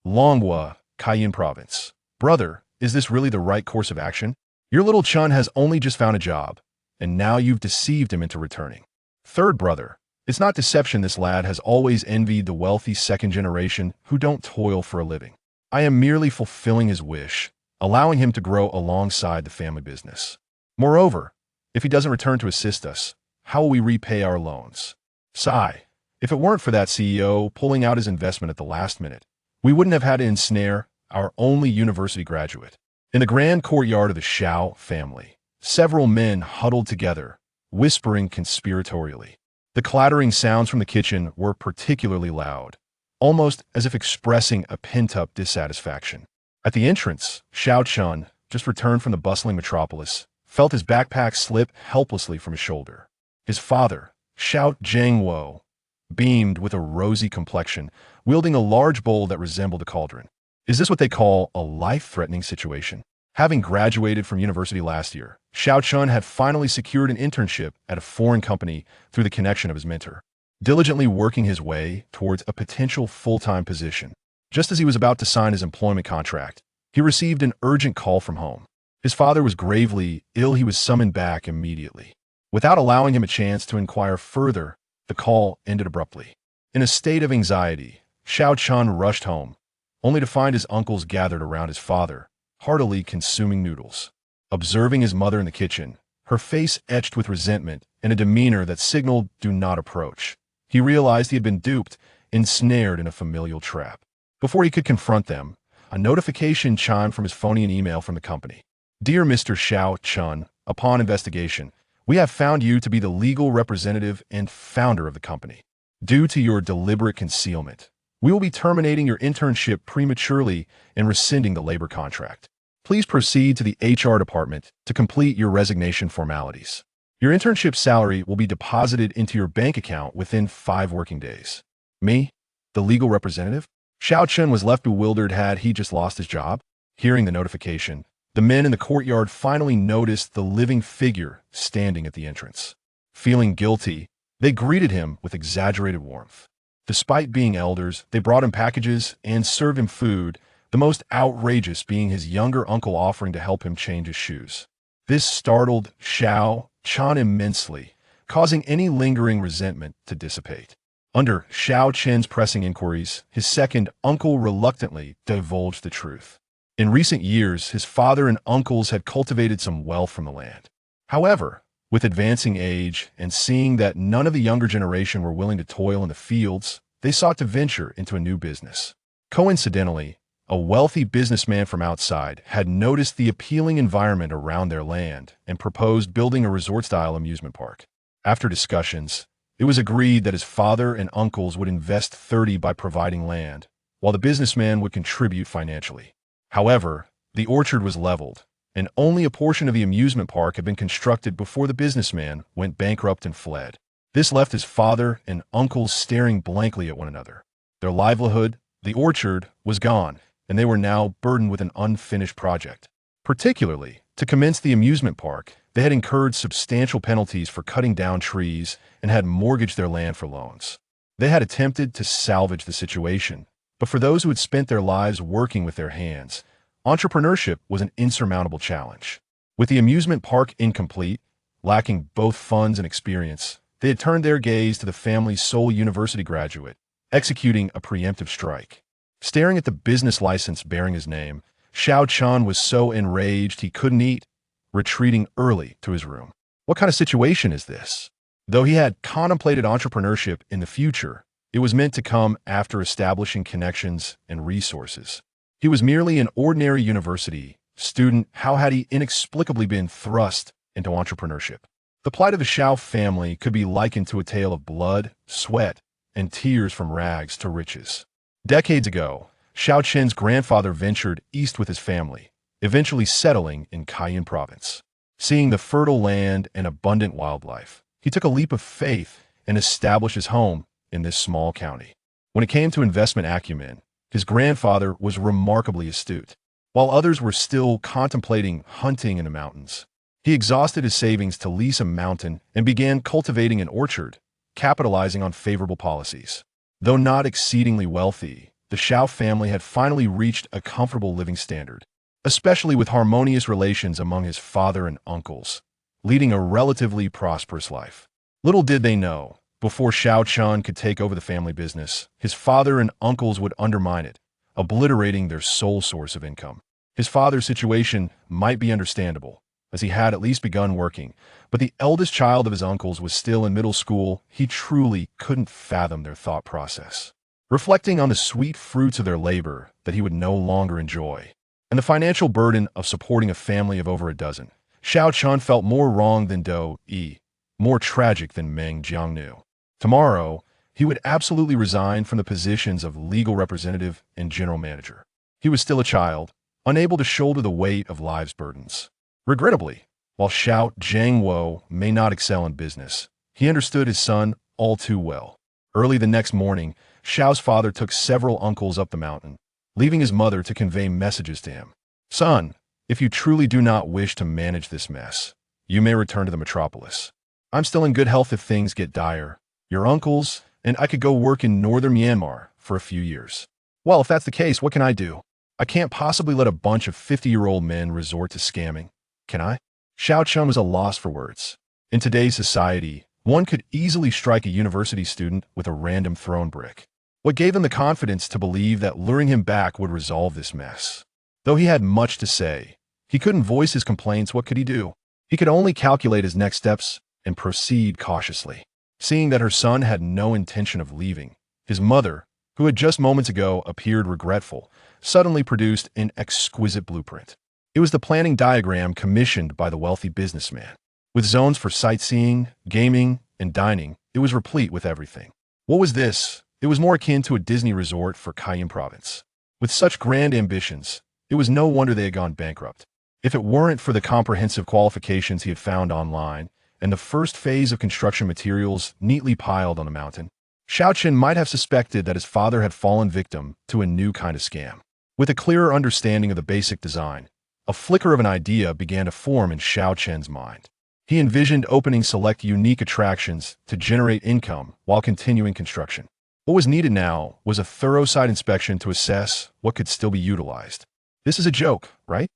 Longhua, Cayenne Province. Brother, is this really the right course of action? Your little Chun has only just found a job, and now you've deceived him into returning. Third brother, it's not deception this lad has always envied the wealthy second generation who don't toil for a living. I am merely fulfilling his wish, allowing him to grow alongside the family business. Moreover, if he doesn't return to assist us, how will we repay our loans? Sigh. If it weren't for that CEO pulling out his investment at the last minute, we wouldn't have had to ensnare our only university graduate. In the grand courtyard of the Xiao family, several men huddled together, whispering conspiratorially. The clattering sounds from the kitchen were particularly loud, almost as if expressing a pent-up dissatisfaction. At the entrance, Xiao Chun, just returned from the bustling metropolis, felt his backpack slip helplessly from his shoulder. His father, Xiao Zhengwo, beamed with a rosy complexion, wielding a large bowl that resembled a cauldron. Is this what they call a life-threatening situation? Having graduated from university last year, Xiao Chun had finally secured an internship at a foreign company through the connection of his mentor, diligently working his way towards a potential full-time position. Just as he was about to sign his employment contract, he received an urgent call from home. His father was gravely ill. He was summoned back immediately. Without allowing him a chance to inquire further, the call ended abruptly. In a state of anxiety, Xiao Chun rushed home, only to find his uncles gathered around his father, heartily consuming noodles. Observing his mother in the kitchen, her face etched with resentment and a demeanor that signaled "do not approach," he realized he had been duped, ensnared in a familial trap. Before he could confront them, a notification chimed from his phone, an email from the company. Dear Mr. Xiao Chun, upon investigation, we have found you to be the legal representative and founder of the company. Due to your deliberate concealment, we will be terminating your internship prematurely and rescinding the labor contract. Please proceed to the HR department to complete your resignation formalities. Your internship salary will be deposited into your bank account within 5 working days. Me? The legal representative? Xiao Chun was left bewildered. Had he just lost his job? Hearing the notification, the men in the courtyard finally noticed the living figure standing at the entrance. Feeling guilty, they greeted him with exaggerated warmth. Despite being elders, they brought him packages and served him food, the most outrageous being his younger uncle offering to help him change his shoes. This startled Xiao Chun immensely, causing any lingering resentment to dissipate. Under Xiao Chen's pressing inquiries, his second uncle reluctantly divulged the truth. In recent years, his father and uncles had cultivated some wealth from the land. However, with advancing age and seeing that none of the younger generation were willing to toil in the fields, they sought to venture into a new business. Coincidentally, a wealthy businessman from outside had noticed the appealing environment around their land and proposed building a resort-style amusement park. After discussions, it was agreed that his father and uncles would invest 30 by providing land, while the businessman would contribute financially. However, the orchard was leveled, and only a portion of the amusement park had been constructed before the businessman went bankrupt and fled. This left his father and uncles staring blankly at one another. Their livelihood, the orchard, was gone, and they were now burdened with an unfinished project. Particularly, to commence the amusement park, they had incurred substantial penalties for cutting down trees and had mortgaged their land for loans. They had attempted to salvage the situation, but for those who had spent their lives working with their hands, entrepreneurship was an insurmountable challenge. With the amusement park incomplete, lacking both funds and experience, they had turned their gaze to the family's sole university graduate, executing a preemptive strike. Staring at the business license bearing his name, Xiao Chun was so enraged he couldn't eat, retreating early to his room. What kind of situation is this? Though he had contemplated entrepreneurship in the future, it was meant to come after establishing connections and resources. He was merely an ordinary university student. How had he inexplicably been thrust into entrepreneurship? The plight of the Xiao family could be likened to a tale of blood, sweat, and tears from rags to riches. Decades ago, Xiao Chen's grandfather ventured east with his family, eventually settling in Cayenne Province. Seeing the fertile land and abundant wildlife, he took a leap of faith and established his home in this small county. When it came to investment acumen, his grandfather was remarkably astute. While others were still contemplating hunting in the mountains, he exhausted his savings to lease a mountain and began cultivating an orchard, capitalizing on favorable policies. Though not exceedingly wealthy, the Xiao family had finally reached a comfortable living standard, especially with harmonious relations among his father and uncles, leading a relatively prosperous life. Little did they know, before Xiao Chun could take over the family business, his father and uncles would undermine it, obliterating their sole source of income. His father's situation might be understandable, as he had at least begun working, but the eldest child of his uncles was still in middle school. He truly couldn't fathom their thought process. Reflecting on the sweet fruits of their labor that he would no longer enjoy, and the financial burden of supporting a family of over a dozen, Xiao Chun felt more wrong than Do-yi, more tragic than Meng Jiangnu. Tomorrow, he would absolutely resign from the positions of legal representative and general manager. He was still a child, unable to shoulder the weight of life's burdens. Regrettably, while Xiao Zhangwo may not excel in business, he understood his son all too well. Early the next morning, Xiao's father took several uncles up the mountain, leaving his mother to convey messages to him. Son, if you truly do not wish to manage this mess, you may return to the metropolis. I'm still in good health if things get dire. Your uncles and I could go work in northern Myanmar for a few years. Well, if that's the case, what can I do? I can't possibly let a bunch of 50-year-old men resort to scamming, can I? Xiao Chun was a loss for words. In today's society, one could easily strike a university student with a random thrown brick. What gave him the confidence to believe that luring him back would resolve this mess? Though he had much to say, he couldn't voice his complaints. What could he do? He could only calculate his next steps and proceed cautiously. Seeing that her son had no intention of leaving, his mother, who had just moments ago appeared regretful, suddenly produced an exquisite blueprint. It was the planning diagram commissioned by the wealthy businessman. With zones for sightseeing, gaming, and dining, it was replete with everything. What was this? It was more akin to a Disney resort for Cayenne Province. With such grand ambitions, it was no wonder they had gone bankrupt. If it weren't for the comprehensive qualifications he had found online, and the first phase of construction materials neatly piled on the mountain, Xiao Chun might have suspected that his father had fallen victim to a new kind of scam. With a clearer understanding of the basic design, a flicker of an idea began to form in Xiao Chun's mind. He envisioned opening select unique attractions to generate income while continuing construction. What was needed now was a thorough site inspection to assess what could still be utilized. This is a joke, right?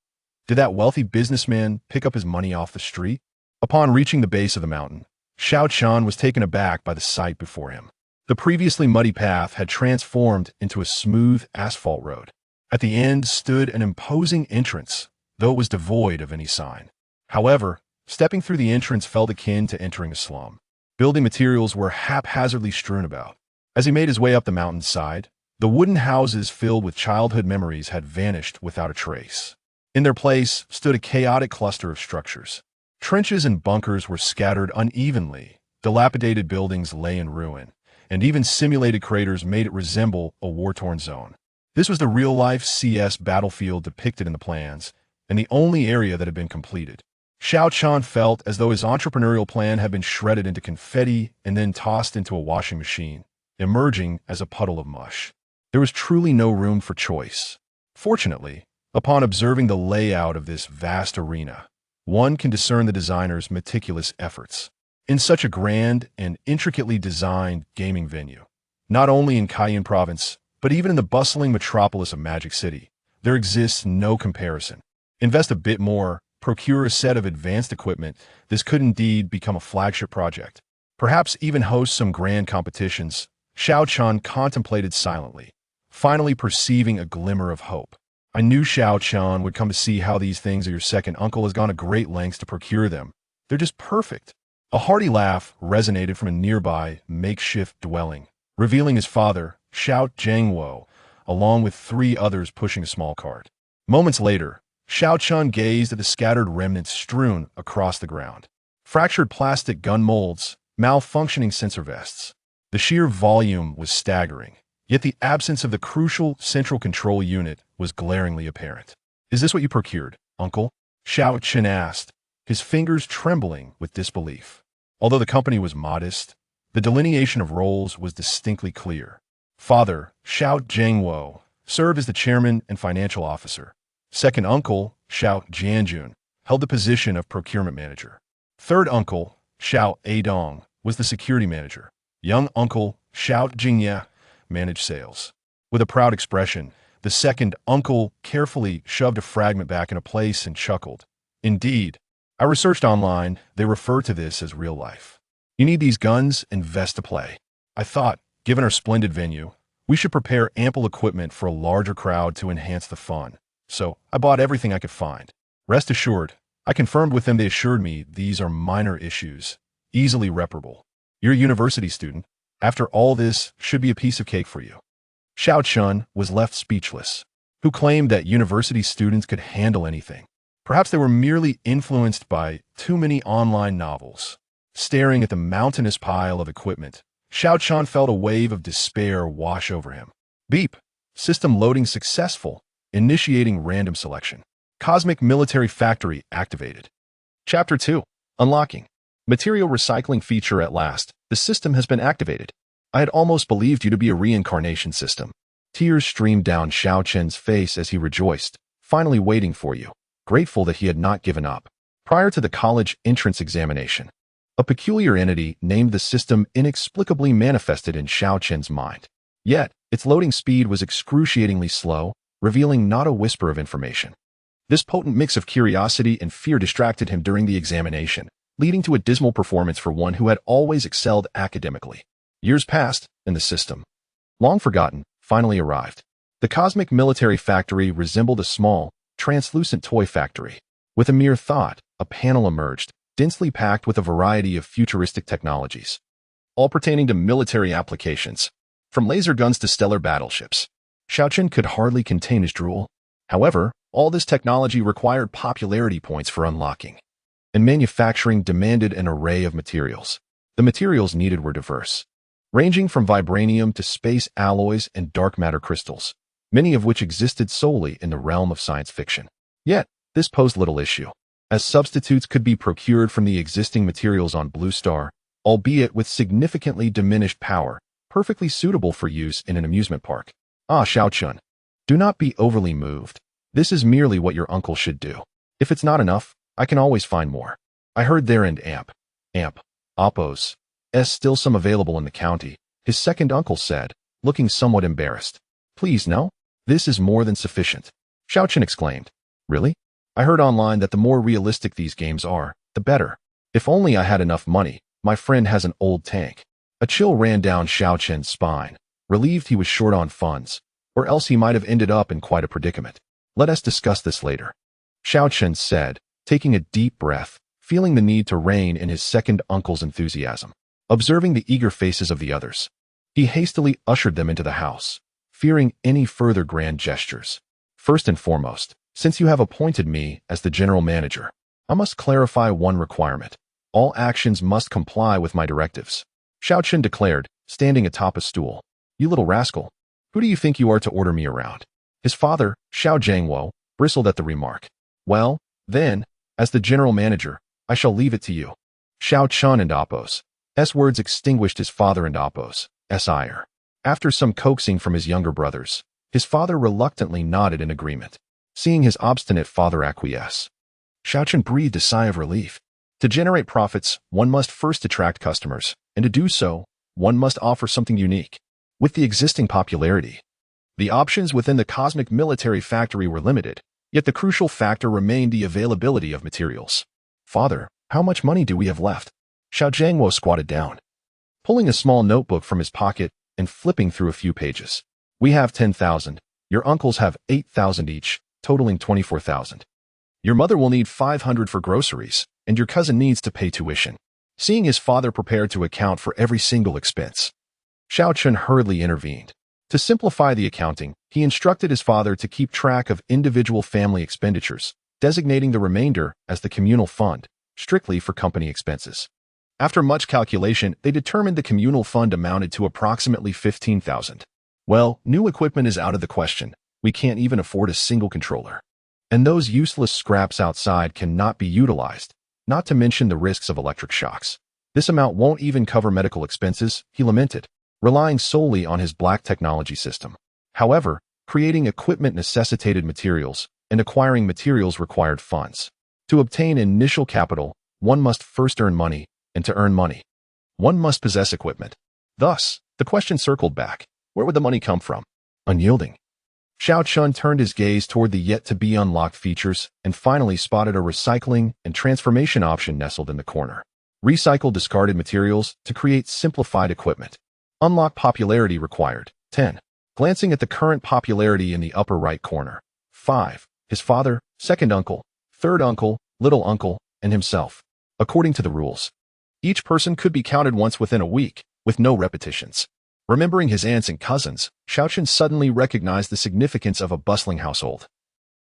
Did that wealthy businessman pick up his money off the street? Upon reaching the base of the mountain, Xiao Chun was taken aback by the sight before him. The previously muddy path had transformed into a smooth asphalt road. At the end stood an imposing entrance, though it was devoid of any sign. However, stepping through the entrance felt akin to entering a slum. Building materials were haphazardly strewn about. As he made his way up the mountainside, the wooden houses filled with childhood memories had vanished without a trace. In their place stood a chaotic cluster of structures. Trenches and bunkers were scattered unevenly, dilapidated buildings lay in ruin, and even simulated craters made it resemble a war-torn zone. This was the real-life CS battlefield depicted in the plans, and the only area that had been completed. Xiao Chun felt as though his entrepreneurial plan had been shredded into confetti and then tossed into a washing machine, emerging as a puddle of mush. There was truly no room for choice. Fortunately, upon observing the layout of this vast arena, one can discern the designer's meticulous efforts. In such a grand and intricately designed gaming venue, not only in Cayenne Province, but even in the bustling metropolis of Magic City, there exists no comparison. Invest a bit more, procure a set of advanced equipment, this could indeed become a flagship project. Perhaps even host some grand competitions. Xiao Chun contemplated silently, finally perceiving a glimmer of hope. I knew Xiao Chun would come to see how these things are. Your second uncle has gone to great lengths to procure them. They're just perfect. A hearty laugh resonated from a nearby makeshift dwelling, revealing his father, Xiao Zhangwo, along with 3 others pushing a small cart. Moments later, Xiao Chun gazed at the scattered remnants strewn across the ground. Fractured plastic gun molds, malfunctioning sensor vests. The sheer volume was staggering, yet the absence of the crucial central control unit was glaringly apparent. Is this what you procured, uncle? Xiao Chun asked, his fingers trembling with disbelief. Although the company was modest, the delineation of roles was distinctly clear. Father, Xiao Zhangwo, served as the chairman and financial officer. Second uncle, Xiao Jianjun, held the position of procurement manager. Third uncle, Xiao Adong, was the security manager. Young uncle, Xiao Jingye, managed sales. With a proud expression, the second uncle carefully shoved a fragment back into place and chuckled. Indeed, I researched online, they refer to this as real life. You need these guns and vests to play. I thought, given our splendid venue, we should prepare ample equipment for a larger crowd to enhance the fun. So I bought everything I could find. Rest assured, I confirmed with them. They assured me these are minor issues, easily reparable. You're a university student. After all, this should be a piece of cake for you. Xiao Chun was left speechless. Who claimed that university students could handle anything? Perhaps they were merely influenced by too many online novels. Staring at the mountainous pile of equipment, Xiao Chun felt a wave of despair wash over him. Beep. System loading successful. Initiating random selection. Cosmic Military Factory activated. Chapter 2. Unlocking. Material recycling feature at last. The system has been activated. I had almost believed you to be a reincarnation system. Tears streamed down Xiao Chen's face as he rejoiced, finally waiting for you, grateful that he had not given up. Prior to the college entrance examination, a peculiar entity named the system inexplicably manifested in Xiao Chen's mind. Yet, its loading speed was excruciatingly slow, revealing not a whisper of information. This potent mix of curiosity and fear distracted him during the examination, leading to a dismal performance for one who had always excelled academically. Years passed, and the system, long forgotten, finally arrived. The Cosmic Military Factory resembled a small, translucent toy factory. With a mere thought, a panel emerged, densely packed with a variety of futuristic technologies, all pertaining to military applications, from laser guns to stellar battleships. Xiao Chen could hardly contain his drool. However, all this technology required popularity points for unlocking, and manufacturing demanded an array of materials. The materials needed were diverse, ranging from vibranium to space alloys and dark matter crystals, many of which existed solely in the realm of science fiction. Yet, this posed little issue, as substitutes could be procured from the existing materials on Blue Star, albeit with significantly diminished power, perfectly suitable for use in an amusement park. Ah, Xiao Chun, do not be overly moved. This is merely what your uncle should do. If it's not enough, I can always find more. I heard there and Oppos. Still some available in the county, his second uncle said, looking somewhat embarrassed. Please, no? This is more than sufficient. Xiao Chen exclaimed. Really? I heard online that the more realistic these games are, the better. If only I had enough money. My friend has an old tank. A chill ran down Xiao Chen's spine, relieved he was short on funds, or else he might have ended up in quite a predicament. Let us discuss this later, Xiao Chen said, taking a deep breath, feeling the need to rein in his second uncle's enthusiasm. Observing the eager faces of the others, he hastily ushered them into the house, fearing any further grand gestures. First and foremost, since you have appointed me as the general manager, I must clarify one requirement. All actions must comply with my directives, Xiao Chen declared, standing atop a stool. You little rascal. Who do you think you are to order me around? His father, Xiao Jiangwo, bristled at the remark. Well, then, as the general manager, I shall leave it to you. Xiao Chun and Oppos. Words extinguished his father and Oppos' ire. After some coaxing from his younger brothers, his father reluctantly nodded in agreement. Seeing his obstinate father acquiesce, Xiao Chen breathed a sigh of relief. To generate profits, one must first attract customers, and to do so, one must offer something unique. With the existing popularity, the options within the Cosmic Military Factory were limited, yet the crucial factor remained the availability of materials. Father, how much money do we have left? Xiao Jiangwo squatted down, pulling a small notebook from his pocket and flipping through a few pages. We have 10,000. Your uncles have 8,000 each, totaling 24,000. Your mother will need 500 for groceries, and your cousin needs to pay tuition. Seeing his father prepared to account for every single expense, Xiao Chun hurriedly intervened. To simplify the accounting, he instructed his father to keep track of individual family expenditures, designating the remainder as the communal fund, strictly for company expenses. After much calculation, they determined the communal fund amounted to approximately 15,000. Well, new equipment is out of the question. We can't even afford a single controller. And those useless scraps outside cannot be utilized, not to mention the risks of electric shocks. This amount won't even cover medical expenses, he lamented, relying solely on his black technology system. However, creating equipment necessitated materials, and acquiring materials required funds. To obtain initial capital, one must first earn money, and to earn money, one must possess equipment. Thus, the question circled back, where would the money come from? unyielding. Xiao Chun turned his gaze toward the yet-to-be-unlocked features and finally spotted a recycling and transformation option nestled in the corner. Recycle discarded materials to create simplified equipment. Unlock popularity required. 10. Glancing at the current popularity in the upper right corner. 5. His father, second uncle, third uncle, little uncle, and himself. According to the rules, each person could be counted once within a week, with no repetitions. Remembering his aunts and cousins, Xiao Chun suddenly recognized the significance of a bustling household.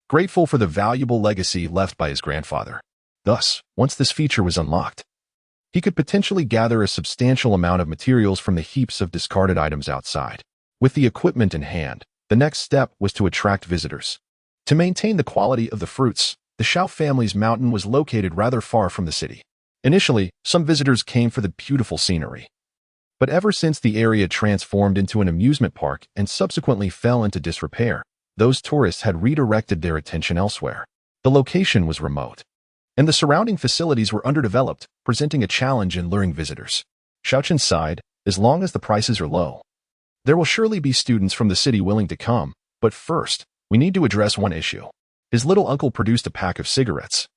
Grateful for the valuable legacy left by his grandfather. Thus, once this feature was unlocked, he could potentially gather a substantial amount of materials from the heaps of discarded items outside. With the equipment in hand, the next step was to attract visitors. To maintain the quality of the fruits, the Xiao family's mountain was located rather far from the city. Initially, some visitors came for the beautiful scenery. But ever since the area transformed into an amusement park and subsequently fell into disrepair, those tourists had redirected their attention elsewhere. The location was remote, and the surrounding facilities were underdeveloped, presenting a challenge in luring visitors. Xiao Chun sighed, as long as the prices are low. There will surely be students from the city willing to come, but first, we need to address one issue. His little uncle produced a pack of cigarettes,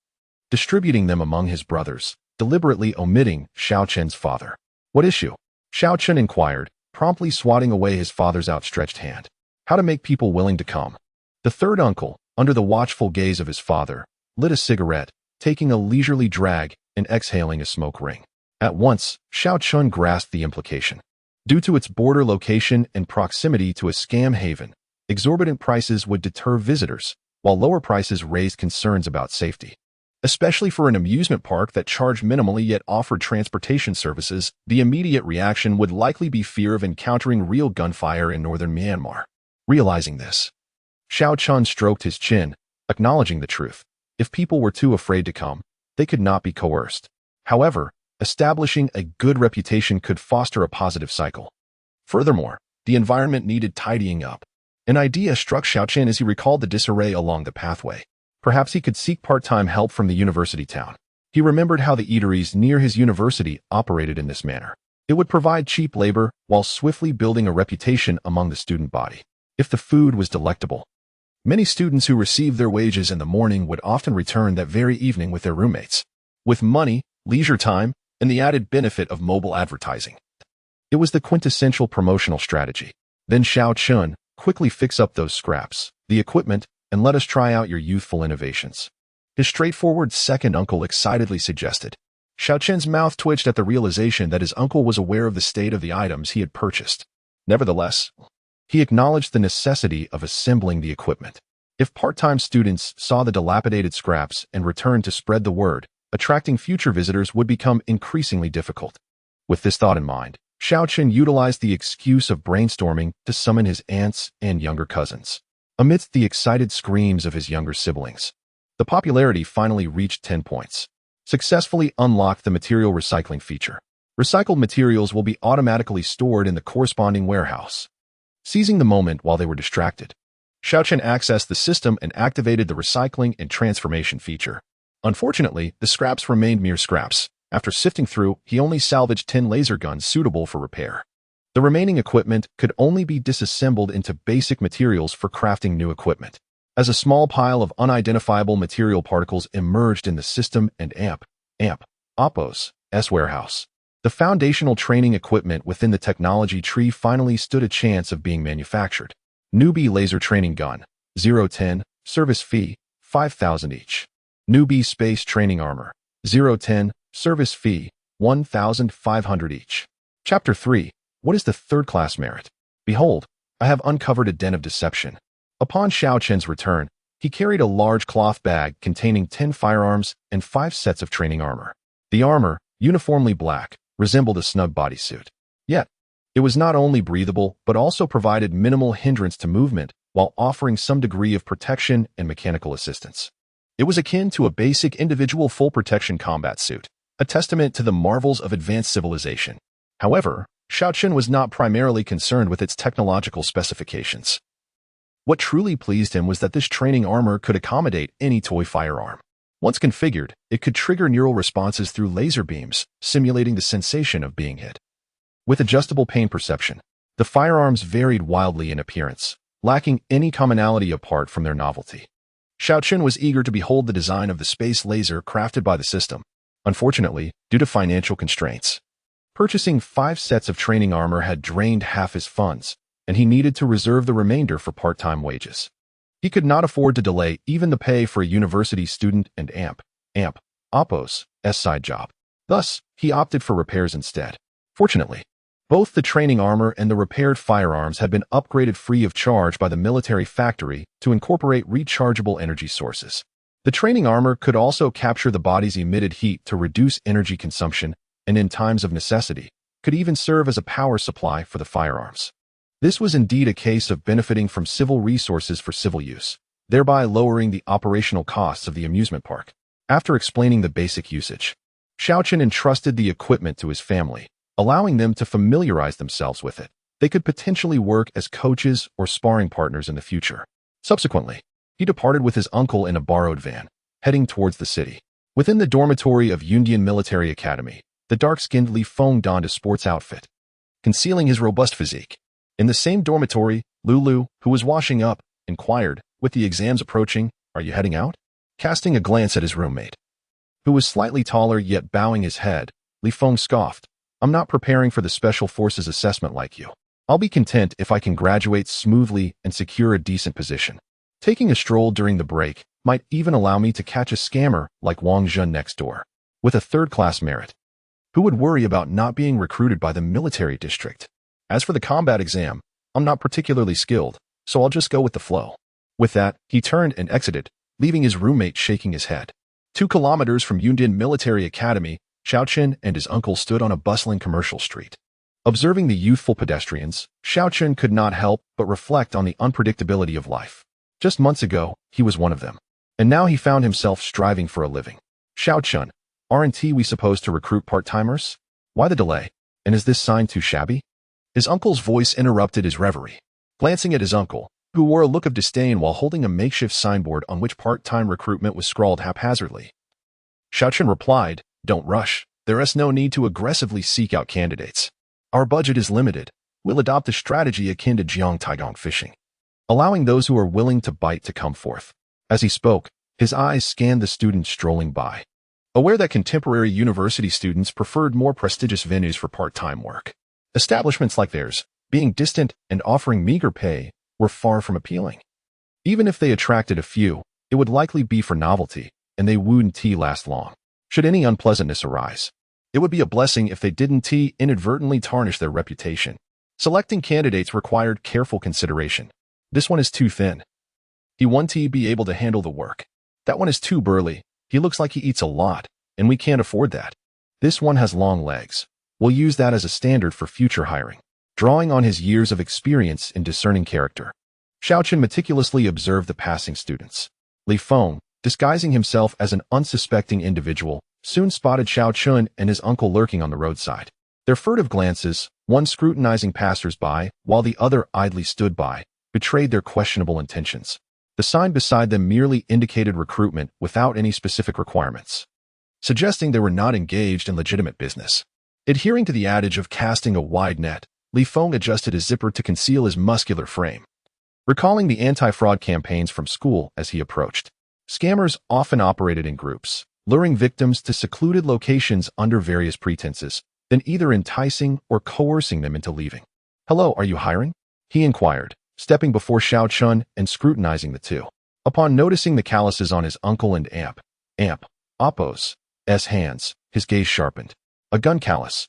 distributing them among his brothers, deliberately omitting Xiao Chun's father. What issue? Xiao Chun inquired, promptly swatting away his father's outstretched hand. How to make people willing to come. The third uncle, under the watchful gaze of his father, lit a cigarette, taking a leisurely drag and exhaling a smoke ring. At once, Xiao Chun grasped the implication. Due to its border location and proximity to a scam haven, exorbitant prices would deter visitors, while lower prices raised concerns about safety. Especially for an amusement park that charged minimally yet offered transportation services, the immediate reaction would likely be fear of encountering real gunfire in northern Myanmar. Realizing this, Xiao Chun stroked his chin, acknowledging the truth. If people were too afraid to come, they could not be coerced. However, establishing a good reputation could foster a positive cycle. Furthermore, the environment needed tidying up. An idea struck Xiao Chun as he recalled the disarray along the pathway. Perhaps he could seek part-time help from the university town. He remembered how the eateries near his university operated in this manner. It would provide cheap labor while swiftly building a reputation among the student body. If the food was delectable, many students who received their wages in the morning would often return that very evening with their roommates. With money, leisure time, and the added benefit of mobile advertising, it was the quintessential promotional strategy. Then Xiao Chun, quickly fix up those scraps, the equipment, and let us try out your youthful innovations. His straightforward second uncle excitedly suggested. Xiao Chun's mouth twitched at the realization that his uncle was aware of the state of the items he had purchased. Nevertheless, he acknowledged the necessity of assembling the equipment. If part-time students saw the dilapidated scraps and returned to spread the word, attracting future visitors would become increasingly difficult. With this thought in mind, Xiao Chun utilized the excuse of brainstorming to summon his aunts and younger cousins. Amidst the excited screams of his younger siblings, the popularity finally reached 10 points. Successfully unlocked the material recycling feature. Recycled materials will be automatically stored in the corresponding warehouse. Seizing the moment while they were distracted, Xiao Chun accessed the system and activated the recycling and transformation feature. Unfortunately, the scraps remained mere scraps. After sifting through, he only salvaged 10 laser guns suitable for repair. The remaining equipment could only be disassembled into basic materials for crafting new equipment. As a small pile of unidentifiable material particles emerged in the system and Oppo's warehouse, the foundational training equipment within the technology tree finally stood a chance of being manufactured. Newbie laser training gun, 010, service fee, 5,000 each. Newbie space training armor, 010, service fee, 1,500 each. Chapter 3. What is the third-class merit? Behold, I have uncovered a den of deception. Upon Xiao Chun's return, he carried a large cloth bag containing 10 firearms and 5 sets of training armor. The armor, uniformly black, resembled a snug bodysuit. Yet, it was not only breathable but also provided minimal hindrance to movement while offering some degree of protection and mechanical assistance. It was akin to a basic individual full protection combat suit, a testament to the marvels of advanced civilization. However, Xiao Chun was not primarily concerned with its technological specifications. What truly pleased him was that this training armor could accommodate any toy firearm. Once configured, it could trigger neural responses through laser beams, simulating the sensation of being hit. With adjustable pain perception, the firearms varied wildly in appearance, lacking any commonality apart from their novelty. Xiaochun was eager to behold the design of the space laser crafted by the system. Unfortunately, due to financial constraints, purchasing 5 sets of training armor had drained half his funds, and he needed to reserve the remainder for part-time wages. He could not afford to delay even the pay for a university student and Oppo's side job. Thus, he opted for repairs instead. Fortunately, both the training armor and the repaired firearms had been upgraded free of charge by the military factory to incorporate rechargeable energy sources. The training armor could also capture the body's emitted heat to reduce energy consumption, and in times of necessity, could even serve as a power supply for the firearms. This was indeed a case of benefiting from civil resources for civil use, thereby lowering the operational costs of the amusement park. After explaining the basic usage, Xiaochun entrusted the equipment to his family, allowing them to familiarize themselves with it. They could potentially work as coaches or sparring partners in the future. Subsequently, he departed with his uncle in a borrowed van, heading towards the city. Within the dormitory of Yundian Military Academy, the dark-skinned Li Feng donned a sports outfit, concealing his robust physique. In the same dormitory, Lulu, who was washing up, inquired, with the exams approaching, "Are you heading out?" Casting a glance at his roommate, who was slightly taller yet bowing his head, Li Feng scoffed, "I'm not preparing for the Special Forces assessment like you. I'll be content if I can graduate smoothly and secure a decent position. Taking a stroll during the break might even allow me to catch a scammer like Wang Zhen next door, with a third-class merit. Who would worry about not being recruited by the military district? As for the combat exam, I'm not particularly skilled, so I'll just go with the flow." With that, he turned and exited, leaving his roommate shaking his head. 2 kilometers from Yundian Military Academy, Xiaochun and his uncle stood on a bustling commercial street. Observing the youthful pedestrians, Xiaochun could not help but reflect on the unpredictability of life. Just months ago, he was one of them, and now he found himself striving for a living. "Xiaochun, aren't we supposed to recruit part-timers? Why the delay? And is this sign too shabby?" His uncle's voice interrupted his reverie. Glancing at his uncle, who wore a look of disdain while holding a makeshift signboard on which part-time recruitment was scrawled haphazardly, Xiaochun replied, "Don't rush. There is no need to aggressively seek out candidates. Our budget is limited. We'll adopt a strategy akin to Jiang Taigong fishing, allowing those who are willing to bite to come forth." As he spoke, his eyes scanned the students strolling by, aware that contemporary university students preferred more prestigious venues for part-time work. Establishments like theirs, being distant and offering meager pay, were far from appealing. Even if they attracted a few, it would likely be for novelty, and they wouldn't last long. Should any unpleasantness arise, it would be a blessing if they didn't inadvertently tarnish their reputation. Selecting candidates required careful consideration. This one is too thin. He won't be able to handle the work. That one is too burly. He looks like he eats a lot, and we can't afford that. This one has long legs. We'll use that as a standard for future hiring. Drawing on his years of experience in discerning character, Xiaochun meticulously observed the passing students. Li Feng, disguising himself as an unsuspecting individual, soon spotted Xiaochun and his uncle lurking on the roadside. Their furtive glances, one scrutinizing passers-by while the other idly stood by, betrayed their questionable intentions. The sign beside them merely indicated recruitment without any specific requirements, suggesting they were not engaged in legitimate business. Adhering to the adage of casting a wide net, Li Feng adjusted his zipper to conceal his muscular frame, recalling the anti-fraud campaigns from school as he approached. Scammers often operated in groups, luring victims to secluded locations under various pretenses, then either enticing or coercing them into leaving. "Hello, are you hiring?" he inquired, stepping before Xiaochun and scrutinizing the two. Upon noticing the calluses on his uncle and Oppo's hands, his gaze sharpened. A gun callus.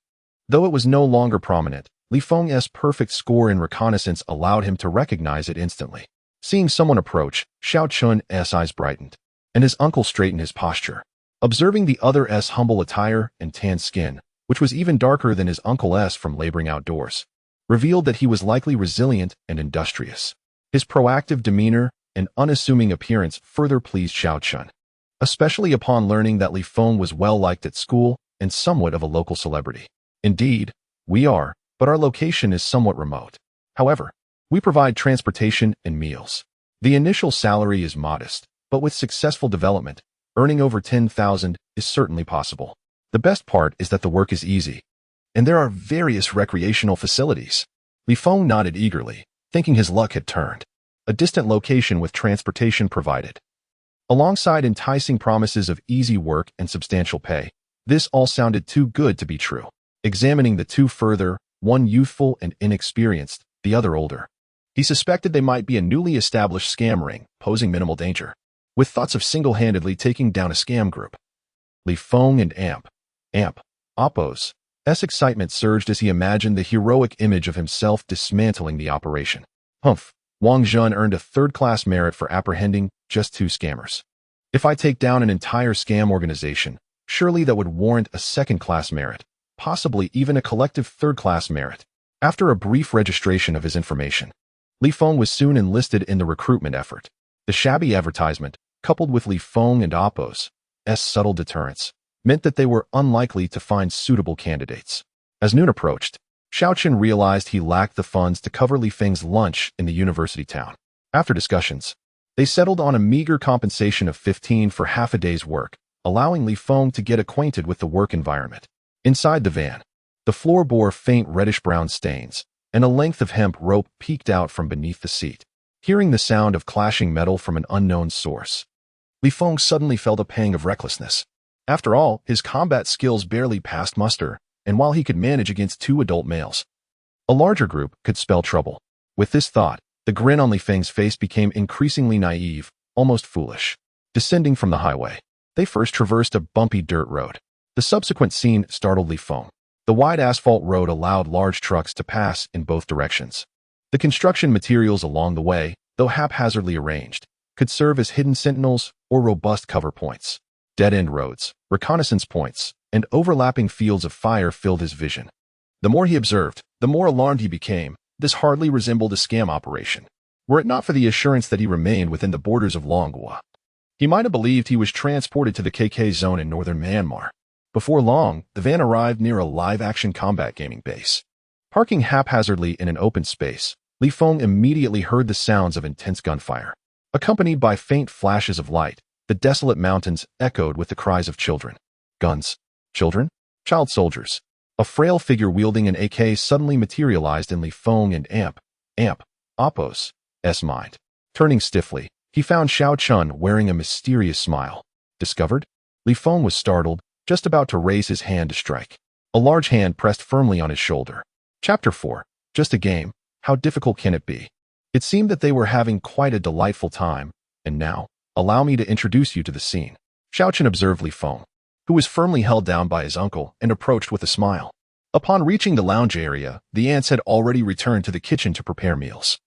Though it was no longer prominent, Li Feng's perfect score in reconnaissance allowed him to recognize it instantly. Seeing someone approach, Xiaochun's eyes brightened, and his uncle straightened his posture. Observing the other's humble attire and tan skin, which was even darker than his uncle's from laboring outdoors, revealed that he was likely resilient and industrious. His proactive demeanor and unassuming appearance further pleased Xiaochun, especially upon learning that Li Feng was well-liked at school and somewhat of a local celebrity. "Indeed, we are, but our location is somewhat remote. However, we provide transportation and meals. The initial salary is modest, but with successful development, earning over 10,000 is certainly possible. The best part is that the work is easy, and there are various recreational facilities." Li Feng nodded eagerly, thinking his luck had turned. a distant location with transportation provided. Alongside enticing promises of easy work and substantial pay, this all sounded too good to be true. Examining the two further, one youthful and inexperienced, the other older, he suspected they might be a newly established scam ring, posing minimal danger, with thoughts of single-handedly taking down a scam group. Li Feng and Appo's excitement surged as he imagined the heroic image of himself dismantling the operation. Humph! Wang Zhen earned a third-class merit for apprehending just 2 scammers. If I take down an entire scam organization, surely that would warrant a second-class merit, possibly even a collective third-class merit. After a brief registration of his information, Li Feng was soon enlisted in the recruitment effort. The shabby advertisement, coupled with Li Feng and Appo's subtle deterrence, meant that they were unlikely to find suitable candidates. As noon approached, Xiaoqun realized he lacked the funds to cover Li Feng's lunch in the university town. After discussions, they settled on a meager compensation of 15 for half a day's work, allowing Li Feng to get acquainted with the work environment. Inside the van, the floor bore faint reddish-brown stains, and a length of hemp rope peeked out from beneath the seat. Hearing the sound of clashing metal from an unknown source, Li Feng suddenly felt a pang of recklessness. After all, his combat skills barely passed muster, and while he could manage against 2 adult males, a larger group could spell trouble. With this thought, the grin on Li Feng's face became increasingly naive, almost foolish. Descending from the highway, they first traversed a bumpy dirt road. The subsequent scene startled Li Feng. The wide asphalt road allowed large trucks to pass in both directions. The construction materials along the way, though haphazardly arranged, could serve as hidden sentinels or robust cover points. Dead-end roads, reconnaissance points, and overlapping fields of fire filled his vision. The more he observed, the more alarmed he became. This hardly resembled a scam operation. Were it not for the assurance that he remained within the borders of Longhua, he might have believed he was transported to the KK zone in northern Myanmar. Before long, the van arrived near a live-action combat gaming base. Parking haphazardly in an open space, Li Feng immediately heard the sounds of intense gunfire. Accompanied by faint flashes of light, the desolate mountains echoed with the cries of children. Guns. Children? Child soldiers. A frail figure wielding an AK suddenly materialized in Li Feng and Appo's mind. Turning stiffly, he found Xiaoqun wearing a mysterious smile. Discovered? Li Feng was startled, just about to raise his hand to strike. A large hand pressed firmly on his shoulder. Chapter 4. Just a game. How difficult can it be? It seemed that they were having quite a delightful time, and now, allow me to introduce you to the scene. Xiaoqun observed Li Feng, who was firmly held down by his uncle, and approached with a smile. Upon reaching the lounge area, the ants had already returned to the kitchen to prepare meals.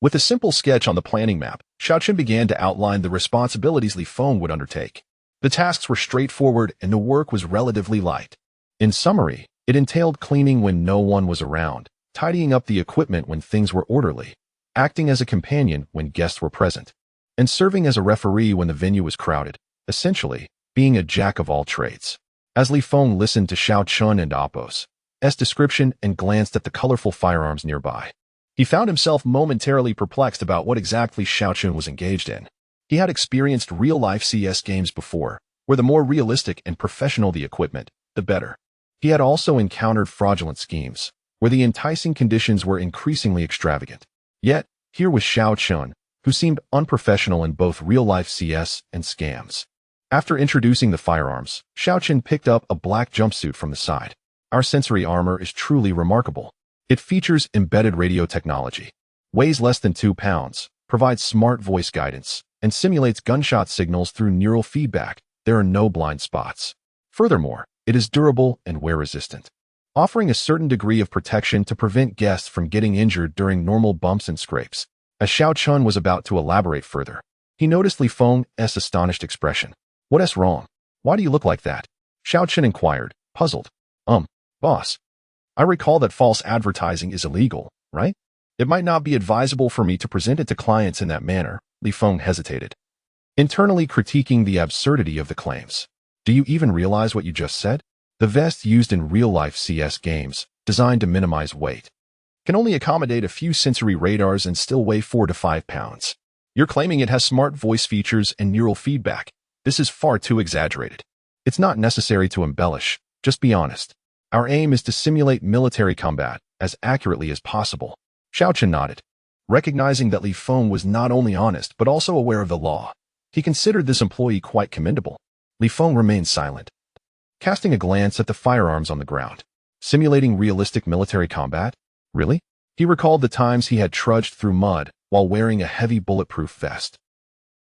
With a simple sketch on the planning map, Xiaoqun began to outline the responsibilities Li Feng would undertake. The tasks were straightforward and the work was relatively light. In summary, it entailed cleaning when no one was around, tidying up the equipment when things were orderly, acting as a companion when guests were present, and serving as a referee when the venue was crowded, essentially, being a jack of all trades. As Li Feng listened to Xiaoqun and Appo's description and glanced at the colorful firearms nearby, he found himself momentarily perplexed about what exactly Xiaoqun was engaged in. He had experienced real-life CS games before, where the more realistic and professional the equipment, the better. He had also encountered fraudulent schemes, where the enticing conditions were increasingly extravagant. Yet, here was Xiaoqun, who seemed unprofessional in both real-life CS and scams. After introducing the firearms, Xiaoqun picked up a black jumpsuit from the side. Our sensory armor is truly remarkable. It features embedded radio technology, weighs less than 2 pounds, provides smart voice guidance, and simulates gunshot signals through neural feedback. There are no blind spots. Furthermore, it is durable and wear-resistant, offering a certain degree of protection to prevent guests from getting injured during normal bumps and scrapes. As Xiaoqun was about to elaborate further, he noticed Li Feng's astonished expression. "What's wrong? Why do you look like that?" Xiaoqun inquired, puzzled. Boss, I recall that false advertising is illegal, right? It might not be advisable for me to present it to clients in that manner." Li Feng hesitated, internally critiquing the absurdity of the claims. "Do you even realize what you just said? The vest used in real-life CS games, designed to minimize weight, can only accommodate a few sensory radars and still weigh 4 to 5 pounds. You're claiming it has smart voice features and neural feedback. This is far too exaggerated. It's not necessary to embellish, just be honest. Our aim is to simulate military combat as accurately as possible." Xiaoqun nodded. Recognizing that Li Feng was not only honest but also aware of the law, he considered this employee quite commendable. Li Feng remained silent, casting a glance at the firearms on the ground. Simulating realistic military combat? Really? He recalled the times he had trudged through mud while wearing a heavy bulletproof vest.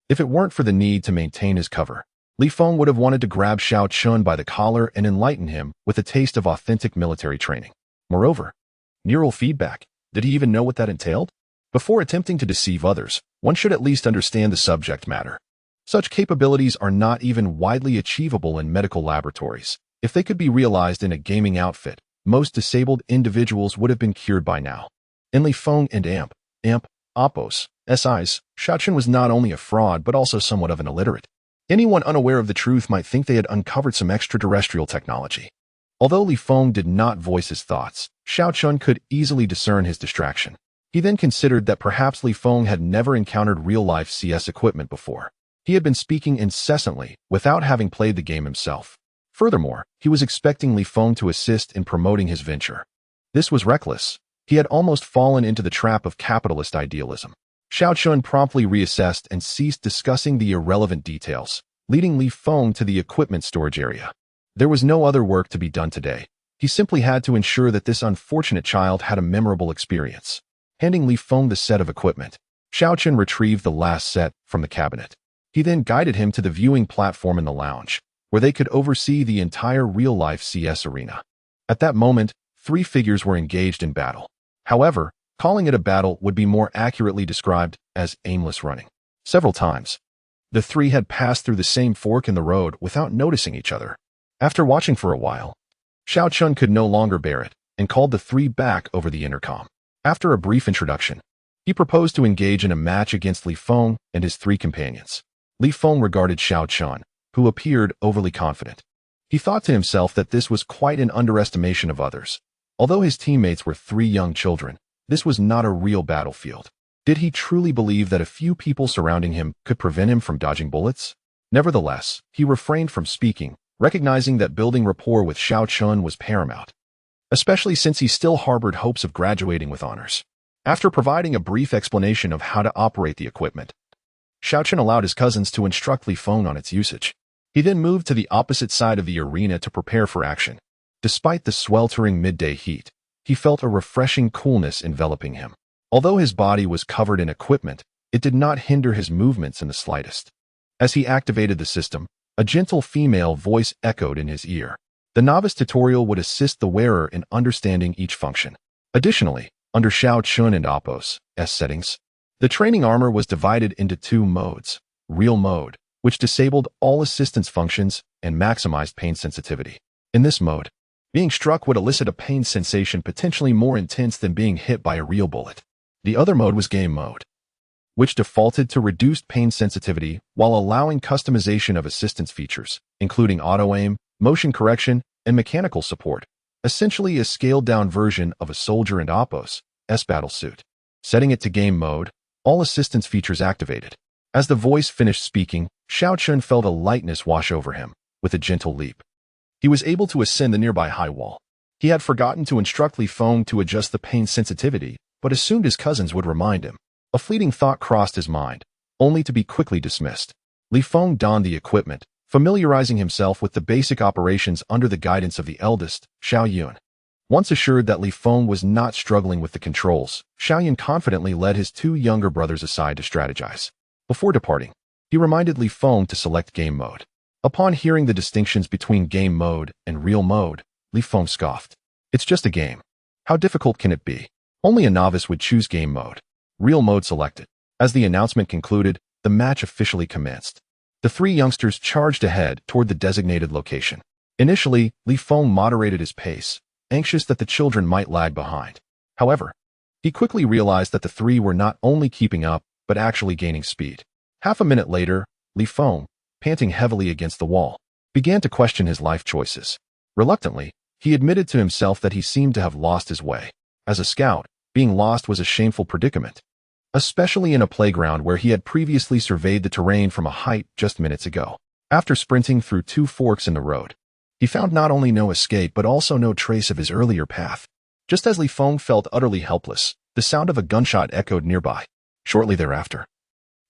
If it weren't for the need to maintain his cover, Li Feng would have wanted to grab Xiao Chun by the collar and enlighten him with a taste of authentic military training. Moreover, neural feedback. Did he even know what that entailed? Before attempting to deceive others, one should at least understand the subject matter. Such capabilities are not even widely achievable in medical laboratories. If they could be realized in a gaming outfit, most disabled individuals would have been cured by now. In Li Feng and Oppos, SIs, Xiao Chun was not only a fraud but also somewhat of an illiterate. Anyone unaware of the truth might think they had uncovered some extraterrestrial technology. Although Li Feng did not voice his thoughts, Xiao Chun could easily discern his distraction. He then considered that perhaps Li Feng had never encountered real-life CS equipment before. He had been speaking incessantly without having played the game himself. Furthermore, he was expecting Li Feng to assist in promoting his venture. This was reckless. He had almost fallen into the trap of capitalist idealism. Xiao Chun promptly reassessed and ceased discussing the irrelevant details, leading Li Feng to the equipment storage area. There was no other work to be done today. He simply had to ensure that this unfortunate child had a memorable experience. Handing Li Feng the set of equipment, Xiao Chun retrieved the last set from the cabinet. He then guided him to the viewing platform in the lounge, where they could oversee the entire real-life CS arena. At that moment, 3 figures were engaged in battle. However, calling it a battle would be more accurately described as aimless running. Several times, the 3 had passed through the same fork in the road without noticing each other. After watching for a while, Xiao Chun could no longer bear it and called the 3 back over the intercom. After a brief introduction, he proposed to engage in a match against Li Feng and his 3 companions. Li Feng regarded Xiao Chun, who appeared overly confident. He thought to himself that this was quite an underestimation of others. Although his teammates were 3 young children, this was not a real battlefield. Did he truly believe that a few people surrounding him could prevent him from dodging bullets? Nevertheless, he refrained from speaking, recognizing that building rapport with Xiao Chun was paramount, especially since he still harbored hopes of graduating with honors. After providing a brief explanation of how to operate the equipment, Xiao Chun allowed his cousins to instruct Li Feng on its usage. He then moved to the opposite side of the arena to prepare for action. Despite the sweltering midday heat, he felt a refreshing coolness enveloping him. Although his body was covered in equipment, it did not hinder his movements in the slightest. As he activated the system, a gentle female voice echoed in his ear. The novice tutorial would assist the wearer in understanding each function. Additionally, under Xiao Chun and Oppos' settings, the training armor was divided into 2 modes. Real mode, which disabled all assistance functions and maximized pain sensitivity. In this mode, being struck would elicit a pain sensation potentially more intense than being hit by a real bullet. The other mode was game mode, which defaulted to reduced pain sensitivity while allowing customization of assistance features, including auto-aim, motion correction, and mechanical support, essentially a scaled-down version of a Soldier and Oppos' battlesuit. Setting it to game mode, all assistance features activated. As the voice finished speaking, Xiao Chun felt a lightness wash over him. With a gentle leap, he was able to ascend the nearby high wall. He had forgotten to instruct Li Feng to adjust the pain sensitivity, but assumed his cousins would remind him. A fleeting thought crossed his mind, only to be quickly dismissed. Li Feng donned the equipment, familiarizing himself with the basic operations under the guidance of the eldest, Xiao Yun. Once assured that Li Feng was not struggling with the controls, Xiao Yun confidently led his 2 younger brothers aside to strategize. Before departing, he reminded Li Feng to select game mode. Upon hearing the distinctions between game mode and real mode, Li Feng scoffed. It's just a game. How difficult can it be? Only a novice would choose game mode. Real mode selected. As the announcement concluded, the match officially commenced. The 3 youngsters charged ahead toward the designated location. Initially, Li Feng moderated his pace, anxious that the children might lag behind. However, he quickly realized that the 3 were not only keeping up, but actually gaining speed. Half a minute later, Li Feng, panting heavily against the wall, began to question his life choices. Reluctantly, he admitted to himself that he seemed to have lost his way. As a scout, being lost was a shameful predicament, especially in a playground where he had previously surveyed the terrain from a height just minutes ago. After sprinting through 2 forks in the road, he found not only no escape but also no trace of his earlier path. Just as Li Feng felt utterly helpless, The sound of a gunshot echoed nearby. Shortly thereafter,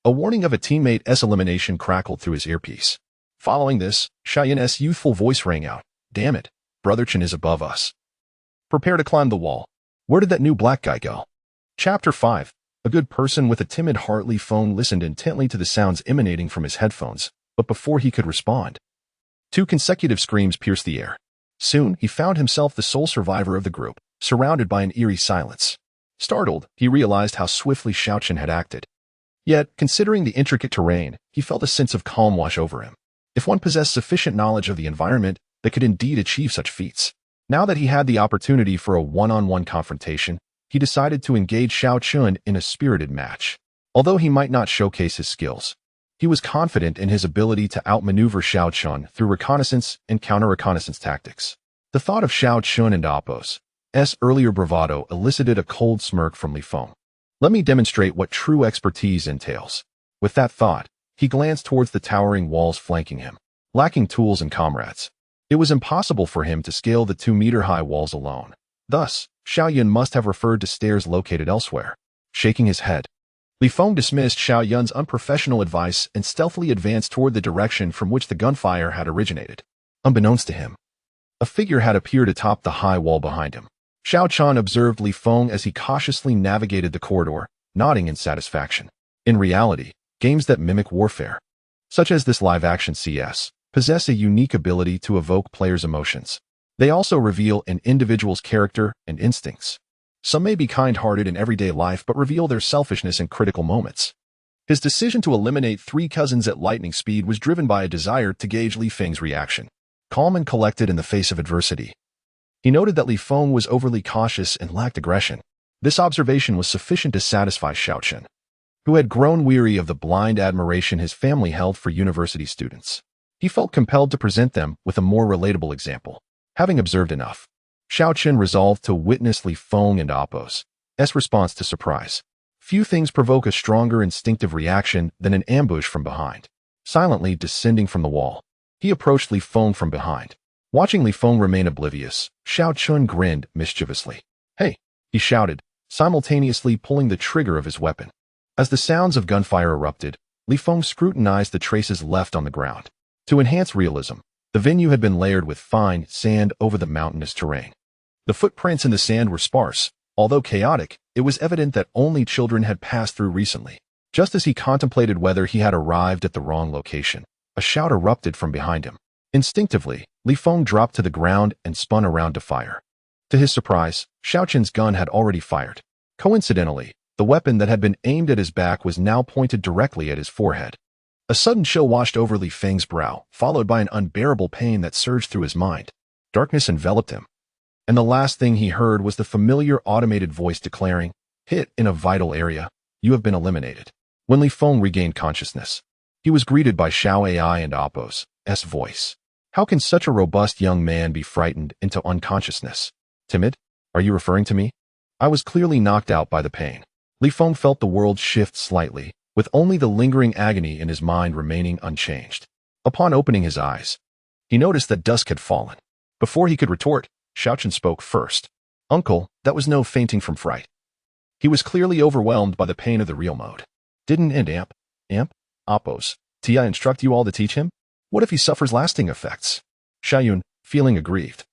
a warning of a teammate's elimination crackled through his earpiece. Following this, Xiaoyun's youthful voice rang out. Damn it, Brother Chen is above us. Prepare to climb the wall. Where did that new black guy go? Chapter 5. A good person with a timid heart. Li Feng listened intently to the sounds emanating from his headphones, but before he could respond, 2 consecutive screams pierced the air. Soon, he found himself the sole survivor of the group, surrounded by an eerie silence. Startled, he realized how swiftly Xiaochen had acted. Yet, considering the intricate terrain, he felt a sense of calm wash over him. If one possessed sufficient knowledge of the environment, they could indeed achieve such feats. Now that he had the opportunity for a one-on-one confrontation, he decided to engage Xiaochen in a spirited match. Although he might not showcase his skills, he was confident in his ability to outmaneuver Xiaochen through reconnaissance and counter-reconnaissance tactics. The thought of Xiaochen and Appo's earlier bravado elicited a cold smirk from Li Feng. Let me demonstrate what true expertise entails. With that thought, he glanced towards the towering walls flanking him. Lacking tools and comrades, it was impossible for him to scale the 2-meter-high walls alone. Thus, Xiaoyun must have referred to stairs located elsewhere. Shaking his head, Li Feng dismissed Xiaoyun's unprofessional advice and stealthily advanced toward the direction from which the gunfire had originated. Unbeknownst to him, a figure had appeared atop the high wall behind him. Xiaochen observed Li Feng as he cautiously navigated the corridor, nodding in satisfaction. In reality, games that mimic warfare, such as this live-action CS, possess a unique ability to evoke players' emotions. They also reveal an individual's character and instincts. Some may be kind-hearted in everyday life but reveal their selfishness in critical moments. His decision to eliminate 3 cousins at lightning speed was driven by a desire to gauge Li Feng's reaction. Calm and collected in the face of adversity, he noted that Li Feng was overly cautious and lacked aggression. This observation was sufficient to satisfy Xiaochen, who had grown weary of the blind admiration his family held for university students. He felt compelled to present them with a more relatable example. Having observed enough, Xiaochen resolved to witness Li Feng and Appo's response to surprise. Few things provoke a stronger instinctive reaction than an ambush from behind. Silently descending from the wall, he approached Li Feng from behind. Watching Li Feng remain oblivious, Xiaochen grinned mischievously. Hey, he shouted, simultaneously pulling the trigger of his weapon. As the sounds of gunfire erupted, Li Feng scrutinized the traces left on the ground. To enhance realism, the venue had been layered with fine sand over the mountainous terrain. The footprints in the sand were sparse. Although chaotic, it was evident that only children had passed through recently. Just as he contemplated whether he had arrived at the wrong location, a shout erupted from behind him. Instinctively, Li Feng dropped to the ground and spun around to fire. To his surprise, Xiaochen's gun had already fired. Coincidentally, the weapon that had been aimed at his back was now pointed directly at his forehead. A sudden chill washed over Li Feng's brow, followed by an unbearable pain that surged through his mind. Darkness enveloped him, and the last thing he heard was the familiar automated voice declaring, "Hit in a vital area. You have been eliminated." When Li Feng regained consciousness, he was greeted by Xiao Ai and Appo's voice. How can such a robust young man be frightened into unconsciousness? Timid? Are you referring to me? I was clearly knocked out by the pain. Li Feng felt the world shift slightly, with only the lingering agony in his mind remaining unchanged. Upon opening his eyes, he noticed that dusk had fallen. Before he could retort, Xiaochen spoke first. Uncle, that was no fainting from fright. He was clearly overwhelmed by the pain of the real mode. Didn't Appo's Tia instruct you all to teach him? What if he suffers lasting effects? Xiaoyun, feeling aggrieved,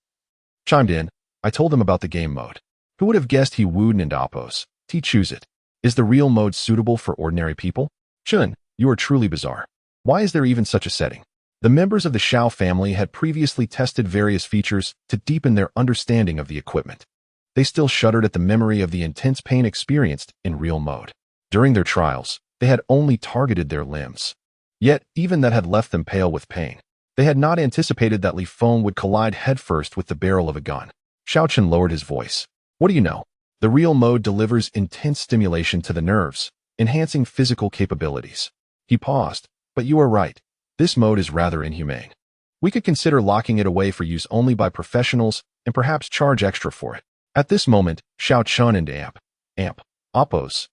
chimed in. I told him about the game mode. Who would have guessed he wooed and Appo's T choose it? Is the real mode suitable for ordinary people? Chun, you are truly bizarre. Why is there even such a setting? The members of the Xiao family had previously tested various features to deepen their understanding of the equipment. They still shuddered at the memory of the intense pain experienced in real mode. During their trials, they had only targeted their limbs. Yet, even that had left them pale with pain. They had not anticipated that Li Feng would collide headfirst with the barrel of a gun. Xiaochen lowered his voice. What do you know? The real mode delivers intense stimulation to the nerves, enhancing physical capabilities. He paused. But you are right. This mode is rather inhumane. We could consider locking it away for use only by professionals and perhaps charge extra for it. At this moment, Xiaochen and Appo's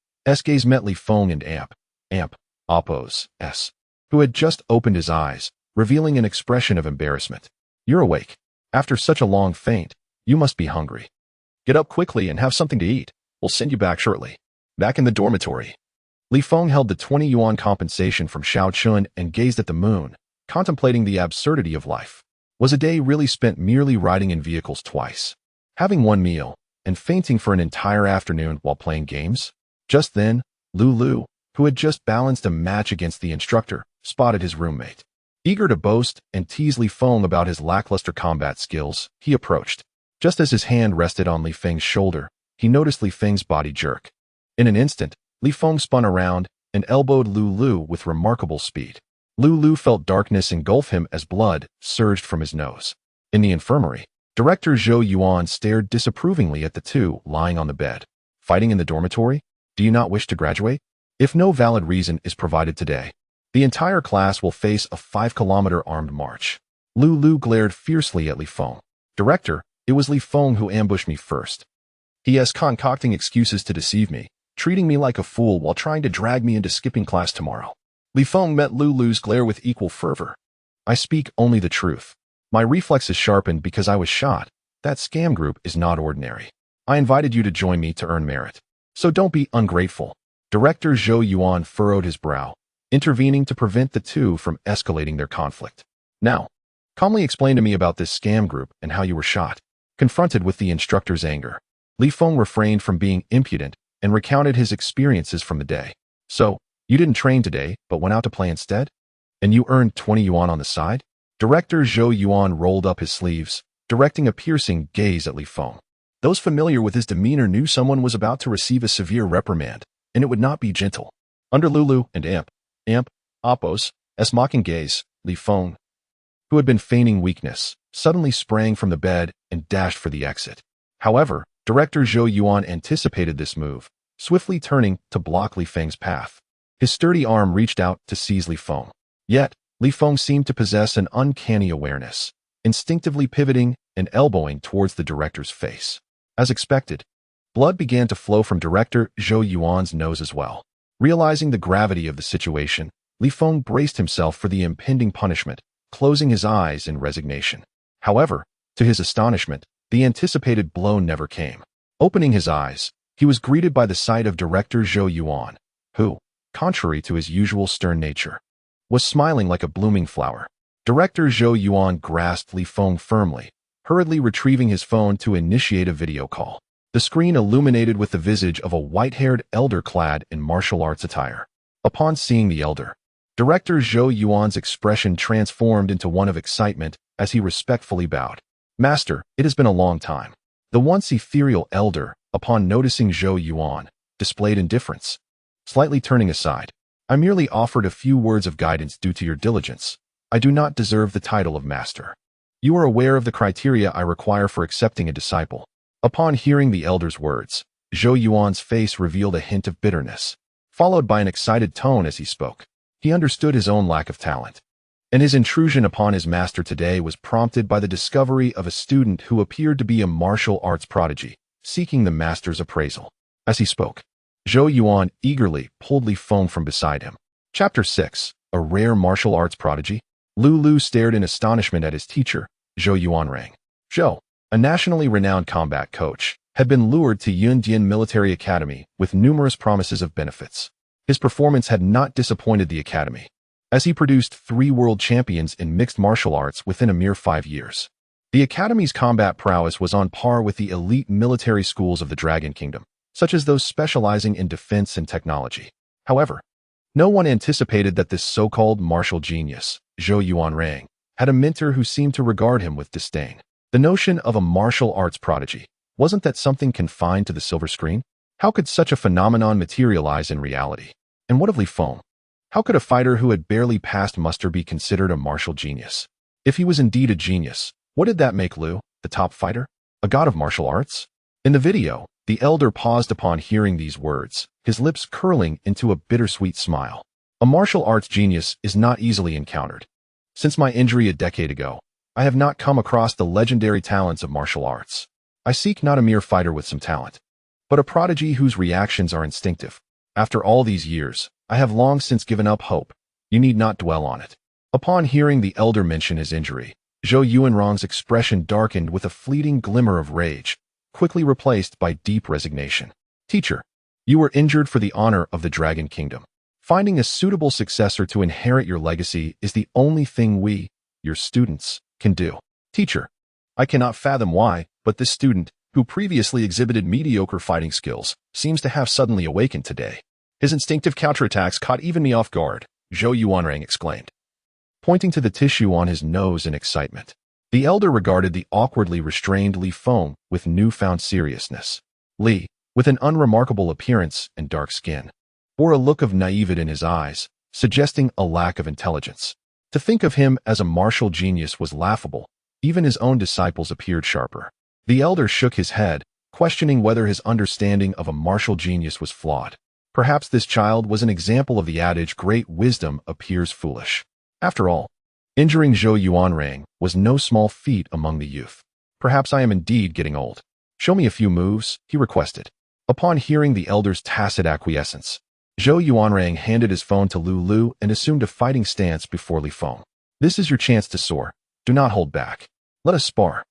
gaze met Li Feng and Appo's who had just opened his eyes, revealing an expression of embarrassment. You're awake. After such a long faint, you must be hungry. Get up quickly and have something to eat. We'll send you back shortly. Back in the dormitory, Li Feng held the 20 yuan compensation from Xiao Chun and gazed at the moon, contemplating the absurdity of life. Was a day really spent merely riding in vehicles twice, having one meal, and fainting for an entire afternoon while playing games? Just then, Lulu, who had just balanced a match against the instructor, spotted his roommate. Eager to boast and tease Li Feng about his lackluster combat skills, he approached. Just as his hand rested on Li Feng's shoulder, he noticed Li Feng's body jerk. In an instant, Li Feng spun around and elbowed Lulu with remarkable speed. Lulu felt darkness engulf him as blood surged from his nose. In the infirmary, Director Zhou Yuan stared disapprovingly at the two lying on the bed. Fighting in the dormitory? Do you not wish to graduate? If no valid reason is provided today, the entire class will face a 5-kilometer armed march. Lulu glared fiercely at Li Feng. Director, it was Li Feng who ambushed me first. He is concocting excuses to deceive me, treating me like a fool while trying to drag me into skipping class tomorrow. Li Feng met Lulu's glare with equal fervor. I speak only the truth. My reflexes sharpened because I was shot. That scam group is not ordinary. I invited you to join me to earn merit. So don't be ungrateful. Director Zhou Yuan furrowed his brow, intervening to prevent the two from escalating their conflict. Now, calmly explain to me about this scam group and how you were shot. Confronted with the instructor's anger, Li Feng refrained from being impudent and recounted his experiences from the day. So, you didn't train today, but went out to play instead? And you earned 20 yuan on the side? Director Zhou Yuan rolled up his sleeves, directing a piercing gaze at Li Feng. Those familiar with his demeanor knew someone was about to receive a severe reprimand, and it would not be gentle. Under Lulu and Appo's mocking gaze, Li Feng, who had been feigning weakness, suddenly sprang from the bed and dashed for the exit. However, Director Zhou Yuan anticipated this move, swiftly turning to block Li Feng's path. His sturdy arm reached out to seize Li Feng. Yet, Li Feng seemed to possess an uncanny awareness, instinctively pivoting and elbowing towards the director's face. As expected, blood began to flow from Director Zhou Yuan's nose as well. Realizing the gravity of the situation, Li Feng braced himself for the impending punishment, closing his eyes in resignation. However, to his astonishment, the anticipated blow never came. Opening his eyes, he was greeted by the sight of Director Zhou Yuan, who, contrary to his usual stern nature, was smiling like a blooming flower. Director Zhou Yuan grasped Li Feng firmly, hurriedly retrieving his phone to initiate a video call. The screen illuminated with the visage of a white-haired elder clad in martial arts attire. Upon seeing the elder, Director Zhou Yuan's expression transformed into one of excitement as he respectfully bowed. Master, it has been a long time. The once ethereal elder, upon noticing Zhou Yuan, displayed indifference, slightly turning aside. I merely offered a few words of guidance due to your diligence. I do not deserve the title of master. You are aware of the criteria I require for accepting a disciple. Upon hearing the elder's words, Zhou Yuan's face revealed a hint of bitterness, followed by an excited tone as he spoke. He understood his own lack of talent, and his intrusion upon his master today was prompted by the discovery of a student who appeared to be a martial arts prodigy, seeking the master's appraisal. As he spoke, Zhou Yuan eagerly pulled Li Feng from beside him. Chapter 6. A Rare Martial Arts Prodigy. Lulu stared in astonishment at his teacher, Zhou Yuanrang. Zhou, a nationally renowned combat coach, had been lured to Yundian Military Academy with numerous promises of benefits. His performance had not disappointed the academy, as he produced 3 world champions in mixed martial arts within a mere 5 years. The academy's combat prowess was on par with the elite military schools of the Dragon Kingdom, such as those specializing in defense and technology. However, no one anticipated that this so-called martial genius, Zhou Yuanrang, had a mentor who seemed to regard him with disdain. The notion of a martial arts prodigy, wasn't that something confined to the silver screen? How could such a phenomenon materialize in reality? And what of Li Feng? How could a fighter who had barely passed muster be considered a martial genius? If he was indeed a genius, what did that make Liu, the top fighter? A god of martial arts? In the video, the elder paused upon hearing these words, his lips curling into a bittersweet smile. A martial arts genius is not easily encountered. Since my injury a decade ago, I have not come across the legendary talents of martial arts. I seek not a mere fighter with some talent, but a prodigy whose reactions are instinctive. After all these years, I have long since given up hope. You need not dwell on it. Upon hearing the elder mention his injury, Zhou Yuanrang's expression darkened with a fleeting glimmer of rage, quickly replaced by deep resignation. Teacher, you were injured for the honor of the Dragon Kingdom. Finding a suitable successor to inherit your legacy is the only thing we, your students, can do. Teacher, I cannot fathom why, but this student, who previously exhibited mediocre fighting skills, seems to have suddenly awakened today. His instinctive counterattacks caught even me off guard, Zhou Yuanrang exclaimed, pointing to the tissue on his nose in excitement. The elder regarded the awkwardly restrained Li Feng with newfound seriousness. Li, with an unremarkable appearance and dark skin, bore a look of naivete in his eyes, suggesting a lack of intelligence. To think of him as a martial genius was laughable. Even his own disciples appeared sharper. The elder shook his head, questioning whether his understanding of a martial genius was flawed. Perhaps this child was an example of the adage, great wisdom appears foolish. After all, injuring Zhou Yuanrang was no small feat among the youth. Perhaps I am indeed getting old. Show me a few moves, he requested. Upon hearing the elder's tacit acquiescence, Zhou Yuanrang handed his phone to Lu and assumed a fighting stance before Li Feng. This is your chance to soar. Do not hold back. Let us spar.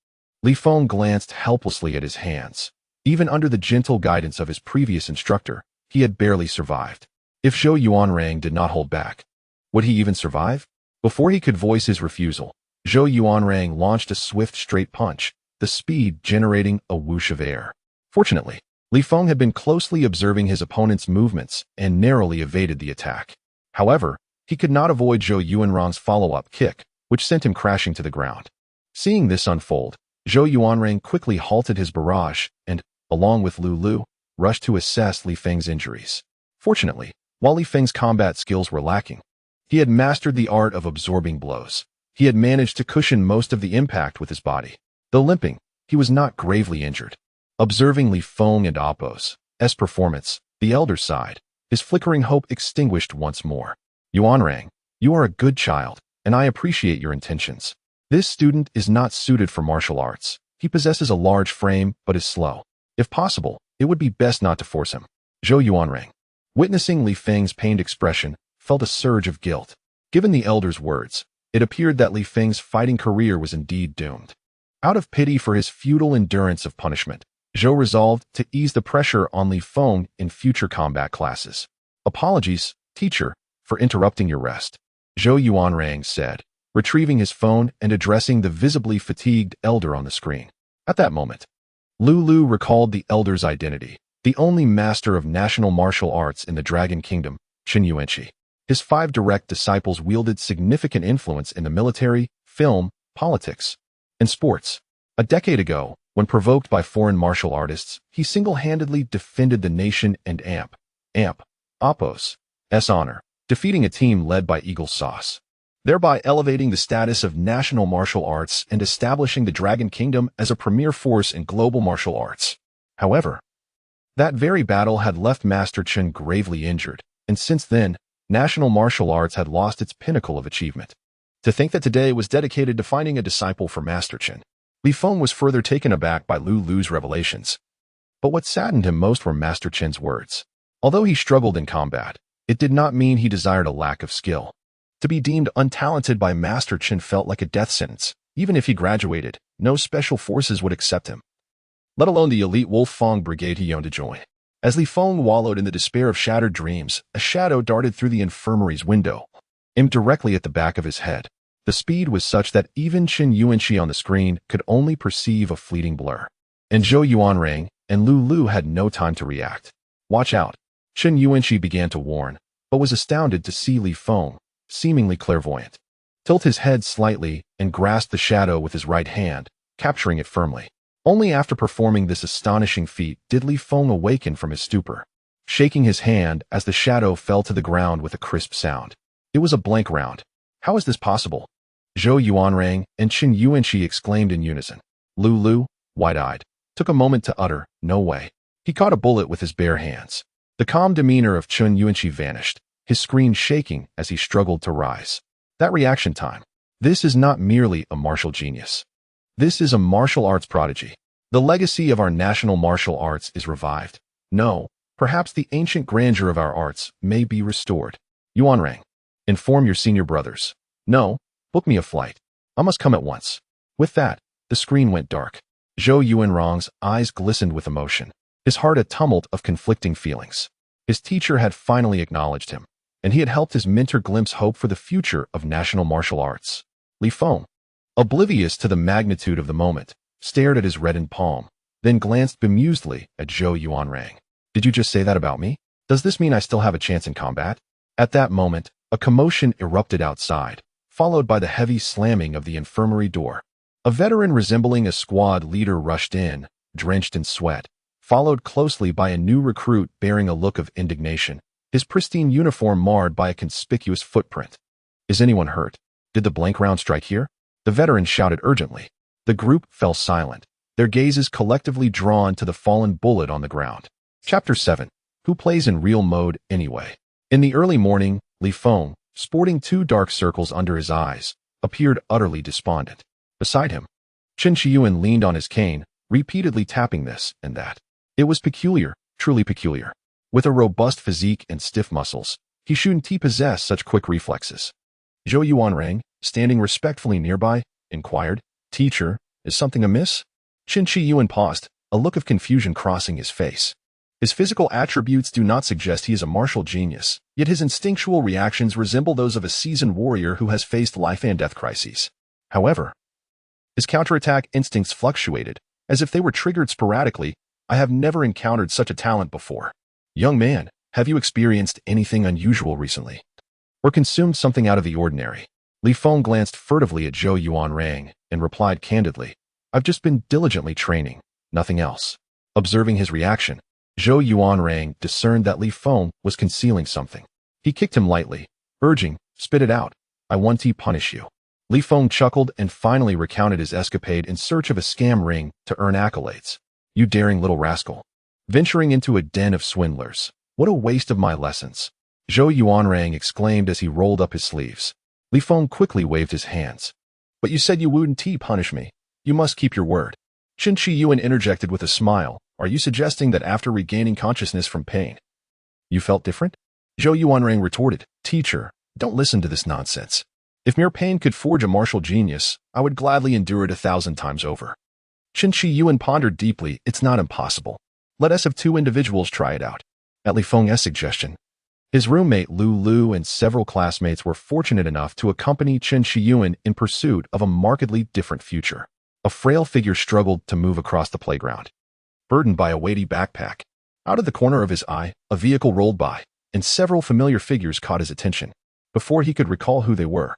Li Feng glanced helplessly at his hands. Even under the gentle guidance of his previous instructor, he had barely survived. If Zhou Yuanrang did not hold back, would he even survive? Before he could voice his refusal, Zhou Yuanrang launched a swift straight punch, the speed generating a whoosh of air. Fortunately, Li Feng had been closely observing his opponent's movements and narrowly evaded the attack. However, he could not avoid Zhou Yuanrang's follow-up kick, which sent him crashing to the ground. Seeing this unfold, Zhou Yuanrang quickly halted his barrage and, along with Lu, rushed to assess Li Feng's injuries. Fortunately, while Li Feng's combat skills were lacking, he had mastered the art of absorbing blows. He had managed to cushion most of the impact with his body. Though limping, he was not gravely injured. Observing Li Feng and Appo's performance, the elder sighed, his flickering hope extinguished once more. Yuanrang, you are a good child, and I appreciate your intentions. This student is not suited for martial arts. He possesses a large frame, but is slow. If possible, it would be best not to force him. Zhou Yuanrang, witnessing Li Feng's pained expression, felt a surge of guilt. Given the elder's words, it appeared that Li Feng's fighting career was indeed doomed. Out of pity for his futile endurance of punishment, Zhou resolved to ease the pressure on Li Feng in future combat classes. Apologies, teacher, for interrupting your rest, Zhou Yuanrang said, retrieving his phone and addressing the visibly fatigued elder on the screen. At that moment, Lu recalled the elder's identity, the only master of national martial arts in the Dragon Kingdom, Chen Yuanqi. His 5 direct disciples wielded significant influence in the military, film, politics, and sports. A decade ago, when provoked by foreign martial artists, he single-handedly defended the nation and Appo's honor, defeating a team led by Eagle Sauce, thereby elevating the status of national martial arts and establishing the Dragon Kingdom as a premier force in global martial arts. However, that very battle had left Master Chen gravely injured, and since then, national martial arts had lost its pinnacle of achievement. To think that today was dedicated to finding a disciple for Master Chen, Li Feng was further taken aback by Lu's revelations. But what saddened him most were Master Chen's words. Although he struggled in combat, it did not mean he desired a lack of skill. To be deemed untalented by Master Chen felt like a death sentence. Even if he graduated, no special forces would accept him, let alone the elite Wolfang Brigade he yearned to join. As Li Feng wallowed in the despair of shattered dreams, a shadow darted through the infirmary's window, aimed directly at the back of his head. The speed was such that even Chen Yuanqi on the screen could only perceive a fleeting blur. And Zhou Yuanrang and Lu had no time to react. Watch out, Chen Yuanqi began to warn, but was astounded to see Li Feng, seemingly clairvoyant, tilt his head slightly and grasp the shadow with his right hand, capturing it firmly. Only after performing this astonishing feat did Li Feng awaken from his stupor, shaking his hand as the shadow fell to the ground with a crisp sound. It was a blank round. How is this possible? Zhou Yuanrang and Chen Yuanqi exclaimed in unison. Lu, wide-eyed, took a moment to utter, "No way." He caught a bullet with his bare hands. The calm demeanor of Chen Yuanqi vanished, his screen shaking as he struggled to rise. That reaction time. This is not merely a martial genius. This is a martial arts prodigy. The legacy of our national martial arts is revived. No, perhaps the ancient grandeur of our arts may be restored. Yuanrang, inform your senior brothers. No, book me a flight. I must come at once. With that, the screen went dark. Zhou Yuanrang's eyes glistened with emotion. his heart a tumult of conflicting feelings. His teacher had finally acknowledged him, and he had helped his mentor glimpse hope for the future of national martial arts. Li Feng, oblivious to the magnitude of the moment, stared at his reddened palm, then glanced bemusedly at Zhou Yuanrang. Did you just say that about me? Does this mean I still have a chance in combat? At that moment, a commotion erupted outside, followed by the heavy slamming of the infirmary door. A veteran resembling a squad leader rushed in, drenched in sweat, followed closely by a new recruit bearing a look of indignation, his pristine uniform marred by a conspicuous footprint. Is anyone hurt? Did the blank round strike here? The veteran shouted urgently. The group fell silent, their gazes collectively drawn to the fallen bullet on the ground. Chapter 7. Who plays in real mode anyway? In the early morning, Li Feng, sporting 2 dark circles under his eyes, appeared utterly despondent. Beside him, Chen Shiyuan leaned on his cane, repeatedly tapping this and that. It was peculiar, truly peculiar. With a robust physique and stiff muscles, he shouldn't possess such quick reflexes. Zhou Yuanrang, standing respectfully nearby, inquired, "Teacher, is something amiss?" Chen Shiyuan paused, a look of confusion crossing his face. His physical attributes do not suggest he is a martial genius, yet his instinctual reactions resemble those of a seasoned warrior who has faced life-and-death crises. However, his counterattack instincts fluctuated, as if they were triggered sporadically. I have never encountered such a talent before. Young man, have you experienced anything unusual recently? Or consumed something out of the ordinary? Li Feng glanced furtively at Zhou Yuanrang and replied candidly, I've just been diligently training, nothing else. Observing his reaction, Zhou Yuanrang discerned that Li Feng was concealing something. He kicked him lightly, urging, spit it out. I want to punish you. Li Feng chuckled and finally recounted his escapade in search of a scam ring to earn accolades. You daring little rascal. Venturing into a den of swindlers. What a waste of my lessons. Zhou Yuanrang exclaimed as he rolled up his sleeves. Li Feng quickly waved his hands. But you said you wouldn't punish me. You must keep your word. Chen Shiyuan interjected with a smile. Are you suggesting that after regaining consciousness from pain, you felt different? Zhou Yuanrang retorted, Teacher, don't listen to this nonsense. If mere pain could forge a martial genius, I would gladly endure it 1,000 times over. Chen Shiyuan pondered deeply. It's not impossible. Let us have 2 individuals try it out. At Li Feng's suggestion, his roommate Lu Lu and several classmates were fortunate enough to accompany Chen Shiyuan in pursuit of a markedly different future. A frail figure struggled to move across the playground, burdened by a weighty backpack. Out of the corner of his eye, a vehicle rolled by, and several familiar figures caught his attention. Before he could recall who they were,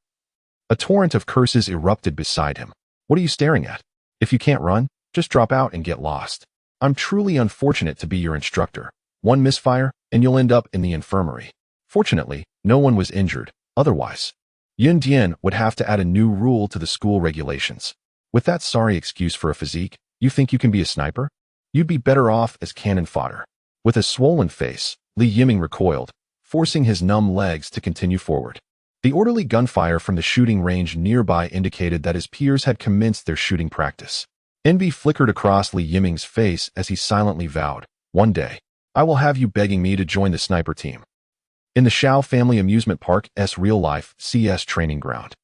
a torrent of curses erupted beside him. What are you staring at? If you can't run, just drop out and get lost. I'm truly unfortunate to be your instructor. One misfire, and you'll end up in the infirmary. Fortunately, no one was injured. Otherwise, Yun Dian would have to add a new rule to the school regulations. With that sorry excuse for a physique, you think you can be a sniper? You'd be better off as cannon fodder. With a swollen face, Li Yiming recoiled, forcing his numb legs to continue forward. The orderly gunfire from the shooting range nearby indicated that his peers had commenced their shooting practice. Envy flickered across Li Yiming's face as he silently vowed, one day, I will have you begging me to join the sniper team. In the Xiao family amusement park's real-life CS training ground,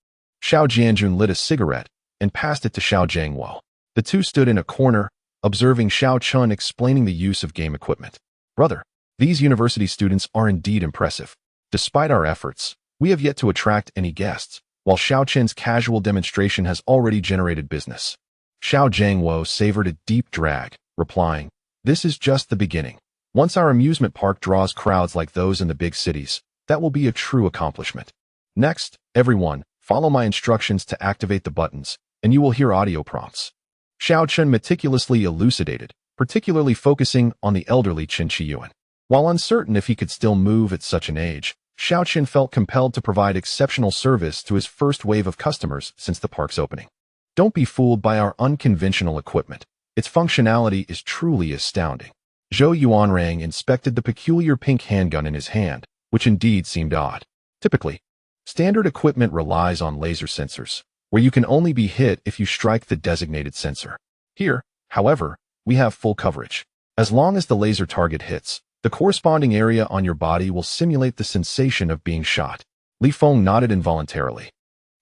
Xiao Jianjun lit a cigarette and passed it to Xiao Jiangwo. The two stood in a corner, observing Xiao Chun explaining the use of game equipment. Brother, these university students are indeed impressive. Despite our efforts, we have yet to attract any guests, while Xiao Chen's casual demonstration has already generated business. Xiao Jiangwo savored a deep drag, replying, This is just the beginning. Once our amusement park draws crowds like those in the big cities, that will be a true accomplishment. Next, everyone, follow my instructions to activate the buttons, and you will hear audio prompts. Xiao Chen meticulously elucidated, particularly focusing on the elderly Chen Qiyuan. While uncertain if he could still move at such an age, Xiao Chen felt compelled to provide exceptional service to his first wave of customers since the park's opening. Don't be fooled by our unconventional equipment. Its functionality is truly astounding. Zhou Yuanrang inspected the peculiar pink handgun in his hand, which indeed seemed odd. Typically, standard equipment relies on laser sensors, where you can only be hit if you strike the designated sensor. Here, however, we have full coverage. As long as the laser target hits, the corresponding area on your body will simulate the sensation of being shot. Li Feng nodded involuntarily,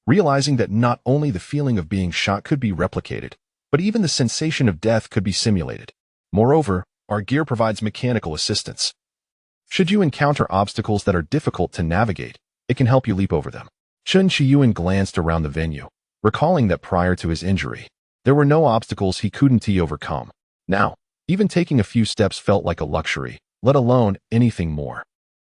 realizing that not only the feeling of being shot could be replicated, but even the sensation of death could be simulated. Moreover, our gear provides mechanical assistance. Should you encounter obstacles that are difficult to navigate, it can help you leap over them. Chen Qiyuan glanced around the venue, recalling that prior to his injury, there were no obstacles he couldn't overcome. Now, even taking a few steps felt like a luxury, let alone anything more.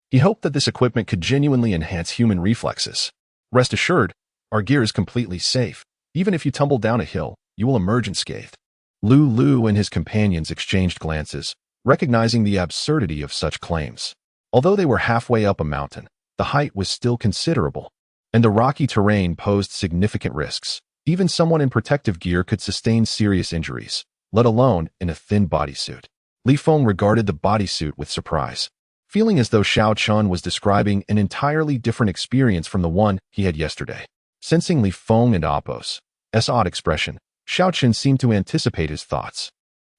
He hoped that this equipment could genuinely enhance human reflexes. Rest assured, our gear is completely safe. Even if you tumble down a hill, you will emerge unscathed. Lu and his companions exchanged glances, recognizing the absurdity of such claims. Although they were halfway up a mountain, the height was still considerable, and the rocky terrain posed significant risks. Even someone in protective gear could sustain serious injuries, let alone in a thin bodysuit. Li Feng regarded the bodysuit with surprise, feeling as though Xiao Chun was describing an entirely different experience from the one he had yesterday. Sensing Li Feng and Appo's odd expression, Xiao Chun seemed to anticipate his thoughts.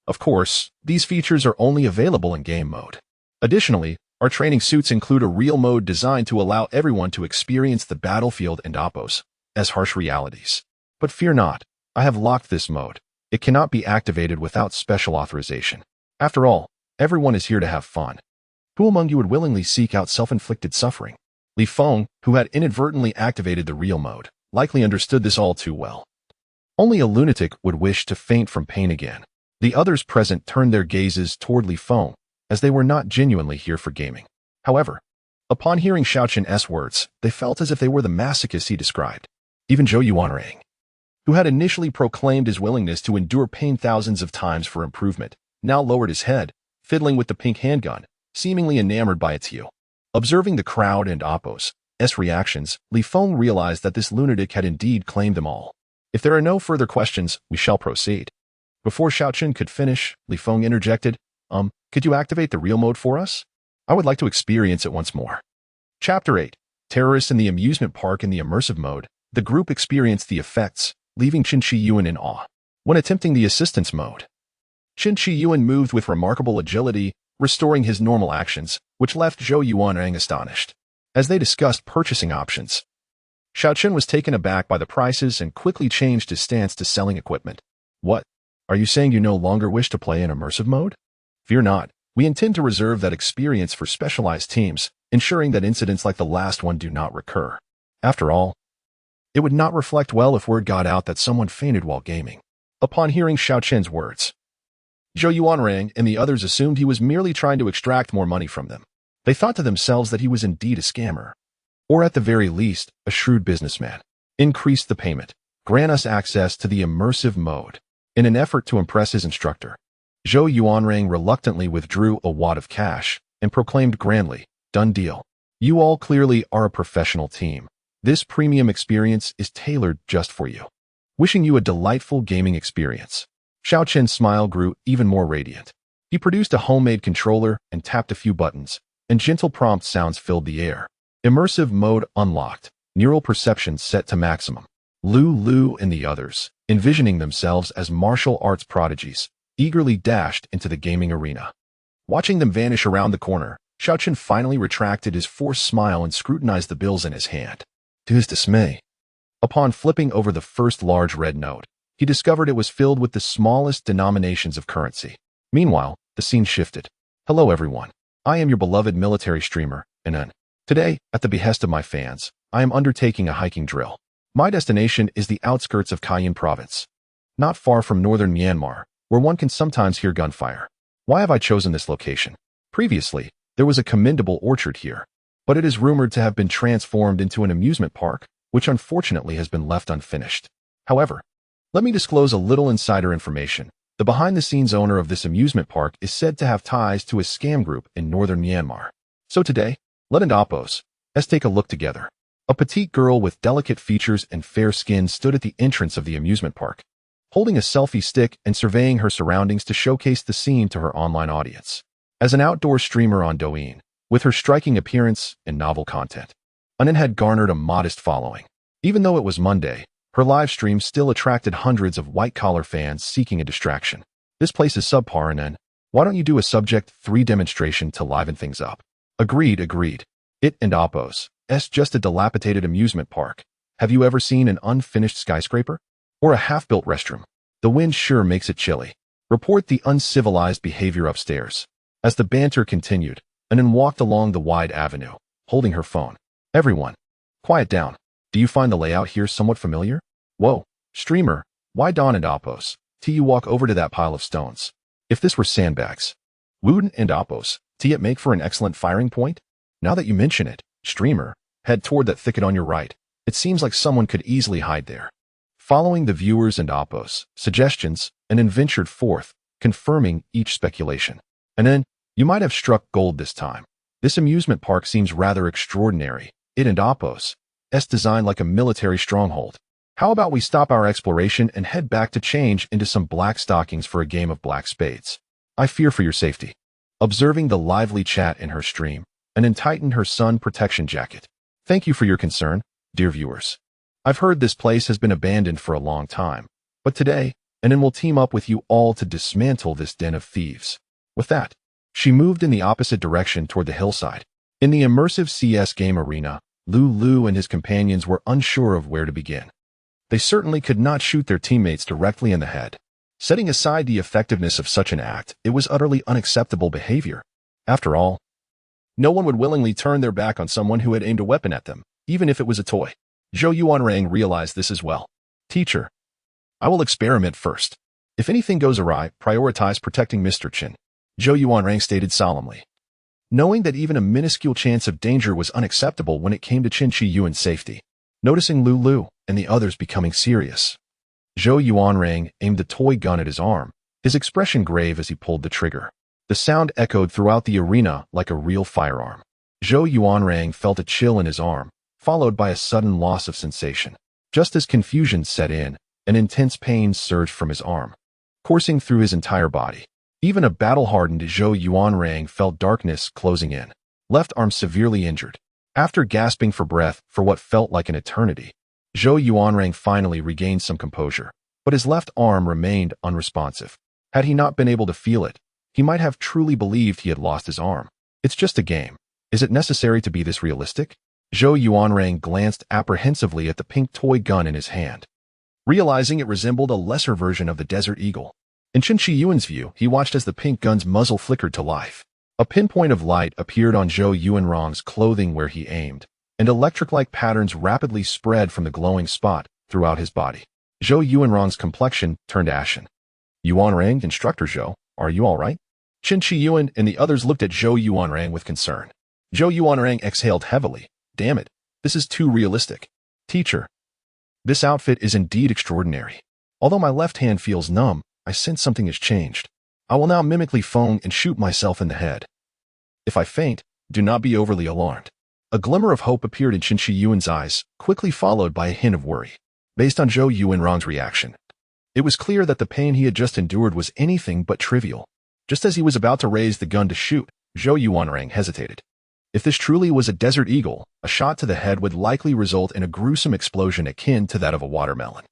Of course, these features are only available in game mode. Additionally, our training suits include a real mode designed to allow everyone to experience the battlefield and Appo's harsh realities. But fear not, I have locked this mode. It cannot be activated without special authorization. After all, everyone is here to have fun. Who among you would willingly seek out self-inflicted suffering? Li Feng, who had inadvertently activated the real mode, likely understood this all too well. Only a lunatic would wish to faint from pain again. The others present turned their gazes toward Li Feng, as they were not genuinely here for gaming. However, upon hearing Xiao Chun's words, they felt as if they were the masochists he described. Even Zhou Yuanrang, who had initially proclaimed his willingness to endure pain thousands of times for improvement, now lowered his head, fiddling with the pink handgun, seemingly enamored by its hue. Observing the crowd and Appo's reactions, Li Feng realized that this lunatic had indeed claimed them all. If there are no further questions, we shall proceed. Before Xiao Chun could finish, Li Feng interjected, could you activate the real mode for us? I would like to experience it once more. Chapter 8. Terrorists in the amusement park. In the immersive mode, the group experienced the effects, leaving Chen Qiyuan in awe. When attempting the assistance mode, Chen Qiyuan moved with remarkable agility, restoring his normal actions, which left Zhou Yuanrang astonished. As they discussed purchasing options, Xiao Chun was taken aback by the prices and quickly changed his stance to selling equipment. What? Are you saying you no longer wish to play in immersive mode? Fear not, we intend to reserve that experience for specialized teams, ensuring that incidents like the last one do not recur. After all, it would not reflect well if word got out that someone fainted while gaming. Upon hearing Xiao Chun's words, Zhou Yuanrang and the others assumed he was merely trying to extract more money from them. They thought to themselves that he was indeed a scammer, or at the very least, a shrewd businessman. Increase the payment. Grant us access to the immersive mode. In an effort to impress his instructor, Zhou Yuanrang reluctantly withdrew a wad of cash and proclaimed grandly, "Done deal. You all clearly are a professional team. This premium experience is tailored just for you. Wishing you a delightful gaming experience." Xiao Chen's smile grew even more radiant. He produced a homemade controller and tapped a few buttons, and gentle prompt sounds filled the air. Immersive mode unlocked, neural perception set to maximum. Lu and the others, envisioning themselves as martial arts prodigies, eagerly dashed into the gaming arena. Watching them vanish around the corner, Xiao Chen finally retracted his forced smile and scrutinized the bills in his hand. To his dismay, upon flipping over the first large red note, he discovered it was filled with the smallest denominations of currency. Meanwhile, the scene shifted. Hello everyone. I am your beloved military streamer, Anan. Today, at the behest of my fans, I am undertaking a hiking drill. My destination is the outskirts of Cayenne province, not far from northern Myanmar, where one can sometimes hear gunfire. Why have I chosen this location? Previously, there was a commendable orchard here, but it is rumored to have been transformed into an amusement park, which unfortunately has been left unfinished. However, let me disclose a little insider information. The behind-the-scenes owner of this amusement park is said to have ties to a scam group in northern Myanmar. So today, let's take a look together. A petite girl with delicate features and fair skin stood at the entrance of the amusement park, holding a selfie stick and surveying her surroundings to showcase the scene to her online audience. As an outdoor streamer on Douyin, with her striking appearance and novel content, Anan had garnered a modest following. Even though it was Monday, her live stream still attracted hundreds of white-collar fans seeking a distraction. This place is subpar, Anan. Why don't you do a Subject 3 demonstration to liven things up? Agreed. It and Appo's just a dilapidated amusement park. Have you ever seen an unfinished skyscraper? Or a half-built restroom? The wind sure makes it chilly. Report the uncivilized behavior upstairs. As the banter continued, Anan walked along the wide avenue, holding her phone. Everyone, quiet down. Do you find the layout here somewhat familiar? Whoa, streamer, why Don and Appos? You walk over to that pile of stones. If this were sandbags, Wooden and Appos, it make for an excellent firing point? Now that you mention it, streamer, head toward that thicket on your right. It seems like someone could easily hide there. Following the viewers and Appos' suggestions, Anan ventured forth, confirming each speculation. And then, you might have struck gold this time. This amusement park seems rather extraordinary. It and Appos' designed like a military stronghold. How about we stop our exploration and head back to change into some black stockings for a game of black spades? I fear for your safety. Observing the lively chat in her stream, Anan tightened her sun protection jacket. Thank you for your concern, dear viewers. I've heard this place has been abandoned for a long time, but today, Anan will team up with you all to dismantle this den of thieves. With that, she moved in the opposite direction toward the hillside. In the immersive CS game arena, Lulu and his companions were unsure of where to begin. They certainly could not shoot their teammates directly in the head. Setting aside the effectiveness of such an act, it was utterly unacceptable behavior. After all, no one would willingly turn their back on someone who had aimed a weapon at them, even if it was a toy. Zhou Yuanrang realized this as well. Teacher, I will experiment first. If anything goes awry, prioritize protecting Mr. Chen, Zhou Yuanrang stated solemnly. Knowing that even a minuscule chance of danger was unacceptable when it came to Chen Qiyuan's safety. Noticing Lulu and the others becoming serious, Zhou Yuanrang aimed the toy gun at his arm, his expression grave as he pulled the trigger. The sound echoed throughout the arena like a real firearm. Zhou Yuanrang felt a chill in his arm, followed by a sudden loss of sensation. Just as confusion set in, an intense pain surged from his arm, coursing through his entire body. Even a battle-hardened Zhou Yuanrang felt darkness closing in, left arm severely injured. After gasping for breath for what felt like an eternity, Zhou Yuanrang finally regained some composure, but his left arm remained unresponsive. Had he not been able to feel it, he might have truly believed he had lost his arm. It's just a game. Is it necessary to be this realistic? Zhou Yuanrang glanced apprehensively at the pink toy gun in his hand, realizing it resembled a lesser version of the Desert Eagle. In Chen Qiyuan's view, he watched as the pink gun's muzzle flickered to life. A pinpoint of light appeared on Zhou Yuanrang's clothing where he aimed, and electric-like patterns rapidly spread from the glowing spot throughout his body. Zhou Yuanrang's complexion turned ashen. Yuanrang, Instructor Zhou, are you all right? Chen Qiyuan and the others looked at Zhou Yuanrang with concern. Zhou Yuanrang exhaled heavily. Damn it, this is too realistic. Teacher, this outfit is indeed extraordinary. Although my left hand feels numb, I sense something has changed. I will now mimically phone and shoot myself in the head. If I faint, do not be overly alarmed. A glimmer of hope appeared in Chen Qiyuan's eyes, quickly followed by a hint of worry. Based on Zhou Yuanrang's reaction, it was clear that the pain he had just endured was anything but trivial. Just as he was about to raise the gun to shoot, Zhou Yuanrang hesitated. If this truly was a Desert Eagle, a shot to the head would likely result in a gruesome explosion akin to that of a watermelon.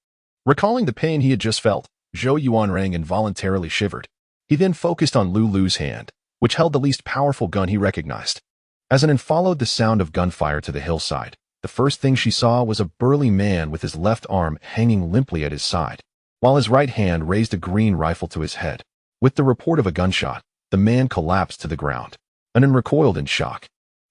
Recalling the pain he had just felt, Zhou Yuanrang involuntarily shivered. He then focused on Lulu's hand, which held the least powerful gun he recognized. As Anan followed the sound of gunfire to the hillside, the first thing she saw was a burly man with his left arm hanging limply at his side, while his right hand raised a green rifle to his head. With the report of a gunshot, the man collapsed to the ground. Anan recoiled in shock,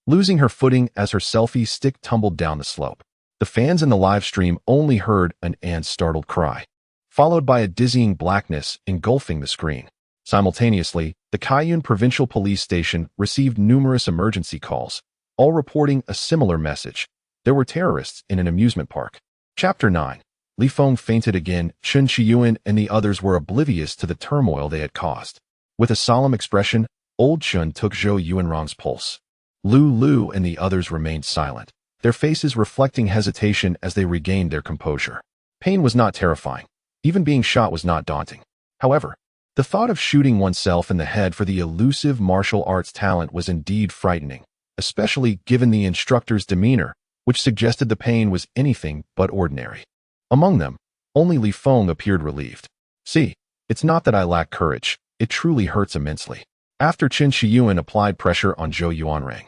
losing her footing as her selfie stick tumbled down the slope. The fans in the live stream only heard An's startled cry, followed by a dizzying blackness engulfing the screen. Simultaneously, the Kaiyun Provincial Police Station received numerous emergency calls, all reporting a similar message. There were terrorists in an amusement park. Chapter 9. Li Feng fainted again. Chen Qiyuan and the others were oblivious to the turmoil they had caused. With a solemn expression, Old Chen took Zhou Yuanrang's pulse. Lu and the others remained silent, their faces reflecting hesitation as they regained their composure. Pain was not terrifying. Even being shot was not daunting. However, the thought of shooting oneself in the head for the elusive martial arts talent was indeed frightening, especially given the instructor's demeanor, which suggested the pain was anything but ordinary. Among them, only Li Feng appeared relieved. See, it's not that I lack courage, it truly hurts immensely. After Chen Qiyuan applied pressure on Zhou Yuanrang,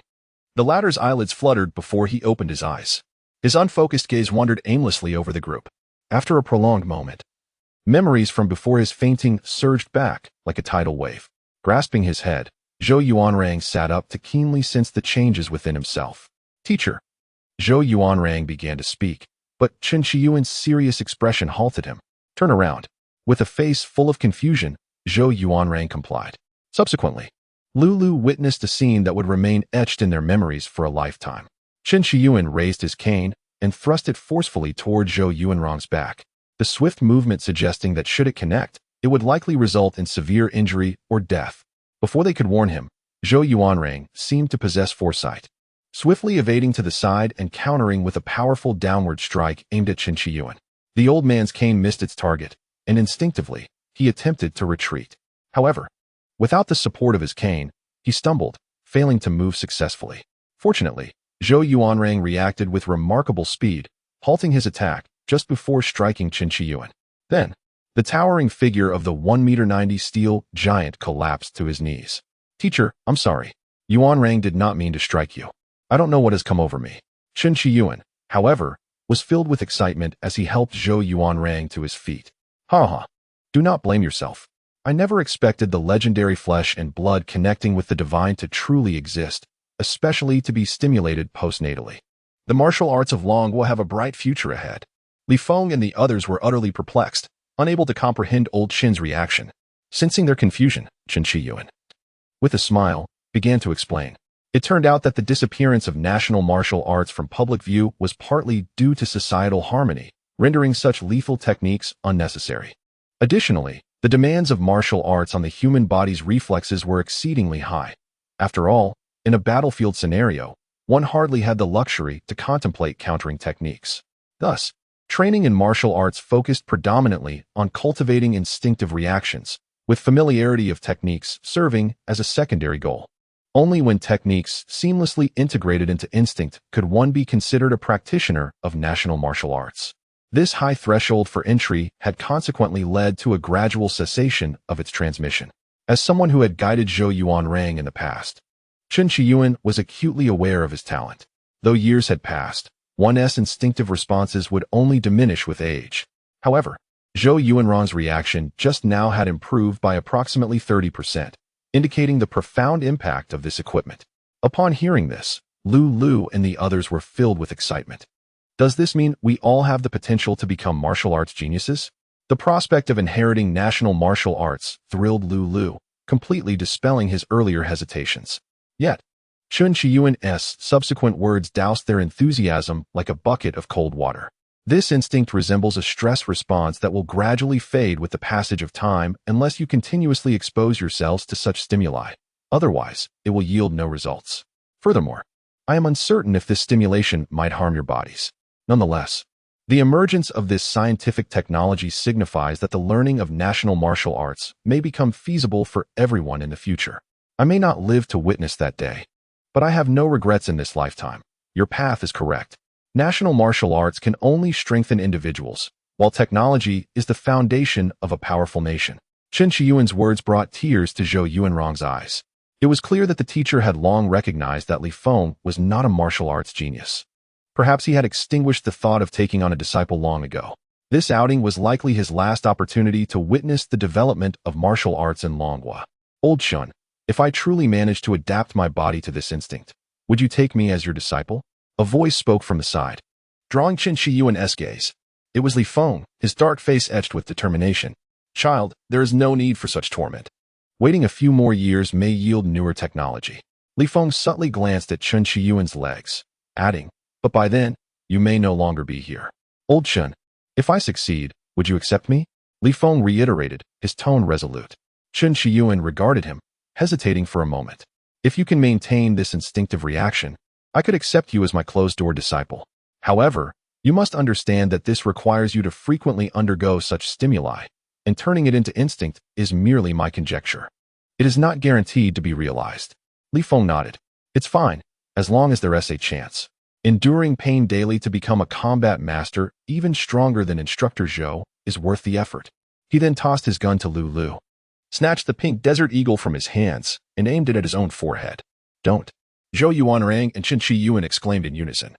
the latter's eyelids fluttered before he opened his eyes. His unfocused gaze wandered aimlessly over the group. After a prolonged moment, Memories from before his fainting surged back like a tidal wave. Grasping his head, Zhou Yuanrang sat up to keenly sense the changes within himself. Teacher. Zhou Yuanrang began to speak, but Chen Shiyuan's serious expression halted him. Turn around. With a face full of confusion, Zhou Yuanrang complied. Subsequently, Lulu witnessed a scene that would remain etched in their memories for a lifetime. Chen Shiyuan raised his cane and thrust it forcefully toward Zhou Yuanrang's back, the swift movement suggesting that should it connect, it would likely result in severe injury or death. Before they could warn him, Zhou Yuanrang seemed to possess foresight, swiftly evading to the side and countering with a powerful downward strike aimed at Chen Shiyuan. The old man's cane missed its target, and instinctively, he attempted to retreat. However, without the support of his cane, he stumbled, failing to move successfully. Fortunately, Zhou Yuanrang reacted with remarkable speed, halting his attack just before striking Chen Shiyuan. Then, the towering figure of the 1.90 steel giant collapsed to his knees. Teacher, I'm sorry. Yuanrang did not mean to strike you. I don't know what has come over me. Chen Shiyuan, however, was filled with excitement as he helped Zhou Yuanrang to his feet. Ha. Do not blame yourself. I never expected the legendary flesh and blood connecting with the divine to truly exist, especially to be stimulated postnatally. The martial arts of Long will have a bright future ahead. Li Feng and the others were utterly perplexed, unable to comprehend old Qin's reaction. Sensing their confusion, Chen Shiyuan, with a smile, began to explain. It turned out that the disappearance of national martial arts from public view was partly due to societal harmony, rendering such lethal techniques unnecessary. Additionally, the demands of martial arts on the human body's reflexes were exceedingly high. After all, in a battlefield scenario, one hardly had the luxury to contemplate countering techniques. Thus, training in martial arts focused predominantly on cultivating instinctive reactions, with familiarity of techniques serving as a secondary goal. Only when techniques seamlessly integrated into instinct could one be considered a practitioner of national martial arts. This high threshold for entry had consequently led to a gradual cessation of its transmission. As someone who had guided Zhou Yuanrang in the past, Chen Shiyuan was acutely aware of his talent. Though years had passed, one's instinctive responses would only diminish with age. However, Zhou Yuanrang's reaction just now had improved by approximately 30%, indicating the profound impact of this equipment. Upon hearing this, Lu and the others were filled with excitement. Does this mean we all have the potential to become martial arts geniuses? The prospect of inheriting national martial arts thrilled Lu, completely dispelling his earlier hesitations. Yet, Chen Shiyuan's subsequent words doused their enthusiasm like a bucket of cold water. This instinct resembles a stress response that will gradually fade with the passage of time unless you continuously expose yourselves to such stimuli. Otherwise, it will yield no results. Furthermore, I am uncertain if this stimulation might harm your bodies. Nonetheless, the emergence of this scientific technology signifies that the learning of national martial arts may become feasible for everyone in the future. I may not live to witness that day, but I have no regrets in this lifetime. Your path is correct. National martial arts can only strengthen individuals, while technology is the foundation of a powerful nation. Chen Shiyuan's words brought tears to Zhou Yuanrang's eyes. It was clear that the teacher had long recognized that Li Feng was not a martial arts genius. Perhaps he had extinguished the thought of taking on a disciple long ago. This outing was likely his last opportunity to witness the development of martial arts in Longhua. Old Shun, if I truly manage to adapt my body to this instinct, would you take me as your disciple? A voice spoke from the side, drawing Chen Shiyuan's gaze. It was Li Feng, his dark face etched with determination. Child, there is no need for such torment. Waiting a few more years may yield newer technology. Li Feng subtly glanced at Chen Shiyuan's legs, adding, but by then, you may no longer be here. Old Chen, if I succeed, would you accept me? Li Feng reiterated, his tone resolute. Chen Shiyuan regarded him, hesitating for a moment. If you can maintain this instinctive reaction, I could accept you as my closed-door disciple. However, you must understand that this requires you to frequently undergo such stimuli, and turning it into instinct is merely my conjecture. It is not guaranteed to be realized. Li Feng nodded. It's fine, as long as there is a chance. Enduring pain daily to become a combat master, even stronger than Instructor Zhou, is worth the effort. He then tossed his gun to Lu, snatched the pink desert eagle from his hands, and aimed it at his own forehead. Don't. Zhou Yuanrang and Chen Shiyuan exclaimed in unison.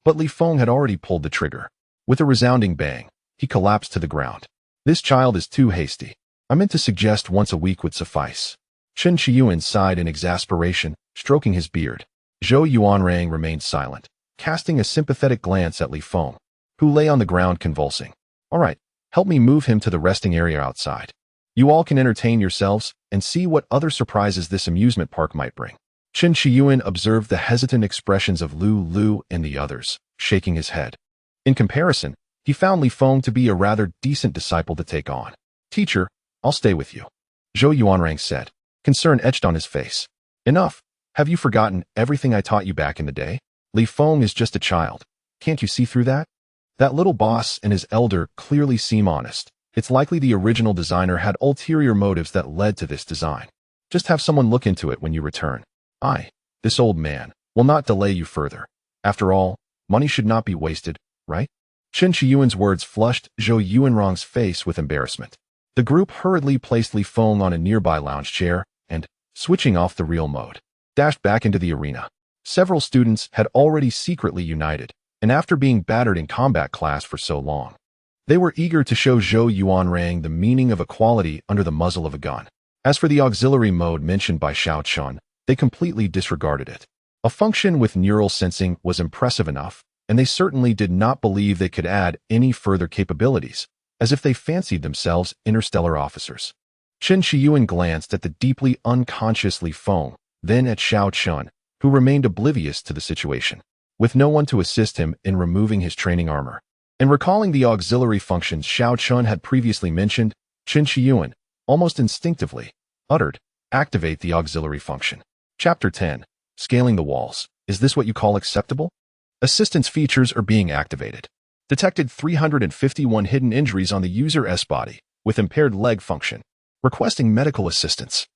But Li Feng had already pulled the trigger. With a resounding bang, he collapsed to the ground. This child is too hasty. I meant to suggest once a week would suffice. Chen Chiyuan sighed in exasperation, stroking his beard. Zhou Yuanrang remained silent, casting a sympathetic glance at Li Feng, who lay on the ground convulsing. All right, help me move him to the resting area outside. You all can entertain yourselves and see what other surprises this amusement park might bring. Chen Chiyuan observed the hesitant expressions of Lu and the others, shaking his head. In comparison, he found Li Feng to be a rather decent disciple to take on. Teacher, I'll stay with you, Zhou Yuanrang said, concern etched on his face. Enough. Have you forgotten everything I taught you back in the day? Li Feng is just a child. Can't you see through that? That little boss and his elder clearly seem honest. It's likely the original designer had ulterior motives that led to this design. Just have someone look into it when you return. This old man, will not delay you further. After all, money should not be wasted, right? Chen Chiyuan's words flushed Zhou Yuanrang's face with embarrassment. The group hurriedly placed Li Feng on a nearby lounge chair and, switching off the real mode, dashed back into the arena. Several students had already secretly united, and after being battered in combat class for so long, they were eager to show Zhou Yuanrang the meaning of equality under the muzzle of a gun. As for the auxiliary mode mentioned by Xiao Chun, they completely disregarded it. A function with neural sensing was impressive enough, and they certainly did not believe they could add any further capabilities, as if they fancied themselves interstellar officers. Chen Chiyuan glanced at the deeply unconscious Li Feng, then at Xiao Chun, who remained oblivious to the situation, with no one to assist him in removing his training armor. And recalling the auxiliary functions Xiao Chun had previously mentioned, Chen Chiyuan, almost instinctively, uttered, "Activate the auxiliary function." Chapter 10. Scaling the walls. Is this what you call acceptable? Assistance features are being activated. Detected 351 hidden injuries on the user's body, with impaired leg function. Requesting medical assistance.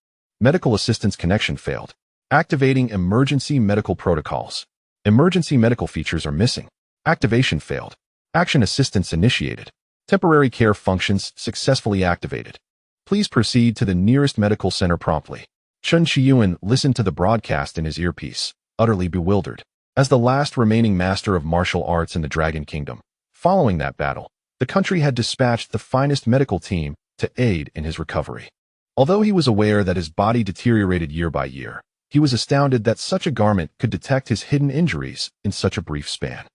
Medical assistance connection failed. Activating emergency medical protocols. Emergency medical features are missing. Activation failed. Action assistance initiated. Temporary care functions successfully activated. Please proceed to the nearest medical center promptly. Chen Chiyuan listened to the broadcast in his earpiece, utterly bewildered. As the last remaining master of martial arts in the Dragon Kingdom, following that battle, the country had dispatched the finest medical team to aid in his recovery. Although he was aware that his body deteriorated year by year, he was astounded that such a garment could detect his hidden injuries in such a brief span,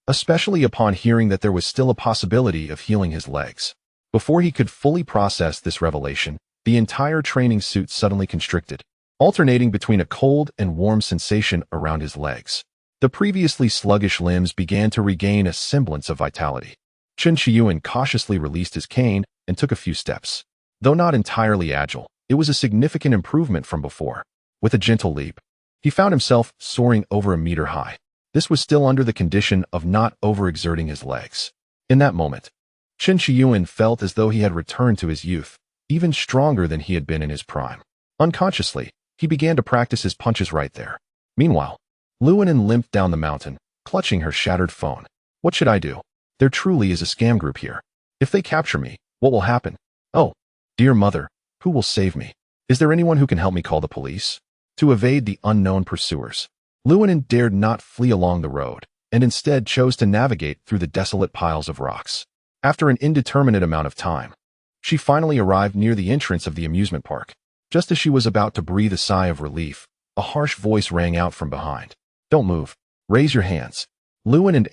especially upon hearing that there was still a possibility of healing his legs. Before he could fully process this revelation, the entire training suit suddenly constricted, alternating between a cold and warm sensation around his legs. The previously sluggish limbs began to regain a semblance of vitality. Chen Chiyuan cautiously released his cane and took a few steps. Though not entirely agile, it was a significant improvement from before. With a gentle leap, he found himself soaring over a meter high. This was still under the condition of not overexerting his legs. In that moment, Chen Chiyuan felt as though he had returned to his youth, even stronger than he had been in his prime. Unconsciously, he began to practice his punches right there. Meanwhile, Luanin limped down the mountain, clutching her shattered phone. What should I do? There truly is a scam group here. If they capture me, what will happen? Oh, dear mother, who will save me? Is there anyone who can help me call the police? To evade the unknown pursuers, Luanin dared not flee along the road, and instead chose to navigate through the desolate piles of rocks. After an indeterminate amount of time, she finally arrived near the entrance of the amusement park. Just as she was about to breathe a sigh of relief, a harsh voice rang out from behind. Don't move. Raise your hands. Luanin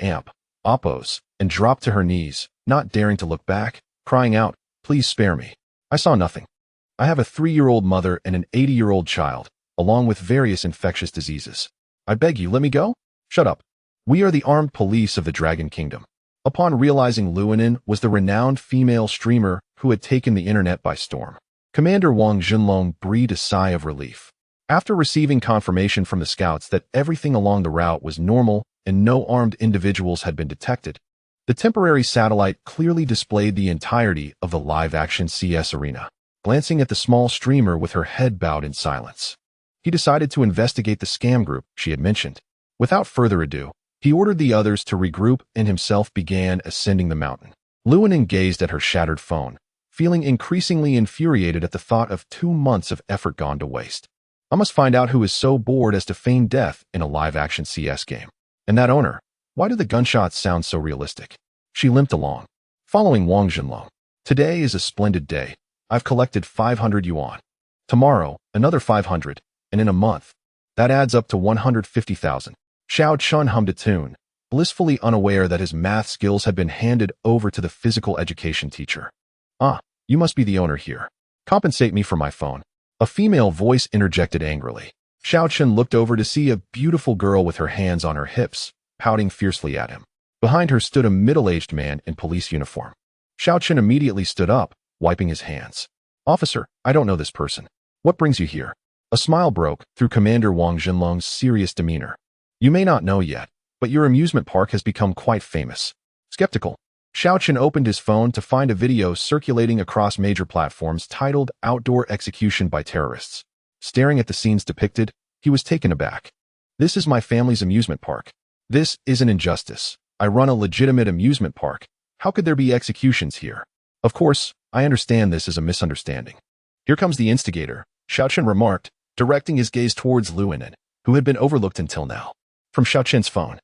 oppose, and dropped to her knees, not daring to look back, crying out, please spare me. I saw nothing. I have a 3-year-old mother and an 80-year-old child, along with various infectious diseases. I beg you, let me go? Shut up. We are the armed police of the Dragon Kingdom. Upon realizing Luanin was the renowned female streamer who had taken the internet by storm, Commander Wang Junlong breathed a sigh of relief. After receiving confirmation from the scouts that everything along the route was normal and no armed individuals had been detected, the temporary satellite clearly displayed the entirety of the live-action CS arena. Glancing at the small streamer with her head bowed in silence, he decided to investigate the scam group she had mentioned. Without further ado, he ordered the others to regroup and himself began ascending the mountain. Luanin gazed at her shattered phone, feeling increasingly infuriated at the thought of 2 months of effort gone to waste. I must find out who is so bored as to feign death in a live-action CS game. And that owner, why do the gunshots sound so realistic? She limped along, following Wang Junlong. Today is a splendid day. I've collected 500 yuan. Tomorrow, another 500, and in a month, that adds up to 150,000. Xiao Chun hummed a tune, blissfully unaware that his math skills had been handed over to the physical education teacher. Ah, you must be the owner here. Compensate me for my phone. A female voice interjected angrily. Xiao Chun looked over to see a beautiful girl with her hands on her hips, pouting fiercely at him. Behind her stood a middle-aged man in police uniform. Xiao Chun immediately stood up, wiping his hands. Officer, I don't know this person. What brings you here? A smile broke through Commander Wang Jinlong's serious demeanor. You may not know yet, but your amusement park has become quite famous. Skeptical. Xiao Chun opened his phone to find a video circulating across major platforms titled Outdoor Execution by Terrorists. Staring at the scenes depicted, he was taken aback. This is my family's amusement park. This is an injustice. I run a legitimate amusement park. How could there be executions here? Of course, I understand this is a misunderstanding. Here comes the instigator, Xiao Chun remarked, directing his gaze towards Luinen, who had been overlooked until now. From Xiao Chun's phone,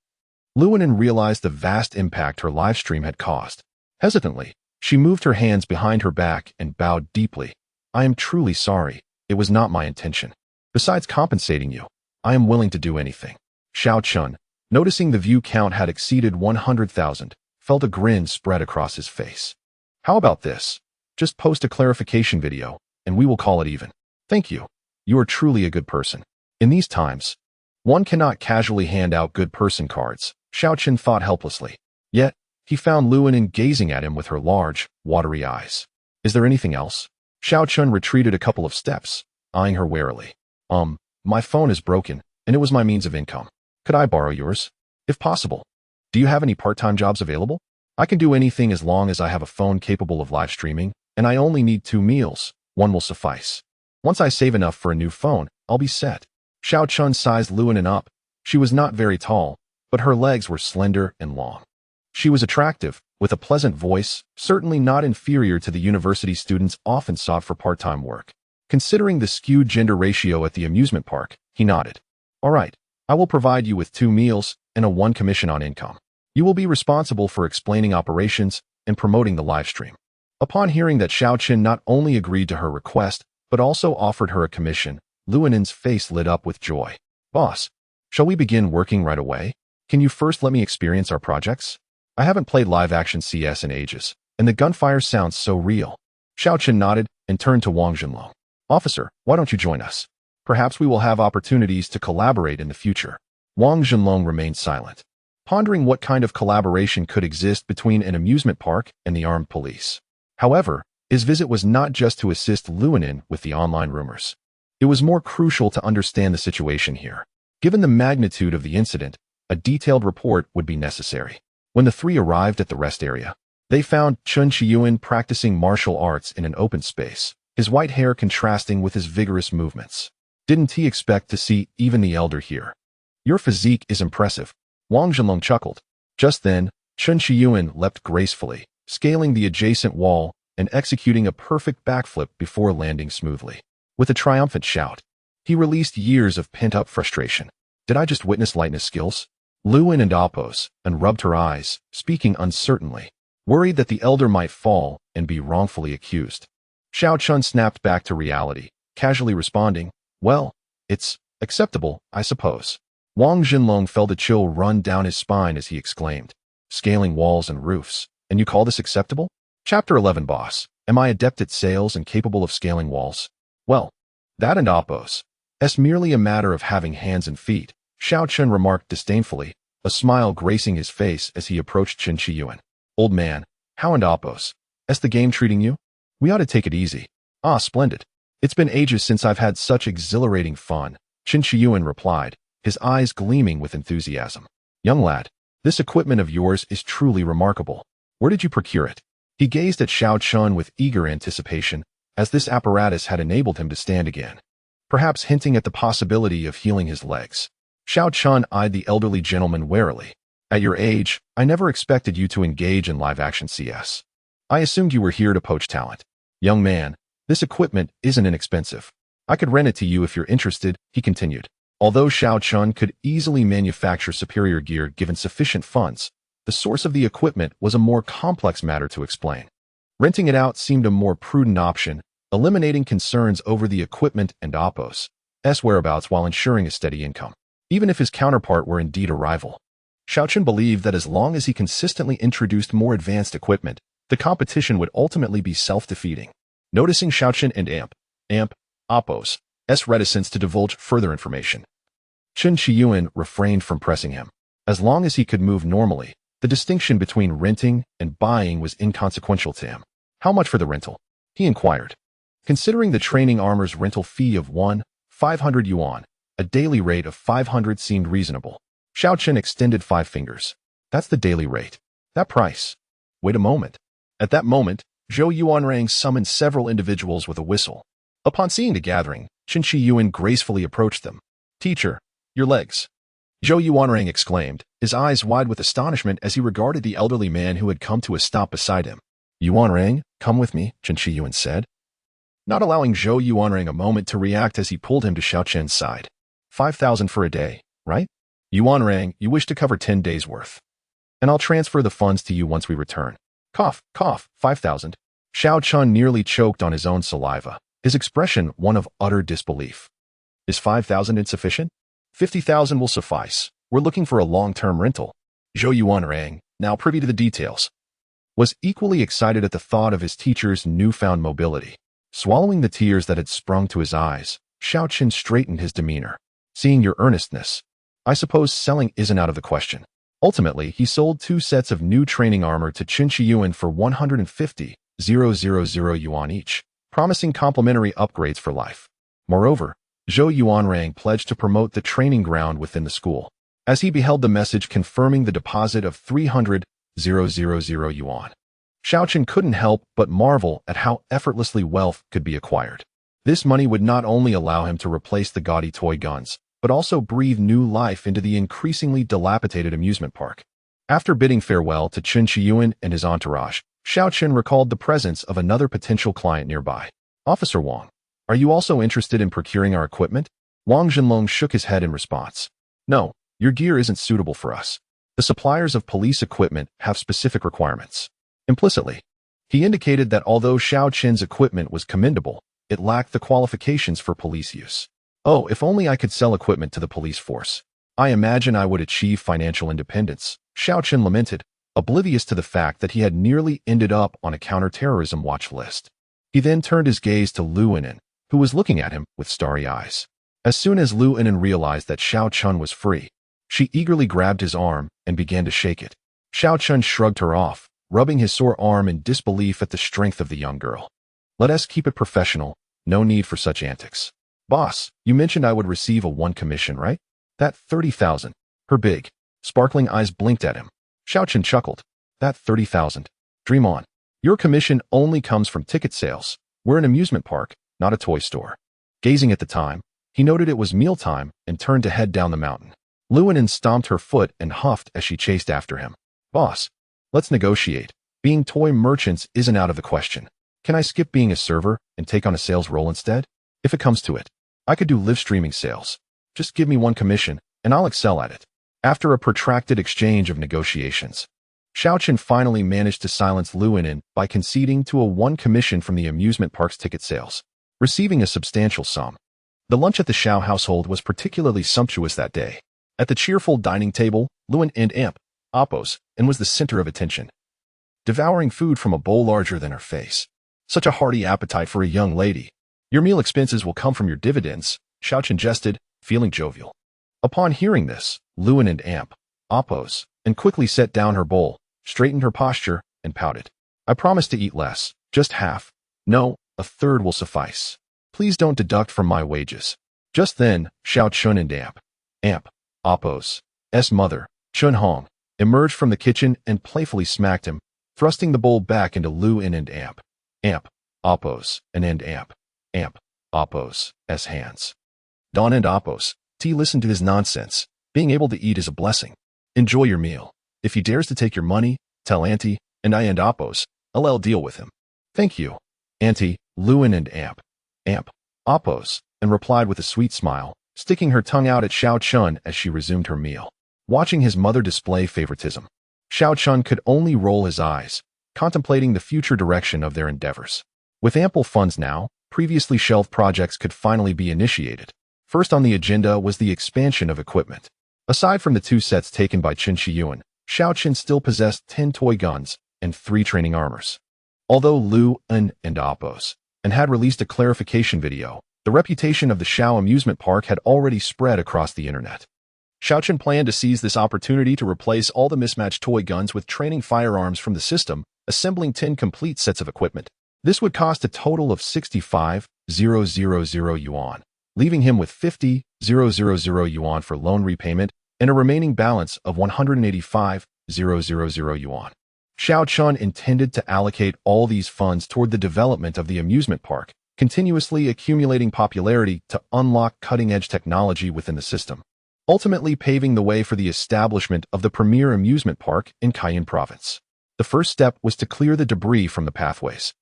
Luinen realized the vast impact her live stream had caused. Hesitantly, she moved her hands behind her back and bowed deeply. I am truly sorry. It was not my intention. Besides compensating you, I am willing to do anything. Xiao Chun, noticing the view count had exceeded 100,000, felt a grin spread across his face. How about this? Just post a clarification video, and we will call it even. Thank you. You are truly a good person. In these times, one cannot casually hand out good person cards, Xiao Chun thought helplessly. Yet, he found Luinen gazing at him with her large, watery eyes. Is there anything else? Xiao Chun retreated a couple of steps, eyeing her warily. My phone is broken, and it was my means of income. Could I borrow yours? If possible. Do you have any part-time jobs available? I can do anything as long as I have a phone capable of live streaming, and I only need 2 meals. One will suffice. Once I save enough for a new phone, I'll be set. Xiao Chun sized Luinen up. She was not very tall, but her legs were slender and long. She was attractive, with a pleasant voice, certainly not inferior to the university students often sought for part-time work. Considering the skewed gender ratio at the amusement park, he nodded. All right, I will provide you with 2 meals and a 1 commission on income. You will be responsible for explaining operations and promoting the live stream. Upon hearing that Xiao Chun not only agreed to her request, but also offered her a commission, Luinen's face lit up with joy. Boss, shall we begin working right away? Can you first let me experience our projects? I haven't played live-action CS in ages, and the gunfire sounds so real. Xiao Chun nodded and turned to Wang Jinlong. Officer, why don't you join us? Perhaps we will have opportunities to collaborate in the future. Wang Jinlong remained silent, pondering what kind of collaboration could exist between an amusement park and the armed police. However, his visit was not just to assist Luinen with the online rumors. It was more crucial to understand the situation here. Given the magnitude of the incident, a detailed report would be necessary. When the 3 arrived at the rest area, they found Chun Chiyuan practicing martial arts in an open space, his white hair contrasting with his vigorous movements. Didn't he expect to see even the elder here? Your physique is impressive. Wang Jinlong chuckled. Just then, Chun Chiyuan leapt gracefully, scaling the adjacent wall and executing a perfect backflip before landing smoothly. With a triumphant shout, he released years of pent-up frustration. Did I just witness lightness skills? Luin and Oppos, and rubbed her eyes, speaking uncertainly, worried that the elder might fall and be wrongfully accused. Xiao Chun snapped back to reality, casually responding, well, it's acceptable, I suppose. Wang Jinlong felt a chill run down his spine as he exclaimed, scaling walls and roofs, and you call this acceptable? Chapter 11 Boss, am I adept at sales and capable of scaling walls? Well, that and Oppos. It's merely a matter of having hands and feet, Xiao Chun remarked disdainfully, a smile gracing his face as he approached Chun Chiyuan. Old man, how and Oppos? Is the game treating you? We ought to take it easy. Ah, splendid. It's been ages since I've had such exhilarating fun, Chun Chiyuan replied, his eyes gleaming with enthusiasm. Young lad, this equipment of yours is truly remarkable. Where did you procure it? He gazed at Xiao Chun with eager anticipation, as this apparatus had enabled him to stand again, perhaps hinting at the possibility of healing his legs. Xiao Chun eyed the elderly gentleman warily. At your age, I never expected you to engage in live-action CS. I assumed you were here to poach talent. Young man, this equipment isn't inexpensive. I could rent it to you if you're interested, he continued. Although Xiao Chun could easily manufacture superior gear given sufficient funds, the source of the equipment was a more complex matter to explain. Renting it out seemed a more prudent option, eliminating concerns over the equipment and Apos' whereabouts while ensuring a steady income, even if his counterpart were indeed a rival. Xiaochen believed that as long as he consistently introduced more advanced equipment, the competition would ultimately be self-defeating. Noticing Xiaochen and Apos' reticence to divulge further information, Chen Qiyuan refrained from pressing him. As long as he could move normally, the distinction between renting and buying was inconsequential to him. How much for the rental? He inquired. Considering the training armor's rental fee of 500 yuan, a daily rate of 500 seemed reasonable. Xiaochen extended 5 fingers. That's the daily rate. That price. Wait a moment. At that moment, Zhou Yuanrang summoned several individuals with a whistle. Upon seeing the gathering, Chen Qiyuan gracefully approached them. Teacher, your legs. Zhou Yuanrang exclaimed, his eyes wide with astonishment as he regarded the elderly man who had come to a stop beside him. Yuanrang, come with me, Chen Qiyuan said, not allowing Zhou Yuanrang a moment to react as he pulled him to Xiaochen's side. 5,000 for a day, right? Yuanrang, you wish to cover 10 days' worth. And I'll transfer the funds to you once we return. Cough, 5,000. Xiaochen nearly choked on his own saliva, his expression one of utter disbelief. Is 5,000 insufficient? 50,000 will suffice. We're looking for a long-term rental. Zhou Yuanrang, now privy to the details, was equally excited at the thought of his teacher's newfound mobility. Swallowing the tears that had sprung to his eyes, Xiaochen straightened his demeanor. Seeing your earnestness, I suppose selling isn't out of the question. Ultimately, he sold 2 sets of new training armor to Chen Qiyuan for 150,000 yuan each, promising complimentary upgrades for life. Moreover, Zhou Yuanrang pledged to promote the training ground within the school, as he beheld the message confirming the deposit of 300,000 yuan. Xiaochen couldn't help but marvel at how effortlessly wealth could be acquired. This money would not only allow him to replace the gaudy toy guns, but also breathe new life into the increasingly dilapidated amusement park. After bidding farewell to Chen Qiyuan and his entourage, Xiaochen recalled the presence of another potential client nearby. Officer Wang, are you also interested in procuring our equipment? Wang Zhenlong shook his head in response. No, your gear isn't suitable for us. The suppliers of police equipment have specific requirements. Implicitly, he indicated that although Xiaochen's equipment was commendable, it lacked the qualifications for police use. Oh, if only I could sell equipment to the police force. I imagine I would achieve financial independence, Xiaochen lamented, oblivious to the fact that he had nearly ended up on a counter-terrorism watch list. He then turned his gaze to Lu Inan, who was looking at him with starry eyes. As soon as Lu Inan realized that Xiaochen was free, she eagerly grabbed his arm and began to shake it. Xiaochen shrugged her off, rubbing his sore arm in disbelief at the strength of the young girl. Let us keep it professional, no need for such antics. Boss, you mentioned I would receive a 1 commission, right? That 30,000. Her big, sparkling eyes blinked at him. Xiaochen chuckled. That 30,000. Dream on. Your commission only comes from ticket sales. We're an amusement park, not a toy store. Gazing at the time, he noted it was mealtime and turned to head down the mountain. Lu Inan stomped her foot and huffed as she chased after him. Boss, let's negotiate. Being toy merchants isn't out of the question. Can I skip being a server and take on a sales role instead? If it comes to it, I could do live streaming sales. Just give me 1 commission, and I'll excel at it. After a protracted exchange of negotiations, Xiaochen finally managed to silence Lu Inan by conceding to a 1 commission from the amusement park's ticket sales, receiving a substantial sum. The lunch at the Xiao household was particularly sumptuous that day. At the cheerful dining table, Lu Inan and Apos was the center of attention, devouring food from a bowl larger than her face. Such a hearty appetite for a young lady. Your meal expenses will come from your dividends, Xiaochen jested, feeling jovial. Upon hearing this, Lu Inan and Apos quickly set down her bowl, straightened her posture, and pouted. I promise to eat less, just half. No, a third will suffice. Please don't deduct from my wages. Just then, Xiaochen and Apos' mother, Chun Hong, emerged from the kitchen and playfully smacked him, thrusting the bowl back into Lu Inan and Apos Apos' hands. Don and Apos, listened to his nonsense. Being able to eat is a blessing. Enjoy your meal. If he dares to take your money, tell Auntie, and I and Apos, I'll deal with him. Thank you, Auntie, Lu Inan and Apos, replied with a sweet smile, sticking her tongue out at Xiaochen as she resumed her meal. Watching his mother display favoritism, Xiaochen could only roll his eyes, contemplating the future direction of their endeavors. With ample funds now, previously shelved projects could finally be initiated. First on the agenda was the expansion of equipment. Aside from the 2 sets taken by Qin Shiyuan, Xiao Qin still possessed 10 toy guns and 3 training armors. Although Lu En and Oppos and had released a clarification video, the reputation of the Xiao amusement park had already spread across the internet. Xiao Qin planned to seize this opportunity to replace all the mismatched toy guns with training firearms from the system, assembling 10 complete sets of equipment. This would cost a total of 65,000 yuan, leaving him with 50,000 yuan for loan repayment and a remaining balance of 185,000 yuan. Xiao Qin intended to allocate all these funds toward the development of the amusement park, continuously accumulating popularity to unlock cutting-edge technology within the system, ultimately paving the way for the establishment of the premier amusement park in Cayenne Province. The first step was to clear the debris from the pathways.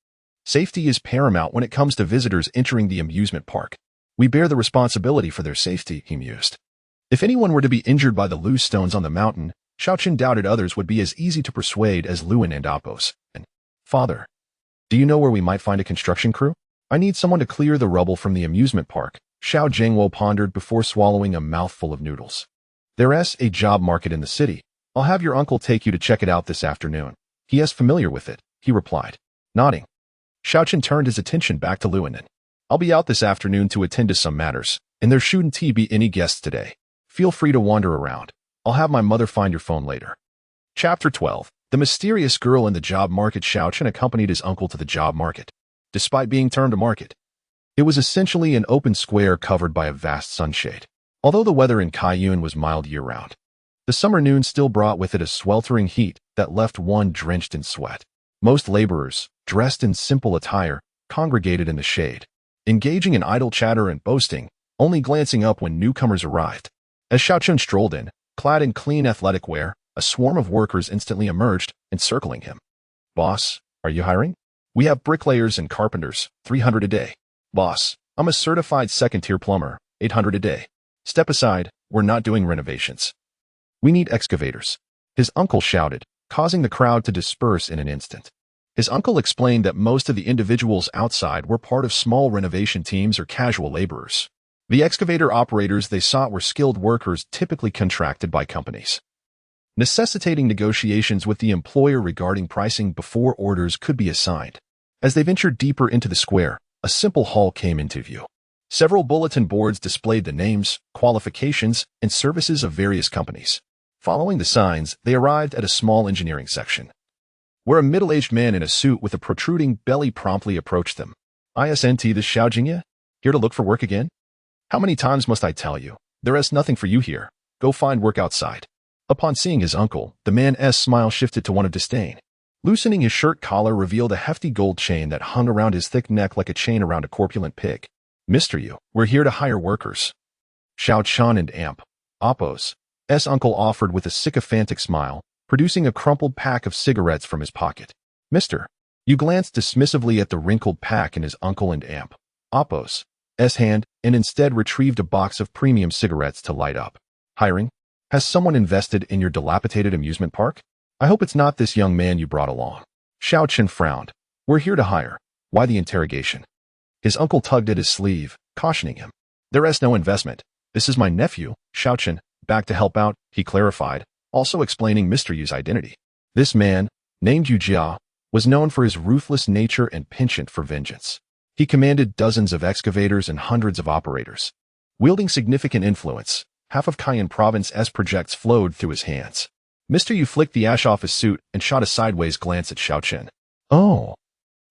Safety is paramount when it comes to visitors entering the amusement park. We bear the responsibility for their safety, he mused. If anyone were to be injured by the loose stones on the mountain, Xiao Qin doubted others would be as easy to persuade as Luan and Oppos. And, Father, do you know where we might find a construction crew? I need someone to clear the rubble from the amusement park, Xiao Zhengwo pondered before swallowing a mouthful of noodles. There's a job market in the city. I'll have your uncle take you to check it out this afternoon. He is familiar with it, he replied, nodding. Xiao Qin turned his attention back to Luan. I'll be out this afternoon to attend to some matters, and there shouldn't be any guests today. Feel free to wander around. I'll have my mother find your phone later. Chapter 12. The mysterious girl in the job market. Xiao Qin accompanied his uncle to the job market. Despite being termed a market, it was essentially an open square covered by a vast sunshade. Although the weather in Cayenne was mild year-round, the summer noon still brought with it a sweltering heat that left one drenched in sweat. Most laborers, dressed in simple attire, congregated in the shade, engaging in idle chatter and boasting, only glancing up when newcomers arrived. As Xiao Qin strolled in, clad in clean athletic wear, a swarm of workers instantly emerged, encircling him. Boss, are you hiring? We have bricklayers and carpenters, 300 a day. Boss, I'm a certified second-tier plumber, 800 a day. Step aside, we're not doing renovations. We need excavators. His uncle shouted, causing the crowd to disperse in an instant. His uncle explained that most of the individuals outside were part of small renovation teams or casual laborers. The excavator operators they sought were skilled workers typically contracted by companies, necessitating negotiations with the employer regarding pricing before orders could be assigned. As they ventured deeper into the square, a simple hall came into view. Several bulletin boards displayed the names, qualifications, and services of various companies. Following the signs, they arrived at a small engineering section, where a middle-aged man in a suit with a protruding belly promptly approached them. "Isn't this Xiao Jingye? Here to look for work again? How many times must I tell you? There is nothing for you here. Go find work outside." Upon seeing his uncle, the man's smile shifted to one of disdain. Loosening his shirt collar revealed a hefty gold chain that hung around his thick neck like a chain around a corpulent pig. "Mister Yu, we're here to hire workers." Xiao Chan and Amp, Oppos' uncle offered with a sycophantic smile, producing a crumpled pack of cigarettes from his pocket. "Mister," Yu glanced dismissively at the wrinkled pack in his uncle and Amp, Oppos' hand, and instead retrieved a box of premium cigarettes to light up. "Hiring? Has someone invested in your dilapidated amusement park? I hope it's not this young man you brought along." Xiao Qin frowned. "We're here to hire. Why the interrogation?" His uncle tugged at his sleeve, cautioning him. "There is no investment. This is my nephew, Xiao Qin, back to help out," he clarified, also explaining Mr. Yu's identity. This man, named Yu Jia, was known for his ruthless nature and penchant for vengeance. He commanded dozens of excavators and hundreds of operators. Wielding significant influence, half of Cayenne Province's projects flowed through his hands. Mr. Yu flicked the ash off his suit and shot a sideways glance at Xiao Qin. "Oh,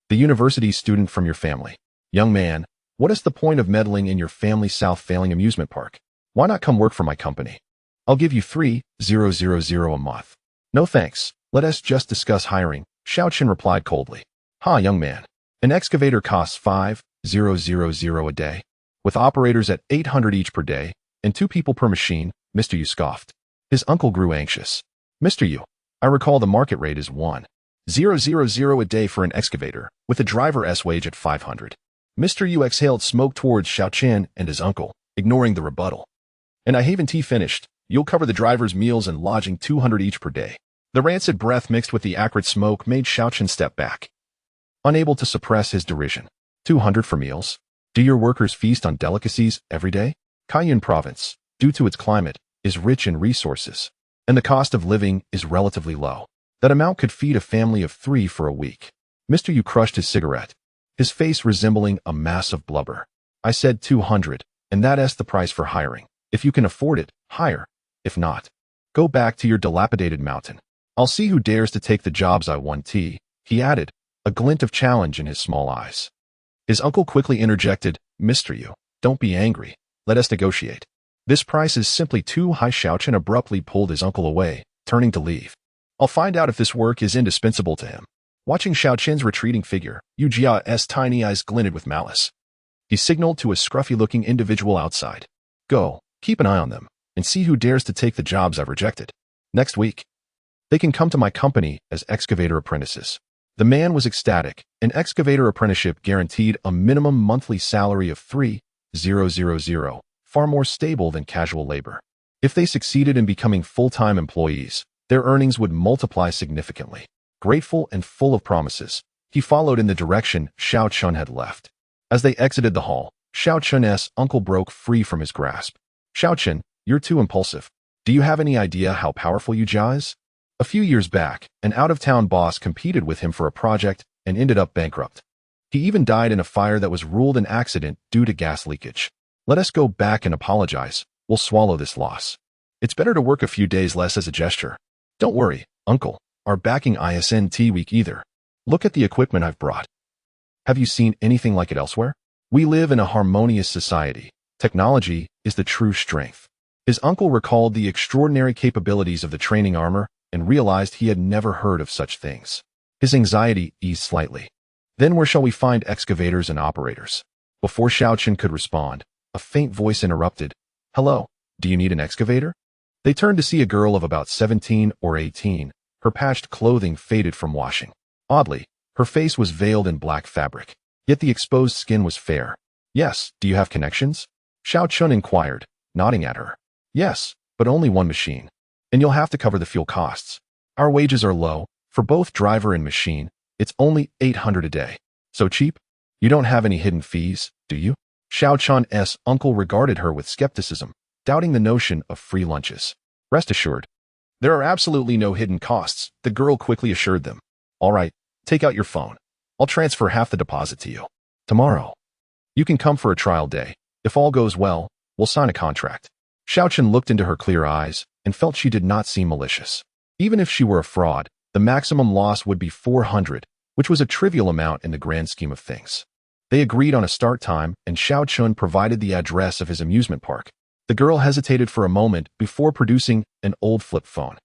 the university student from your family. Young man, what is the point of meddling in your family's self-failing amusement park? Why not come work for my company? I'll give you 3,000 a month." "No thanks, let us just discuss hiring," Xiao Qin replied coldly. Young man. An excavator costs 5,000 a day, with operators at 800 each per day, and 2 people per machine, Mr. Yu scoffed. His uncle grew anxious. "Mr. Yu, I recall the market rate is 1,000 a day for an excavator, with a driver's wage at 500. Mr. Yu exhaled smoke towards Xiao Qin and his uncle, ignoring the rebuttal. "And I haven't finished. You'll cover the driver's meals and lodging 200 each per day. The rancid breath mixed with the acrid smoke made Xiaochen step back, unable to suppress his derision. 200 for meals? Do your workers feast on delicacies every day? Cayenne province, due to its climate, is rich in resources, and the cost of living is relatively low. That amount could feed a family of 3 for a week. Mr. Yu crushed his cigarette, his face resembling a mass of blubber. I said 200, and that's the price for hiring. If you can afford it, hire. If not, go back to your dilapidated mountain. I'll see who dares to take the jobs I want, he added, a glint of challenge in his small eyes. His uncle quickly interjected, Mr. Yu, don't be angry. Let us negotiate. This price is simply too high. Xiaochen abruptly pulled his uncle away, turning to leave. I'll find out if this work is indispensable to him. Watching Xiaochen's retreating figure, Yu Jia's tiny eyes glinted with malice. He signaled to a scruffy-looking individual outside. Go, keep an eye on them, and see who dares to take the jobs I've rejected. Next week, they can come to my company as excavator apprentices. The man was ecstatic. An excavator apprenticeship guaranteed a minimum monthly salary of 3,000, far more stable than casual labor. If they succeeded in becoming full-time employees, their earnings would multiply significantly. Grateful and full of promises, he followed in the direction Xiaochen had left. As they exited the hall, Xiaochen's uncle broke free from his grasp. Xiaochen, you're too impulsive. Do you have any idea how powerful Yu Jia is? A few years back, an out-of-town boss competed with him for a project and ended up bankrupt. He even died in a fire that was ruled an accident due to gas leakage. Let us go back and apologize. We'll swallow this loss. It's better to work a few days less as a gesture. Don't worry, uncle. Our backing isn't weak either. Look at the equipment I've brought. Have you seen anything like it elsewhere? We live in a harmonious society. Technology is the true strength. His uncle recalled the extraordinary capabilities of the training armor and realized he had never heard of such things. His anxiety eased slightly. Then where shall we find excavators and operators? Before Xiaochen could respond, a faint voice interrupted. Hello, do you need an excavator? They turned to see a girl of about 17 or 18. Her patched clothing faded from washing. Oddly, her face was veiled in black fabric, yet the exposed skin was fair. Yes, do you have connections? Xiaochen inquired, nodding at her. Yes, but only one machine. And you'll have to cover the fuel costs. Our wages are low. For both driver and machine, it's only 800 a day. So cheap? You don't have any hidden fees, do you? Xiaochen's uncle regarded her with skepticism, doubting the notion of free lunches. Rest assured, there are absolutely no hidden costs, the girl quickly assured them. All right, take out your phone. I'll transfer half the deposit to you. Tomorrow. You can come for a trial day. If all goes well, we'll sign a contract. Xiaochen looked into her clear eyes and felt she did not seem malicious. Even if she were a fraud, the maximum loss would be 400, which was a trivial amount in the grand scheme of things. They agreed on a start time, and Xiaochen provided the address of his amusement park. The girl hesitated for a moment before producing an old flip phone.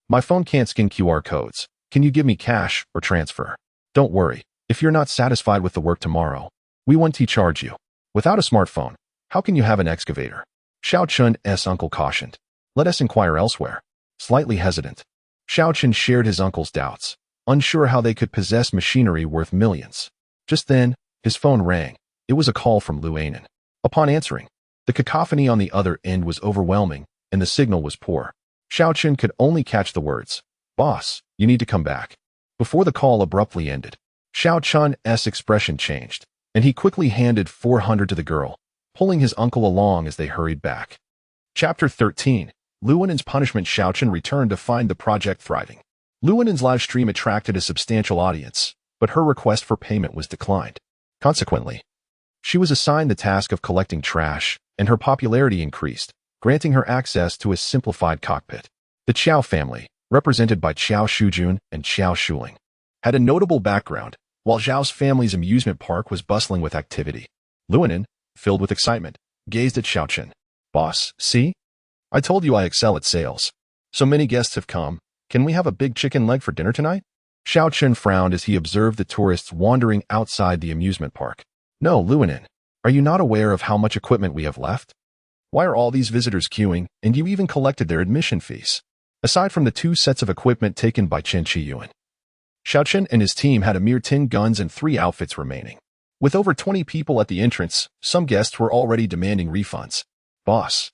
My phone can't scan QR codes. Can you give me cash or transfer? Don't worry. If you're not satisfied with the work tomorrow, we won't charge you. Without a smartphone, how can you have an excavator? Xiaochen's uncle cautioned. Let us inquire elsewhere. Slightly hesitant, Xiaochen shared his uncle's doubts, unsure how they could possess machinery worth millions. Just then, his phone rang. It was a call from Lu Anan. Upon answering, the cacophony on the other end was overwhelming, and the signal was poor. Xiaochen could only catch the words, Boss, you need to come back. Before the call abruptly ended, Xiaochen's expression changed, and he quickly handed 400 to the girl, pulling his uncle along as they hurried back. Chapter 13. Lu Anan's punishment. Xiaochen returned to find the project thriving. Lu Anan's live stream attracted a substantial audience, but her request for payment was declined. Consequently, she was assigned the task of collecting trash, and her popularity increased, granting her access to a simplified cockpit. The Qiao family, represented by Qiao Shujun and Qiao Shuling, had a notable background, while Zhao's family's amusement park was bustling with activity. Lu Anan, filled with excitement, gazed at Xiaochen. Boss, see? I told you I excel at sales. So many guests have come. Can we have a big chicken leg for dinner tonight? Xiaochen frowned as he observed the tourists wandering outside the amusement park. No, Lu Anan, are you not aware of how much equipment we have left? Why are all these visitors queuing, and you even collected their admission fees? Aside from the 2 sets of equipment taken by Chen Qiyuan, Xiaochen and his team had a mere 10 guns and 3 outfits remaining. With over 20 people at the entrance, some guests were already demanding refunds. Boss,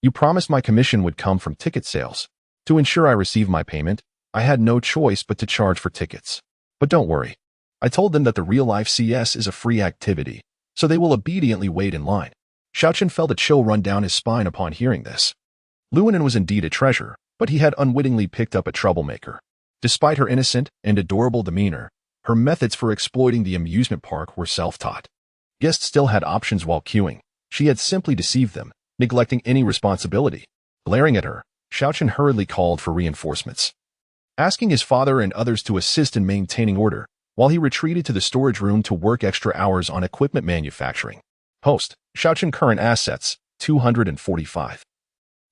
you promised my commission would come from ticket sales. To ensure I receive my payment, I had no choice but to charge for tickets. But don't worry. I told them that the real-life CS is a free activity, so they will obediently wait in line. Xiaochen felt a chill run down his spine upon hearing this. Luonan was indeed a treasure, but he had unwittingly picked up a troublemaker. Despite her innocent and adorable demeanor, her methods for exploiting the amusement park were self-taught. Guests still had options while queuing. She had simply deceived them, neglecting any responsibility. Glaring at her, Xiaochen hurriedly called for reinforcements. Asking his father and others to assist in maintaining order, while he retreated to the storage room to work extra hours on equipment manufacturing. Host, Xiaochen current assets, 245.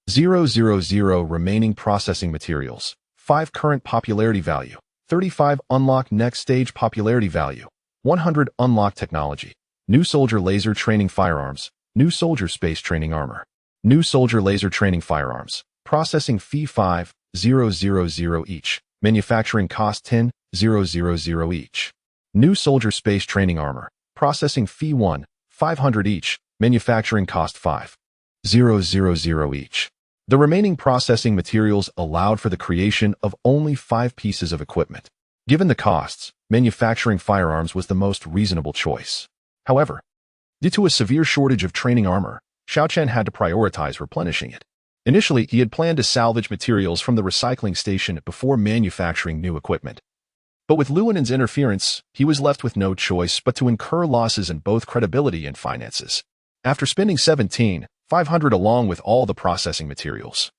000 remaining processing materials, 5 current popularity value, 35 unlock next stage popularity value, 100 unlock technology, new soldier laser training firearms, new soldier space training armor, new soldier laser training firearms, processing fee 5,000 each, manufacturing cost 10,000 each. New soldier space training armor, processing fee 1,500 each, manufacturing cost 5,000 each. The remaining processing materials allowed for the creation of only 5 pieces of equipment. Given the costs, manufacturing firearms was the most reasonable choice. However, due to a severe shortage of training armor, Xiaochen had to prioritize replenishing it. Initially, he had planned to salvage materials from the recycling station before manufacturing new equipment. But with Luonan's interference, he was left with no choice but to incur losses in both credibility and finances. After spending 17,500 along with all the processing materials,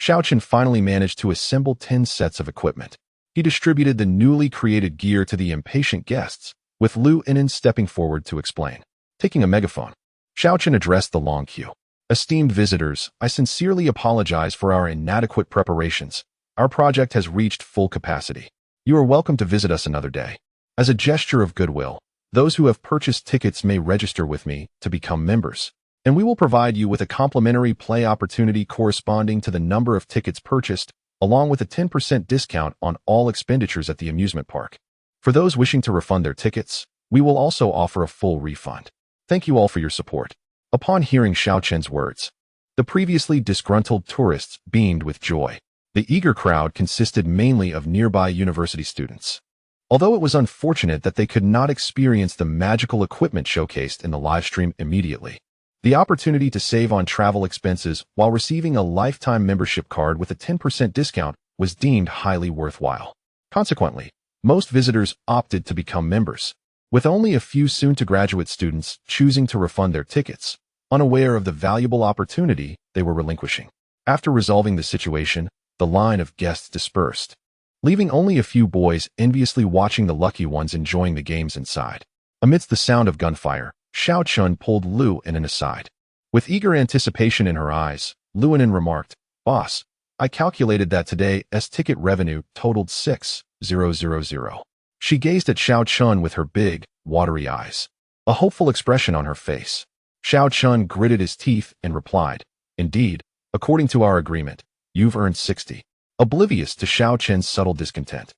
Xiaochen finally managed to assemble 10 sets of equipment. He distributed the newly created gear to the impatient guests, with Luonan stepping forward to explain. Taking a megaphone, Xiaochen addressed the long queue. Esteemed visitors, I sincerely apologize for our inadequate preparations. Our project has reached full capacity. You are welcome to visit us another day. As a gesture of goodwill, those who have purchased tickets may register with me to become members, and we will provide you with a complimentary play opportunity corresponding to the number of tickets purchased, along with a 10% discount on all expenditures at the amusement park. For those wishing to refund their tickets, we will also offer a full refund. Thank you all for your support. Upon hearing Xiaochen's words, the previously disgruntled tourists beamed with joy. The eager crowd consisted mainly of nearby university students. Although it was unfortunate that they could not experience the magical equipment showcased in the livestream immediately, the opportunity to save on travel expenses while receiving a lifetime membership card with a 10% discount was deemed highly worthwhile. Consequently, most visitors opted to become members, with only a few soon-to-graduate students choosing to refund their tickets, unaware of the valuable opportunity they were relinquishing. After resolving the situation, the line of guests dispersed, leaving only a few boys enviously watching the lucky ones enjoying the games inside. Amidst the sound of gunfire, Xiaochen pulled Luonan aside. With eager anticipation in her eyes, Luonan remarked, "Boss, I calculated that today's ticket revenue totaled 6,000. She gazed at Xiaochen with her big, watery eyes, a hopeful expression on her face. Xiaochen gritted his teeth and replied, "Indeed, according to our agreement, you've earned 60. Oblivious to Xiaochen's subtle discontent,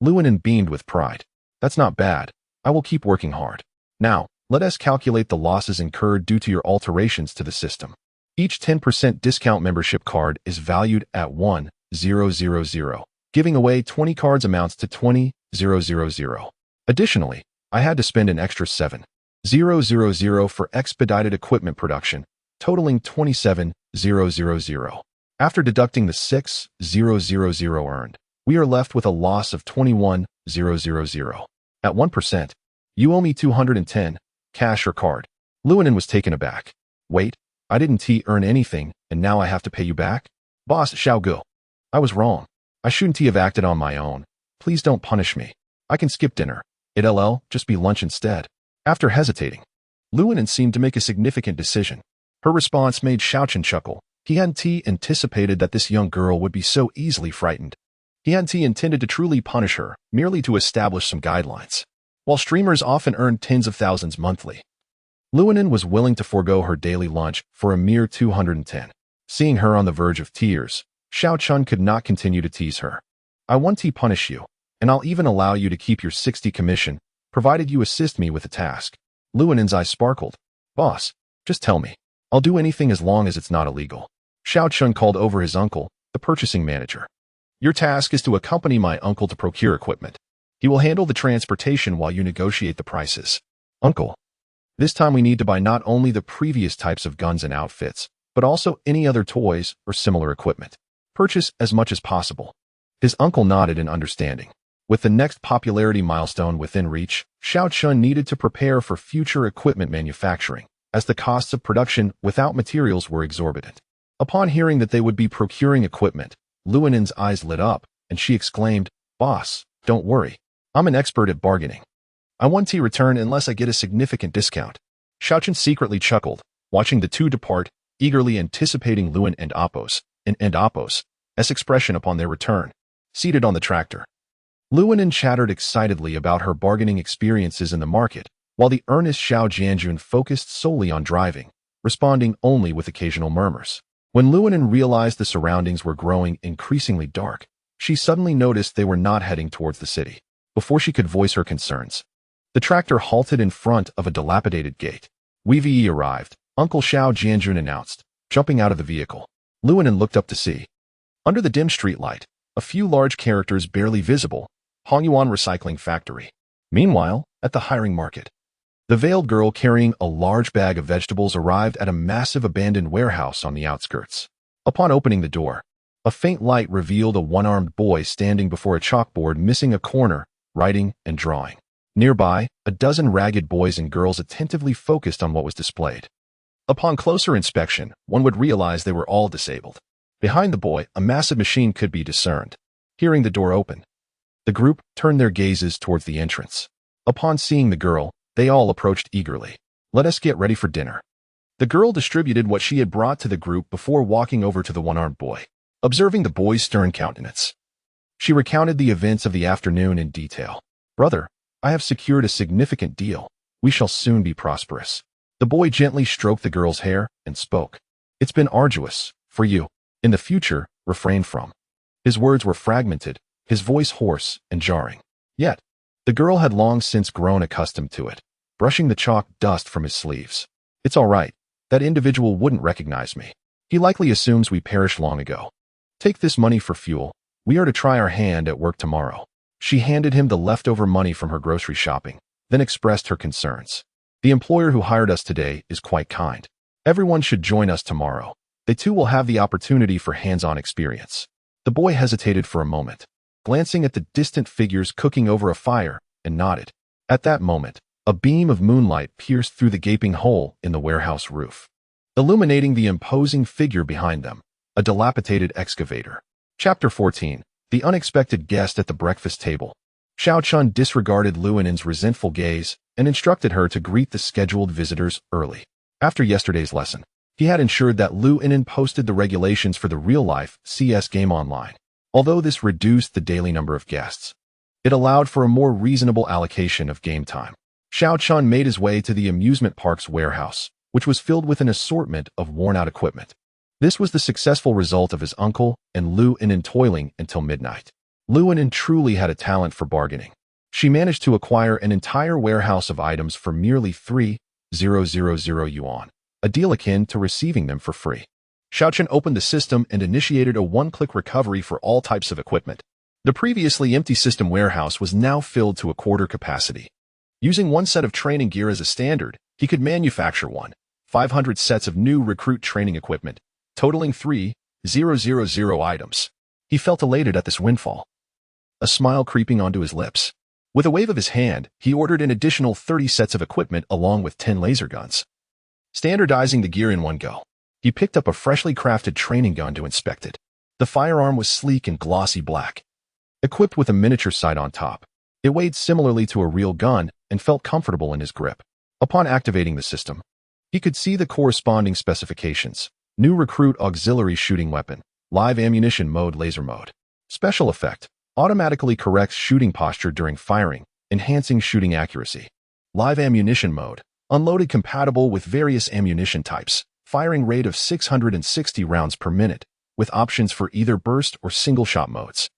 Luonan beamed with pride. "That's not bad. I will keep working hard. Now, let us calculate the losses incurred due to your alterations to the system. Each 10% discount membership card is valued at 1,000, giving away 20 cards amounts to 20,000. Additionally, I had to spend an extra 7,000 for expedited equipment production, totaling 27,000. After deducting the 6,000 earned, we are left with a loss of 21,000. At 1%, you owe me 210, cash or card." Luonan was taken aback. "Wait, I didn't earn anything, and now I have to pay you back?" "Boss Xiaogu, I was wrong. I shouldn't have acted on my own. Please don't punish me. I can skip dinner. It'll just be lunch instead." After hesitating, Luonan seemed to make a significant decision. Her response made Xiaochen chuckle. He hadn't anticipated that this young girl would be so easily frightened. He hadn't intended to truly punish her, merely to establish some guidelines. While streamers often earn tens of thousands monthly, Luonan was willing to forego her daily lunch for a mere 210. Seeing her on the verge of tears, Xiaochen could not continue to tease her. "I won't punish you, and I'll even allow you to keep your 60 commission, provided you assist me with a task." Luonan's eyes sparkled. "Boss, just tell me. I'll do anything as long as it's not illegal." Xiaochen called over his uncle, the the purchasing manager. Your task is to accompany my uncle to procure equipment. He will handle the transportation while you negotiate the prices. Uncle, this time we need to buy not only the previous types of guns and outfits, but also any other toys or similar equipment. Purchase as much as possible. His uncle nodded in understanding. With the next popularity milestone within reach, Xiao Chun needed to prepare for future equipment manufacturing, as the costs of production without materials were exorbitant. Upon hearing that they would be procuring equipment, Luanin's eyes lit up, and she exclaimed, "Boss, don't worry. I'm an expert at bargaining. I won't return unless I get a significant discount." Xiao Chun secretly chuckled, watching the two depart, eagerly anticipating Luan and Apos' expression upon their return, seated on the tractor. Luanin chattered excitedly about her bargaining experiences in the market, while the earnest Xiao Jianjun focused solely on driving, responding only with occasional murmurs. When Luanin realized the surroundings were growing increasingly dark, she suddenly noticed they were not heading towards the city. Before she could voice her concerns, the tractor halted in front of a dilapidated gate. "We arrived," Uncle Xiao Jianjun announced, jumping out of the vehicle. Luanin looked up to see. Under the dim streetlight, a few large characters barely visible, Hongyuan Recycling Factory. Meanwhile, at the hiring market, the veiled girl carrying a large bag of vegetables arrived at a massive abandoned warehouse on the outskirts. Upon opening the door, a faint light revealed a one-armed boy standing before a chalkboard missing a corner, writing and drawing. Nearby, a dozen ragged boys and girls attentively focused on what was displayed. Upon closer inspection, one would realize they were all disabled. Behind the boy, a massive machine could be discerned. Hearing the door open, the group turned their gazes towards the entrance. Upon seeing the girl, they all approached eagerly. "Let us get ready for dinner." The girl distributed what she had brought to the group before walking over to the one-armed boy. Observing the boy's stern countenance, she recounted the events of the afternoon in detail. "Brother, I have secured a significant deal. We shall soon be prosperous." The boy gently stroked the girl's hair and spoke. "It's been arduous for you. In the future, refrain from." His words were fragmented, his voice hoarse and jarring. Yet, the girl had long since grown accustomed to it, brushing the chalk dust from his sleeves. "It's all right. That individual wouldn't recognize me. He likely assumes we perished long ago. Take this money for fuel. We are to try our hand at work tomorrow." She handed him the leftover money from her grocery shopping, then expressed her concerns. "The employer who hired us today is quite kind. Everyone should join us tomorrow. They too will have the opportunity for hands-on experience." The boy hesitated for a moment, glancing at the distant figures cooking over a fire, and nodded. At that moment, a beam of moonlight pierced through the gaping hole in the warehouse roof, illuminating the imposing figure behind them, a dilapidated excavator. Chapter 14. The Unexpected Guest at the Breakfast Table. Xiao Chun disregarded Luanin's resentful gaze and instructed her to greet the scheduled visitors early. After yesterday's lesson, he had ensured that Luanin posted the regulations for the real-life CS game online. Although this reduced the daily number of guests, it allowed for a more reasonable allocation of game time. Xiao Chun made his way to the amusement park's warehouse, which was filled with an assortment of worn-out equipment. This was the successful result of his uncle and Luanin toiling until midnight. Luanin truly had a talent for bargaining. She managed to acquire an entire warehouse of items for merely 3,000 yuan, a deal akin to receiving them for free. Xiao Chun opened the system and initiated a one-click recovery for all types of equipment. The previously empty system warehouse was now filled to a quarter capacity. Using one set of training gear as a standard, he could manufacture 500 sets of new recruit training equipment, totaling 3,000 items. He felt elated at this windfall, a smile creeping onto his lips. With a wave of his hand, he ordered an additional 30 sets of equipment along with 10 laser guns. Standardizing the gear in one go, he picked up a freshly crafted training gun to inspect it. The firearm was sleek and glossy black, equipped with a miniature sight on top. It weighed similarly to a real gun and felt comfortable in his grip. Upon activating the system, he could see the corresponding specifications: new recruit auxiliary shooting weapon, live ammunition mode, laser mode. Special effect: automatically corrects shooting posture during firing, enhancing shooting accuracy. Live ammunition mode, unloaded compatible with various ammunition types, firing rate of 660 rounds per minute, with options for either burst or single shot modes.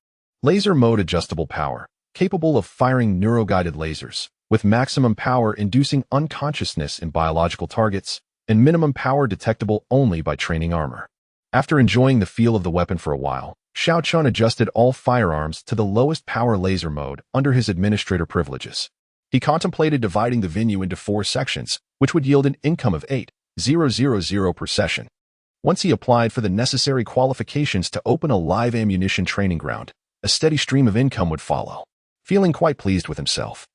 Laser mode, adjustable power, capable of firing neuro-guided lasers, with maximum power inducing unconsciousness in biological targets, and minimum power detectable only by training armor. After enjoying the feel of the weapon for a while, Xiao Chun adjusted all firearms to the lowest power laser mode under his administrator privileges. He contemplated dividing the venue into 4 sections, which would yield an income of 8,000 per session. Once he applied for the necessary qualifications to open a live ammunition training ground, a steady stream of income would follow. Feeling quite pleased with himself,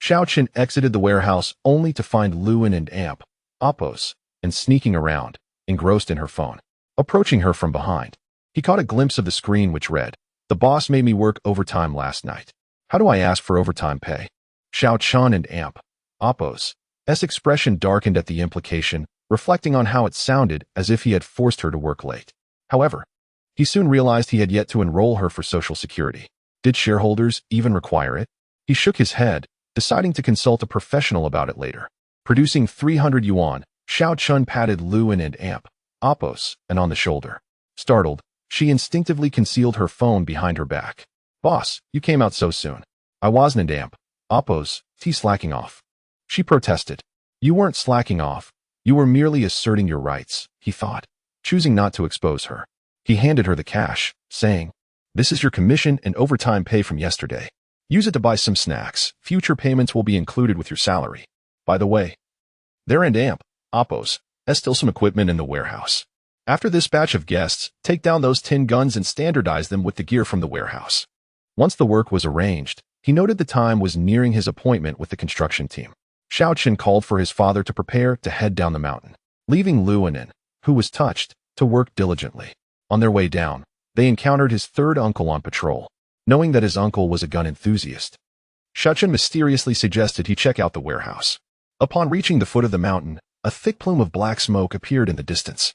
Xiao Chun exited the warehouse only to find Luan and Amp, Oppos, and sneaking around, engrossed in her phone. Approaching her from behind, he caught a glimpse of the screen which read, "The boss made me work overtime last night. How do I ask for overtime pay?" Xiao Chun and Amp, Oppos' expression darkened at the implication, reflecting on how it sounded as if he had forced her to work late. However, he soon realized he had yet to enroll her for Social Security. Did shareholders even require it? He shook his head, deciding to consult a professional about it later. Producing 300 yuan, Xiao Chun patted Luan and Amp, Oppos, and on the shoulder. Startled, she instinctively concealed her phone behind her back. "Boss, you came out so soon." "I wasn't, Amp, Oppos, slacking off." She protested. "You weren't slacking off. You were merely asserting your rights," he thought. Choosing not to expose her, he handed her the cash, saying, "This is your commission and overtime pay from yesterday. Use it to buy some snacks. Future payments will be included with your salary. By the way, there and Amp, Oppos, still some equipment in the warehouse. After this batch of guests, take down those tin guns and standardize them with the gear from the warehouse." Once the work was arranged, he noted the time was nearing his appointment with the construction team. Xiao Chun called for his father to prepare to head down the mountain, leaving Luanin, who was touched, to work diligently. On their way down, they encountered his third uncle on patrol. Knowing that his uncle was a gun enthusiast, Xiao Chun mysteriously suggested he check out the warehouse. Upon reaching the foot of the mountain, a thick plume of black smoke appeared in the distance.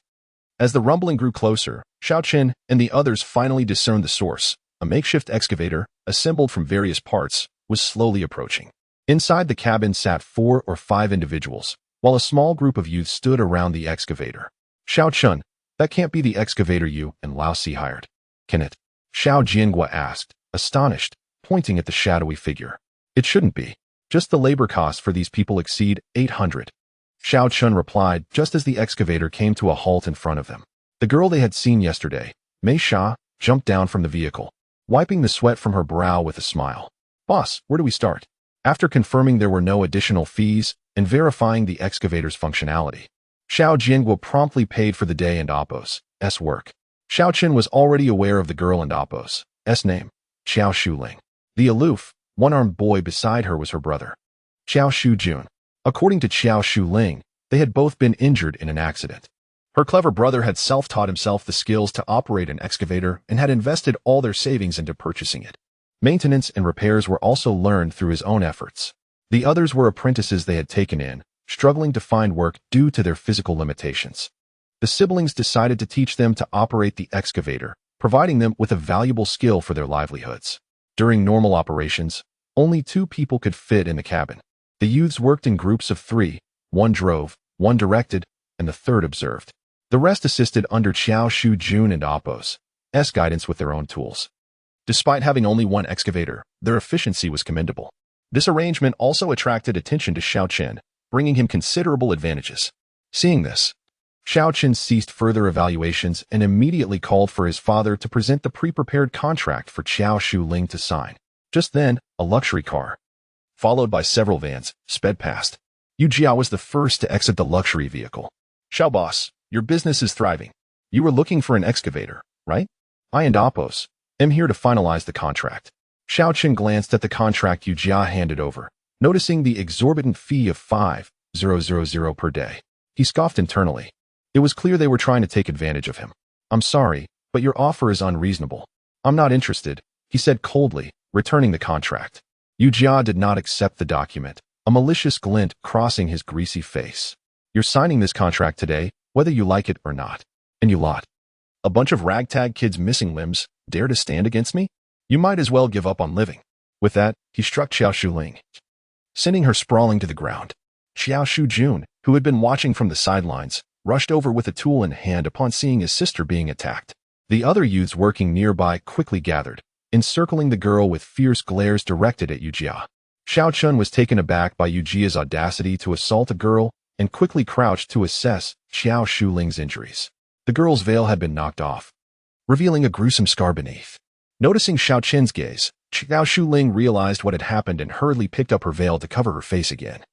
As the rumbling grew closer, Xiao Chun and the others finally discerned the source. A makeshift excavator, assembled from various parts, was slowly approaching. Inside the cabin sat 4 or 5 individuals, while a small group of youths stood around the excavator. "Xiao Chun, that can't be the excavator you and Lao Si hired, can it?" Xiao Jiangua asked, astonished, pointing at the shadowy figure. "It shouldn't be. Just the labor costs for these people exceed 800. Xiao Chun replied just as the excavator came to a halt in front of them. The girl they had seen yesterday, Mei Sha, jumped down from the vehicle, wiping the sweat from her brow with a smile. "Boss, where do we start?" After confirming there were no additional fees and verifying the excavator's functionality, Xiao Jiangua promptly paid for the day and Oppos' work. Xiao Chun was already aware of the girl and Oppos' name, Xiao Shuling. The aloof, one-armed boy beside her was her brother, Xiao Shujun. According to Xiao Shuling, they had both been injured in an accident. Her clever brother had self-taught himself the skills to operate an excavator and had invested all their savings into purchasing it. Maintenance and repairs were also learned through his own efforts. The others were apprentices they had taken in, struggling to find work due to their physical limitations. The siblings decided to teach them to operate the excavator, providing them with a valuable skill for their livelihoods. During normal operations, only 2 people could fit in the cabin. The youths worked in groups of 3, one drove, one directed, and the third observed. The rest assisted under Xiao Shujun and Oppos' guidance with their own tools. Despite having only one excavator, their efficiency was commendable. This arrangement also attracted attention to Xiao Chun, bringing him considerable advantages. Seeing this, Xiao Chun ceased further evaluations and immediately called for his father to present the pre-prepared contract for Xiao Shuling to sign. Just then, a luxury car, followed by several vans, sped past. Yu Jia was the first to exit the luxury vehicle. "Xiao boss, your business is thriving. You were looking for an excavator, right? I and Oppos am here to finalize the contract." Xiao Chun glanced at the contract Yu Jia handed over, noticing the exorbitant fee of 5,000 per day. He scoffed internally. It was clear they were trying to take advantage of him. "I'm sorry, but your offer is unreasonable. I'm not interested," he said coldly, returning the contract. Yu Jia did not accept the document, a malicious glint crossing his greasy face. "You're signing this contract today, whether you like it or not. And you lot. A bunch of ragtag kids missing limbs dare to stand against me? You might as well give up on living." With that, he struck Xiao Shuling, sending her sprawling to the ground. Xiao Shujun, who had been watching from the sidelines, rushed over with a tool in hand upon seeing his sister being attacked. The other youths working nearby quickly gathered, encircling the girl with fierce glares directed at Yu Jia. Xiao Chun was taken aback by Yu Jia's audacity to assault a girl and quickly crouched to assess Xiao Shuling's injuries. The girl's veil had been knocked off, revealing a gruesome scar beneath. Noticing Xiao Qin's gaze, Xiao Shuling realized what had happened and hurriedly picked up her veil to cover her face again.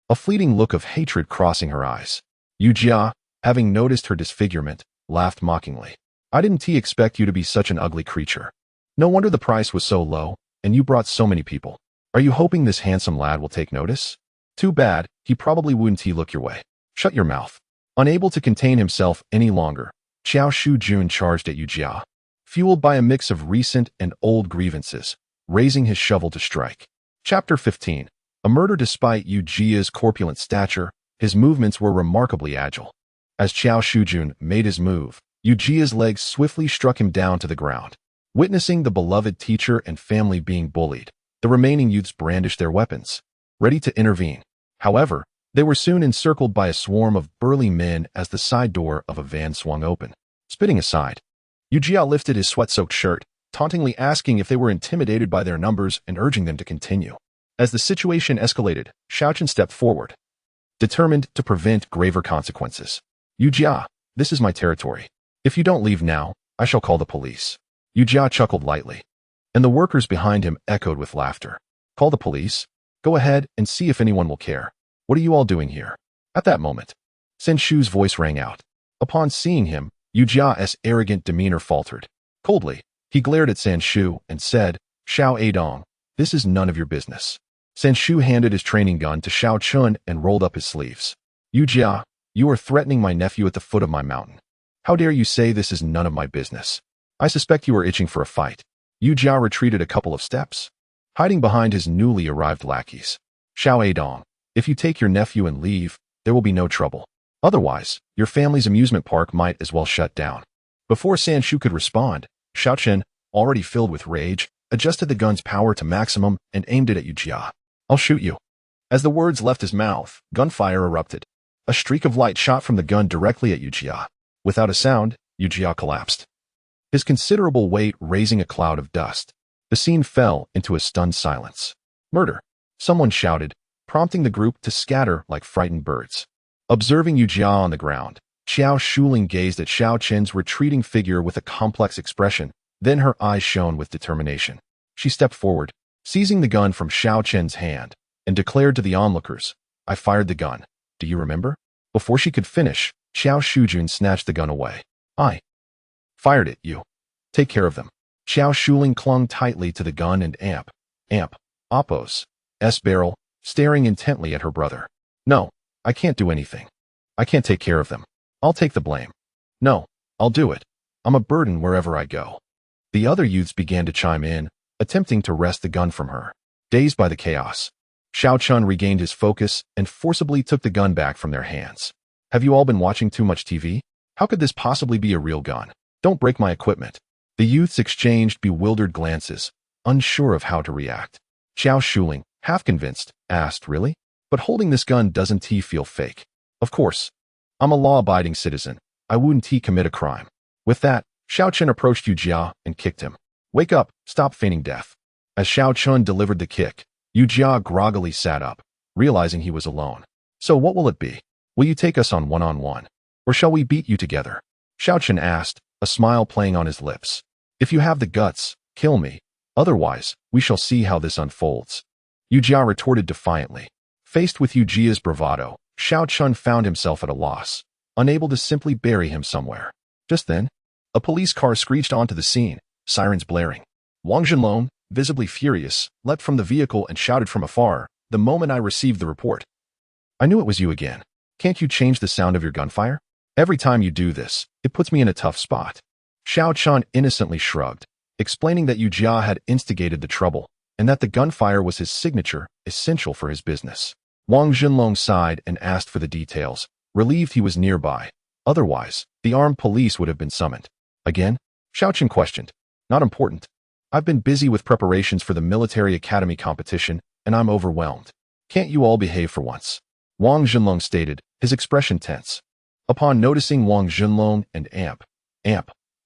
A fleeting look of hatred crossing her eyes. Yu Jia, having noticed her disfigurement, laughed mockingly. I didn't expect you to be such an ugly creature. No wonder the price was so low, and you brought so many people. Are you hoping this handsome lad will take notice? Too bad, he probably wouldn't look your way. Shut your mouth. Unable to contain himself any longer, Xiao Shujun charged at Yu Jia, fueled by a mix of recent and old grievances, raising his shovel to strike. Chapter 15. A murder. Despite Yu Jia's corpulent stature, his movements were remarkably agile. As Xiao Shujun made his move, Yu Jia's legs swiftly struck him down to the ground. Witnessing the beloved teacher and family being bullied, the remaining youths brandished their weapons, ready to intervene. However, they were soon encircled by a swarm of burly men as the side door of a van swung open. Spitting aside, Yu Jia lifted his sweat-soaked shirt, tauntingly asking if they were intimidated by their numbers and urging them to continue. As the situation escalated, Xiaochen stepped forward, determined to prevent graver consequences. Yu Jia, this is my territory. If you don't leave now, I shall call the police. Yu Jia chuckled lightly, and the workers behind him echoed with laughter. Call the police? Go ahead and see if anyone will care. What are you all doing here? At that moment, Sen Shu's voice rang out. Upon seeing him, Yu Jia's arrogant demeanor faltered. Coldly, he glared at San Shu and said, Xiao Adong, this is none of your business. San Shu handed his training gun to Xiao Chun and rolled up his sleeves. Yu Jia, you are threatening my nephew at the foot of my mountain. How dare you say this is none of my business? I suspect you are itching for a fight. Yu Jia retreated a couple of steps, hiding behind his newly arrived lackeys. Xiao Adong, if you take your nephew and leave, there will be no trouble. Otherwise, your family's amusement park might as well shut down. Before San Shu could respond, Xiao Chen, already filled with rage, adjusted the gun's power to maximum and aimed it at Yu Jia. I'll shoot you. As the words left his mouth, gunfire erupted. A streak of light shot from the gun directly at Yu Jia. Without a sound, Yu Jia collapsed, his considerable weight raising a cloud of dust. The scene fell into a stunned silence. Murder! Someone shouted, prompting the group to scatter like frightened birds. Observing Yu Jia on the ground, Xiao Shuling gazed at Xiao Chen's retreating figure with a complex expression, then her eyes shone with determination. She stepped forward, seizing the gun from Xiao Chen's hand, and declared to the onlookers, I fired the gun. Do you remember? Before she could finish, Xiao Shujun snatched the gun away. I fired it, you. Take care of them. Xiao Shuling clung tightly to the gun and Oppo's barrel, staring intently at her brother. No, I can't do anything. I can't take care of them. I'll take the blame. No, I'll do it. I'm a burden wherever I go. The other youths began to chime in, attempting to wrest the gun from her. Dazed by the chaos, Xiao Chun regained his focus and forcibly took the gun back from their hands. Have you all been watching too much TV? How could this possibly be a real gun? Don't break my equipment. The youths exchanged bewildered glances, unsure of how to react. Xiao Shuling, half convinced, asked, Really? But holding this gun doesn't feel fake? Of course. I'm a law-abiding citizen. I wouldn't commit a crime. With that, Xiao Chen approached Yu Jia and kicked him. Wake up, stop feigning death. As Xiao Chun delivered the kick, Yu Jia groggily sat up, realizing he was alone. So what will it be? Will you take us on one-on-one? Or shall we beat you together? Xiao Chen asked, a smile playing on his lips. If you have the guts, kill me. Otherwise, we shall see how this unfolds. Yu Jia retorted defiantly. Faced with Yu Jia's bravado, Xiao Chun found himself at a loss, unable to simply bury him somewhere. Just then, a police car screeched onto the scene, sirens blaring. Wang Zhenlong, visibly furious, leapt from the vehicle and shouted from afar, the moment I received the report. I knew it was you again. Can't you change the sound of your gunfire? Every time you do this, it puts me in a tough spot. Xiao Chun innocently shrugged, explaining that Yu Jia had instigated the trouble, and that the gunfire was his signature, essential for his business. Wang Zhenlong sighed and asked for the details, relieved he was nearby. Otherwise, the armed police would have been summoned. Again? Xiao Chun questioned. Not important. I've been busy with preparations for the military academy competition, and I'm overwhelmed. Can't you all behave for once? Wang Zhenlong stated, his expression tense. Upon noticing Wang Zhenlong and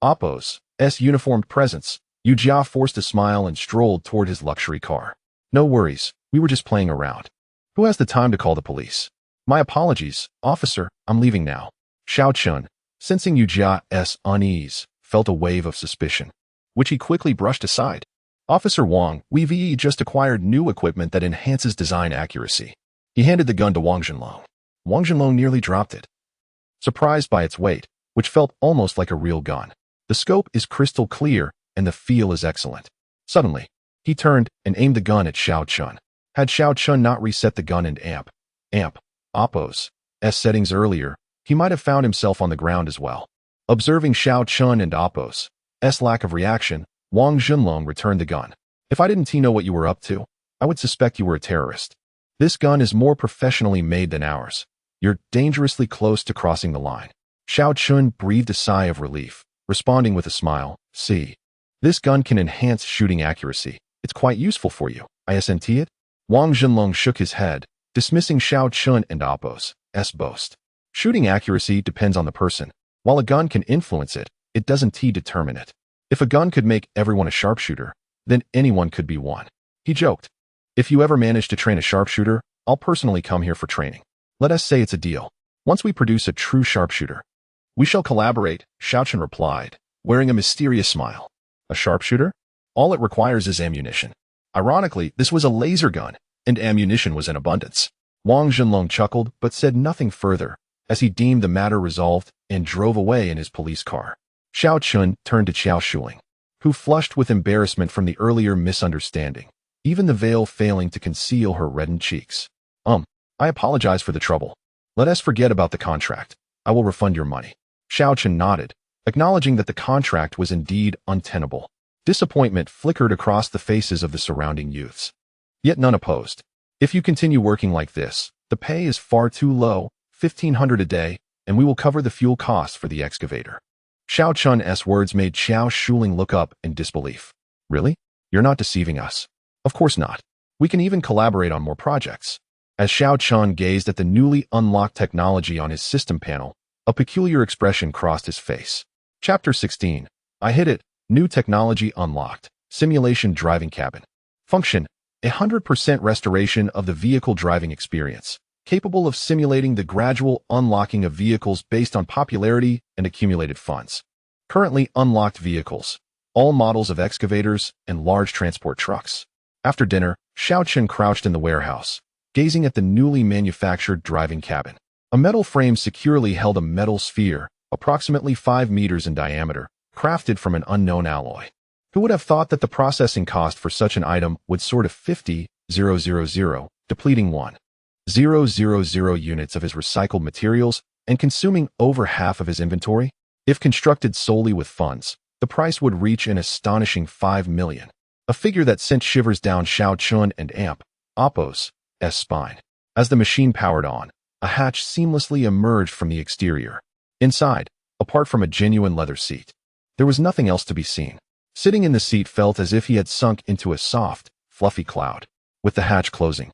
Oppo's uniformed presence, Yu Jia forced a smile and strolled toward his luxury car. No worries, we were just playing around. Who has the time to call the police? My apologies, officer, I'm leaving now. Xiao Chun, Sensing Yu Jia's unease, felt a wave of suspicion, which he quickly brushed aside. Officer Wang, we just acquired new equipment that enhances design accuracy. He handed the gun to Wang Zhenlong. Wang Zhenlong nearly dropped it, surprised by its weight, which felt almost like a real gun. The scope is crystal clear, and the feel is excellent. Suddenly, he turned and aimed the gun at Xiao Chun. Had Xiao Chun not reset the gun and Oppo's settings earlier, he might have found himself on the ground as well. Observing Xiao Chun and Oppo's lack of reaction, Wang Zhenlong returned the gun. If I didn't know what you were up to, I would suspect you were a terrorist. This gun is more professionally made than ours. You're dangerously close to crossing the line. Xiao Chun breathed a sigh of relief, responding with a smile. See, this gun can enhance shooting accuracy. It's quite useful for you. Isn't it? Wang Zhenlong shook his head, dismissing Xiao Chun and Oppo's boast. Shooting accuracy depends on the person. While a gun can influence it, it doesn't determine it. If a gun could make everyone a sharpshooter, then anyone could be one. He joked. If you ever manage to train a sharpshooter, I'll personally come here for training. Let us say it's a deal. Once we produce a true sharpshooter, we shall collaborate, Xiao Chun replied, wearing a mysterious smile. A sharpshooter? All it requires is ammunition. Ironically, this was a laser gun, and ammunition was in abundance. Wang Zhenlong chuckled but said nothing further, as he deemed the matter resolved and drove away in his police car. Xiao Chun turned to Qiao Shuling, who flushed with embarrassment from the earlier misunderstanding, even the veil failing to conceal her reddened cheeks. I apologize for the trouble. Let us forget about the contract. I will refund your money. Xiao Chun nodded, acknowledging that the contract was indeed untenable. Disappointment flickered across the faces of the surrounding youths. Yet none opposed. If you continue working like this, the pay is far too low, 1,500 a day, and we will cover the fuel costs for the excavator. Xiao Chun's words made Qiao Shuling look up in disbelief. Really? You're not deceiving us. Of course not. We can even collaborate on more projects. As Xiao Chun gazed at the newly unlocked technology on his system panel, a peculiar expression crossed his face. Chapter 16. I hit it. New technology unlocked. Simulation driving cabin. Function: 100% restoration of the vehicle driving experience, capable of simulating the gradual unlocking of vehicles based on popularity and accumulated funds. Currently unlocked vehicles: all models of excavators and large transport trucks. After dinner, Xiao Chun crouched in the warehouse, gazing at the newly manufactured driving cabin. A metal frame securely held a metal sphere, approximately 5 meters in diameter, crafted from an unknown alloy. Who would have thought that the processing cost for such an item would soar to 50,000, depleting 1,000 units of his recycled materials and consuming over half of his inventory? If constructed solely with funds, the price would reach an astonishing 5 million, a figure that sent shivers down Xiao Chun and Oppo's spine. As the machine powered on, a hatch seamlessly emerged from the exterior. Inside, apart from a genuine leather seat, there was nothing else to be seen. Sitting in the seat felt as if he had sunk into a soft, fluffy cloud. With the hatch closing,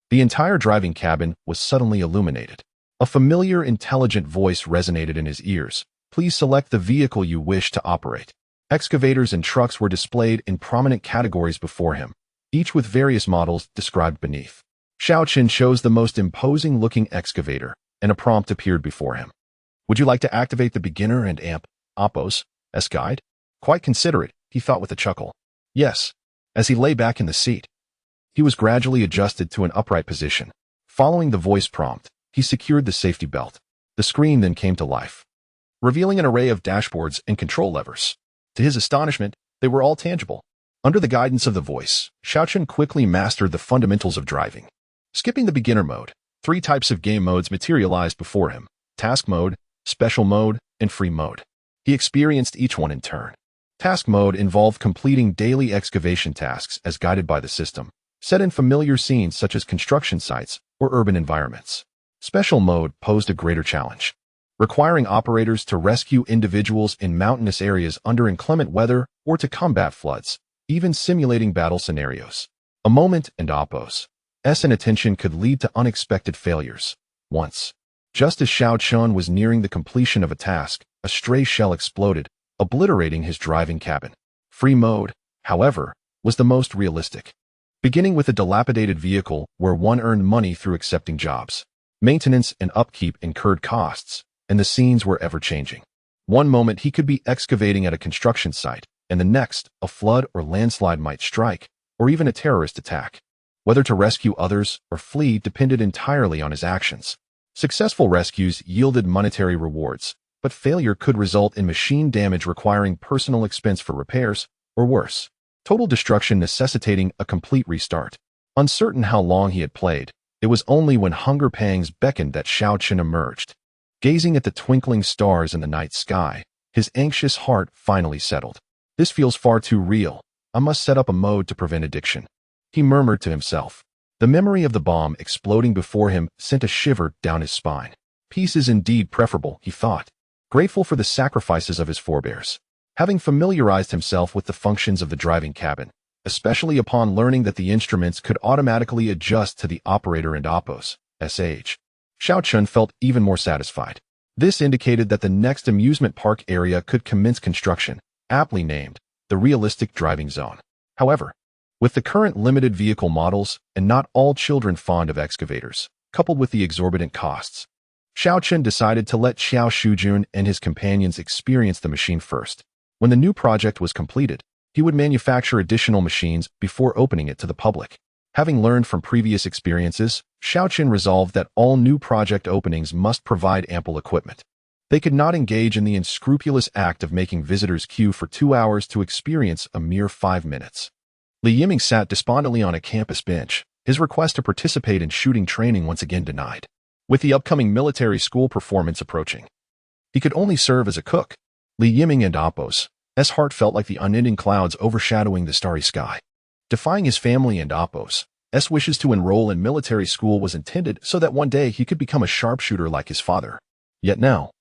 the entire driving cabin was suddenly illuminated. A familiar, intelligent voice resonated in his ears. Please select the vehicle you wish to operate. Excavators and trucks were displayed in prominent categories before him, each with various models described beneath. Xiao Chun chose the most imposing-looking excavator, and a prompt appeared before him. Would you like to activate the beginner and Oppo's guide? Quite considerate, he thought with a chuckle. Yes. As he lay back in the seat, he was gradually adjusted to an upright position. Following the voice prompt, he secured the safety belt. The screen then came to life, revealing an array of dashboards and control levers. To his astonishment, they were all tangible. Under the guidance of the voice, Xiao Chun quickly mastered the fundamentals of driving. Skipping the beginner mode, 3 types of game modes materialized before him: task mode, special mode, and free mode. He experienced each one in turn. Task mode involved completing daily excavation tasks as guided by the system, set in familiar scenes such as construction sites or urban environments. Special mode posed a greater challenge, requiring operators to rescue individuals in mountainous areas under inclement weather or to combat floods, even simulating battle scenarios. A moment and Oppo's inattention could lead to unexpected failures. Once, just as Xiao Chun was nearing the completion of a task, a stray shell exploded, obliterating his driving cabin. Free mode, however, was the most realistic. Beginning with a dilapidated vehicle where one earned money through accepting jobs. Maintenance and upkeep incurred costs, and the scenes were ever-changing. One moment he could be excavating at a construction site, and the next, a flood or landslide might strike, or even a terrorist attack. Whether to rescue others or flee depended entirely on his actions. Successful rescues yielded monetary rewards, but failure could result in machine damage requiring personal expense for repairs, or worse, total destruction necessitating a complete restart. Uncertain how long he had played, it was only when hunger pangs beckoned that Xiao Chen emerged. Gazing at the twinkling stars in the night sky, his anxious heart finally settled. This feels far too real. I must set up a mode to prevent addiction. He murmured to himself. The memory of the bomb exploding before him sent a shiver down his spine. Peace is indeed preferable, he thought, grateful for the sacrifices of his forebears. Having familiarized himself with the functions of the driving cabin, especially upon learning that the instruments could automatically adjust to the operator and oppos, sh, Xiao Chen felt even more satisfied. This indicated that the next amusement park area could commence construction, aptly named the realistic driving zone. However, with the current limited vehicle models and not all children fond of excavators, coupled with the exorbitant costs, Xiao Chen decided to let Xiao Shujun and his companions experience the machine first. When the new project was completed, he would manufacture additional machines before opening it to the public. Having learned from previous experiences, Xiao Chen resolved that all new project openings must provide ample equipment. They could not engage in the unscrupulous act of making visitors queue for 2 hours to experience a mere 5 minutes. Li Yiming sat despondently on a campus bench, his request to participate in shooting training once again denied. With the upcoming military school performance approaching, he could only serve as a cook. Li Yiming and Appo's heart felt like the unending clouds overshadowing the starry sky. Defying his family and Appo's wishes to enroll in military school was intended so that one day he could become a sharpshooter like his father. Yet now,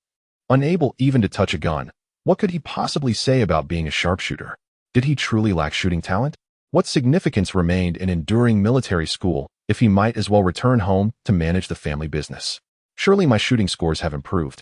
unable even to touch a gun, what could he possibly say about being a sharpshooter? Did he truly lack shooting talent? What significance remained in enduring military school if he might as well return home to manage the family business? Surely my shooting scores have improved.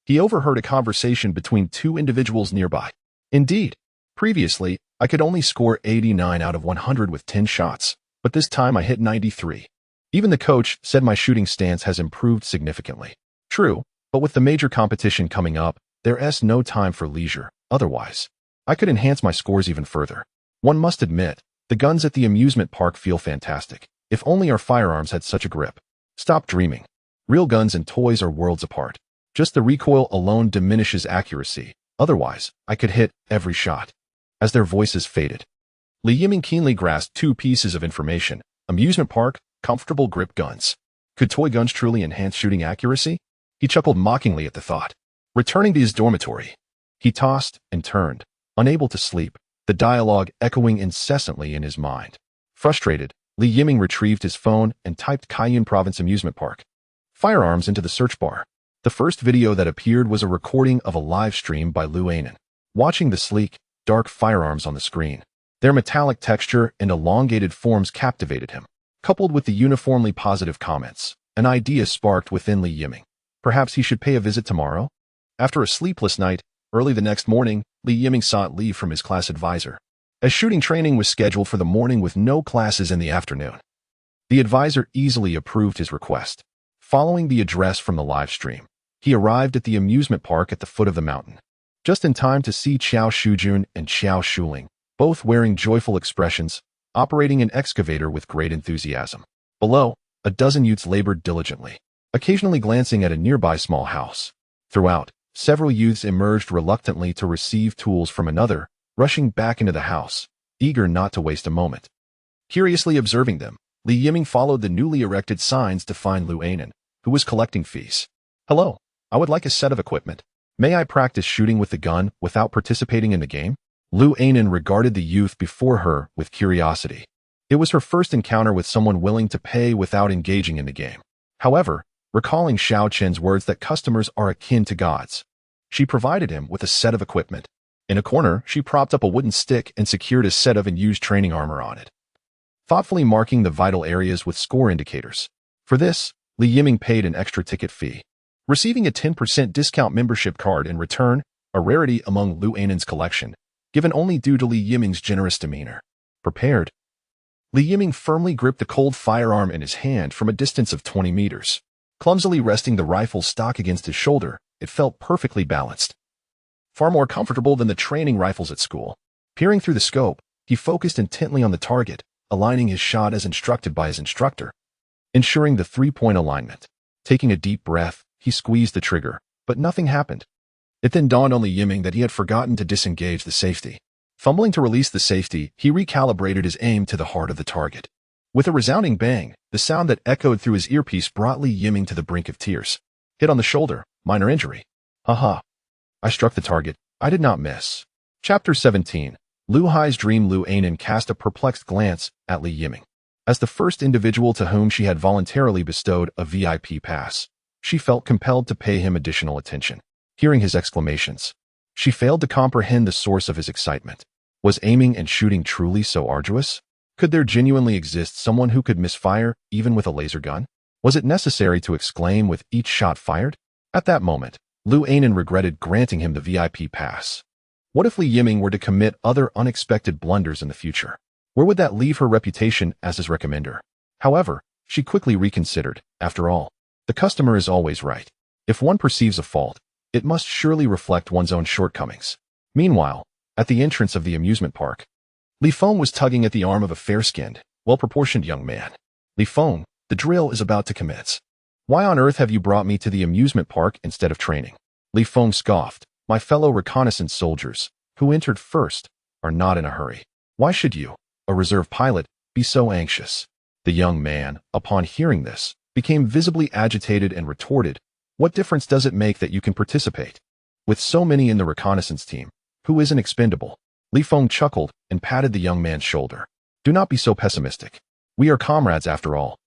He overheard a conversation between two individuals nearby. Indeed, previously, I could only score 89 out of 100 with 10 shots, but this time I hit 93. Even the coach said my shooting stance has improved significantly. True, but with the major competition coming up, there's no time for leisure. Otherwise, I could enhance my scores even further. One must admit, the guns at the amusement park feel fantastic. If only our firearms had such a grip. Stop dreaming. Real guns and toys are worlds apart. Just the recoil alone diminishes accuracy. Otherwise, I could hit every shot. As their voices faded, Li Yiming keenly grasped two pieces of information. Amusement park, comfortable grip guns. Could toy guns truly enhance shooting accuracy? He chuckled mockingly at the thought. Returning to his dormitory, he tossed and turned, unable to sleep, the dialogue echoing incessantly in his mind. Frustrated, Li Yiming retrieved his phone and typed Cayenne Province Amusement Park. Firearms into the search bar. The first video that appeared was a recording of a live stream by Lu Ainen. Watching the sleek, dark firearms on the screen, their metallic texture and elongated forms captivated him. Coupled with the uniformly positive comments, an idea sparked within Li Yiming. Perhaps he should pay a visit tomorrow? After a sleepless night, early the next morning, Li Yiming sought leave from his class advisor, as shooting training was scheduled for the morning with no classes in the afternoon. The advisor easily approved his request. Following the address from the live stream, he arrived at the amusement park at the foot of the mountain, just in time to see Xiao Shujun and Xiao Shuling, both wearing joyful expressions, operating an excavator with great enthusiasm. Below, a dozen youths labored diligently, occasionally glancing at a nearby small house. Throughout, several youths emerged reluctantly to receive tools from another, rushing back into the house, eager not to waste a moment. Curiously observing them, Li Yiming followed the newly erected signs to find Lu Ainen, who was collecting fees. Hello, I would like a set of equipment. May I practice shooting with the gun without participating in the game? Lu Ainen regarded the youth before her with curiosity. It was her first encounter with someone willing to pay without engaging in the game. However, recalling Xiao Chen's words that customers are akin to gods, she provided him with a set of equipment. In a corner, she propped up a wooden stick and secured a set of unused training armor on it, thoughtfully marking the vital areas with score indicators. For this, Li Yiming paid an extra ticket fee, receiving a 10% discount membership card in return, a rarity among Lu Ainen's collection, given only due to Li Yiming's generous demeanor. Prepared, Li Yiming firmly gripped the cold firearm in his hand from a distance of 20 meters. Clumsily resting the rifle stock against his shoulder, it felt perfectly balanced. far more comfortable than the training rifles at school. Peering through the scope, he focused intently on the target, aligning his shot as instructed by his instructor, ensuring the three-point alignment. Taking a deep breath, he squeezed the trigger, but nothing happened. It then dawned on Li Yiming that he had forgotten to disengage the safety. Fumbling to release the safety, he recalibrated his aim to the heart of the target. With a resounding bang, the sound that echoed through his earpiece brought Li Yiming to the brink of tears. Hit on the shoulder, minor injury. Haha. I struck the target. I did not miss. Chapter 17. Lu Hai's dream. Lu Anan cast a perplexed glance at Li Yiming. As the first individual to whom she had voluntarily bestowed a VIP pass, she felt compelled to pay him additional attention. Hearing his exclamations, she failed to comprehend the source of his excitement. Was aiming and shooting truly so arduous? Could there genuinely exist someone who could misfire even with a laser gun? Was it necessary to exclaim with each shot fired? At that moment, Lu Anan regretted granting him the VIP pass. What if Li Yiming were to commit other unexpected blunders in the future? Where would that leave her reputation as his recommender? However, she quickly reconsidered. After all, the customer is always right. If one perceives a fault, it must surely reflect one's own shortcomings. Meanwhile, at the entrance of the amusement park, Li Feng was tugging at the arm of a fair-skinned, well-proportioned young man. Li Feng, the drill is about to commence. Why on earth have you brought me to the amusement park instead of training? Li Feng scoffed. My fellow reconnaissance soldiers, who entered first, are not in a hurry. Why should you, a reserve pilot, be so anxious? The young man, upon hearing this, became visibly agitated and retorted, what difference does it make that you can participate? With so many in the reconnaissance team, who isn't expendable? Li Feng chuckled and patted the young man's shoulder. Do not be so pessimistic. We are comrades after all.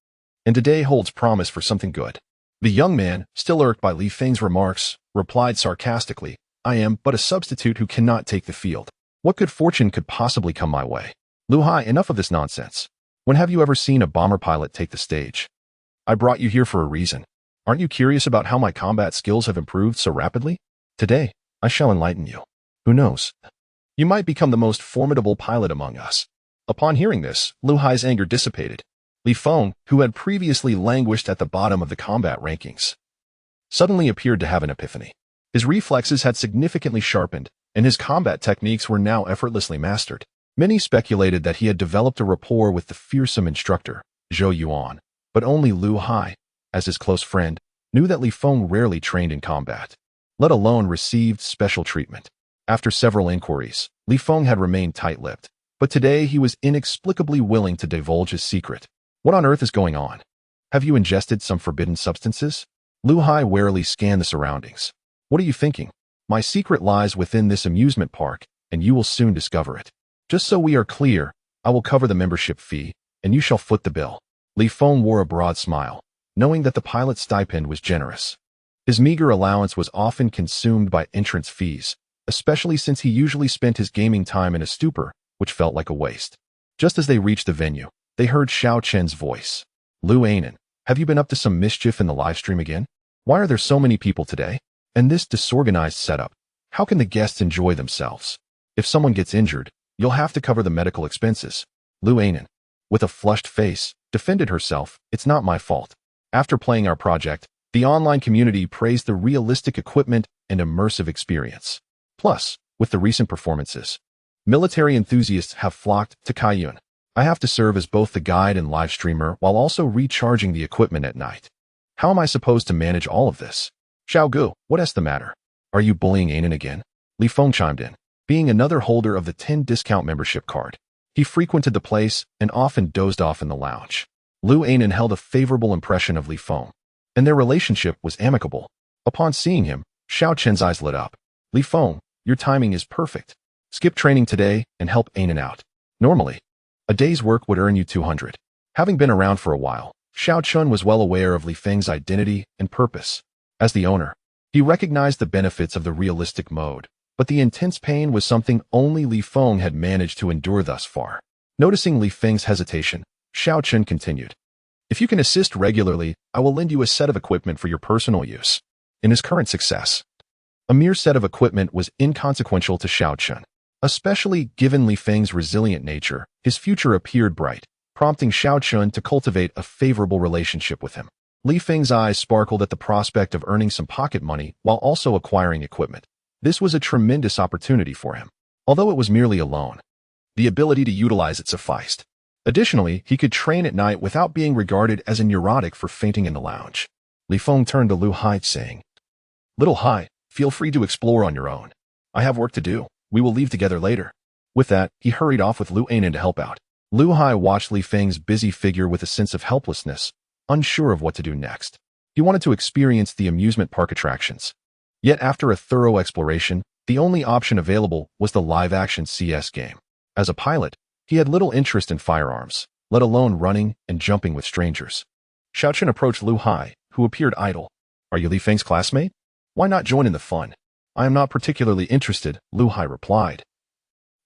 And today holds promise for something good. The young man, still irked by Li Feng's remarks, replied sarcastically, I am but a substitute who cannot take the field. What good fortune could possibly come my way? Lu Hai, enough of this nonsense. When have you ever seen a bomber pilot take the stage? I brought you here for a reason. Aren't you curious about how my combat skills have improved so rapidly? Today, I shall enlighten you. Who knows? You might become the most formidable pilot among us. Upon hearing this, Lu Hai's anger dissipated. Li Feng, who had previously languished at the bottom of the combat rankings, suddenly appeared to have an epiphany. His reflexes had significantly sharpened, and his combat techniques were now effortlessly mastered. Many speculated that he had developed a rapport with the fearsome instructor, Zhou Yuan, but only Lu Hai, as his close friend, knew that Li Feng rarely trained in combat, let alone received special treatment. After several inquiries, Li Feng had remained tight-lipped, but today he was inexplicably willing to divulge his secret. What on earth is going on? Have you ingested some forbidden substances? Lu Hai warily scanned the surroundings. What are you thinking? My secret lies within this amusement park, and you will soon discover it. Just so we are clear, I will cover the membership fee, and you shall foot the bill. Li Feng wore a broad smile, knowing that the pilot's stipend was generous. His meager allowance was often consumed by entrance fees, especially since he usually spent his gaming time in a stupor, which felt like a waste. Just as they reached the venue, they heard Xiao Chen's voice. Lu Anan, have you been up to some mischief in the live stream again? Why are there so many people today? And this disorganized setup, how can the guests enjoy themselves? If someone gets injured, you'll have to cover the medical expenses. Lu Anan, with a flushed face, defended herself, it's not my fault. After playing our project, the online community praised the realistic equipment and immersive experience. Plus, with the recent performances, military enthusiasts have flocked to Kaiyun. I have to serve as both the guide and live streamer while also recharging the equipment at night. How am I supposed to manage all of this? Xiao Gu, what's the matter? Are you bullying Anan again? Li Feng chimed in. Being another holder of the 10 discount membership card, he frequented the place and often dozed off in the lounge. Lu Anan held a favorable impression of Li Feng, and their relationship was amicable. Upon seeing him, Xiao Chen's eyes lit up. Li Feng, your timing is perfect. Skip training today and help Anan out. Normally, a day's work would earn you 200. Having been around for a while, Xiao Chun was well aware of Li Feng's identity and purpose. As the owner, he recognized the benefits of the realistic mode, but the intense pain was something only Li Feng had managed to endure thus far. Noticing Li Feng's hesitation, Xiao Chun continued. If you can assist regularly, I will lend you a set of equipment for your personal use. In his current success, a mere set of equipment was inconsequential to Xiao Chun. Especially given Li Feng's resilient nature, his future appeared bright, prompting Xiao Chun to cultivate a favorable relationship with him. Li Feng's eyes sparkled at the prospect of earning some pocket money while also acquiring equipment. This was a tremendous opportunity for him. Although it was merely a loan, the ability to utilize it sufficed. Additionally, he could train at night without being regarded as a neurotic for fainting in the lounge. Li Feng turned to Lu Hai, saying, "Little Hai, feel free to explore on your own. I have work to do. We will leave together later." With that, he hurried off with Lu Anan to help out. Lu Hai watched Li Feng's busy figure with a sense of helplessness, unsure of what to do next. He wanted to experience the amusement park attractions. Yet after a thorough exploration, the only option available was the live-action CS game. As a pilot, he had little interest in firearms, let alone running and jumping with strangers. Xiaochen approached Lu Hai, who appeared idle. "Are you Li Feng's classmate? Why not join in the fun?" "I am not particularly interested," Lu Hai replied,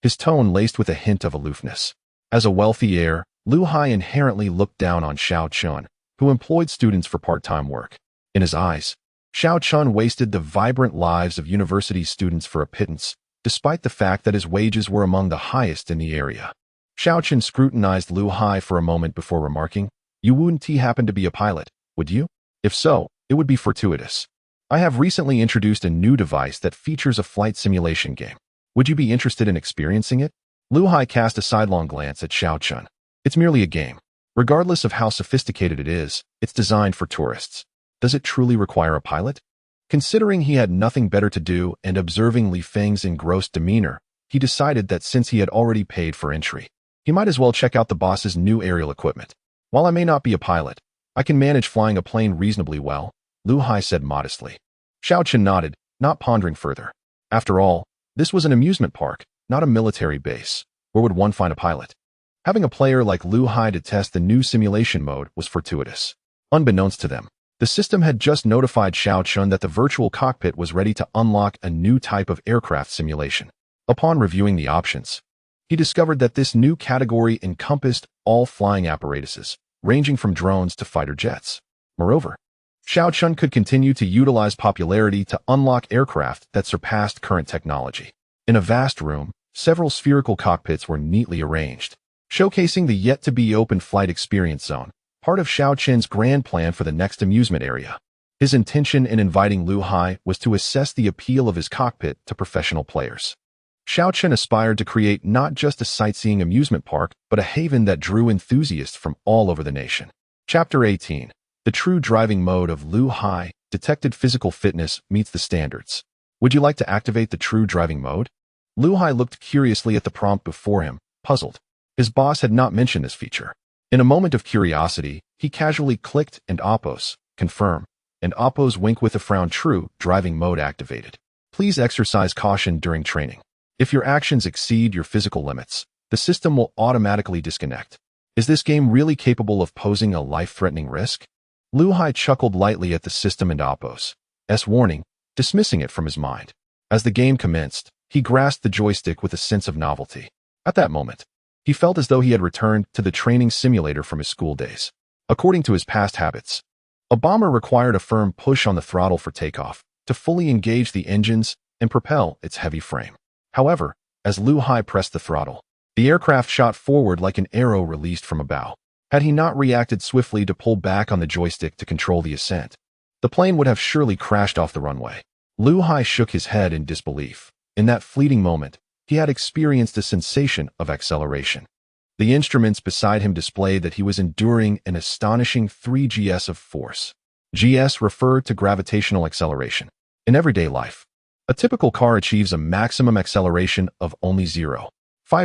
his tone laced with a hint of aloofness. As a wealthy heir, Lu Hai inherently looked down on Xiao Chun, who employed students for part-time work. In his eyes, Xiao Chun wasted the vibrant lives of university students for a pittance, despite the fact that his wages were among the highest in the area. Xiao Chun scrutinized Lu Hai for a moment before remarking, "You wouldn't happen to be a pilot, would you? If so, it would be fortuitous. I have recently introduced a new device that features a flight simulation game. Would you be interested in experiencing it?" Lu Hai cast a sidelong glance at Xiao Chun. "It's merely a game. Regardless of how sophisticated it is, it's designed for tourists. Does it truly require a pilot?" Considering he had nothing better to do and observing Li Feng's engrossed demeanor, he decided that since he had already paid for entry, he might as well check out the boss's new aerial equipment. "While I may not be a pilot, I can manage flying a plane reasonably well," Lu Hai said modestly. Xiao Chun nodded, not pondering further. After all, this was an amusement park, not a military base. Where would one find a pilot? Having a player like Lu Hai to test the new simulation mode was fortuitous. Unbeknownst to them, the system had just notified Xiao Chun that the virtual cockpit was ready to unlock a new type of aircraft simulation. Upon reviewing the options, he discovered that this new category encompassed all flying apparatuses, ranging from drones to fighter jets. Moreover, Xiao Chun could continue to utilize popularity to unlock aircraft that surpassed current technology. In a vast room, several spherical cockpits were neatly arranged, showcasing the yet-to-be-opened flight experience zone, part of Xiao Chun's grand plan for the next amusement area. His intention in inviting Lu Hai was to assess the appeal of his cockpit to professional players. Xiao Chun aspired to create not just a sightseeing amusement park, but a haven that drew enthusiasts from all over the nation. Chapter 18. The true driving mode of Lu Hai, detected physical fitness meets the standards. Would you like to activate the true driving mode? Lu Hai looked curiously at the prompt before him, puzzled. His boss had not mentioned this feature. In a moment of curiosity, he casually clicked and Oppos, confirm, and Oppos wink with a frown. True driving mode activated. Please exercise caution during training. If your actions exceed your physical limits, the system will automatically disconnect. Is this game really capable of posing a life-threatening risk? Lu Hai chuckled lightly at the system and Oppos' warning, dismissing it from his mind. As the game commenced, he grasped the joystick with a sense of novelty. At that moment, he felt as though he had returned to the training simulator from his school days. According to his past habits, a bomber required a firm push on the throttle for takeoff to fully engage the engines and propel its heavy frame. However, as Lu Hai pressed the throttle, the aircraft shot forward like an arrow released from a bow. Had he not reacted swiftly to pull back on the joystick to control the ascent, the plane would have surely crashed off the runway. Lu Hai shook his head in disbelief. In that fleeting moment, he had experienced a sensation of acceleration. The instruments beside him displayed that he was enduring an astonishing 3 gs of force. GS referred to gravitational acceleration. In everyday life, a typical car achieves a maximum acceleration of only 0.5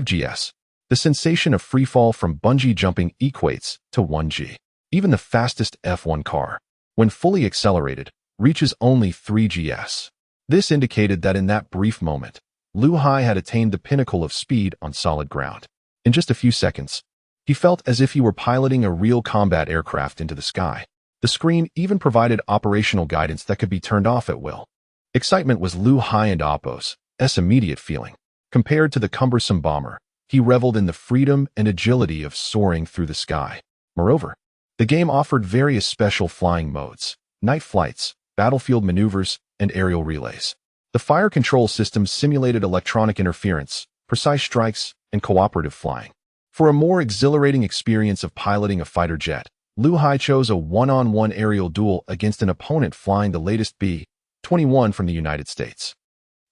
gs. The sensation of freefall from bungee jumping equates to 1 g. Even the fastest F1 car, when fully accelerated, reaches only 3 gs. This indicated that in that brief moment, Lu Hai had attained the pinnacle of speed on solid ground. In just a few seconds, he felt as if he were piloting a real combat aircraft into the sky. The screen even provided operational guidance that could be turned off at will. Excitement was Lu Hai and Oppos' immediate feeling. Compared to the cumbersome bomber, he reveled in the freedom and agility of soaring through the sky. Moreover, the game offered various special flying modes, night flights, battlefield maneuvers, and aerial relays. The fire control system simulated electronic interference, precise strikes, and cooperative flying. For a more exhilarating experience of piloting a fighter jet, Lu Hai chose a one-on-one aerial duel against an opponent flying the latest B-21 from the United States.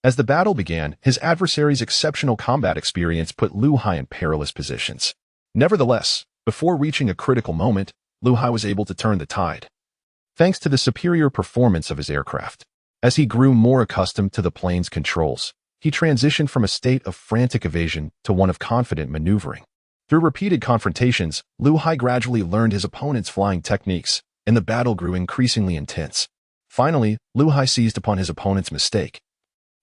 As the battle began, his adversary's exceptional combat experience put Lu Hai in perilous positions. Nevertheless, before reaching a critical moment, Lu Hai was able to turn the tide, thanks to the superior performance of his aircraft. As he grew more accustomed to the plane's controls, he transitioned from a state of frantic evasion to one of confident maneuvering. Through repeated confrontations, Lu Hai gradually learned his opponent's flying techniques, and the battle grew increasingly intense. Finally, Lu Hai seized upon his opponent's mistake,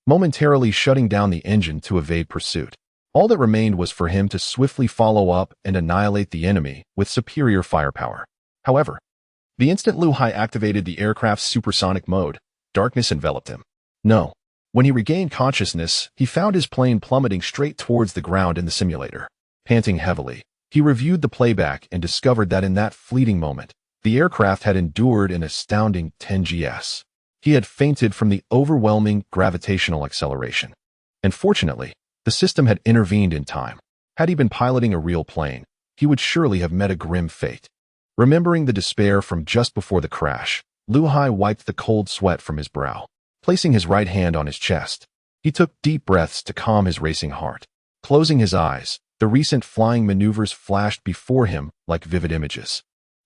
momentarily shutting down the engine to evade pursuit. All that remained was for him to swiftly follow up and annihilate the enemy with superior firepower. However, the instant Lu Hai activated the aircraft's supersonic mode, darkness enveloped him. No. When he regained consciousness, he found his plane plummeting straight towards the ground in the simulator. Panting heavily, he reviewed the playback and discovered that in that fleeting moment, the aircraft had endured an astounding 10 gs. He had fainted from the overwhelming gravitational acceleration. And fortunately, the system had intervened in time. Had he been piloting a real plane, he would surely have met a grim fate. Remembering the despair from just before the crash, Lu Hai wiped the cold sweat from his brow. Placing his right hand on his chest, he took deep breaths to calm his racing heart. Closing his eyes, the recent flying maneuvers flashed before him like vivid images.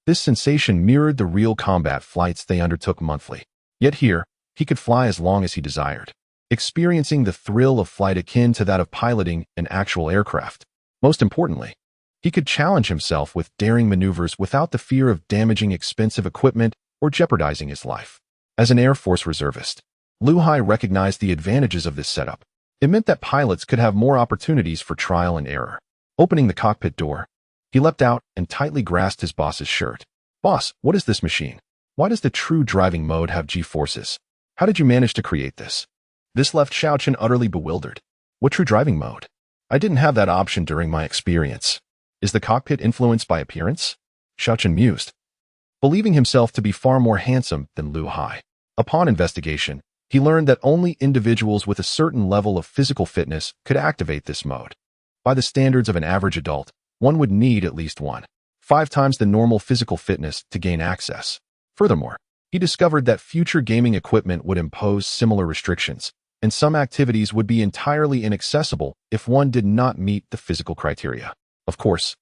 This sensation mirrored the real combat flights they undertook monthly. Yet here, he could fly as long as he desired, experiencing the thrill of flight akin to that of piloting an actual aircraft. Most importantly, he could challenge himself with daring maneuvers without the fear of damaging expensive equipment or jeopardizing his life. As an Air Force reservist, Lu Hai recognized the advantages of this setup. It meant that pilots could have more opportunities for trial and error. Opening the cockpit door, he leapt out and tightly grasped his boss's shirt. "Boss, what is this machine? Why does the true driving mode have G-forces? How did you manage to create this?" This left Xiaochen utterly bewildered. What true driving mode? I didn't have that option during my experience. Is the cockpit influenced by appearance? Xiaochen mused, believing himself to be far more handsome than Lu Hai. Upon investigation, he learned that only individuals with a certain level of physical fitness could activate this mode. By the standards of an average adult, one would need at least 1.5 times the normal physical fitness to gain access. Furthermore, he discovered that future gaming equipment would impose similar restrictions, and some activities would be entirely inaccessible if one did not meet the physical criteria. Of course,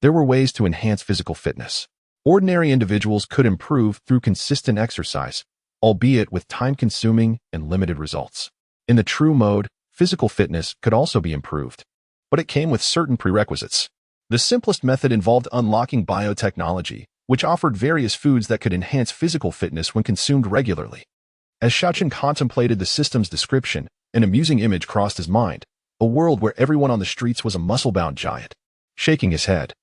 there were ways to enhance physical fitness. Ordinary individuals could improve through consistent exercise, albeit with time-consuming and limited results. In the true mode, physical fitness could also be improved, but it came with certain prerequisites. The simplest method involved unlocking biotechnology, which offered various foods that could enhance physical fitness when consumed regularly. As Xiaochen contemplated the system's description, an amusing image crossed his mind, a world where everyone on the streets was a muscle-bound giant. Shaking his head,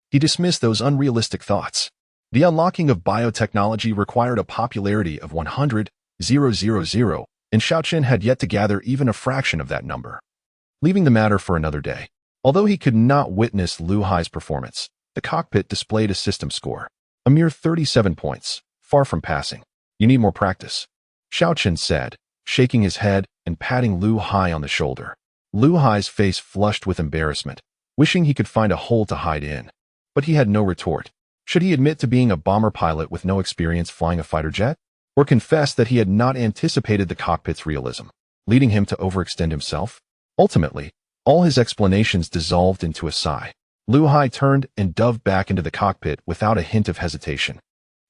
he dismissed those unrealistic thoughts. The unlocking of biotechnology required a popularity of 100,000, and Xiaochen had yet to gather even a fraction of that number. Leaving the matter for another day. Although he could not witness Lu Hai's performance, the cockpit displayed a system score, a mere 37 points, far from passing. "You need more practice," Xiaochen said, shaking his head and patting Lu Hai on the shoulder. Lu Hai's face flushed with embarrassment, wishing he could find a hole to hide in. But he had no retort. Should he admit to being a bomber pilot with no experience flying a fighter jet? Or confess that he had not anticipated the cockpit's realism, leading him to overextend himself? Ultimately, all his explanations dissolved into a sigh. Lu Hai turned and dove back into the cockpit without a hint of hesitation,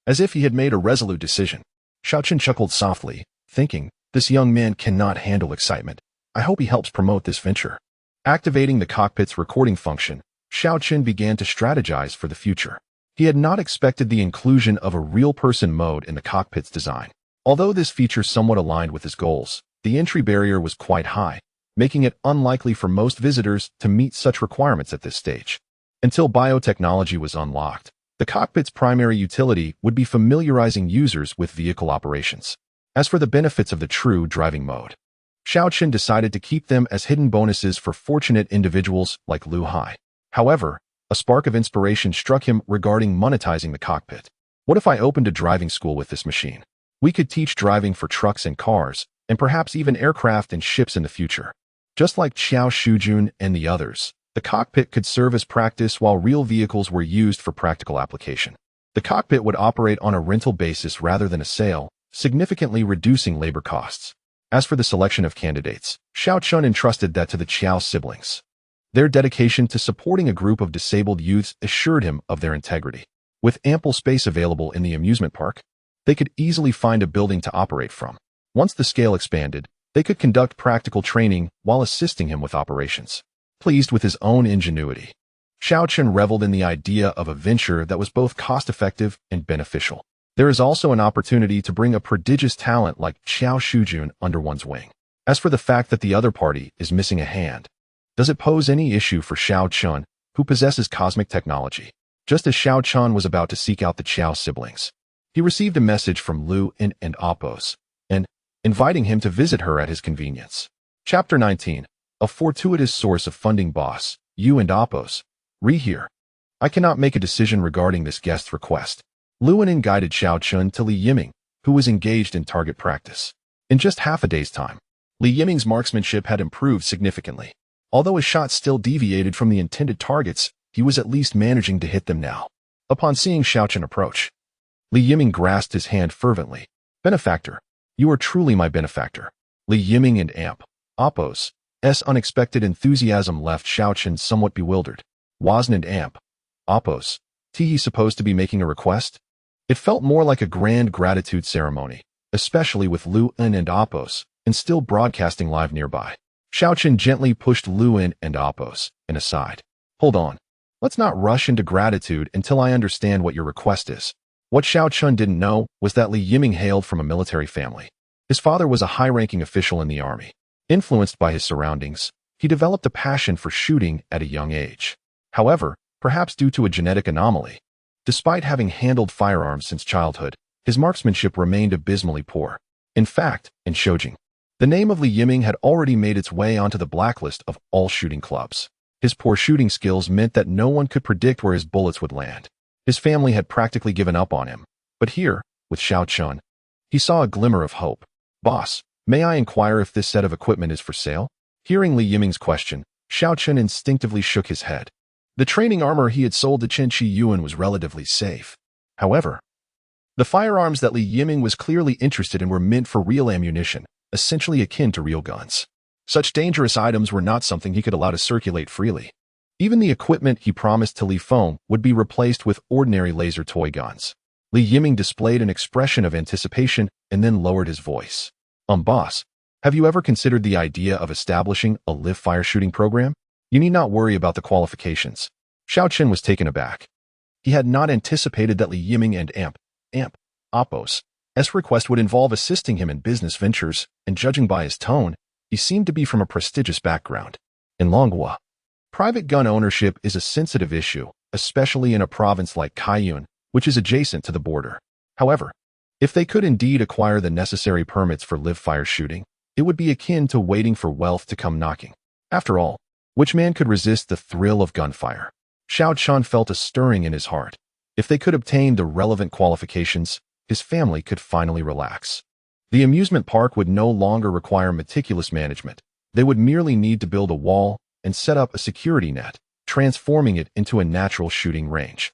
as if he had made a resolute decision. Xiaochen chuckled softly, thinking, "This young man cannot handle excitement. I hope he helps promote this venture." Activating the cockpit's recording function, Xiaochen began to strategize for the future. He had not expected the inclusion of a real-person mode in the cockpit's design. Although this feature somewhat aligned with his goals, the entry barrier was quite high, making it unlikely for most visitors to meet such requirements at this stage. Until biotechnology was unlocked, the cockpit's primary utility would be familiarizing users with vehicle operations. As for the benefits of the true driving mode, Xiaochen decided to keep them as hidden bonuses for fortunate individuals like Lu Hai. However, a spark of inspiration struck him regarding monetizing the cockpit. What if I opened a driving school with this machine? We could teach driving for trucks and cars, and perhaps even aircraft and ships in the future. Just like Xiao Shujun and the others, the cockpit could serve as practice while real vehicles were used for practical application. The cockpit would operate on a rental basis rather than a sale, significantly reducing labor costs. As for the selection of candidates, Xiao Chun entrusted that to the Qiao siblings. Their dedication to supporting a group of disabled youths assured him of their integrity. With ample space available in the amusement park, they could easily find a building to operate from. Once the scale expanded, they could conduct practical training while assisting him with operations. Pleased with his own ingenuity, Xiao Chun reveled in the idea of a venture that was both cost-effective and beneficial. There is also an opportunity to bring a prodigious talent like Xiao Shujun under one's wing. As for the fact that the other party is missing a hand, does it pose any issue for Xiao Chun, who possesses cosmic technology? Just as Xiao Chun was about to seek out the Qiao siblings, he received a message from Lu In and Apos, and inviting him to visit her at his convenience. Chapter 19. A fortuitous source of funding. Boss, you and Apos, here. I cannot make a decision regarding this guest's request. Lu In guided Xiao Chun to Li Yiming, who was engaged in target practice. In just half a day's time, Li Yiming's marksmanship had improved significantly. Although his shots still deviated from the intended targets, he was at least managing to hit them now. Upon seeing Xiao Chun approach, Li Yiming grasped his hand fervently. Benefactor, you are truly my benefactor. Li Yiming and Apos' unexpected enthusiasm left Xiao Chun somewhat bewildered. Wasn't Apos' he supposed to be making a request? It felt more like a grand gratitude ceremony, especially with Lu In and Apos, and still broadcasting live nearby. Xiao Chun gently pushed Lu In and Apos aside. Hold on. Let's not rush into gratitude until I understand what your request is. What Xiao Chun didn't know was that Li Yiming hailed from a military family. His father was a high-ranking official in the army. Influenced by his surroundings, he developed a passion for shooting at a young age. However, perhaps due to a genetic anomaly, despite having handled firearms since childhood, his marksmanship remained abysmally poor. In fact, in Shojing, the name of Li Yiming had already made its way onto the blacklist of all shooting clubs. His poor shooting skills meant that no one could predict where his bullets would land. His family had practically given up on him. But here, with Xiao Chun, he saw a glimmer of hope. Boss, may I inquire if this set of equipment is for sale? Hearing Li Yiming's question, Xiao Chun instinctively shook his head. The training armor he had sold to Chen Chi Yuan was relatively safe. However, the firearms that Li Yiming was clearly interested in were meant for real ammunition, essentially akin to real guns. Such dangerous items were not something he could allow to circulate freely. Even the equipment he promised to Li Feng would be replaced with ordinary laser toy guns. Li Yiming displayed an expression of anticipation and then lowered his voice. Boss, have you ever considered the idea of establishing a live fire shooting program? You need not worry about the qualifications. Xiao Chun was taken aback. He had not anticipated that Li Yiming and Apos' request would involve assisting him in business ventures, and judging by his tone, he seemed to be from a prestigious background. In Longhua, private gun ownership is a sensitive issue, especially in a province like Kaiyun, which is adjacent to the border. However, if they could indeed acquire the necessary permits for live fire shooting, it would be akin to waiting for wealth to come knocking. After all, which man could resist the thrill of gunfire? Xiao Chun felt a stirring in his heart. If they could obtain the relevant qualifications, his family could finally relax. The amusement park would no longer require meticulous management. They would merely need to build a wall and set up a security net, transforming it into a natural shooting range.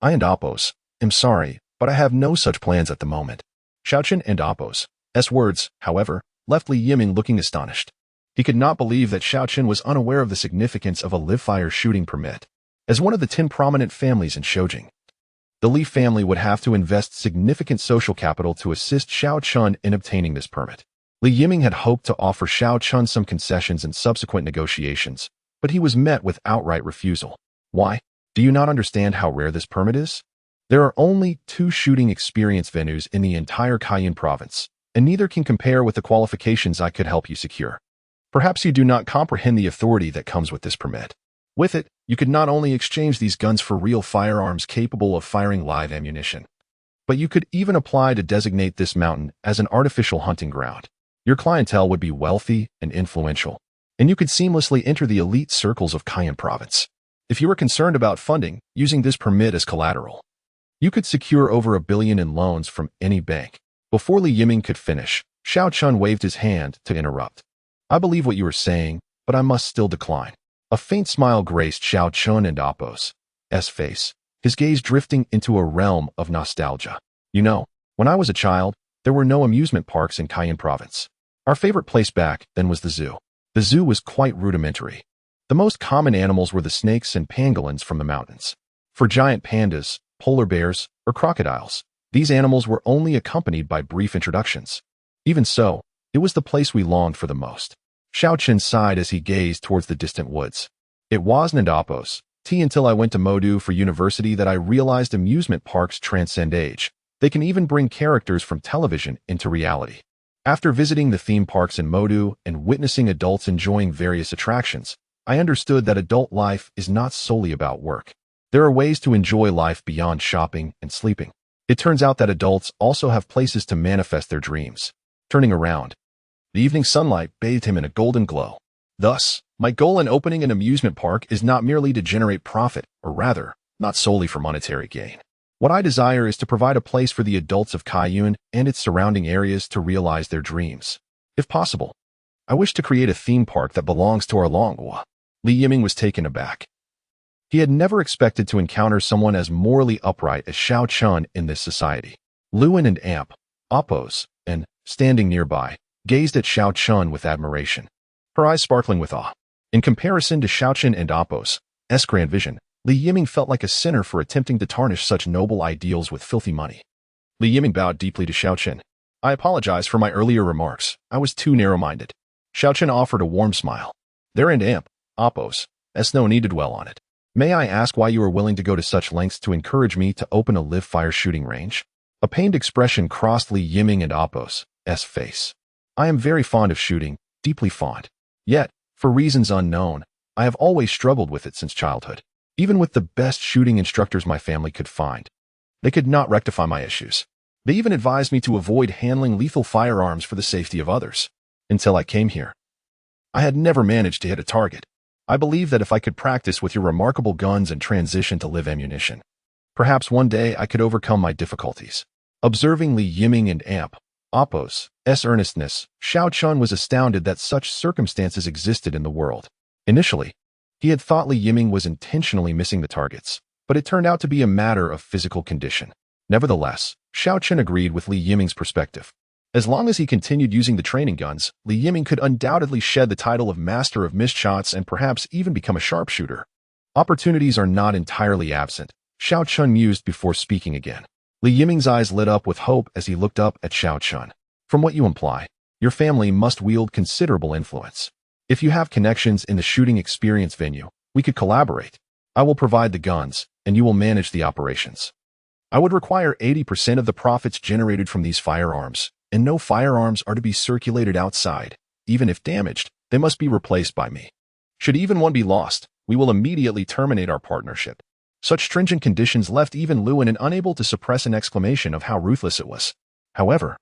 I and Apos, am sorry, but I have no such plans at the moment. Xiao Chun and Apos' words, however, left Li Yiming looking astonished. He could not believe that Xiao Chun was unaware of the significance of a live fire shooting permit. As one of the 10 prominent families in Shojing, the Li family would have to invest significant social capital to assist Xiao Chun in obtaining this permit. Li Yiming had hoped to offer Xiao Chun some concessions in subsequent negotiations, but he was met with outright refusal. Why? Do you not understand how rare this permit is? There are only 2 shooting experience venues in the entire Kaiyun province, and neither can compare with the qualifications I could help you secure. Perhaps you do not comprehend the authority that comes with this permit. With it, you could not only exchange these guns for real firearms capable of firing live ammunition, but you could even apply to designate this mountain as an artificial hunting ground. Your clientele would be wealthy and influential, and you could seamlessly enter the elite circles of Kaiyun province. If you were concerned about funding, using this permit as collateral, you could secure over $1 billion in loans from any bank. Before Li Yiming could finish, Xiao Chun waved his hand to interrupt. I believe what you are saying, but I must still decline. A faint smile graced Xiao Chun and Apos' face, his gaze drifting into a realm of nostalgia. You know, when I was a child, there were no amusement parks in Kaiyun province. Our favorite place back then was the zoo. The zoo was quite rudimentary. The most common animals were the snakes and pangolins from the mountains. For giant pandas, polar bears, or crocodiles, these animals were only accompanied by brief introductions. Even so, it was the place we longed for the most. Xiaoqun sighed as he gazed towards the distant woods. It wasn't Apos until I went to Modu for university that I realized amusement parks transcend age. They can even bring characters from television into reality. After visiting the theme parks in Modu and witnessing adults enjoying various attractions, I understood that adult life is not solely about work. There are ways to enjoy life beyond shopping and sleeping. It turns out that adults also have places to manifest their dreams. Turning around, the evening sunlight bathed him in a golden glow. Thus, my goal in opening an amusement park is not merely to generate profit, or rather, not solely for monetary gain. What I desire is to provide a place for the adults of Kaiyuan and its surrounding areas to realize their dreams. If possible, I wish to create a theme park that belongs to our Longhua. Li Yiming was taken aback. He had never expected to encounter someone as morally upright as Xiaoqun in this society. Luan and Apos, and, standing nearby, gazed at Xiaoqun with admiration, her eyes sparkling with awe. In comparison to Xiaoqun and Apos' grand vision, Li Yiming felt like a sinner for attempting to tarnish such noble ideals with filthy money. Li Yiming bowed deeply to Xiaoqun. I apologize for my earlier remarks. I was too narrow-minded. Xiaoqun offered a warm smile. There and Apos, no need to dwell on it. May I ask why you are willing to go to such lengths to encourage me to open a live-fire shooting range? A pained expression crossed Li Yiming and Apos' face. I am very fond of shooting, deeply fond. Yet, for reasons unknown, I have always struggled with it since childhood. Even with the best shooting instructors my family could find, they could not rectify my issues. They even advised me to avoid handling lethal firearms for the safety of others. Until I came here, I had never managed to hit a target. I believe that if I could practice with your remarkable guns and transition to live ammunition, perhaps one day I could overcome my difficulties. Observing Li Yiming and Apos' earnestness, Xiaoqun was astounded that such circumstances existed in the world. Initially, he had thought Li Yiming was intentionally missing the targets, but it turned out to be a matter of physical condition. Nevertheless, Xiaoqun agreed with Li Yiming's perspective. As long as he continued using the training guns, Li Yiming could undoubtedly shed the title of Master of Missed Shots and perhaps even become a sharpshooter. Opportunities are not entirely absent, Xiaoqun mused before speaking again. Li Yiming's eyes lit up with hope as he looked up at Xiaoqun. From what you imply, your family must wield considerable influence. If you have connections in the shooting experience venue, we could collaborate. I will provide the guns, and you will manage the operations. I would require 80% of the profits generated from these firearms, and no firearms are to be circulated outside. Even if damaged, they must be replaced by me. Should even one be lost, we will immediately terminate our partnership. Such stringent conditions left even Luan unable to suppress an exclamation of how ruthless it was. However,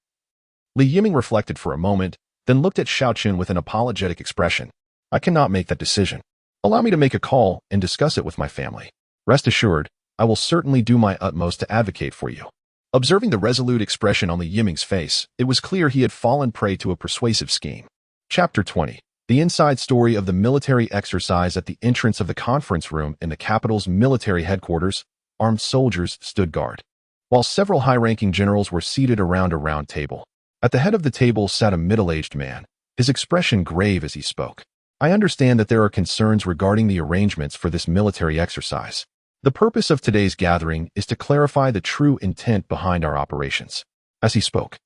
Li Yiming reflected for a moment, then looked at Xiaoqun with an apologetic expression. I cannot make that decision. Allow me to make a call and discuss it with my family. Rest assured, I will certainly do my utmost to advocate for you. Observing the resolute expression on Li Yiming's face, it was clear he had fallen prey to a persuasive scheme. Chapter 20. The inside story of the military exercise at the entrance of the conference room in the capital's military headquarters. Armed soldiers stood guard, while several high-ranking generals were seated around a round table. At the head of the table sat a middle-aged man, his expression grave as he spoke. I understand that there are concerns regarding the arrangements for this military exercise. The purpose of today's gathering is to clarify the true intent behind our operations. As he spoke,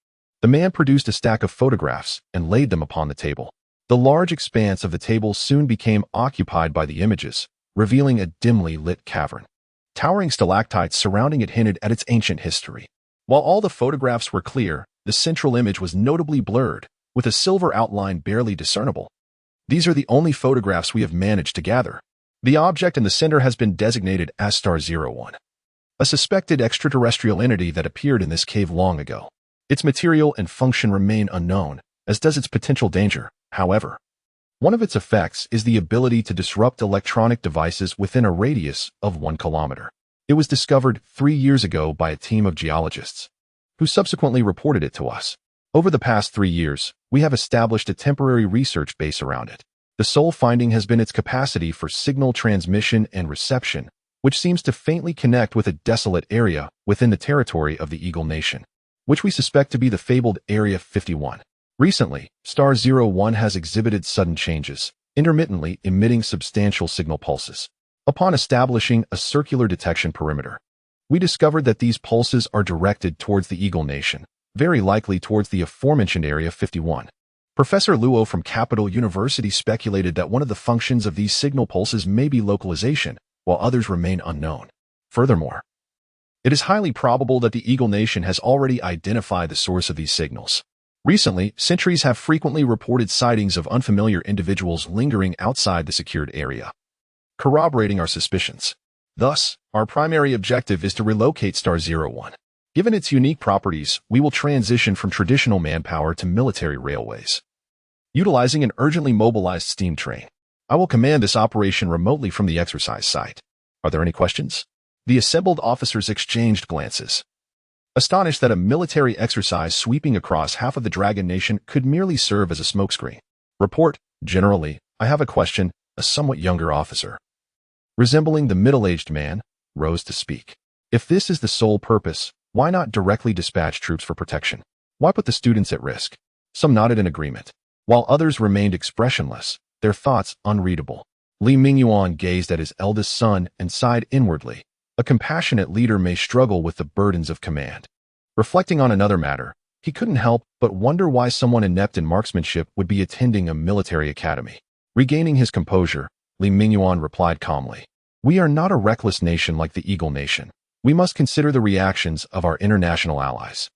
the man produced a stack of photographs and laid them upon the table. The large expanse of the table soon became occupied by the images, revealing a dimly lit cavern. Towering stalactites surrounding it hinted at its ancient history. While all the photographs were clear, the central image was notably blurred, with a silver outline barely discernible. These are the only photographs we have managed to gather. The object in the center has been designated as Star 01, a suspected extraterrestrial entity that appeared in this cave long ago. Its material and function remain unknown, as does its potential danger. However, one of its effects is the ability to disrupt electronic devices within a radius of 1 kilometer. It was discovered 3 years ago by a team of geologists, who subsequently reported it to us. Over the past 3 years, we have established a temporary research base around it. The sole finding has been its capacity for signal transmission and reception, which seems to faintly connect with a desolate area within the territory of the Eagle Nation, which we suspect to be the fabled Area 51. Recently, Star 01 has exhibited sudden changes, intermittently emitting substantial signal pulses. Upon establishing a circular detection perimeter, we discovered that these pulses are directed towards the Eagle Nation, very likely towards the aforementioned Area 51. Professor Luo from Capital University speculated that one of the functions of these signal pulses may be localization, while others remain unknown. Furthermore, it is highly probable that the Eagle Nation has already identified the source of these signals. Recently, sentries have frequently reported sightings of unfamiliar individuals lingering outside the secured area, corroborating our suspicions. Thus, our primary objective is to relocate Star 01. Given its unique properties, we will transition from traditional manpower to military railways, utilizing an urgently mobilized steam train. I will command this operation remotely from the exercise site. Are there any questions? The assembled officers exchanged glances, astonished that a military exercise sweeping across half of the Dragon Nation could merely serve as a smokescreen. Report, generally, I have a question. A somewhat younger officer, resembling the middle-aged man, rose to speak. If this is the sole purpose, why not directly dispatch troops for protection? Why put the students at risk? Some nodded in agreement, while others remained expressionless, their thoughts unreadable. Li Mingyuan gazed at his eldest son and sighed inwardly. A compassionate leader may struggle with the burdens of command. Reflecting on another matter, he couldn't help but wonder why someone inept in marksmanship would be attending a military academy. Regaining his composure, Li Mingyuan replied calmly, "We are not a reckless nation like the Eagle Nation. We must consider the reactions of our international allies.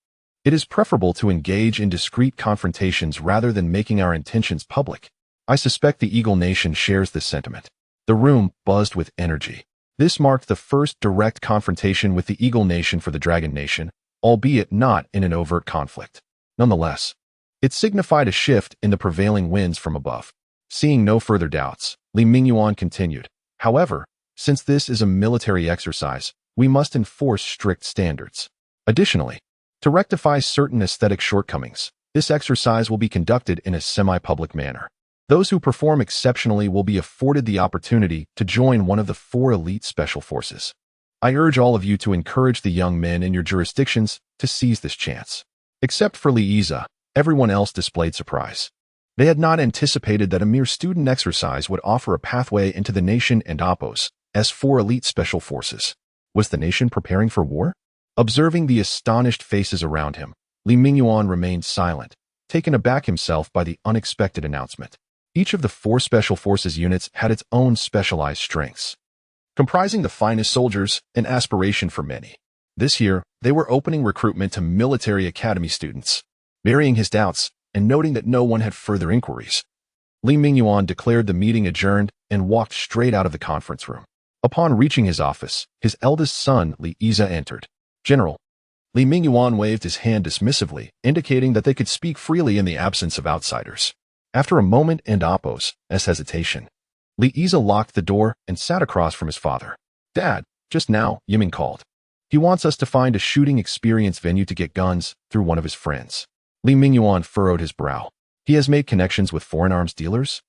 It is preferable to engage in discreet confrontations rather than making our intentions public." I suspect the Eagle Nation shares this sentiment. The room buzzed with energy. This marked the first direct confrontation with the Eagle Nation for the Dragon Nation, albeit not in an overt conflict. Nonetheless, it signified a shift in the prevailing winds from above. Seeing no further doubts, Li Mingyuan continued, "However, since this is a military exercise, we must enforce strict standards. Additionally, to rectify certain aesthetic shortcomings, this exercise will be conducted in a semi-public manner. Those who perform exceptionally will be afforded the opportunity to join one of the 4 elite special forces. I urge all of you to encourage the young men in your jurisdictions to seize this chance." Except for Liza, everyone else displayed surprise. They had not anticipated that a mere student exercise would offer a pathway into the nation and Oppo's as 4 elite special forces. Was the nation preparing for war? Observing the astonished faces around him, Li Mingyuan remained silent, taken aback himself by the unexpected announcement. Each of the 4 special forces units had its own specialized strengths, comprising the finest soldiers, an aspiration for many. This year, they were opening recruitment to military academy students. Burying his doubts and noting that no one had further inquiries, Li Mingyuan declared the meeting adjourned and walked straight out of the conference room. Upon reaching his office, his eldest son, Liza, entered. "General." Li Mingyuan waved his hand dismissively, indicating that they could speak freely in the absence of outsiders. After a moment and Oppo's hesitation, Liza locked the door and sat across from his father. "Dad, just now, Yiming called. He wants us to find a shooting experience venue to get guns through one of his friends." Li Mingyuan furrowed his brow. "He has made connections with foreign arms dealers?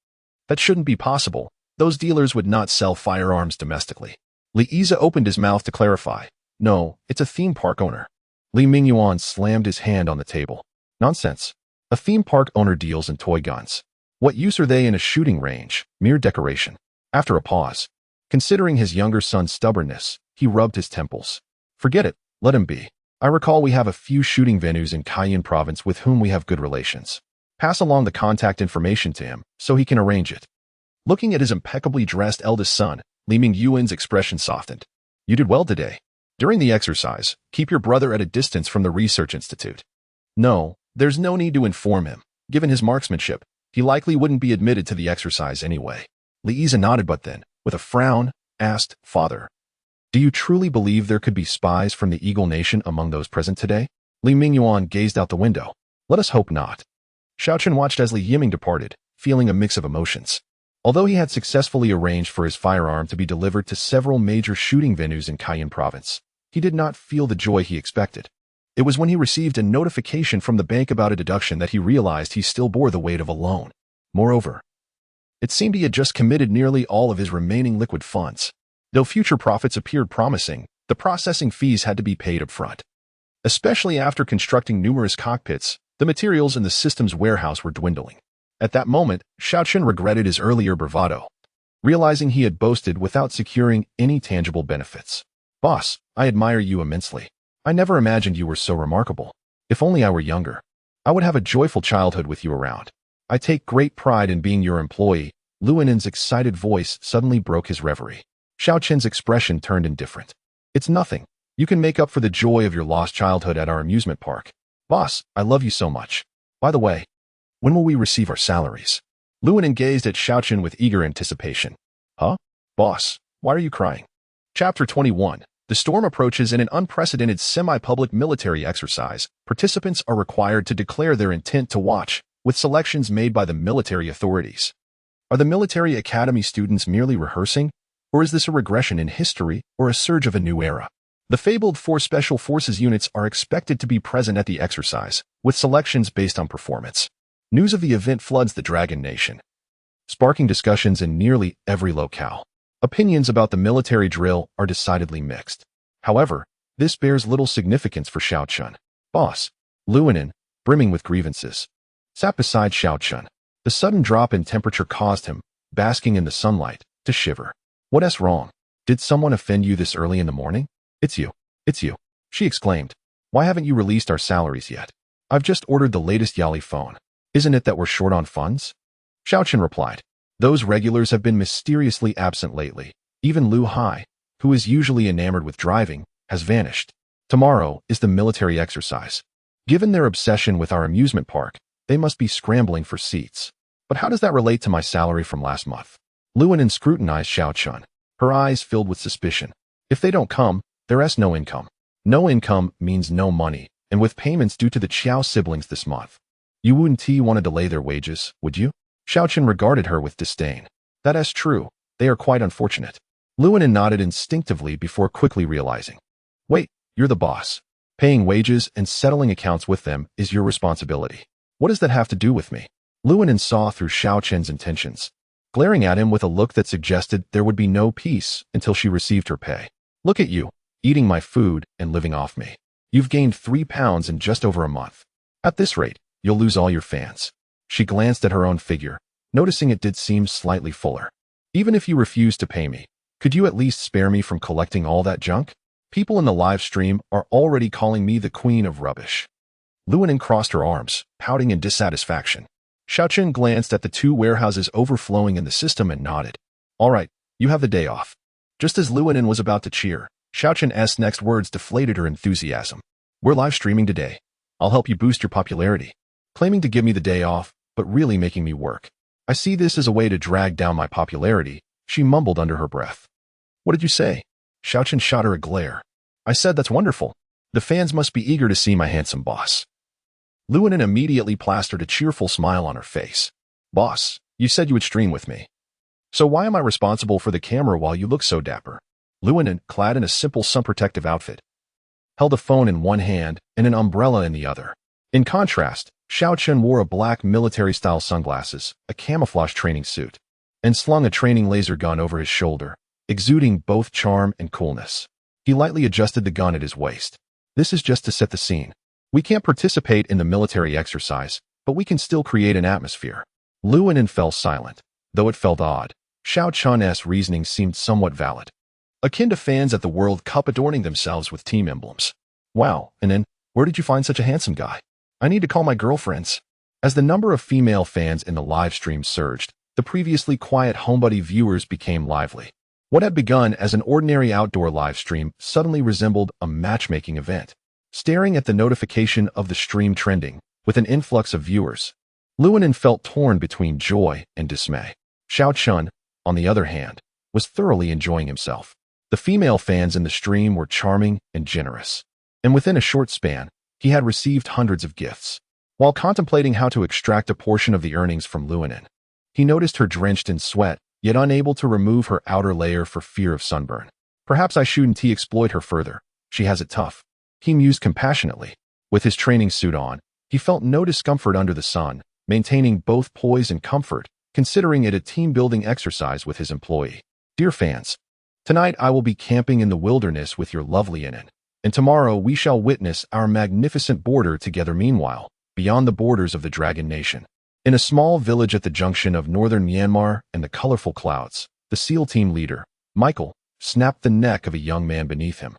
That shouldn't be possible. Those dealers would not sell firearms domestically." Liza opened his mouth to clarify. "No, it's a theme park owner." Li Mingyuan slammed his hand on the table. "Nonsense. A theme park owner deals in toy guns. What use are they in a shooting range? Mere decoration." After a pause, considering his younger son's stubbornness, he rubbed his temples. "Forget it. Let him be. I recall we have a few shooting venues in Cayenne province with whom we have good relations. Pass along the contact information to him so he can arrange it." Looking at his impeccably dressed eldest son, Li Mingyuan's expression softened. "You did well today. During the exercise, keep your brother at a distance from the research institute." "No, there's no need to inform him. Given his marksmanship, he likely wouldn't be admitted to the exercise anyway." Liza nodded, but then, with a frown, asked, "Father, do you truly believe there could be spies from the Eagle Nation among those present today?" Li Mingyuan gazed out the window. "Let us hope not." Xiaochen watched as Li Yiming departed, feeling a mix of emotions. Although he had successfully arranged for his firearm to be delivered to several major shooting venues in Cayenne province, he did not feel the joy he expected. It was when he received a notification from the bank about a deduction that he realized he still bore the weight of a loan. Moreover, it seemed he had just committed nearly all of his remaining liquid funds. Though future profits appeared promising, the processing fees had to be paid up front. Especially after constructing numerous cockpits, The materials in the system's warehouse were dwindling. At that moment, Xiaochen regretted his earlier bravado, realizing he had boasted without securing any tangible benefits. Boss, I admire you immensely. I never imagined you were so remarkable. If only I were younger. I would have a joyful childhood with you around. I take great pride in being your employee. Luanin's excited voice suddenly broke his reverie. Xiaochen's expression turned indifferent. It's nothing. You can make up for the joy of your lost childhood at our amusement park. Boss, I love you so much. By the way, when will we receive our salaries? Luanin gazed at Xiaochen with eager anticipation. Huh? Boss, why are you crying? Chapter 21. The storm approaches in an unprecedented semi-public military exercise. Participants are required to declare their intent to watch, with selections made by the military authorities. Are the military academy students merely rehearsing, or is this a regression in history or a surge of a new era? The fabled 4 special forces units are expected to be present at the exercise, with selections based on performance. News of the event floods the Dragon Nation, sparking discussions in nearly every locale. Opinions about the military drill are decidedly mixed. However, this bears little significance for Xiaochen. Boss, Luanin, brimming with grievances, sat beside Xiaochen. The sudden drop in temperature caused him, basking in the sunlight, to shiver. What's wrong? Did someone offend you this early in the morning? It's you. It's you, she exclaimed. Why haven't you released our salaries yet? I've just ordered the latest Yali phone. Isn't it that we're short on funds? Xiaochen replied. Those regulars have been mysteriously absent lately. Even Lu Hai, who is usually enamored with driving, has vanished. Tomorrow is the military exercise. Given their obsession with our amusement park, they must be scrambling for seats. But how does that relate to my salary from last month? Luanin scrutinized Xiaochen, her eyes filled with suspicion. If they don't come, there's no income. No income means no money, and with payments due to the Qiao siblings this month, you wouldn't want to delay their wages, would you? Xiaochen regarded her with disdain. That's true. They are quite unfortunate. Luanin nodded instinctively before quickly realizing. Wait, you're the boss. Paying wages and settling accounts with them is your responsibility. What does that have to do with me? Luanin saw through Xiaochen's intentions, glaring at him with a look that suggested there would be no peace until she received her pay. Look at you, eating my food and living off me. You've gained 3 pounds in just over a month. At this rate, you'll lose all your fans. She glanced at her own figure, noticing it did seem slightly fuller. Even if you refuse to pay me, could you at least spare me from collecting all that junk? People in the live stream are already calling me the queen of rubbish. Luanin crossed her arms, pouting in dissatisfaction. Xiaochen glanced at the 2 warehouses overflowing in the system and nodded. All right, you have the day off. Just as Luanin was about to cheer, Xiaochen's next words deflated her enthusiasm. We're live streaming today. I'll help you boost your popularity. Claiming to give me the day off, but really making me work. I see this as a way to drag down my popularity, she mumbled under her breath. What did you say? Xiaochen shot her a glare. I said that's wonderful. The fans must be eager to see my handsome boss. Luanin immediately plastered a cheerful smile on her face. Boss, you said you would stream with me. So why am I responsible for the camera while you look so dapper? Luanin, clad in a simple sun-protective outfit, held a phone in one hand and an umbrella in the other. In contrast, Xiaochen wore a black military-style sunglasses, a camouflage training suit, and slung a training laser gun over his shoulder, exuding both charm and coolness. He lightly adjusted the gun at his waist. This is just to set the scene. We can't participate in the military exercise, but we can still create an atmosphere. Luanin fell silent. Though it felt odd, Xiaochen's reasoning seemed somewhat valid, akin to fans at the World Cup adorning themselves with team emblems. Wow, and then, where did you find such a handsome guy? I need to call my girlfriends. As the number of female fans in the live stream surged, the previously quiet homebody viewers became lively. What had begun as an ordinary outdoor live stream suddenly resembled a matchmaking event. Staring at the notification of the stream trending, with an influx of viewers, Luanin felt torn between joy and dismay. Xiaochen, on the other hand, was thoroughly enjoying himself. The female fans in the stream were charming and generous, and within a short span, he had received hundreds of gifts. While contemplating how to extract a portion of the earnings from Luanin, he noticed her drenched in sweat, yet unable to remove her outer layer for fear of sunburn. Perhaps I shouldn't exploit her further. She has it tough. He mused compassionately. With his training suit on, he felt no discomfort under the sun, maintaining both poise and comfort, considering it a team-building exercise with his employee. Dear fans, tonight I will be camping in the wilderness with your lovely Inin, and tomorrow we shall witness our magnificent border together. Meanwhile, beyond the borders of the Dragon Nation. In a small village at the junction of northern Myanmar and the colorful clouds, the SEAL team leader, Michael, snapped the neck of a young man beneath him,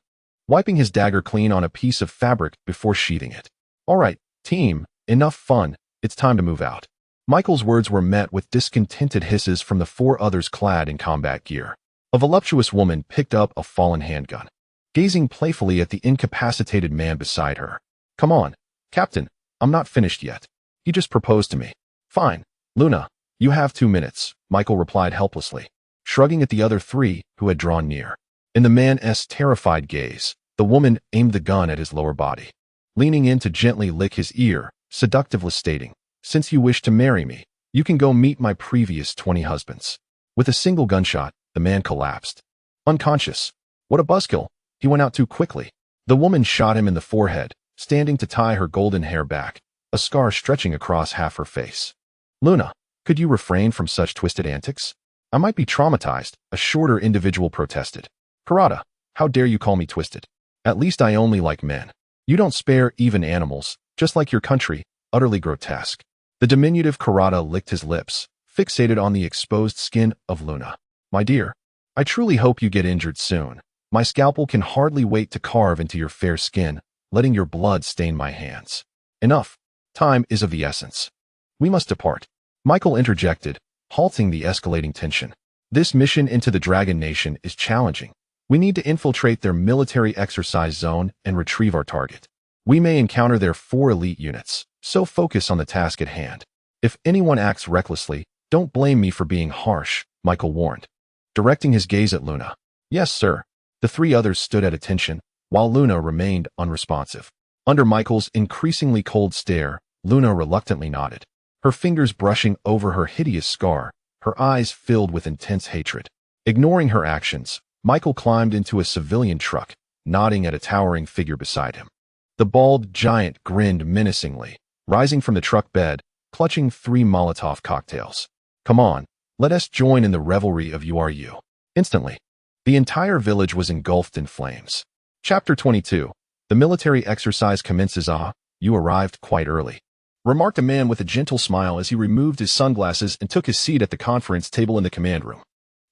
wiping his dagger clean on a piece of fabric before sheathing it. "All right, team, enough fun, it's time to move out." Michael's words were met with discontented hisses from the 4 others clad in combat gear. A voluptuous woman picked up a fallen handgun, gazing playfully at the incapacitated man beside her. "Come on, Captain, I'm not finished yet. He just proposed to me." "Fine, Luna, you have 2 minutes," Michael replied helplessly, shrugging at the other 3 who had drawn near. In the man's terrified gaze, the woman aimed the gun at his lower body, leaning in to gently lick his ear, seductively stating, "Since you wish to marry me, you can go meet my previous 20 husbands." With a single gunshot, the man collapsed, unconscious. What a buzzkill! He went out too quickly. The woman shot him in the forehead, standing to tie her golden hair back, a scar stretching across half her face. "Luna, could you refrain from such twisted antics? I might be traumatized," a shorter individual protested. "Karada, how dare you call me twisted? At least I only like men. You don't spare even animals, just like your country," utterly grotesque. The diminutive Karada licked his lips, fixated on the exposed skin of Luna. "My dear, I truly hope you get injured soon. My scalpel can hardly wait to carve into your fair skin, letting your blood stain my hands." "Enough. Time is of the essence. We must depart," Michael interjected, halting the escalating tension. "This mission into the Dragon Nation is challenging. We need to infiltrate their military exercise zone and retrieve our target. We may encounter their 4 elite units, so focus on the task at hand. If anyone acts recklessly, don't blame me for being harsh," Michael warned, directing his gaze at Luna. "Yes, sir." The 3 others stood at attention, while Luna remained unresponsive. Under Michael's increasingly cold stare, Luna reluctantly nodded, her fingers brushing over her hideous scar, her eyes filled with intense hatred. Ignoring her actions, Michael climbed into a civilian truck, nodding at a towering figure beside him. The bald giant grinned menacingly, rising from the truck bed, clutching 3 Molotov cocktails. "Come on, let us join in the revelry of URU." Instantly, the entire village was engulfed in flames. Chapter 22. The military exercise commences. "Ah, you arrived quite early," remarked a man with a gentle smile as he removed his sunglasses and took his seat at the conference table in the command room.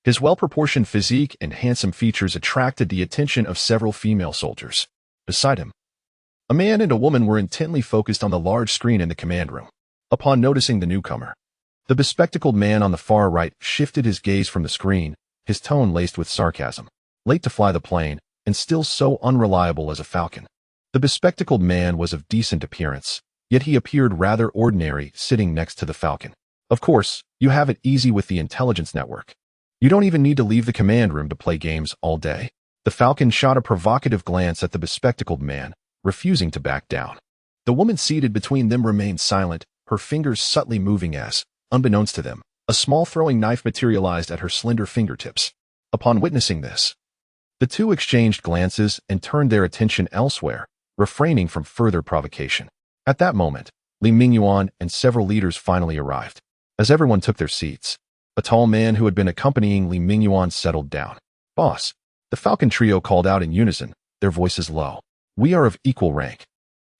His well-proportioned physique and handsome features attracted the attention of several female soldiers. Beside him, a man and a woman were intently focused on the large screen in the command room. Upon noticing the newcomer, the bespectacled man on the far right shifted his gaze from the screen, his tone laced with sarcasm. "Late to fly the plane, and still so unreliable as a falcon." The bespectacled man was of decent appearance, yet he appeared rather ordinary sitting next to the falcon. "Of course, you have it easy with the intelligence network. You don't even need to leave the command room to play games all day." The falcon shot a provocative glance at the bespectacled man, refusing to back down. The woman seated between them remained silent, her fingers subtly moving as, unbeknownst to them, a small throwing knife materialized at her slender fingertips. Upon witnessing this, the 2 exchanged glances and turned their attention elsewhere, refraining from further provocation. At that moment, Li Mingyuan and several leaders finally arrived. As everyone took their seats, a tall man who had been accompanying Li Mingyuan settled down. "Boss," the Falcon trio called out in unison, their voices low. "We are of equal rank."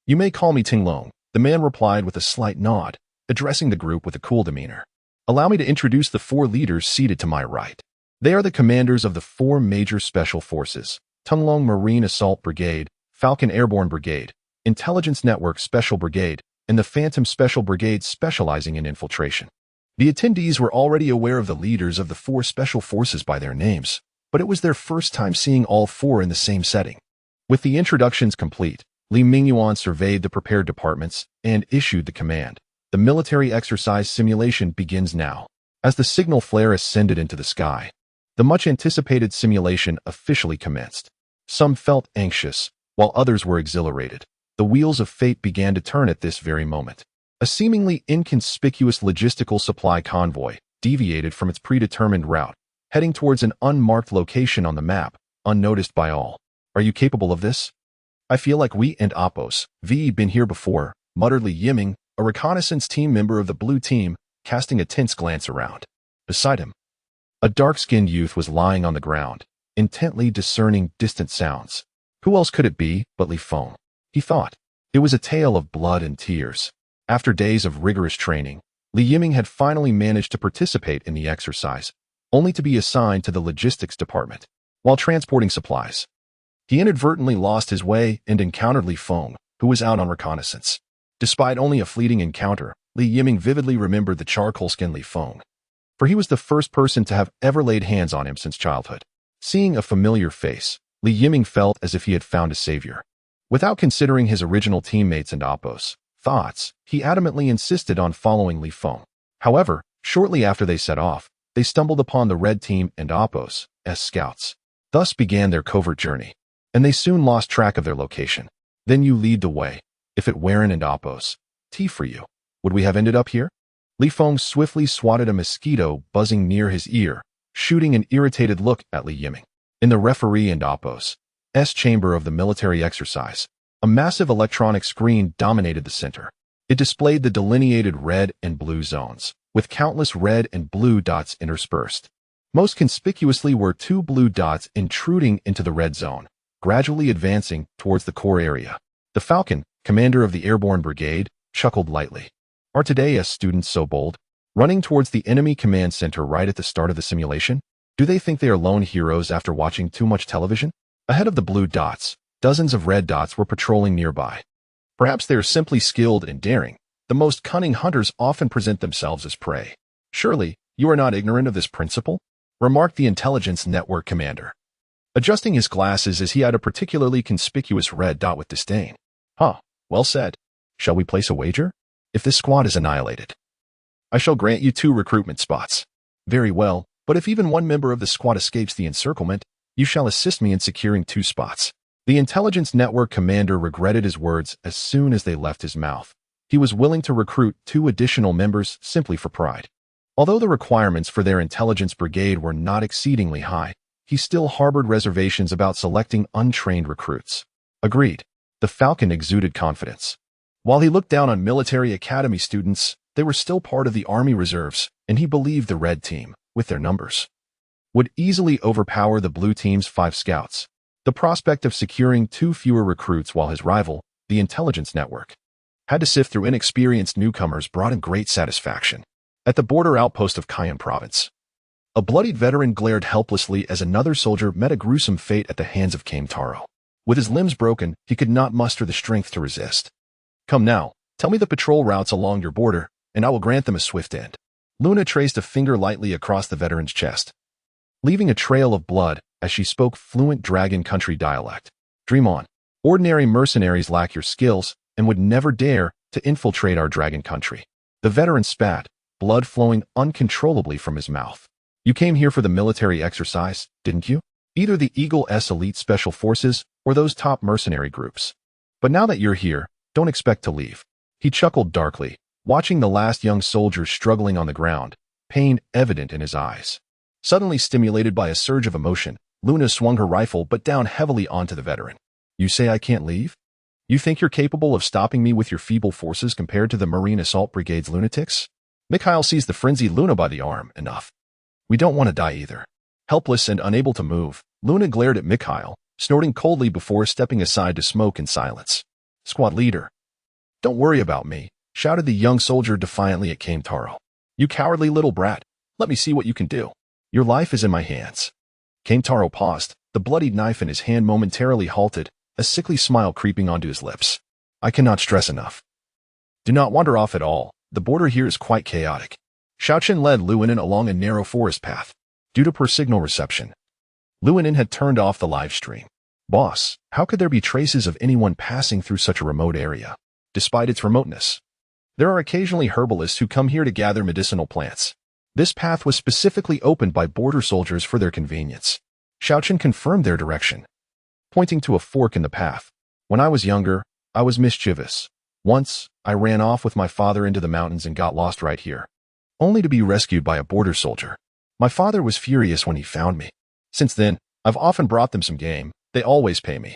"You may call me Tinglong," the man replied with a slight nod, addressing the group with a cool demeanor. "Allow me to introduce the 4 leaders seated to my right. They are the commanders of the 4 major special forces: Tunglong Marine Assault Brigade, Falcon Airborne Brigade, Intelligence Network Special Brigade, and the Phantom Special Brigade specializing in infiltration." The attendees were already aware of the leaders of the 4 special forces by their names, but it was their first time seeing all 4 in the same setting. With the introductions complete, Li Mingyuan surveyed the prepared departments and issued the command. "The military exercise simulation begins now." As the signal flare ascended into the sky, the much-anticipated simulation officially commenced. Some felt anxious, while others were exhilarated. The wheels of fate began to turn at this very moment. A seemingly inconspicuous logistical supply convoy deviated from its predetermined route, heading towards an unmarked location on the map, unnoticed by all. "Are you capable of this?" "I feel like we and Appos V been here before," muttered Li Yiming, a reconnaissance team member of the blue team, casting a tense glance around. Beside him, a dark-skinned youth was lying on the ground, intently discerning distant sounds. Who else could it be but Li Feng? He thought. It was a tale of blood and tears. After days of rigorous training, Li Yiming had finally managed to participate in the exercise, only to be assigned to the logistics department. While transporting supplies, he inadvertently lost his way and encountered Li Feng, who was out on reconnaissance. Despite only a fleeting encounter, Li Yiming vividly remembered the charcoal-skinned Li Feng, for he was the first person to have ever laid hands on him since childhood. Seeing a familiar face, Li Yiming felt as if he had found a savior. Without considering his original teammates and Appo's thoughts, he adamantly insisted on following Li Feng. However, shortly after they set off, they stumbled upon the red team and Appo's scouts. Thus began their covert journey, and they soon lost track of their location. Then you lead the way. If it weren't and Appo's tea for you, would we have ended up here? Li Feng swiftly swatted a mosquito buzzing near his ear, shooting an irritated look at Li Yiming. In the referee and Appo's chamber of the military exercise, a massive electronic screen dominated the center. It displayed the delineated red and blue zones, with countless red and blue dots interspersed. Most conspicuously were two blue dots intruding into the red zone, gradually advancing towards the core area. The Falcon, commander of the Airborne Brigade, chuckled lightly. Are today's students so bold? Running towards the enemy command center right at the start of the simulation? Do they think they are lone heroes after watching too much television? Ahead of the blue dots, dozens of red dots were patrolling nearby. Perhaps they are simply skilled and daring. The most cunning hunters often present themselves as prey. Surely, you are not ignorant of this principle? Remarked the intelligence network commander, adjusting his glasses as he had a particularly conspicuous red dot with disdain. Well said. Shall we place a wager? If this squad is annihilated, I shall grant you 2 recruitment spots. Very well, but if even one member of the squad escapes the encirclement, you shall assist me in securing 2 spots. The intelligence network commander regretted his words as soon as they left his mouth. He was willing to recruit 2 additional members simply for pride. Although the requirements for their intelligence brigade were not exceedingly high, he still harbored reservations about selecting untrained recruits. Agreed. The Falcon exuded confidence. While he looked down on military academy students, they were still part of the Army Reserves, and he believed the red team, with their numbers, would easily overpower the blue team's 5 scouts. The prospect of securing 2 fewer recruits while his rival, the intelligence network, had to sift through inexperienced newcomers brought him great satisfaction. At the border outpost of Cayenne Province, a bloodied veteran glared helplessly as another soldier met a gruesome fate at the hands of Kame Taro. With his limbs broken, he could not muster the strength to resist. Come now, tell me the patrol routes along your border, and I will grant them a swift end. Luna traced a finger lightly across the veteran's chest, leaving a trail of blood as she spoke fluent Dragon Country dialect. Dream on. Ordinary mercenaries lack your skills and would never dare to infiltrate our Dragon Country. The veteran spat, blood flowing uncontrollably from his mouth. You came here for the military exercise, didn't you? Either the Eagle-S Elite Special Forces or those top mercenary groups. But now that you're here, don't expect to leave. He chuckled darkly, watching the last young soldier struggling on the ground, pain evident in his eyes. Suddenly stimulated by a surge of emotion, Luna swung her rifle but down heavily onto the veteran. You say I can't leave? You think you're capable of stopping me with your feeble forces compared to the Marine Assault Brigade's lunatics? Mikhail seized the frenzied Luna by the arm. Enough. We don't want to die either. Helpless and unable to move, Luna glared at Mikhail, snorting coldly before stepping aside to smoke in silence. Squad leader. Don't worry about me, shouted the young soldier defiantly at Kame Taro. You cowardly little brat. Let me see what you can do. Your life is in my hands. Kame Taro paused, the bloodied knife in his hand momentarily halted, a sickly smile creeping onto his lips. I cannot stress enough. Do not wander off at all. The border here is quite chaotic. Xiaochen led Luinen along a narrow forest path. Due to poor signal reception, Luinen had turned off the live stream. Boss, how could there be traces of anyone passing through such a remote area, despite its remoteness? There are occasionally herbalists who come here to gather medicinal plants. This path was specifically opened by border soldiers for their convenience. Xiaochen confirmed their direction, pointing to a fork in the path. When I was younger, I was mischievous. Once, I ran off with my father into the mountains and got lost right here, only to be rescued by a border soldier. My father was furious when he found me. Since then, I've often brought them some game. They always pay me.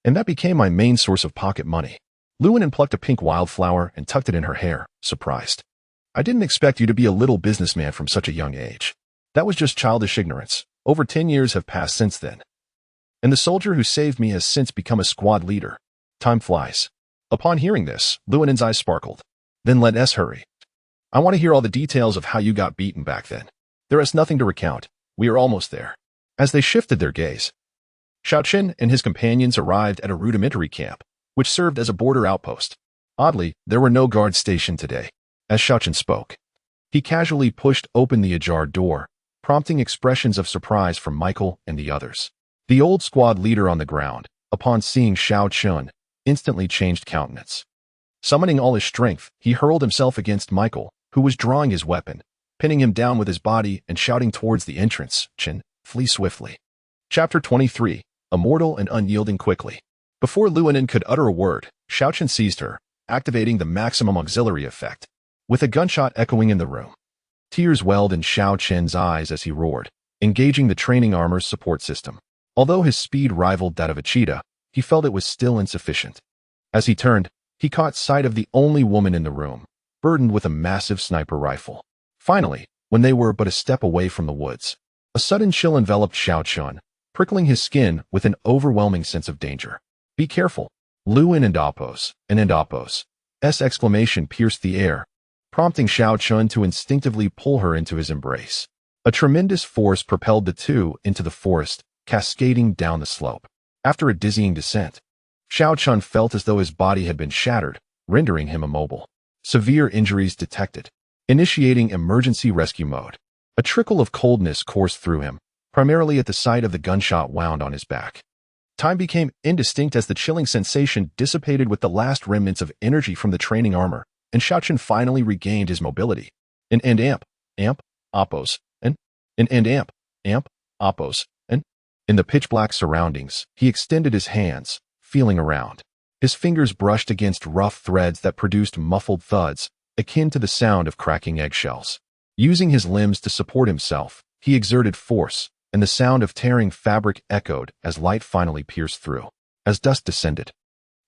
And that became my main source of pocket money. Luinen plucked a pink wildflower and tucked it in her hair, surprised. I didn't expect you to be a little businessman from such a young age. That was just childish ignorance. Over 10 years have passed since then. And the soldier who saved me has since become a squad leader. Time flies. Upon hearing this, Luinen's eyes sparkled. Then let us hurry. I want to hear all the details of how you got beaten back then. There is nothing to recount. We are almost there. As they shifted their gaze, Xiaoqun and his companions arrived at a rudimentary camp, which served as a border outpost. Oddly, there were no guards stationed today. As Xiaoqun spoke, he casually pushed open the ajar door, prompting expressions of surprise from Michael and the others. The old squad leader on the ground, upon seeing Xiaoqun, instantly changed countenance. Summoning all his strength, he hurled himself against Michael, who was drawing his weapon, pinning him down with his body and shouting towards the entrance, "Chen, flee swiftly." Chapter 23, Immortal and Unyielding Quickly. Before Luonan could utter a word, Xiaoqun seized her, activating the maximum auxiliary effect. With a gunshot echoing in the room, tears welled in Xiaoqun's eyes as he roared, engaging the training armor's support system. Although his speed rivaled that of a cheetah, he felt it was still insufficient. As he turned, he caught sight of the only woman in the room, burdened with a massive sniper rifle. Finally, when they were but a step away from the woods, a sudden chill enveloped Xiaoqun, prickling his skin with an overwhelming sense of danger. "Be careful." Luin and Apos' exclamation pierced the air, prompting Xiaoqun to instinctively pull her into his embrace. A tremendous force propelled the two into the forest, cascading down the slope. After a dizzying descent, Xiaoqun felt as though his body had been shattered, rendering him immobile. Severe injuries detected. Initiating emergency rescue mode. A trickle of coldness coursed through him, primarily at the sight of the gunshot wound on his back. Time became indistinct as the chilling sensation dissipated with the last remnants of energy from the training armor, and Xiaoqun finally regained his mobility. Apos, and in the pitch-black surroundings, he extended his hands, feeling around. His fingers brushed against rough threads that produced muffled thuds, akin to the sound of cracking eggshells. Using his limbs to support himself, he exerted force, and the sound of tearing fabric echoed as light finally pierced through. As dusk descended,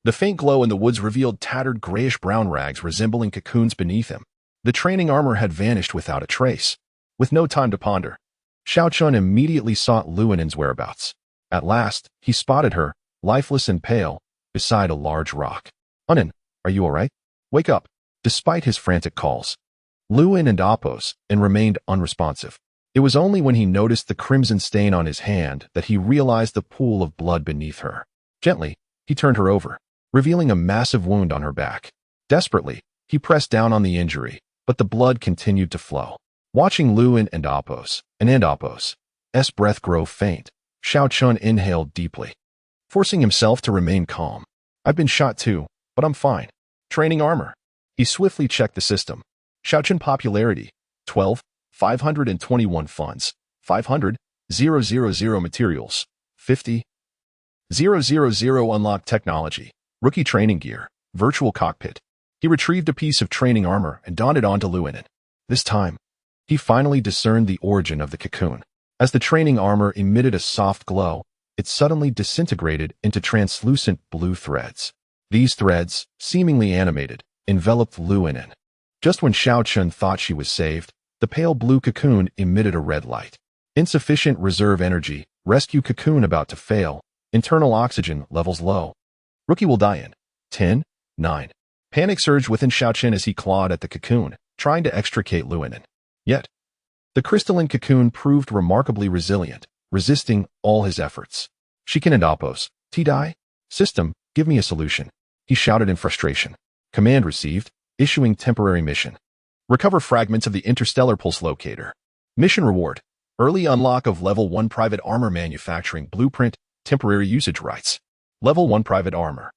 the faint glow in the woods revealed tattered grayish-brown rags resembling cocoons beneath him. The training armor had vanished without a trace. With no time to ponder, Xiaoqun immediately sought Luinan's whereabouts. At last, he spotted her, lifeless and pale, beside a large rock. "Unan, are you all right? Wake up." Despite his frantic calls, Luin and Apos remained unresponsive. It was only when he noticed the crimson stain on his hand that he realized the pool of blood beneath her. Gently, he turned her over, revealing a massive wound on her back. Desperately, he pressed down on the injury, but the blood continued to flow. Watching Luin and Apos' breath grow faint, Xiaoqun inhaled deeply, forcing himself to remain calm. "I've been shot too, but I'm fine." Training armor. He swiftly checked the system. Xiaoqun popularity, 12, 521 funds, 500, 000 materials, 50, 000 unlocked technology, rookie training gear, virtual cockpit. He retrieved a piece of training armor and donned it onto Luonan. This time, he finally discerned the origin of the cocoon. As the training armor emitted a soft glow, it suddenly disintegrated into translucent blue threads. These threads, seemingly animated, enveloped Luonan. Just when Xiaoqun thought she was saved, the pale blue cocoon emitted a red light. Insufficient reserve energy, rescue cocoon about to fail, internal oxygen levels low. Rookie will die in 10, 9. Panic surged within Xiaoqun as he clawed at the cocoon, trying to extricate Luonan. Yet, the crystalline cocoon proved remarkably resilient, resisting all his efforts. "Xiaoqun and Apos, T-Die? System, give me a solution," he shouted in frustration. Command received, issuing temporary mission. Recover fragments of the interstellar pulse locator. Mission reward. Early unlock of Level 1 private armor manufacturing blueprint, temporary usage rights. Level 1 private armor.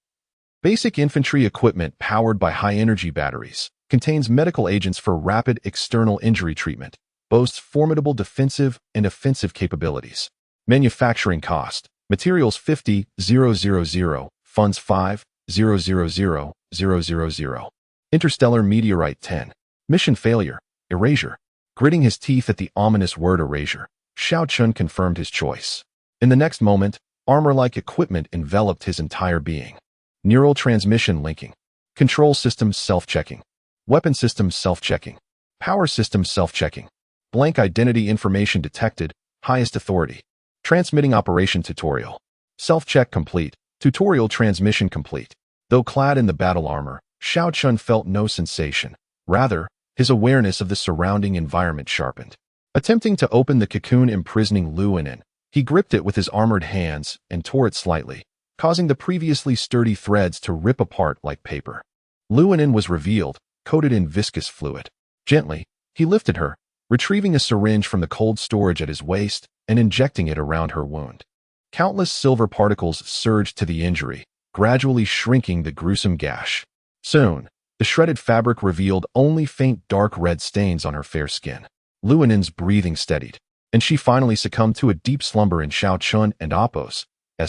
Basic infantry equipment powered by high-energy batteries. Contains medical agents for rapid external injury treatment. Boasts formidable defensive and offensive capabilities. Manufacturing cost. Materials 50,000, funds 5,000,000. Interstellar meteorite 10. Mission failure. Erasure. Gritting his teeth at the ominous word erasure, Xiaoqun confirmed his choice. In the next moment, armor-like equipment enveloped his entire being. Neural transmission linking. Control systems self-checking. Weapon systems self-checking. Power systems self-checking. Blank identity information detected. Highest authority. Transmitting operation tutorial. Self-check complete. Tutorial transmission complete. Though clad in the battle armor, Xiao Chun felt no sensation. Rather, his awareness of the surrounding environment sharpened. Attempting to open the cocoon imprisoning Lu Yin'an, he gripped it with his armored hands and tore it slightly, causing the previously sturdy threads to rip apart like paper. Lu Yin'an was revealed, coated in viscous fluid. Gently, he lifted her, retrieving a syringe from the cold storage at his waist and injecting it around her wound. Countless silver particles surged to the injury, gradually shrinking the gruesome gash. Soon, the shredded fabric revealed only faint dark red stains on her fair skin. Lu Yin'an's breathing steadied, and she finally succumbed to a deep slumber in Xiao Chun and Appo's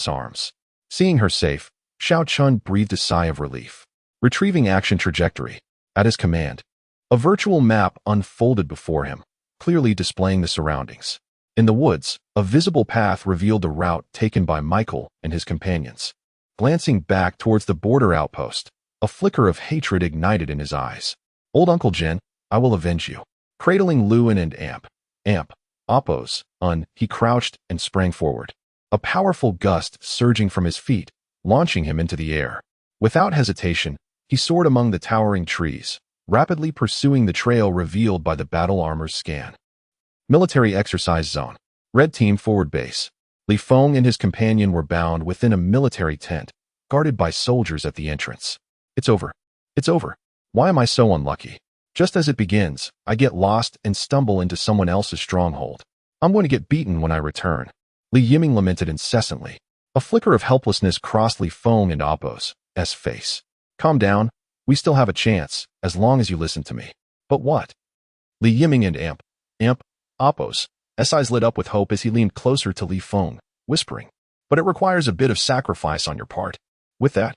arms. Seeing her safe, Xiao Chun breathed a sigh of relief. Retrieving action trajectory. At his command, a virtual map unfolded before him, clearly displaying the surroundings. In the woods, a visible path revealed the route taken by Michael and his companions. Glancing back towards the border outpost, a flicker of hatred ignited in his eyes. Old Uncle Jin, I will avenge you. Cradling Lu Yin'an and Appo's, he crouched and sprang forward. A powerful gust surging from his feet, launching him into the air. Without hesitation, he soared among the towering trees, rapidly pursuing the trail revealed by the battle armor's scan. Military Exercise Zone. Red Team Forward Base. Li Feng and his companion were bound within a military tent, guarded by soldiers at the entrance. It's over. It's over. Why am I so unlucky? Just as it begins, I get lost and stumble into someone else's stronghold. I'm going to get beaten when I return. Li Yiming lamented incessantly. A flicker of helplessness crossed Li Feng and Appo's face. Calm down. We still have a chance, as long as you listen to me. But what? Li Yiming and Appo's eyes lit up with hope as he leaned closer to Li Feng, whispering, but it requires a bit of sacrifice on your part. With that,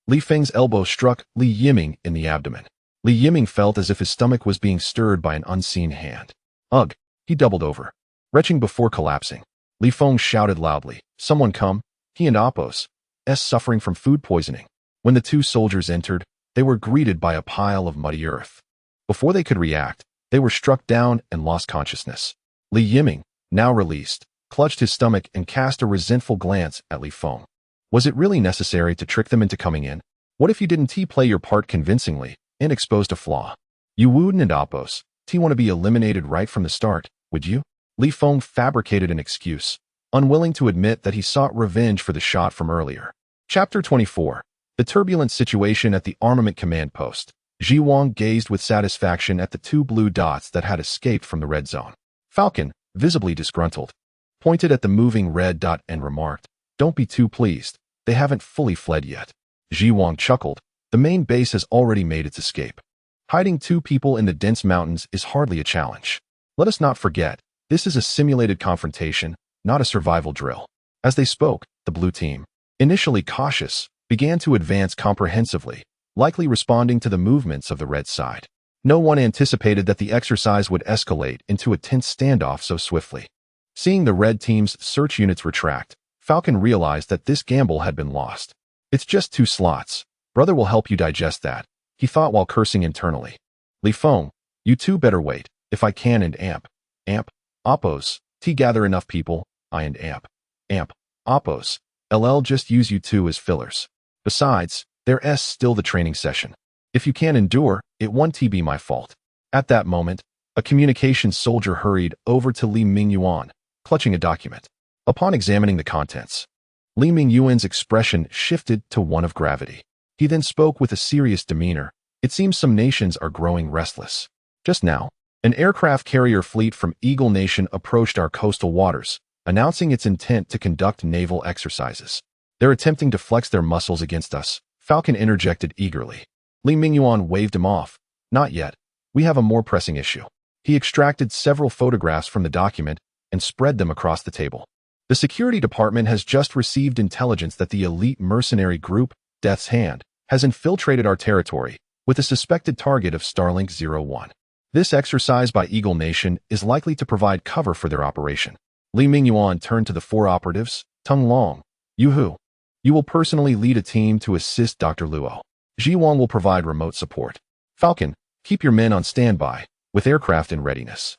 Li Feng's elbow struck Li Yiming in the abdomen. Li Yiming felt as if his stomach was being stirred by an unseen hand. Ugh, he doubled over. Retching before collapsing, Li Feng shouted loudly, someone come. He and Appo's suffering from food poisoning. When the two soldiers entered, they were greeted by a pile of muddy earth. Before they could react, they were struck down and lost consciousness. Li Yiming, now released, clutched his stomach and cast a resentful glance at Li Feng. Was it really necessary to trick them into coming in? What if you didn't play your part convincingly and exposed a flaw? You Wooden and Appo's want to be eliminated right from the start, would you? Li Feng fabricated an excuse, unwilling to admit that he sought revenge for the shot from earlier. Chapter 24. The turbulent situation at the armament command post. Ji Wang gazed with satisfaction at the two blue dots that had escaped from the red zone. Falcon, visibly disgruntled, pointed at the moving red dot and remarked, don't be too pleased, they haven't fully fled yet. Ji Wang chuckled, the main base has already made its escape. Hiding two people in the dense mountains is hardly a challenge. Let us not forget, this is a simulated confrontation, not a survival drill. As they spoke, the blue team, initially cautious, began to advance comprehensively, likely responding to the movements of the red side. No one anticipated that the exercise would escalate into a tense standoff so swiftly. Seeing the red team's search units retract, Falcon realized that this gamble had been lost. It's just 2 slots. Brother will help you digest that, he thought while cursing internally. Li Feng, you two better wait, if I can and Appo's, gather enough people, I and Appo's, just use you two as fillers. Besides, there's still the training session. If you can't endure, it won't be my fault. At that moment, a communications soldier hurried over to Li Mingyuan, clutching a document. Upon examining the contents, Li Mingyuan's expression shifted to one of gravity. He then spoke with a serious demeanor. It seems some nations are growing restless. Just now, an aircraft carrier fleet from Eagle Nation approached our coastal waters, announcing its intent to conduct naval exercises. They're attempting to flex their muscles against us, Falcon interjected eagerly. Li Mingyuan waved him off. Not yet. We have a more pressing issue. He extracted several photographs from the document and spread them across the table. The security department has just received intelligence that the elite mercenary group, Death's Hand, has infiltrated our territory with a suspected target of Starlink 01. This exercise by Eagle Nation is likely to provide cover for their operation. Li Mingyuan turned to the 4 operatives. Tung Long, you who? You will personally lead a team to assist Dr. Luo. Ji Wang will provide remote support. Falcon, keep your men on standby, with aircraft in readiness.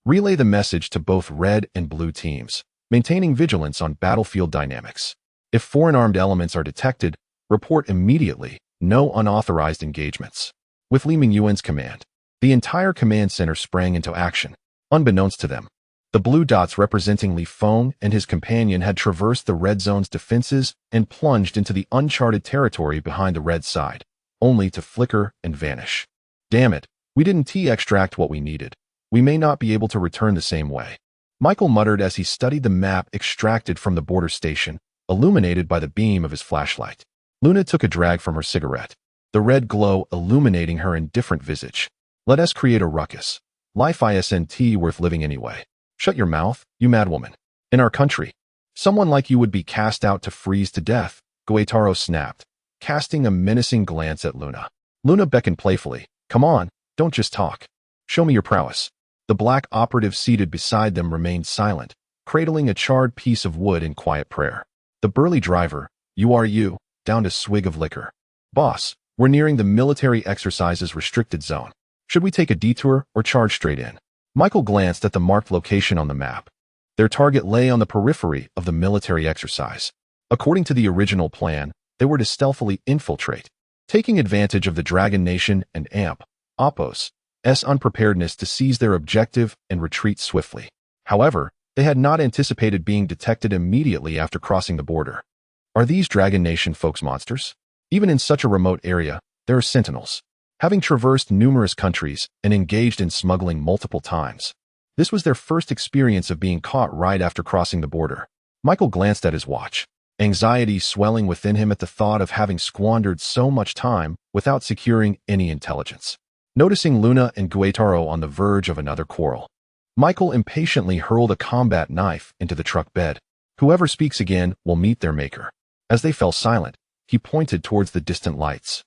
Relay the message to both red and blue teams, maintaining vigilance on battlefield dynamics. If foreign armed elements are detected, report immediately, No unauthorized engagements. With Li Mingyuan's command, the entire command center sprang into action. Unbeknownst to them, the blue dots representing Li Feng and his companion had traversed the red zone's defenses and plunged into the uncharted territory behind the red side, only to flicker and vanish. Damn it, we didn't T-extract what we needed. We may not be able to return the same way. Michael muttered as he studied the map extracted from the border station, illuminated by the beam of his flashlight. Luna took a drag from her cigarette, the red glow illuminating her indifferent visage. Let us create a ruckus. Life isn't worth living anyway. Shut your mouth, you madwoman. In our country, someone like you would be cast out to freeze to death, Guetaro snapped, casting a menacing glance at Luna. Luna beckoned playfully. Come on, don't just talk. Show me your prowess. The black operative seated beside them remained silent, cradling a charred piece of wood in quiet prayer. The burly driver, you, downed a swig of liquor. Boss, we're nearing the military exercises restricted zone. Should we take a detour or charge straight in? Michael glanced at the marked location on the map. Their target lay on the periphery of the military exercise. According to the original plan, they were to stealthily infiltrate, taking advantage of the Dragon Nation and Oppos's unpreparedness to seize their objective and retreat swiftly. However, they had not anticipated being detected immediately after crossing the border. Are these Dragon Nation folks monsters? Even in such a remote area, there are sentinels. Having traversed numerous countries and engaged in smuggling multiple times, this was their first experience of being caught right after crossing the border. Michael glanced at his watch, anxiety swelling within him at the thought of having squandered so much time without securing any intelligence. Noticing Luna and Guetaro on the verge of another quarrel, Michael impatiently hurled a combat knife into the truck bed. Whoever speaks again will meet their maker. As they fell silent, he pointed towards the distant lights.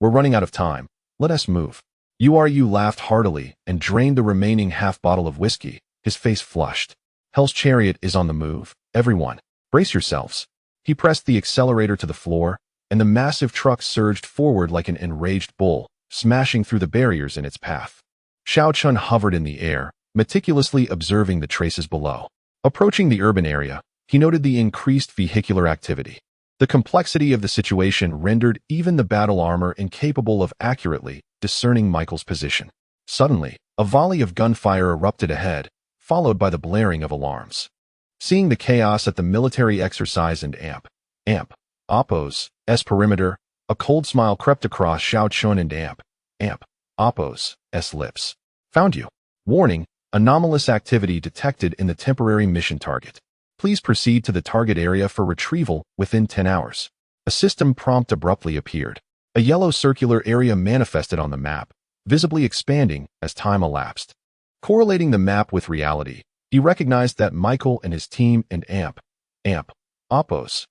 We're running out of time. Let us move. You laughed heartily and drained the remaining half bottle of whiskey, his face flushed. Hell's chariot is on the move. Everyone, brace yourselves. He pressed the accelerator to the floor, and the massive truck surged forward like an enraged bull, smashing through the barriers in its path. Xiao Chun hovered in the air, meticulously observing the traces below. Approaching the urban area, he noted the increased vehicular activity. The complexity of the situation rendered even the battle armor incapable of accurately discerning Michael's position. Suddenly, a volley of gunfire erupted ahead, followed by the blaring of alarms. Seeing the chaos at the military exercise and Oppos's perimeter, a cold smile crept across Xiao Chun and Oppos's lips. Found you. Warning, anomalous activity detected in the temporary mission target. Please proceed to the target area for retrieval within 10 hours. A system prompt abruptly appeared. A yellow circular area manifested on the map, visibly expanding as time elapsed. Correlating the map with reality, he recognized that Michael and his team and Oppos's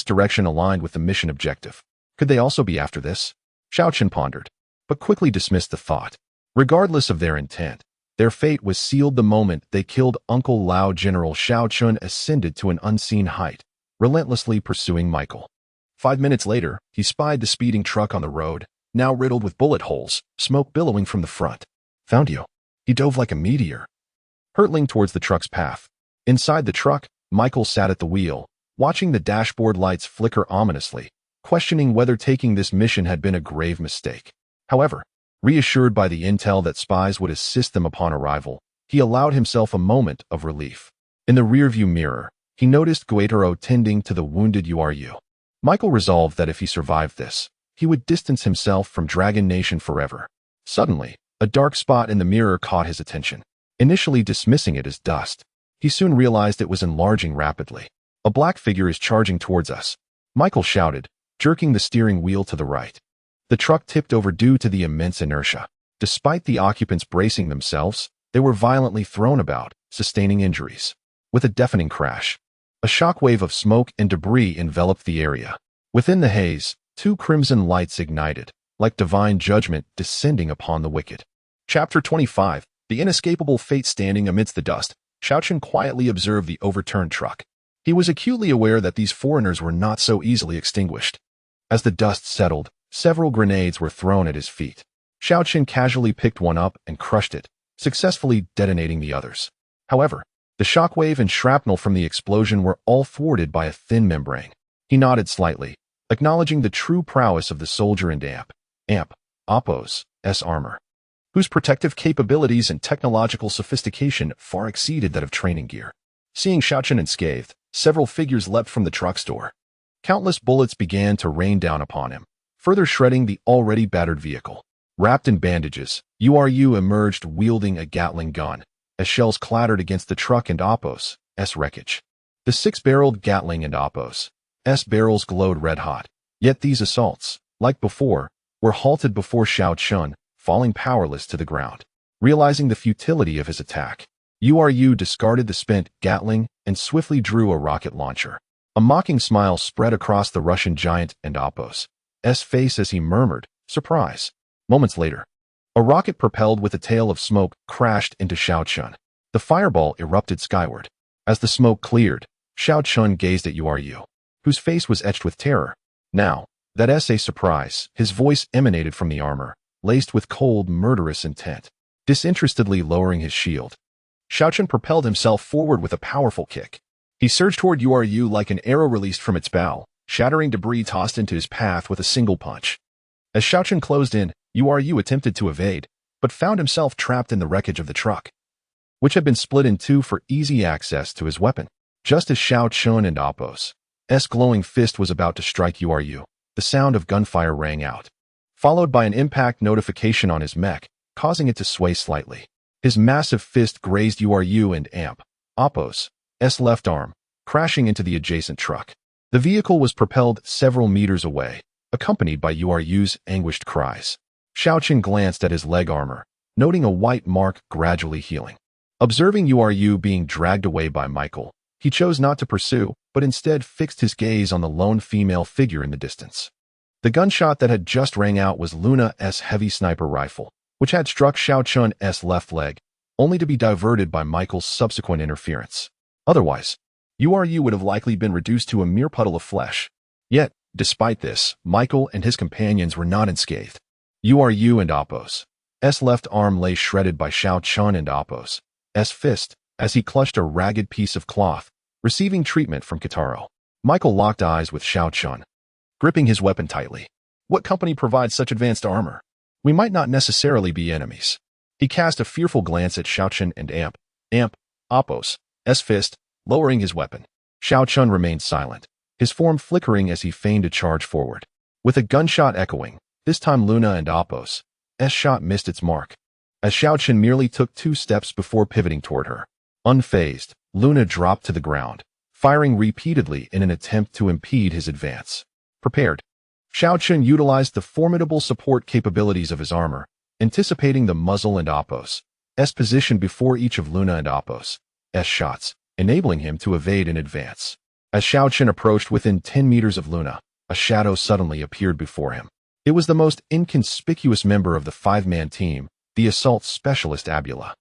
direction aligned with the mission objective. Could they also be after this? Xiao Chun pondered, but quickly dismissed the thought. Regardless of their intent, their fate was sealed the moment they killed Uncle Lao. General Xiao Chun ascended to an unseen height, relentlessly pursuing Michael. 5 minutes later, he spied the speeding truck on the road, now riddled with bullet holes, smoke billowing from the front. Found you. He dove like a meteor, hurtling towards the truck's path. Inside the truck, Michael sat at the wheel, watching the dashboard lights flicker ominously, questioning whether taking this mission had been a grave mistake. However, reassured by the intel that spies would assist them upon arrival, he allowed himself a moment of relief. In the rearview mirror, he noticed Guetaro tending to the wounded URU. Michael resolved that if he survived this, he would distance himself from Dragon Nation forever. Suddenly, a dark spot in the mirror caught his attention. Initially dismissing it as dust, he soon realized it was enlarging rapidly. A black figure is charging towards us, Michael shouted, jerking the steering wheel to the right. The truck tipped over due to the immense inertia. Despite the occupants bracing themselves, they were violently thrown about, sustaining injuries. With a deafening crash, a shockwave of smoke and debris enveloped the area. Within the haze, 2 crimson lights ignited, like divine judgment descending upon the wicked. Chapter 25. The inescapable fate. Standing amidst the dust, Xiao Chun quietly observed the overturned truck. He was acutely aware that these foreigners were not so easily extinguished. As the dust settled, several grenades were thrown at his feet. Xiao Chun casually picked one up and crushed it, successfully detonating the others. However, the shockwave and shrapnel from the explosion were all thwarted by a thin membrane. He nodded slightly, acknowledging the true prowess of the soldier and Appo's armor, whose protective capabilities and technological sophistication far exceeded that of training gear. Seeing Xiaochen unscathed, several figures leapt from the truck's door. Countless bullets began to rain down upon him, further shredding the already battered vehicle. Wrapped in bandages, Yu emerged wielding a Gatling gun, as shells clattered against the truck and Appo's wreckage. The six-barreled Gatling and Appo's barrels glowed red-hot, yet these assaults, like before, were halted before Xiaochen, falling powerless to the ground. Realizing the futility of his attack, Yu discarded the spent Gatling and swiftly drew a rocket launcher. A mocking smile spread across the Russian giant and Appo's face as he murmured, "Surprise." Moments later, a rocket propelled with a tail of smoke crashed into Xiaochen. The fireball erupted skyward. As the smoke cleared, Xiaochen gazed at Yu, whose face was etched with terror. Now, that's a surprise. His voice emanated from the armor, laced with cold, murderous intent. Disinterestedly lowering his shield, Xiaochen propelled himself forward with a powerful kick. He surged toward Yu like an arrow released from its bow, shattering debris tossed into his path with a single punch. As Xiaochen closed in, Yu attempted to evade, but found himself trapped in the wreckage of the truck, which had been split in two for easy access to his weapon. Just as Xiaochen and Appo's glowing fist was about to strike Yu, the sound of gunfire rang out, followed by an impact notification on his mech, causing it to sway slightly. His massive fist grazed Yu and Appo's left arm, crashing into the adjacent truck. The vehicle was propelled several meters away, accompanied by Yu's anguished cries. Xiaochen glanced at his leg armor, noting a white mark gradually healing. Observing Yu being dragged away by Michael, he chose not to pursue, but instead fixed his gaze on the lone female figure in the distance. The gunshot that had just rang out was Luna's heavy sniper rifle, which had struck Xiaochen's left leg, only to be diverted by Michael's subsequent interference. Otherwise, Yu would have likely been reduced to a mere puddle of flesh. Yet, despite this, Michael and his companions were not unscathed. Yu and Appo's left arm lay shredded by Xiaochen and Appo's fist as he clutched a ragged piece of cloth, receiving treatment from Kitaro. Michael locked eyes with Xiaochen, gripping his weapon tightly. What company provides such advanced armor? We might not necessarily be enemies. He cast a fearful glance at Xiaochen and Appo's fist, lowering his weapon. Xiaochen remained silent, his form flickering as he feigned a charge forward. With a gunshot echoing, this time Luna and Appo's shot missed its mark, as Xiaochen merely took 2 steps before pivoting toward her. Unfazed, Luna dropped to the ground, firing repeatedly in an attempt to impede his advance. Prepared, Xiaochen utilized the formidable support capabilities of his armor, anticipating the muzzle and Appo's position before each of Luna and Appo's shots, enabling him to evade in advance. As Xiaochen approached within 10 meters of Luna, a shadow suddenly appeared before him. It was the most inconspicuous member of the 5-man team, the assault specialist Abula.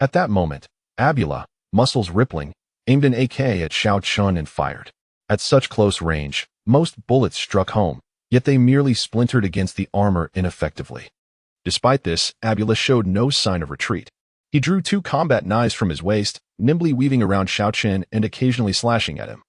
At that moment, Abula, muscles rippling, aimed an AK at Xiaochen and fired. At such close range, most bullets struck home, yet they merely splintered against the armor ineffectively. Despite this, Abula showed no sign of retreat. He drew 2 combat knives from his waist, nimbly weaving around Xiaochen and occasionally slashing at him,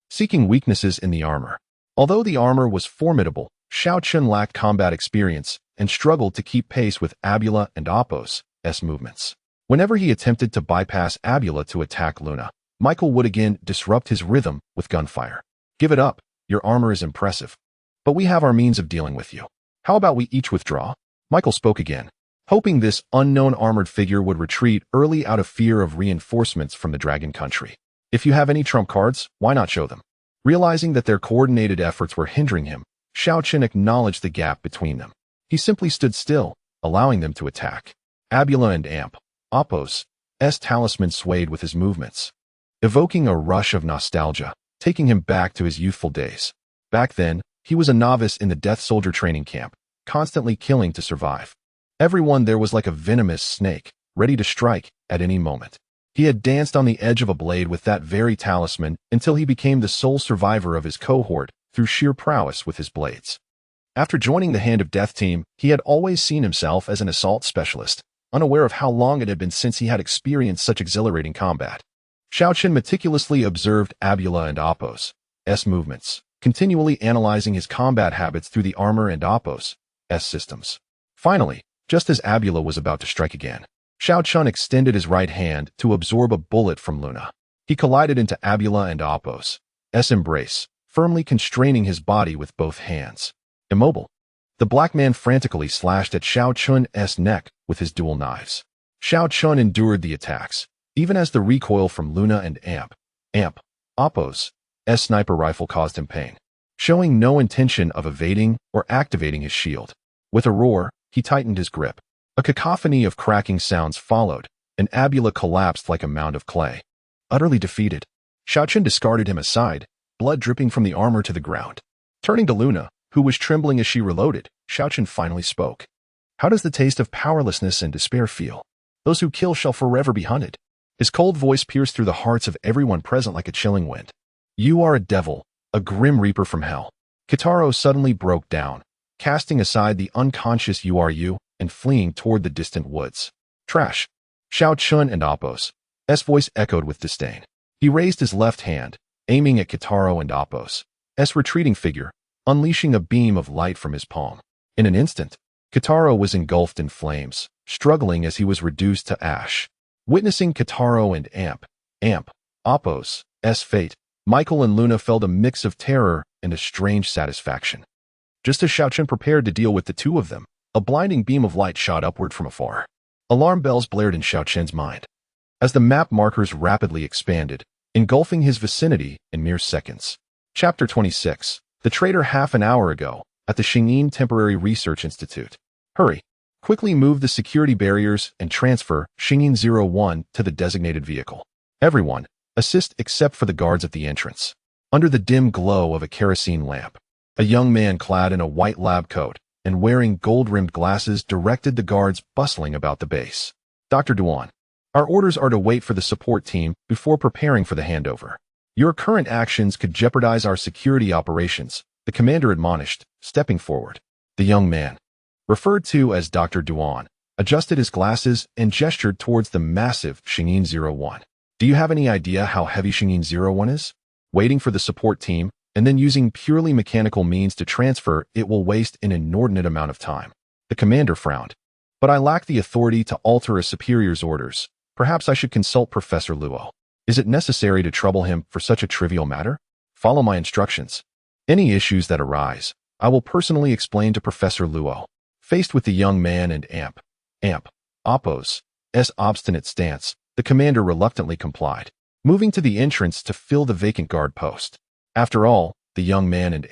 seeking weaknesses in the armor. Although the armor was formidable, Xiaochen lacked combat experience and struggled to keep pace with Abula and Appo's movements. Whenever he attempted to bypass Abula to attack Luna, Michael would again disrupt his rhythm with gunfire. "Give it up, your armor is impressive, but we have our means of dealing with you. How about we each withdraw?" Michael spoke again, hoping this unknown armored figure would retreat early out of fear of reinforcements from the Dragon Country. If you have any trump cards, why not show them? Realizing that their coordinated efforts were hindering him, Xiaochen acknowledged the gap between them. He simply stood still, allowing them to attack. Abula and Appo's talisman swayed with his movements, evoking a rush of nostalgia, taking him back to his youthful days. Back then, he was a novice in the Death Soldier training camp, constantly killing to survive. Everyone there was like a venomous snake, ready to strike at any moment. He had danced on the edge of a blade with that very talisman until he became the sole survivor of his cohort through sheer prowess with his blades. After joining the Hand of Death team, he had always seen himself as an assault specialist, unaware of how long it had been since he had experienced such exhilarating combat. Xiaochen meticulously observed Abula and Appo's movements, continually analyzing his combat habits through the armor and Appos S systems. Finally, just as Abula was about to strike again, Xiao Chun extended his right hand to absorb a bullet from Luna. He collided into Abula and Appos S embrace, firmly constraining his body with both hands. Immobile, the black man frantically slashed at Xiao Chun's neck with his dual knives. Xiao Chun endured the attacks, even as the recoil from Luna and Appos S sniper rifle caused him pain, showing no intention of evading or activating his shield. With a roar, he tightened his grip. A cacophony of cracking sounds followed, and Abula collapsed like a mound of clay. Utterly defeated, Xiao Chun discarded him aside, blood dripping from the armor to the ground. Turning to Luna, who was trembling as she reloaded, Xiao Chun finally spoke. How does the taste of powerlessness and despair feel? Those who kill shall forever be hunted. His cold voice pierced through the hearts of everyone present like a chilling wind. You are a devil, a grim reaper from hell. Kitaro suddenly broke down, casting aside the unconscious you and fleeing toward the distant woods. Trash. Xiao Chun and Appos S voice echoed with disdain. He raised his left hand, aiming at Kitaro and Appos S retreating figure, unleashing a beam of light from his palm. In an instant, Kitaro was engulfed in flames, struggling as he was reduced to ash. Witnessing Kitaro and Appos S fate, Michael and Luna felt a mix of terror and a strange satisfaction. Just as Xiao Chun prepared to deal with the two of them, a blinding beam of light shot upward from afar. Alarm bells blared in Xiao Chun's mind, as the map markers rapidly expanded, engulfing his vicinity in mere seconds. Chapter 26. The traitor half an hour ago, at the Xingyin Temporary Research Institute. Hurry. Quickly move the security barriers and transfer Xingyin 01 to the designated vehicle. Everyone, assist except for the guards at the entrance. Under the dim glow of a kerosene lamp, a young man clad in a white lab coat and wearing gold-rimmed glasses directed the guards bustling about the base. Dr. Duan, our orders are to wait for the support team before preparing for the handover. Your current actions could jeopardize our security operations, the commander admonished, stepping forward. The young man, referred to as Dr. Duan, adjusted his glasses and gestured towards the massive Xingyin 01. Do you have any idea how heavy Xingyin 01 is? Waiting for the support team, and then using purely mechanical means to transfer it will waste an inordinate amount of time. The commander frowned. But I lack the authority to alter a superior's orders. Perhaps I should consult Professor Luo. Is it necessary to trouble him for such a trivial matter? Follow my instructions. Any issues that arise, I will personally explain to Professor Luo. Faced with the young man and Appos S obstinate stance, the commander reluctantly complied, moving to the entrance to fill the vacant guard post. After all, the young man and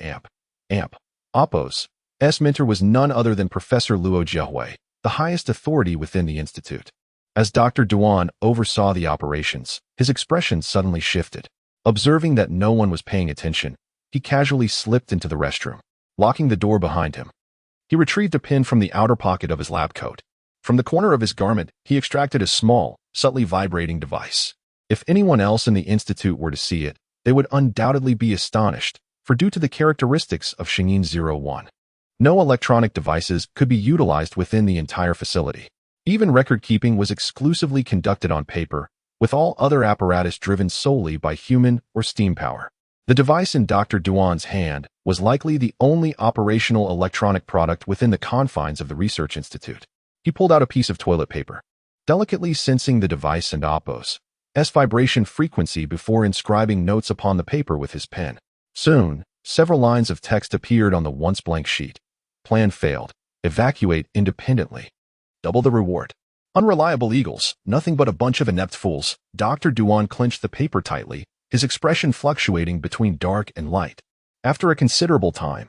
Appos S mentor was none other than Professor Luo Jiahui, the highest authority within the institute. As Dr. Duan oversaw the operations, his expression suddenly shifted. Observing that no one was paying attention, he casually slipped into the restroom, locking the door behind him. He retrieved a pin from the outer pocket of his lab coat. From the corner of his garment, he extracted a small, subtly vibrating device. If anyone else in the institute were to see it, they would undoubtedly be astonished, for due to the characteristics of Xingyin 01, no electronic devices could be utilized within the entire facility. Even record-keeping was exclusively conducted on paper, with all other apparatus driven solely by human or steam power. The device in Dr. Duan's hand was likely the only operational electronic product within the confines of the research institute. He pulled out a piece of toilet paper, delicately sensing the device and Appos S vibration frequency before inscribing notes upon the paper with his pen. Soon, several lines of text appeared on the once blank sheet. Plan failed. Evacuate independently. Double the reward. Unreliable eagles, nothing but a bunch of inept fools. Dr. Duan clenched the paper tightly, his expression fluctuating between dark and light. After a considerable time,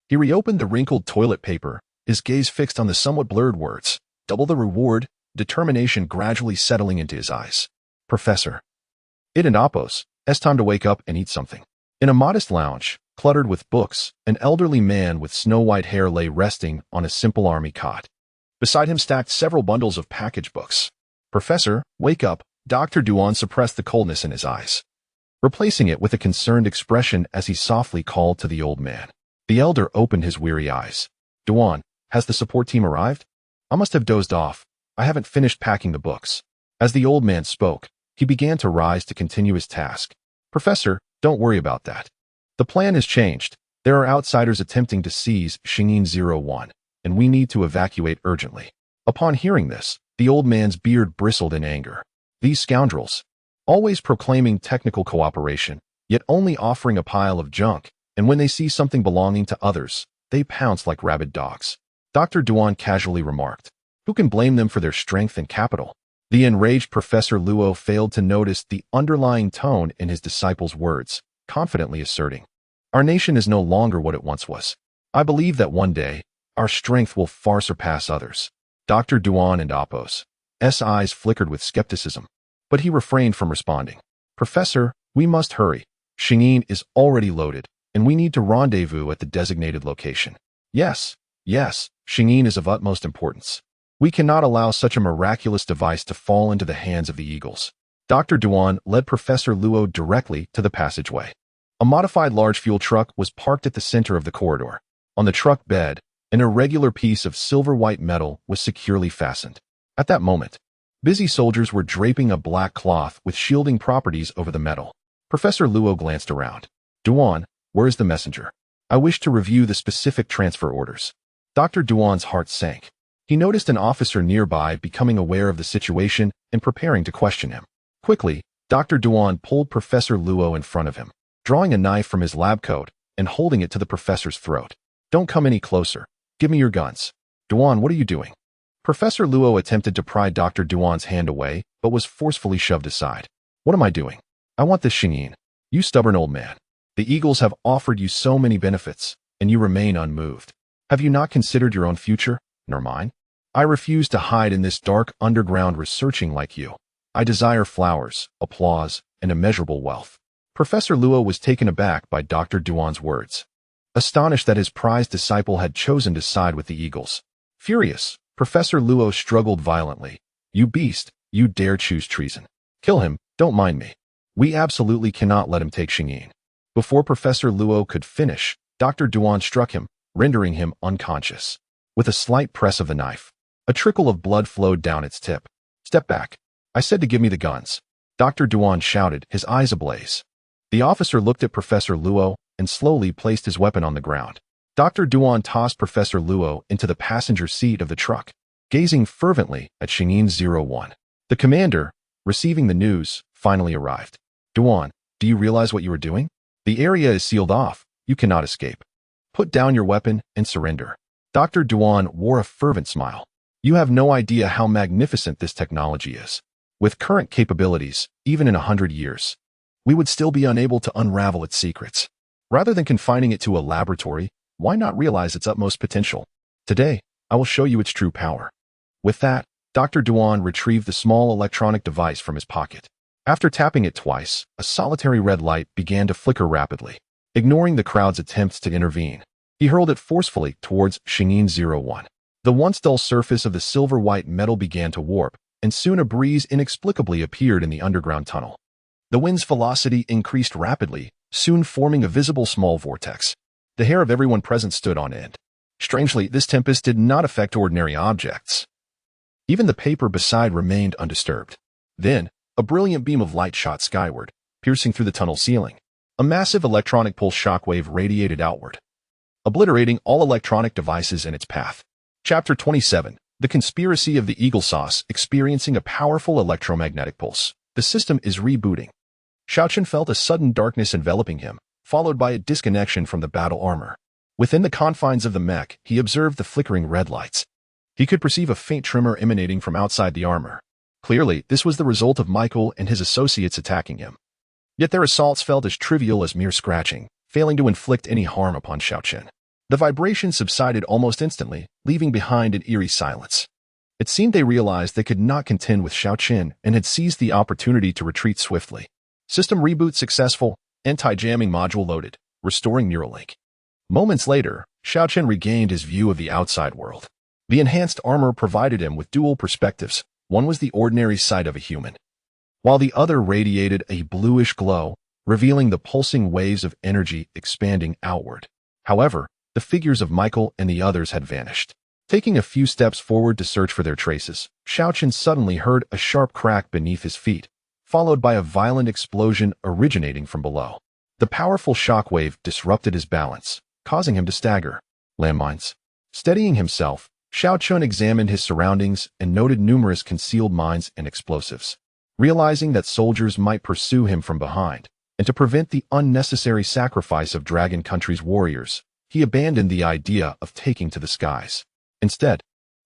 he reopened the wrinkled toilet paper, his gaze fixed on the somewhat blurred words. Double the reward, determination gradually settling into his eyes. Professor. It and Appos S time to wake up and eat something. In a modest lounge, cluttered with books, an elderly man with snow-white hair lay resting on a simple army cot. Beside him stacked several bundles of package books. Professor, wake up. Dr. Duan suppressed the coldness in his eyes, replacing it with a concerned expression as he softly called to the old man. The elder opened his weary eyes. Duan, has the support team arrived? I must have dozed off. I haven't finished packing the books. As the old man spoke, he began to rise to continue his task. Professor, don't worry about that. The plan has changed. There are outsiders attempting to seize Xingyin-01, and we need to evacuate urgently. Upon hearing this, the old man's beard bristled in anger. These scoundrels, always proclaiming technical cooperation, yet only offering a pile of junk, and when they see something belonging to others, they pounce like rabid dogs. Dr. Duan casually remarked. Who can blame them for their strength and capital? The enraged Professor Luo failed to notice the underlying tone in his disciple's words, confidently asserting, Our nation is no longer what it once was. I believe that one day, our strength will far surpass others. Dr. Duan and Apos' eyes flickered with skepticism, but he refrained from responding. Professor, we must hurry. Xingyin is already loaded, and we need to rendezvous at the designated location. Yes, Xingyin is of utmost importance. We cannot allow such a miraculous device to fall into the hands of the eagles. Dr. Duan led Professor Luo directly to the passageway. A modified large fuel truck was parked at the center of the corridor. On the truck bed, an irregular piece of silver-white metal was securely fastened. At that moment, busy soldiers were draping a black cloth with shielding properties over the metal. Professor Luo glanced around. Duan, where is the messenger? I wish to review the specific transfer orders. Dr. Duan's heart sank. He noticed an officer nearby becoming aware of the situation and preparing to question him. Quickly, Dr. Duan pulled Professor Luo in front of him, drawing a knife from his lab coat and holding it to the professor's throat. Don't come any closer. Give me your guns. Duan, what are you doing? Professor Luo attempted to pry Dr. Duan's hand away, but was forcefully shoved aside. What am I doing? I want this Xingyin. You stubborn old man. The Eagles have offered you so many benefits, and you remain unmoved. Have you not considered your own future, nor mine? I refuse to hide in this dark underground researching like you. I desire flowers, applause, and immeasurable wealth. Professor Luo was taken aback by Dr. Duan's words, astonished that his prized disciple had chosen to side with the Eagles. Furious, Professor Luo struggled violently. You beast, you dare choose treason. Kill him, don't mind me. We absolutely cannot let him take Xingyin. Before Professor Luo could finish, Dr. Duan struck him, rendering him unconscious. With a slight press of the knife, a trickle of blood flowed down its tip. Step back. I said to give me the guns. Dr. Duan shouted, his eyes ablaze. The officer looked at Professor Luo and slowly placed his weapon on the ground. Dr. Duan tossed Professor Luo into the passenger seat of the truck, gazing fervently at Xingyin-01. The commander, receiving the news, finally arrived. Duan, do you realize what you are doing? The area is sealed off. You cannot escape. Put down your weapon and surrender. Dr. Duan wore a fervent smile. You have no idea how magnificent this technology is. With current capabilities, even in 100 years, we would still be unable to unravel its secrets. Rather than confining it to a laboratory, why not realize its utmost potential? Today, I will show you its true power. With that, Dr. Duan retrieved the small electronic device from his pocket. After tapping it twice, a solitary red light began to flicker rapidly. Ignoring the crowd's attempts to intervene, he hurled it forcefully towards Xingyin-01. The once dull surface of the silver-white metal began to warp, and soon a breeze inexplicably appeared in the underground tunnel. The wind's velocity increased rapidly, soon forming a visible small vortex. The hair of everyone present stood on end. Strangely, this tempest did not affect ordinary objects. Even the paper beside remained undisturbed. Then, a brilliant beam of light shot skyward, piercing through the tunnel ceiling. A massive electronic pulse shockwave radiated outward, obliterating all electronic devices in its path. Chapter 27. The Conspiracy of the Eagle Sauce experiencing a powerful electromagnetic pulse. The system is rebooting. Xiaochen felt a sudden darkness enveloping him, followed by a disconnection from the battle armor. Within the confines of the mech, he observed the flickering red lights. He could perceive a faint tremor emanating from outside the armor. Clearly, this was the result of Michael and his associates attacking him. Yet their assaults felt as trivial as mere scratching, failing to inflict any harm upon Xiaochen. The vibration subsided almost instantly, leaving behind an eerie silence. It seemed they realized they could not contend with Xiaochen and had seized the opportunity to retreat swiftly. System reboot successful, anti-jamming module loaded, restoring Neuralink. Moments later, Xiaochen regained his view of the outside world. The enhanced armor provided him with dual perspectives. One was the ordinary sight of a human, while the other radiated a bluish glow, revealing the pulsing waves of energy expanding outward. However, the figures of Michael and the others had vanished. Taking a few steps forward to search for their traces, Xiaochen suddenly heard a sharp crack beneath his feet, followed by a violent explosion originating from below. The powerful shockwave disrupted his balance, causing him to stagger. Landmines. Steadying himself, Xiao Chun examined his surroundings and noted numerous concealed mines and explosives. Realizing that soldiers might pursue him from behind, and to prevent the unnecessary sacrifice of Dragon Country's warriors, he abandoned the idea of taking to the skies. Instead,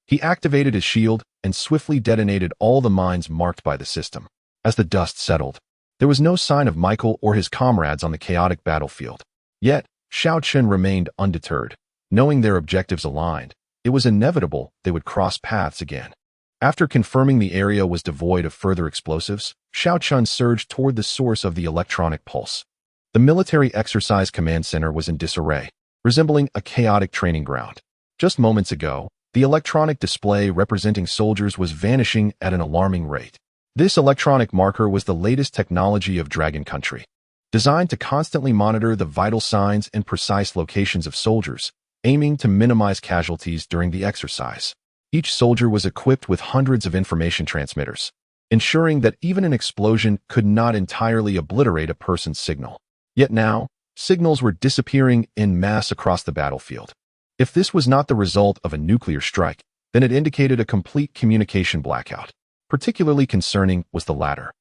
he activated his shield and swiftly detonated all the mines marked by the system. As the dust settled, there was no sign of Michael or his comrades on the chaotic battlefield. Yet, Xiao Chun remained undeterred. Knowing their objectives aligned, it was inevitable they would cross paths again. After confirming the area was devoid of further explosives, Xiao Chun surged toward the source of the electronic pulse. The military exercise command center was in disarray, resembling a chaotic training ground. Just moments ago, the electronic display representing soldiers was vanishing at an alarming rate. This electronic marker was the latest technology of Dragon Country, designed to constantly monitor the vital signs and precise locations of soldiers, aiming to minimize casualties during the exercise. Each soldier was equipped with hundreds of information transmitters, ensuring that even an explosion could not entirely obliterate a person's signal. Yet now, signals were disappearing en masse across the battlefield. If this was not the result of a nuclear strike, then it indicated a complete communication blackout. Particularly concerning was the latter,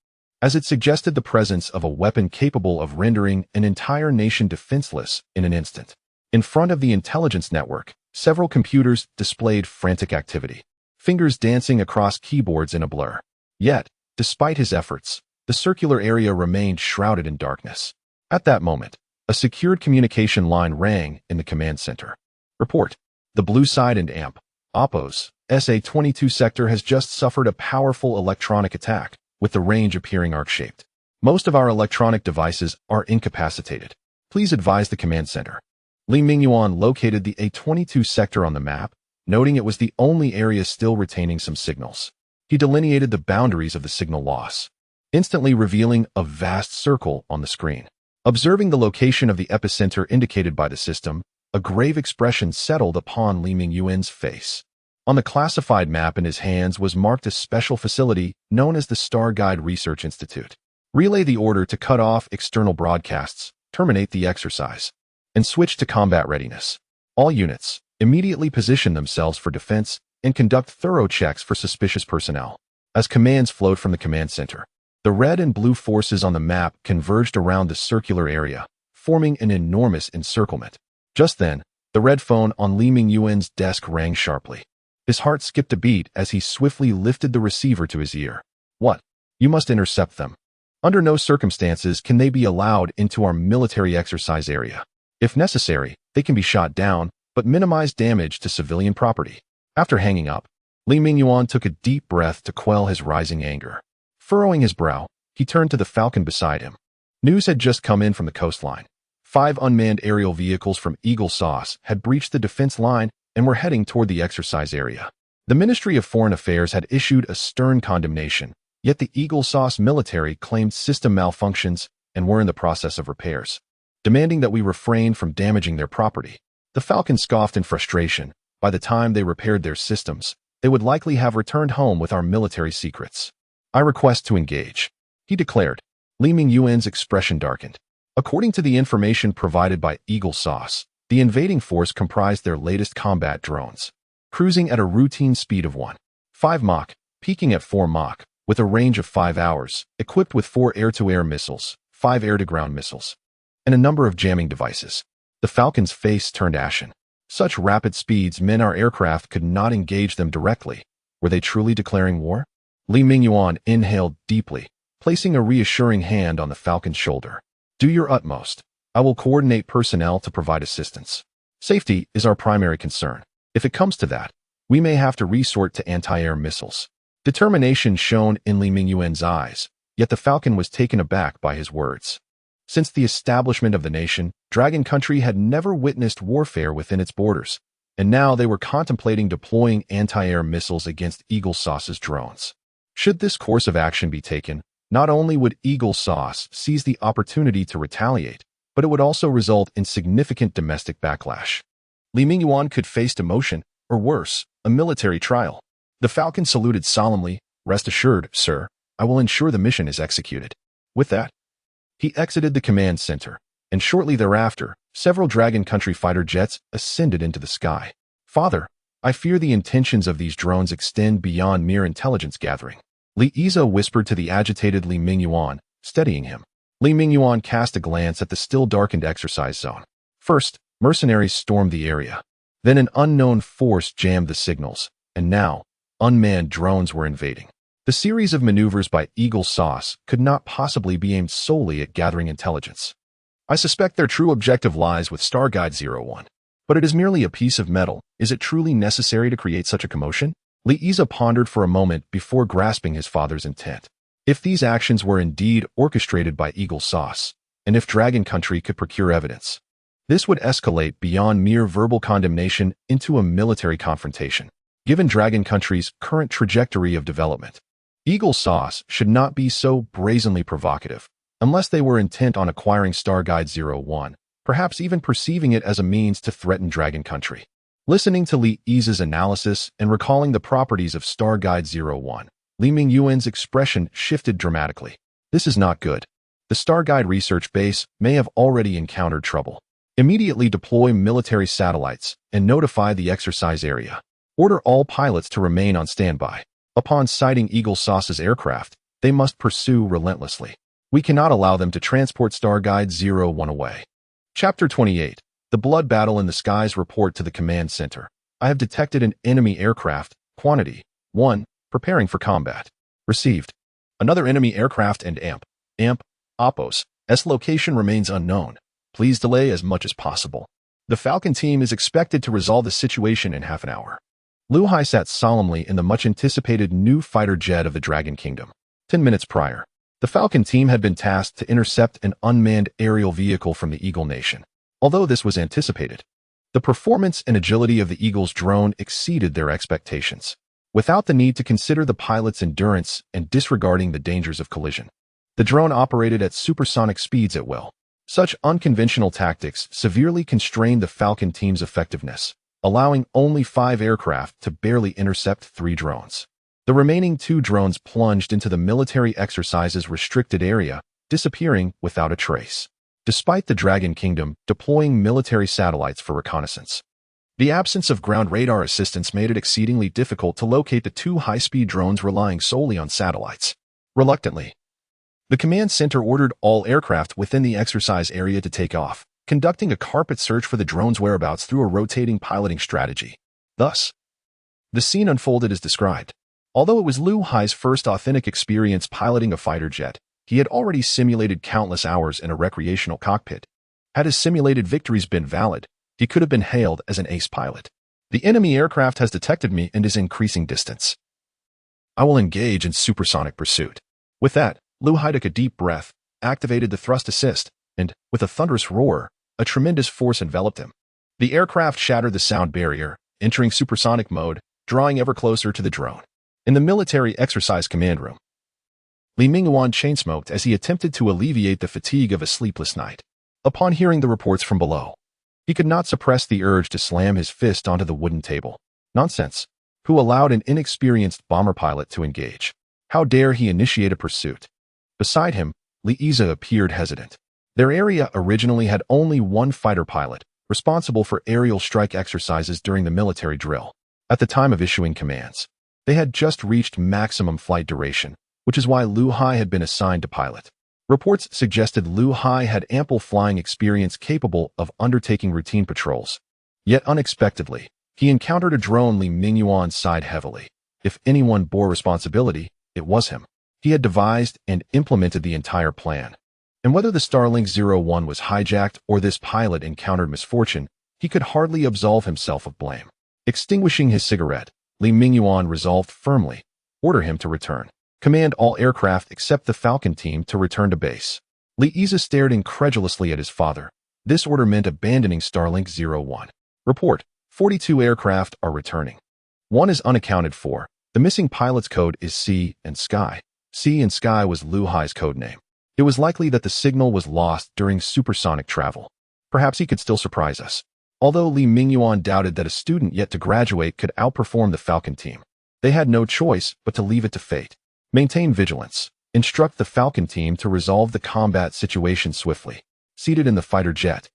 as it suggested the presence of a weapon capable of rendering an entire nation defenseless in an instant. In front of the intelligence network, several computers displayed frantic activity, fingers dancing across keyboards in a blur. Yet, despite his efforts, the circular area remained shrouded in darkness. At that moment, a secured communication line rang in the command center. Report. The Blue Side and AMP, Oppo's, SA-22 sector has just suffered a powerful electronic attack, with the range appearing arc-shaped. Most of our electronic devices are incapacitated. Please advise the command center. Li Mingyuan located the A-22 sector on the map, noting it was the only area still retaining some signals. He delineated the boundaries of the signal loss, instantly revealing a vast circle on the screen. Observing the location of the epicenter indicated by the system, a grave expression settled upon Li Mingyuan's face. On the classified map in his hands was marked a special facility known as the Star Guide Research Institute. Relay the order to cut off external broadcasts, terminate the exercise, and switch to combat readiness. All units immediately position themselves for defense and conduct thorough checks for suspicious personnel. As commands flowed from the command center, the red and blue forces on the map converged around the circular area, forming an enormous encirclement. Just then, the red phone on Li Mingyuan's desk rang sharply. His heart skipped a beat as he swiftly lifted the receiver to his ear. What? You must intercept them. Under no circumstances can they be allowed into our military exercise area. If necessary, they can be shot down, but minimize damage to civilian property. After hanging up, Li Mingyuan took a deep breath to quell his rising anger. Furrowing his brow, he turned to the falcon beside him. News had just come in from the coastline. 5 unmanned aerial vehicles from Eagle Sauce had breached the defense line and were heading toward the exercise area. The Ministry of Foreign Affairs had issued a stern condemnation, yet the Eagle Sauce military claimed system malfunctions and were in the process of repairs, demanding that we refrain from damaging their property. The Falcon scoffed in frustration. By the time they repaired their systems, they would likely have returned home with our military secrets. I request to engage, he declared. Li Mingyuan's expression darkened. According to the information provided by Eagle Sauce, the invading force comprised their latest combat drones, cruising at a routine speed of 1.5 Mach, peaking at 4 Mach, with a range of 5 hours, equipped with 4 air-to-air missiles, 5 air-to-ground missiles, and a number of jamming devices. The Falcon's face turned ashen. Such rapid speeds meant our aircraft could not engage them directly. Were they truly declaring war? Li Mingyuan inhaled deeply, placing a reassuring hand on the Falcon's shoulder. Do your utmost. I will coordinate personnel to provide assistance. Safety is our primary concern. If it comes to that, we may have to resort to anti-air missiles. Determination shone in Li Mingyuan's eyes, yet the Falcon was taken aback by his words. Since the establishment of the nation, Dragon Country had never witnessed warfare within its borders, and now they were contemplating deploying anti-air missiles against Eagle Sauce's drones. Should this course of action be taken, not only would Eagle Sauce seize the opportunity to retaliate, but it would also result in significant domestic backlash. Li Mingyuan could face demotion, or worse, a military trial. The Falcon saluted solemnly. Rest assured, sir, I will ensure the mission is executed. With that, he exited the command center, and shortly thereafter, several Dragon Country fighter jets ascended into the sky. Father, I fear the intentions of these drones extend beyond mere intelligence gathering. Li Yize whispered to the agitated Li Mingyuan, steadying him. Li Mingyuan cast a glance at the still-darkened exercise zone. First, mercenaries stormed the area. Then an unknown force jammed the signals, and now, unmanned drones were invading. The series of maneuvers by Eagle Sauce could not possibly be aimed solely at gathering intelligence. I suspect their true objective lies with Starguide 01. But it is merely a piece of metal. Is it truly necessary to create such a commotion? Li Yize pondered for a moment before grasping his father's intent. If these actions were indeed orchestrated by Eagle Sauce, and if Dragon Country could procure evidence, this would escalate beyond mere verbal condemnation into a military confrontation. Given Dragon Country's current trajectory of development, Eagle Sauce should not be so brazenly provocative, unless they were intent on acquiring Starguide 01, perhaps even perceiving it as a means to threaten Dragon Country. Listening to Li Yize's analysis and recalling the properties of Starguide 01, Li Mingyuan's expression shifted dramatically. This is not good. The Starguide research base may have already encountered trouble. Immediately deploy military satellites and notify the exercise area. Order all pilots to remain on standby. Upon sighting Eagle Sauce's aircraft, they must pursue relentlessly. We cannot allow them to transport Starguide 01 away. Chapter 28. The Blood Battle in the Skies. Report to the command center. I have detected an enemy aircraft. Quantity 1. Preparing for combat. Received. Another enemy aircraft and Oppos. S location remains unknown. Please delay as much as possible. The Falcon team is expected to resolve the situation in half an hour. Lu Hai sat solemnly in the much-anticipated new fighter jet of the Dragon Kingdom. 10 minutes prior, the Falcon team had been tasked to intercept an unmanned aerial vehicle from the Eagle Nation. Although this was anticipated, the performance and agility of the Eagle's drone exceeded their expectations, without the need to consider the pilot's endurance and disregarding the dangers of collision. The drone operated at supersonic speeds at will. Such unconventional tactics severely constrained the Falcon team's effectiveness, allowing only 5 aircraft to barely intercept 3 drones. The remaining 2 drones plunged into the military exercises restricted area, disappearing without a trace. Despite the Dragon Kingdom deploying military satellites for reconnaissance, the absence of ground radar assistance made it exceedingly difficult to locate the 2 high-speed drones relying solely on satellites. Reluctantly, the command center ordered all aircraft within the exercise area to take off, conducting a carpet search for the drone's whereabouts through a rotating piloting strategy. Thus, the scene unfolded as described. Although it was Lu Hai's first authentic experience piloting a fighter jet, he had already simulated countless hours in a recreational cockpit. Had his simulated victories been valid, he could have been hailed as an ace pilot. The enemy aircraft has detected me and is increasing distance. I will engage in supersonic pursuit. With that, Lu Hai took a deep breath, activated the thrust assist, and, with a thunderous roar, a tremendous force enveloped him. The aircraft shattered the sound barrier, entering supersonic mode, drawing ever closer to the drone. In the military exercise command room, Li Mingyuan chainsmoked as he attempted to alleviate the fatigue of a sleepless night. Upon hearing the reports from below, he could not suppress the urge to slam his fist onto the wooden table. Nonsense. Who allowed an inexperienced bomber pilot to engage? How dare he initiate a pursuit? Beside him, Li Yize appeared hesitant. Their area originally had only 1 fighter pilot, responsible for aerial strike exercises during the military drill. At the time of issuing commands, they had just reached maximum flight duration, which is why Lu Hai had been assigned to pilot. Reports suggested Lu Hai had ample flying experience capable of undertaking routine patrols. Yet unexpectedly, he encountered a drone. Li Mingyuan sighed heavily. If anyone bore responsibility, it was him. He had devised and implemented the entire plan. And whether the Starlink 01 was hijacked or this pilot encountered misfortune, he could hardly absolve himself of blame. Extinguishing his cigarette, Li Mingyuan resolved firmly, order him to return. Command all aircraft except the Falcon team to return to base. Li Yize stared incredulously at his father. This order meant abandoning Starlink 01. Report, 42 aircraft are returning. 1 is unaccounted for. The missing pilot's code is Sea and Sky. Sea and Sky was Lu Hai's code name. It was likely that the signal was lost during supersonic travel. Perhaps he could still surprise us. Although Li Mingyuan doubted that a student yet to graduate could outperform the Falcon team, they had no choice but to leave it to fate. Maintain vigilance. Instruct the Falcon team to resolve the combat situation swiftly. seated in the fighter jet.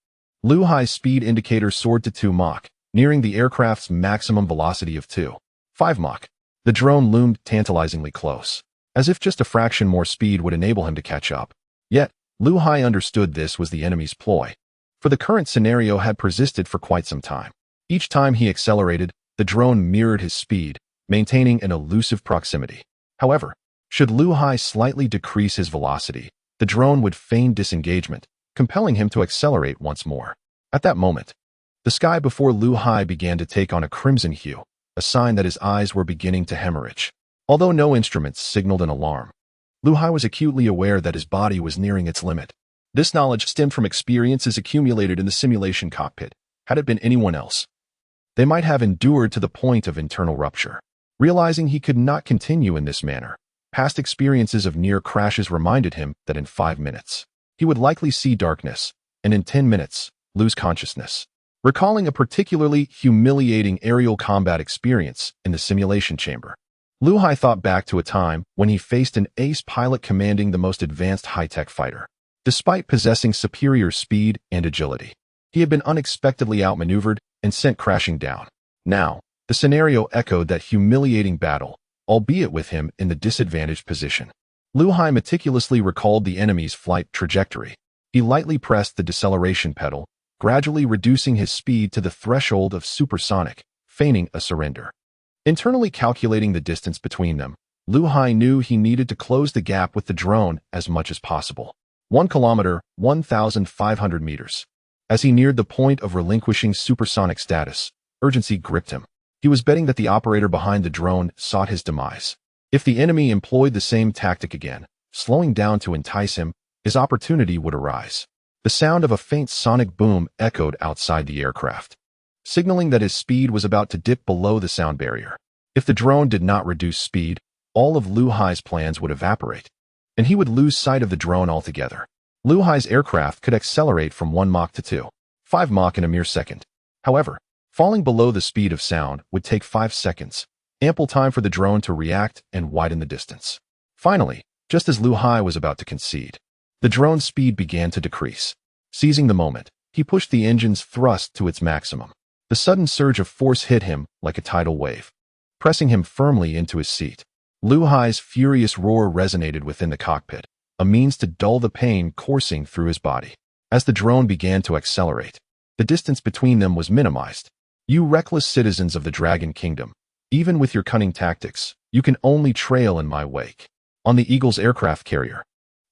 Lu Hai's speed indicator soared to 2 Mach, nearing the aircraft's maximum velocity of 2.5 Mach. The drone loomed tantalizingly close, as if just a fraction more speed would enable him to catch up. Yet, Lu Hai understood this was the enemy's ploy, for the current scenario had persisted for quite some time. Each time he accelerated, the drone mirrored his speed, maintaining an elusive proximity. However, should Lu Hai slightly decrease his velocity, the drone would feign disengagement, compelling him to accelerate once more. At that moment, the sky before Lu Hai began to take on a crimson hue, a sign that his eyes were beginning to hemorrhage. Although no instruments signaled an alarm, Lu Hai was acutely aware that his body was nearing its limit. This knowledge stemmed from experiences accumulated in the simulation cockpit. Had it been anyone else, they might have endured to the point of internal rupture. Realizing he could not continue in this manner, past experiences of near crashes reminded him that in 5 minutes, he would likely see darkness, and in 10 minutes, lose consciousness. Recalling a particularly humiliating aerial combat experience in the simulation chamber, Lu Hai thought back to a time when he faced an ace pilot commanding the most advanced high-tech fighter. Despite possessing superior speed and agility, he had been unexpectedly outmaneuvered and sent crashing down. Now, the scenario echoed that humiliating battle, albeit with him in the disadvantaged position. Lu Hai meticulously recalled the enemy's flight trajectory. He lightly pressed the deceleration pedal, gradually reducing his speed to the threshold of supersonic, feigning a surrender. Internally calculating the distance between them, Lu Hai knew he needed to close the gap with the drone as much as possible. 1 kilometer, 1,500 meters. As he neared the point of relinquishing supersonic status, urgency gripped him. He was betting that the operator behind the drone sought his demise. If the enemy employed the same tactic again, slowing down to entice him, his opportunity would arise. The sound of a faint sonic boom echoed outside the aircraft, signaling that his speed was about to dip below the sound barrier. If the drone did not reduce speed, all of Lu Hai's plans would evaporate, and he would lose sight of the drone altogether. Lu Hai's aircraft could accelerate from 1 Mach to 2.5 Mach in a mere second. However, falling below the speed of sound would take 5 seconds, ample time for the drone to react and widen the distance. Finally, just as Lu Hai was about to concede, the drone's speed began to decrease. Seizing the moment, he pushed the engine's thrust to its maximum. The sudden surge of force hit him like a tidal wave, pressing him firmly into his seat. Lu Hai's furious roar resonated within the cockpit, a means to dull the pain coursing through his body. As the drone began to accelerate, the distance between them was minimized. You reckless citizens of the Dragon Kingdom, even with your cunning tactics, you can only trail in my wake. On the Eagle's aircraft carrier,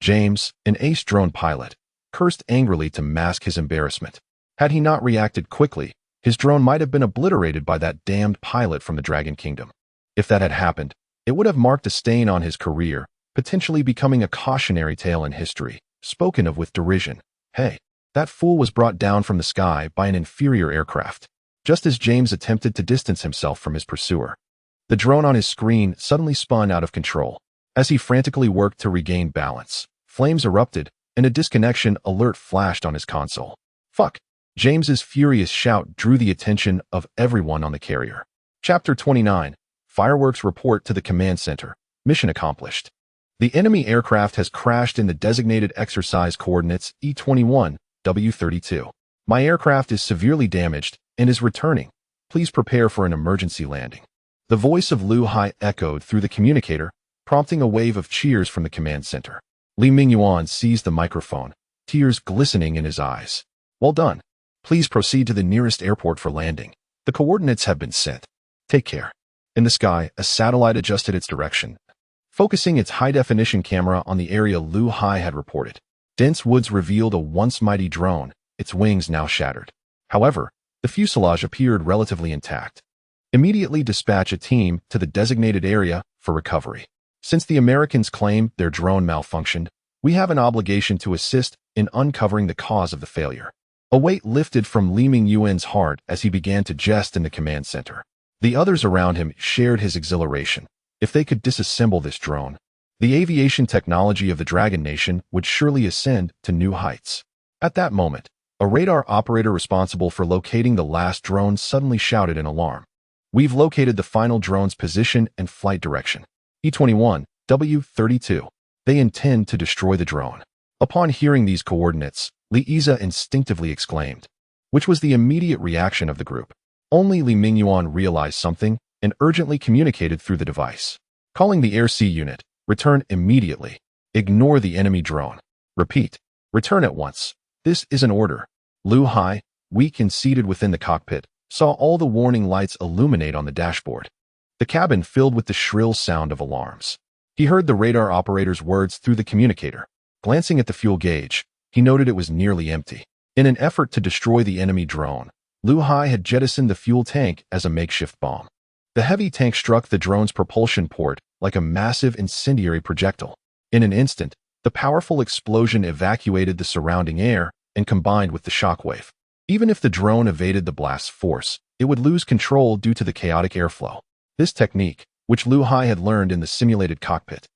James, an ace drone pilot, cursed angrily to mask his embarrassment. Had he not reacted quickly, his drone might have been obliterated by that damned pilot from the Dragon Kingdom. If that had happened, it would have marked a stain on his career, potentially becoming a cautionary tale in history, spoken of with derision. Hey, that fool was brought down from the sky by an inferior aircraft. Just as James attempted to distance himself from his pursuer, the drone on his screen suddenly spun out of control. As he frantically worked to regain balance, flames erupted, and a disconnection alert flashed on his console. Fuck! James's furious shout drew the attention of everyone on the carrier. Chapter 29. Fireworks report to the command center. Mission accomplished. The enemy aircraft has crashed in the designated exercise coordinates E21, W32. My aircraft is severely damaged and is returning. Please prepare for an emergency landing. The voice of Lu Hai echoed through the communicator, prompting a wave of cheers from the command center. Li Mingyuan seized the microphone, tears glistening in his eyes. Well done. Please proceed to the nearest airport for landing. The coordinates have been sent. Take care. In the sky, a satellite adjusted its direction, focusing its high-definition camera on the area Lu Hai had reported. Dense woods revealed a once mighty drone, its wings now shattered. However, the fuselage appeared relatively intact. Immediately dispatch a team to the designated area for recovery. Since the Americans claim their drone malfunctioned, we have an obligation to assist in uncovering the cause of the failure. A weight lifted from Li Mingyuan's heart as he began to jest in the command center. The others around him shared his exhilaration. If they could disassemble this drone, the aviation technology of the Dragon Nation would surely ascend to new heights. At that moment, a radar operator responsible for locating the last drone suddenly shouted in alarm. We've located the final drone's position and flight direction. E21, W32. They intend to destroy the drone. Upon hearing these coordinates, Liza instinctively exclaimed, which was the immediate reaction of the group. Only Li Mingyuan realized something and urgently communicated through the device. Calling the Air Sea unit, return immediately. Ignore the enemy drone. Repeat, return at once. This is an order. Lu Hai, weak and seated within the cockpit, saw all the warning lights illuminate on the dashboard. The cabin filled with the shrill sound of alarms. He heard the radar operator's words through the communicator. Glancing at the fuel gauge, he noted it was nearly empty. In an effort to destroy the enemy drone, Lu Hai had jettisoned the fuel tank as a makeshift bomb. The heavy tank struck the drone's propulsion port like a massive incendiary projectile. In an instant, the powerful explosion evacuated the surrounding air and combined with the shockwave. Even if the drone evaded the blast's force, it would lose control due to the chaotic airflow. This technique, which Lu Hai had learned in the simulated cockpit,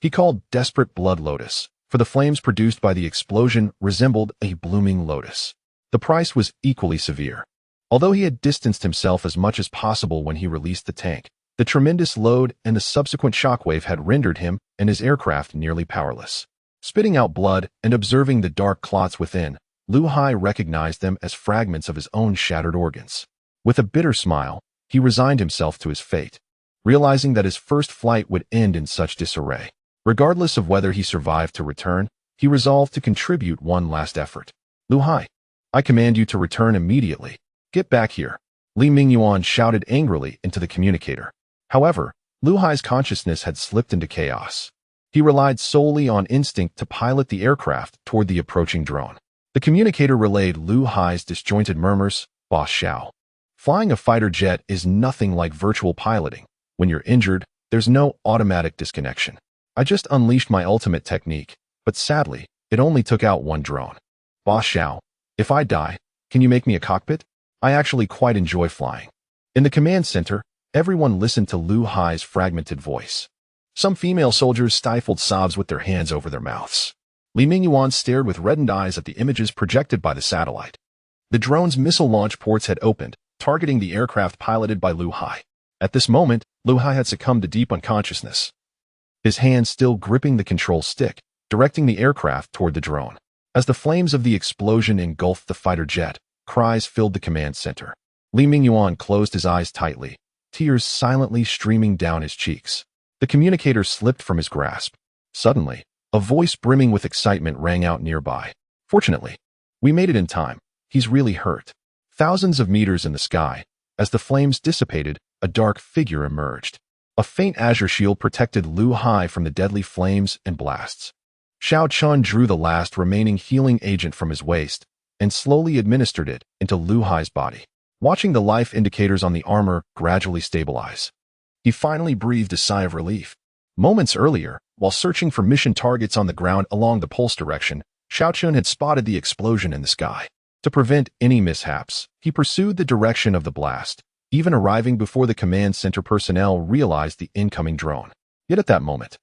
he called Desperate Blood Lotus, for the flames produced by the explosion resembled a blooming lotus. The price was equally severe. Although he had distanced himself as much as possible when he released the tank, the tremendous load and the subsequent shockwave had rendered him and his aircraft nearly powerless. Spitting out blood and observing the dark clots within, Lu Hai recognized them as fragments of his own shattered organs. With a bitter smile, he resigned himself to his fate, realizing that his first flight would end in such disarray. Regardless of whether he survived to return, he resolved to contribute one last effort. Lu Hai, I command you to return immediately. Get back here. Li Mingyuan shouted angrily into the communicator. However, Lu Hai's consciousness had slipped into chaos. He relied solely on instinct to pilot the aircraft toward the approaching drone. The communicator relayed Lu Hai's disjointed murmurs, Boss Xiao. Flying a fighter jet is nothing like virtual piloting. When you're injured, there's no automatic disconnection. I just unleashed my ultimate technique, but sadly, it only took out one drone. Boss Xiao, if I die, can you make me a cockpit? I actually quite enjoy flying. In the command center, everyone listened to Lu Hai's fragmented voice. Some female soldiers stifled sobs with their hands over their mouths. Li Mingyuan stared with reddened eyes at the images projected by the satellite. The drone's missile launch ports had opened, targeting the aircraft piloted by Lu Hai. At this moment, Lu Hai had succumbed to deep unconsciousness, his hand still gripping the control stick, directing the aircraft toward the drone. As the flames of the explosion engulfed the fighter jet, cries filled the command center. Li Mingyuan closed his eyes tightly, tears silently streaming down his cheeks. The communicator slipped from his grasp. Suddenly, a voice brimming with excitement rang out nearby. Fortunately, we made it in time. He's really hurt. Thousands of meters in the sky, as the flames dissipated, a dark figure emerged. A faint azure shield protected Lu Hai from the deadly flames and blasts. Xiao Chun drew the last remaining healing agent from his waist and slowly administered it into Lu Hai's body. Watching the life indicators on the armor gradually stabilize, he finally breathed a sigh of relief. Moments earlier, while searching for mission targets on the ground along the pulse direction, Xiao Chun had spotted the explosion in the sky. To prevent any mishaps, he pursued the direction of the blast, even arriving before the command center personnel realized the incoming drone. Yet at that moment,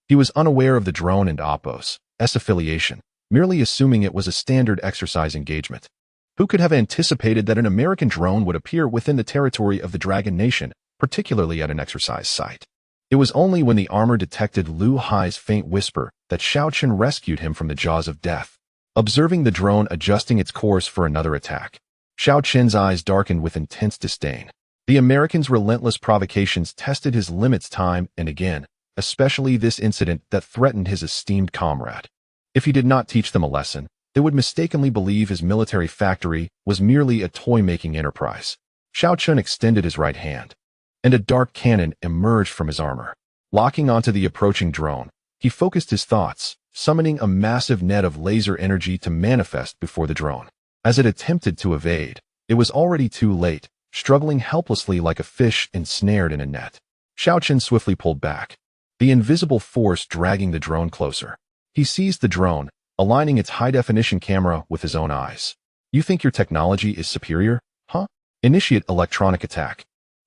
he was unaware of the drone and Oppo's affiliation, merely assuming it was a standard exercise engagement. Who could have anticipated that an American drone would appear within the territory of the Dragon Nation, particularly at an exercise site? It was only when the armor detected Lu Hai's faint whisper that Xiao Chun rescued him from the jaws of death. Observing the drone adjusting its course for another attack, Xiao Chun's eyes darkened with intense disdain. The American's relentless provocations tested his limits time and again, especially this incident that threatened his esteemed comrade. If he did not teach them a lesson, they would mistakenly believe his military factory was merely a toy-making enterprise. Xiao Chun extended his right hand, and a dark cannon emerged from his armor. Locking onto the approaching drone, he focused his thoughts, summoning a massive net of laser energy to manifest before the drone. As it attempted to evade, it was already too late, struggling helplessly like a fish ensnared in a net. Xiao Chun swiftly pulled back, the invisible force dragging the drone closer. He seized the drone, aligning its high-definition camera with his own eyes. You think your technology is superior, huh? Initiate electronic attack.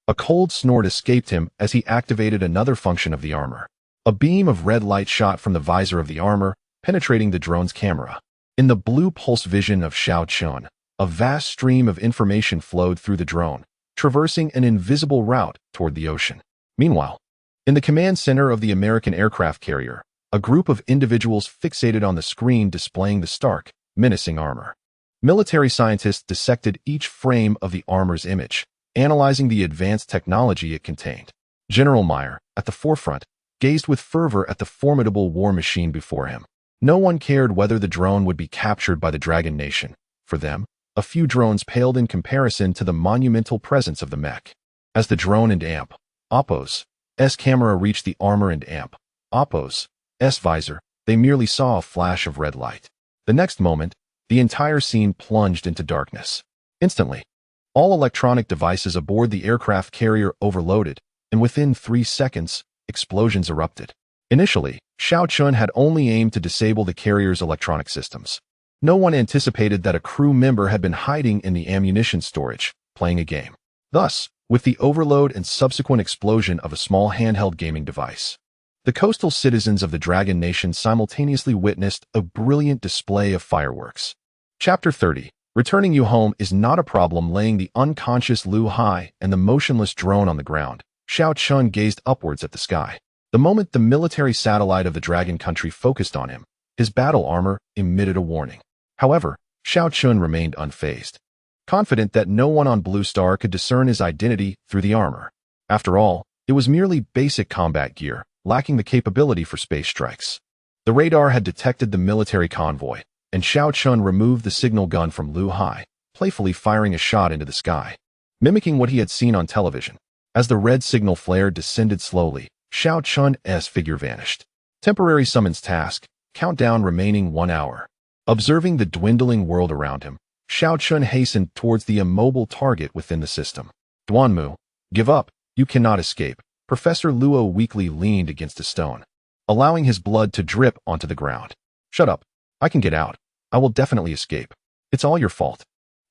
A cold snort escaped him as he activated another function of the armor. A beam of red light shot from the visor of the armor, penetrating the drone's camera. In the blue pulse vision of Xiao Chun, a vast stream of information flowed through the drone, traversing an invisible route toward the ocean. Meanwhile, in the command center of the American aircraft carrier, a group of individuals fixated on the screen displaying the stark, menacing armor. Military scientists dissected each frame of the armor's image, analyzing the advanced technology it contained. General Meyer, at the forefront, gazed with fervor at the formidable war machine before him. No one cared whether the drone would be captured by the Dragon Nation. For them, a few drones paled in comparison to the monumental presence of the mech. As the drone and Amp, Oppo's camera reached the armor and Amp, Oppo's visor, they merely saw a flash of red light. The next moment, the entire scene plunged into darkness. Instantly, all electronic devices aboard the aircraft carrier overloaded, and within 3 seconds, explosions erupted. Initially, Xiao Chun had only aimed to disable the carrier's electronic systems. No one anticipated that a crew member had been hiding in the ammunition storage, playing a game. Thus, with the overload and subsequent explosion of a small handheld gaming device, the coastal citizens of the Dragon Nation simultaneously witnessed a brilliant display of fireworks. Chapter 30. Returning you home is not a problem. Laying the unconscious Lu Hai and the motionless drone on the ground, Xiao Chun gazed upwards at the sky. The moment the military satellite of the Dragon Country focused on him, his battle armor emitted a warning. However, Xiao Chun remained unfazed, confident that no one on Blue Star could discern his identity through the armor. After all, it was merely basic combat gear, lacking the capability for space strikes. The radar had detected the military convoy, and Xiao Chun removed the signal gun from Lu Hai, playfully firing a shot into the sky, mimicking what he had seen on television. As the red signal flare descended slowly, Xiao Chun's figure vanished. Temporary summons task, countdown remaining 1 hour. Observing the dwindling world around him, Xiao Chun hastened towards the immobile target within the system. Duanmu, give up, you cannot escape. Professor Luo weakly leaned against a stone, allowing his blood to drip onto the ground. Shut up, I can get out. I will definitely escape. It's all your fault.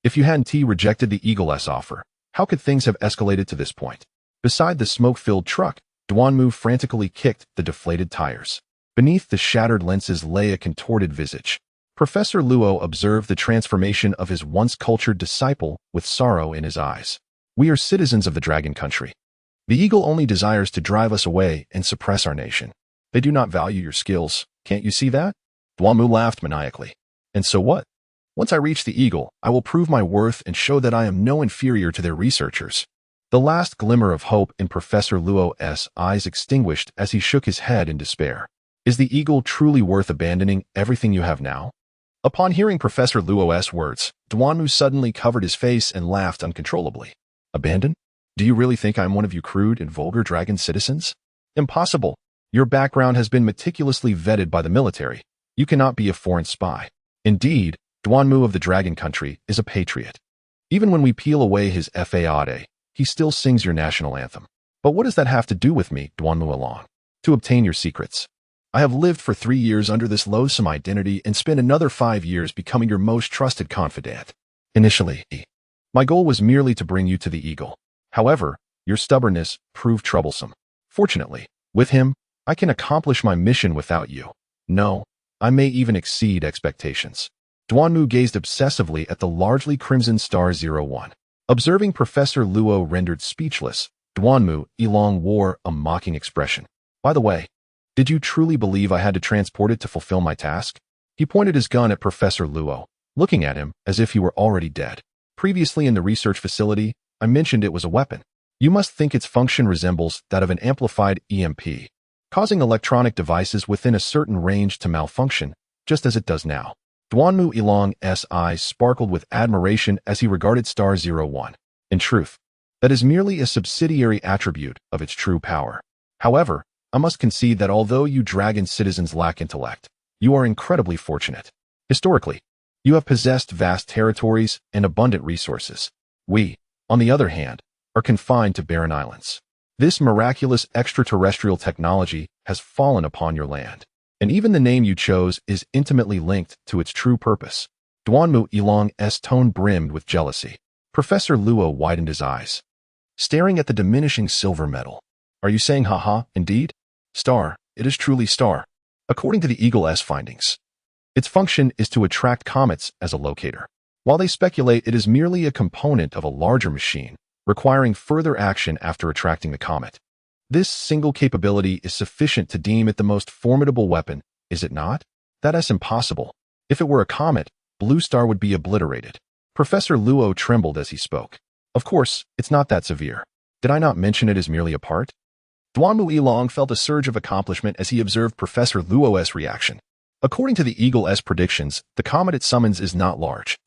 If you hadn't rejected the Eagle's offer, how could things have escalated to this point? Beside the smoke-filled truck, Duanmu frantically kicked the deflated tires. Beneath the shattered lenses lay a contorted visage. Professor Luo observed the transformation of his once cultured disciple with sorrow in his eyes. We are citizens of the Dragon Country. The Eagle only desires to drive us away and suppress our nation. They do not value your skills. Can't you see that? Duanmu laughed maniacally. And so what? Once I reach the Eagle, I will prove my worth and show that I am no inferior to their researchers. The last glimmer of hope in Professor Luo's eyes extinguished as he shook his head in despair. Is the Eagle truly worth abandoning everything you have now? Upon hearing Professor Luo's words, Duanmu suddenly covered his face and laughed uncontrollably. Abandon? Do you really think I am one of you crude and vulgar dragon citizens? Impossible. Your background has been meticulously vetted by the military. You cannot be a foreign spy. Indeed, Duanmu of the Dragon Country is a patriot. Even when we peel away his fade, he still sings your national anthem. But what does that have to do with me, Duanmu Along? To obtain your secrets. I have lived for 3 years under this loathsome identity and spent another 5 years becoming your most trusted confidant. Initially, my goal was merely to bring you to the Eagle. However, your stubbornness proved troublesome. Fortunately, with him, I can accomplish my mission without you. No, I may even exceed expectations. Duanmu gazed obsessively at the largely crimson star 01. Observing Professor Luo rendered speechless, Duanmu Ilong wore a mocking expression. By the way, did you truly believe I had to transport it to fulfill my task? He pointed his gun at Professor Luo, looking at him as if he were already dead. Previously in the research facility, I mentioned it was a weapon. You must think its function resembles that of an amplified EMP, causing electronic devices within a certain range to malfunction, just as it does now. Duanmu Ilong's eyes sparkled with admiration as he regarded Star 01. In truth, that is merely a subsidiary attribute of its true power. However, I must concede that although you dragon citizens lack intellect, you are incredibly fortunate. Historically, you have possessed vast territories and abundant resources. We, on the other hand, are confined to barren islands. This miraculous extraterrestrial technology has fallen upon your land, and even the name you chose is intimately linked to its true purpose. Duanmu Ilong's tone brimmed with jealousy. Professor Luo widened his eyes, staring at the diminishing silver medal. Are you saying haha, indeed? Star, it is truly star. According to the Eagle's findings, its function is to attract comets as a locator. While they speculate it is merely a component of a larger machine, requiring further action after attracting the comet. This single capability is sufficient to deem it the most formidable weapon, is it not? That is impossible. If it were a comet, Blue Star would be obliterated. Professor Luo trembled as he spoke. Of course, it's not that severe. Did I not mention it as merely a part? Duanmu Yilong felt a surge of accomplishment as he observed Professor Luo's reaction. According to the Eagle's predictions, the comet it summons is not large,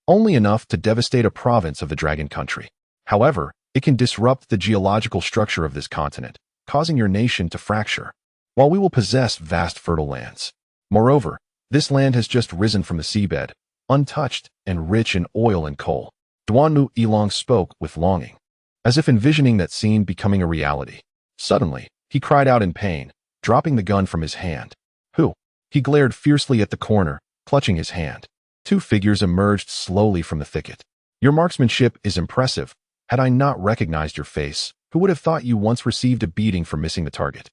only enough to devastate a province of the Dragon Country. However, it can disrupt the geological structure of this continent, causing your nation to fracture, while we will possess vast fertile lands. Moreover, this land has just risen from the seabed, untouched and rich in oil and coal. Duanmu Yilong spoke with longing, as if envisioning that scene becoming a reality. Suddenly, he cried out in pain, dropping the gun from his hand. Who? He glared fiercely at the corner, clutching his hand. Two figures emerged slowly from the thicket. Your marksmanship is impressive. Had I not recognized your face, who would have thought you once received a beating for missing the target?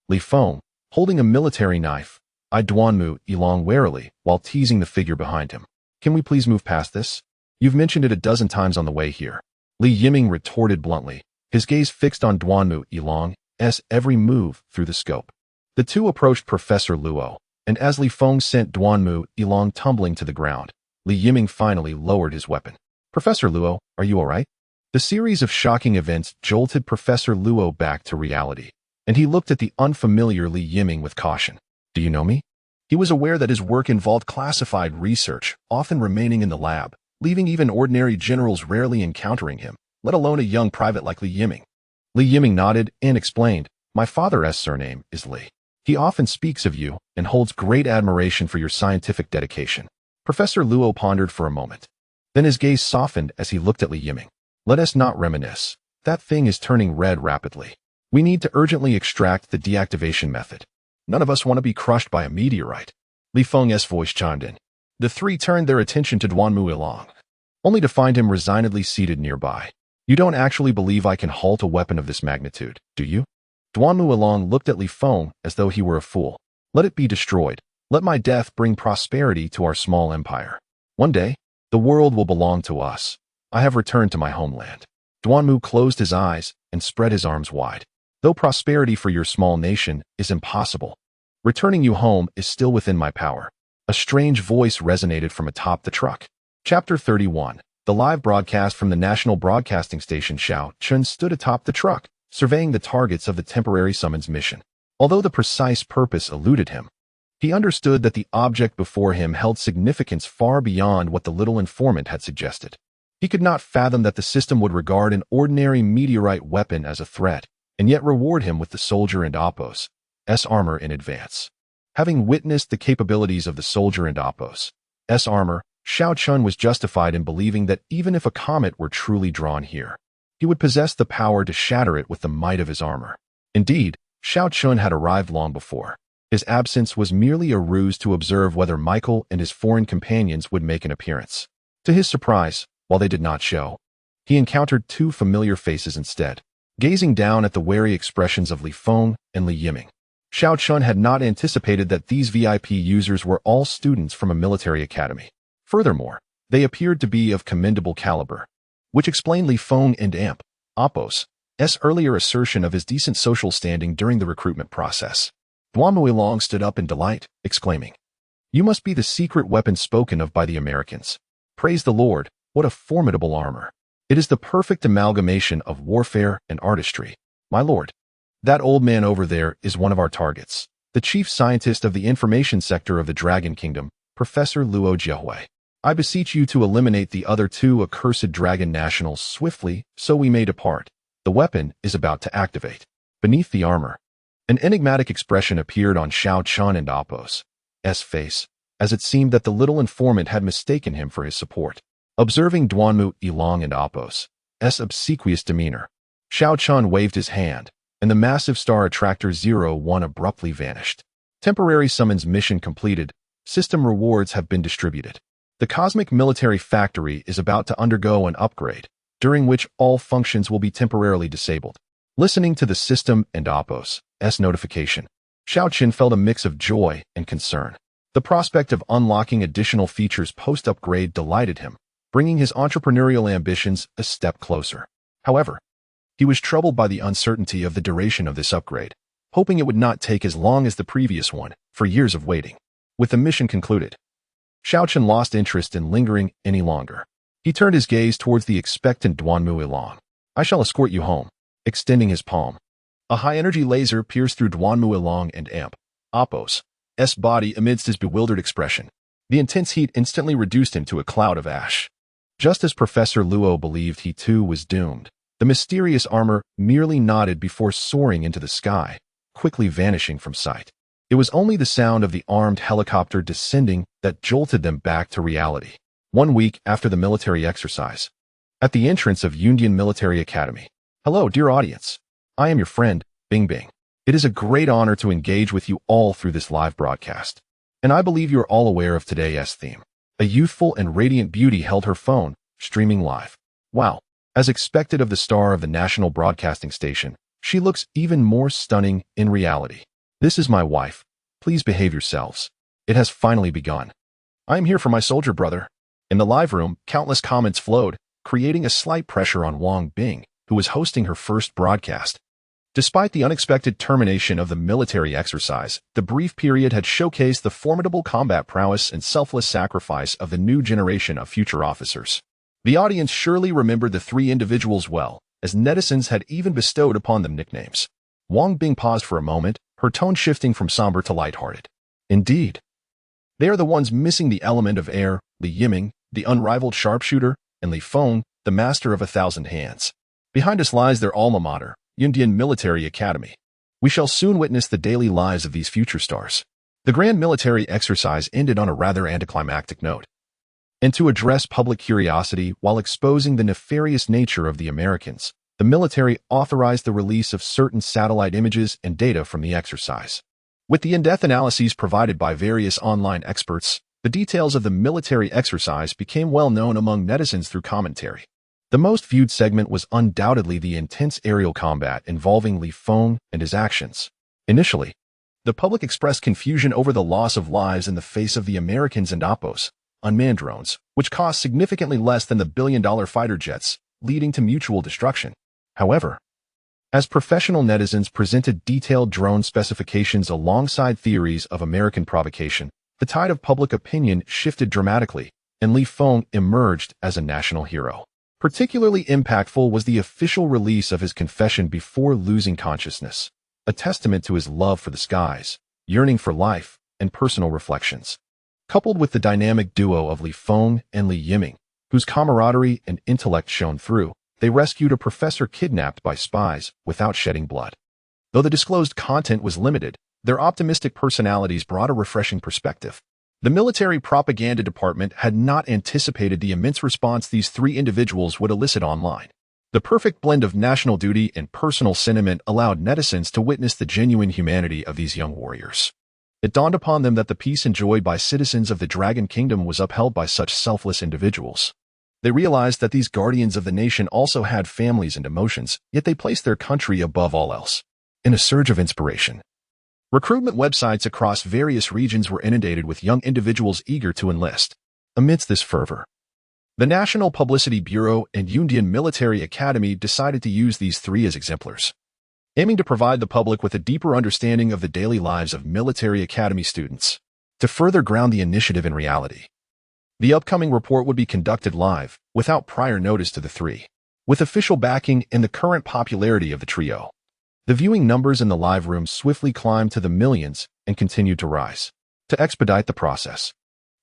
Li Feng, holding a military knife, eyed Duanmu Yilong warily while teasing the figure behind him. Can we please move past this? You've mentioned it a dozen times on the way here. Li Yiming retorted bluntly, his gaze fixed on Duanmu Yilong's every move through the scope. The two approached Professor Luo, and as Li Feng sent Duanmu Yilong tumbling to the ground, Li Yiming finally lowered his weapon. Professor Luo, are you all right? The series of shocking events jolted Professor Luo back to reality, and he looked at the unfamiliar Li Yiming with caution. Do you know me? He was aware that his work involved classified research, often remaining in the lab, leaving even ordinary generals rarely encountering him, let alone a young private like Li Yiming. Li Yiming nodded and explained, my father's surname is Li. He often speaks of you and holds great admiration for your scientific dedication. Professor Luo pondered for a moment. Then his gaze softened as he looked at Li Yiming. Let us not reminisce. That thing is turning red rapidly. We need to urgently extract the deactivation method. None of us want to be crushed by a meteorite. Li Feng's voice chimed in. The three turned their attention to Duanmu Yilong, only to find him resignedly seated nearby. You don't actually believe I can halt a weapon of this magnitude, do you? Duanmu Yilong looked at Li Feng as though he were a fool. Let it be destroyed. Let my death bring prosperity to our small empire. One day, the world will belong to us. I have returned to my homeland. Duanmu closed his eyes and spread his arms wide. Though prosperity for your small nation is impossible, returning you home is still within my power. A strange voice resonated from atop the truck. Chapter 31. The live broadcast from the national broadcasting station Xiao Chun stood atop the truck, surveying the targets of the temporary summons mission. Although the precise purpose eluded him, he understood that the object before him held significance far beyond what the little informant had suggested. He could not fathom that the system would regard an ordinary meteorite weapon as a threat, and yet reward him with the soldier and Apos' armor in advance. Having witnessed the capabilities of the soldier and Apos' armor, Xiao Chun was justified in believing that even if a comet were truly drawn here, he would possess the power to shatter it with the might of his armor. Indeed, Xiao Chun had arrived long before. His absence was merely a ruse to observe whether Michael and his foreign companions would make an appearance. To his surprise, while they did not show, he encountered two familiar faces instead. Gazing down at the wary expressions of Li Feng and Li Yiming, Xiao Chun had not anticipated that these VIP users were all students from a military academy. Furthermore, they appeared to be of commendable caliber, which explained Li Feng and Apos' earlier assertion of his decent social standing during the recruitment process. Duanmu Yilong stood up in delight, exclaiming, You must be the secret weapon spoken of by the Americans. Praise the Lord, what a formidable armor. It is the perfect amalgamation of warfare and artistry. My lord, that old man over there is one of our targets, the chief scientist of the information sector of the Dragon Kingdom, Professor Luo Jiahui. I beseech you to eliminate the other two accursed dragon nationals swiftly so we may depart. The weapon is about to activate. Beneath the armor, an enigmatic expression appeared on Xiao Chun and Apos' face, as it seemed that the little informant had mistaken him for his support. Observing Duanmu Yilong and Apos' obsequious demeanor, Xiao Chun waved his hand, and the massive star attractor 01 abruptly vanished. Temporary summons mission completed. System rewards have been distributed. The cosmic military factory is about to undergo an upgrade, during which all functions will be temporarily disabled. Listening to the system and Apos' notification, Xiao Chun felt a mix of joy and concern. The prospect of unlocking additional features post-upgrade delighted him, bringing his entrepreneurial ambitions a step closer. However, he was troubled by the uncertainty of the duration of this upgrade, hoping it would not take as long as the previous one, for years of waiting. With the mission concluded, Xiaochen lost interest in lingering any longer. He turned his gaze towards the expectant Duan Muilong. I shall escort you home, extending his palm. A high-energy laser pierced through Duan Muilong and Apos' body amidst his bewildered expression. The intense heat instantly reduced him to a cloud of ash. Just as Professor Luo believed he too was doomed, the mysterious armor merely nodded before soaring into the sky, quickly vanishing from sight. It was only the sound of the armed helicopter descending that jolted them back to reality. 1 week after the military exercise, at the entrance of Yundian Military Academy. Hello, dear audience. I am your friend, Bing Bing. It is a great honor to engage with you all through this live broadcast. And I believe you are all aware of today's theme. A youthful and radiant beauty held her phone, streaming live. Wow. As expected of the star of the national broadcasting station, she looks even more stunning in reality. This is my wife. Please behave yourselves. It has finally begun. I am here for my soldier brother. In the live room, countless comments flowed, creating a slight pressure on Wang Bing, who was hosting her first broadcast. Despite the unexpected termination of the military exercise, the brief period had showcased the formidable combat prowess and selfless sacrifice of the new generation of future officers. The audience surely remembered the 3 individuals well, as netizens had even bestowed upon them nicknames. Wang Bing paused for a moment, her tone shifting from somber to lighthearted. Indeed. They are the ones missing the element of air, Li Yiming, the unrivaled sharpshooter, and Li Feng, the master of 1,000 hands. Behind us lies their alma mater, Yundian Military Academy. We shall soon witness the daily lives of these future stars. The grand military exercise ended on a rather anticlimactic note. And to address public curiosity while exposing the nefarious nature of the Americans, the military authorized the release of certain satellite images and data from the exercise. With the in-depth analyses provided by various online experts, the details of the military exercise became well known among netizens through commentary. The most viewed segment was undoubtedly the intense aerial combat involving Li Feng and his actions. Initially, the public expressed confusion over the loss of lives in the face of the Americans and Apos' unmanned drones, which cost significantly less than the billion-dollar fighter jets, leading to mutual destruction. However, as professional netizens presented detailed drone specifications alongside theories of American provocation, the tide of public opinion shifted dramatically, and Li Feng emerged as a national hero. Particularly impactful was the official release of his confession before losing consciousness, a testament to his love for the skies, yearning for life, and personal reflections. Coupled with the dynamic duo of Li Feng and Li Yiming, whose camaraderie and intellect shone through, they rescued a professor kidnapped by spies without shedding blood. Though the disclosed content was limited, their optimistic personalities brought a refreshing perspective. The military propaganda department had not anticipated the immense response these 3 individuals would elicit online. The perfect blend of national duty and personal sentiment allowed netizens to witness the genuine humanity of these young warriors. It dawned upon them that the peace enjoyed by citizens of the Dragon Kingdom was upheld by such selfless individuals. They realized that these guardians of the nation also had families and emotions, yet they placed their country above all else. In a surge of inspiration, recruitment websites across various regions were inundated with young individuals eager to enlist. Amidst this fervor, the National Publicity Bureau and Yundian Military Academy decided to use these 3 as exemplars, aiming to provide the public with a deeper understanding of the daily lives of military academy students. To further ground the initiative in reality, the upcoming report would be conducted live, without prior notice to the 3. With official backing and the current popularity of the trio, the viewing numbers in the live room swiftly climbed to the millions and continued to rise. To expedite the process,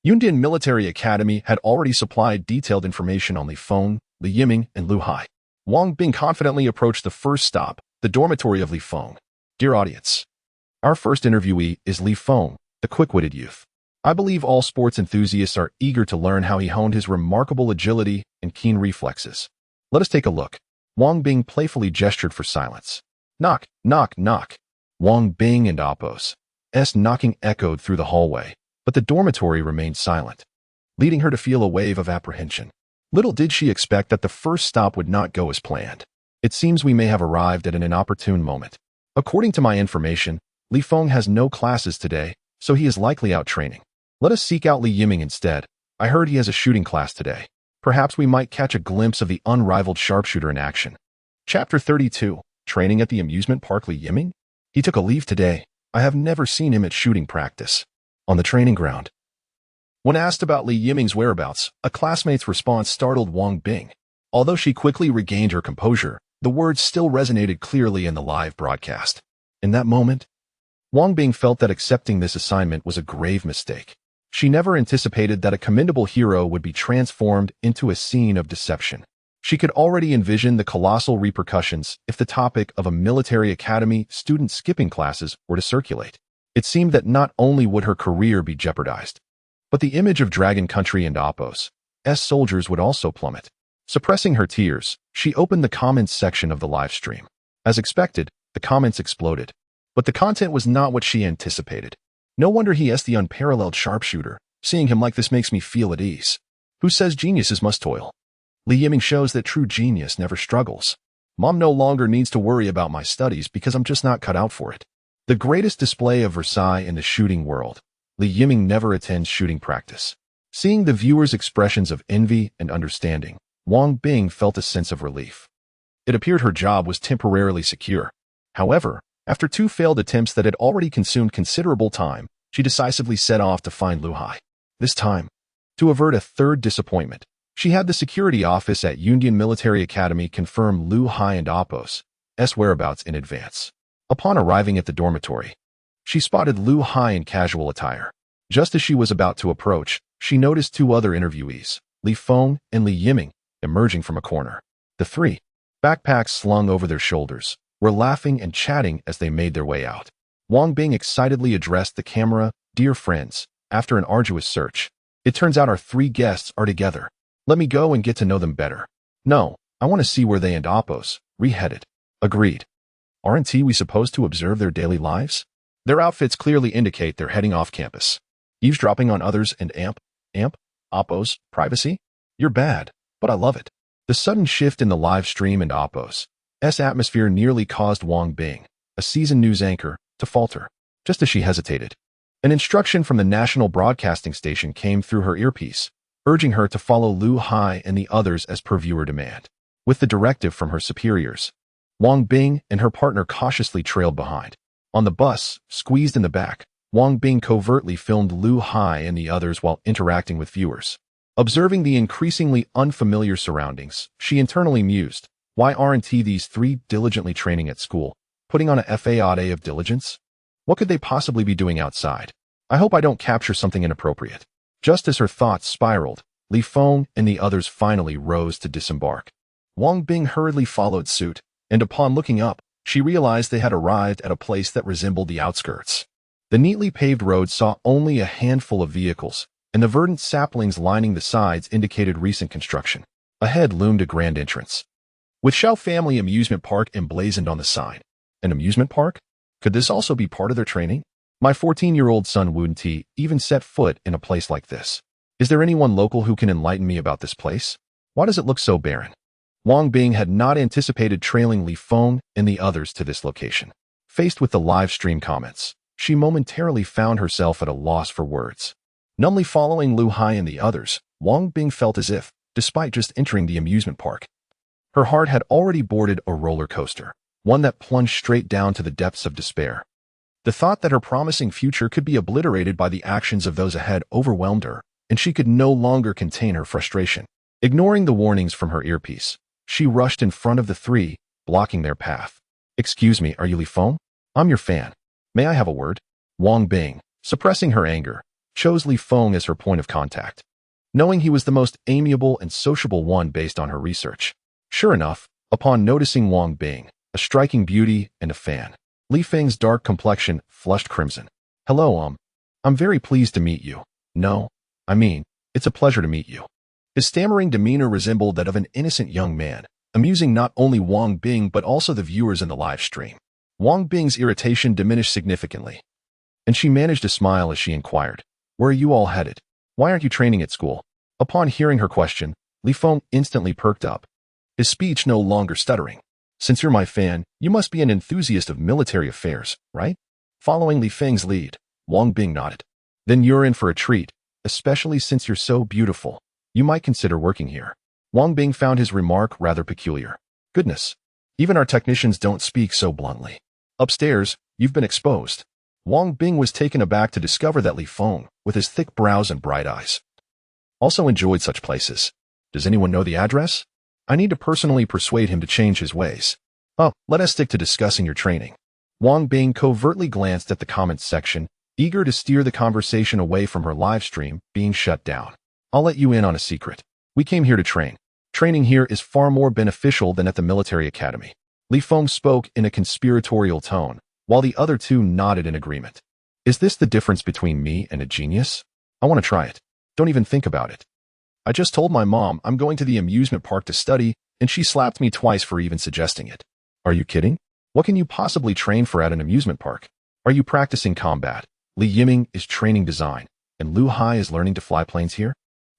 Yundian Military Academy had already supplied detailed information on Li Feng, Li Yiming, and Lu Hai. Wang Bing confidently approached the first stop, the dormitory of Li Feng. Dear audience, our first interviewee is Li Feng, the quick-witted youth. I believe all sports enthusiasts are eager to learn how he honed his remarkable agility and keen reflexes. Let us take a look. Wang Bing playfully gestured for silence. Knock, knock, knock. Wang Bing and Apos' knocking echoed through the hallway, but the dormitory remained silent, leading her to feel a wave of apprehension. Little did she expect that the first stop would not go as planned. It seems we may have arrived at an inopportune moment. According to my information, Li Feng has no classes today, so he is likely out training. Let us seek out Li Yiming instead. I heard he has a shooting class today. Perhaps we might catch a glimpse of the unrivaled sharpshooter in action. Chapter 32. Training at the amusement park. Li Yiming? He took a leave today. I have never seen him at shooting practice. On the training ground, When asked about Li Yiming's whereabouts, a classmate's response startled Wang Bing. Although she quickly regained her composure, the words still resonated clearly in the live broadcast. In that moment, Wang Bing felt that accepting this assignment was a grave mistake. She never anticipated that a commendable hero would be transformed into a scene of deception. She could already envision the colossal repercussions if the topic of a military academy student skipping classes were to circulate. It seemed that not only would her career be jeopardized, but the image of Dragon Country and Appos' soldiers would also plummet. Suppressing her tears, she opened the comments section of the live stream. As expected, the comments exploded. But the content was not what she anticipated. No wonder he is the unparalleled sharpshooter. Seeing him like this makes me feel at ease. Who says geniuses must toil? Li Yiming shows that true genius never struggles. Mom no longer needs to worry about my studies because I'm just not cut out for it. The greatest display of Versailles in the shooting world. Li Yiming never attends shooting practice. Seeing the viewers' expressions of envy and understanding, Wang Bing felt a sense of relief. It appeared her job was temporarily secure. However, after 2 failed attempts that had already consumed considerable time, she decisively set off to find Lu Hai. This time, to avert a 3rd disappointment, she had the security office at Yundian Military Academy confirm Lu Hai and Appos' whereabouts in advance. Upon arriving at the dormitory, she spotted Lu Hai in casual attire. Just as she was about to approach, she noticed 2 other interviewees, Li Feng and Li Yiming, emerging from a corner. The 3, backpacks slung over their shoulders, were laughing and chatting as they made their way out. Wang Bing excitedly addressed the camera, "Dear friends, after an arduous search, it turns out our 3 guests are together. Let me go and get to know them better. No, I want to see where they and Appos re-headed." Agreed. Aren't we supposed to observe their daily lives? Their outfits clearly indicate they're heading off campus. Eavesdropping on others and Appos' privacy? You're bad, but I love it. The sudden shift in the live stream and Appos' atmosphere nearly caused Wang Bing, a seasoned news anchor, to falter. Just as she hesitated, an instruction from the national broadcasting station came through her earpiece, urging her to follow Lu Hai and the others as per viewer demand. With the directive from her superiors, Wang Bing and her partner cautiously trailed behind. On the bus, squeezed in the back, Wang Bing covertly filmed Lu Hai and the others while interacting with viewers. Observing the increasingly unfamiliar surroundings, she internally mused, why aren't these 3 diligently training at school, putting on a day of diligence? What could they possibly be doing outside? I hope I don't capture something inappropriate. Just as her thoughts spiraled, Li Feng and the others finally rose to disembark. Wang Bing hurriedly followed suit, and upon looking up, she realized they had arrived at a place that resembled the outskirts. The neatly paved road saw only a handful of vehicles, and the verdant saplings lining the sides indicated recent construction. Ahead loomed a grand entrance, with Shao Family Amusement Park emblazoned on the sign. An amusement park? Could this also be part of their training? My 14-year-old son wouldn't even set foot in a place like this. Is there anyone local who can enlighten me about this place? Why does it look so barren? Wang Bing had not anticipated trailing Li Feng and the others to this location. Faced with the live stream comments, she momentarily found herself at a loss for words. Numbly following Lu Hai and the others, Wang Bing felt as if, despite just entering the amusement park, her heart had already boarded a roller coaster, one that plunged straight down to the depths of despair. The thought that her promising future could be obliterated by the actions of those ahead overwhelmed her, and she could no longer contain her frustration. Ignoring the warnings from her earpiece, she rushed in front of the 3, blocking their path. "Excuse me, are you Li Feng? I'm your fan. May I have a word?" Wang Bing, suppressing her anger, chose Li Feng as her point of contact, knowing he was the most amiable and sociable one based on her research. Sure enough, upon noticing Wang Bing, a striking beauty and a fan, Li Feng's dark complexion flushed crimson. "Hello, I'm very pleased to meet you. No, I mean, it's a pleasure to meet you." His stammering demeanor resembled that of an innocent young man, amusing not only Wang Bing but also the viewers in the live stream. Wang Bing's irritation diminished significantly, and she managed a smile as she inquired, "Where are you all headed? Why aren't you training at school?" Upon hearing her question, Li Feng instantly perked up, his speech no longer stuttering. "Since you're my fan, you must be an enthusiast of military affairs, right?" Following Li Feng's lead, Wang Bing nodded. "Then you're in for a treat, especially since you're so beautiful. You might consider working here." Wang Bing found his remark rather peculiar. Goodness, even our technicians don't speak so bluntly. "Upstairs, you've been exposed." Wang Bing was taken aback to discover that Li Feng, with his thick brows and bright eyes, also enjoyed such places. Does anyone know the address? I need to personally persuade him to change his ways. Oh, let us stick to discussing your training. Wang Bing covertly glanced at the comments section, eager to steer the conversation away from her live stream being shut down. I'll let you in on a secret. We came here to train. Training here is far more beneficial than at the military academy. Li Feng spoke in a conspiratorial tone, while the other two nodded in agreement. Is this the difference between me and a genius? I want to try it. Don't even think about it. I just told my mom I'm going to the amusement park to study, and she slapped me twice for even suggesting it. Are you kidding? What can you possibly train for at an amusement park? Are you practicing combat? Li Yiming is training design, and Lu Hai is learning to fly planes here?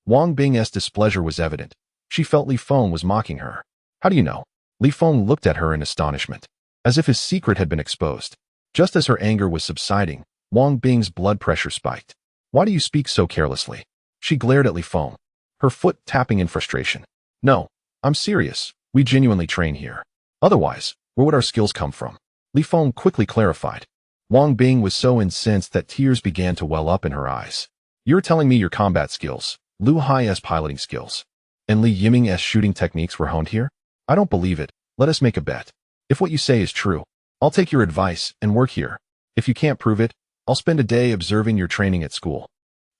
Wang Bing's displeasure was evident. She felt Li Feng was mocking her. How do you know? Li Feng looked at her in astonishment, as if his secret had been exposed. Just as her anger was subsiding, Wang Bing's blood pressure spiked. Why do you speak so carelessly? She glared at Li Feng, her foot tapping in frustration. No, I'm serious. We genuinely train here. Otherwise, where would our skills come from? Li Feng quickly clarified. Wang Bing was so incensed that tears began to well up in her eyes. You're telling me your combat skills, Lu Hai's piloting skills, and Li Yiming's shooting techniques were honed here? I don't believe it. Let us make a bet. If what you say is true, I'll take your advice and work here. If you can't prove it, I'll spend a day observing your training at school.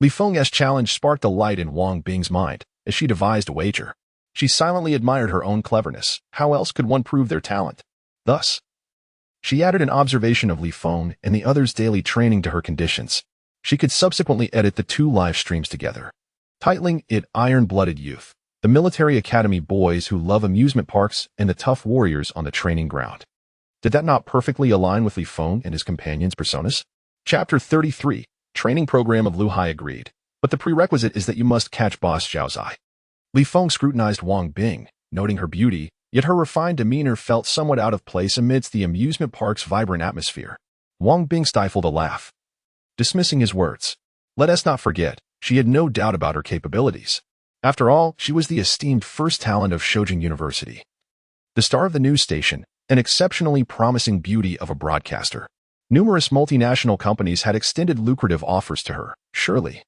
Li Feng's challenge sparked a light in Wang Bing's mind as she devised a wager. She silently admired her own cleverness. How else could one prove their talent? Thus, she added an observation of Li Feng and the others' daily training to her conditions. She could subsequently edit the two live streams together, titling it Iron-Blooded Youth, the military academy boys who love amusement parks and the tough warriors on the training ground. Did that not perfectly align with Li Feng and his companions' personas? Chapter 33. Training program of Lu Hai agreed, but the prerequisite is that you must catch Boss Zhao's eye. Li Feng scrutinized Wang Bing, noting her beauty, yet her refined demeanor felt somewhat out of place amidst the amusement park's vibrant atmosphere. Wang Bing stifled a laugh, dismissing his words. Let us not forget, she had no doubt about her capabilities. After all, she was the esteemed first talent of Shoujing University, the star of the news station, an exceptionally promising beauty of a broadcaster. Numerous multinational companies had extended lucrative offers to her. Surely,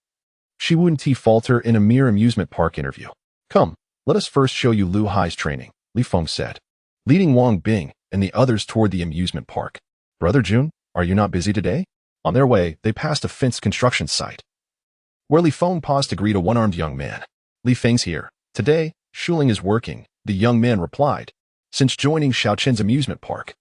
she wouldn't falter in a mere amusement park interview. Come, let us first show you Lu Hai's training, Li Feng said, leading Wang Bing and the others toward the amusement park. Brother Jun, are you not busy today? On their way, they passed a fenced construction site, where Li Feng paused to greet a one-armed young man. Li Feng's here. Today, Shuling is working, the young man replied. Since joining Shaoqin's amusement park,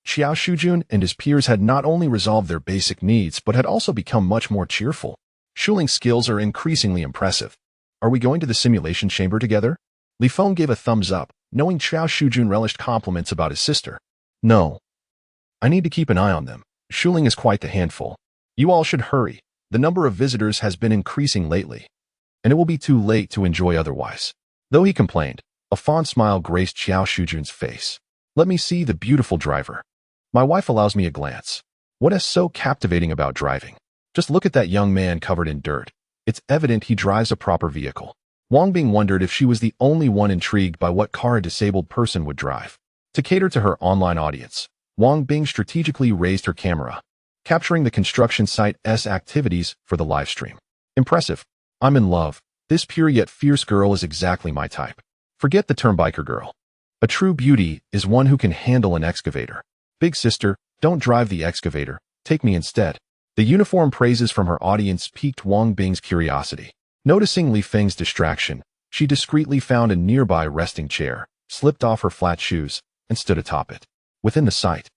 Xiao Shujun and his peers had not only resolved their basic needs but had also become much more cheerful. Shuling's skills are increasingly impressive. Are we going to the simulation chamber together? Li Feng gave a thumbs up, knowing Xiao Shujun relished compliments about his sister. No. I need to keep an eye on them. Shuling is quite the handful. You all should hurry. The number of visitors has been increasing lately, and it will be too late to enjoy otherwise. Though he complained, a fond smile graced Xiao Shujun's face. Let me see the beautiful driver. My wife allows me a glance. What is so captivating about driving? Just look at that young man covered in dirt. It's evident he drives a proper vehicle. Wang Bing wondered if she was the only one intrigued by what car a disabled person would drive. To cater to her online audience, Wang Bing strategically raised her camera, capturing the construction site's activities for the live stream. Impressive. I'm in love. This pure yet fierce girl is exactly my type. Forget the term biker girl. A true beauty is one who can handle an excavator. Big sister, don't drive the excavator, take me instead. The uniform praises from her audience piqued Wang Bing's curiosity. Noticing Li Feng's distraction, she discreetly found a nearby resting chair, slipped off her flat shoes, and stood atop it. Within the site,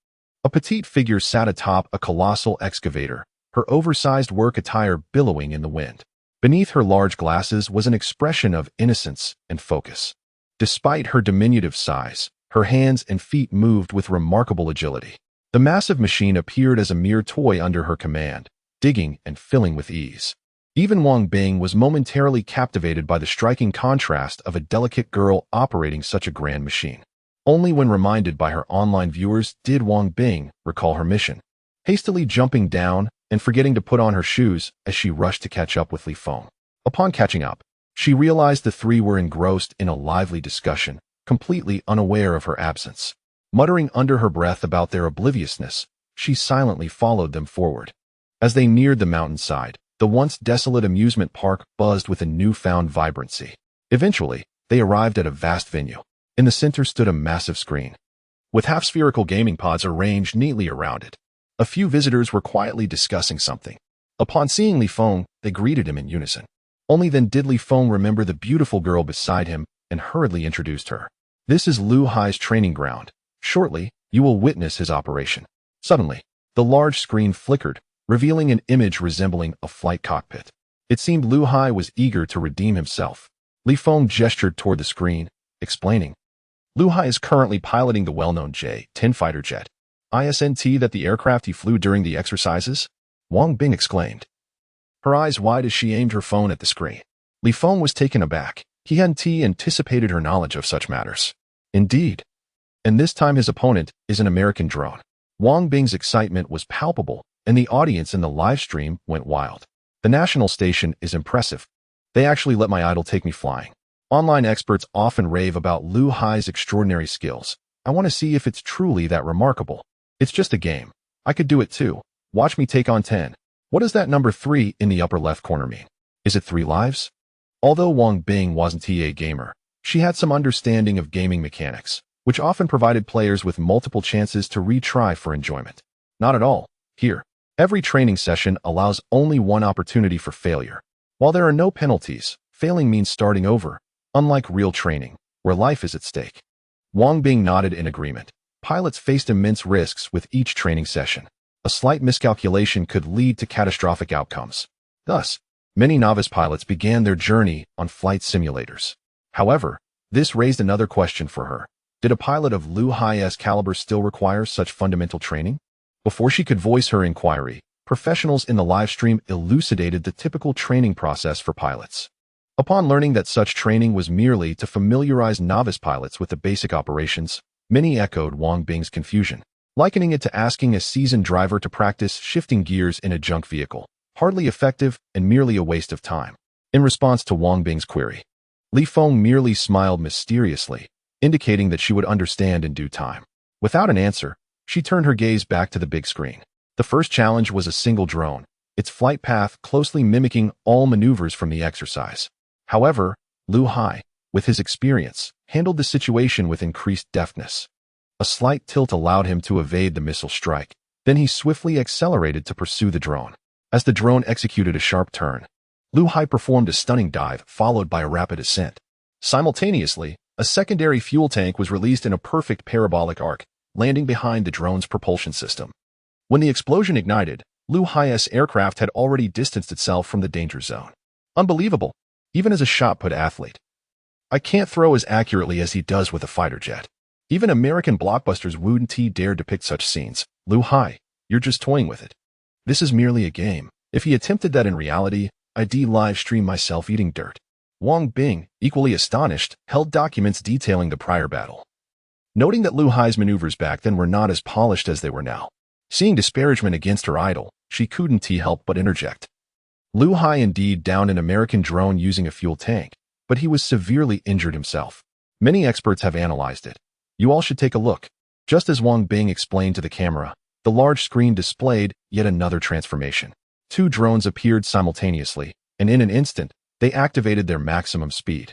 a petite figure sat atop a colossal excavator, her oversized work attire billowing in the wind. Beneath her large glasses was an expression of innocence and focus. Despite her diminutive size, her hands and feet moved with remarkable agility. The massive machine appeared as a mere toy under her command, digging and filling with ease. Even Wang Bing was momentarily captivated by the striking contrast of a delicate girl operating such a grand machine. Only when reminded by her online viewers did Wang Bing recall her mission. Hastily jumping down and forgetting to put on her shoes as she rushed to catch up with Li Feng. Upon catching up, she realized the three were engrossed in a lively discussion, completely unaware of her absence. Muttering under her breath about their obliviousness, she silently followed them forward. As they neared the mountainside, the once desolate amusement park buzzed with a newfound vibrancy. Eventually, they arrived at a vast venue. In the center stood a massive screen, with half-spherical gaming pods arranged neatly around it. A few visitors were quietly discussing something. Upon seeing Li Feng, they greeted him in unison. Only then did Li Feng remember the beautiful girl beside him and hurriedly introduced her. This is Lu Hai's training ground. Shortly, you will witness his operation. Suddenly, the large screen flickered, revealing an image resembling a flight cockpit. It seemed Lu Hai was eager to redeem himself. Li Feng gestured toward the screen, explaining, Lu Hai is currently piloting the well-known J-10 fighter jet. Isn't that the aircraft he flew during the exercises? Wang Bing exclaimed. Her eyes wide as she aimed her phone at the screen. Li Feng was taken aback. He hadn't anticipated her knowledge of such matters. Indeed. And this time his opponent is an American drone. Wang Bing's excitement was palpable, and the audience in the live stream went wild. The national station is impressive. They actually let my idol take me flying. Online experts often rave about Lu Hai's extraordinary skills. I want to see if it's truly that remarkable. It's just a game. I could do it too. Watch me take on 10. What does that number 3 in the upper left corner mean? Is it 3 lives? Although Wang Bing wasn't a gamer, she had some understanding of gaming mechanics, which often provided players with multiple chances to retry for enjoyment. Not at all. Here, every training session allows only one opportunity for failure. While there are no penalties, failing means starting over, unlike real training, where life is at stake. Wang Bing nodded in agreement. Pilots faced immense risks with each training session. A slight miscalculation could lead to catastrophic outcomes. Thus, many novice pilots began their journey on flight simulators. However, this raised another question for her. Did a pilot of Lu Hai's caliber still require such fundamental training? Before she could voice her inquiry, professionals in the live stream elucidated the typical training process for pilots. Upon learning that such training was merely to familiarize novice pilots with the basic operations, many echoed Wang Bing's confusion, likening it to asking a seasoned driver to practice shifting gears in a junk vehicle, hardly effective and merely a waste of time. In response to Wang Bing's query, Li Feng merely smiled mysteriously, indicating that she would understand in due time. Without an answer, she turned her gaze back to the big screen. The first challenge was a single drone, its flight path closely mimicking all maneuvers from the exercise. However, Lu Hai, with his experience, handled the situation with increased deftness. A slight tilt allowed him to evade the missile strike. Then he swiftly accelerated to pursue the drone. As the drone executed a sharp turn, Lu Hai performed a stunning dive, followed by a rapid ascent. Simultaneously, a secondary fuel tank was released in a perfect parabolic arc, landing behind the drone's propulsion system. When the explosion ignited, Lu Hai's aircraft had already distanced itself from the danger zone. Unbelievable, even as a shot-put athlete. I can't throw as accurately as he does with a fighter jet. Even American blockbusters wouldn't dare depict such scenes. Lu Hai, you're just toying with it. This is merely a game. If he attempted that in reality, I'd live stream myself eating dirt. Wang Bing, equally astonished, held documents detailing the prior battle. Noting that Lu Hai's maneuvers back then were not as polished as they were now. Seeing disparagement against her idol, she couldn't help but interject. Lu Hai indeed downed an American drone using a fuel tank, but he was severely injured himself. Many experts have analyzed it. You all should take a look. Just as Wang Bing explained to the camera, the large screen displayed yet another transformation. 2 drones appeared simultaneously, and in an instant, they activated their maximum speed,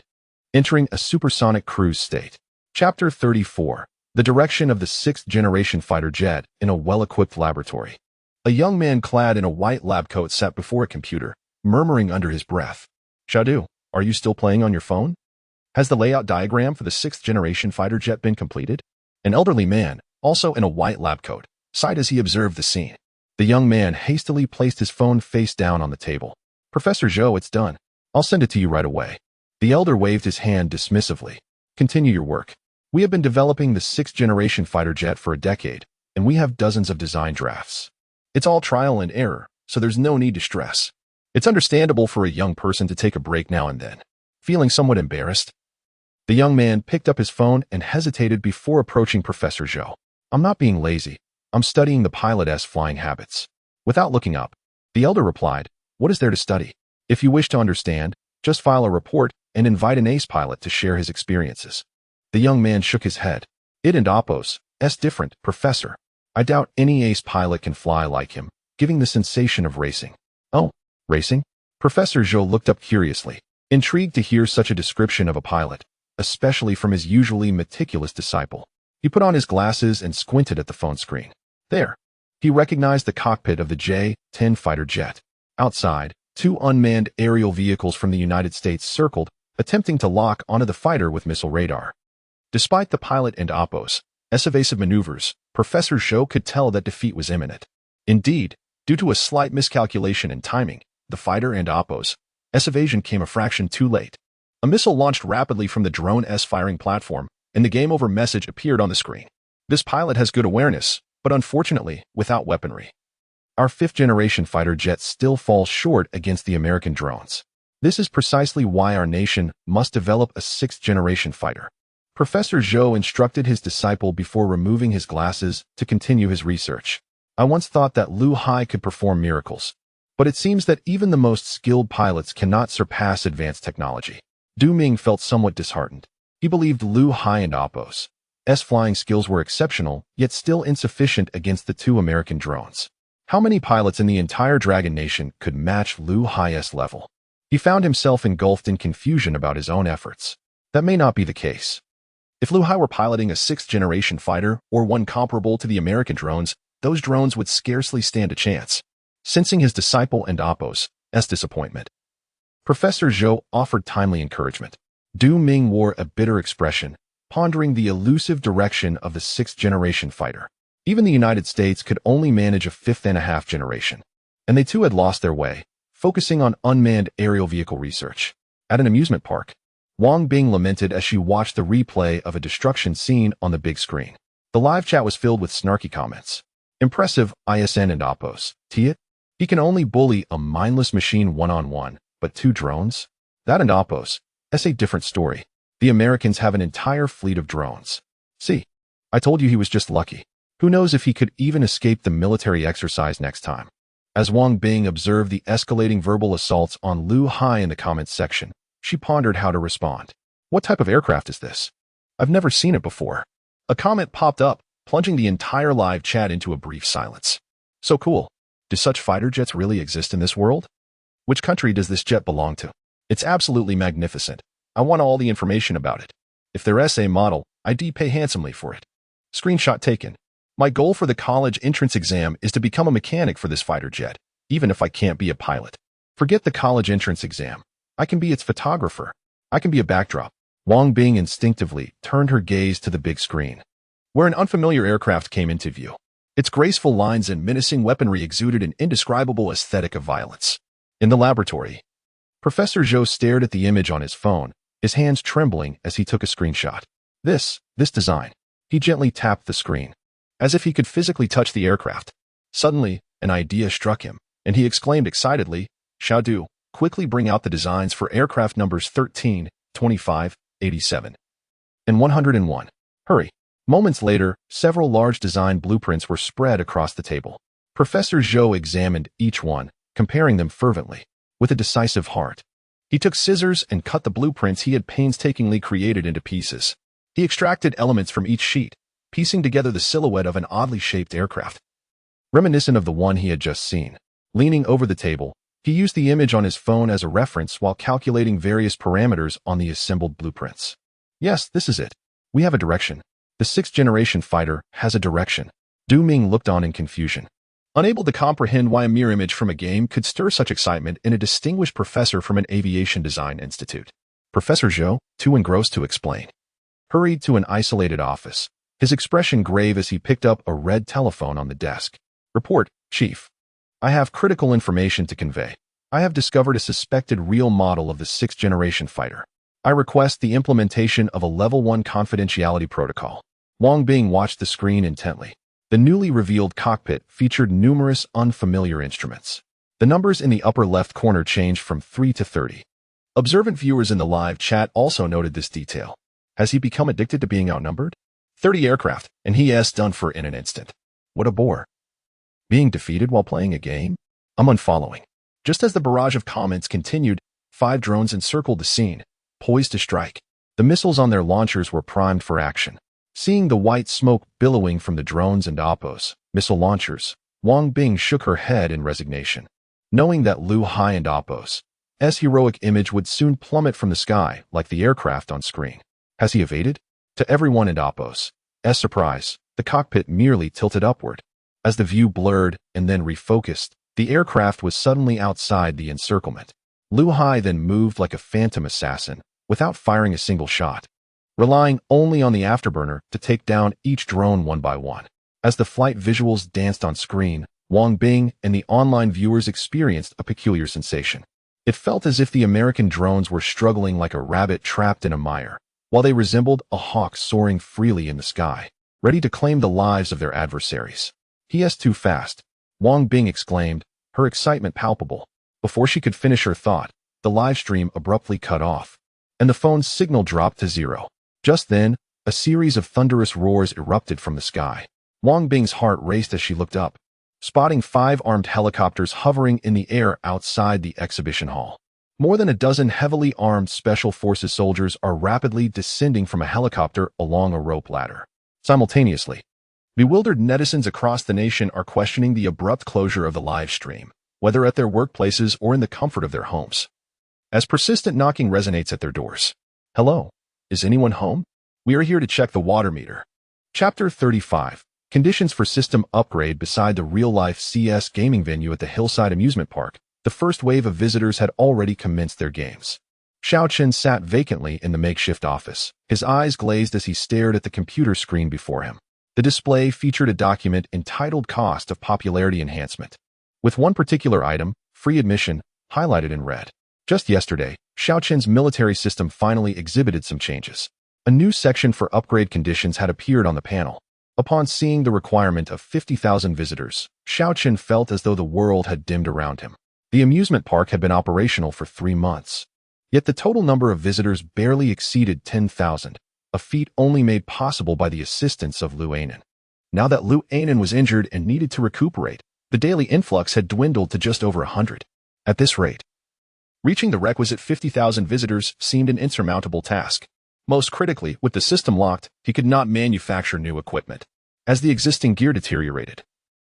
entering a supersonic cruise state. Chapter 34. The direction of the 6th-generation fighter jet in a well-equipped laboratory. A young man clad in a white lab coat sat before a computer, murmuring under his breath. Shadu, are you still playing on your phone? Has the layout diagram for the 6th-generation fighter jet been completed? An elderly man, also in a white lab coat, sighed as he observed the scene. The young man hastily placed his phone face down on the table. Professor Zhou, it's done. I'll send it to you right away. The elder waved his hand dismissively. Continue your work. We have been developing the 6th-generation fighter jet for a decade, and we have dozens of design drafts. It's all trial and error, so there's no need to stress. It's understandable for a young person to take a break now and then. Feeling somewhat embarrassed? The young man picked up his phone and hesitated before approaching Professor Zhou. I'm not being lazy. I'm studying the pilot's flying habits. Without looking up, the elder replied, what is there to study? If you wish to understand, just file a report and invite an ace pilot to share his experiences. The young man shook his head. It and Oppos, different, Professor. I doubt any ace pilot can fly like him, giving the sensation of racing. Oh, racing? Professor Zhou looked up curiously, intrigued to hear such a description of a pilot, especially from his usually meticulous disciple. He put on his glasses and squinted at the phone screen. There. He recognized the cockpit of the J-10 fighter jet. Outside, two unmanned aerial vehicles from the United States circled, attempting to lock onto the fighter with missile radar. Despite the pilot and Oppo's evasive maneuvers, Professor Zhou could tell that defeat was imminent. Indeed, due to a slight miscalculation in timing, the fighter and Oppo's evasion came a fraction too late. A missile launched rapidly from the drone's firing platform, and the game over message appeared on the screen. This pilot has good awareness, but unfortunately, without weaponry. Our fifth-generation fighter jet still falls short against the American drones. This is precisely why our nation must develop a sixth-generation fighter. Professor Zhou instructed his disciple before removing his glasses to continue his research. I once thought that Lu Hai could perform miracles, but it seems that even the most skilled pilots cannot surpass advanced technology. Du Ming felt somewhat disheartened. He believed Lu Hai and Oppo's flying skills were exceptional, yet still insufficient against the two American drones. How many pilots in the entire Dragon Nation could match Lu Hai's level? He found himself engulfed in confusion about his own efforts. That may not be the case. If Lu Hai were piloting a sixth-generation fighter or one comparable to the American drones, those drones would scarcely stand a chance. Sensing his disciple and Oppo's disappointment, Professor Zhou offered timely encouragement. Du Ming wore a bitter expression, pondering the elusive direction of the sixth-generation fighter. Even the United States could only manage a fifth-and-a-half generation, and they too had lost their way, focusing on unmanned aerial vehicle research. At an amusement park, Wang Bing lamented as she watched the replay of a destruction scene on the big screen. The live chat was filled with snarky comments. Impressive, ISN and Oppo's. Tiet? He can only bully a mindless machine one-on-one, but two drones? That and Oppo's. That's a different story. The Americans have an entire fleet of drones. See, I told you he was just lucky. Who knows if he could even escape the military exercise next time? As Wang Bing observed the escalating verbal assaults on Lu Hai in the comments section, she pondered how to respond. What type of aircraft is this? I've never seen it before. A comment popped up, plunging the entire live chat into a brief silence. So cool. Do such fighter jets really exist in this world? Which country does this jet belong to? It's absolutely magnificent. I want all the information about it. If there is a model, I'd pay handsomely for it. Screenshot taken. My goal for the college entrance exam is to become a mechanic for this fighter jet, even if I can't be a pilot. Forget the college entrance exam. I can be its photographer. I can be a backdrop. Wang Bing instinctively turned her gaze to the big screen, where an unfamiliar aircraft came into view. Its graceful lines and menacing weaponry exuded an indescribable aesthetic of violence. In the laboratory, Professor Zhou stared at the image on his phone, his hands trembling as he took a screenshot. This design. He gently tapped the screen, as if he could physically touch the aircraft. Suddenly, an idea struck him, and he exclaimed excitedly, Xiaodu, quickly bring out the designs for aircraft numbers 13, 25, 87, and 101. Hurry. Moments later, several large design blueprints were spread across the table. Professor Zhou examined each one, comparing them fervently. With a decisive heart, he took scissors and cut the blueprints he had painstakingly created into pieces. He extracted elements from each sheet, piecing together the silhouette of an oddly shaped aircraft, reminiscent of the one he had just seen. Leaning over the table, he used the image on his phone as a reference while calculating various parameters on the assembled blueprints. Yes, this is it. We have a direction. The sixth-generation fighter has a direction. Du Ming looked on in confusion, unable to comprehend why a mere image from a game could stir such excitement in a distinguished professor from an aviation design institute. Professor Zhou, too engrossed to explain, hurried to an isolated office, his expression grave as he picked up a red telephone on the desk. Report, Chief. I have critical information to convey. I have discovered a suspected real model of the sixth-generation fighter. I request the implementation of a Level 1 confidentiality protocol. Wang Bing watched the screen intently. The newly revealed cockpit featured numerous unfamiliar instruments. The numbers in the upper left corner changed from 3 to 30. Observant viewers in the live chat also noted this detail. Has he become addicted to being outnumbered? 30 aircraft, and he is done for in an instant. What a bore. Being defeated while playing a game? I'm unfollowing. Just as the barrage of comments continued, 5 drones encircled the scene, poised to strike. The missiles on their launchers were primed for action. Seeing the white smoke billowing from the drones and Oppo's missile launchers. Wang Bing shook her head in resignation, knowing that Lu Hai and Appo's heroic image would soon plummet from the sky like the aircraft on screen. Has he evaded? To everyone in Appo's surprise, the cockpit merely tilted upward. As the view blurred and then refocused, the aircraft was suddenly outside the encirclement. Lu Hai then moved like a phantom assassin, without firing a single shot, relying only on the afterburner to take down each drone one by one. As the flight visuals danced on screen, Wang Bing and the online viewers experienced a peculiar sensation. It felt as if the American drones were struggling like a rabbit trapped in a mire, while they resembled a hawk soaring freely in the sky, ready to claim the lives of their adversaries. "He is too fast," Wang Bing exclaimed, her excitement palpable. Before she could finish her thought, the live stream abruptly cut off, and the phone's signal dropped to zero. Just then, a series of thunderous roars erupted from the sky. Wang Bing's heart raced as she looked up, spotting 5 armed helicopters hovering in the air outside the exhibition hall. More than a dozen heavily armed Special Forces soldiers are rapidly descending from a helicopter along a rope ladder. Simultaneously, bewildered netizens across the nation are questioning the abrupt closure of the live stream, whether at their workplaces or in the comfort of their homes, as persistent knocking resonates at their doors. "Hello, is anyone home? We are here to check the water meter." Chapter 35. Conditions for system upgrade. Beside the real-life CS gaming venue at the Hillside Amusement Park, the first wave of visitors had already commenced their games. Xiao Chen sat vacantly in the makeshift office, his eyes glazed as he stared at the computer screen before him. The display featured a document entitled Cost of Popularity Enhancement, with one particular item, free admission, highlighted in red. Just yesterday, Xiao Chen's military system finally exhibited some changes. A new section for upgrade conditions had appeared on the panel. Upon seeing the requirement of 50,000 visitors, Xiao Chen felt as though the world had dimmed around him. The amusement park had been operational for 3 months, yet the total number of visitors barely exceeded 10,000, a feat only made possible by the assistance of Lu Ainan. Now that Lu Ainan was injured and needed to recuperate, the daily influx had dwindled to just over 100. At this rate, reaching the requisite 50,000 visitors seemed an insurmountable task. Most critically, with the system locked, he could not manufacture new equipment. As the existing gear deteriorated,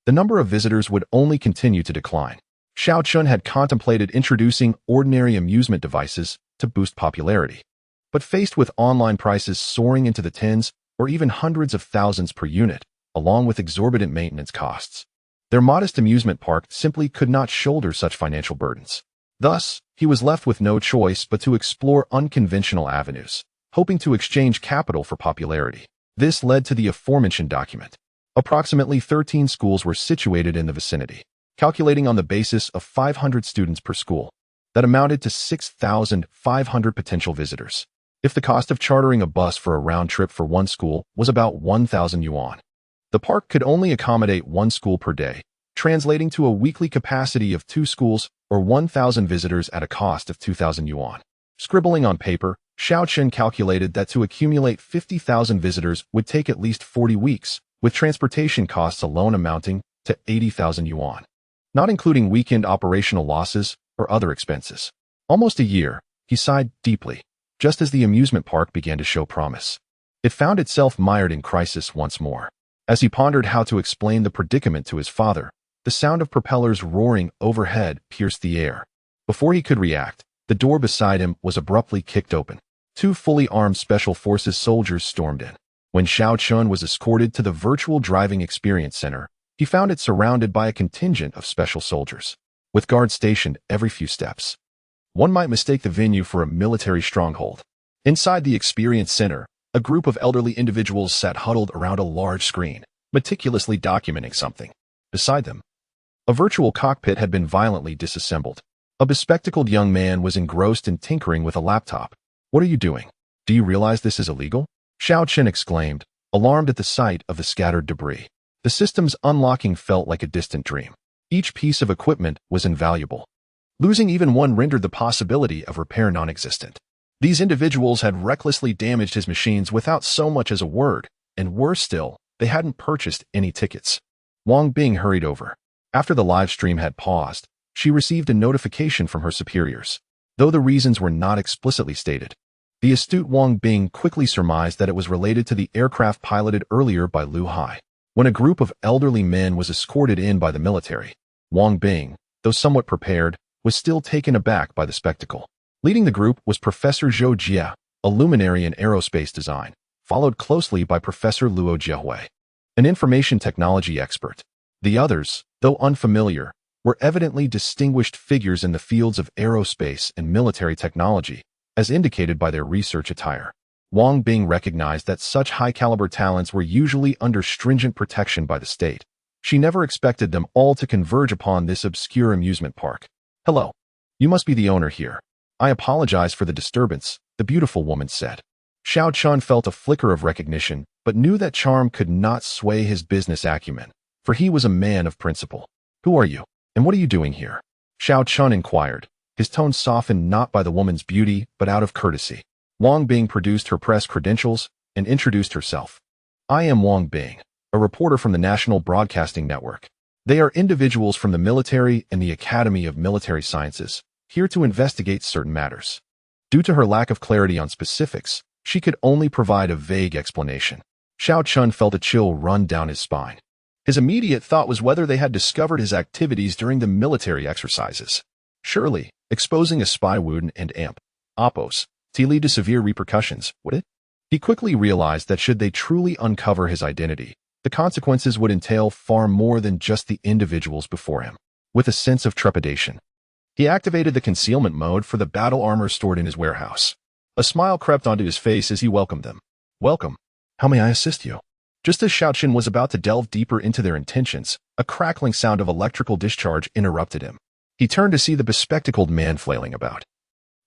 the number of visitors would only continue to decline. Xiao Chen had contemplated introducing ordinary amusement devices to boost popularity. But faced with online prices soaring into the tens or even hundreds of thousands per unit, along with exorbitant maintenance costs, their modest amusement park simply could not shoulder such financial burdens. Thus, he was left with no choice but to explore unconventional avenues, hoping to exchange capital for popularity. This led to the aforementioned document. Approximately 13 schools were situated in the vicinity, calculating on the basis of 500 students per school. That amounted to 6,500 potential visitors. If the cost of chartering a bus for a round trip for one school was about 1,000 yuan, the park could only accommodate 1 school per day, translating to a weekly capacity of 2 schools or 1,000 visitors at a cost of 2,000 yuan. Scribbling on paper, Xiao Chen calculated that to accumulate 50,000 visitors would take at least 40 weeks, with transportation costs alone amounting to 80,000 yuan, not including weekend operational losses or other expenses. Almost a year, he sighed deeply, just as the amusement park began to show promise. It found itself mired in crisis once more. As he pondered how to explain the predicament to his father, the sound of propellers roaring overhead pierced the air. Before he could react, the door beside him was abruptly kicked open. 2 fully armed Special Forces soldiers stormed in. When Xiao Chen was escorted to the Virtual Driving Experience Center, he found it surrounded by a contingent of special soldiers, with guards stationed every few steps. One might mistake the venue for a military stronghold. Inside the Experience Center, a group of elderly individuals sat huddled around a large screen, meticulously documenting something. Beside them, a virtual cockpit had been violently disassembled. A bespectacled young man was engrossed in tinkering with a laptop. "What are you doing? Do you realize this is illegal?" Xiao Chen exclaimed, alarmed at the sight of the scattered debris. The system's unlocking felt like a distant dream. Each piece of equipment was invaluable. Losing even one rendered the possibility of repair non-existent. These individuals had recklessly damaged his machines without so much as a word, and worse still, they hadn't purchased any tickets. Wang Bing hurried over. After the live stream had paused, she received a notification from her superiors. Though the reasons were not explicitly stated, the astute Wang Bing quickly surmised that it was related to the aircraft piloted earlier by Lu Hai. when a group of elderly men was escorted in by the military. Wang Bing, though somewhat prepared, was still taken aback by the spectacle. Leading the group was Professor Zhou Jie, a luminary in aerospace design, followed closely by Professor Luo Jiehui, an information technology expert. The others, though unfamiliar, were evidently distinguished figures in the fields of aerospace and military technology, as indicated by their research attire. Wang Bing recognized that such high-caliber talents were usually under stringent protection by the state. She never expected them all to converge upon this obscure amusement park. "Hello. You must be the owner here. I apologize for the disturbance," the beautiful woman said. Xiao Chun felt a flicker of recognition, but knew that charm could not sway his business acumen, for he was a man of principle. "Who are you, and what are you doing here?" Xiao Chun inquired, his tone softened not by the woman's beauty, but out of courtesy. Wang Bing produced her press credentials and introduced herself. "I am Wang Bing, a reporter from the National Broadcasting Network. They are individuals from the military and the Academy of Military Sciences, here to investigate certain matters." Due to her lack of clarity on specifics, she could only provide a vague explanation. Xiao Chun felt a chill run down his spine. His immediate thought was whether they had discovered his activities during the military exercises. Surely, exposing a spy wound and Oppos to lead to severe repercussions, would it? He quickly realized that should they truly uncover his identity, the consequences would entail far more than just the individuals before him. With a sense of trepidation, he activated the concealment mode for the battle armor stored in his warehouse. A smile crept onto his face as he welcomed them. "Welcome. How may I assist you?" Just as Xiao Chun was about to delve deeper into their intentions, a crackling sound of electrical discharge interrupted him. He turned to see the bespectacled man flailing about,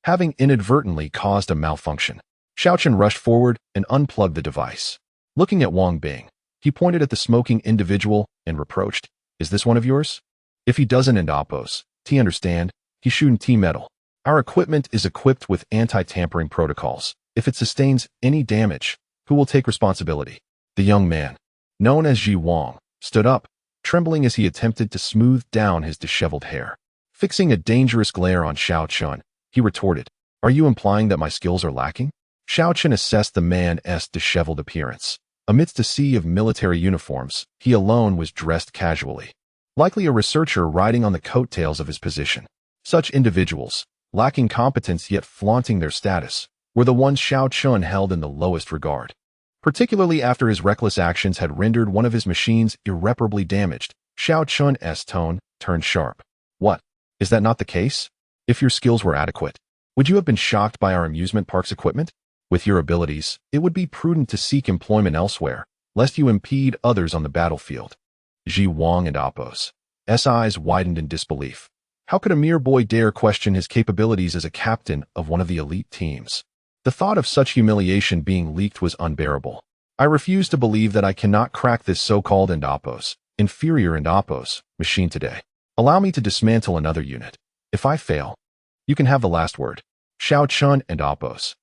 having inadvertently caused a malfunction. Xiao Chun rushed forward and unplugged the device. Looking at Wang Bing, he pointed at the smoking individual and reproached, "Is this one of yours? If he doesn't and Oppos, T understand, he shouldn't T-metal. Our equipment is equipped with anti-tampering protocols. If it sustains any damage, who will take responsibility?" The young man, known as Ji Wang, stood up, trembling as he attempted to smooth down his disheveled hair. Fixing a dangerous glare on Xiao Chun, he retorted, "Are you implying that my skills are lacking?" Xiao Chun assessed the man's disheveled appearance. Amidst a sea of military uniforms, he alone was dressed casually, likely a researcher riding on the coattails of his position. Such individuals, lacking competence yet flaunting their status, were the ones Xiao Chun held in the lowest regard. Particularly after his reckless actions had rendered one of his machines irreparably damaged, Xiao Chun's tone turned sharp. "What? Is that not the case? If your skills were adequate, would you have been shocked by our amusement park's equipment? With your abilities, it would be prudent to seek employment elsewhere, lest you impede others on the battlefield." Ji Wang and Oppos' eyes widened in disbelief. How could a mere boy dare question his capabilities as a captain of one of the elite teams? The thought of such humiliation being leaked was unbearable. "I refuse to believe that I cannot crack this so-called Oppos, inferior Oppos, machine today. Allow me to dismantle another unit. If I fail, you can have the last word." Xiao Chun and Oppos'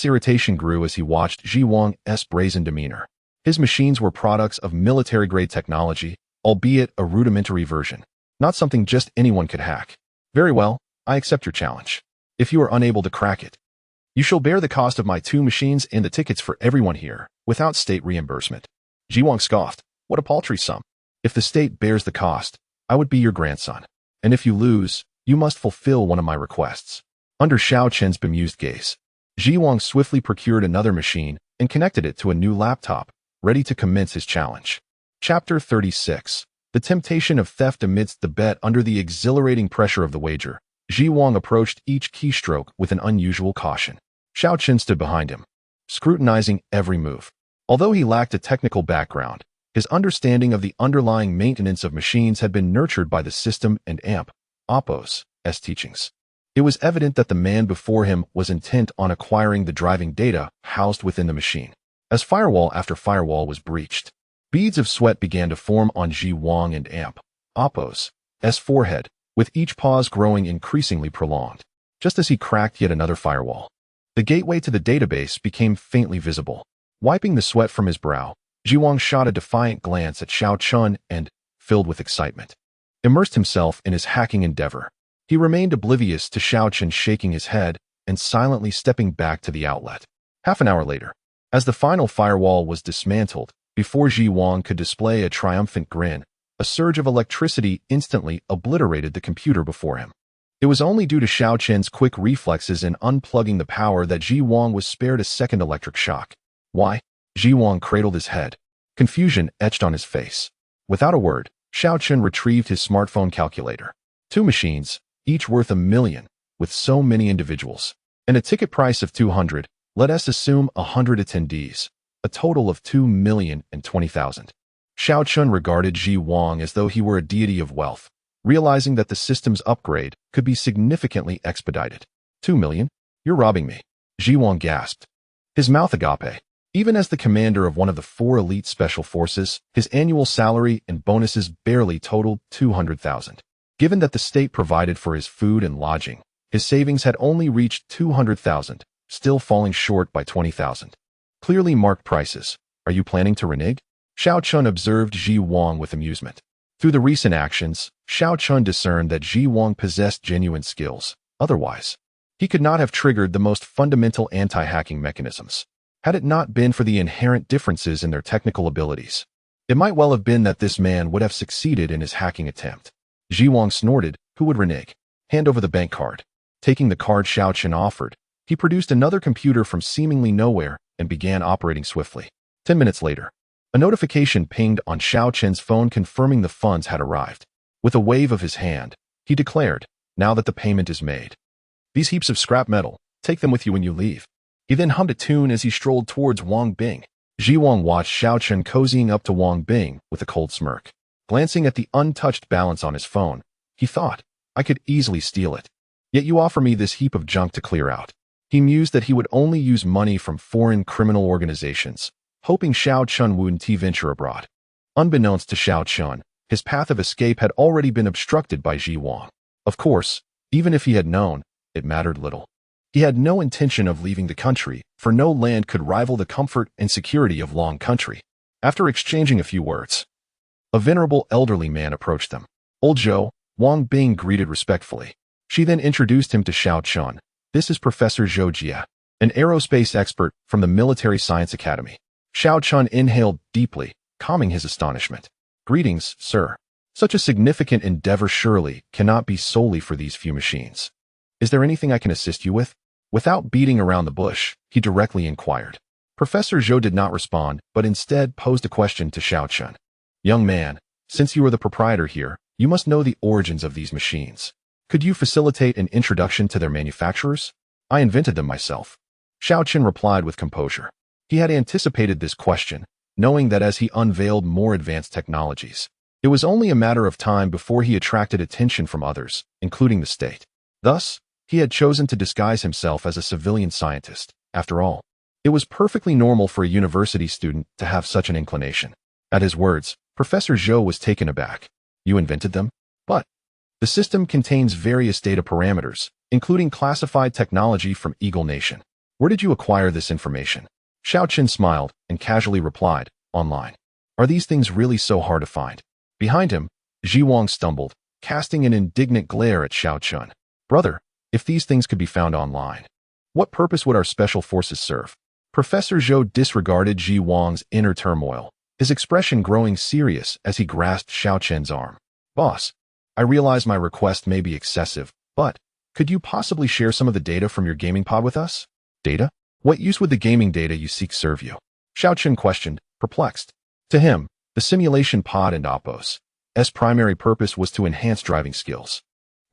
irritation grew as he watched Ji Wang's brazen demeanor. His machines were products of military-grade technology, albeit a rudimentary version, not something just anyone could hack. "Very well, I accept your challenge. If you are unable to crack it, you shall bear the cost of my 2 machines and the tickets for everyone here, without state reimbursement." Ji Wang scoffed. "What a paltry sum. If the state bears the cost, I would be your grandson. And if you lose, you must fulfill one of my requests." Under Xiao Chun's bemused gaze, Ji Wang swiftly procured another machine and connected it to a new laptop, ready to commence his challenge. Chapter 36. The temptation of theft. Amidst the bet under the exhilarating pressure of the wager, Ji Wang approached each keystroke with an unusual caution. Xiao Chun stood behind him, scrutinizing every move. Although he lacked a technical background, his understanding of the underlying maintenance of machines had been nurtured by the system and Oppos' teachings. It was evident that the man before him was intent on acquiring the driving data housed within the machine. As firewall after firewall was breached, beads of sweat began to form on Ji Wang and Oppos' forehead, with each pause growing increasingly prolonged. Just as he cracked yet another firewall, the gateway to the database became faintly visible. Wiping the sweat from his brow, Ji Wang shot a defiant glance at Xiao Chun and, filled with excitement, immersed himself in his hacking endeavor. He remained oblivious to Xiao Chun shaking his head and silently stepping back to the outlet. Half an hour later, as the final firewall was dismantled, Before Ji Wang could display a triumphant grin, a surge of electricity instantly obliterated the computer before him. It was only due to Xiao Chen's quick reflexes in unplugging the power that Ji Wang was spared a second electric shock. Why? Ji Wang cradled his head. Confusion etched on his face. Without a word, Xiao Chen retrieved his smartphone calculator. 2 machines, each worth $1 million, with so many individuals. And a ticket price of 200, let us assume 100 attendees. A total of 2,020,000. Xiao Chen regarded Ji Wang as though he were a deity of wealth, realizing that the system's upgrade could be significantly expedited. 2 million? You're robbing me. Ji Wang gasped. His mouth agape. Even as the commander of one of the 4 elite special forces, his annual salary and bonuses barely totaled 200,000. Given that the state provided for his food and lodging, his savings had only reached 200,000, still falling short by 20,000. Clearly marked prices. Are you planning to renege? Xiao Chen observed Ji Wang with amusement. Through the recent actions, Xiao Chen discerned that Ji Wang possessed genuine skills. Otherwise, he could not have triggered the most fundamental anti-hacking mechanisms, had it not been for the inherent differences in their technical abilities. It might well have been that this man would have succeeded in his hacking attempt. Ji Wang snorted. Who would renege? Hand over the bank card. Taking the card Xiao Chen offered, he produced another computer from seemingly nowhere and began operating swiftly. 10 minutes later, a notification pinged on Xiao Chen's phone confirming the funds had arrived. With a wave of his hand, he declared, now that the payment is made. These heaps of scrap metal, take them with you when you leave. He then hummed a tune as he strolled towards Wang Bing. Ji Wang watched Xiao Chen cozying up to Wang Bing with a cold smirk. Glancing at the untouched balance on his phone, he thought, I could easily steal it. Yet you offer me this heap of junk to clear out. He mused that he would only use money from foreign criminal organizations, hoping Xiao Chen wouldn't venture abroad. Unbeknownst to Xiao Chen, his path of escape had already been obstructed by Ji Wang. Of course, even if he had known, it mattered little. He had no intention of leaving the country, for no land could rival the comfort and security of Long Country. After exchanging a few words, a venerable elderly man approached them. Old Zhou, Wang Bing greeted respectfully. She then introduced him to Xiao Chen. This is Professor Zhou Jia, an aerospace expert from the Military Science Academy. Xiao Chen inhaled deeply, calming his astonishment. Greetings, sir. Such a significant endeavor surely cannot be solely for these few machines. Is there anything I can assist you with? Without beating around the bush, he directly inquired. Professor Zhou did not respond, but instead posed a question to Xiao Chen. Young man, since you are the proprietor here, you must know the origins of these machines. Could you facilitate an introduction to their manufacturers? I invented them myself. Xiao Chen replied with composure. He had anticipated this question, knowing that as he unveiled more advanced technologies, it was only a matter of time before he attracted attention from others, including the state. Thus, he had chosen to disguise himself as a civilian scientist. After all, it was perfectly normal for a university student to have such an inclination. At his words, Professor Zhou was taken aback. You invented them? But the system contains various data parameters, including classified technology from Eagle Nation. Where did you acquire this information? Xiao Chen smiled and casually replied, online. Are these things really so hard to find? Behind him, Ji Wang stumbled, casting an indignant glare at Xiao Chen. Brother, if these things could be found online, what purpose would our special forces serve? Professor Zhou disregarded Ji Wang's inner turmoil, his expression growing serious as he grasped Xiao Chen's arm. Boss, I realize my request may be excessive, but could you possibly share some of the data from your gaming pod with us? Data? What use would the gaming data you seek serve you? Xiao Chen questioned, perplexed. To him, the simulation pod and Oppo's primary purpose was to enhance driving skills.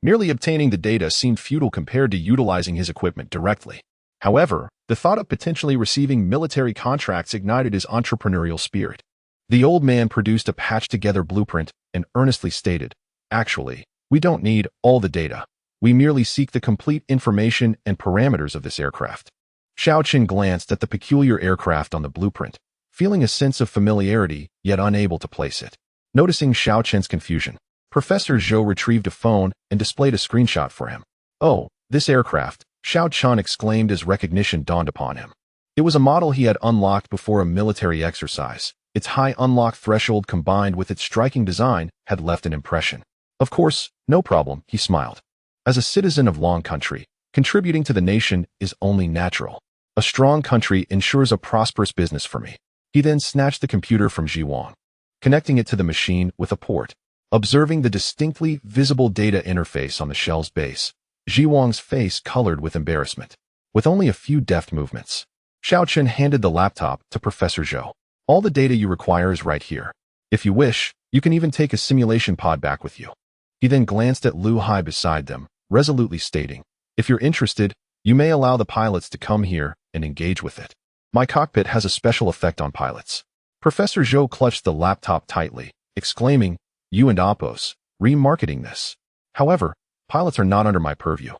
Merely obtaining the data seemed futile compared to utilizing his equipment directly. However, the thought of potentially receiving military contracts ignited his entrepreneurial spirit. The old man produced a patched-together blueprint and earnestly stated, actually, we don't need all the data. We merely seek the complete information and parameters of this aircraft. Xiao Chen glanced at the peculiar aircraft on the blueprint, feeling a sense of familiarity, yet unable to place it. Noticing Xiao Chen's confusion, Professor Zhou retrieved a phone and displayed a screenshot for him. Oh, this aircraft, Xiao Chen exclaimed as recognition dawned upon him. It was a model he had unlocked before a military exercise. Its high unlock threshold combined with its striking design had left an impression. Of course, no problem, he smiled. As a citizen of Long Country, contributing to the nation is only natural. A strong country ensures a prosperous business for me. He then snatched the computer from Ji Wang, connecting it to the machine with a port. Observing the distinctly visible data interface on the shell's base, Ji Wang's face colored with embarrassment. With only a few deft movements, Xiao Chen handed the laptop to Professor Zhou. All the data you require is right here. If you wish, you can even take a simulation pod back with you. He then glanced at Lu Hai beside them, resolutely stating, if you're interested, you may allow the pilots to come here and engage with it. My cockpit has a special effect on pilots. Professor Zhou clutched the laptop tightly, exclaiming, you and Oppos, remarketing this. However, pilots are not under my purview.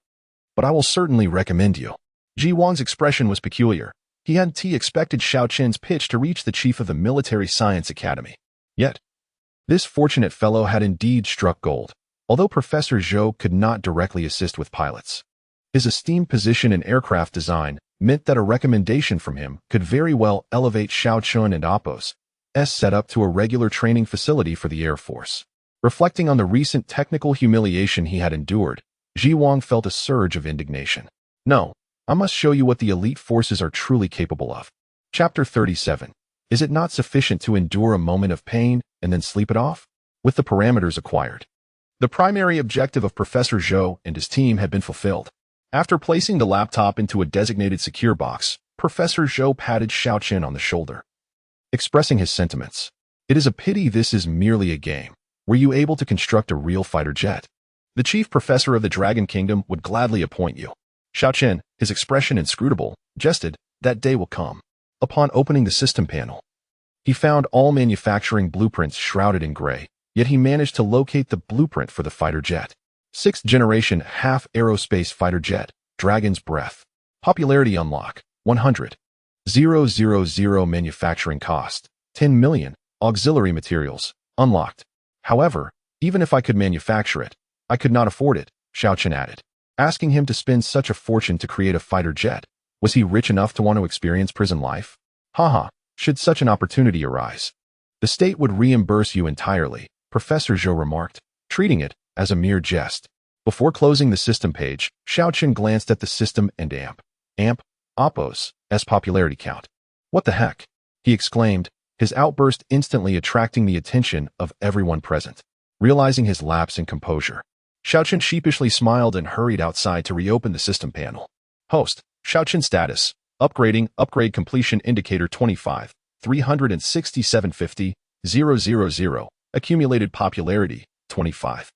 But I will certainly recommend you. Ji Wang's expression was peculiar. He hadn't expected Xiao Chen's pitch to reach the chief of the Military Science Academy. Yet, this fortunate fellow had indeed struck gold, although Professor Zhou could not directly assist with pilots. His esteemed position in aircraft design meant that a recommendation from him could very well elevate Xiao Chen and Oppos' setup to a regular training facility for the Air Force. Reflecting on the recent technical humiliation he had endured, Ji Wang felt a surge of indignation. No, I must show you what the elite forces are truly capable of. Chapter 37. Is it not sufficient to endure a moment of pain and then sleep it off? With the parameters acquired, the primary objective of Professor Zhou and his team had been fulfilled. After placing the laptop into a designated secure box, Professor Zhou patted Xiao Chen on the shoulder, expressing his sentiments. It is a pity this is merely a game. Were you able to construct a real fighter jet? The chief professor of the Dragon Kingdom would gladly appoint you. Xiao Chen, his expression inscrutable, jested, that day will come. Upon opening the system panel, he found all manufacturing blueprints shrouded in gray, yet he managed to locate the blueprint for the fighter jet. 6th generation half-aerospace fighter jet, Dragon's Breath. Popularity unlock, 100. 000 manufacturing cost, 10 million. Auxiliary materials, unlocked. However, even if I could manufacture it, I could not afford it, Xiao Chen added. Asking him to spend such a fortune to create a fighter jet, was he rich enough to want to experience prison life? Haha, should such an opportunity arise. The state would reimburse you entirely, Professor Zhou remarked, treating it as a mere jest. Before closing the system page, Xiao Chen glanced at the system and Oppos' popularity count. What the heck? He exclaimed, his outburst instantly attracting the attention of everyone present. Realizing his lapse in composure, Xiao Chen sheepishly smiled and hurried outside to reopen the system panel. Host, Xiao Chen status, upgrade completion indicator 25, 36750, 000, accumulated popularity, 25.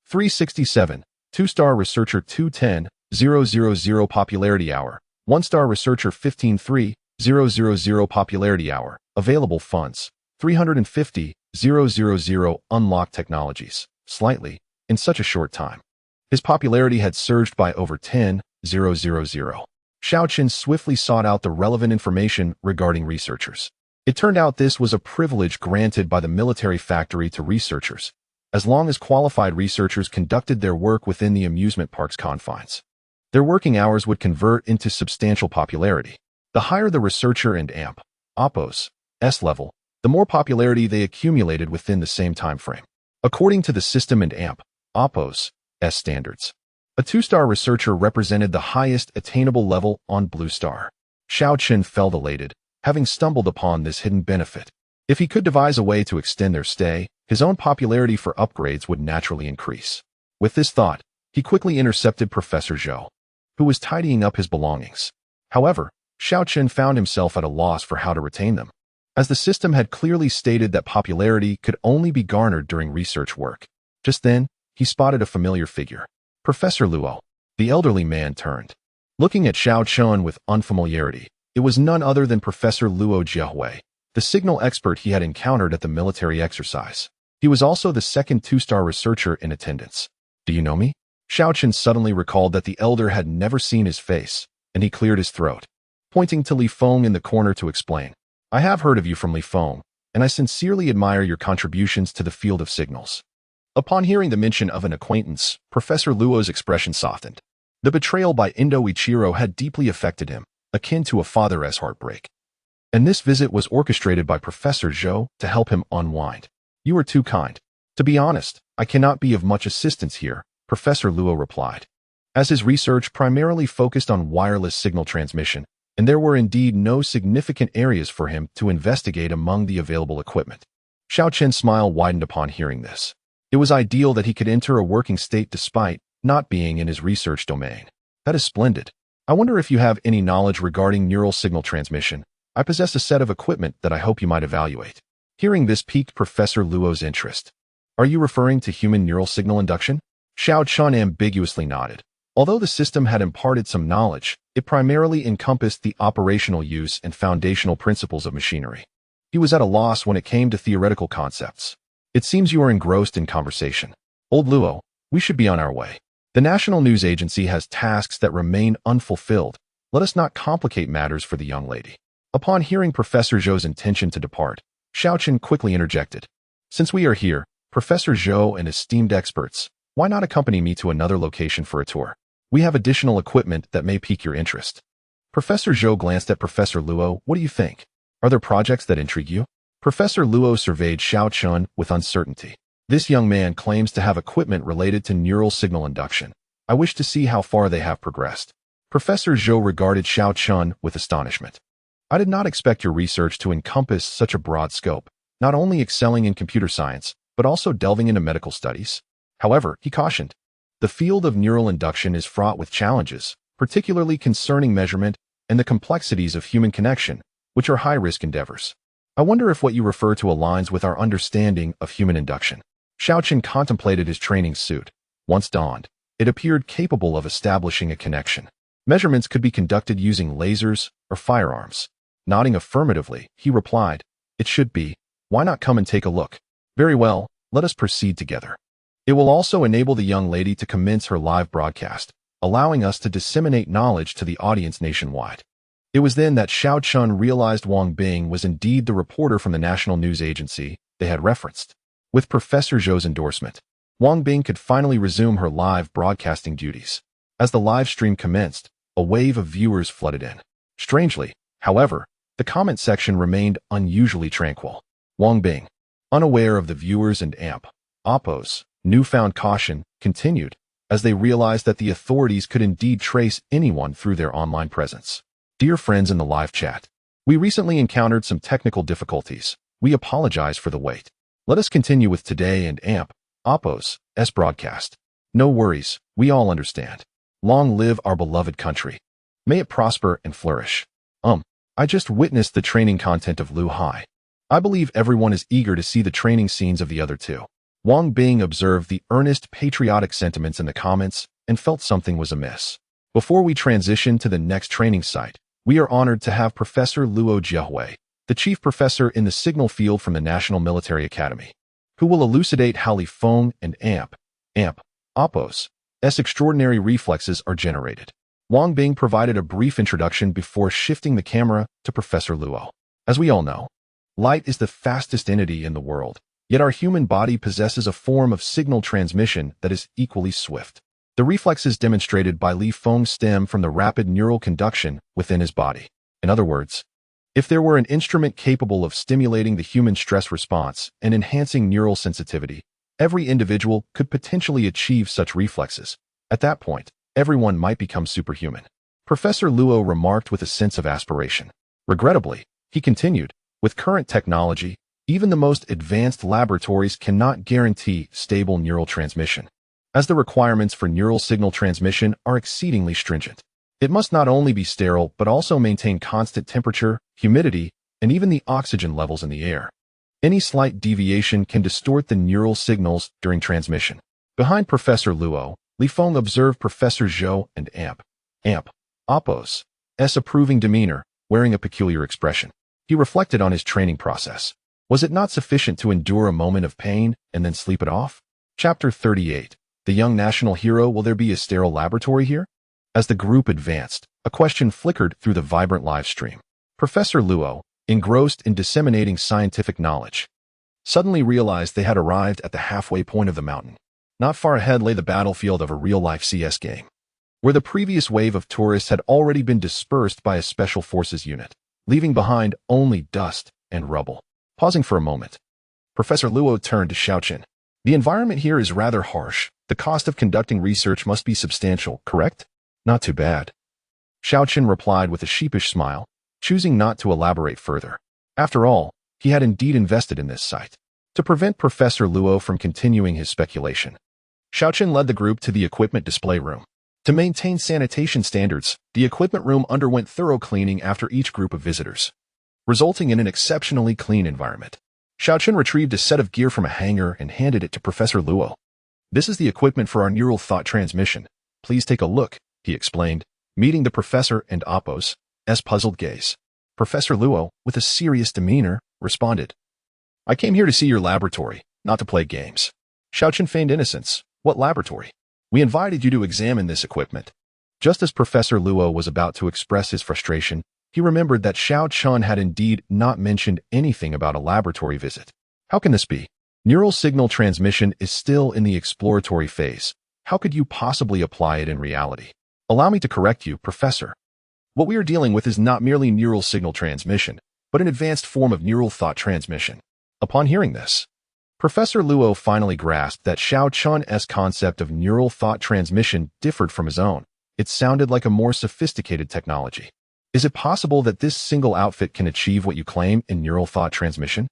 367, 2-star researcher 210, 000 popularity hour, 1-star researcher 153, 000 popularity hour, available funds, 350, 000 unlocked technologies, slightly, in such a short time. His popularity had surged by over 10, 000. Xiao Chen swiftly sought out the relevant information regarding researchers. It turned out this was a privilege granted by the military factory to researchers, as long as qualified researchers conducted their work within the amusement park's confines. Their working hours would convert into substantial popularity. The higher the researcher and Oppos' level, the more popularity they accumulated within the same time frame. According to the system and Oppos' standards, a 2-star researcher represented the highest attainable level on Blue Star. Xiao Chen felt elated, having stumbled upon this hidden benefit. If he could devise a way to extend their stay, his own popularity for upgrades would naturally increase. With this thought, he quickly intercepted Professor Zhou, who was tidying up his belongings. However, Xiao Chen found himself at a loss for how to retain them, as the system had clearly stated that popularity could only be garnered during research work. Just then, he spotted a familiar figure. Professor Luo. The elderly man turned. Looking at Xiao Chen with unfamiliarity, it was none other than Professor Luo Jiahui, the signal expert he had encountered at the military exercise. He was also the second 2-star researcher in attendance. Do you know me? Xiao Chen suddenly recalled that the elder had never seen his face, and he cleared his throat, pointing to Li Feng in the corner to explain. I have heard of you from Li Feng, and I sincerely admire your contributions to the field of signals. Upon hearing the mention of an acquaintance, Professor Luo's expression softened. The betrayal by Indo Ichiro had deeply affected him, akin to a father's heartbreak. And this visit was orchestrated by Professor Zhou to help him unwind. You are too kind. To be honest, I cannot be of much assistance here, Professor Luo replied. As his research primarily focused on wireless signal transmission, and there were indeed no significant areas for him to investigate among the available equipment. Xiao Chen's smile widened upon hearing this. It was ideal that he could enter a working state despite not being in his research domain. That is splendid. I wonder if you have any knowledge regarding neural signal transmission. I possess a set of equipment that I hope you might evaluate. Hearing this piqued Professor Luo's interest. Are you referring to human neural signal induction? Xiao Chen ambiguously nodded. Although the system had imparted some knowledge, it primarily encompassed the operational use and foundational principles of machinery. He was at a loss when it came to theoretical concepts. It seems you are engrossed in conversation. Old Luo, we should be on our way. The National News Agency has tasks that remain unfulfilled. Let us not complicate matters for the young lady. Upon hearing Professor Zhou's intention to depart, Xiao Chen quickly interjected. Since we are here, Professor Zhou and esteemed experts, why not accompany me to another location for a tour? We have additional equipment that may pique your interest. Professor Zhou glanced at Professor Luo. What do you think? Are there projects that intrigue you? Professor Luo surveyed Xiao Chen with uncertainty. This young man claims to have equipment related to neural signal induction. I wish to see how far they have progressed. Professor Zhou regarded Xiao Chen with astonishment. I did not expect your research to encompass such a broad scope, not only excelling in computer science, but also delving into medical studies. However, he cautioned, the field of neural induction is fraught with challenges, particularly concerning measurement and the complexities of human connection, which are high-risk endeavors. I wonder if what you refer to aligns with our understanding of human induction. Xiao Chen contemplated his training suit. Once donned, it appeared capable of establishing a connection. Measurements could be conducted using lasers or firearms. Nodding affirmatively, he replied, it should be. Why not come and take a look? Very well, let us proceed together. It will also enable the young lady to commence her live broadcast, allowing us to disseminate knowledge to the audience nationwide. It was then that Xiao Chen realized Wang Bing was indeed the reporter from the National News Agency they had referenced. With Professor Zhou's endorsement, Wang Bing could finally resume her live broadcasting duties. As the live stream commenced, a wave of viewers flooded in. Strangely, however, the comment section remained unusually tranquil. Wang Bing, unaware of the viewers and Oppo's newfound caution, continued, as they realized that the authorities could indeed trace anyone through their online presence. Dear friends in the live chat, we recently encountered some technical difficulties. We apologize for the wait. Let us continue with today and Oppo's broadcast. No worries, we all understand. Long live our beloved country. May it prosper and flourish. I just witnessed the training content of Lu Hai. I believe everyone is eager to see the training scenes of the other two. Wang Bing observed the earnest patriotic sentiments in the comments and felt something was amiss. Before we transition to the next training site, we are honored to have Professor Luo Jiehui, the chief professor in the signal field from the National Military Academy, who will elucidate how Li Feng and Oppo's extraordinary reflexes are generated. Wang Bing provided a brief introduction before shifting the camera to Professor Luo. As we all know, light is the fastest entity in the world, yet our human body possesses a form of signal transmission that is equally swift. The reflexes demonstrated by Li Feng stem from the rapid neural conduction within his body. In other words, if there were an instrument capable of stimulating the human stress response and enhancing neural sensitivity, every individual could potentially achieve such reflexes. At that point, everyone might become superhuman. Professor Luo remarked with a sense of aspiration. Regrettably, he continued, with current technology, even the most advanced laboratories cannot guarantee stable neural transmission, as the requirements for neural signal transmission are exceedingly stringent. It must not only be sterile but also maintain constant temperature, humidity, and even the oxygen levels in the air. Any slight deviation can distort the neural signals during transmission. Behind Professor Luo, Li Feng observed Professor Zhou and Oppo's approving demeanor, wearing a peculiar expression. He reflected on his training process. Was it not sufficient to endure a moment of pain and then sleep it off? Chapter 38. The young national hero. Will there be a sterile laboratory here? As the group advanced, a question flickered through the vibrant live stream. Professor Luo, engrossed in disseminating scientific knowledge, suddenly realized they had arrived at the halfway point of the mountain. Not far ahead lay the battlefield of a real-life CS game, where the previous wave of tourists had already been dispersed by a special forces unit, leaving behind only dust and rubble. Pausing for a moment, Professor Luo turned to Xiao Chen. The environment here is rather harsh. The cost of conducting research must be substantial, correct? Not too bad. Xiao replied with a sheepish smile, choosing not to elaborate further. After all, he had indeed invested in this site. To prevent Professor Luo from continuing his speculation, Xiao led the group to the equipment display room. To maintain sanitation standards, the equipment room underwent thorough cleaning after each group of visitors, resulting in an exceptionally clean environment. Xiao retrieved a set of gear from a hanger and handed it to Professor Luo. "This is the equipment for our neural thought transmission. Please take a look," he explained, meeting the professor and Appo's puzzled gaze. Professor Luo, with a serious demeanor, responded, "I came here to see your laboratory, not to play games." Xiao feigned innocence. "What laboratory? We invited you to examine this equipment." Just as Professor Luo was about to express his frustration, he remembered that Xiao had indeed not mentioned anything about a laboratory visit. How can this be? Neural signal transmission is still in the exploratory phase. How could you possibly apply it in reality? Allow me to correct you, Professor. What we are dealing with is not merely neural signal transmission, but an advanced form of neural thought transmission. Upon hearing this, Professor Luo finally grasped that Xiao concept of neural thought transmission differed from his own. It sounded like a more sophisticated technology. Is it possible that this single outfit can achieve what you claim in neural thought transmission?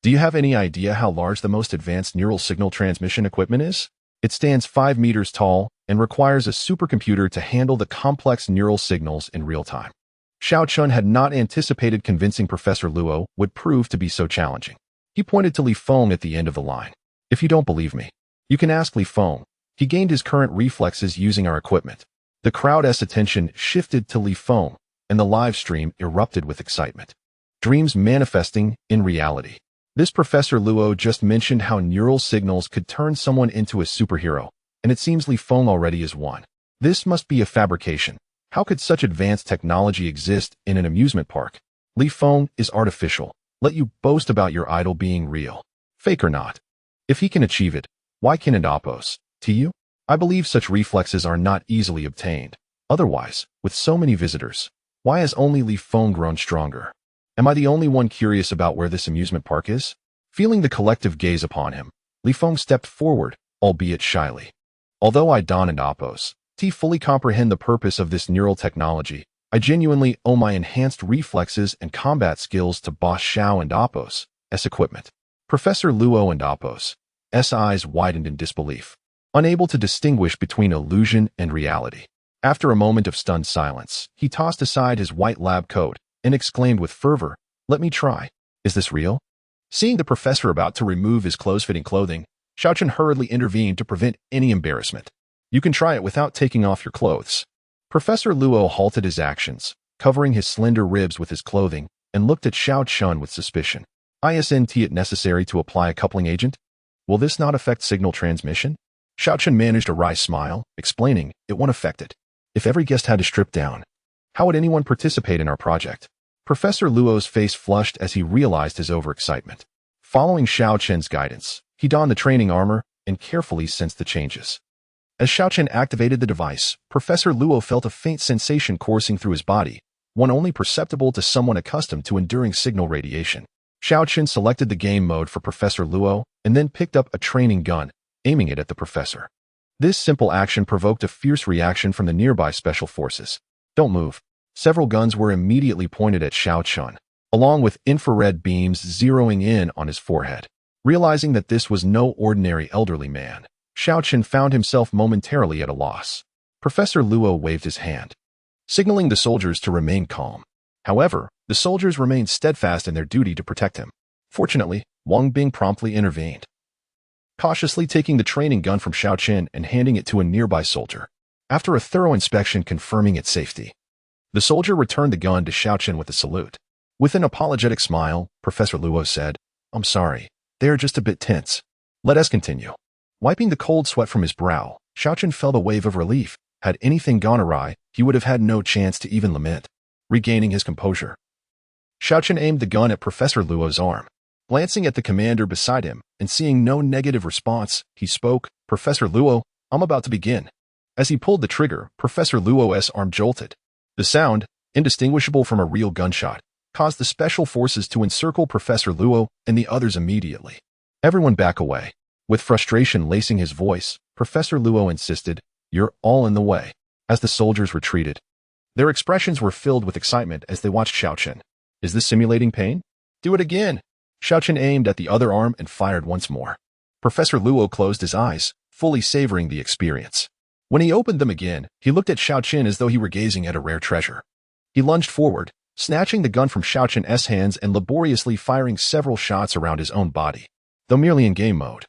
Do you have any idea how large the most advanced neural signal transmission equipment is? It stands 5 meters tall and requires a supercomputer to handle the complex neural signals in real time. Xiao had not anticipated convincing Professor Luo would prove to be so challenging. He pointed to Li Feng at the end of the line. "If you don't believe me, you can ask Li Feng. He gained his current reflexes using our equipment." The crowd's attention shifted to Li Feng, and the live stream erupted with excitement. Dreams manifesting in reality. This Professor Luo just mentioned how neural signals could turn someone into a superhero, and it seems Li Feng already is one. This must be a fabrication. How could such advanced technology exist in an amusement park? Li Feng is artificial. Let you boast about your idol being real. Fake or not. If he can achieve it, why can't it oppose to you? I believe such reflexes are not easily obtained. Otherwise, with so many visitors, why has only Li Feng grown stronger? Am I the only one curious about where this amusement park is? Feeling the collective gaze upon him, Li Feng stepped forward, albeit shyly. Although I Don and Appos fully comprehend the purpose of this neural technology, I genuinely owe my enhanced reflexes and combat skills to Boss Xiao and Appos' equipment. Professor Luo and Appos' eyes widened in disbelief, unable to distinguish between illusion and reality. After a moment of stunned silence, he tossed aside his white lab coat and exclaimed with fervor, "Let me try. Is this real?" Seeing the professor about to remove his close-fitting clothing, Xiao hurriedly intervened to prevent any embarrassment. "You can try it without taking off your clothes." Professor Luo halted his actions, covering his slender ribs with his clothing, and looked at Xiao with suspicion. "Isn't it necessary to apply a coupling agent? Will this not affect signal transmission?" Xiao managed a wry smile, explaining, "It won't affect it. If every guest had to strip down, how would anyone participate in our project?" Professor Luo's face flushed as he realized his overexcitement. Following Xiao's guidance, he donned the training armor and carefully sensed the changes. As Xiao activated the device, Professor Luo felt a faint sensation coursing through his body, one only perceptible to someone accustomed to enduring signal radiation. Xiao selected the game mode for Professor Luo and then picked up a training gun, aiming it at the professor. This simple action provoked a fierce reaction from the nearby special forces. "Don't move." Several guns were immediately pointed at Xiao, along with infrared beams zeroing in on his forehead. Realizing that this was no ordinary elderly man, Xiao found himself momentarily at a loss. Professor Luo waved his hand, signaling the soldiers to remain calm. However, the soldiers remained steadfast in their duty to protect him. Fortunately, Wang Bing promptly intervened, cautiously taking the training gun from Xiao and handing it to a nearby soldier. After a thorough inspection confirming its safety, the soldier returned the gun to Xiao with a salute. With an apologetic smile, Professor Luo said, "I'm sorry, they are just a bit tense. Let us continue." Wiping the cold sweat from his brow, Xiao felt a wave of relief. Had anything gone awry, he would have had no chance to even lament. Regaining his composure, Xiao aimed the gun at Professor Luo's arm. Glancing at the commander beside him and seeing no negative response, he spoke, "Professor Luo, I'm about to begin." As he pulled the trigger, Professor Luo's arm jolted. The sound, indistinguishable from a real gunshot, caused the special forces to encircle Professor Luo and the others immediately. "Everyone back away." With frustration lacing his voice, Professor Luo insisted, "You're all in the way." As the soldiers retreated, Their expressions were filled with excitement as they watched Xiaochen. Is this simulating pain? Do it again. Xiaochen aimed at the other arm and fired once more. Professor Luo closed his eyes, fully savoring the experience. When he opened them again, he looked at Xiaochen as though he were gazing at a rare treasure. He lunged forward, snatching the gun from Xiaochen's hands and laboriously firing several shots around his own body, though merely in game mode.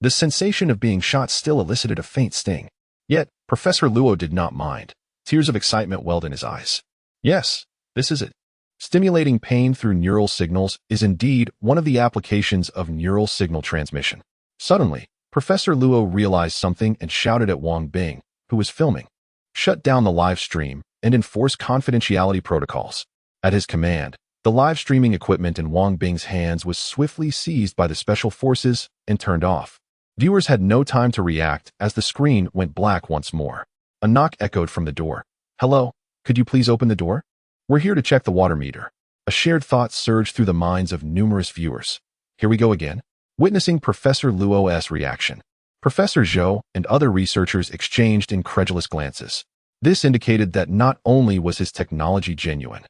The sensation of being shot still elicited a faint sting. Yet, Professor Luo did not mind. Tears of excitement welled in his eyes. Yes, this is it. Stimulating pain through neural signals is indeed one of the applications of neural signal transmission. Suddenly, Professor Luo realized something and shouted at Wang Bing, who was filming. Shut down the live stream and enforce confidentiality protocols. At his command, the live streaming equipment in Wang Bing's hands was swiftly seized by the special forces and turned off. Viewers had no time to react as the screen went black once more. A knock echoed from the door. Hello, could you please open the door? We're here to check the water meter. A shared thought surged through the minds of numerous viewers. Here we go again. Witnessing Professor Luo's reaction, Professor Zhou and other researchers exchanged incredulous glances. This indicated that not only was his technology genuine,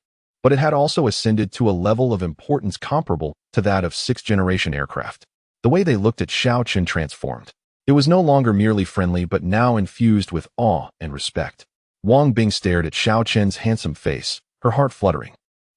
but it had also ascended to a level of importance comparable to that of sixth-generation aircraft. The way they looked at Xiaochen transformed. It was no longer merely friendly but now infused with awe and respect. Wang Bing stared at Xiaochen's handsome face, her heart fluttering.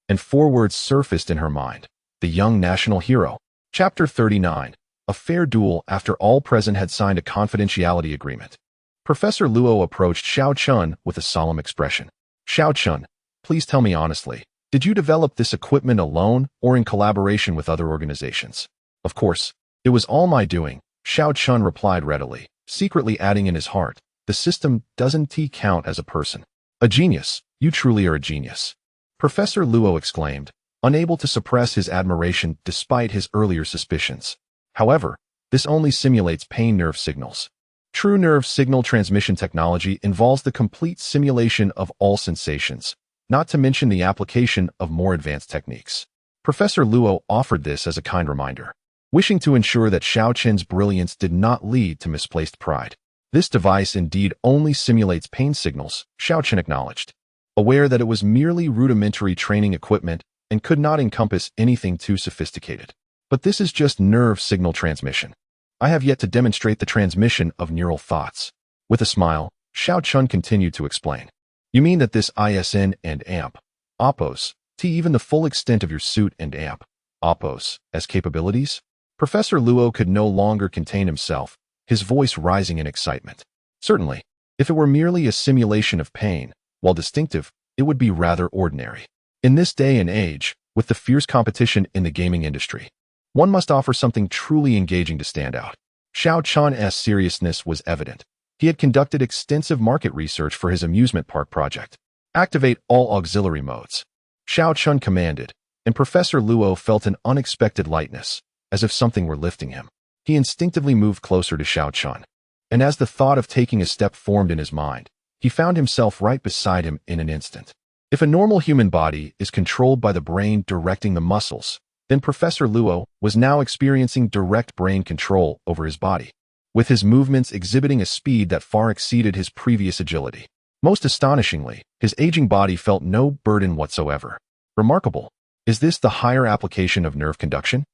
And four words surfaced in her mind. The young national hero. Chapter 39. A fair duel after all present had signed a confidentiality agreement. Professor Luo approached Xiaochen with a solemn expression. Xiaochen, please tell me honestly, did you develop this equipment alone or in collaboration with other organizations? Of course, it was all my doing, Xiaochen replied readily, secretly adding in his heart, the system doesn't count as a person. A genius, you truly are a genius. Professor Luo exclaimed, unable to suppress his admiration despite his earlier suspicions. However, this only simulates pain nerve signals. True nerve signal transmission technology involves the complete simulation of all sensations, not to mention the application of more advanced techniques. Professor Luo offered this as a kind reminder, wishing to ensure that Xiaochen's brilliance did not lead to misplaced pride. This device indeed only simulates pain signals, Xiaochen acknowledged, aware that it was merely rudimentary training equipment and could not encompass anything too sophisticated. But this is just nerve signal transmission. I have yet to demonstrate the transmission of neural thoughts. With a smile, Xiaochen continued to explain. You mean that this ISN and AMP, OPPOS, even the full extent of your suit and AMP, OPPOS, as capabilities? Professor Luo could no longer contain himself, his voice rising in excitement. Certainly, if it were merely a simulation of pain, while distinctive, it would be rather ordinary. In this day and age, with the fierce competition in the gaming industry, one must offer something truly engaging to stand out. Xiaochen's seriousness was evident. He had conducted extensive market research for his amusement park project. Activate all auxiliary modes. Xiaochen commanded, and Professor Luo felt an unexpected lightness, as if something were lifting him. He instinctively moved closer to Xiaochen, and as the thought of taking a step formed in his mind, he found himself right beside him in an instant. If a normal human body is controlled by the brain directing the muscles, then Professor Luo was now experiencing direct brain control over his body, with his movements exhibiting a speed that far exceeded his previous agility. Most astonishingly, his aging body felt no burden whatsoever. Remarkable. Is this the higher application of nerve conduction?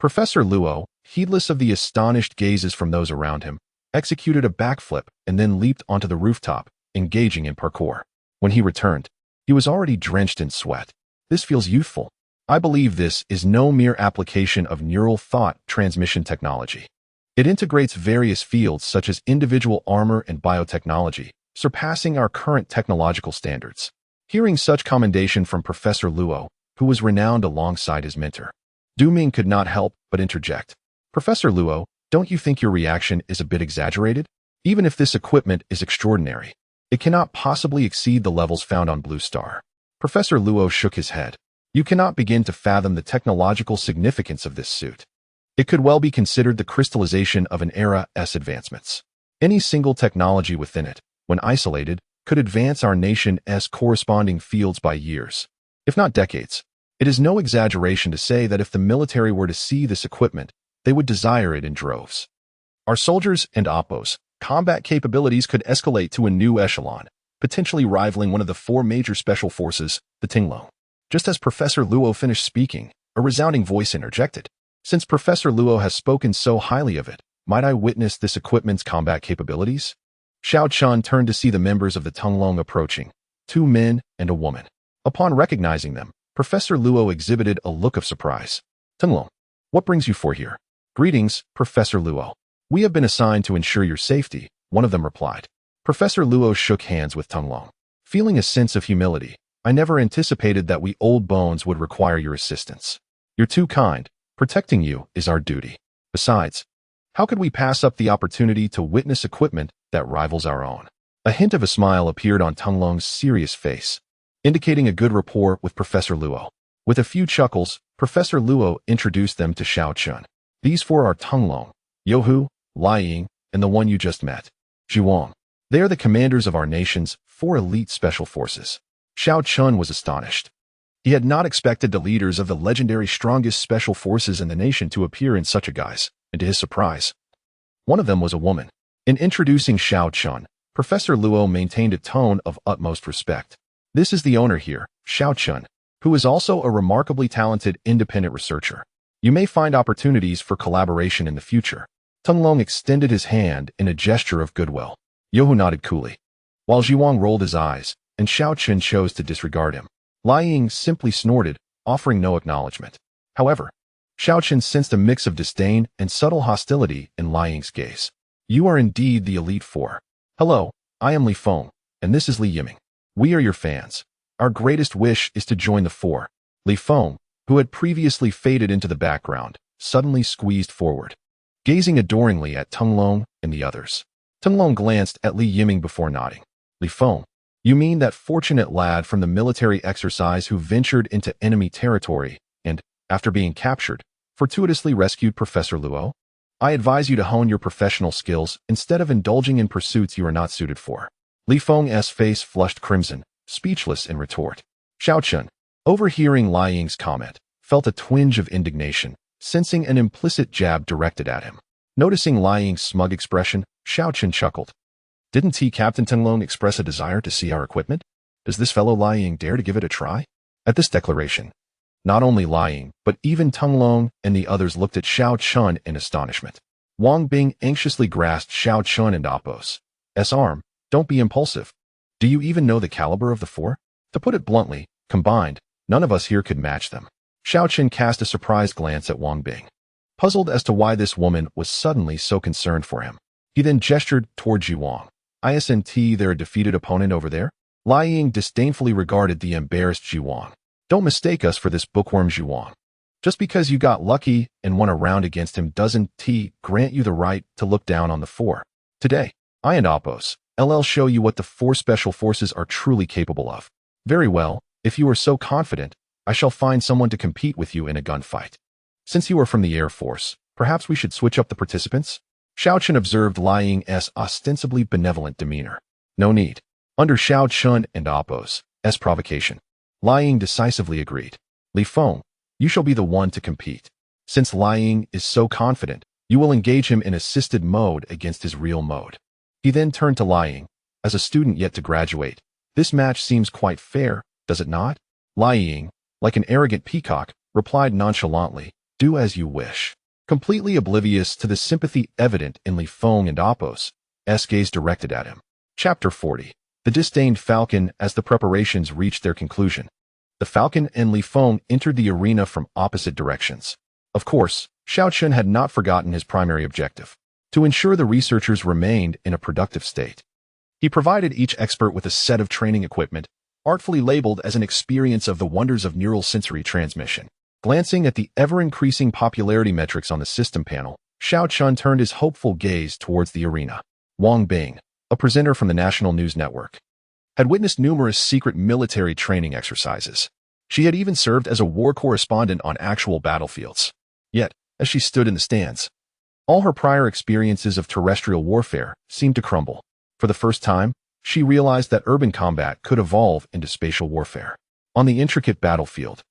Professor Luo, heedless of the astonished gazes from those around him, executed a backflip and then leaped onto the rooftop, engaging in parkour. When he returned, he was already drenched in sweat. This feels youthful. I believe this is no mere application of neural thought transmission technology. It integrates various fields such as individual armor and biotechnology, surpassing our current technological standards. Hearing such commendation from Professor Luo, who was renowned alongside his mentor, Du-Ming could not help but interject. Professor Luo, don't you think your reaction is a bit exaggerated? Even if this equipment is extraordinary, it cannot possibly exceed the levels found on Blue Star. Professor Luo shook his head. You cannot begin to fathom the technological significance of this suit. It could well be considered the crystallization of an era's advancements. Any single technology within it, when isolated, could advance our nation's corresponding fields by years, if not decades. It is no exaggeration to say that if the military were to see this equipment, they would desire it in droves. Our soldiers and OPPOS combat capabilities could escalate to a new echelon, potentially rivaling one of the four major special forces, the Tinglong. Just as Professor Luo finished speaking, a resounding voice interjected. Since Professor Luo has spoken so highly of it, might I witness this equipment's combat capabilities? Xiao Chun turned to see the members of the Tinglong approaching, 2 men and a woman. Upon recognizing them, Professor Luo exhibited a look of surprise. Tinglong, what brings you for here? Greetings, Professor Luo. We have been assigned to ensure your safety, one of them replied. Professor Luo shook hands with Tinglong. Feeling a sense of humility, I never anticipated that we old bones would require your assistance. You're too kind. Protecting you is our duty. Besides, how could we pass up the opportunity to witness equipment that rivals our own? A hint of a smile appeared on Tinglong's serious face, indicating a good rapport with Professor Luo. With a few chuckles, Professor Luo introduced them to Xiao Chun. These 4 are Tinglong, Yohu, Lai Ying, and the one you just met, Zhuang. They are the commanders of our nation's 4 elite special forces. Xiao Chun was astonished. He had not expected the leaders of the legendary strongest special forces in the nation to appear in such a guise, and to his surprise, one of them was a woman. In introducing Xiao Chun, Professor Luo maintained a tone of utmost respect. This is the owner here, Xiao Chun, who is also a remarkably talented independent researcher. You may find opportunities for collaboration in the future. Tinglong extended his hand in a gesture of goodwill. Yohu nodded coolly, while Zhuang rolled his eyes, and Xiao Chun chose to disregard him. Lai Ying simply snorted, offering no acknowledgement. However, Xiao Chun sensed a mix of disdain and subtle hostility in Lai Ying's gaze. You are indeed the Elite 4. Hello, I am Li Feng, and this is Li Yiming. We are your fans. Our greatest wish is to join the 4. Li Feng, who had previously faded into the background, suddenly squeezed forward, gazing adoringly at Tinglong and the others. Tinglong glanced at Li Yiming before nodding. Li Feng, you mean that fortunate lad from the military exercise who ventured into enemy territory and, after being captured, fortuitously rescued Professor Luo? I advise you to hone your professional skills instead of indulging in pursuits you are not suited for. Li Feng's face flushed crimson, speechless in retort. Xiao Chun, overhearing Lai Ying's comment, felt a twinge of indignation, sensing an implicit jab directed at him. Noticing Lai Ying's smug expression, Xiao Chun chuckled. Didn't Captain Tinglong express a desire to see our equipment? Does this fellow Lai Ying dare to give it a try? At this declaration, not only Lai Ying, but even Tinglong and the others looked at Xiao Chun in astonishment. Wang Bing anxiously grasped Xiao Chun and Apos' arm. Don't be impulsive. Do you even know the caliber of the 4? To put it bluntly, combined, none of us here could match them. Xiao Chun cast a surprised glance at Wang Bing, puzzled as to why this woman was suddenly so concerned for him. He then gestured toward Zhuang. Isn't their defeated opponent over there? Lai Ying disdainfully regarded the embarrassed Zhuang. Don't mistake us for this bookworm Zhuang. Just because you got lucky and won a round against him doesn't grant you the right to look down on the 4. Today, I and Apos LL show you what the 4 special forces are truly capable of. Very well, if you are so confident, I shall find someone to compete with you in a gunfight. Since you are from the Air Force, perhaps we should switch up the participants? Xiao Chun observed Lai Ying's ostensibly benevolent demeanor. No need. Under Xiao Chun and Apos' provocation, Lai Ying decisively agreed. Li Feng, you shall be the one to compete. Since Lai Ying is so confident, you will engage him in assisted mode against his real mode. He then turned to Lai Ying. As a student yet to graduate, this match seems quite fair, does it not? Lai Ying, like an arrogant peacock, replied nonchalantly, do as you wish. Completely oblivious to the sympathy evident in Li Feng and Apos' gaze directed at him. Chapter 40. The Disdained Falcon. As the preparations reached their conclusion, the Falcon and Li Feng entered the arena from opposite directions. Of course, Xiao Chun had not forgotten his primary objective: to ensure the researchers remained in a productive state. He provided each expert with a set of training equipment, artfully labeled as an experience of the wonders of neural sensory transmission. Glancing at the ever-increasing popularity metrics on the system panel, Xiao Chun turned his hopeful gaze towards the arena. Wang Bing, a presenter from the National News Network, had witnessed numerous secret military training exercises. She had even served as a war correspondent on actual battlefields. Yet, as she stood in the stands, all her prior experiences of terrestrial warfare seemed to crumble. For the first time, she realized that urban combat could evolve into spatial warfare. On the intricate battlefield,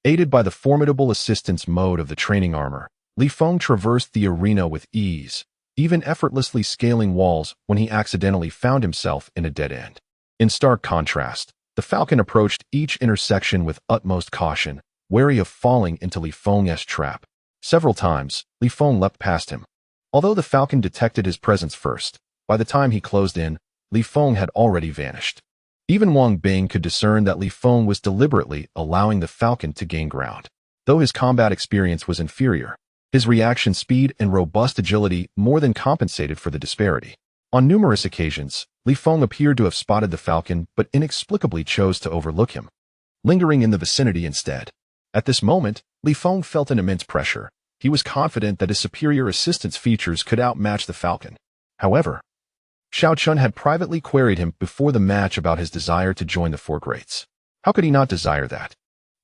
aided by the formidable assistance mode of the training armor, Li Feng traversed the arena with ease, even effortlessly scaling walls when he accidentally found himself in a dead end. In stark contrast, the falcon approached each intersection with utmost caution, wary of falling into Li Feng's trap. Several times, Li Feng leapt past him. Although the falcon detected his presence first, by the time he closed in, Li Feng had already vanished. Even Wang Bing could discern that Li Feng was deliberately allowing the falcon to gain ground. Though his combat experience was inferior, his reaction speed and robust agility more than compensated for the disparity. On numerous occasions, Li Feng appeared to have spotted the falcon but inexplicably chose to overlook him, lingering in the vicinity instead. At this moment, Li Feng felt an immense pressure. He was confident that his superior assistance features could outmatch the falcon. However, Xiao Chun had privately queried him before the match about his desire to join the Four Greats. How could he not desire that?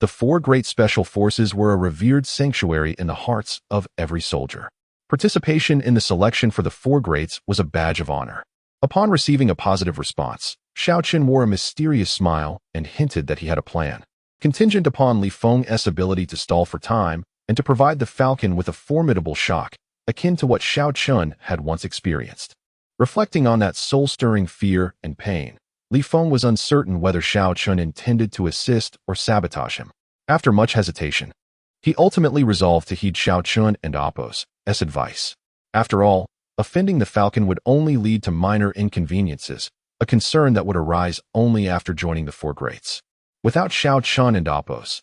The Four Great Special Forces were a revered sanctuary in the hearts of every soldier. Participation in the selection for the Four Greats was a badge of honor. Upon receiving a positive response, Xiao Chun wore a mysterious smile and hinted that he had a plan, contingent upon Li Feng's ability to stall for time and to provide the falcon with a formidable shock, akin to what Xiao Chun had once experienced. Reflecting on that soul-stirring fear and pain, Li Feng was uncertain whether Xiao Chun intended to assist or sabotage him. After much hesitation, he ultimately resolved to heed Xiao Chun and Appo's advice. After all, offending the falcon would only lead to minor inconveniences, a concern that would arise only after joining the Four Greats. Without Xiao Chun and Appo's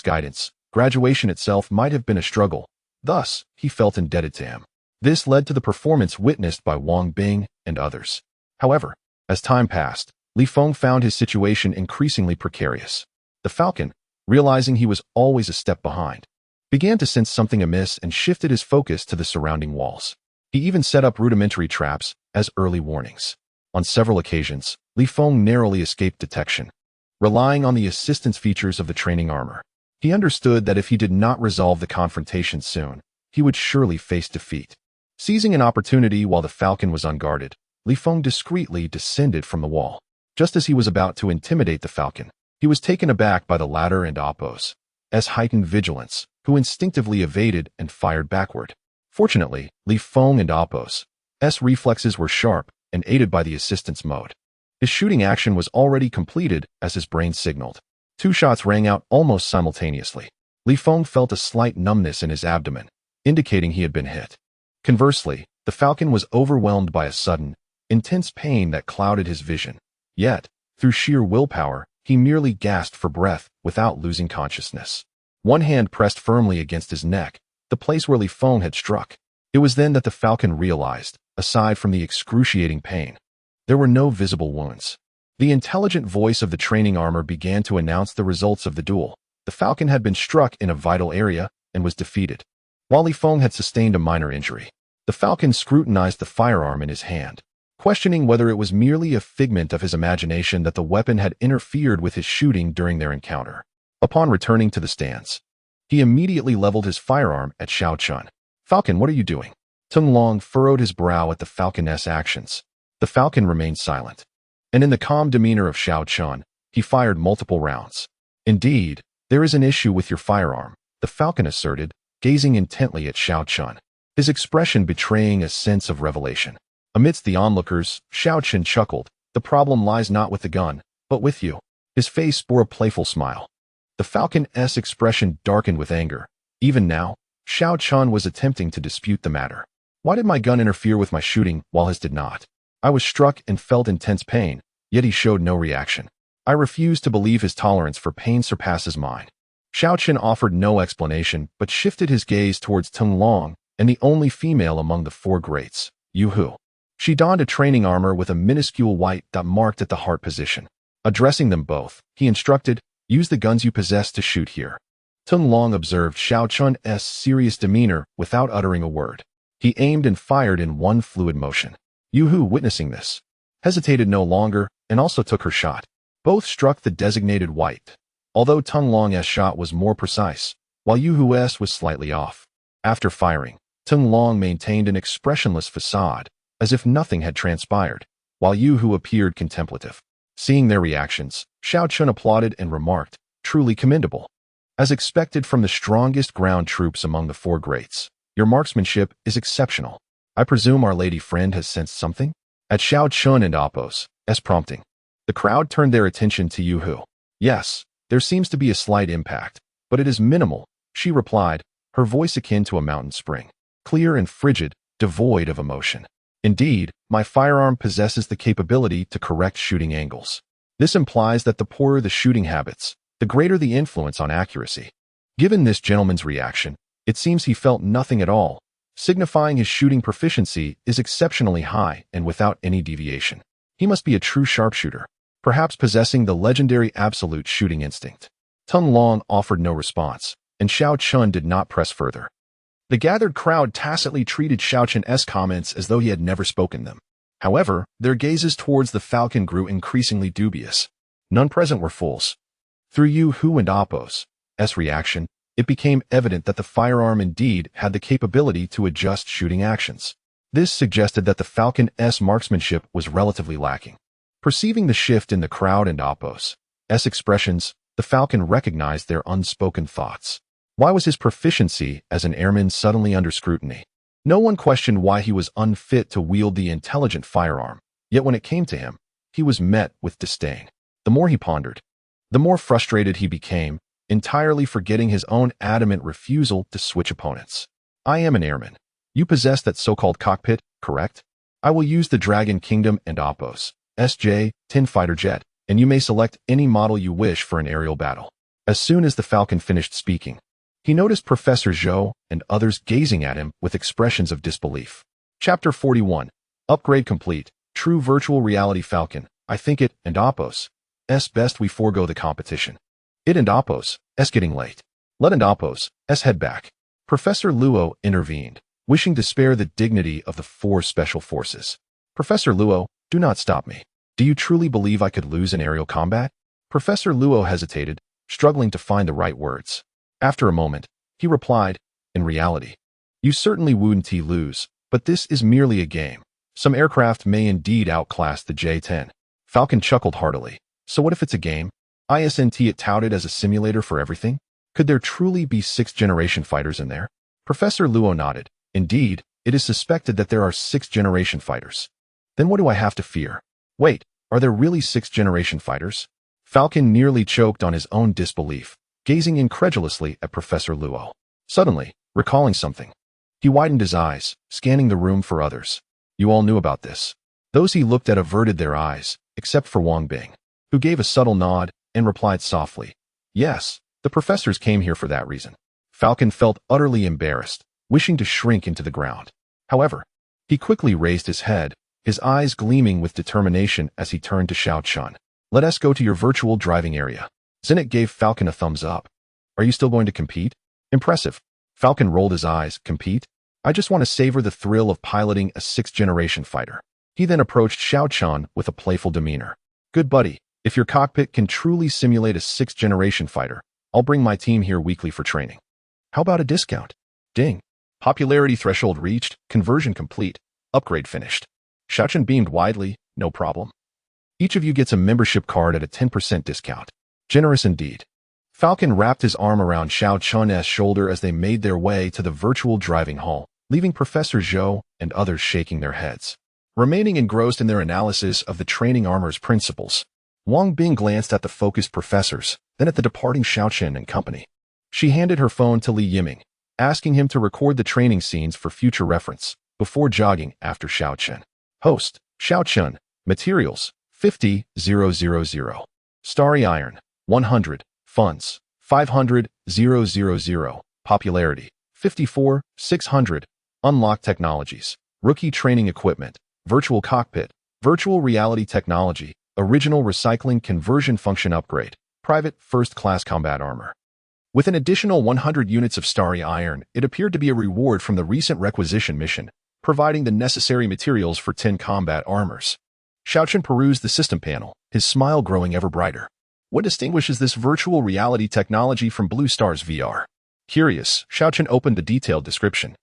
guidance, graduation itself might have been a struggle. Thus, he felt indebted to him. This led to the performance witnessed by Wang Bing and others. However, as time passed, Li Feng found his situation increasingly precarious. The falcon, realizing he was always a step behind, began to sense something amiss and shifted his focus to the surrounding walls. He even set up rudimentary traps as early warnings. On several occasions, Li Feng narrowly escaped detection. Relying on the assistance features of the training armor, he understood that if he did not resolve the confrontation soon, he would surely face defeat. Seizing an opportunity while the falcon was unguarded, Li Feng discreetly descended from the wall. Just as he was about to intimidate the falcon, he was taken aback by the latter and Appo's heightened vigilance, who instinctively evaded and fired backward. Fortunately, Li Feng and Appo's reflexes were sharp and aided by the assistance mode. His shooting action was already completed as his brain signaled. 2 shots rang out almost simultaneously. Li Feng felt a slight numbness in his abdomen, indicating he had been hit. Conversely, the falcon was overwhelmed by a sudden, intense pain that clouded his vision. Yet, through sheer willpower, he merely gasped for breath without losing consciousness. One hand pressed firmly against his neck, the place where Li Feng had struck. It was then that the falcon realized, aside from the excruciating pain, there were no visible wounds. The intelligent voice of the training armor began to announce the results of the duel. The falcon had been struck in a vital area and was defeated, while Li Feng had sustained a minor injury. The falcon scrutinized the firearm in his hand, questioning whether it was merely a figment of his imagination that the weapon had interfered with his shooting during their encounter. Upon returning to the stands, he immediately leveled his firearm at Xiao Chun. "Falcon, what are you doing?" Tung Long furrowed his brow at the falcon's actions. The falcon remained silent, and in the calm demeanor of Xiao Chun, he fired multiple rounds. "Indeed, there is an issue with your firearm," the falcon asserted, gazing intently at Xiao Chun, his expression betraying a sense of revelation. Amidst the onlookers, Xiao Chun chuckled. "The problem lies not with the gun, but with you." His face bore a playful smile. The falcon's expression darkened with anger. Even now, Xiao Chun was attempting to dispute the matter. "Why did my gun interfere with my shooting while his did not? I was struck and felt intense pain, yet he showed no reaction. I refuse to believe his tolerance for pain surpasses mine." Xiao Chun offered no explanation but shifted his gaze towards Tung Long and the only female among the Four Greats, Yu Hu. She donned a training armor with a minuscule white dot marked at the heart position. Addressing them both, he instructed, "Use the guns you possess to shoot here." Tung Long observed Xiao Chun's serious demeanor without uttering a word. He aimed and fired in one fluid motion. Yu Hu, witnessing this, hesitated no longer and also took her shot. Both struck the designated white, although Tung Long's shot was more precise, while Yu Hu's was slightly off. After firing, Tung Long maintained an expressionless facade, as if nothing had transpired, while Yu Hu appeared contemplative. Seeing their reactions, Xiao Chun applauded and remarked, "Truly commendable. As expected from the strongest ground troops among the Four Greats, your marksmanship is exceptional. I presume our lady friend has sensed something?" At Xiao Chun and Appo's prompting, The crowd turned their attention to Yu-Hu. Yes, there seems to be a slight impact, but it is minimal, she replied, her voice akin to a mountain spring, clear and frigid, devoid of emotion. Indeed, my firearm possesses the capability to correct shooting angles. This implies that the poorer the shooting habits, the greater the influence on accuracy. Given this gentleman's reaction, it seems he felt nothing at all, signifying his shooting proficiency is exceptionally high and without any deviation. He must be a true sharpshooter, perhaps possessing the legendary absolute shooting instinct. Tung Long offered no response, and Xiao Chun did not press further. The gathered crowd tacitly treated Xiao Chun's comments as though he had never spoken them. However, their gazes towards the falcon grew increasingly dubious. None present were fools. Through Yu-Hu and Appo's reaction, it became evident that the firearm indeed had the capability to adjust shooting actions. This suggested that the falcon's marksmanship was relatively lacking. Perceiving the shift in the crowd and Appo's expressions, the falcon recognized their unspoken thoughts. Why was his proficiency as an airman suddenly under scrutiny? No one questioned why he was unfit to wield the intelligent firearm, yet when it came to him, he was met with disdain. The more he pondered, the more frustrated he became, entirely forgetting his own adamant refusal to switch opponents. I am an airman. You possess that so-called cockpit, correct? I will use the Dragon Kingdom and Appo's SJ-10 fighter jet, and you may select any model you wish for an aerial battle. As soon as the falcon finished speaking, he noticed Professor Zhou and others gazing at him with expressions of disbelief. Chapter 41. Upgrade complete. True virtual reality falcon. I think it and Appo's best we forego the competition. It and Appo's getting late. Let and Appo's head back. Professor Luo intervened, wishing to spare the dignity of the four special forces. Professor Luo, do not stop me. Do you truly believe I could lose in aerial combat? Professor Luo hesitated, struggling to find the right words. After a moment, he replied, in reality, you certainly wouldn't lose, but this is merely a game. Some aircraft may indeed outclass the J-10. Falcon chuckled heartily. So what if it's a game? Isn't it touted as a simulator for everything? Could there truly be 6th-generation fighters in there? Professor Luo nodded. Indeed, it is suspected that there are 6th-generation fighters. Then what do I have to fear? Wait, are there really 6th-generation fighters? Falcon nearly choked on his own disbelief, gazing incredulously at Professor Luo. Suddenly, recalling something, he widened his eyes, scanning the room for others. You all knew about this. Those he looked at averted their eyes, except for Wang Bing, who gave a subtle nod and replied softly, yes, the professors came here for that reason. Falcon felt utterly embarrassed, wishing to shrink into the ground. However, he quickly raised his head, his eyes gleaming with determination as he turned to Xiao Chun. Let us go to your virtual driving area. Zenit gave Falcon a thumbs up. Are you still going to compete? Impressive. Falcon rolled his eyes. Compete? I just want to savor the thrill of piloting a 6th-generation fighter. He then approached Xiao Chun with a playful demeanor. Good buddy, if your cockpit can truly simulate a 6th-generation fighter, I'll bring my team here weekly for training. How about a discount? Ding. Popularity threshold reached, conversion complete, upgrade finished. Xiao Chun beamed widely, no problem. Each of you gets a membership card at a 10% discount. Generous indeed. Falcon wrapped his arm around Xiao Chun's shoulder as they made their way to the virtual driving hall, leaving Professor Zhou and others shaking their heads. Remaining engrossed in their analysis of the training armor's principles, Wang Bing glanced at the focused professors, then at the departing Xiao Chun and company. She handed her phone to Li Yiming, asking him to record the training scenes for future reference, before jogging after Xiao Chun. Host, Xiao Chun. Materials, 50,000. Starry Iron, 100. Funds, 500,000. Popularity, 54,600. Unlocked technologies. Rookie training equipment. Virtual cockpit. Virtual reality technology. Original recycling conversion function upgrade. Private first-class combat armor. With an additional 100 units of Starry Iron, it appeared to be a reward from the recent requisition mission, providing the necessary materials for 10 combat armors. Xiao Chun perused the system panel, his smile growing ever brighter. What distinguishes this virtual reality technology from Blue Star's VR? Curious, Xiao Chun opened the detailed description.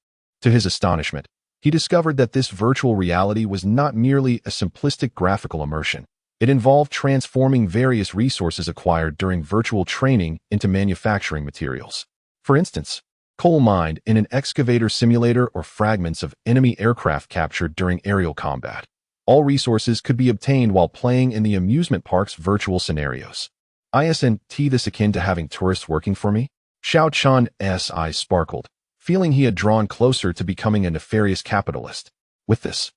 To his astonishment, he discovered that this virtual reality was not merely a simplistic graphical immersion. It involved transforming various resources acquired during virtual training into manufacturing materials. For instance, coal mined in an excavator simulator or fragments of enemy aircraft captured during aerial combat. All resources could be obtained while playing in the amusement park's virtual scenarios. Isn't this akin to having tourists working for me? Xiao Chun's eyes sparkled, feeling he had drawn closer to becoming a nefarious capitalist. With this,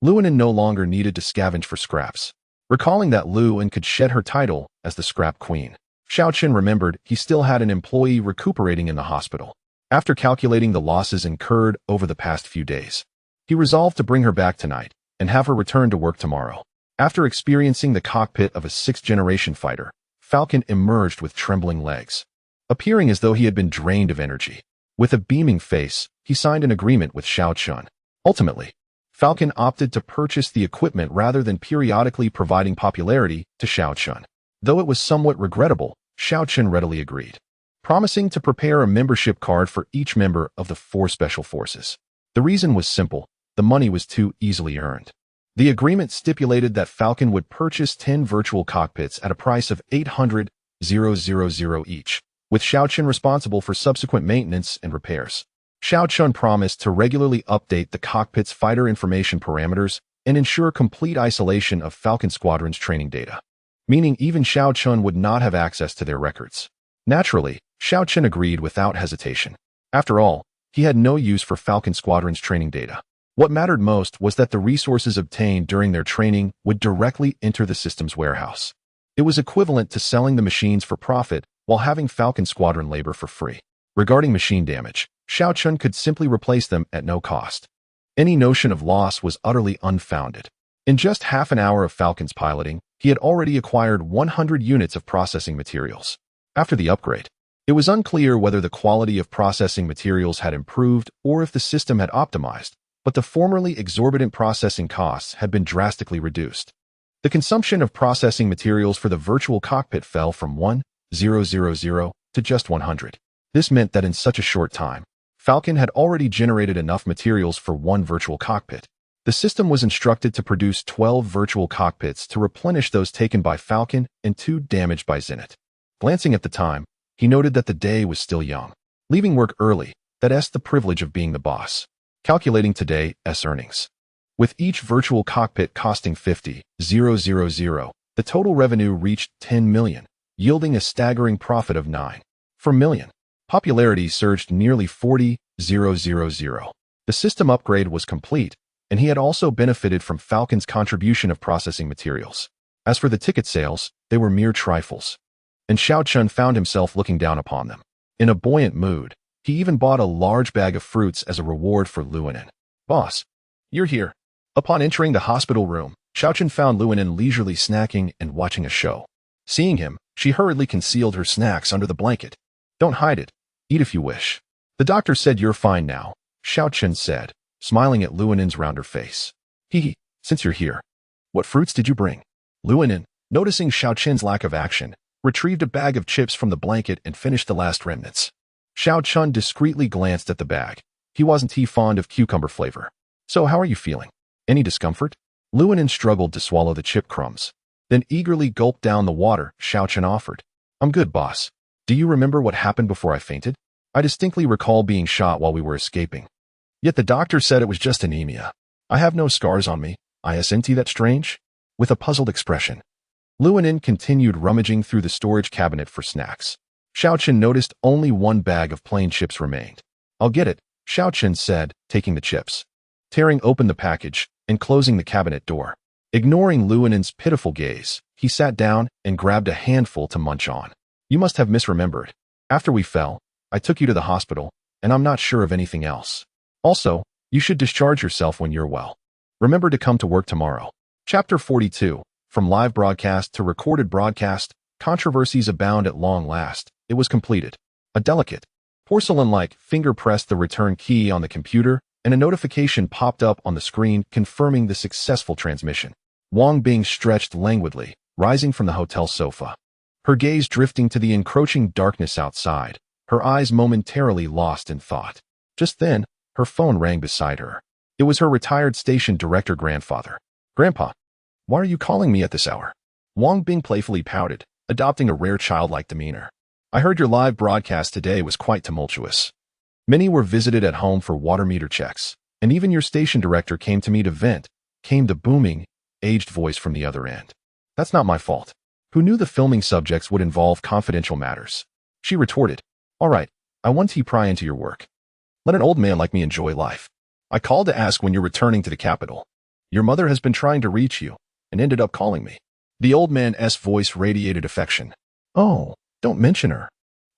Luonan no longer needed to scavenge for scraps. Recalling that Luonan could shed her title as the scrap queen, Xiao Chen remembered he still had an employee recuperating in the hospital. After calculating the losses incurred over the past few days, he resolved to bring her back tonight and have her return to work tomorrow. After experiencing the cockpit of a sixth-generation fighter, Falcon emerged with trembling legs, appearing as though he had been drained of energy. With a beaming face, he signed an agreement with Xiao Chun. Ultimately, Falcon opted to purchase the equipment rather than periodically providing popularity to Xiao Chun. Though it was somewhat regrettable, Xiao Chun readily agreed, promising to prepare a membership card for each member of the 4 special forces. The reason was simple: the money was too easily earned. The agreement stipulated that Falcon would purchase 10 virtual cockpits at a price of 800,000 each, with Xiao Chun responsible for subsequent maintenance and repairs. Xiao Chun promised to regularly update the cockpit's fighter information parameters and ensure complete isolation of Falcon Squadron's training data, meaning even Xiao Chun would not have access to their records. Naturally, Xiao Chun agreed without hesitation. After all, he had no use for Falcon Squadron's training data. What mattered most was that the resources obtained during their training would directly enter the system's warehouse. It was equivalent to selling the machines for profit while having Falcon Squadron labor for free. Regarding machine damage, Xiao Chun could simply replace them at no cost. Any notion of loss was utterly unfounded. In just half an hour of Falcon's piloting, he had already acquired 100 units of processing materials. After the upgrade, it was unclear whether the quality of processing materials had improved or if the system had optimized, but the formerly exorbitant processing costs had been drastically reduced. The consumption of processing materials for the virtual cockpit fell from 1,000 to just 100. This meant that in such a short time, Falcon had already generated enough materials for 1 virtual cockpit. The system was instructed to produce 12 virtual cockpits to replenish those taken by Falcon and 2 damaged by Zenith. Glancing at the time, he noted that the day was still young. Leaving work early, that's the privilege of being the boss. Calculating today's earnings. With each virtual cockpit costing 50,000, the total revenue reached 10 million, yielding a staggering profit of 9.4 million. Popularity surged nearly 40,000. The system upgrade was complete, and he had also benefited from Falcon's contribution of processing materials. As for the ticket sales, they were mere trifles, and Xiao Chun found himself looking down upon them. In a buoyant mood, he even bought a large bag of fruits as a reward for Luonan. "Boss, you're here." Upon entering the hospital room, Xiao Chun found Luonan leisurely snacking and watching a show. Seeing him, she hurriedly concealed her snacks under the blanket. "Don't hide it. Eat if you wish." "The doctor said you're fine now," Xiao Chun said, smiling at Luonan's rounder face. Since you're here, what fruits did you bring?" Luonan, noticing Xiao Chun's lack of action, retrieved a bag of chips from the blanket and finished the last remnants. Xiao Chun discreetly glanced at the bag. He wasn't fond of cucumber flavor. "So how are you feeling? Any discomfort?" Luonan struggled to swallow the chip crumbs, then eagerly gulped down the water Xiao Chun offered. "I'm good, boss. Do you remember what happened before I fainted? I distinctly recall being shot while we were escaping. Yet the doctor said it was just anemia. I have no scars on me. Isn't that strange?" With a puzzled expression, Luonan continued rummaging through the storage cabinet for snacks. Xiao Chun noticed only 1 bag of plain chips remained. "I'll get it," Xiao Chun said, taking the chips, tearing open the package, and closing the cabinet door. Ignoring Luonan's pitiful gaze, he sat down and grabbed a handful to munch on. "You must have misremembered. After we fell, I took you to the hospital, and I'm not sure of anything else. Also, you should discharge yourself when you're well. Remember to come to work tomorrow." Chapter 42. From live broadcast to recorded broadcast, controversies abound at long last. It was completed. A delicate, porcelain-like finger pressed the return key on the computer, and a notification popped up on the screen confirming the successful transmission. Wang Bing stretched languidly, rising from the hotel sofa, her gaze drifting to the encroaching darkness outside, her eyes momentarily lost in thought. Just then, her phone rang beside her. It was her retired station director grandfather. "Grandpa, why are you calling me at this hour?" Wang Bing playfully pouted, adopting a rare childlike demeanor. "I heard your live broadcast today was quite tumultuous. Many were visited at home for water meter checks, and even your station director came to me to vent," came the booming, aged voice from the other end. That's not my fault. Who knew the filming subjects would involve confidential matters? She retorted, all right, I want to pry into your work. Let an old man like me enjoy life. I called to ask when you're returning to the capital. Your mother has been trying to reach you and ended up calling me. The old man's voice radiated affection. Oh, don't mention her.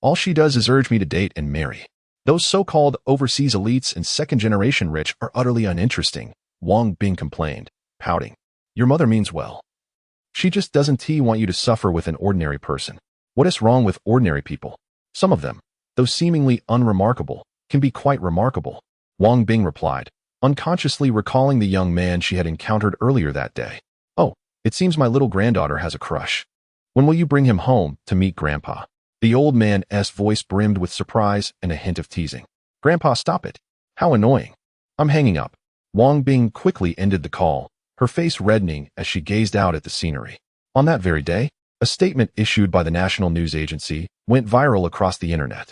All she does is urge me to date and marry. Those so-called overseas elites and second-generation rich are utterly uninteresting, Wang Bing complained, pouting. Your mother means well. She just doesn't want you to suffer with an ordinary person. What is wrong with ordinary people? Some of them, though seemingly unremarkable, can be quite remarkable, Wang Bing replied, unconsciously recalling the young man she had encountered earlier that day. Oh, it seems my little granddaughter has a crush. When will you bring him home to meet Grandpa? The old man's voice brimmed with surprise and a hint of teasing. Grandpa, stop it. How annoying. I'm hanging up. Wang Bing quickly ended the call, her face reddening as she gazed out at the scenery. On that very day, a statement issued by the National News Agency went viral across the internet.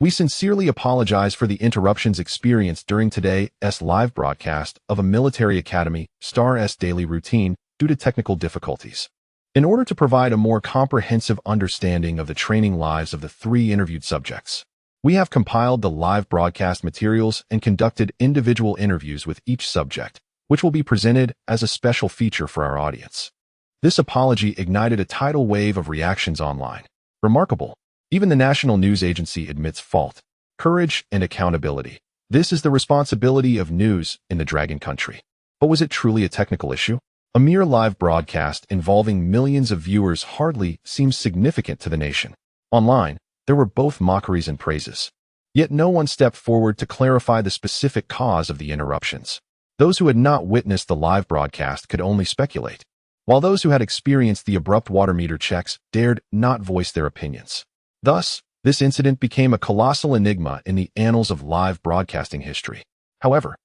We sincerely apologize for the interruptions experienced during today's live broadcast of a military academy STAR's daily routine due to technical difficulties. In order to provide a more comprehensive understanding of the training lives of the 3 interviewed subjects, we have compiled the live broadcast materials and conducted individual interviews with each subject, which will be presented as a special feature for our audience. This apology ignited a tidal wave of reactions online. Remarkable. Even the National News Agency admits fault, courage, and accountability. This is the responsibility of news in the Dragon Country. But was it truly a technical issue? A mere live broadcast involving millions of viewers hardly seems significant to the nation. Online, there were both mockeries and praises. Yet no one stepped forward to clarify the specific cause of the interruptions. Those who had not witnessed the live broadcast could only speculate, while those who had experienced the abrupt water meter checks dared not voice their opinions. Thus, this incident became a colossal enigma in the annals of live broadcasting history. However,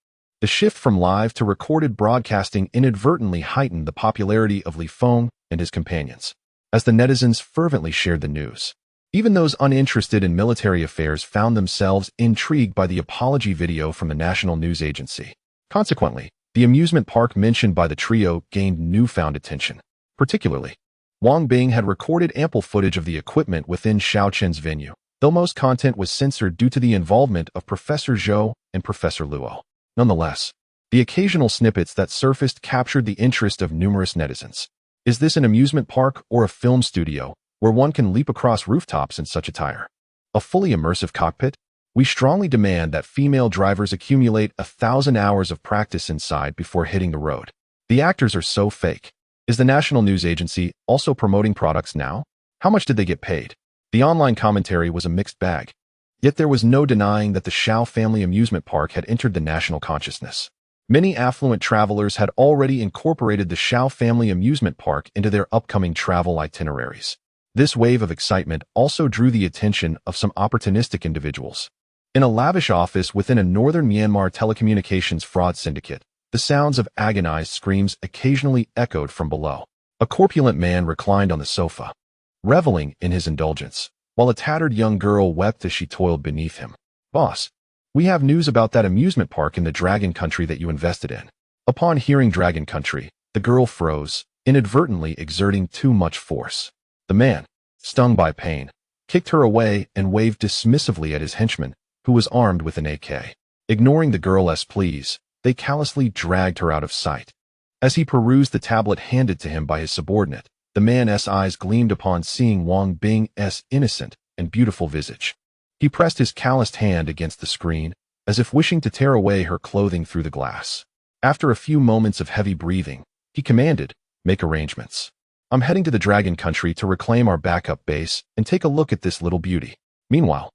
the shift from live to recorded broadcasting inadvertently heightened the popularity of Li Feng and his companions, as the netizens fervently shared the news. Even those uninterested in military affairs found themselves intrigued by the apology video from the National News Agency. Consequently, the amusement park mentioned by the trio gained newfound attention. Particularly, Wang Bing had recorded ample footage of the equipment within Xiao Chen's venue, though most content was censored due to the involvement of Professor Zhou and Professor Luo. Nonetheless, the occasional snippets that surfaced captured the interest of numerous netizens. Is this an amusement park or a film studio where one can leap across rooftops in such attire? A fully immersive cockpit? We strongly demand that female drivers accumulate 1,000 hours of practice inside before hitting the road. The actors are so fake. Is the National News Agency also promoting products now? How much did they get paid? The online commentary was a mixed bag. Yet there was no denying that the Xiao family amusement park had entered the national consciousness. Many affluent travelers had already incorporated the Xiao family amusement park into their upcoming travel itineraries. This wave of excitement also drew the attention of some opportunistic individuals. In a lavish office within a northern Myanmar telecommunications fraud syndicate, the sounds of agonized screams occasionally echoed from below. A corpulent man reclined on the sofa, reveling in his indulgence, while a tattered young girl wept as she toiled beneath him. Boss, we have news about that amusement park in the Dragon Country that you invested in. Upon hearing Dragon Country, the girl froze, inadvertently exerting too much force. The man, stung by pain, kicked her away and waved dismissively at his henchman, who was armed with an AK. Ignoring the girl's pleas, they callously dragged her out of sight. As he perused the tablet handed to him by his subordinate, the man's eyes gleamed upon seeing Wang Bing's innocent and beautiful visage. He pressed his calloused hand against the screen, as if wishing to tear away her clothing through the glass. After a few moments of heavy breathing, he commanded, "Make arrangements. I'm heading to the Dragon Country to reclaim our backup base and take a look at this little beauty." Meanwhile,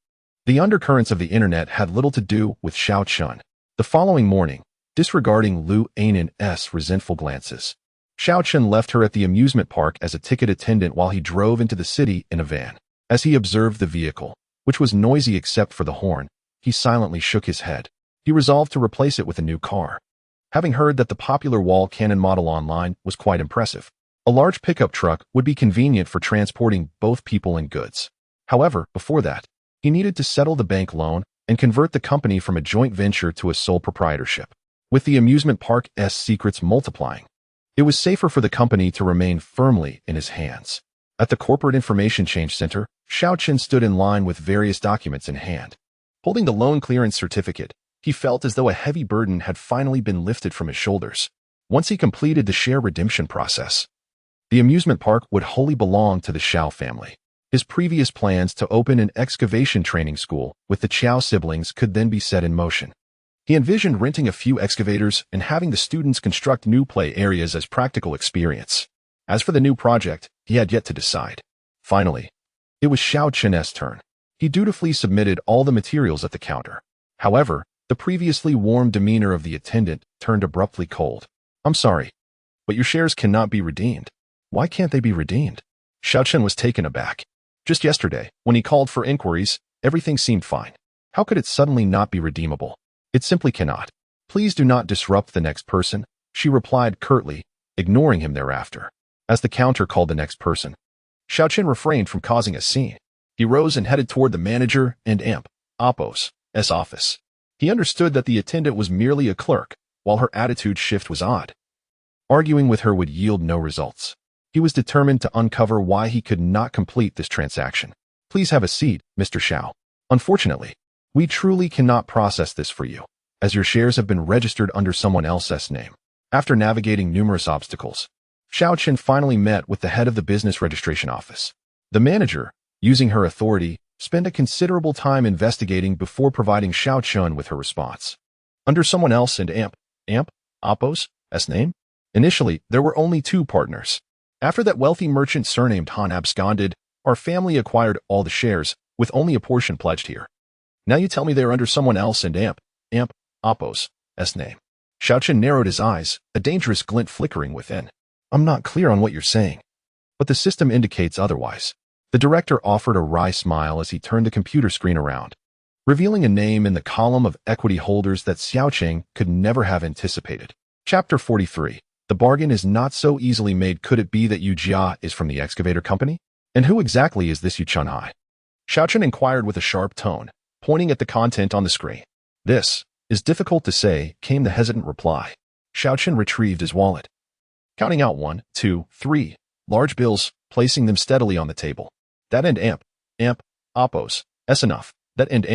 the undercurrents of the internet had little to do with Xiao Chun. The following morning, disregarding Lu Ainan's resentful glances, Xiao Chun left her at the amusement park as a ticket attendant while he drove into the city in a van. As he observed the vehicle, which was noisy except for the horn, he silently shook his head. He resolved to replace it with a new car. Having heard that the popular wall cannon model online was quite impressive, a large pickup truck would be convenient for transporting both people and goods. However, before that, he needed to settle the bank loan and convert the company from a joint venture to a sole proprietorship. With the amusement park's secrets multiplying, It was safer for the company to remain firmly in his hands. At the Corporate Information Change Center, Xiaochen stood in line with various documents in hand. Holding the loan clearance certificate, he felt as though a heavy burden had finally been lifted from his shoulders. Once he completed the share redemption process, the amusement park would wholly belong to the Xiao family. His previous plans to open an excavation training school with the Qiao siblings could then be set in motion. He envisioned renting a few excavators and having the students construct new play areas as practical experience. As for the new project, he had yet to decide. Finally, it was Xiaochen's turn. He dutifully submitted all the materials at the counter. However, the previously warm demeanor of the attendant turned abruptly cold. "I'm sorry, but your shares cannot be redeemed." "Why can't they be redeemed?" Xiaochen was taken aback. Just yesterday, when he called for inquiries, everything seemed fine. How could it suddenly not be redeemable? "It simply cannot. Please do not disrupt the next person," she replied curtly, ignoring him thereafter. As the counter called the next person, Xiaochen refrained from causing a scene. He rose and headed toward the manager and Oppo's office. He understood that the attendant was merely a clerk, while her attitude shift was odd. Arguing with her would yield no results. He was determined to uncover why he could not complete this transaction. "Please have a seat, Mr. Xiao. Unfortunately, we truly cannot process this for you, as your shares have been registered under someone else's name." After navigating numerous obstacles, Xiaochen finally met with the head of the business registration office. The manager, using her authority, spent a considerable time investigating before providing Xiaochen with her response. "Under someone else and Oppo's name?" Initially, there were only 2 partners. After that wealthy merchant surnamed Han absconded, our family acquired all the shares, with only a portion pledged here. Now you tell me they are under someone else and Oppo's name. Xiaochen narrowed his eyes, a dangerous glint flickering within. "I'm not clear on what you're saying, but the system indicates otherwise." The director offered a wry smile as he turned the computer screen around, revealing a name in the column of equity holders that Xiaochen could never have anticipated. Chapter 43. The bargain is not so easily made. Could it be that Yu Jia is from the excavator company? And who exactly is this Yu Chunhai? Xiaochen inquired with a sharp tone, pointing at the content on the screen. "This is difficult to say," came the hesitant reply. Xiaochen retrieved his wallet, counting out 1, 2, 3 large bills, placing them steadily on the table. "That and Oppo's enough. That and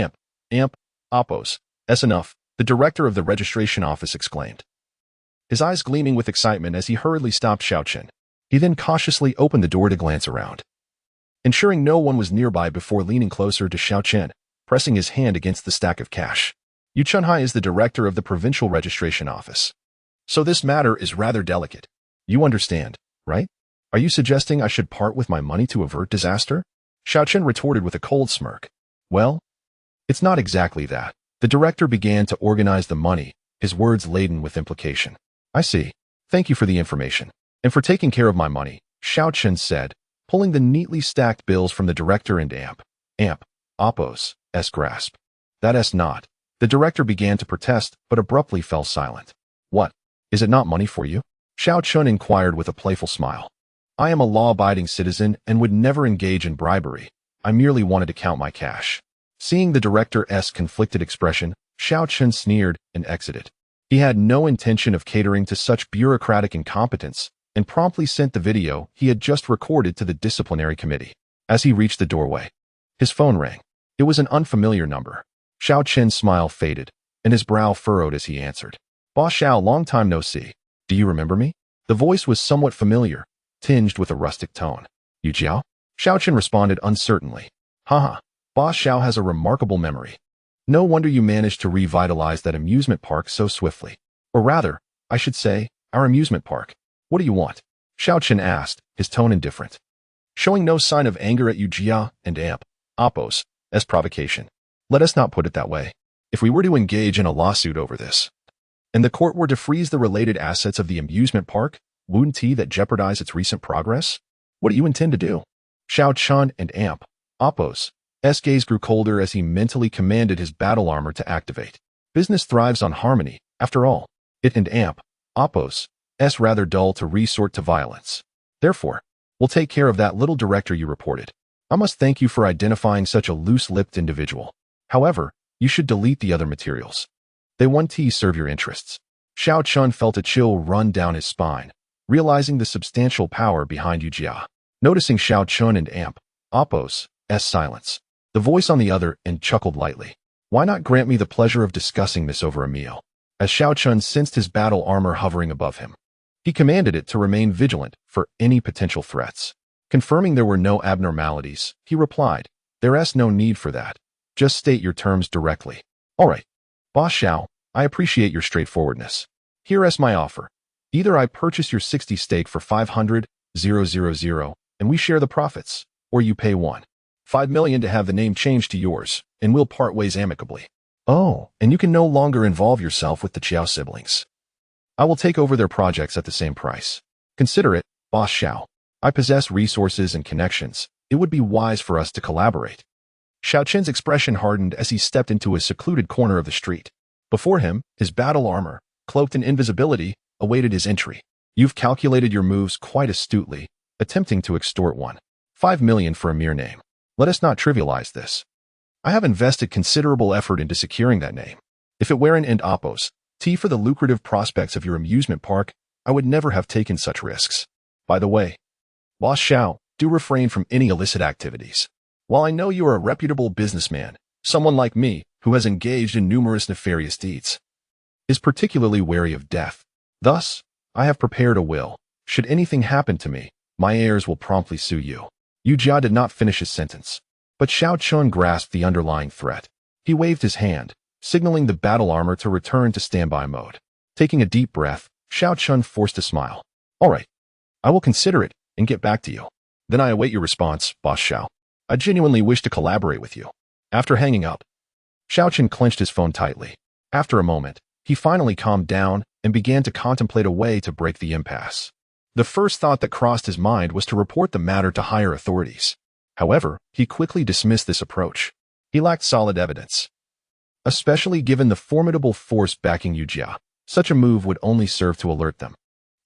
Oppo's enough," the director of the registration office exclaimed, his eyes gleaming with excitement as he hurriedly stopped Xiaochen. He then cautiously opened the door to glance around, ensuring no one was nearby before leaning closer to Xiaochen, pressing his hand against the stack of cash. "Yu Chunhai is the director of the provincial registration office. So this matter is rather delicate. You understand, right? Are you suggesting I should part with my money to avert disaster?" Xiaochen retorted with a cold smirk. "Well, it's not exactly that." The director began to organize the money, his words laden with implication. "I see. Thank you for the information. And for taking care of my money," Xiaochen said, pulling the neatly stacked bills from the director and Oppo's grasp. "That not." The director began to protest, but abruptly fell silent. "What? Is it not money for you?" Xiaochen inquired with a playful smile. "I am a law-abiding citizen and would never engage in bribery. I merely wanted to count my cash." Seeing the director's conflicted expression, Xiaochen sneered and exited. He had no intention of catering to such bureaucratic incompetence and promptly sent the video he had just recorded to the disciplinary committee. As he reached the doorway, his phone rang. It was an unfamiliar number. Xiaochen's smile faded, and his brow furrowed as he answered. "Boss Xiao, long time no see. Do you remember me?" The voice was somewhat familiar, tinged with a rustic tone. "Yu Jiao?" Xiaochen responded uncertainly. "Haha, Boss Xiao has a remarkable memory. No wonder you managed to revitalize that amusement park so swiftly. Or rather, I should say, our amusement park. What do you want?" Xiaochen asked, his tone indifferent, showing no sign of anger at Yu Jia and Oppo's provocation. "Let us not put it that way. If we were to engage in a lawsuit over this, and the court were to freeze the related assets of the amusement park, wouldn't that jeopardize its recent progress? What do you intend to do?" Xiaochen and Oppo's gaze grew colder as he mentally commanded his battle armor to activate. Business thrives on harmony, after all. It and Oppo's rather dull to resort to violence. Therefore, we'll take care of that little director you reported. I must thank you for identifying such a loose-lipped individual. However, you should delete the other materials. They won't serve your interests. Xiaochen felt a chill run down his spine, realizing the substantial power behind Yu Jia. Noticing Xiao Chun and Apos' silence, the voice on the other end chuckled lightly. Why not grant me the pleasure of discussing this over a meal? As Xiao Chun sensed his battle armor hovering above him, he commanded it to remain vigilant for any potential threats. Confirming there were no abnormalities, he replied, "There's no need for that. Just state your terms directly." "All right, Boss Xiao, I appreciate your straightforwardness. Here's my offer. Either I purchase your 60 stake for 500,000 and we share the profits, or you pay 1.5 million to have the name changed to yours, and we'll part ways amicably. Oh, and you can no longer involve yourself with the Chiao siblings. I will take over their projects at the same price. Consider it, Boss Xiao. I possess resources and connections. It would be wise for us to collaborate." Xiao Chen's expression hardened as he stepped into a secluded corner of the street. Before him, his battle armor, cloaked in invisibility, awaited his entry. "You've calculated your moves quite astutely, attempting to extort 1.5 million for a mere name. Let us not trivialize this. I have invested considerable effort into securing that name. If it weren't in Apos' for the lucrative prospects of your amusement park, I would never have taken such risks. By the way, Boss Xiao, do refrain from any illicit activities. While I know you are a reputable businessman, someone like me, who has engaged in numerous nefarious deeds, is particularly wary of death. Thus, I have prepared a will. Should anything happen to me, my heirs will promptly sue you." Yu Jia did not finish his sentence, but Xiao Chun grasped the underlying threat. He waved his hand, signaling the battle armor to return to standby mode. Taking a deep breath, Xiao Chun forced a smile. "All right, I will consider it and get back to you. Then I await your response, Boss Xiao. I genuinely wish to collaborate with you." After hanging up, Xiao Chun clenched his phone tightly. After a moment, he finally calmed down and began to contemplate a way to break the impasse. The first thought that crossed his mind was to report the matter to higher authorities. However, he quickly dismissed this approach. He lacked solid evidence, especially given the formidable force backing Yu Jia. Such a move would only serve to alert them.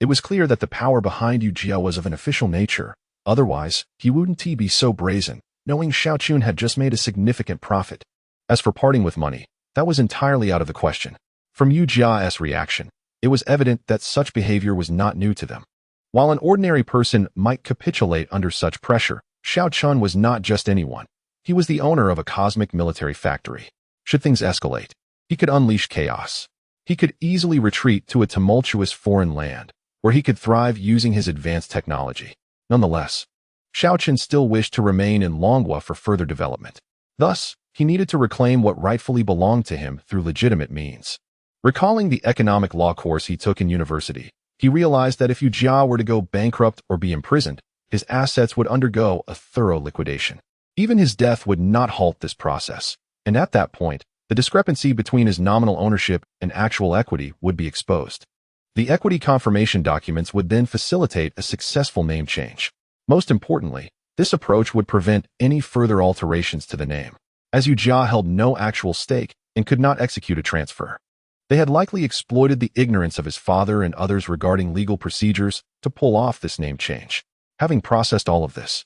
It was clear that the power behind Yu Jia was of an official nature. Otherwise, he wouldn't be so brazen, knowing Xiao Chun had just made a significant profit. As for parting with money, that was entirely out of the question. From Yu Jia's reaction, it was evident that such behavior was not new to them. While an ordinary person might capitulate under such pressure, Xiao Chun was not just anyone. He was the owner of a cosmic military factory. Should things escalate, he could unleash chaos. He could easily retreat to a tumultuous foreign land, where he could thrive using his advanced technology. Nonetheless, Xiao Chun still wished to remain in Longhua for further development. Thus, he needed to reclaim what rightfully belonged to him through legitimate means. Recalling the economic law course he took in university, he realized that if Yu Jia were to go bankrupt or be imprisoned, his assets would undergo a thorough liquidation. Even his death would not halt this process, and at that point, the discrepancy between his nominal ownership and actual equity would be exposed. The equity confirmation documents would then facilitate a successful name change. Most importantly, this approach would prevent any further alterations to the name, as Yu Jia held no actual stake and could not execute a transfer. They had likely exploited the ignorance of his father and others regarding legal procedures to pull off this name change. Having processed all of this,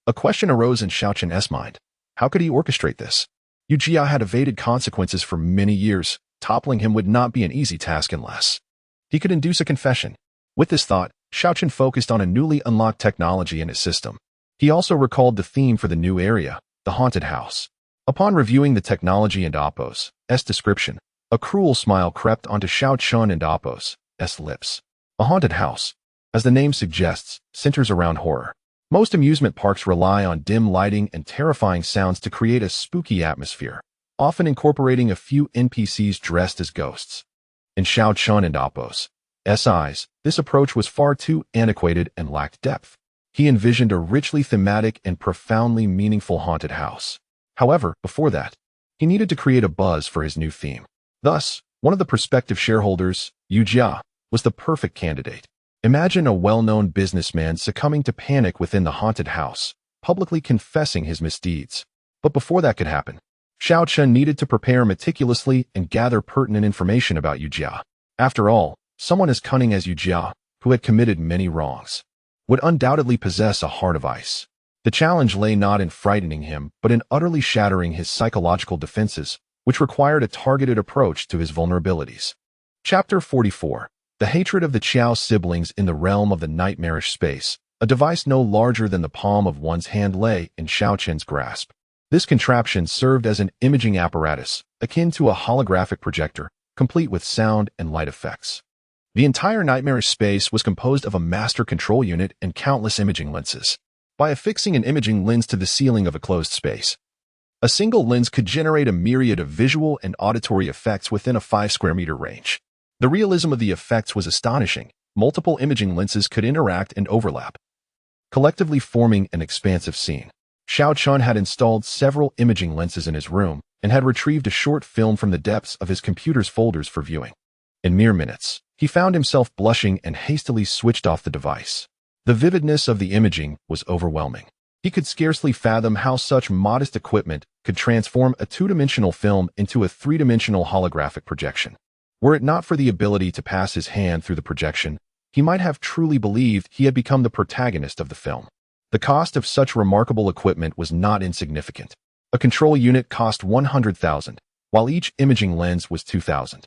a question arose in Xiao Chun's mind. How could he orchestrate this? Yu Jia had evaded consequences for many years. Toppling him would not be an easy task unless he could induce a confession. With this thought, Xiao Chun focused on a newly unlocked technology in his system. He also recalled the theme for the new area, the haunted house. Upon reviewing the technology and Apos' description, a cruel smile crept onto Xiao Chun and Apos' lips. A haunted house, as the name suggests, centers around horror. Most amusement parks rely on dim lighting and terrifying sounds to create a spooky atmosphere, often incorporating a few NPCs dressed as ghosts. In Xiao Chun and Apos' eyes, this approach was far too antiquated and lacked depth. He envisioned a richly thematic and profoundly meaningful haunted house. However, before that, he needed to create a buzz for his new theme. Thus, one of the prospective shareholders, Yu Jia, was the perfect candidate. Imagine a well-known businessman succumbing to panic within the haunted house, publicly confessing his misdeeds. But before that could happen, Xiao Chun needed to prepare meticulously and gather pertinent information about Yu Jia. After all, someone as cunning as Yu Jia, who had committed many wrongs, would undoubtedly possess a heart of ice. The challenge lay not in frightening him, but in utterly shattering his psychological defenses, which required a targeted approach to his vulnerabilities. Chapter 44. The hatred of the Qiao siblings in the realm of the nightmarish space, a device no larger than the palm of one's hand, lay in Xiaoqin's grasp. This contraption served as an imaging apparatus, akin to a holographic projector, complete with sound and light effects. The entire nightmarish space was composed of a master control unit and countless imaging lenses. By affixing an imaging lens to the ceiling of a closed space, a single lens could generate a myriad of visual and auditory effects within a 5 square meter range. The realism of the effects was astonishing. Multiple imaging lenses could interact and overlap, collectively forming an expansive scene. Xiao Chun had installed several imaging lenses in his room and had retrieved a short film from the depths of his computer's folders for viewing. In mere minutes, he found himself blushing and hastily switched off the device. The vividness of the imaging was overwhelming. He could scarcely fathom how such modest equipment could transform a two-dimensional film into a three-dimensional holographic projection. Were it not for the ability to pass his hand through the projection, he might have truly believed he had become the protagonist of the film. The cost of such remarkable equipment was not insignificant. A control unit cost 100,000, while each imaging lens was 2,000.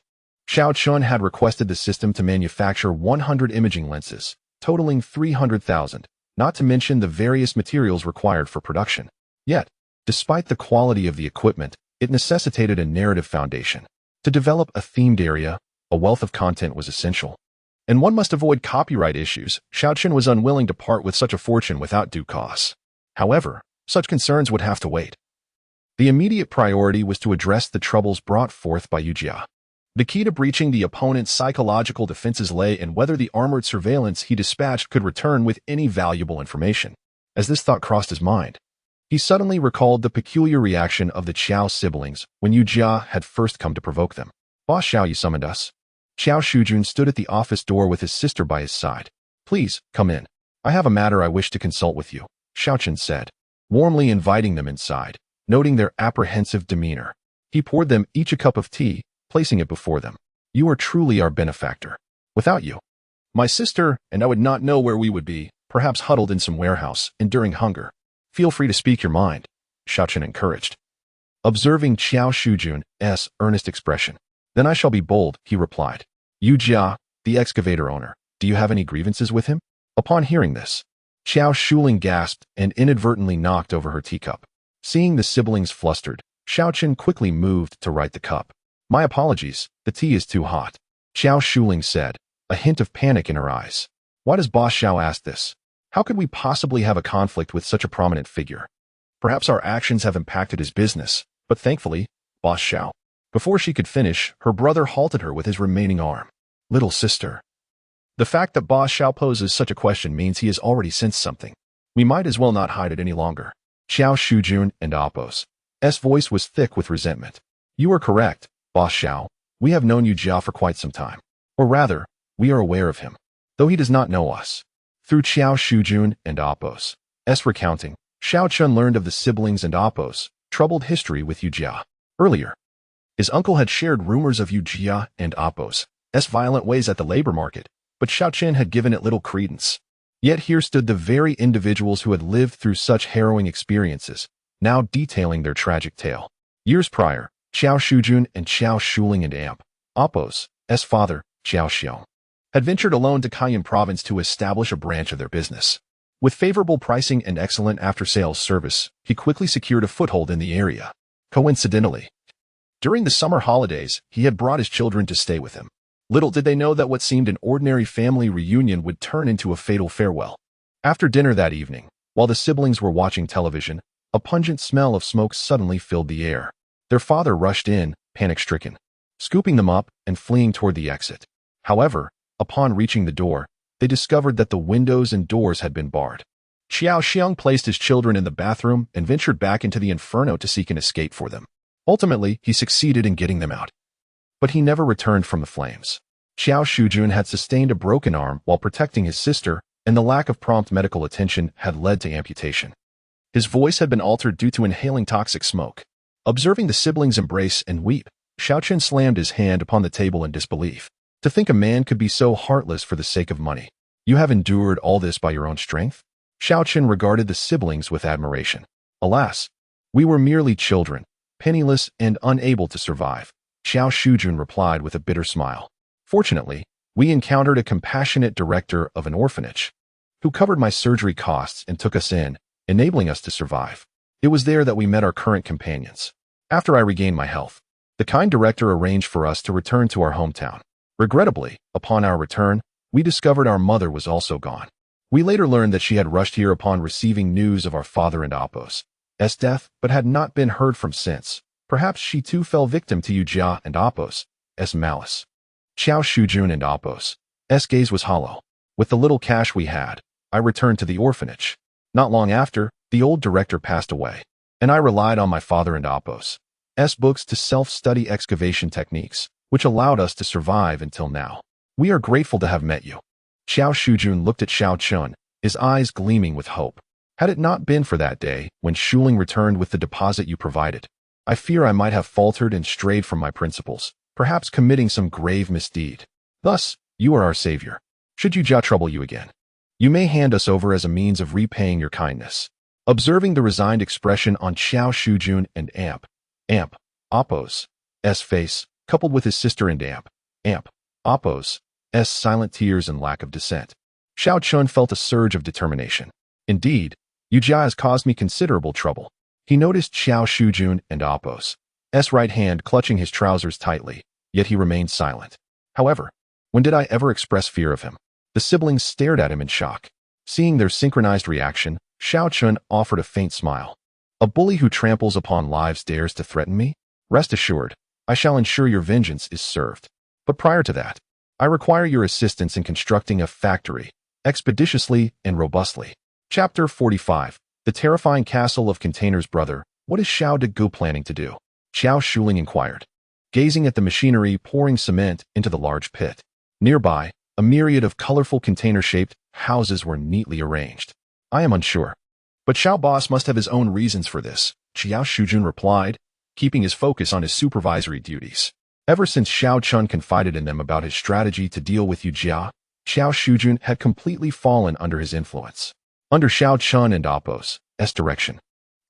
Xiao Chun had requested the system to manufacture 100 imaging lenses, totaling 300,000, not to mention the various materials required for production. Yet, despite the quality of the equipment, it necessitated a narrative foundation. To develop a themed area, a wealth of content was essential. And one must avoid copyright issues. Xiao Chun was unwilling to part with such a fortune without due costs. However, such concerns would have to wait. The immediate priority was to address the troubles brought forth by Yu Jia. The key to breaching the opponent's psychological defenses lay in whether the armored surveillance he dispatched could return with any valuable information. As this thought crossed his mind, he suddenly recalled the peculiar reaction of the Qiao siblings when Yu Jia had first come to provoke them. "Boss Xiao, you summoned us." Xiao Shujun stood at the office door with his sister by his side. "Please, come in. I have a matter I wish to consult with you," Xiaoqin said, warmly inviting them inside. Noting their apprehensive demeanor, he poured them each a cup of tea, placing it before them. "You are truly our benefactor. Without you, my sister and I would not know where we would be, perhaps huddled in some warehouse, enduring hunger. Feel free to speak your mind," Xiaoqin encouraged. Observing Qiao Shujun's earnest expression, "Then I shall be bold," he replied. "Yu Jia, the excavator owner, do you have any grievances with him?" Upon hearing this, Qiao Shuling gasped and inadvertently knocked over her teacup. Seeing the siblings flustered, Xiaoqin quickly moved to right the cup. "My apologies, the tea is too hot," Qiao Shuling said, a hint of panic in her eyes. "Why does Boss Xiao ask this? How could we possibly have a conflict with such a prominent figure? Perhaps our actions have impacted his business, but thankfully, Boss Xiao." Before she could finish, her brother halted her with his remaining arm. "Little sister, the fact that Boss Xiao poses such a question means he has already sensed something. We might as well not hide it any longer." Xiao Shujun and Appo's voice was thick with resentment. "You are correct, Boss Xiao. We have known Yu Jia for quite some time. Or rather, we are aware of him, though he does not know us." Through Xiao Shujun and Appo's recounting, Xiao Chun learned of the siblings and Appo's troubled history with Yu Jia. Earlier, his uncle had shared rumors of Yu Jia and Appo's violent ways at the labor market, but Xiao Chen had given it little credence. Yet here stood the very individuals who had lived through such harrowing experiences, now detailing their tragic tale. Years prior, Qiao Shujun and Qiao Shuling and Appo's father, Qiao Xiong, had ventured alone to Cayenne province to establish a branch of their business. With favorable pricing and excellent after-sales service, he quickly secured a foothold in the area. Coincidentally, during the summer holidays, he had brought his children to stay with him. Little did they know that what seemed an ordinary family reunion would turn into a fatal farewell. After dinner that evening, while the siblings were watching television, a pungent smell of smoke suddenly filled the air. Their father rushed in, panic-stricken, scooping them up and fleeing toward the exit. However, upon reaching the door, they discovered that the windows and doors had been barred. Xiao Xiang placed his children in the bathroom and ventured back into the inferno to seek an escape for them. Ultimately, he succeeded in getting them out, but he never returned from the flames. Xiao Shujun had sustained a broken arm while protecting his sister, and the lack of prompt medical attention had led to amputation. His voice had been altered due to inhaling toxic smoke. Observing the siblings embrace and weep, Xiaoqin slammed his hand upon the table in disbelief. To think a man could be so heartless for the sake of money. "You have endured all this by your own strength?" Xiaoqin regarded the siblings with admiration. "Alas, we were merely children, penniless and unable to survive," Xiao Shujun replied with a bitter smile. "Fortunately, we encountered a compassionate director of an orphanage who covered my surgery costs and took us in, enabling us to survive. It was there that we met our current companions. After I regained my health, the kind director arranged for us to return to our hometown. Regrettably, upon our return, we discovered our mother was also gone. We later learned that she had rushed here upon receiving news of our father and Apo's death, but had not been heard from since. Perhaps she too fell victim to Yujia and Apo's malice. Xiao Shujun and Apo's gaze was hollow. With the little cash we had, I returned to the orphanage. Not long after, the old director passed away, and I relied on my father and Apo's books to self-study excavation techniques, which allowed us to survive until now. We are grateful to have met you. Xiao Shujun looked at Xiao Chun, his eyes gleaming with hope. Had it not been for that day when Shuling returned with the deposit you provided, I fear I might have faltered and strayed from my principles, perhaps committing some grave misdeed. Thus, you are our savior. Should Yujia trouble you again, you may hand us over as a means of repaying your kindness. Observing the resigned expression on Xiao Shujun and Apo's face, coupled with his sister and Apo's silent tears and lack of dissent, Xiao Chun felt a surge of determination. Indeed, Yujia has caused me considerable trouble. He noticed Xiao Shujun and Apo's right hand clutching his trousers tightly, yet he remained silent. However, when did I ever express fear of him? The siblings stared at him in shock. Seeing their synchronized reaction, Xiao Chun offered a faint smile. A bully who tramples upon lives dares to threaten me? Rest assured, I shall ensure your vengeance is served. But prior to that, I require your assistance in constructing a factory, expeditiously and robustly. Chapter 45. The Terrifying Castle of Containers. Brother, what is Xiao Degu planning to do? Xiao Shuling inquired, gazing at the machinery pouring cement into the large pit. Nearby, a myriad of colorful container-shaped houses were neatly arranged. I am unsure. But Xiao Boss must have his own reasons for this, Xiao Shujun replied, keeping his focus on his supervisory duties. Ever since Xiao Chun confided in them about his strategy to deal with Yujia, Xiao Shujun had completely fallen under his influence. Under Xiao Chun and Apo's direction,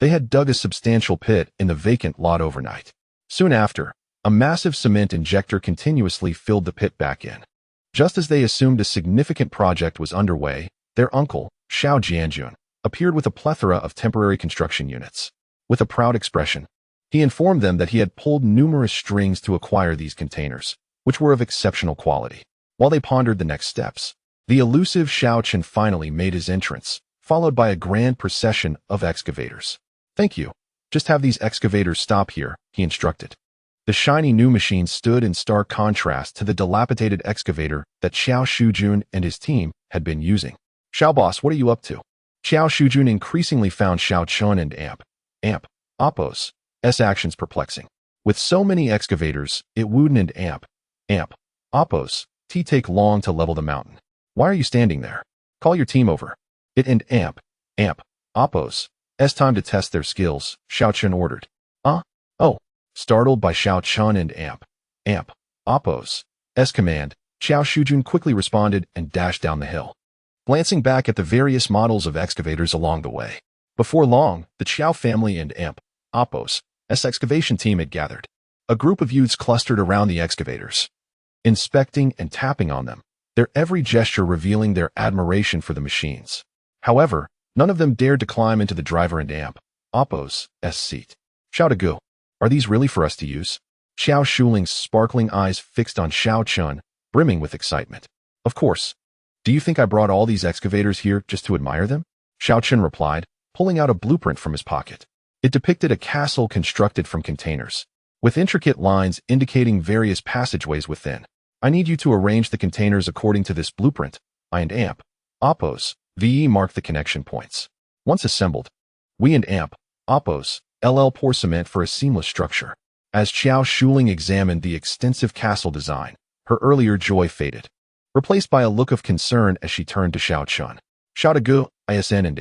they had dug a substantial pit in the vacant lot overnight. Soon after, a massive cement injector continuously filled the pit back in. Just as they assumed a significant project was underway, their uncle, Xiao Jianjun, appeared with a plethora of temporary construction units. With a proud expression, he informed them that he had pulled numerous strings to acquire these containers, which were of exceptional quality. While they pondered the next steps, the elusive Xiao Chen finally made his entrance, followed by a grand procession of excavators. Thank you. Just have these excavators stop here, he instructed. The shiny new machine stood in stark contrast to the dilapidated excavator that Xiao Shujun and his team had been using. Xiao Boss, what are you up to? Xiao Shujun increasingly found Xiao Chun and Apo's actions perplexing. With so many excavators, it wouldn't and Apo's take long to level the mountain. Why are you standing there? Call your team over. It and Apo's time to test their skills, Xiao Chun ordered. Oh. Startled by Xiao Chun and Apo's command, Xiao Shujun quickly responded and dashed down the hill, glancing back at the various models of excavators along the way. Before long, the Xiao family and Apo's excavation team had gathered. A group of youths clustered around the excavators, inspecting and tapping on them, their every gesture revealing their admiration for the machines. However, none of them dared to climb into the driver and Apo's seat. Xiao Degu, are these really for us to use? Xiao Shuling's sparkling eyes fixed on Xiao Chun, brimming with excitement. Of course. Do you think I brought all these excavators here just to admire them? Xiao Chun replied, pulling out a blueprint from his pocket. It depicted a castle constructed from containers, with intricate lines indicating various passageways within. I need you to arrange the containers according to this blueprint. I and Apo's VE mark the connection points. Once assembled, we and Apo's pour cement for a seamless structure. As Xiao Shuling examined the extensive castle design, her earlier joy faded, replaced by a look of concern as she turned to Xiao Chun. Xiao Degu, ISN and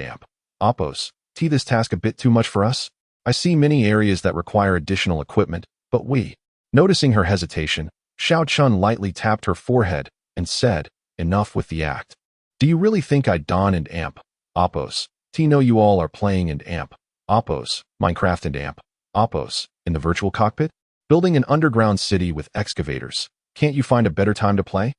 Apo's this task a bit too much for us? I see many areas that require additional equipment, but we. Noticing her hesitation, Xiao Chun lightly tapped her forehead and said, enough with the act. Do you really think I don and Apo's know you all are playing and Apo's Minecraft and Apo's in the virtual cockpit? Building an underground city with excavators. Can't you find a better time to play?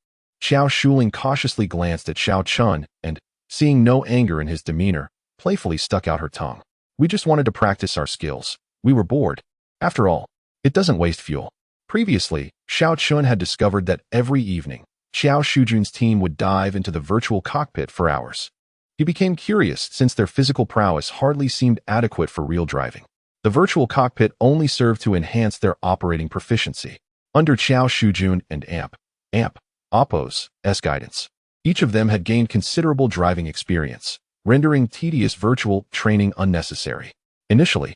Xiao Shuling cautiously glanced at Xiao Chun and, seeing no anger in his demeanor, playfully stuck out her tongue. We just wanted to practice our skills. We were bored. After all, it doesn't waste fuel. Previously, Xiao Chun had discovered that every evening, Xiao Shujun's team would dive into the virtual cockpit for hours. He became curious since their physical prowess hardly seemed adequate for real driving. The virtual cockpit only served to enhance their operating proficiency. Under Xiao Shujun and Oppo's guidance, each of them had gained considerable driving experience, rendering tedious virtual training unnecessary. Initially,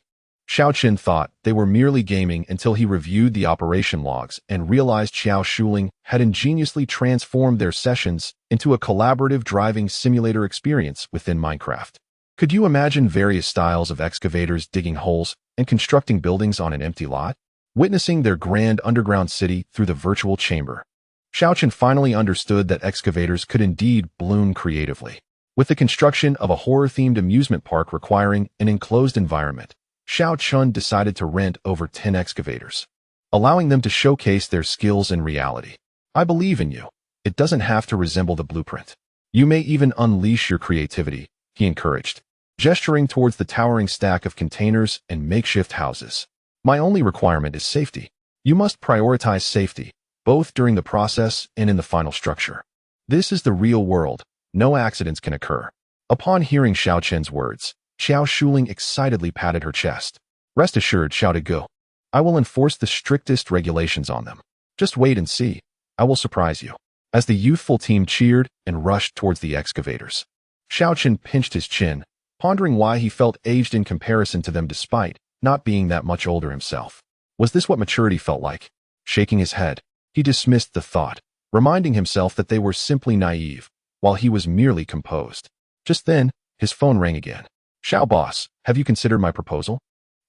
Xiao Qin thought they were merely gaming until he reviewed the operation logs and realized Xiao Shuling had ingeniously transformed their sessions into a collaborative driving simulator experience within Minecraft. Could you imagine various styles of excavators digging holes and constructing buildings on an empty lot? Witnessing their grand underground city through the virtual chamber, Xiao Qin finally understood that excavators could indeed bloom creatively. With the construction of a horror-themed amusement park requiring an enclosed environment, Xiao Chun decided to rent over 10 excavators, allowing them to showcase their skills in reality. I believe in you. It doesn't have to resemble the blueprint. You may even unleash your creativity, he encouraged, gesturing towards the towering stack of containers and makeshift houses. My only requirement is safety. You must prioritize safety, both during the process and in the final structure. This is the real world. No accidents can occur. Upon hearing Xiao Chen's words, Xiao Shuling excitedly patted her chest. Rest assured, shouted Go. I will enforce the strictest regulations on them. Just wait and see. I will surprise you. As the youthful team cheered and rushed towards the excavators, Xiao Chen pinched his chin, pondering why he felt aged in comparison to them despite not being that much older himself. Was this what maturity felt like? Shaking his head, he dismissed the thought, reminding himself that they were simply naive, while he was merely composed. Just then, his phone rang again. Xiao boss, have you considered my proposal?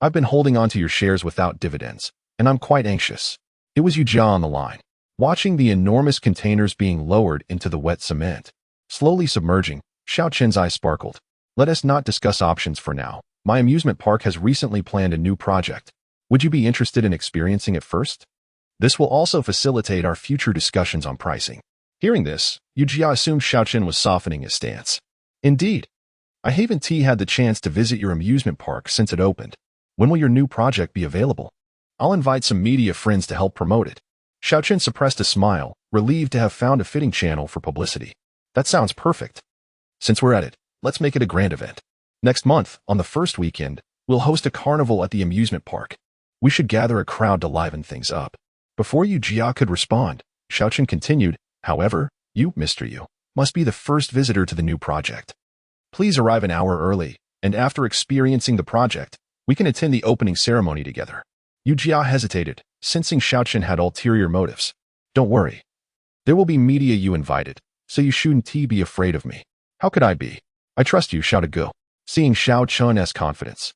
I've been holding on to your shares without dividends, and I'm quite anxious. It was Yu Jia on the line, watching the enormous containers being lowered into the wet cement. Slowly submerging, Xiao Chen's eyes sparkled. Let us not discuss options for now. My amusement park has recently planned a new project. Would you be interested in experiencing it first? This will also facilitate our future discussions on pricing. Hearing this, Yu Jia assumed Xiao Chen was softening his stance. Indeed. I haven't had the chance to visit your amusement park since it opened. When will your new project be available? I'll invite some media friends to help promote it. Xiao Chen suppressed a smile, relieved to have found a fitting channel for publicity. That sounds perfect. Since we're at it, let's make it a grand event. Next month, on the first weekend, we'll host a carnival at the amusement park. We should gather a crowd to liven things up. Before Yu Jia could respond, Xiao Chen continued, however, you, Mr. Yu, must be the first visitor to the new project. Please arrive an hour early, and after experiencing the project, we can attend the opening ceremony together. Yu Jia hesitated, sensing Xiao Chen had ulterior motives. Don't worry. There will be media you invited, so you shouldn't be afraid of me. How could I be? I trust you, shouted Go, seeing Xiao Chun's confidence.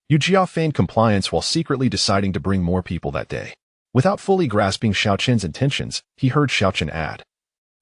Yu Jia feigned compliance while secretly deciding to bring more people that day. Without fully grasping Xiao Chen's intentions, he heard Xiao Chen add,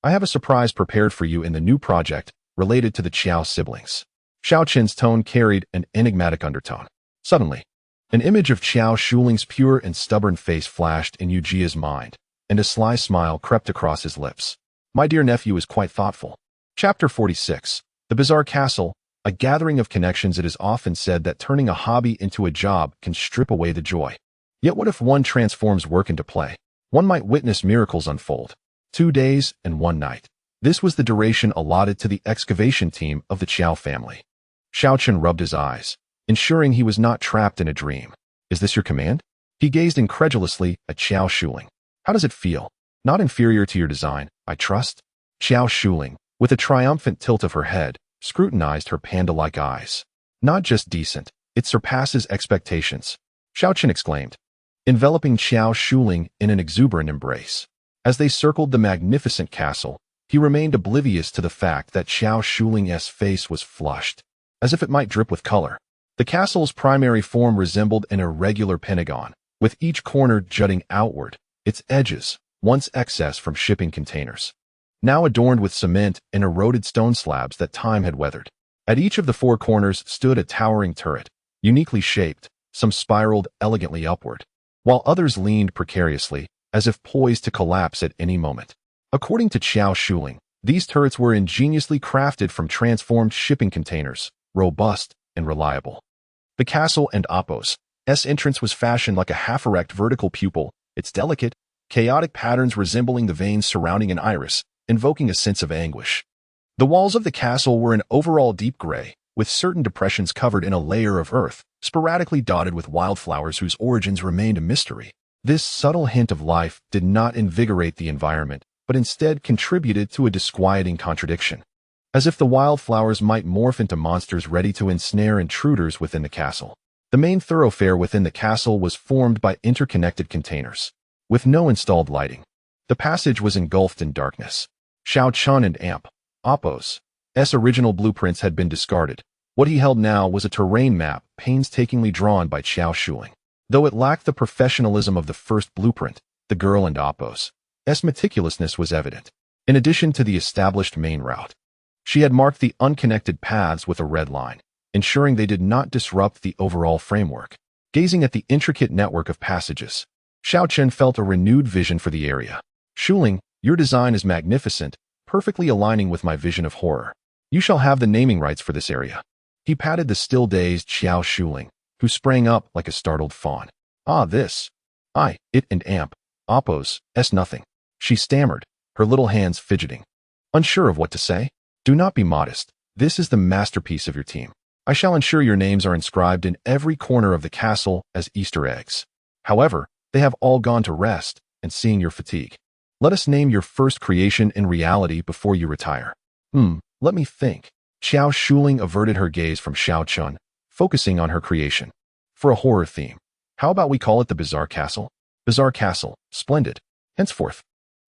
I have a surprise prepared for you in the new project related to the Qiao siblings. Xiao Chen's tone carried an enigmatic undertone. Suddenly, an image of Xiao Shuling's pure and stubborn face flashed in Yu Jia's mind, and a sly smile crept across his lips. My dear nephew is quite thoughtful. Chapter 46. The Bizarre Castle. A gathering of connections. It is often said that turning a hobby into a job can strip away the joy. Yet what if one transforms work into play? One might witness miracles unfold. 2 days and 1 night. This was the duration allotted to the excavation team of the Qiao family. Xiao Chen rubbed his eyes, ensuring he was not trapped in a dream. Is this your command? He gazed incredulously at Xiao Shuling. How does it feel? Not inferior to your design, I trust? Xiao Shuling, with a triumphant tilt of her head, scrutinized her panda-like eyes. Not just decent, it surpasses expectations, Xiao Chen exclaimed, enveloping Xiao Shuling in an exuberant embrace. As they circled the magnificent castle, he remained oblivious to the fact that Xiao Shuling's face was flushed, as if it might drip with color. The castle's primary form resembled an irregular pentagon, with each corner jutting outward, its edges, once excess from shipping containers, now adorned with cement and eroded stone slabs that time had weathered. At each of the 4 corners stood a towering turret, uniquely shaped, some spiraled elegantly upward, while others leaned precariously, as if poised to collapse at any moment. According to Xiao Shuling, these turrets were ingeniously crafted from transformed shipping containers, robust and reliable. The castle and Appo's entrance was fashioned like a half-erect vertical pupil, its delicate, chaotic patterns resembling the veins surrounding an iris, invoking a sense of anguish. The walls of the castle were an overall deep gray, with certain depressions covered in a layer of earth, sporadically dotted with wildflowers whose origins remained a mystery. This subtle hint of life did not invigorate the environment, but instead contributed to a disquieting contradiction. As if the wildflowers might morph into monsters ready to ensnare intruders within the castle. The main thoroughfare within the castle was formed by interconnected containers, with no installed lighting. The passage was engulfed in darkness. Xiao Chun and Appo's original blueprints had been discarded. What he held now was a terrain map painstakingly drawn by Xiao Shuling. Though it lacked the professionalism of the first blueprint, the girl and Appo's meticulousness was evident. In addition to the established main route, she had marked the unconnected paths with a red line, ensuring they did not disrupt the overall framework. Gazing at the intricate network of passages, Xiao Chen felt a renewed vision for the area. Shuling, your design is magnificent, perfectly aligning with my vision of horror. You shall have the naming rights for this area. He patted the still-dazed Xiao Shuling, who sprang up like a startled fawn. This. It and Appo's nothing. She stammered, her little hands fidgeting. Unsure of what to say? Do not be modest. This is the masterpiece of your team. I shall ensure your names are inscribed in every corner of the castle as Easter eggs. However, they have all gone to rest, and seeing your fatigue. Let us name your first creation in reality before you retire. Let me think. Xiao Shuling averted her gaze from Xiao Chun, focusing on her creation. For a horror theme, how about we call it the Bizarre Castle? Bizarre Castle, splendid. Henceforth,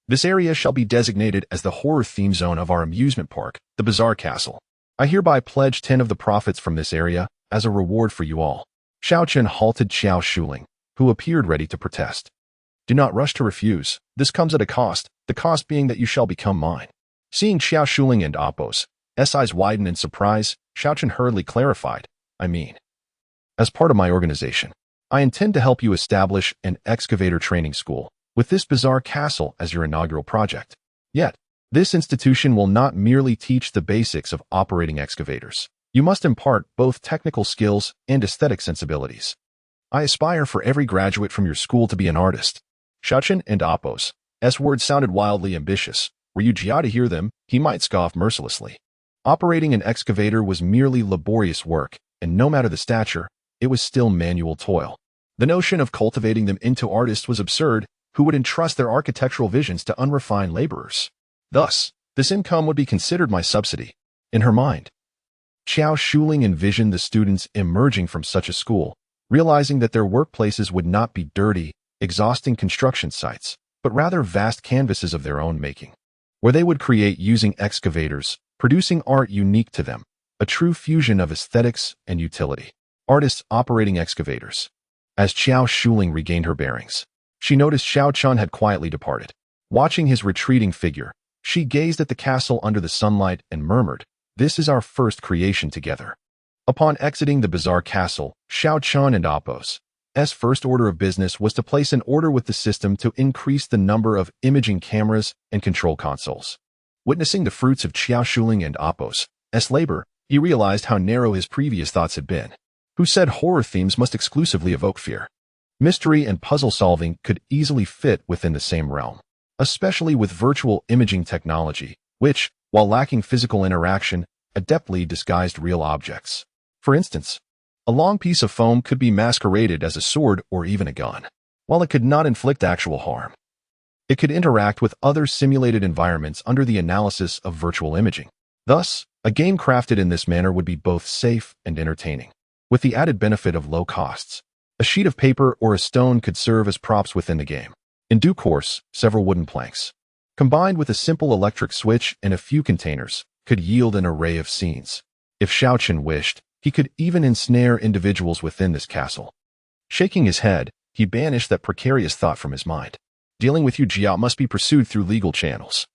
this area shall be designated as the horror theme zone of our amusement park, the Bizarre Castle. I hereby pledge 10 of the profits from this area as a reward for you all. Xiao Chen halted Xiao Shuling, who appeared ready to protest. Do not rush to refuse. This comes at a cost, the cost being that you shall become mine. Seeing Xiao Shuling and Appo's eyes widen in surprise, Xiao Chen hurriedly clarified, as part of my organization, I intend to help you establish an excavator training school, with this bizarre castle as your inaugural project. Yet, this institution will not merely teach the basics of operating excavators. You must impart both technical skills and aesthetic sensibilities. I aspire for every graduate from your school to be an artist. Xiao Chen and Appo's words sounded wildly ambitious. Were Yu Jia to hear them, he might scoff mercilessly. Operating an excavator was merely laborious work, and no matter the stature, it was still manual toil. The notion of cultivating them into artists was absurd. Who would entrust their architectural visions to unrefined laborers? Thus, this income would be considered my subsidy. In her mind, Xiao Shuling envisioned the students emerging from such a school, realizing that their workplaces would not be dirty, exhausting construction sites, but rather vast canvases of their own making, where they would create using excavators, producing art unique to them, a true fusion of aesthetics and utility. Artists operating excavators. As Xiao Shuling regained her bearings, she noticed Xiao Chun had quietly departed. Watching his retreating figure, she gazed at the castle under the sunlight and murmured, "This is our first creation together." Upon exiting the bizarre castle, Xiao Chun and Appo's first order of business was to place an order with the system to increase the number of imaging cameras and control consoles. Witnessing the fruits of Xiao Shuling and Appo's labor, he realized how narrow his previous thoughts had been. Who said horror themes must exclusively evoke fear? Mystery and puzzle solving could easily fit within the same realm, especially with virtual imaging technology, which, while lacking physical interaction, adeptly disguised real objects. For instance, a long piece of foam could be masqueraded as a sword or even a gun. While it could not inflict actual harm, it could interact with other simulated environments under the analysis of virtual imaging. Thus, a game crafted in this manner would be both safe and entertaining, with the added benefit of low costs. A sheet of paper or a stone could serve as props within the game. In due course, several wooden planks, combined with a simple electric switch and a few containers, could yield an array of scenes. If Xiao Chen wished, he could even ensnare individuals within this castle. Shaking his head, he banished that precarious thought from his mind. Dealing with Yu Jia must be pursued through legal channels.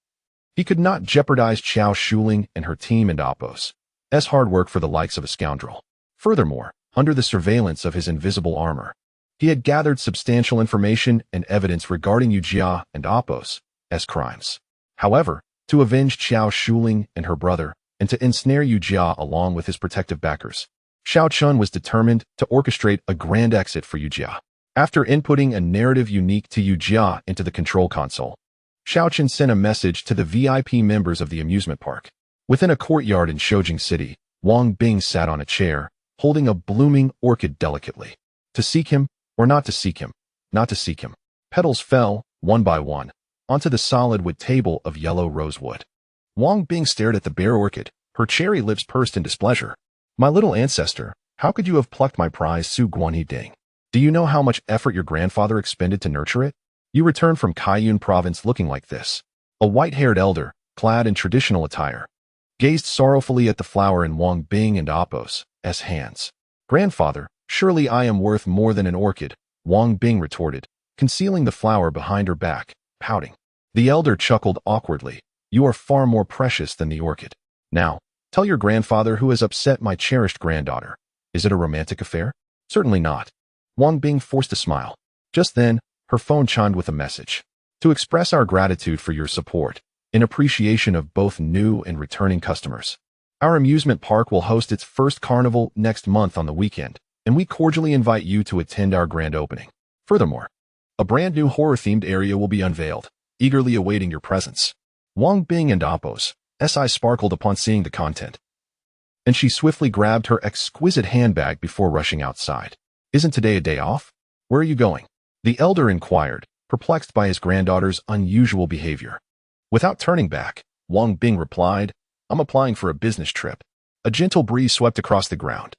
He could not jeopardize Xiao Shuling and her team and Appo's hard work for the likes of a scoundrel. Furthermore, under the surveillance of his invisible armor, he had gathered substantial information and evidence regarding Yu Jia and Appo's crimes. However, to avenge Xiao Shuling and her brother, and to ensnare Yu Jia along with his protective backers, Xiao Chun was determined to orchestrate a grand exit for Yu Jia. After inputting a narrative unique to Yu Jia into the control console, Xiao Chun sent a message to the VIP members of the amusement park. Within a courtyard in Shoujing City, Wang Bing sat on a chair, holding a blooming orchid delicately. To seek him, or not to seek him, not to seek him. Petals fell, one by one, onto the solid wood table of yellow rosewood. Wang Bing stared at the bare orchid, her cherry lips pursed in displeasure. My little ancestor, how could you have plucked my prize Su Guanyi Ding? Do you know how much effort your grandfather expended to nurture it? You returned from Kaiyun province looking like this. A white-haired elder, clad in traditional attire, gazed sorrowfully at the flower in Wang Bing and Appo's hands. Grandfather, surely I am worth more than an orchid, Wang Bing retorted, concealing the flower behind her back, pouting. The elder chuckled awkwardly. You are far more precious than the orchid. Now, tell your grandfather who has upset my cherished granddaughter. Is it a romantic affair? Certainly not. Wang Bing forced a smile. Just then, her phone chimed with a message. To express our gratitude for your support, in appreciation of both new and returning customers, our amusement park will host its first carnival next month on the weekend, and we cordially invite you to attend our grand opening. Furthermore, a brand new horror-themed area will be unveiled, eagerly awaiting your presence. Wang Bing and Appo's eyes sparkled upon seeing the content, and she swiftly grabbed her exquisite handbag before rushing outside. Isn't today a day off? Where are you going? The elder inquired, perplexed by his granddaughter's unusual behavior. Without turning back, Wang Bing replied, I'm applying for a business trip. A gentle breeze swept across the ground,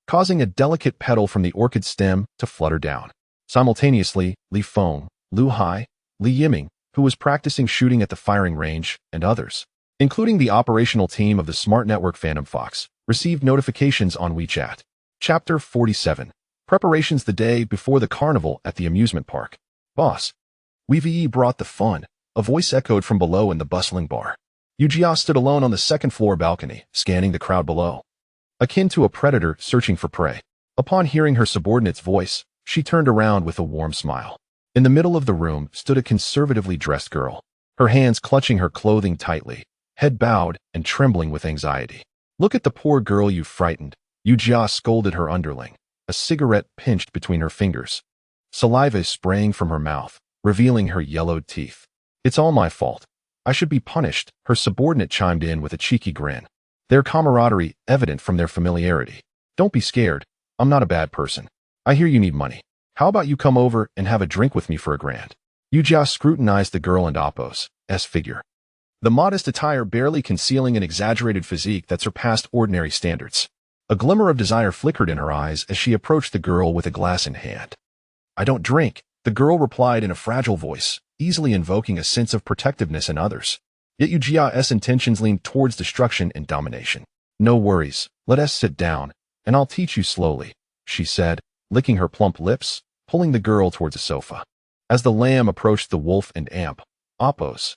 causing a delicate petal from the orchid stem to flutter down. Simultaneously, Li Feng, Lu Hai, Li Yiming, who was practicing shooting at the firing range, and others, including the operational team of the Smart Network Phantom Fox, received notifications on WeChat. Chapter 47. Preparations the day before the carnival at the amusement park. Boss, we've brought the fun, a voice echoed from below in the bustling bar. Yu Jia stood alone on the second-floor balcony, scanning the crowd below, akin to a predator searching for prey. Upon hearing her subordinate's voice, she turned around with a warm smile. In the middle of the room stood a conservatively dressed girl, her hands clutching her clothing tightly, head bowed and trembling with anxiety. Look at the poor girl you frightened, Yu Jia scolded her underling, a cigarette pinched between her fingers, saliva spraying from her mouth, revealing her yellowed teeth. It's all my fault. I should be punished, her subordinate chimed in with a cheeky grin, their camaraderie evident from their familiarity. Don't be scared. I'm not a bad person. I hear you need money. How about you come over and have a drink with me for a grand? Yu Jia scrutinized the girl and Appo's figure, the modest attire barely concealing an exaggerated physique that surpassed ordinary standards. A glimmer of desire flickered in her eyes as she approached the girl with a glass in hand. I don't drink, the girl replied in a fragile voice, easily invoking a sense of protectiveness in others. Yet Yu Jia's intentions leaned towards destruction and domination. No worries, let us sit down, and I'll teach you slowly, she said, licking her plump lips, pulling the girl towards a sofa. As the lamb approached the wolf and Appo's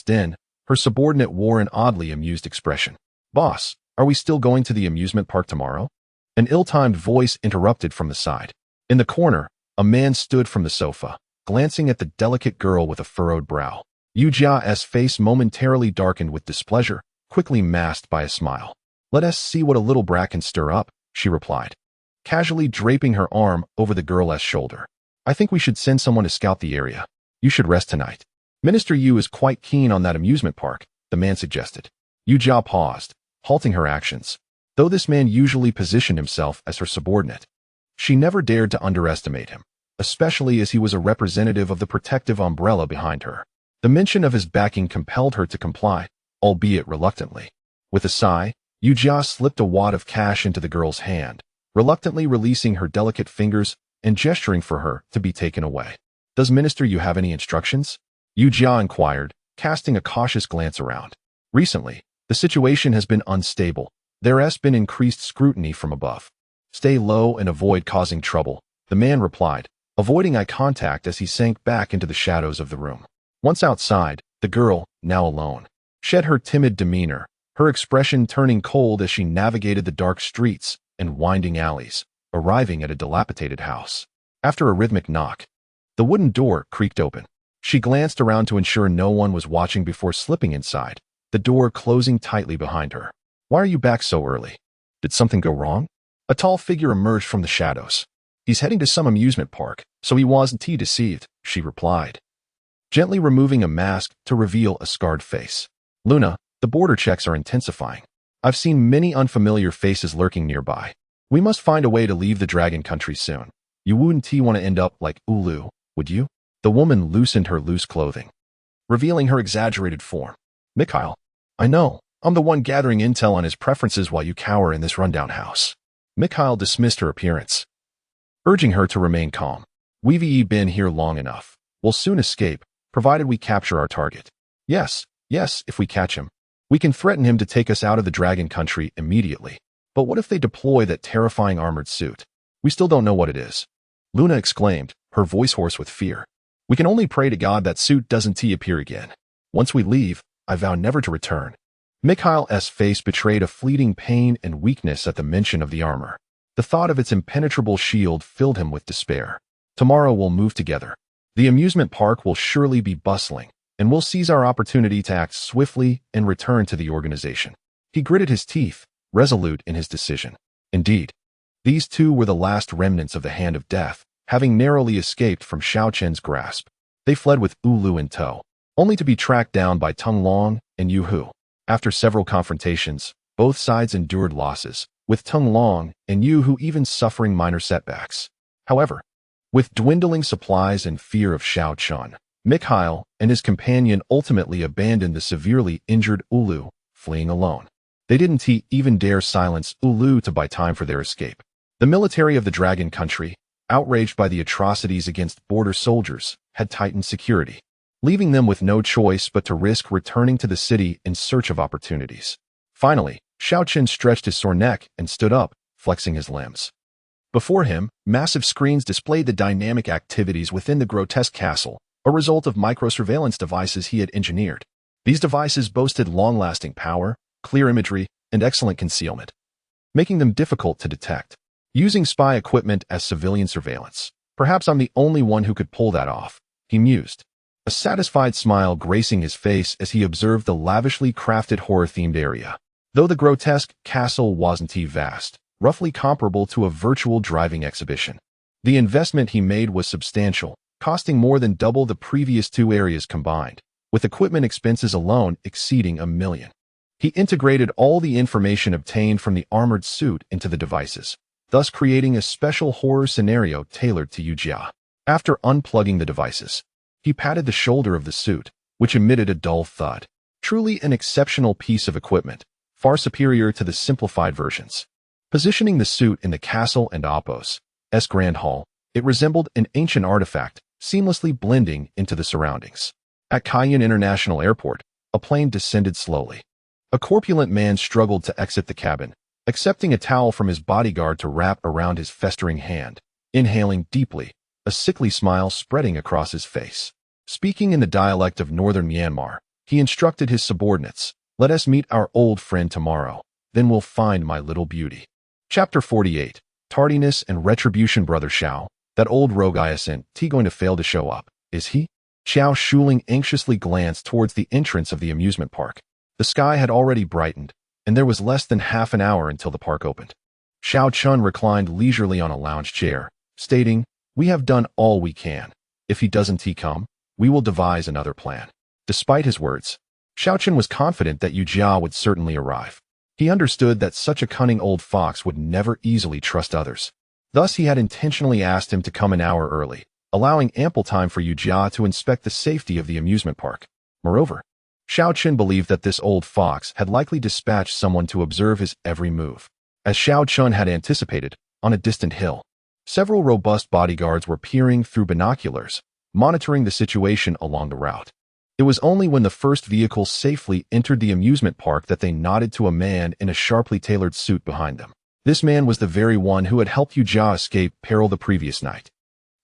den, her subordinate wore an oddly amused expression. Boss, are we still going to the amusement park tomorrow? An ill-timed voice interrupted from the side. In the corner, a man stood from the sofa, glancing at the delicate girl with a furrowed brow. Yu Jia's face momentarily darkened with displeasure, quickly masked by a smile. Let us see what a little brat can stir up, she replied, casually draping her arm over the girl's shoulder. I think we should send someone to scout the area. You should rest tonight. Minister Yu is quite keen on that amusement park, the man suggested. Yu Jia paused, halting her actions. Though this man usually positioned himself as her subordinate, she never dared to underestimate him, especially as he was a representative of the protective umbrella behind her. The mention of his backing compelled her to comply, albeit reluctantly. With a sigh, Yu Jia slipped a wad of cash into the girl's hand, reluctantly releasing her delicate fingers and gesturing for her to be taken away. Does Minister Yu have any instructions? Yu Jia inquired, casting a cautious glance around. Recently, the situation has been unstable. There has been increased scrutiny from above. Stay low and avoid causing trouble, the man replied, avoiding eye contact as he sank back into the shadows of the room. Once outside, the girl, now alone, shed her timid demeanor, her expression turning cold as she navigated the dark streets and winding alleys, arriving at a dilapidated house. After a rhythmic knock, the wooden door creaked open. She glanced around to ensure no one was watching before slipping inside, the door closing tightly behind her. Why are you back so early? Did something go wrong? A tall figure emerged from the shadows. He's heading to some amusement park, so he wasn't deceived, she replied, gently removing a mask to reveal a scarred face. Luna, the border checks are intensifying. I've seen many unfamiliar faces lurking nearby. We must find a way to leave the dragon country soon. You wouldn't want to end up like Ulu, would you? The woman loosened her loose clothing, revealing her exaggerated form. Mikhail, I know. I'm the one gathering intel on his preferences while you cower in this rundown house. Mikhail dismissed her appearance, urging her to remain calm. We've been here long enough. We'll soon escape, provided we capture our target. Yes, if we catch him. We can threaten him to take us out of the dragon country immediately. But what if they deploy that terrifying armored suit? We still don't know what it is. Luna exclaimed, her voice hoarse with fear. We can only pray to God that suit doesn't appear again. Once we leave, I vow never to return. Mikhail's face betrayed a fleeting pain and weakness at the mention of the armor. The thought of its impenetrable shield filled him with despair. Tomorrow we'll move together. The amusement park will surely be bustling, and we'll seize our opportunity to act swiftly and return to the organization. He gritted his teeth, resolute in his decision. Indeed, these two were the last remnants of the hand of death, having narrowly escaped from Xiao Chen's grasp. They fled with Ulu in tow, only to be tracked down by Tung Long and Yu Hu. After several confrontations, both sides endured losses, with Tung Long and Yu Hu even suffering minor setbacks. However, with dwindling supplies and fear of Xiao Chen, Mikhail and his companion ultimately abandoned the severely injured Ulu, fleeing alone. They didn't even dare silence Ulu to buy time for their escape. The military of the Dragon Country, outraged by the atrocities against border soldiers, had tightened security, leaving them with no choice but to risk returning to the city in search of opportunities. Finally, Xiao Chen stretched his sore neck and stood up, flexing his limbs. Before him, massive screens displayed the dynamic activities within the grotesque castle, a result of microsurveillance devices he had engineered. These devices boasted long-lasting power, clear imagery, and excellent concealment, making them difficult to detect. Using spy equipment as civilian surveillance. Perhaps I'm the only one who could pull that off, he mused, a satisfied smile gracing his face as he observed the lavishly crafted horror-themed area. Though the grotesque castle wasn't vast, roughly comparable to a virtual driving exhibition, the investment he made was substantial, costing more than double the previous two areas combined, with equipment expenses alone exceeding $1 million. He integrated all the information obtained from the armored suit into the devices, thus creating a special horror scenario tailored to Yujia. After unplugging the devices, he patted the shoulder of the suit, which emitted a dull thud. Truly an exceptional piece of equipment, far superior to the simplified versions. Positioning the suit in the castle and Apos' Grand Hall, it resembled an ancient artifact, seamlessly blending into the surroundings. At Cayenne International Airport, a plane descended slowly. A corpulent man struggled to exit the cabin, accepting a towel from his bodyguard to wrap around his festering hand, inhaling deeply, a sickly smile spreading across his face. Speaking in the dialect of northern Myanmar, he instructed his subordinates, "Let us meet our old friend tomorrow, then we'll find my little beauty." Chapter 48. Tardiness and Retribution. Brother Xiao, that old rogue isn't going to fail to show up, is he? Xiao Shuling anxiously glanced towards the entrance of the amusement park. The sky had already brightened, and there was less than half an hour until the park opened. Xiao Chun reclined leisurely on a lounge chair, stating, "We have done all we can. If he doesn't come, we will devise another plan." Despite his words, Xiao Chun was confident that Yu Jia would certainly arrive. He understood that such a cunning old fox would never easily trust others. Thus he had intentionally asked him to come an hour early, allowing ample time for Yu Jia to inspect the safety of the amusement park. Moreover, Xiao Chen believed that this old fox had likely dispatched someone to observe his every move. As Xiao Chun had anticipated, on a distant hill, several robust bodyguards were peering through binoculars, monitoring the situation along the route. It was only when the first vehicle safely entered the amusement park that they nodded to a man in a sharply tailored suit behind them. This man was the very one who had helped Yu Jia escape peril the previous night.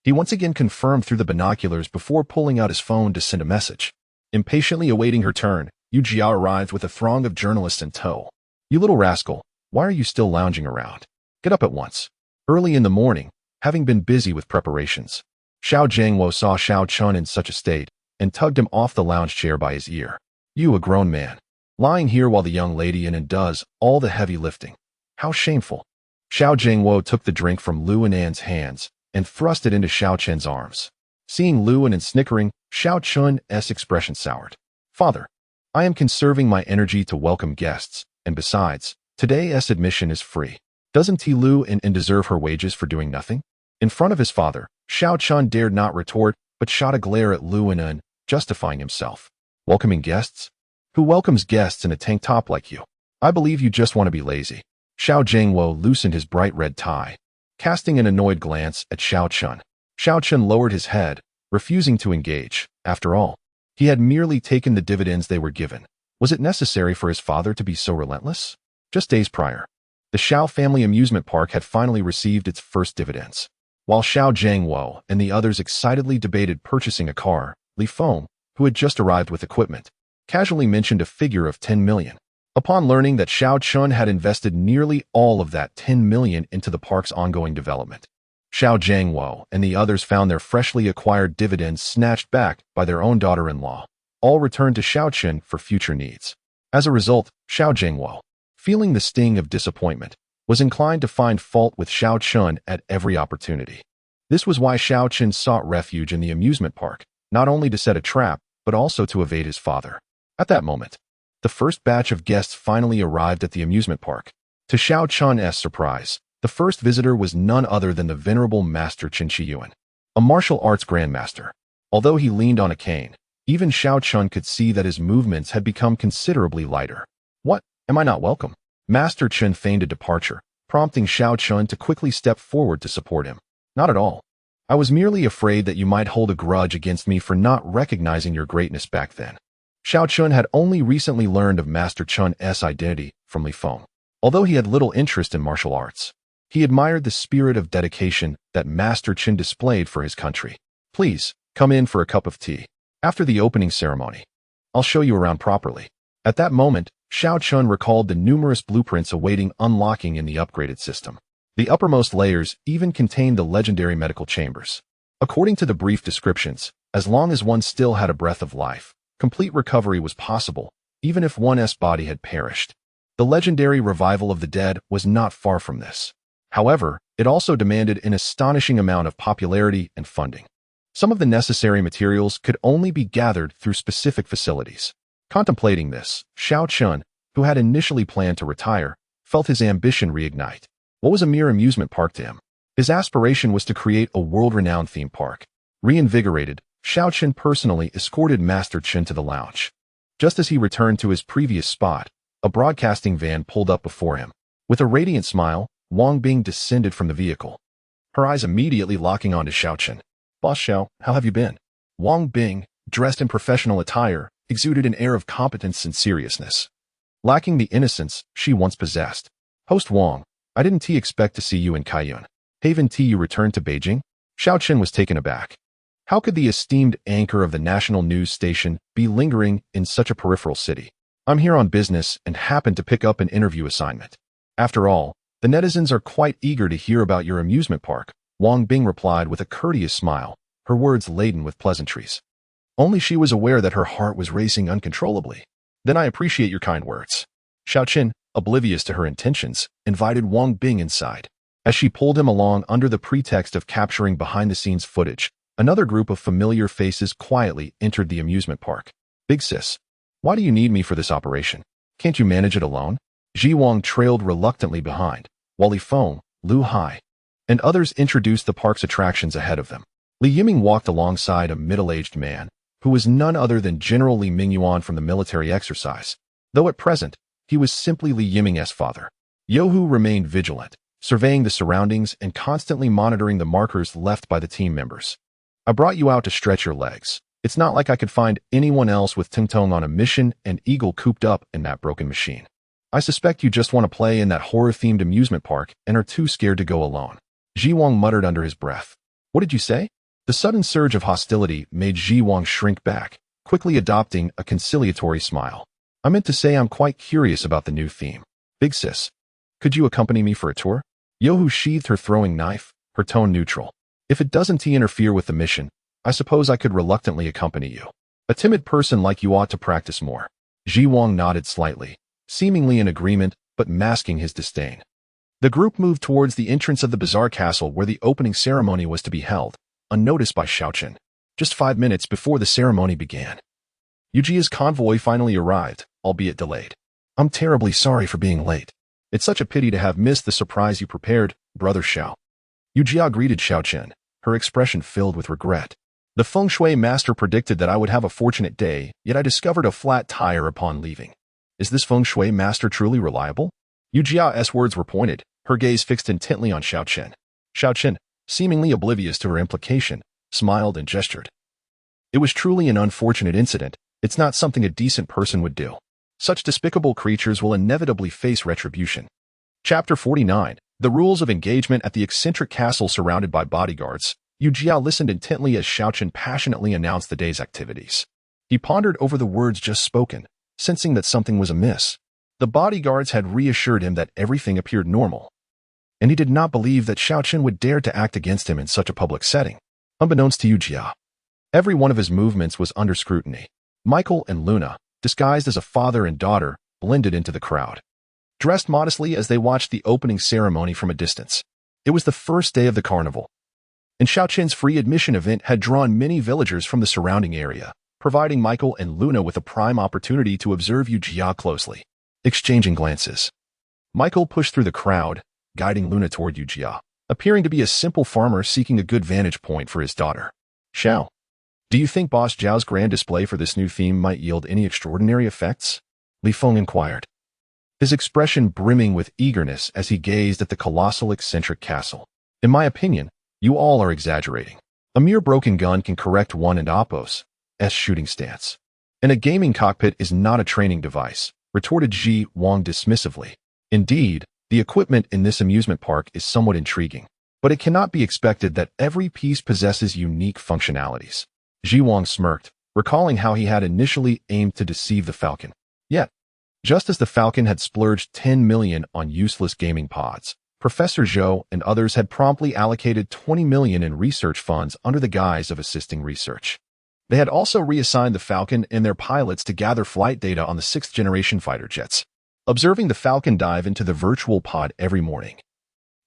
He once again confirmed through the binoculars before pulling out his phone to send a message. Impatiently awaiting her turn, Yu Jia arrived with a throng of journalists in tow. "You little rascal, why are you still lounging around? Get up at once." Early in the morning, having been busy with preparations, Xiao Jiangwo saw Xiao Chun in such a state, and tugged him off the lounge chair by his ear. You, a grown man, lying here while the young lady in and does all the heavy lifting. How shameful. Xiao Jingwo took the drink from Lu and An's hands and thrust it into Xiao Chen's arms. Seeing Lu and snickering, Xiao Chun's expression soured. Father, I am conserving my energy to welcome guests, and besides, today's admission is free. Doesn't T. Lu and deserve her wages for doing nothing? In front of his father, Xiao Chun dared not retort, but shot a glare at Lu and justifying himself. Welcoming guests? Who welcomes guests in a tank top like you? I believe you just want to be lazy. Xiao Jingwo loosened his bright red tie, casting an annoyed glance at Xiao Chun. Xiao Chun lowered his head, refusing to engage. After all, he had merely taken the dividends they were given. Was it necessary for his father to be so relentless? Just days prior, the Xiao family amusement park had finally received its first dividends. While Xiao Jingwo and the others excitedly debated purchasing a car, Li Feng, who had just arrived with equipment, casually mentioned a figure of 10 million. Upon learning that Xiao Chun had invested nearly all of that 10 million into the park's ongoing development, Xiao Jingwo and the others found their freshly acquired dividends snatched back by their own daughter-in-law, all returned to Xiao Chun for future needs. As a result, Xiao Jingwo, feeling the sting of disappointment, was inclined to find fault with Xiao Chun at every opportunity. This was why Xiao Chun sought refuge in the amusement park, not only to set a trap, but also to evade his father. At that moment, the first batch of guests finally arrived at the amusement park. To Xiao Chun's surprise, the first visitor was none other than the venerable Master Qin Shiyuan, a martial arts grandmaster. Although he leaned on a cane, even Xiao Chun could see that his movements had become considerably lighter. What? Am I not welcome? Master Qin feigned a departure, prompting Xiao Chun to quickly step forward to support him. Not at all. I was merely afraid that you might hold a grudge against me for not recognizing your greatness back then. Xiao Chun had only recently learned of Master Chun's identity from Li Feng. Although he had little interest in martial arts, he admired the spirit of dedication that Master Qin displayed for his country. Please, come in for a cup of tea. After the opening ceremony, I'll show you around properly. At that moment, Xiao Chun recalled the numerous blueprints awaiting unlocking in the upgraded system. The uppermost layers even contained the legendary medical chambers. According to the brief descriptions, as long as one still had a breath of life, complete recovery was possible, even if one's body had perished. The legendary revival of the dead was not far from this. However, it also demanded an astonishing amount of popularity and funding. Some of the necessary materials could only be gathered through specific facilities. Contemplating this, Xiao Chun, who had initially planned to retire, felt his ambition reignite. What was a mere amusement park to him? His aspiration was to create a world-renowned theme park. Reinvigorated, Xiao Chun personally escorted Master Qin to the lounge. Just as he returned to his previous spot, a broadcasting van pulled up before him. With a radiant smile, Wang Bing descended from the vehicle, her eyes immediately locking onto Xiao Chun. Boss Xiao, how have you been? Wang Bing, dressed in professional attire, exuded an air of competence and seriousness, lacking the innocence she once possessed. Host Wang, I didn't expect to see you in Kaiyun. Haven't you returned to Beijing? Xiao Chun was taken aback. How could the esteemed anchor of the national news station be lingering in such a peripheral city? I'm here on business and happened to pick up an interview assignment. After all, the netizens are quite eager to hear about your amusement park, Wang Bing replied with a courteous smile, her words laden with pleasantries. Only she was aware that her heart was racing uncontrollably. Then I appreciate your kind words. Xiao Chun, oblivious to her intentions, invited Wang Bing inside. As she pulled him along under the pretext of capturing behind-the-scenes footage, another group of familiar faces quietly entered the amusement park. Big sis, why do you need me for this operation? Can't you manage it alone? Ji Wang trailed reluctantly behind, while Li Feng, Lu Hai, and others introduced the park's attractions ahead of them. Li Yiming walked alongside a middle-aged man, who was none other than General Li Mingyuan from the military exercise, though at present, he was simply Li Yiming's father. Yohu remained vigilant, surveying the surroundings and constantly monitoring the markers left by the team members. I brought you out to stretch your legs. It's not like I could find anyone else with Tingtong on a mission and Eagle cooped up in that broken machine. I suspect you just want to play in that horror-themed amusement park and are too scared to go alone. Ji Wang muttered under his breath. What did you say? The sudden surge of hostility made Ji Wang shrink back, quickly adopting a conciliatory smile. I meant to say I'm quite curious about the new theme. Big sis, could you accompany me for a tour? Yohu sheathed her throwing knife, her tone neutral. If it doesn't interfere with the mission, I suppose I could reluctantly accompany you. A timid person like you ought to practice more. Ji Wang nodded slightly, seemingly in agreement, but masking his disdain. The group moved towards the entrance of the bizarre castle where the opening ceremony was to be held, unnoticed by Xiaochen. Just 5 minutes before the ceremony began, Yujia's convoy finally arrived, albeit delayed. I'm terribly sorry for being late. It's such a pity to have missed the surprise you prepared, Brother Xiao. Yujia greeted Xiaochen, her expression filled with regret. The feng shui master predicted that I would have a fortunate day, yet I discovered a flat tire upon leaving. Is this feng shui master truly reliable? Yujia's words were pointed, her gaze fixed intently on Xiaochen. Xiaochen, seemingly oblivious to her implication, smiled and gestured. It was truly an unfortunate incident. It's not something a decent person would do. Such despicable creatures will inevitably face retribution. Chapter 49. The rules of engagement at the eccentric castle surrounded by bodyguards. Yujia listened intently as Xiaochen passionately announced the day's activities. He pondered over the words just spoken, sensing that something was amiss. The bodyguards had reassured him that everything appeared normal, and he did not believe that Xiaochen would dare to act against him in such a public setting. Unbeknownst to Yujia, every one of his movements was under scrutiny. Michael and Luna, disguised as a father and daughter, blended into the crowd, dressed modestly as they watched the opening ceremony from a distance. It was the first day of the carnival, and Xiaochen's free admission event had drawn many villagers from the surrounding area, providing Michael and Luna with a prime opportunity to observe Yujia closely. Exchanging glances, Michael pushed through the crowd, guiding Luna toward Yujia, appearing to be a simple farmer seeking a good vantage point for his daughter. Xiao, do you think Boss Zhao's grand display for this new theme might yield any extraordinary effects? Li Feng inquired, his expression brimming with eagerness as he gazed at the colossal eccentric castle. In my opinion, you all are exaggerating. A mere broken gun can correct one and Oppo's shooting stance. And a gaming cockpit is not a training device, retorted Ji Wang dismissively. Indeed, the equipment in this amusement park is somewhat intriguing, but it cannot be expected that every piece possesses unique functionalities. Ji Wang smirked, recalling how he had initially aimed to deceive the Falcon. Yet, just as the Falcon had splurged 10 million on useless gaming pods, Professor Zhou and others had promptly allocated 20 million in research funds under the guise of assisting research. They had also reassigned the Falcon and their pilots to gather flight data on the 6th-generation fighter jets, observing the Falcon dive into the virtual pod every morning.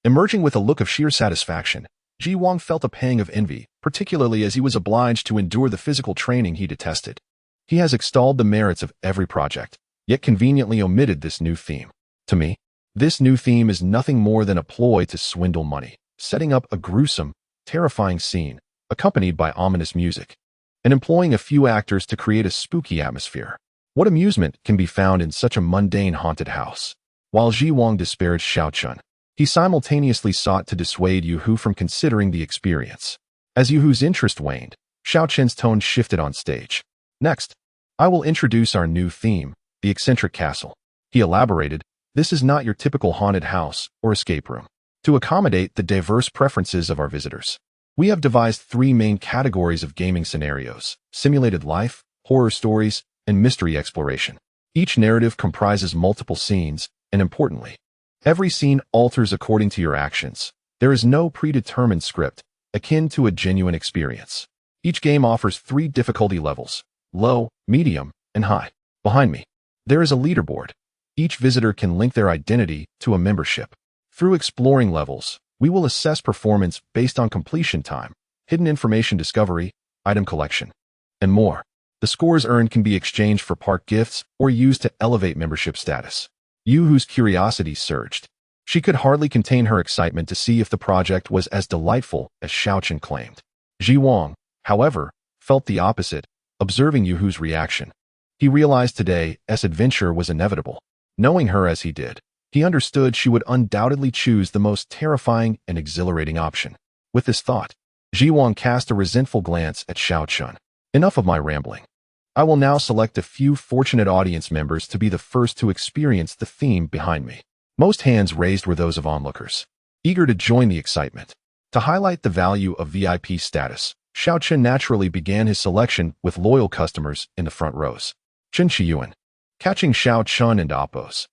Emerging with a look of sheer satisfaction, Ji Wang felt a pang of envy, particularly as he was obliged to endure the physical training he detested. He has extolled the merits of every project, yet conveniently omitted this new theme. To me, this new theme is nothing more than a ploy to swindle money, setting up a gruesome, terrifying scene, accompanied by ominous music, and employing a few actors to create a spooky atmosphere. What amusement can be found in such a mundane haunted house? While Ji Wang disparaged Xiaochen, he simultaneously sought to dissuade Yu Hu from considering the experience. As Yu Hu's interest waned, Xiaochen's tone shifted on stage. Next, I will introduce our new theme, the eccentric castle. He elaborated, this is not your typical haunted house or escape room. To accommodate the diverse preferences of our visitors, we have devised 3 main categories of gaming scenarios: simulated life, horror stories, and mystery exploration. Each narrative comprises multiple scenes, and importantly, every scene alters according to your actions. There is no predetermined script, akin to a genuine experience. Each game offers 3 difficulty levels: low, medium, and high. Behind me, there is a leaderboard. Each visitor can link their identity to a membership. Through exploring levels, we will assess performance based on completion time, hidden information discovery, item collection, and more. The scores earned can be exchanged for park gifts or used to elevate membership status. Yu Hu's curiosity surged. She could hardly contain her excitement to see if the project was as delightful as Xiaochen claimed. Ji Wang, however, felt the opposite, observing Yu Hu's reaction. He realized today's adventure was inevitable. Knowing her as he did, he understood she would undoubtedly choose the most terrifying and exhilarating option. With this thought, Ji Wang cast a resentful glance at Xiaochen. Enough of my rambling. I will now select a few fortunate audience members to be the first to experience the theme behind me. Most hands raised were those of onlookers, eager to join the excitement. To highlight the value of VIP status, Xiaochen naturally began his selection with loyal customers in the front rows. Chen Qiyuan, catching Xiaochen and Oppo's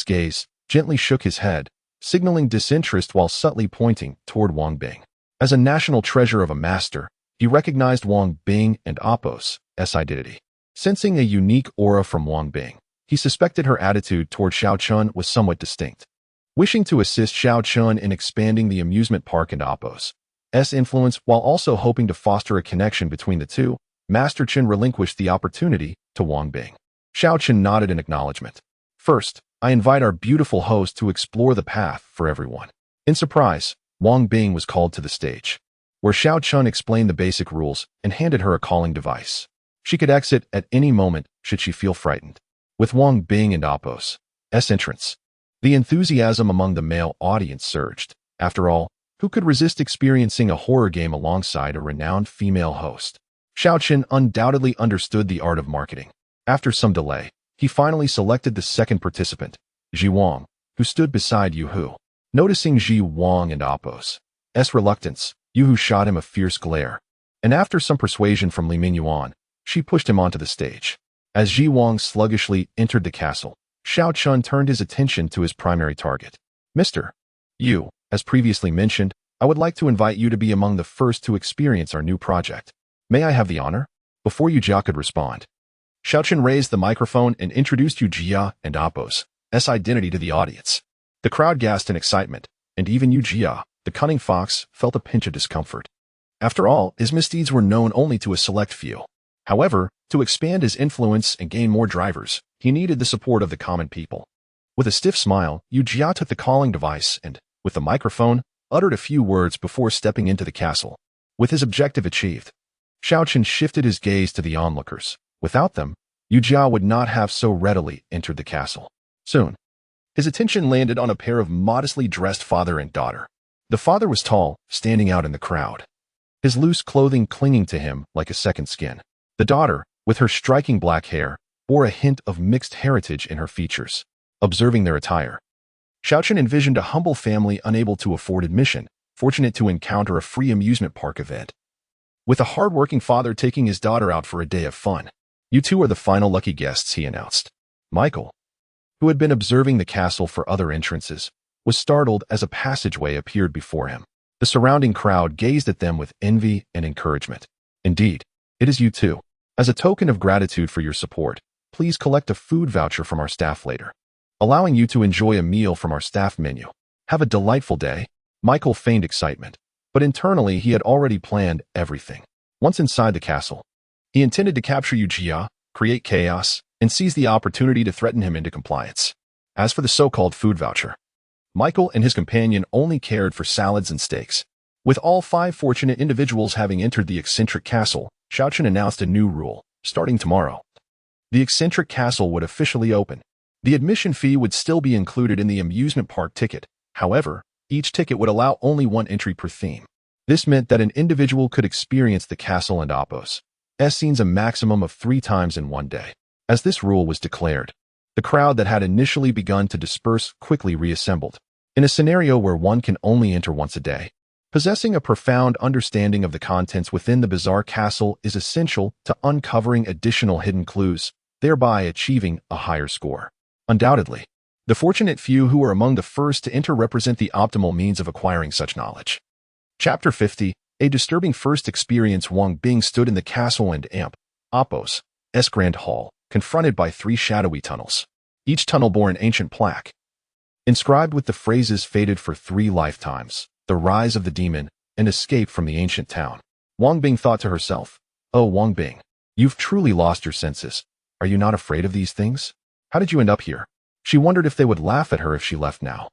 gaze, gently shook his head, signaling disinterest while subtly pointing toward Wang Bing. As a national treasure of a master, he recognized Wang Bing and Oppo's identity. Sensing a unique aura from Wang Bing, he suspected her attitude toward Xiao Chun was somewhat distinct. Wishing to assist Xiao Chun in expanding the amusement park and Appo's influence while also hoping to foster a connection between the two, Master Chen relinquished the opportunity to Wang Bing. Xiao Chun nodded in acknowledgement. First, I invite our beautiful host to explore the path for everyone. In surprise, Wang Bing was called to the stage, where Xiao Chun explained the basic rules and handed her a calling device. She could exit at any moment should she feel frightened. With Wang Bing and Appo's entrance, the enthusiasm among the male audience surged. After all, who could resist experiencing a horror game alongside a renowned female host? Xiao Chun undoubtedly understood the art of marketing. After some delay, he finally selected the second participant, Ji Wang, who stood beside Yu Hu. Noticing Ji Wang and Appo's reluctance, Yu Hu shot him a fierce glare, and after some persuasion from Li Mingyuan, she pushed him onto the stage. As Ji Wang sluggishly entered the castle, Xiao Chun turned his attention to his primary target. Mr. Yu, as previously mentioned, I would like to invite you to be among the first to experience our new project. May I have the honor? Before Yu Jia could respond, Xiao Chun raised the microphone and introduced Yu Jia and Appo's identity to the audience. The crowd gasped in excitement, and even Yu Jia, the cunning fox, felt a pinch of discomfort. After all, his misdeeds were known only to a select few. However, to expand his influence and gain more drivers, he needed the support of the common people. With a stiff smile, Yu Jia took the calling device and, with the microphone, uttered a few words before stepping into the castle. With his objective achieved, Xiao Chun shifted his gaze to the onlookers. Without them, Yu Jia would not have so readily entered the castle. Soon, his attention landed on a pair of modestly dressed father and daughter. The father was tall, standing out in the crowd, his loose clothing clinging to him like a second skin. The daughter, with her striking black hair, bore a hint of mixed heritage in her features. Observing their attire, Xiao Chun envisioned a humble family unable to afford admission, fortunate to encounter a free amusement park event, with a hard-working father taking his daughter out for a day of fun. You two are the final lucky guests, he announced. Michael, who had been observing the castle for other entrances, was startled as a passageway appeared before him. The surrounding crowd gazed at them with envy and encouragement. Indeed, it is you two. As a token of gratitude for your support, please collect a food voucher from our staff later, allowing you to enjoy a meal from our staff menu. Have a delightful day. Michael feigned excitement, but internally he had already planned everything. Once inside the castle, he intended to capture Yu Jia, create chaos, and seize the opportunity to threaten him into compliance. As for the so-called food voucher, Michael and his companion only cared for salads and steaks. With all 5 fortunate individuals having entered the eccentric castle, Xiao Chun announced a new rule. Starting tomorrow, the eccentric castle would officially open. The admission fee would still be included in the amusement park ticket. However, each ticket would allow only 1 entry per theme. This meant that an individual could experience the castle and Appo's scenes a maximum of 3 times in one day. As this rule was declared, the crowd that had initially begun to disperse quickly reassembled. In a scenario where one can only enter once a day, possessing a profound understanding of the contents within the bizarre castle is essential to uncovering additional hidden clues, thereby achieving a higher score. Undoubtedly, the fortunate few who are among the first to enter represent the optimal means of acquiring such knowledge. Chapter 50, a disturbing first experience. Wang Bing stood in the castle and Appo's grand hall, confronted by 3 shadowy tunnels. Each tunnel bore an ancient plaque, inscribed with the phrases fated for 3 lifetimes, the rise of the demon, and escape from the ancient town. Wang Bing thought to herself, "Oh, Wang Bing, you've truly lost your senses. Are you not afraid of these things? How did you end up here?" She wondered if they would laugh at her if she left now.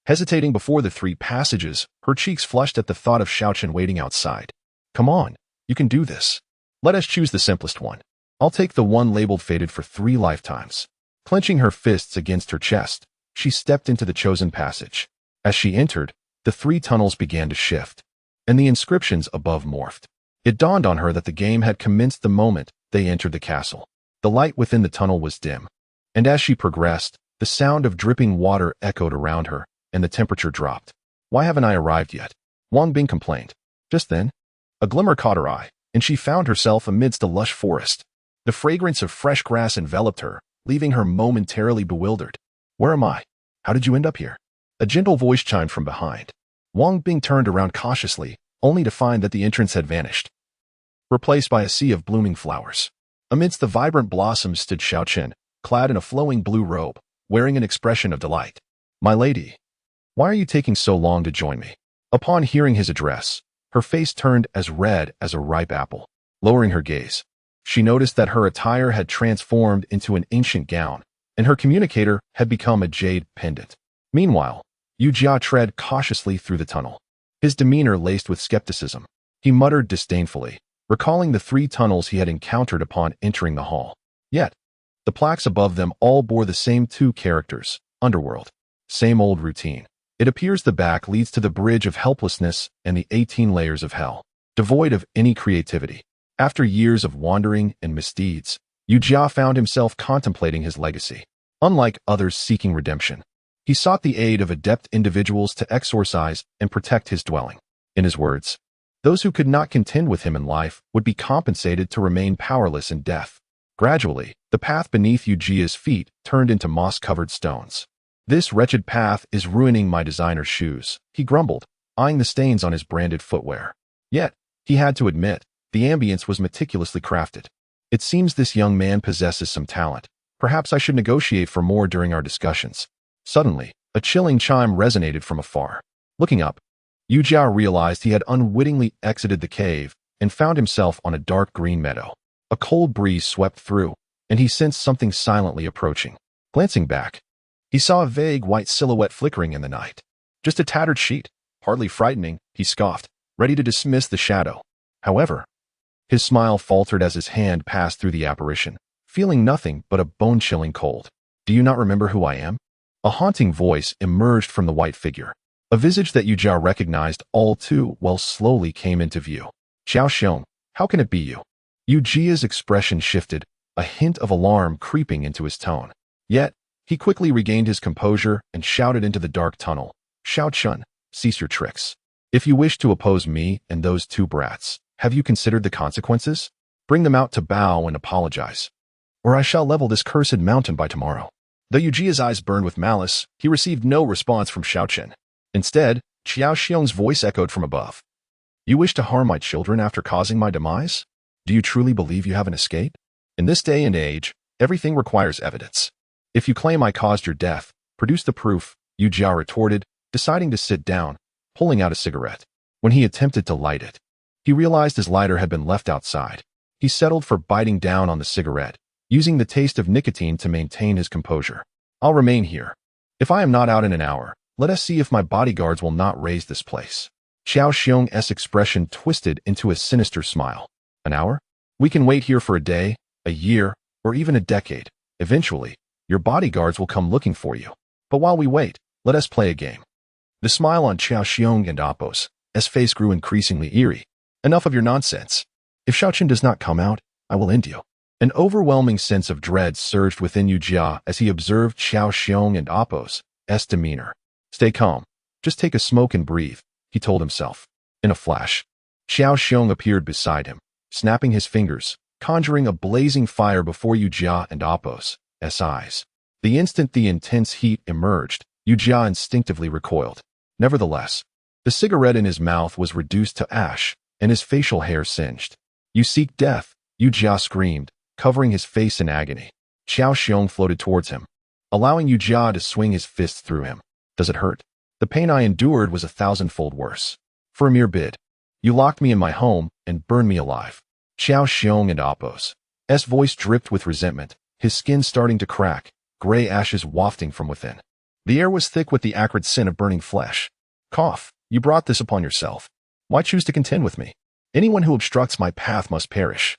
Hesitating before the 3 passages, her cheeks flushed at the thought of Xiao Chun waiting outside. "Come on, you can do this. Let us choose the simplest one. I'll take the one labeled fated for 3 lifetimes." Clenching her fists against her chest, she stepped into the chosen passage. As she entered, the 3 tunnels began to shift, and the inscriptions above morphed. It dawned on her that the game had commenced the moment they entered the castle. The light within the tunnel was dim, and as she progressed, the sound of dripping water echoed around her, and the temperature dropped. "Why haven't I arrived yet?" Wang Bing complained. Just then, a glimmer caught her eye, and she found herself amidst a lush forest. The fragrance of fresh grass enveloped her, leaving her momentarily bewildered. "Where am I? How did you end up here?" A gentle voice chimed from behind. Wang Bing turned around cautiously, only to find that the entrance had vanished, replaced by a sea of blooming flowers. Amidst the vibrant blossoms stood Xiaochen, clad in a flowing blue robe, wearing an expression of delight. "My lady, why are you taking so long to join me?" Upon hearing his address, her face turned as red as a ripe apple. Lowering her gaze, she noticed that her attire had transformed into an ancient gown, and her communicator had become a jade pendant. Meanwhile, Yu Jia tread cautiously through the tunnel, his demeanor laced with skepticism. He muttered disdainfully, recalling the 3 tunnels he had encountered upon entering the hall. Yet, the plaques above them all bore the same 2 characters, Underworld. Same old routine. It appears the back leads to the bridge of helplessness and the 18 layers of hell, devoid of any creativity. After years of wandering and misdeeds, Yu Jia found himself contemplating his legacy. Unlike others seeking redemption, he sought the aid of adept individuals to exorcise and protect his dwelling. In his words, those who could not contend with him in life would be compensated to remain powerless in death. Gradually, the path beneath Yu Jia's feet turned into moss-covered stones. "This wretched path is ruining my designer shoes," he grumbled, eyeing the stains on his branded footwear. Yet, he had to admit, the ambience was meticulously crafted. "It seems this young man possesses some talent. Perhaps I should negotiate for more during our discussions." Suddenly, a chilling chime resonated from afar. Looking up, Yu Jia realized he had unwittingly exited the cave and found himself on a dark green meadow. A cold breeze swept through, and he sensed something silently approaching. Glancing back, he saw a vague white silhouette flickering in the night. "Just a tattered sheet. Hardly frightening," he scoffed, ready to dismiss the shadow. However, his smile faltered as his hand passed through the apparition, feeling nothing but a bone-chilling cold. "Do you not remember who I am?" A haunting voice emerged from the white figure. A visage that Yu Jia recognized all too well slowly came into view. "Xiao Xiong, how can it be you?" Yu Jia's expression shifted, a hint of alarm creeping into his tone. Yet, he quickly regained his composure and shouted into the dark tunnel, "Xiao Chun, cease your tricks. If you wish to oppose me and those 2 brats, have you considered the consequences? Bring them out to bow and apologize, or I shall level this cursed mountain by tomorrow." Though Yu Jia's eyes burned with malice, he received no response from Xiaochen. Instead, Xiao Xiong's voice echoed from above. "You wish to harm my children after causing my demise? Do you truly believe you have an escape? In this day and age, everything requires evidence. If you claim I caused your death, produce the proof," Yu Jia retorted, deciding to sit down, pulling out a cigarette. When he attempted to light it, he realized his lighter had been left outside. He settled for biting down on the cigarette, using the taste of nicotine to maintain his composure. "I'll remain here. If I am not out in an hour, let us see if my bodyguards will not raise this place." Xiao Xiong's expression twisted into a sinister smile. "An hour? We can wait here for a day, a year, or even a decade. Eventually, your bodyguards will come looking for you. But while we wait, let us play a game." The smile on Xiao Xiong and Appo's face grew increasingly eerie. "Enough of your nonsense. If Xiaochen does not come out, I will end you." An overwhelming sense of dread surged within Yu Jia as he observed Xiao Xiong and Appo's demeanor. "Stay calm. Just take a smoke and breathe," he told himself. In a flash, Xiao Xiong appeared beside him, snapping his fingers, conjuring a blazing fire before Yu Jia and Appo's eyes. The instant the intense heat emerged, Yu Jia instinctively recoiled. Nevertheless, the cigarette in his mouth was reduced to ash, and his facial hair singed. "You seek death," Yu Jia screamed, covering his face in agony. Xiao Xiong floated towards him, allowing Yu Jia to swing his fists through him. "Does it hurt?" "The pain I endured was 1,000-fold worse. For a mere bid, you locked me in my home and burned me alive." Xiao Xiong and Appo's voice dripped with resentment, his skin starting to crack, gray ashes wafting from within. The air was thick with the acrid scent of burning flesh. "Cough, you brought this upon yourself. Why choose to contend with me? Anyone who obstructs my path must perish."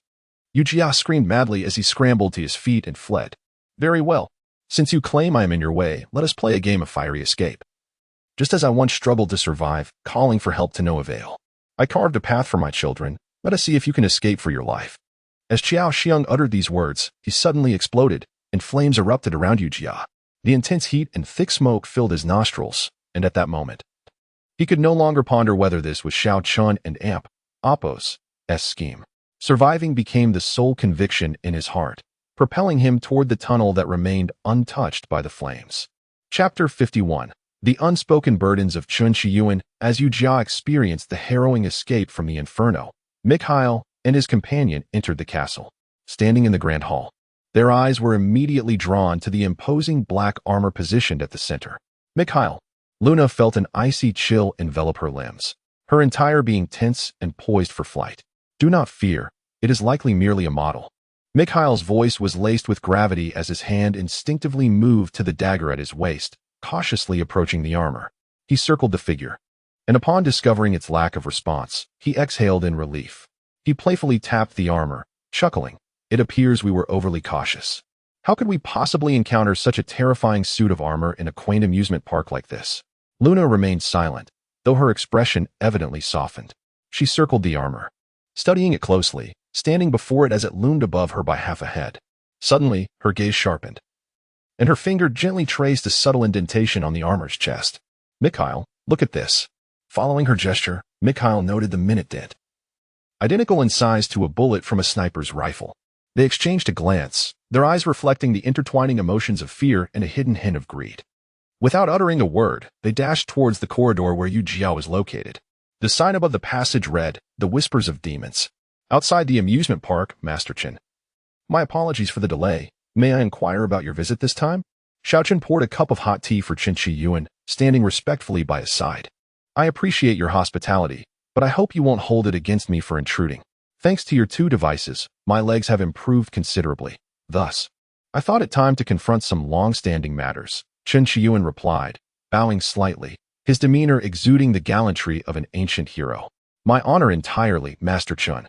Yu Jia screamed madly as he scrambled to his feet and fled. "Very well. Since you claim I am in your way, let us play a game of fiery escape. Just as I once struggled to survive, calling for help to no avail, I carved a path for my children. Let us see if you can escape for your life." As Xiao Xiong uttered these words, he suddenly exploded, and flames erupted around Yu Jia. The intense heat and thick smoke filled his nostrils, and at that moment, he could no longer ponder whether this was Xiao Chun and Appo's scheme. Surviving became the sole conviction in his heart, propelling him toward the tunnel that remained untouched by the flames. Chapter 51. The Unspoken Burdens of Chun Shiyuan. As Yu Jia experienced the harrowing escape from the inferno, Mikhail and his companion entered the castle. standing in the grand hall. Their eyes were immediately drawn to the imposing black armor positioned at the center. Mikhail. Luna felt an icy chill envelop her limbs, her entire being tense and poised for flight. Do not fear, it is likely merely a model. Mikhail's voice was laced with gravity as his hand instinctively moved to the dagger at his waist, cautiously approaching the armor. He circled the figure, and upon discovering its lack of response, he exhaled in relief. He playfully tapped the armor, chuckling. It appears we were overly cautious. How could we possibly encounter such a terrifying suit of armor in a quaint amusement park like this? Luna remained silent, though her expression evidently softened. She circled the armor, studying it closely, standing before it as it loomed above her by half a head. Suddenly, her gaze sharpened, and her finger gently traced a subtle indentation on the armor's chest. Mikhail, look at this. Following her gesture, Mikhail noted the minute dent, identical in size to a bullet from a sniper's rifle. They exchanged a glance, their eyes reflecting the intertwining emotions of fear and a hidden hint of greed. Without uttering a word, they dashed towards the corridor where Yu Jiao was located. The sign above the passage read, "The Whispers of Demons." Outside the amusement park, Master Chen. My apologies for the delay. May I inquire about your visit this time? Xiao Chen poured a cup of hot tea for Qin Shi Yuan, standing respectfully by his side. I appreciate your hospitality, but I hope you won't hold it against me for intruding. Thanks to your 2 devices, my legs have improved considerably. Thus, I thought it time to confront some long-standing matters. Qin Shi Yuan replied, bowing slightly, his demeanor exuding the gallantry of an ancient hero. My honor entirely, Master Chen.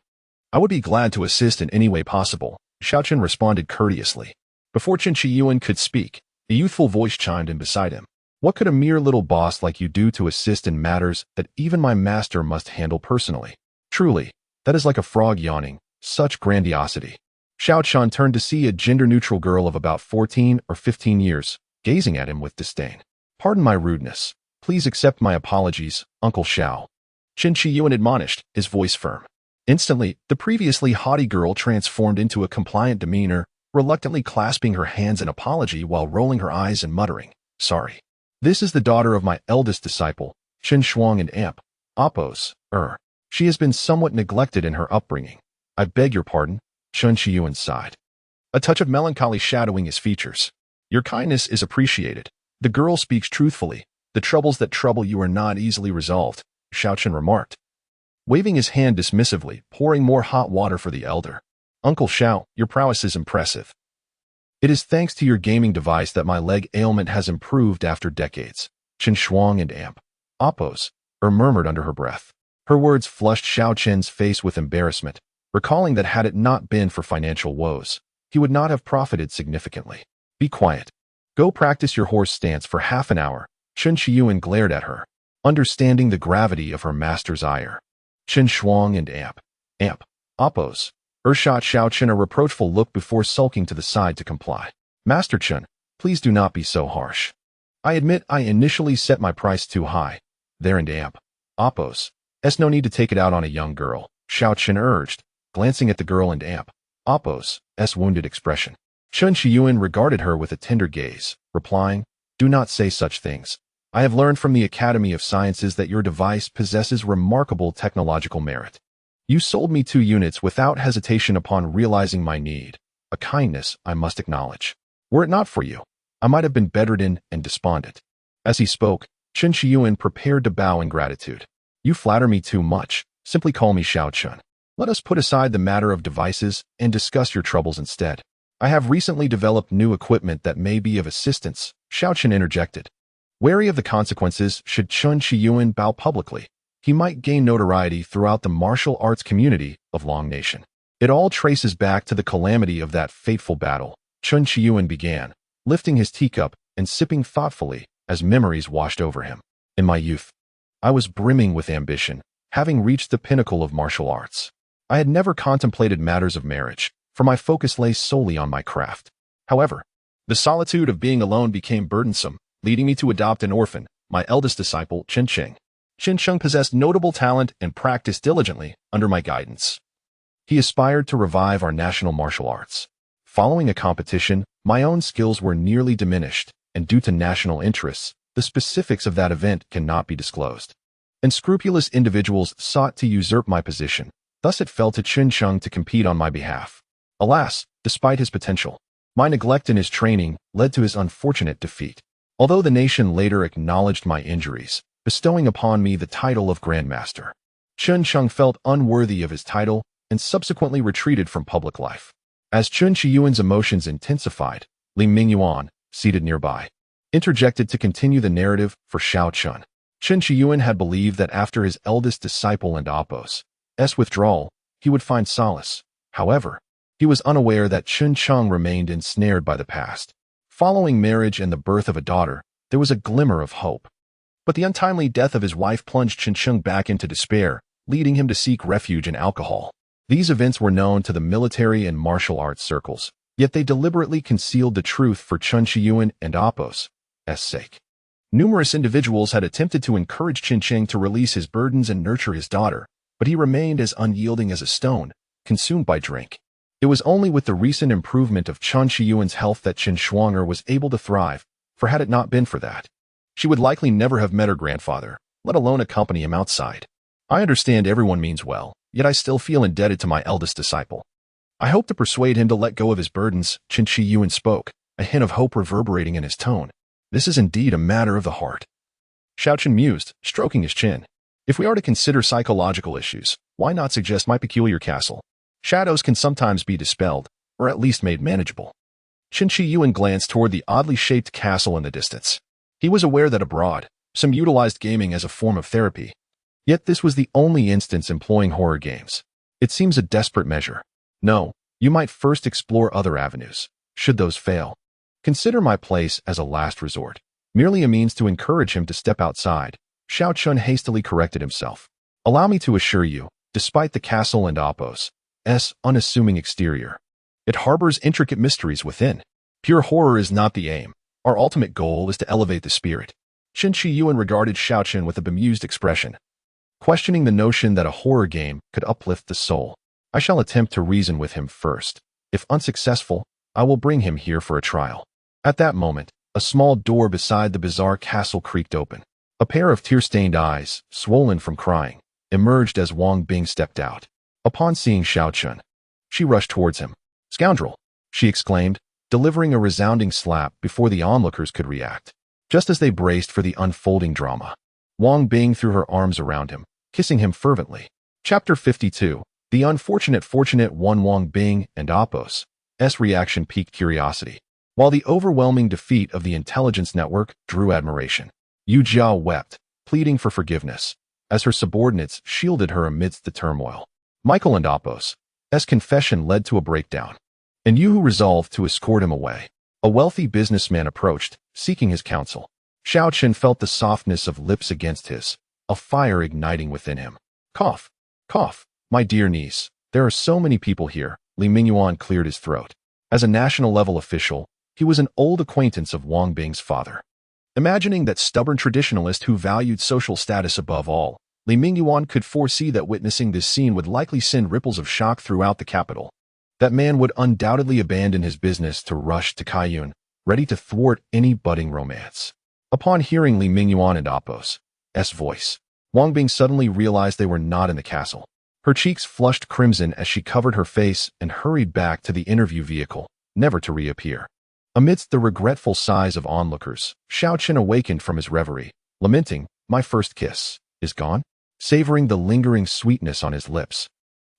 I would be glad to assist in any way possible, Xiao Chen responded courteously. Before Qin Shi Yuan could speak, a youthful voice chimed in beside him. What could a mere little boss like you do to assist in matters that even my master must handle personally? Truly, that is like a frog yawning, such grandiosity. Xiao Chen turned to see a gender-neutral girl of about 14 or 15 years, gazing at him with disdain. Pardon my rudeness. Please accept my apologies, Uncle Xiao. Qin Shi Yuan admonished, his voice firm. Instantly, the previously haughty girl transformed into a compliant demeanor, reluctantly clasping her hands in apology while rolling her eyes and muttering, sorry. This is the daughter of my eldest disciple, Qin Shuang and Amp. Oppos, She has been somewhat neglected in her upbringing. I beg your pardon, Qin Shi Yuan sighed, a touch of melancholy shadowing his features. Your kindness is appreciated. The girl speaks truthfully. The troubles that trouble you are not easily resolved, Xiao Chen remarked, waving his hand dismissively, pouring more hot water for the elder. Uncle Xiao, your prowess is impressive. It is thanks to your gaming device that my leg ailment has improved after decades, Qin Shuang and Amp. Oppos, murmured under her breath. Her words flushed Xiao Chen's face with embarrassment, recalling that had it not been for financial woes, he would not have profited significantly. Be quiet. Go practice your horse stance for half an hour, Qin Shi Yuan glared at her, understanding the gravity of her master's ire. Qin Shuang and Amp. Oppos, shot Xiao Chen a reproachful look before sulking to the side to comply. Master Chen, please do not be so harsh. I admit I initially set my price too high. There and Amp. Oppos, no need to take it out on a young girl, Xiao Chen urged, glancing at the girl and Amp. Oppos' wounded expression. Qin Shi Yuan regarded her with a tender gaze, replying, do not say such things. I have learned from the Academy of Sciences that your device possesses remarkable technological merit. You sold me 2 units without hesitation upon realizing my need, a kindness I must acknowledge. Were it not for you, I might have been bedridden and despondent. As he spoke, Qin Shi Yuan prepared to bow in gratitude. You flatter me too much. Simply call me Xiao Chen. Let us put aside the matter of devices and discuss your troubles instead. I have recently developed new equipment that may be of assistance, Xiao Chen interjected. Wary of the consequences should Qin Shi Yuan bow publicly, he might gain notoriety throughout the martial arts community of Long Nation. It all traces back to the calamity of that fateful battle, Qin Shi Yuan began, lifting his teacup and sipping thoughtfully as memories washed over him. In my youth, I was brimming with ambition, having reached the pinnacle of martial arts. I had never contemplated matters of marriage, for my focus lay solely on my craft. However, the solitude of being alone became burdensome, leading me to adopt an orphan, my eldest disciple, Qin Cheng. Qin Cheng possessed notable talent and practiced diligently under my guidance. He aspired to revive our national martial arts. Following a competition, my own skills were nearly diminished, and due to national interests, the specifics of that event cannot be disclosed. Unscrupulous individuals sought to usurp my position, thus it fell to Qin Cheng to compete on my behalf. Alas, despite his potential, my neglect in his training led to his unfortunate defeat. Although the nation later acknowledged my injuries, bestowing upon me the title of Grandmaster, Chun Chung felt unworthy of his title and subsequently retreated from public life. As Chun Shiyuan's emotions intensified, Li Mingyuan, seated nearby, interjected to continue the narrative for Xiao Chun. Chun Shiyuan had believed that after his eldest disciple and Apos' withdrawal, he would find solace. However, he was unaware that Chun Chung remained ensnared by the past. Following marriage and the birth of a daughter, there was a glimmer of hope. But the untimely death of his wife plunged Chun Chung back into despair, leading him to seek refuge in alcohol. These events were known to the military and martial arts circles, yet they deliberately concealed the truth for Chun Shiyuan and Apos' sake. Numerous individuals had attempted to encourage Chun Chung to release his burdens and nurture his daughter, but he remained as unyielding as a stone, consumed by drink. It was only with the recent improvement of Chun Shiyuan's health that Qin Shuang'er was able to thrive, for had it not been for that, she would likely never have met her grandfather, let alone accompany him outside. I understand everyone means well, yet I still feel indebted to my eldest disciple. I hope to persuade him to let go of his burdens, Qin Shiyuan spoke, a hint of hope reverberating in his tone. This is indeed a matter of the heart. Xiao Chen mused, stroking his chin. If we are to consider psychological issues, why not suggest my peculiar castle? Shadows can sometimes be dispelled, or at least made manageable. Qin Shiyuan glanced toward the oddly shaped castle in the distance. He was aware that abroad, some utilized gaming as a form of therapy. Yet this was the only instance employing horror games. It seems a desperate measure. No, you might first explore other avenues. Should those fail, consider my place as a last resort. Merely a means to encourage him to step outside. Xiao Chun hastily corrected himself. Allow me to assure you, despite the castle and Apos' unassuming exterior, it harbors intricate mysteries within. Pure horror is not the aim. Our ultimate goal is to elevate the spirit. Qin Shiyuan regarded Xiao Chen with a bemused expression, questioning the notion that a horror game could uplift the soul. I shall attempt to reason with him first. If unsuccessful, I will bring him here for a trial. At that moment, a small door beside the bizarre castle creaked open. A pair of tear-stained eyes, swollen from crying, emerged as Wang Bing stepped out. Upon seeing Xiao Chen, she rushed towards him. Scoundrel! She exclaimed, delivering a resounding slap before the onlookers could react. Just as they braced for the unfolding drama, Wang Bing threw her arms around him, kissing him fervently. Chapter 52. The unfortunate fortunate one. Wang Bing and Apos' reaction piqued curiosity, while the overwhelming defeat of the intelligence network drew admiration. Yu Jiao wept, pleading for forgiveness, as her subordinates shielded her amidst the turmoil. Michael and Apos' confession led to a breakdown, and Yu resolved to escort him away. A wealthy businessman approached, seeking his counsel. Xiao Chen felt the softness of lips against his, a fire igniting within him. Cough, cough, my dear niece, there are so many people here. Li Mingyuan cleared his throat. As a national-level official, he was an old acquaintance of Wang Bing's father. Imagining that stubborn traditionalist who valued social status above all, Li Mingyuan could foresee that witnessing this scene would likely send ripples of shock throughout the capital. That man would undoubtedly abandon his business to rush to Kaiyun, ready to thwart any budding romance. Upon hearing Li Mingyuan and Apos' voice, Wang Bing suddenly realized they were not in the castle. Her cheeks flushed crimson as she covered her face and hurried back to the interview vehicle, never to reappear. Amidst the regretful sighs of onlookers, Xiao Chen awakened from his reverie, lamenting, "My first kiss is gone?" Savoring the lingering sweetness on his lips.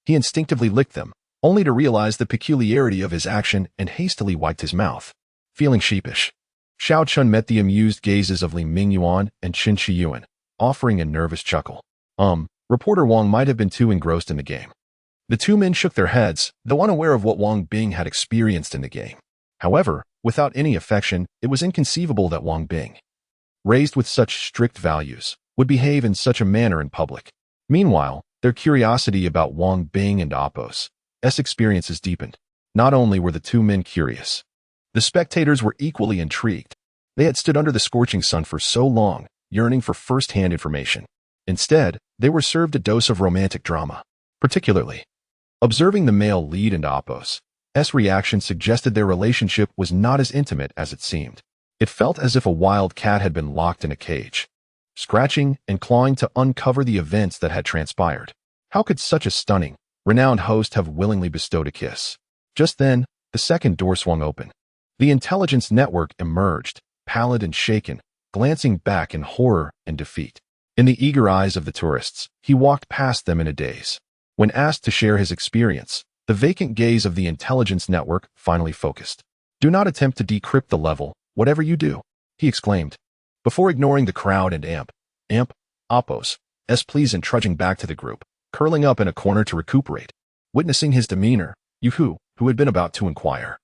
He instinctively licked them, only to realize the peculiarity of his action and hastily wiped his mouth. Feeling sheepish, Xiao Chun met the amused gazes of Li Mingyuan and Qin Shiyuan, offering a nervous chuckle. Reporter Wang might have been too engrossed in the game. The two men shook their heads, though unaware of what Wang Bing had experienced in the game. However, without any affection, it was inconceivable that Wang Bing, raised with such strict values, would behave in such a manner in public. Meanwhile, their curiosity about Wang Bing and Apos' experiences deepened. Not only were the two men curious, the spectators were equally intrigued. They had stood under the scorching sun for so long, yearning for first-hand information. Instead, they were served a dose of romantic drama. Particularly, observing the male lead and Apos' reaction suggested their relationship was not as intimate as it seemed. It felt as if a wild cat had been locked in a cage, scratching and clawing to uncover the events that had transpired. How could such a stunning, renowned host have willingly bestowed a kiss? Just then, the second door swung open. The intelligence network emerged, pallid and shaken, glancing back in horror and defeat. In the eager eyes of the tourists, he walked past them in a daze. When asked to share his experience, the vacant gaze of the intelligence network finally focused. "Do not attempt to decrypt the level, whatever you do," he exclaimed. Before ignoring the crowd and Oppos, please and trudging back to the group, curling up in a corner to recuperate. Witnessing his demeanor, Yuhu, who had been about to inquire,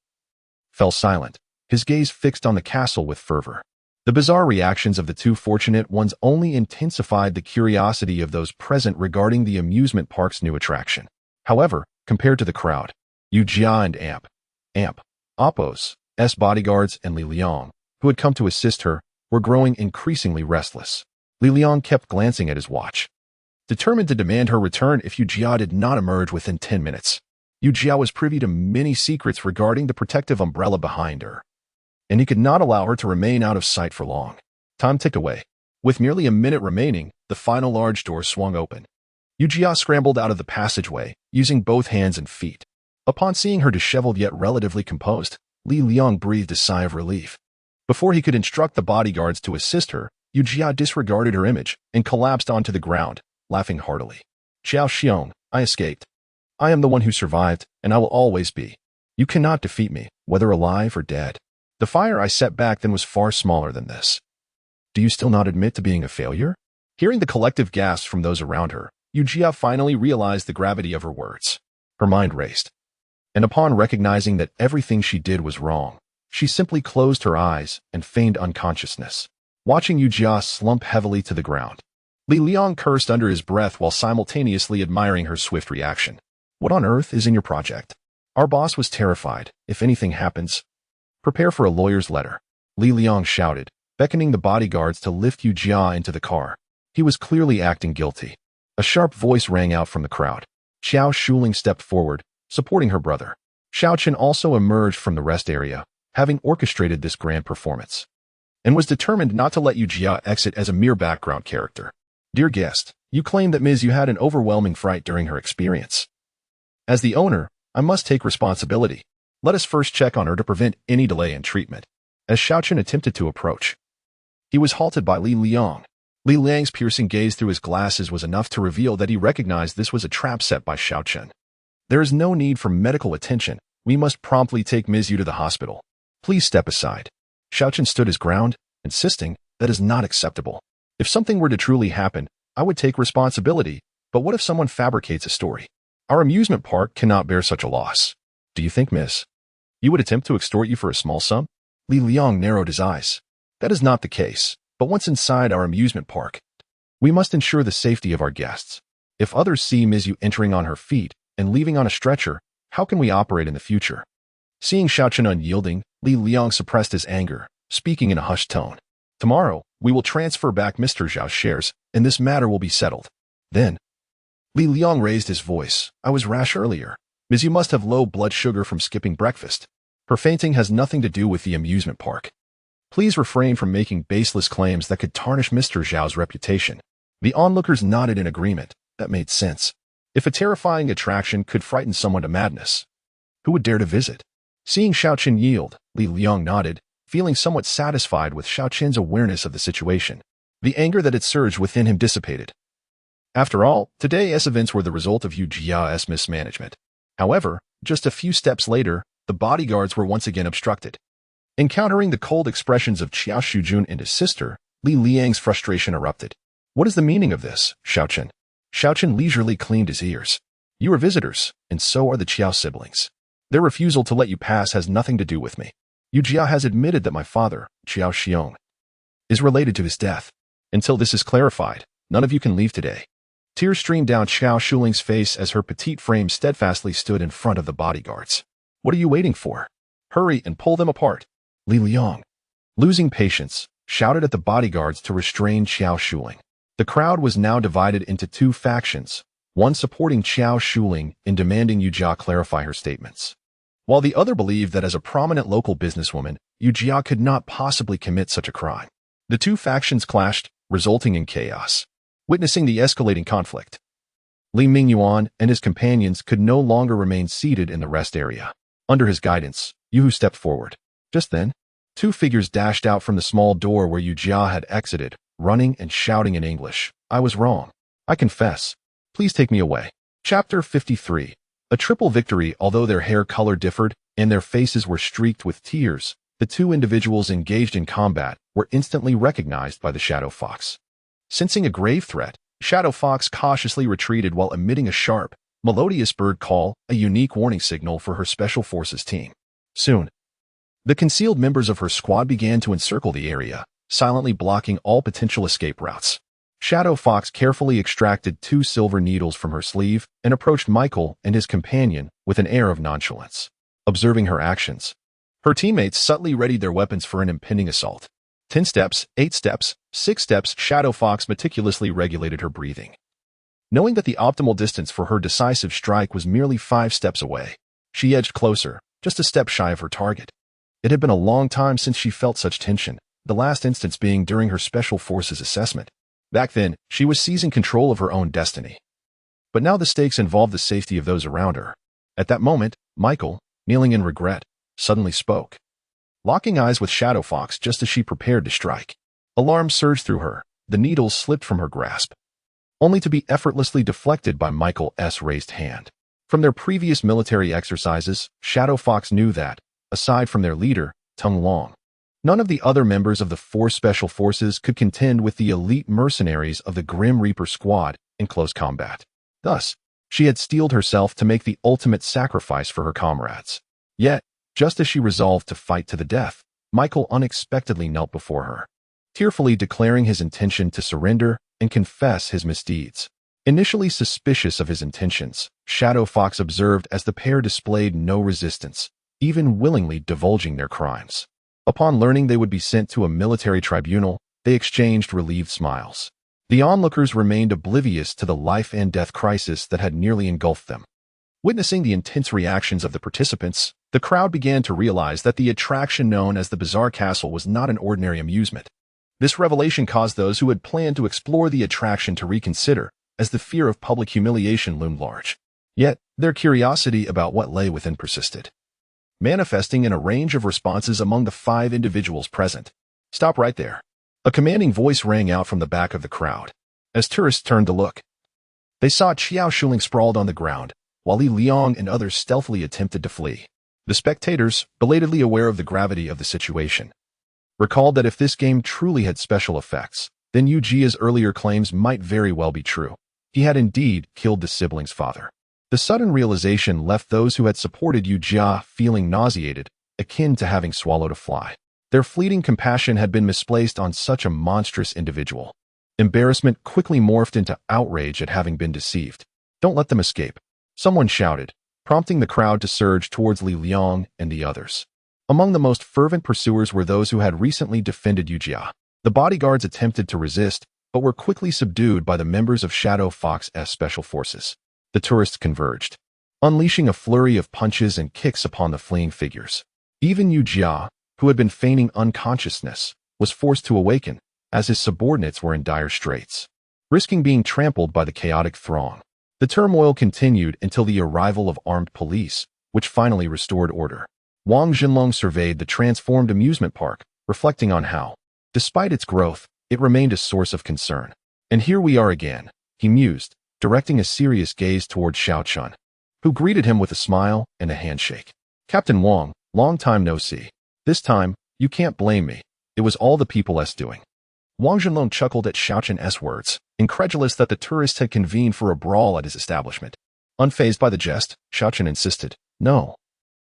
fell silent, his gaze fixed on the castle with fervor. The bizarre reactions of the two fortunate ones only intensified the curiosity of those present regarding the amusement park's new attraction. However, compared to the crowd, Yu Jia and Oppos, bodyguards and Li Liang, who had come to assist her, were growing increasingly restless. Li Liang kept glancing at his watch, determined to demand her return if Yu Jia did not emerge within 10 minutes. Yu Jia was privy to many secrets regarding the protective umbrella behind her, and he could not allow her to remain out of sight for long. Time ticked away. With merely a minute remaining, the final large door swung open. Yu Jia scrambled out of the passageway, using both hands and feet. Upon seeing her disheveled yet relatively composed, Li Liang breathed a sigh of relief. Before he could instruct the bodyguards to assist her, Yu Jia disregarded her image and collapsed onto the ground, laughing heartily. "Xiao Xiong, I escaped. I am the one who survived, and I will always be. You cannot defeat me, whether alive or dead. The fire I set back then was far smaller than this. Do you still not admit to being a failure?" Hearing the collective gasps from those around her, Yu Jia finally realized the gravity of her words. Her mind raced. And upon recognizing that everything she did was wrong, she simply closed her eyes and feigned unconsciousness. Watching Yu Jia slump heavily to the ground, Li Liang cursed under his breath while simultaneously admiring her swift reaction. "What on earth is in your project?" Our boss was terrified. "If anything happens, prepare for a lawyer's letter," Li Liang shouted, beckoning the bodyguards to lift Yu Jia into the car. He was clearly acting guilty. A sharp voice rang out from the crowd. Xiao Shuling stepped forward, supporting her brother. Xiao Chen also emerged from the rest area, having orchestrated this grand performance, and was determined not to let Yu Jia exit as a mere background character. "Dear guest, you claim that Ms. Yu had an overwhelming fright during her experience. As the owner, I must take responsibility. Let us first check on her to prevent any delay in treatment." As Xiao Chen attempted to approach, he was halted by Li Liang. Li Liang's piercing gaze through his glasses was enough to reveal that he recognized this was a trap set by Xiao Chen. "There is no need for medical attention. We must promptly take Ms. Yu to the hospital. Please step aside." Xiao Chen stood his ground, insisting, "That is not acceptable. If something were to truly happen, I would take responsibility, but what if someone fabricates a story? Our amusement park cannot bear such a loss. Do you think, Miss, you would attempt to extort you for a small sum?" Li Liang narrowed his eyes. "That is not the case, but once inside our amusement park, we must ensure the safety of our guests. If others see Ms. Yu entering on her feet and leaving on a stretcher, how can we operate in the future?" Seeing Xiao Chen unyielding, Li Liang suppressed his anger, speaking in a hushed tone. "Tomorrow, we will transfer back Mr. Zhao's shares, and this matter will be settled. Then," Li Liang raised his voice, "I was rash earlier. Ms. Yu must have low blood sugar from skipping breakfast. Her fainting has nothing to do with the amusement park. Please refrain from making baseless claims that could tarnish Mr. Zhao's reputation." The onlookers nodded in agreement. That made sense. If a terrifying attraction could frighten someone to madness, who would dare to visit? Seeing Xiao Chen yield, Li Liang nodded, feeling somewhat satisfied with Xiao Chen's awareness of the situation. The anger that had surged within him dissipated. After all, today's events were the result of Yu Jia's mismanagement. However, just a few steps later, the bodyguards were once again obstructed. Encountering the cold expressions of Xiao Shujun and his sister, Li Liang's frustration erupted. "What is the meaning of this, Xiao Chen?" Xiao Chen leisurely cleaned his ears. "You are visitors, and so are the Qiao siblings. Their refusal to let you pass has nothing to do with me. Yu Jia has admitted that my father, Xiao Xiong, is related to his death. Until this is clarified, none of you can leave today." Tears streamed down Xiao Shuling's face as her petite frame steadfastly stood in front of the bodyguards. "What are you waiting for? Hurry and pull them apart." Li Liang, losing patience, shouted at the bodyguards to restrain Xiao Shuling. The crowd was now divided into two factions, one supporting Xiao Shuling in demanding Yu Jia clarify her statements, while the other believed that as a prominent local businesswoman, Yu Jia could not possibly commit such a crime. The two factions clashed, resulting in chaos. Witnessing the escalating conflict, Li Mingyuan and his companions could no longer remain seated in the rest area. Under his guidance, Yu stepped forward. Just then, two figures dashed out from the small door where Yu Jia had exited, running and shouting in English. I was wrong. I confess. Please take me away. Chapter 53. A triple victory. Although their hair color differed and their faces were streaked with tears, the two individuals engaged in combat were instantly recognized by the Shadow Fox. Sensing a grave threat, Shadow Fox cautiously retreated while emitting a sharp, melodious bird call, a unique warning signal for her Special Forces team. Soon, the concealed members of her squad began to encircle the area, silently blocking all potential escape routes. Shadow Fox carefully extracted 2 silver needles from her sleeve and approached Michael and his companion with an air of nonchalance. Observing her actions, her teammates subtly readied their weapons for an impending assault. 10 steps, 8 steps, 6 steps, Shadow Fox meticulously regulated her breathing. Knowing that the optimal distance for her decisive strike was merely 5 steps away, she edged closer, just a step shy of her target. It had been a long time since she felt such tension, the last instance being during her Special Forces assessment. Back then, she was seizing control of her own destiny. But now the stakes involved the safety of those around her. At that moment, Michael, kneeling in regret, suddenly spoke. Locking eyes with Shadow Fox just as she prepared to strike. Alarm surged through her, the needles slipped from her grasp, only to be effortlessly deflected by Michael's raised hand. From their previous military exercises, Shadow Fox knew that, aside from their leader, Tung Long, none of the other members of the 4 Special Forces could contend with the elite mercenaries of the Grim Reaper squad in close combat. Thus, she had steeled herself to make the ultimate sacrifice for her comrades. Yet, just as she resolved to fight to the death, Michael unexpectedly knelt before her, tearfully declaring his intention to surrender and confess his misdeeds. Initially suspicious of his intentions, Shadow Fox observed as the pair displayed no resistance, even willingly divulging their crimes. Upon learning they would be sent to a military tribunal, they exchanged relieved smiles. The onlookers remained oblivious to the life and death crisis that had nearly engulfed them. Witnessing the intense reactions of the participants, the crowd began to realize that the attraction known as the Bizarre Castle was not an ordinary amusement. This revelation caused those who had planned to explore the attraction to reconsider, as the fear of public humiliation loomed large. Yet, their curiosity about what lay within persisted, manifesting in a range of responses among the 5 individuals present. Stop right there. A commanding voice rang out from the back of the crowd. As tourists turned to look, they saw Xiao Shuling sprawled on the ground, while Li Liang and others stealthily attempted to flee. The spectators, belatedly aware of the gravity of the situation, recalled that if this game truly had special effects, then Yu Jia's earlier claims might very well be true. He had indeed killed the sibling's father. The sudden realization left those who had supported Yu Jia feeling nauseated, akin to having swallowed a fly. Their fleeting compassion had been misplaced on such a monstrous individual. Embarrassment quickly morphed into outrage at having been deceived. Don't let them escape, someone shouted, prompting the crowd to surge towards Li Liang and the others. Among the most fervent pursuers were those who had recently defended Yu Jia. The bodyguards attempted to resist, but were quickly subdued by the members of Shadow Fox's Special Forces. The tourists converged, unleashing a flurry of punches and kicks upon the fleeing figures. Even Yu Jia, who had been feigning unconsciousness, was forced to awaken, as his subordinates were in dire straits, risking being trampled by the chaotic throng. The turmoil continued until the arrival of armed police, which finally restored order. Wang Jinlong surveyed the transformed amusement park, reflecting on how, despite its growth, it remained a source of concern. And here we are again, he mused, directing a serious gaze toward Xiao Chun, who greeted him with a smile and a handshake. Captain Wang, long time no see. This time, you can't blame me. It was all the people's doing. Wang Jinlong chuckled at Xiao Chun's words, incredulous that the tourists had convened for a brawl at his establishment. Unfazed by the jest, Xiao Chun insisted, no.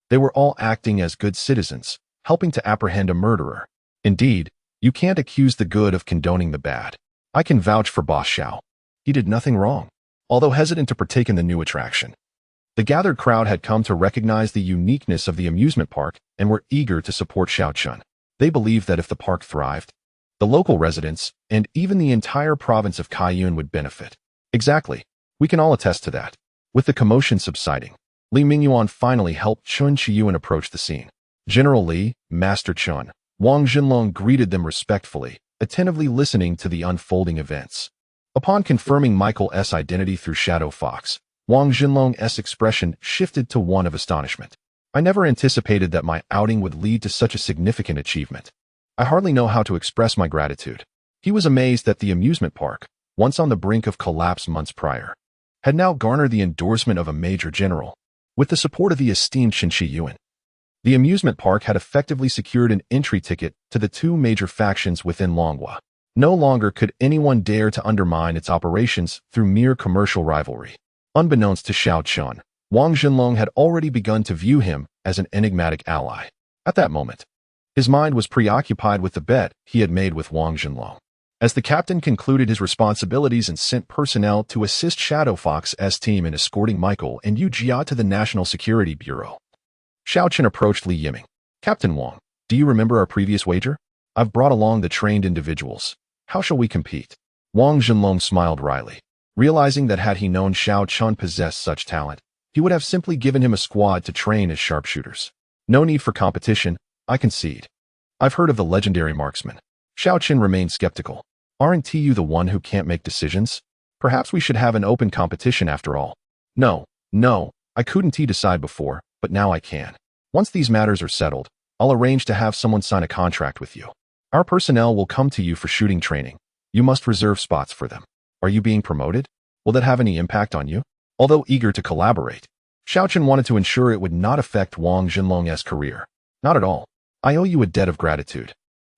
They were all acting as good citizens, helping to apprehend a murderer. Indeed, you can't accuse the good of condoning the bad. I can vouch for Boss Xiao. He did nothing wrong. Although hesitant to partake in the new attraction, the gathered crowd had come to recognize the uniqueness of the amusement park and were eager to support Xiao Chun. They believed that if the park thrived, the local residents and even the entire province of Kaiyun would benefit. Exactly. We can all attest to that. With the commotion subsiding, Li Mingyuan finally helped Chun Chiyuan approach the scene. General Li, Master Chun, Wang Jinlong greeted them respectfully, attentively listening to the unfolding events. Upon confirming Michael's identity through Shadow Fox, Wang Jinlong's expression shifted to one of astonishment. I never anticipated that my outing would lead to such a significant achievement. I hardly know how to express my gratitude. He was amazed that the amusement park, once on the brink of collapse months prior, had now garnered the endorsement of a major general, with the support of the esteemed Qin Shi Yuan. The amusement park had effectively secured an entry ticket to the two major factions within Longhua. No longer could anyone dare to undermine its operations through mere commercial rivalry. Unbeknownst to Xiao Chun, Wang Xinlong had already begun to view him as an enigmatic ally. At that moment, his mind was preoccupied with the bet he had made with Wang Xinlong. As the captain concluded his responsibilities and sent personnel to assist Shadow Fox's team in escorting Michael and Yu Jia to the National Security Bureau, Xiao Chen approached Li Yiming. Captain Wang, do you remember our previous wager? I've brought along the trained individuals. How shall we compete? Wang Xinlong smiled wryly, realizing that had he known Xiao Chun possessed such talent, he would have simply given him a squad to train as sharpshooters. No need for competition, I concede. I've heard of the legendary marksman. Xiao Chen remained skeptical. Aren't you the one who can't make decisions? Perhaps we should have an open competition after all. No, I couldn't decide before, but now I can. Once these matters are settled, I'll arrange to have someone sign a contract with you. Our personnel will come to you for shooting training. You must reserve spots for them. Are you being promoted? Will that have any impact on you? Although eager to collaborate, Xiao Chen wanted to ensure it would not affect Wang Xinlong's career. Not at all. I owe you a debt of gratitude,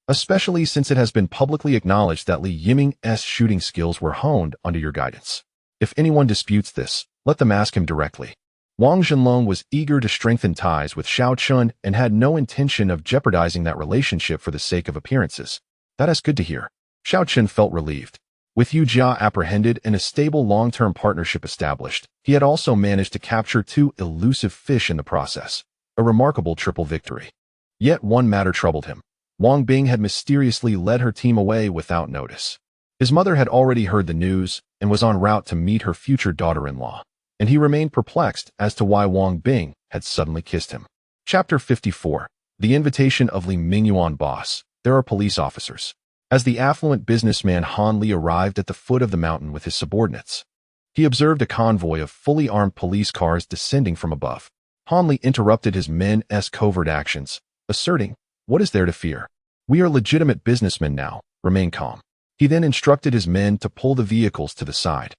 especially since it has been publicly acknowledged that Li Yiming's shooting skills were honed under your guidance. If anyone disputes this, let them ask him directly. Wang Xinlong was eager to strengthen ties with Xiao Chun and had no intention of jeopardizing that relationship for the sake of appearances. That is good to hear. Xiao Chun felt relieved. With Yu Jia apprehended and a stable long-term partnership established, he had also managed to capture two elusive fish in the process. A remarkable triple victory. Yet one matter troubled him. Wang Bing had mysteriously led her team away without notice. His mother had already heard the news and was en route to meet her future daughter-in-law, and he remained perplexed as to why Wang Bing had suddenly kissed him. Chapter 54. The Invitation of Li Mingyuan Boss. There are police officers. As the affluent businessman Han Li arrived at the foot of the mountain with his subordinates, he observed a convoy of fully armed police cars descending from above. Han Li interrupted his men's covert actions, asserting, "What is there to fear? We are legitimate businessmen now. Remain calm." He then instructed his men to pull the vehicles to the side,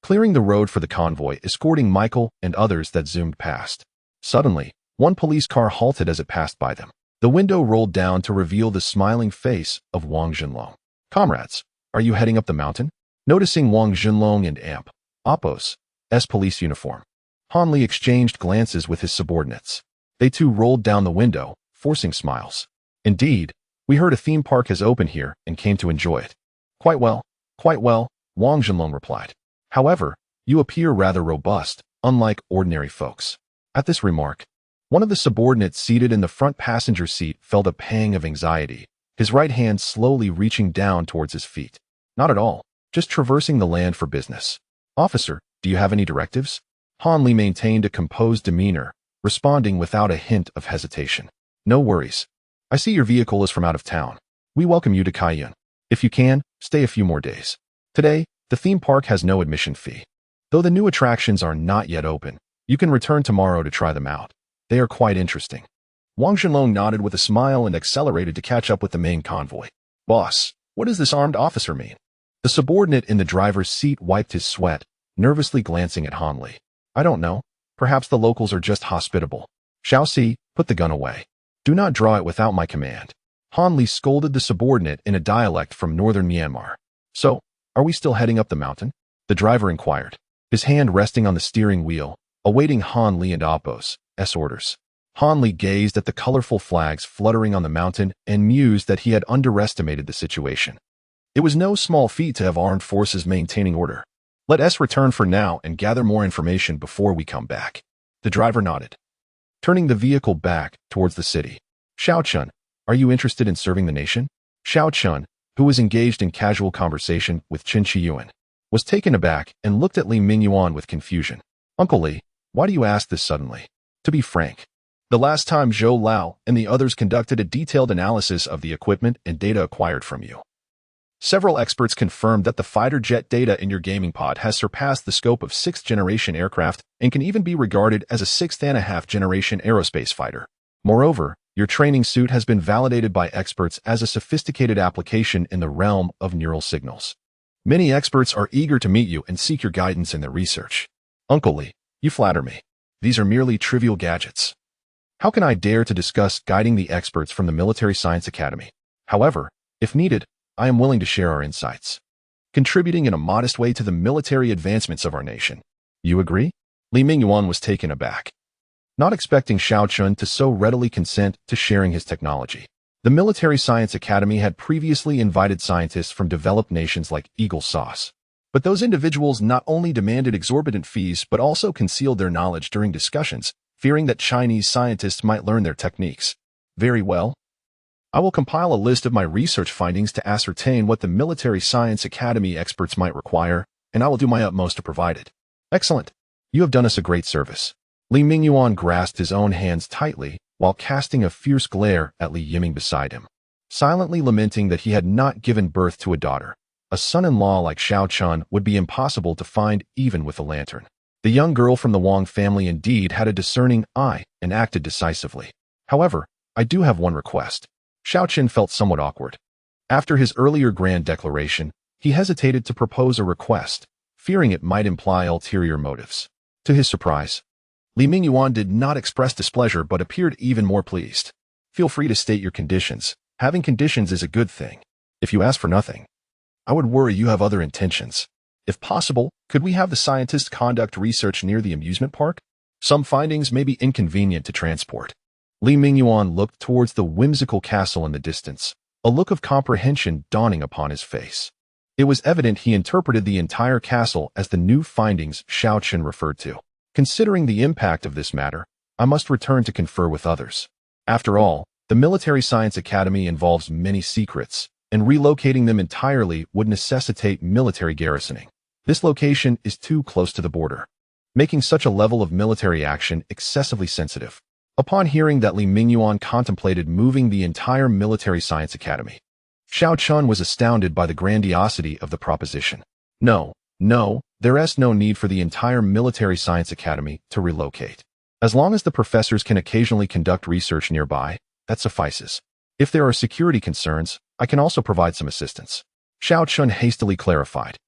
clearing the road for the convoy, escorting Michael and others that zoomed past. Suddenly, one police car halted as it passed by them. The window rolled down to reveal the smiling face of Wang Xinlong. "Comrades, are you heading up the mountain?" Noticing Wang Xinlong and Appos's police uniform, Han Li exchanged glances with his subordinates. They too rolled down the window, forcing smiles. "Indeed, we heard a theme park has opened here and came to enjoy it." Quite well, Wang Xinlong replied. "However, you appear rather robust, unlike ordinary folks." At this remark, one of the subordinates seated in the front passenger seat felt a pang of anxiety, his right hand slowly reaching down towards his feet. "Not at all, just traversing the land for business." "Officer, do you have any directives?" Han Li maintained a composed demeanor, responding without a hint of hesitation. "No worries. I see your vehicle is from out of town. We welcome you to Kaiyuan. If you can, stay a few more days. Today, the theme park has no admission fee. Though the new attractions are not yet open, you can return tomorrow to try them out. They are quite interesting." Wang Xinlong nodded with a smile and accelerated to catch up with the main convoy. "Boss, what does this armed officer mean?" The subordinate in the driver's seat wiped his sweat, nervously glancing at Han Li. "I don't know. Perhaps the locals are just hospitable." "Xiao Si, put the gun away. Do not draw it without my command." Han Li scolded the subordinate in a dialect from northern Myanmar. "So, are we still heading up the mountain?" the driver inquired, his hand resting on the steering wheel, awaiting Han Li and Appos's orders. Han Li gazed at the colorful flags fluttering on the mountain and mused that he had underestimated the situation. It was no small feat to have armed forces maintaining order. "Let us return for now and gather more information before we come back." The driver nodded, turning the vehicle back towards the city. "Xiao Chun, are you interested in serving the nation?" Xiao Chun, who was engaged in casual conversation with Qin Shi Yuan, was taken aback and looked at Li Mingyuan with confusion. "Uncle Li, why do you ask this suddenly?" "To be frank, the last time Zhou Lao and the others conducted a detailed analysis of the equipment and data acquired from you, Several experts confirmed that the fighter jet data in your gaming pod has surpassed the scope of sixth-generation aircraft and can even be regarded as a sixth-and-a-half-generation aerospace fighter. Moreover, your training suit has been validated by experts as a sophisticated application in the realm of neural signals. Many experts are eager to meet you and seek your guidance in their research. Uncle Lee, you flatter me. These are merely trivial gadgets. How can I dare to discuss guiding the experts from the Military Science Academy? However, if needed, I am willing to share our insights, contributing in a modest way to the military advancements of our nation. You agree? Li Mingyuan was taken aback, not expecting Xiao Chun to so readily consent to sharing his technology. The Military Science Academy had previously invited scientists from developed nations like Eagle Sauce. But those individuals not only demanded exorbitant fees but also concealed their knowledge during discussions, fearing that Chinese scientists might learn their techniques. Very well. I will compile a list of my research findings to ascertain what the Military Science Academy experts might require, and I will do my utmost to provide it. Excellent. You have done us a great service. Li Mingyuan grasped his own hands tightly while casting a fierce glare at Li Yiming beside him, silently lamenting that he had not given birth to a daughter. A son-in-law like Xiao Chun would be impossible to find even with a lantern. The young girl from the Wang family indeed had a discerning eye and acted decisively. However, I do have one request. Xiao Chun felt somewhat awkward. After his earlier grand declaration, he hesitated to propose a request, fearing it might imply ulterior motives. To his surprise, Li Mingyuan did not express displeasure but appeared even more pleased. Feel free to state your conditions. Having conditions is a good thing. If you ask for nothing, I would worry you have other intentions. If possible, could we have the scientists conduct research near the amusement park? Some findings may be inconvenient to transport. Li Mingyuan looked towards the whimsical castle in the distance, a look of comprehension dawning upon his face. It was evident he interpreted the entire castle as the new findings Xiao Chun referred to. Considering the impact of this matter, I must return to confer with others. After all, the Military Science Academy involves many secrets, and relocating them entirely would necessitate military garrisoning. This location is too close to the border, making such a level of military action excessively sensitive. Upon hearing that Li Mingyuan contemplated moving the entire Military Science Academy, Xiao Chun was astounded by the grandiosity of the proposition. No, there's no need for the entire Military Science Academy to relocate. As long as the professors can occasionally conduct research nearby, that suffices. If there are security concerns, I can also provide some assistance. Xiao Chun hastily clarified.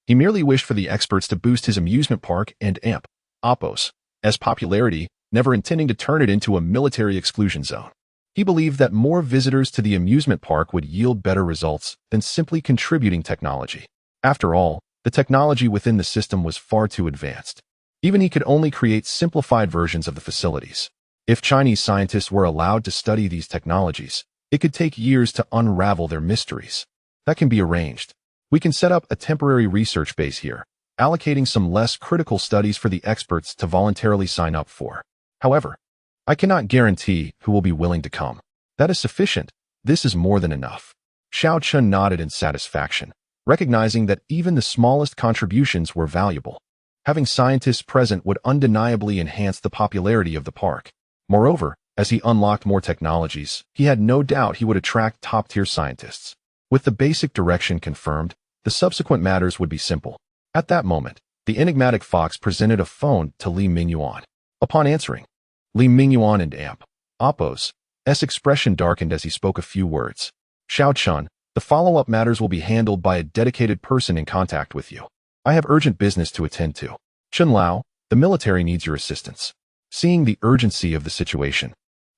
He merely wished for the experts to boost his amusement park and amp Oppo's popularity, never intending to turn it into a military exclusion zone. He believed that more visitors to the amusement park would yield better results than simply contributing technology. After all, the technology within the system was far too advanced. Even he could only create simplified versions of the facilities. If Chinese scientists were allowed to study these technologies, it could take years to unravel their mysteries. That can be arranged. We can set up a temporary research base here, allocating some less critical studies for the experts to voluntarily sign up for. However, I cannot guarantee who will be willing to come. That is sufficient. This is more than enough. Xiao Chun nodded in satisfaction, recognizing that even the smallest contributions were valuable. Having scientists present would undeniably enhance the popularity of the park. Moreover, as he unlocked more technologies, he had no doubt he would attract top-tier scientists. With the basic direction confirmed, the subsequent matters would be simple. At that moment, the enigmatic fox presented a phone to Li Mingyuan. Upon answering, Li Mingyuan and Amp Oppo's expression darkened as he spoke a few words. Xiao Chun, the follow-up matters will be handled by a dedicated person in contact with you. I have urgent business to attend to. Chun Lao, the military needs your assistance. Seeing the urgency of the situation,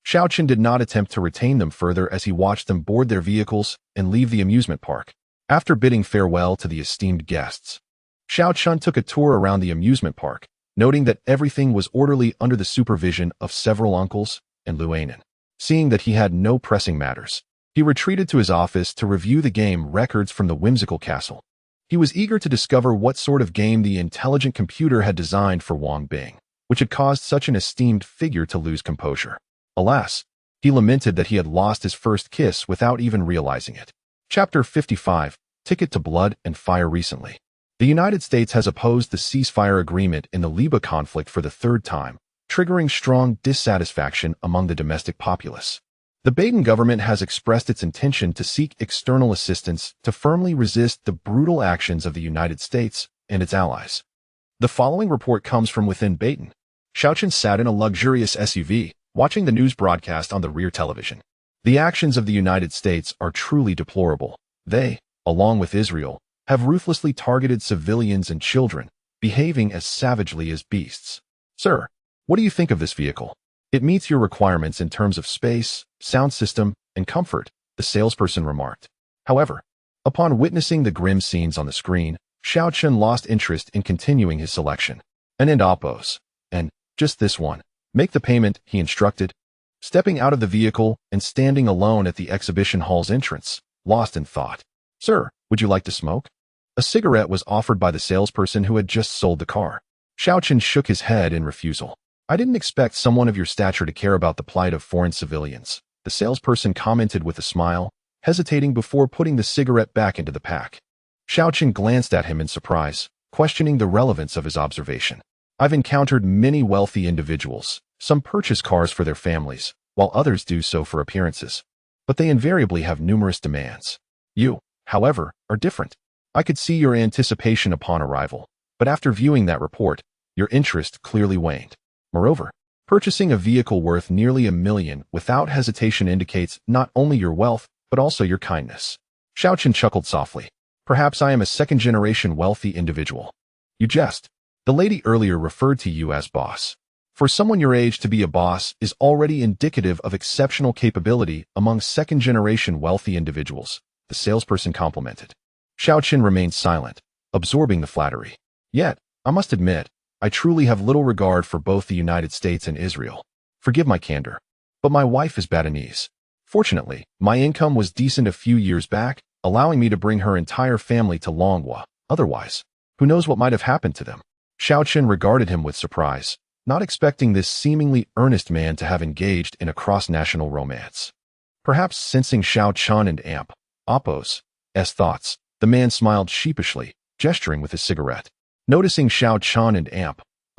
Xiao Chun did not attempt to retain them further as he watched them board their vehicles and leave the amusement park. After bidding farewell to the esteemed guests, Xiao Chun took a tour around the amusement park, noting that everything was orderly under the supervision of several uncles and Luanen. Seeing that he had no pressing matters, he retreated to his office to review the game records from the whimsical castle. He was eager to discover what sort of game the intelligent computer had designed for Wang Bing, which had caused such an esteemed figure to lose composure. Alas, he lamented that he had lost his first kiss without even realizing it. Chapter 55, Ticket to Blood and Fire. Recently, the United States has opposed the ceasefire agreement in the Libya conflict for the third time, triggering strong dissatisfaction among the domestic populace. The Baden government has expressed its intention to seek external assistance to firmly resist the brutal actions of the United States and its allies. The following report comes from within Baden. Xiaochen sat in a luxurious SUV, watching the news broadcast on the rear television. The actions of the United States are truly deplorable. They, along with Israel, have ruthlessly targeted civilians and children, behaving as savagely as beasts. Sir, what do you think of this vehicle? It meets your requirements in terms of space, sound system, and comfort, the salesperson remarked. However, upon witnessing the grim scenes on the screen, Xiaochen lost interest in continuing his selection. And Oppos. And, just this one. Make the payment, he instructed. Stepping out of the vehicle and standing alone at the exhibition hall's entrance, lost in thought. Sir, would you like to smoke? A cigarette was offered by the salesperson who had just sold the car. Xiaochen shook his head in refusal. I didn't expect someone of your stature to care about the plight of foreign civilians, the salesperson commented with a smile, hesitating before putting the cigarette back into the pack. Xiaochen glanced at him in surprise, questioning the relevance of his observation. I've encountered many wealthy individuals. Some purchase cars for their families, while others do so for appearances. But they invariably have numerous demands. You, however, are different. I could see your anticipation upon arrival, but after viewing that report, your interest clearly waned. Moreover, purchasing a vehicle worth nearly $1 million without hesitation indicates not only your wealth, but also your kindness. Xiaochen chuckled softly. Perhaps I am a second-generation wealthy individual. You jest. The lady earlier referred to you as boss. For someone your age to be a boss is already indicative of exceptional capability among second-generation wealthy individuals, the salesperson complimented. Xiaochen remained silent, absorbing the flattery. Yet, I must admit, I truly have little regard for both the United States and Israel. Forgive my candor, but my wife is Badenese. Fortunately, my income was decent a few years back, allowing me to bring her entire family to Longhua. Otherwise, who knows what might have happened to them? Xiaochen regarded him with surprise, not expecting this seemingly earnest man to have engaged in a cross-national romance. Perhaps sensing Xiaochen and Oppos' thoughts, the man smiled sheepishly, gesturing with his cigarette. Noticing Xiaochen and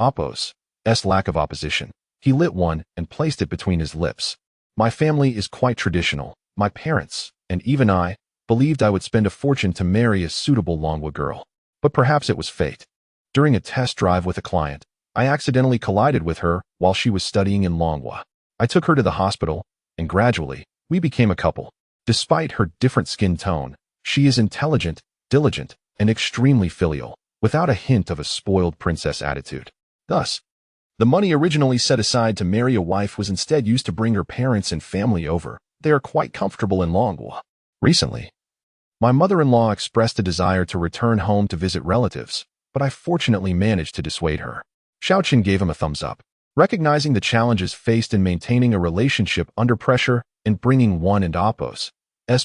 Oppos' lack of opposition, he lit one and placed it between his lips. My family is quite traditional. My parents, and even I, believed I would spend a fortune to marry a suitable Longhua girl. But perhaps it was fate. During a test drive with a client, I accidentally collided with her while she was studying in Longhua. I took her to the hospital, and gradually, we became a couple. Despite her different skin tone, she is intelligent, diligent, and extremely filial, without a hint of a spoiled princess attitude. Thus, the money originally set aside to marry a wife was instead used to bring her parents and family over. They are quite comfortable in Longhua. Recently, my mother-in-law expressed a desire to return home to visit relatives, but I fortunately managed to dissuade her. Xiaochen gave him a thumbs up, recognizing the challenges faced in maintaining a relationship under pressure and bringing one and Oppos'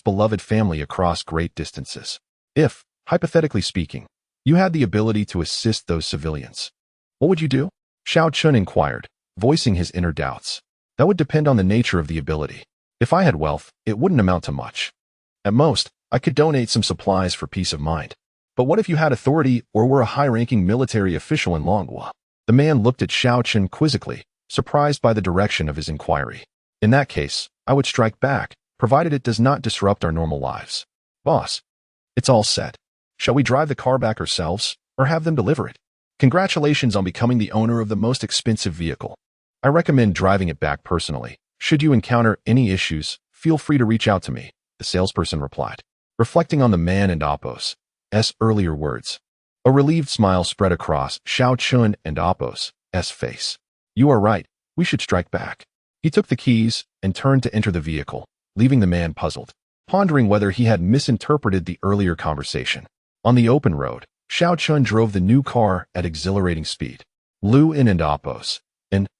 beloved family across great distances. If, hypothetically speaking, you had the ability to assist those civilians, what would you do? Xiaochen inquired, voicing his inner doubts. That would depend on the nature of the ability. If I had wealth, it wouldn't amount to much. At most, I could donate some supplies for peace of mind. But what if you had authority or were a high-ranking military official in Longhua? The man looked at Xiaochen quizzically, surprised by the direction of his inquiry. In that case, I would strike back, provided it does not disrupt our normal lives. Boss, it's all set. Shall we drive the car back ourselves, or have them deliver it? Congratulations on becoming the owner of the most expensive vehicle. I recommend driving it back personally. Should you encounter any issues, feel free to reach out to me, the salesperson replied, reflecting on the man and Oppos' earlier words. A relieved smile spread across Xiaochen and Oppos' face. You are right, we should strike back. He took the keys and turned to enter the vehicle, leaving the man puzzled, pondering whether he had misinterpreted the earlier conversation. On the open road, Xiaochen drove the new car at exhilarating speed. Lu In and Oppos',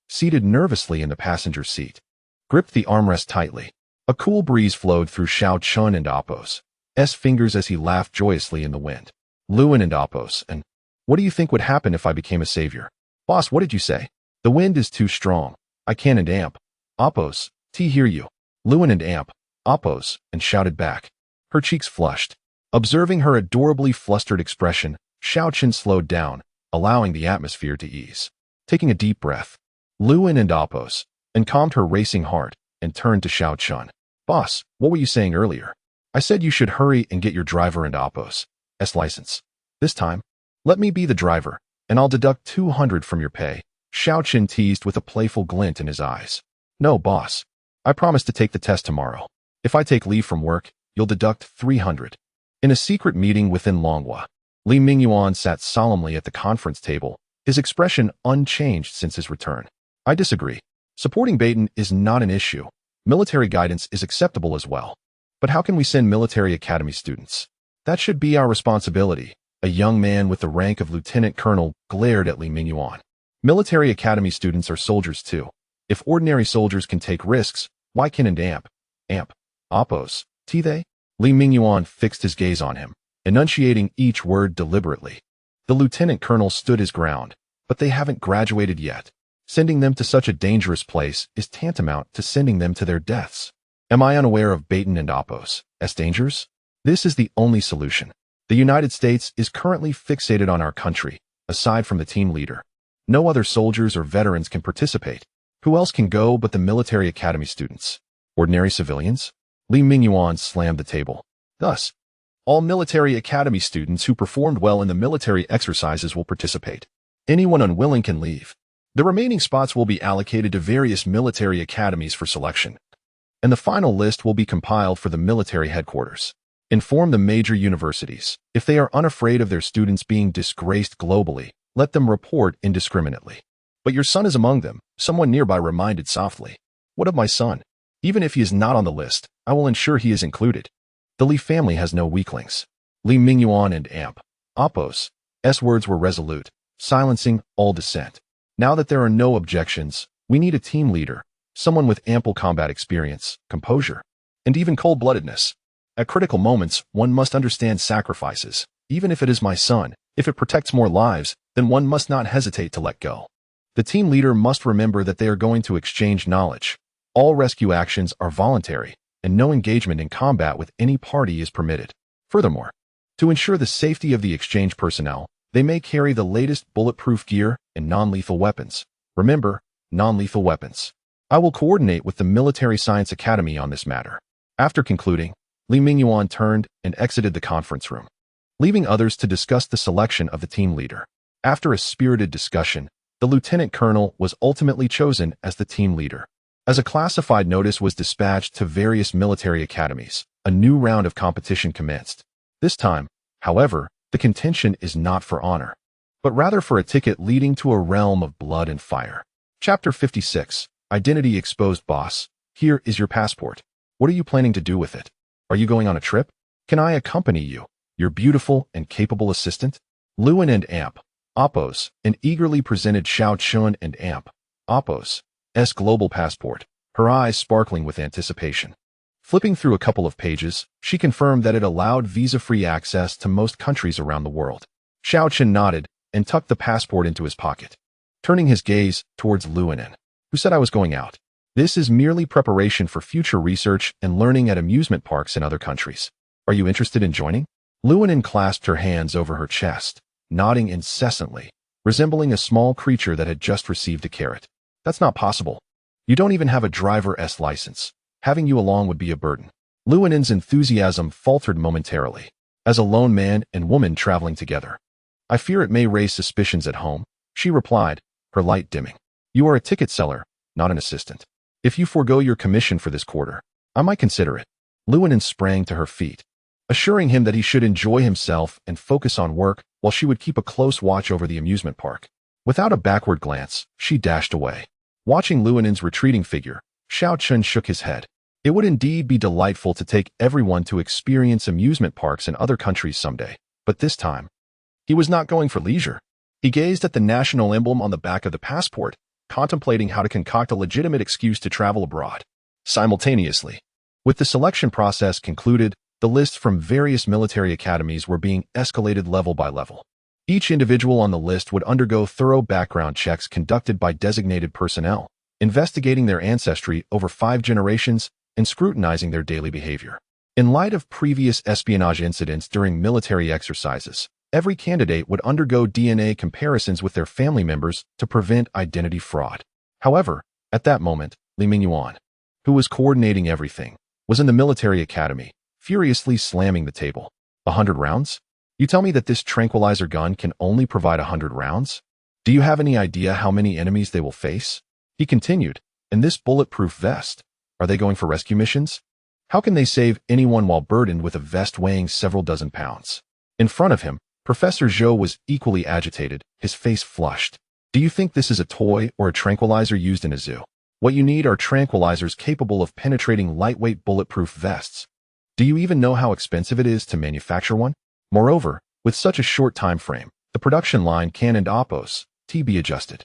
seated nervously in the passenger seat, gripped the armrest tightly. A cool breeze flowed through Xiaochen and Oppos' fingers as he laughed joyously in the wind. Lu In and Oppos', what do you think would happen if I became a savior? Boss, what did you say? The wind is too strong. I can't and Oppos', hear you. Lu In and Oppos', shouted back. Her cheeks flushed. Observing her adorably flustered expression, Xiaochen slowed down, allowing the atmosphere to ease. Taking a deep breath, Lu In and Oppos' calmed her racing heart, and turned to Xiao Chun. Boss, what were you saying earlier? I said you should hurry and get your driver and Oppo's license. This time, let me be the driver, and I'll deduct 200 from your pay. Xiao Chun teased with a playful glint in his eyes. No, boss. I promise to take the test tomorrow. If I take leave from work, you'll deduct 300. In a secret meeting within Longhua, Li Mingyuan sat solemnly at the conference table, his expression unchanged since his return. I disagree. Supporting Baton is not an issue. Military guidance is acceptable as well. But how can we send military academy students? That should be our responsibility. A young man with the rank of lieutenant colonel glared at Li Mingyuan. Military academy students are soldiers too. If ordinary soldiers can take risks, why can't Oppos, they? Li Mingyuan fixed his gaze on him, enunciating each word deliberately. The lieutenant colonel stood his ground, but they haven't graduated yet. Sending them to such a dangerous place is tantamount to sending them to their deaths. Am I unaware of Baton and Oppos' dangers? This is the only solution. The United States is currently fixated on our country, aside from the team leader. No other soldiers or veterans can participate. Who else can go but the military academy students? Ordinary civilians? Li Mingyuan slammed the table. Thus, all military academy students who performed well in the military exercises will participate. Anyone unwilling can leave. The remaining spots will be allocated to various military academies for selection, and the final list will be compiled for the military headquarters. Inform the major universities. If they are unafraid of their students being disgraced globally, let them report indiscriminately. But your son is among them, someone nearby reminded softly. What of my son? Even if he is not on the list, I will ensure he is included. The Li family has no weaklings. Li Mingyuan and Oppos' words were resolute, silencing all dissent. Now that there are no objections, we need a team leader, someone with ample combat experience, composure, and even cold-bloodedness. At critical moments, one must understand sacrifices. Even if it is my son, if it protects more lives, then one must not hesitate to let go. The team leader must remember that they are going to exchange knowledge. All rescue actions are voluntary, and no engagement in combat with any party is permitted. Furthermore, to ensure the safety of the exchange personnel, they may carry the latest bulletproof gear and non-lethal weapons. Remember, non-lethal weapons. I will coordinate with the Military Science Academy on this matter. After concluding, Li Mingyuan turned and exited the conference room, leaving others to discuss the selection of the team leader. After a spirited discussion, the lieutenant colonel was ultimately chosen as the team leader. As a classified notice was dispatched to various military academies, a new round of competition commenced. This time, however, the contention is not for honor, but rather for a ticket leading to a realm of blood and fire. Chapter 56. Identity Exposed. Boss, here is your passport. What are you planning to do with it? Are you going on a trip? Can I accompany you, your beautiful and capable assistant? Lewin and Oppos, and eagerly presented Xiao Chun and Oppos' global passport, her eyes sparkling with anticipation. Flipping through a couple of pages, she confirmed that it allowed visa-free access to most countries around the world. Xiao Chun nodded and tucked the passport into his pocket, turning his gaze towards Lewin. Who said I was going out? This is merely preparation for future research and learning at amusement parks in other countries. Are you interested in joining? Lewin clasped her hands over her chest, nodding incessantly, resembling a small creature that had just received a carrot. That's not possible. You don't even have a driver's license. Having you along would be a burden. Lewin's enthusiasm faltered momentarily. As a lone man and woman traveling together, I fear it may raise suspicions at home, she replied, her light dimming. You are a ticket seller, not an assistant. If you forego your commission for this quarter, I might consider it. Lewin sprang to her feet, assuring him that he should enjoy himself and focus on work while she would keep a close watch over the amusement park. Without a backward glance, she dashed away. Watching Lewin's retreating figure, Xiao Chun shook his head. It would indeed be delightful to take everyone to experience amusement parks in other countries someday, but this time, he was not going for leisure. He gazed at the national emblem on the back of the passport, contemplating how to concoct a legitimate excuse to travel abroad. Simultaneously, with the selection process concluded, the lists from various military academies were being escalated level by level. Each individual on the list would undergo thorough background checks conducted by designated personnel, investigating their ancestry over 5 generations and scrutinizing their daily behavior. In light of previous espionage incidents during military exercises, every candidate would undergo DNA comparisons with their family members to prevent identity fraud. However, at that moment, Li Mingyuan, who was coordinating everything, was in the military academy, furiously slamming the table. 100 rounds? You tell me that this tranquilizer gun can only provide 100 rounds? Do you have any idea how many enemies they will face? He continued, and this bulletproof vest, are they going for rescue missions? How can they save anyone while burdened with a vest weighing several dozen pounds? In front of him, Professor Zhou was equally agitated, his face flushed. Do you think this is a toy or a tranquilizer used in a zoo? What you need are tranquilizers capable of penetrating lightweight bulletproof vests. Do you even know how expensive it is to manufacture one? Moreover, with such a short time frame, the production line can and oppose be adjusted.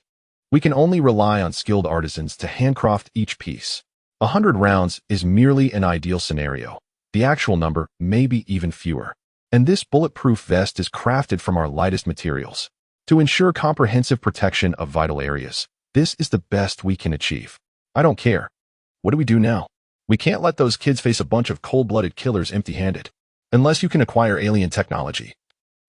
We can only rely on skilled artisans to handcraft each piece. 100 rounds is merely an ideal scenario. The actual number may be even fewer. And this bulletproof vest is crafted from our lightest materials. To ensure comprehensive protection of vital areas, this is the best we can achieve. I don't care. What do we do now? We can't let those kids face a bunch of cold-blooded killers empty-handed. Unless you can acquire alien technology.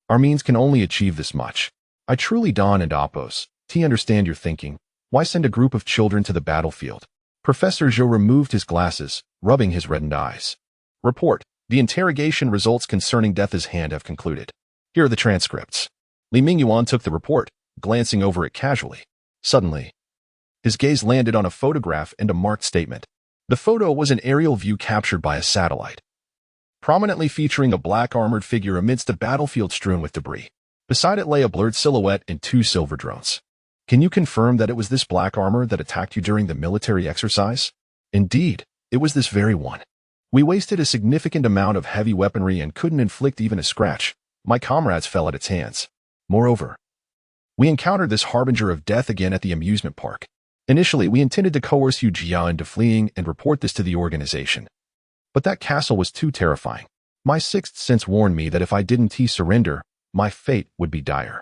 Our means can only achieve this much. I truly don't and oppose. Understand your thinking. Why send a group of children to the battlefield? Professor Zhou removed his glasses, rubbing his reddened eyes. Report. The interrogation results concerning Death's hand have concluded. Here are the transcripts. Li Mingyuan took the report, glancing over it casually. Suddenly, his gaze landed on a photograph and a marked statement. The photo was an aerial view captured by a satellite, prominently featuring a black armored figure amidst a battlefield strewn with debris. Beside it lay a blurred silhouette and 2 silver drones. Can you confirm that it was this black armor that attacked you during the military exercise? Indeed, it was this very one. We wasted a significant amount of heavy weaponry and couldn't inflict even a scratch. My comrades fell at its hands. Moreover, we encountered this harbinger of death again at the amusement park. Initially, we intended to coerce Yu Jia into fleeing and report this to the organization. But that castle was too terrifying. My sixth sense warned me that if I didn't surrender, my fate would be dire.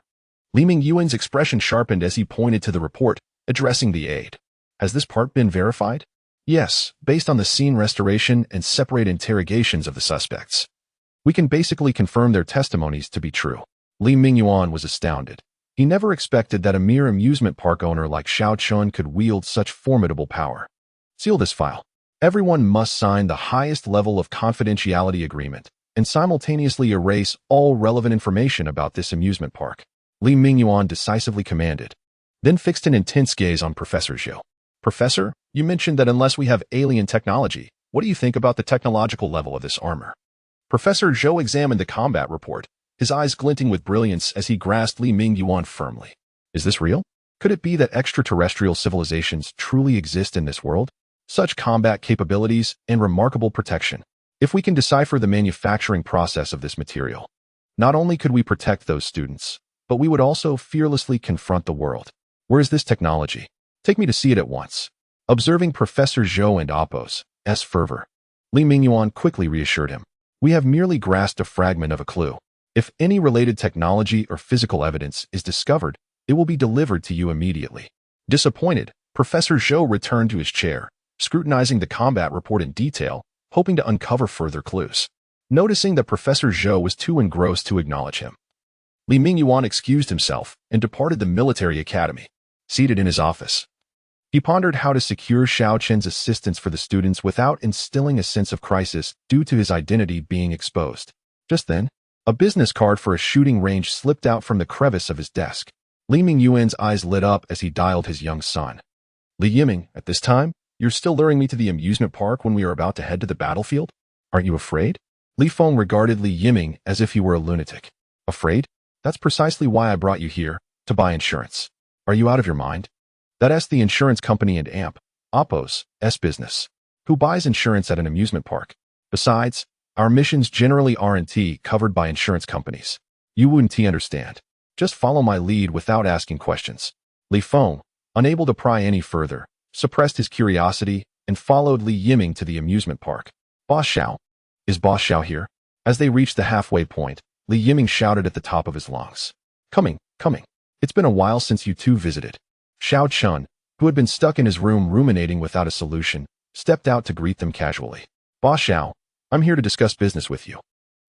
Li Mingyuan's expression sharpened as he pointed to the report, addressing the aide. Has this part been verified? Yes, based on the scene restoration and separate interrogations of the suspects. We can basically confirm their testimonies to be true. Li Mingyuan was astounded. He never expected that a mere amusement park owner like Xiao Chun could wield such formidable power. Seal this file. Everyone must sign the highest level of confidentiality agreement and simultaneously erase all relevant information about this amusement park. Li Mingyuan decisively commanded, then fixed an intense gaze on Professor Zhou. Professor, you mentioned that unless we have alien technology, what do you think about the technological level of this armor? Professor Zhou examined the combat report, his eyes glinting with brilliance as he grasped Li Mingyuan firmly. Is this real? Could it be that extraterrestrial civilizations truly exist in this world? Such combat capabilities and remarkable protection. If we can decipher the manufacturing process of this material, not only could we protect those students, but we would also fearlessly confront the world. Where is this technology? Take me to see it at once. Observing Professor Zhou and Appo's fervor, Li Mingyuan quickly reassured him. We have merely grasped a fragment of a clue. If any related technology or physical evidence is discovered, it will be delivered to you immediately. Disappointed, Professor Zhou returned to his chair, scrutinizing the combat report in detail, hoping to uncover further clues. Noticing that Professor Zhou was too engrossed to acknowledge him, Li Mingyuan excused himself and departed the military academy. Seated in his office, he pondered how to secure Xiao Chen's assistance for the students without instilling a sense of crisis due to his identity being exposed. Just then, a business card for a shooting range slipped out from the crevice of his desk. Li Mingyuan's eyes lit up as he dialed his young son. Li Yiming, at this time, you're still luring me to the amusement park when we are about to head to the battlefield? Aren't you afraid? Li Feng regarded Li Yiming as if he were a lunatic. Afraid? That's precisely why I brought you here, to buy insurance. Are you out of your mind? That's the insurance company and Appo's business, who buys insurance at an amusement park. Besides, our missions generally aren't covered by insurance companies. You wouldn't understand. Just follow my lead without asking questions. Li Feng, unable to pry any further, suppressed his curiosity and followed Li Yiming to the amusement park. Boss Xiao. Is Boss Xiao here? As they reached the halfway point, Li Yiming shouted at the top of his lungs. Coming. It's been a while since you two visited. Xiao Chun, who had been stuck in his room ruminating without a solution, stepped out to greet them casually. Boss Xiao, I'm here to discuss business with you.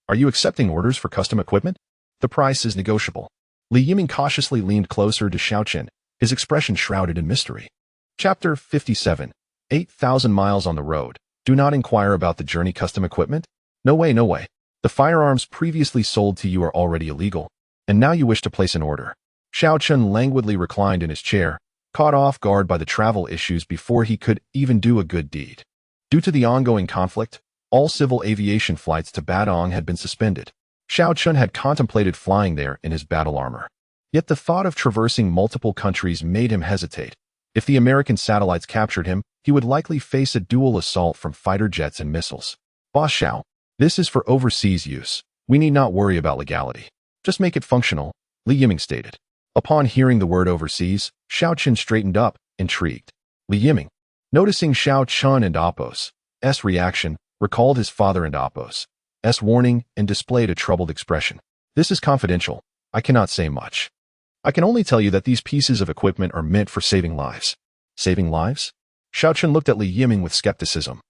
Are you accepting orders for custom equipment? The price is negotiable. Li Yiming cautiously leaned closer to Xiao Chen, his expression shrouded in mystery. Chapter 57. 8,000 miles on the road. Do not inquire about the journey custom equipment? No way, no way. The firearms previously sold to you are already illegal, and now you wish to place an order. Xiao Chun languidly reclined in his chair, caught off guard by the travel issues before he could even do a good deed. Due to the ongoing conflict, all civil aviation flights to Badong had been suspended. Xiao Chun had contemplated flying there in his battle armor. Yet the thought of traversing multiple countries made him hesitate. If the American satellites captured him, he would likely face a dual assault from fighter jets and missiles. Boss Xiao, this is for overseas use. We need not worry about legality. Just make it functional, Li Yiming stated. Upon hearing the word overseas, Xiao Chun straightened up, intrigued. Li Yiming, noticing Xiao Chun and Apos' reaction, recalled his father and Apos' warning and displayed a troubled expression. This is confidential. I cannot say much. I can only tell you that these pieces of equipment are meant for saving lives. Saving lives? Xiao Chun looked at Li Yiming with skepticism,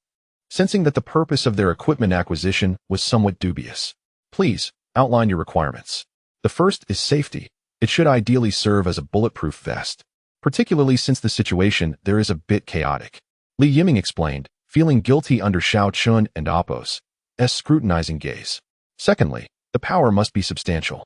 sensing that the purpose of their equipment acquisition was somewhat dubious. Please, outline your requirements. The first is safety. It should ideally serve as a bulletproof vest, particularly since the situation there is a bit chaotic. Li Yiming explained, feeling guilty under Xiao Chun and Apos' scrutinizing gaze. Secondly, the power must be substantial.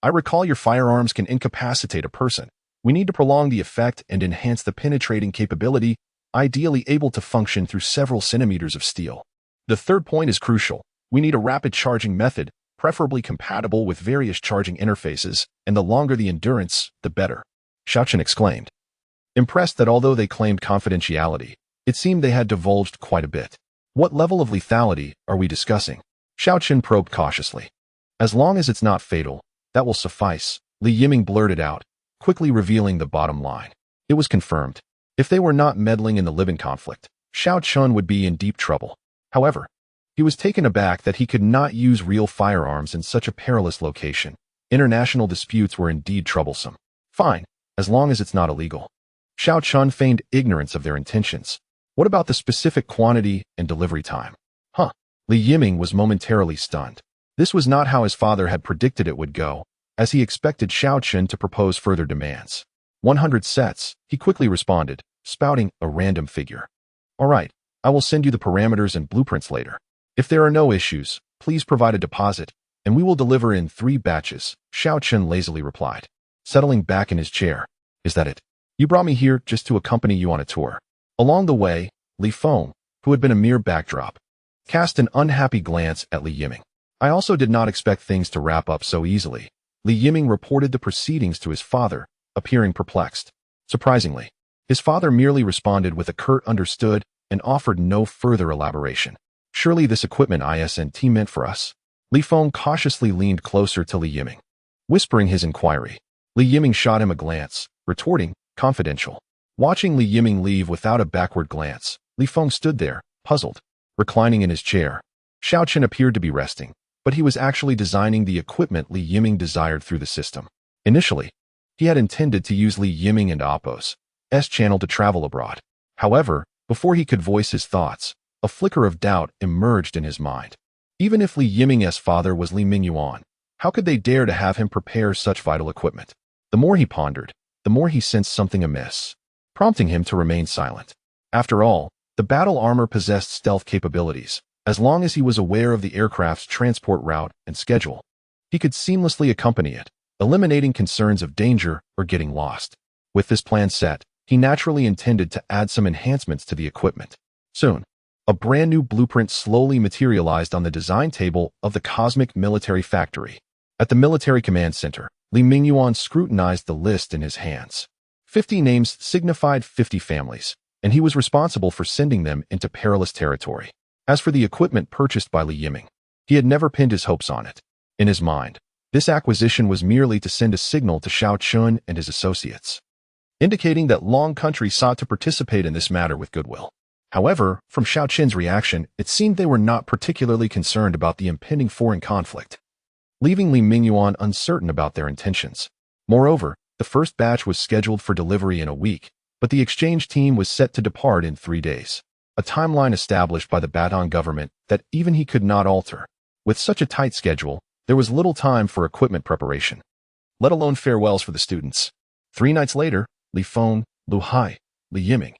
I recall your firearms can incapacitate a person. We need to prolong the effect and enhance the penetrating capability, ideally able to function through several centimeters of steel. The third point is crucial. We need a rapid charging method, preferably compatible with various charging interfaces, and the longer the endurance, the better. Xiao Chun exclaimed, impressed that although they claimed confidentiality, it seemed they had divulged quite a bit. What level of lethality are we discussing? Xiao Chun probed cautiously. As long as it's not fatal, that will suffice, Li Yiming blurted out, quickly revealing the bottom line. It was confirmed. If they were not meddling in the Libyan conflict, Xiao Chun would be in deep trouble. However, he was taken aback that he could not use real firearms in such a perilous location. International disputes were indeed troublesome. Fine, as long as it's not illegal. Xiao Chun feigned ignorance of their intentions. What about the specific quantity and delivery time? Li Yiming was momentarily stunned. This was not how his father had predicted it would go, as he expected Xiao Chun to propose further demands. 100 sets, he quickly responded, spouting a random figure. All right, I will send you the parameters and blueprints later. If there are no issues, please provide a deposit, and we will deliver in 3 batches, Xiao Chun lazily replied, settling back in his chair. Is that it? You brought me here just to accompany you on a tour. Along the way, Li Feng, who had been a mere backdrop, cast an unhappy glance at Li Yiming. I also did not expect things to wrap up so easily. Li Yiming reported the proceedings to his father, appearing perplexed. Surprisingly, his father merely responded with a curt understood and offered no further elaboration. Surely this equipment isn't meant for us. Li Feng cautiously leaned closer to Li Yiming, whispering his inquiry. Li Yiming shot him a glance, retorting, confidential. Watching Li Yiming leave without a backward glance, Li Feng stood there, puzzled, reclining in his chair. Xiao Chun appeared to be resting, but he was actually designing the equipment Li Yiming desired through the system. Initially, he had intended to use Li Yiming and Apos' channel to travel abroad. However, before he could voice his thoughts, a flicker of doubt emerged in his mind. Even if Li Yiming's father was Li Mingyuan, how could they dare to have him prepare such vital equipment? The more he pondered, the more he sensed something amiss, prompting him to remain silent. After all, the battle armor possessed stealth capabilities. As long as he was aware of the aircraft's transport route and schedule, he could seamlessly accompany it, eliminating concerns of danger or getting lost. With this plan set, he naturally intended to add some enhancements to the equipment. Soon, a brand new blueprint slowly materialized on the design table of the Cosmic Military Factory. At the Military Command Center, Li Mingyuan scrutinized the list in his hands. 50 names signified 50 families, and he was responsible for sending them into perilous territory. As for the equipment purchased by Li Yiming, he had never pinned his hopes on it. In his mind, this acquisition was merely to send a signal to Xiao Chun and his associates, indicating that Long Country sought to participate in this matter with goodwill. However, from Xiao Chun's reaction, it seemed they were not particularly concerned about the impending foreign conflict, leaving Li Mingyuan uncertain about their intentions. Moreover, the first batch was scheduled for delivery in a week, but the exchange team was set to depart in 3 days. A timeline established by the Badong government that even he could not alter. With such a tight schedule, there was little time for equipment preparation, let alone farewells for the students. 3 nights later, Li Feng, Lu Hai, Li Yiming,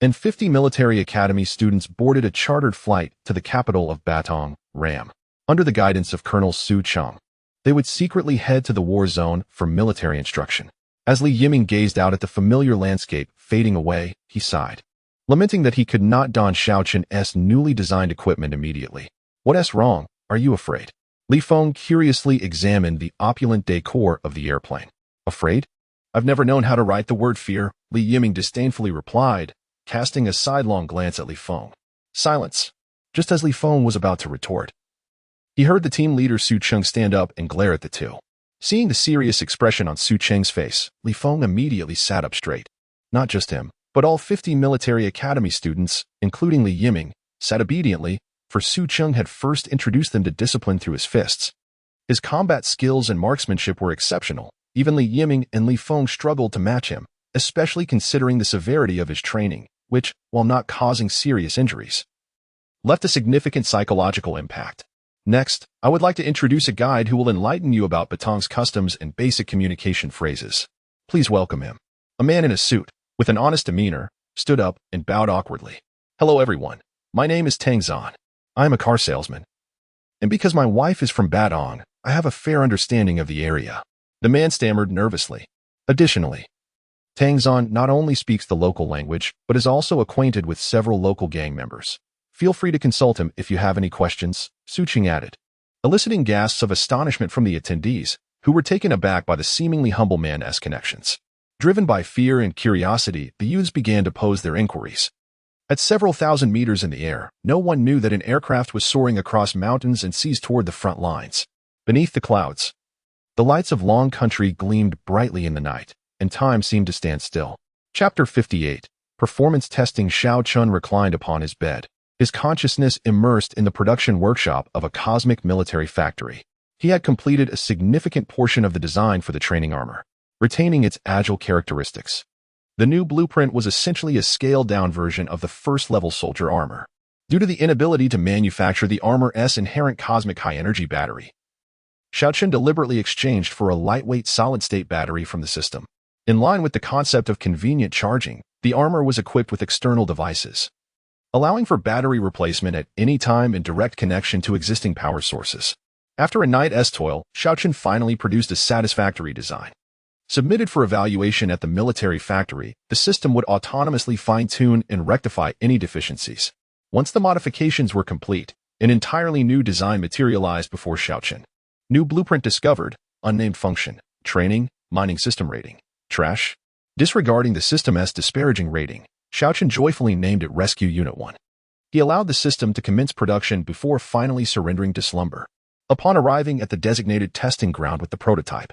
and 50 military academy students boarded a chartered flight to the capital of Batong, Ram. Under the guidance of Colonel Su Cheng, they would secretly head to the war zone for military instruction. As Li Yiming gazed out at the familiar landscape fading away, he sighed, lamenting that he could not don Xiao Chen's newly designed equipment immediately. What's wrong? Are you afraid? Li Feng curiously examined the opulent decor of the airplane. Afraid? I've never known how to write the word fear, Li Yiming disdainfully replied, casting a sidelong glance at Li Feng. Silence. Just as Li Feng was about to retort, he heard the team leader Su Cheng stand up and glare at the two. Seeing the serious expression on Su Cheng's face, Li Feng immediately sat up straight. Not just him, but all 50 military academy students, including Li Yiming, sat obediently, for Su Cheng had first introduced them to discipline through his fists. His combat skills and marksmanship were exceptional. Even Li Yiming and Li Feng struggled to match him, especially considering the severity of his training, which, while not causing serious injuries, left a significant psychological impact. Next, I would like to introduce a guide who will enlighten you about Batong's customs and basic communication phrases. Please welcome him. A man in a suit, with an honest demeanor, stood up and bowed awkwardly. Hello everyone. My name is Tang Zan. I am a car salesman. And because my wife is from Batong, I have a fair understanding of the area. The man stammered nervously. Additionally, Tang Zan not only speaks the local language, but is also acquainted with several local gang members. Feel free to consult him if you have any questions, Su Cheng added, eliciting gasps of astonishment from the attendees, who were taken aback by the seemingly humble man's connections. Driven by fear and curiosity, the youths began to pose their inquiries. At several thousand meters in the air, no one knew that an aircraft was soaring across mountains and seas toward the front lines. Beneath the clouds, the lights of Long Country gleamed brightly in the night, and time seemed to stand still. Chapter 58. Performance Testing. Xiao Chun reclined upon his bed, his consciousness immersed in the production workshop of a cosmic military factory. He had completed a significant portion of the design for the training armor, retaining its agile characteristics. The new blueprint was essentially a scaled-down version of the first-level soldier armor. Due to the inability to manufacture the armor's inherent cosmic high-energy battery, Xiao Chun deliberately exchanged for a lightweight solid-state battery from the system. In line with the concept of convenient charging, the armor was equipped with external devices, allowing for battery replacement at any time in direct connection to existing power sources. After a night's toil, Xiao Chun finally produced a satisfactory design. Submitted for evaluation at the military factory, the system would autonomously fine-tune and rectify any deficiencies. Once the modifications were complete, an entirely new design materialized before Xiao Chun. New blueprint discovered, unnamed function, training, mining system rating, trash. Disregarding the system's disparaging rating, Xiao Chun joyfully named it Rescue Unit 1. He allowed the system to commence production before finally surrendering to slumber. Upon arriving at the designated testing ground with the prototype,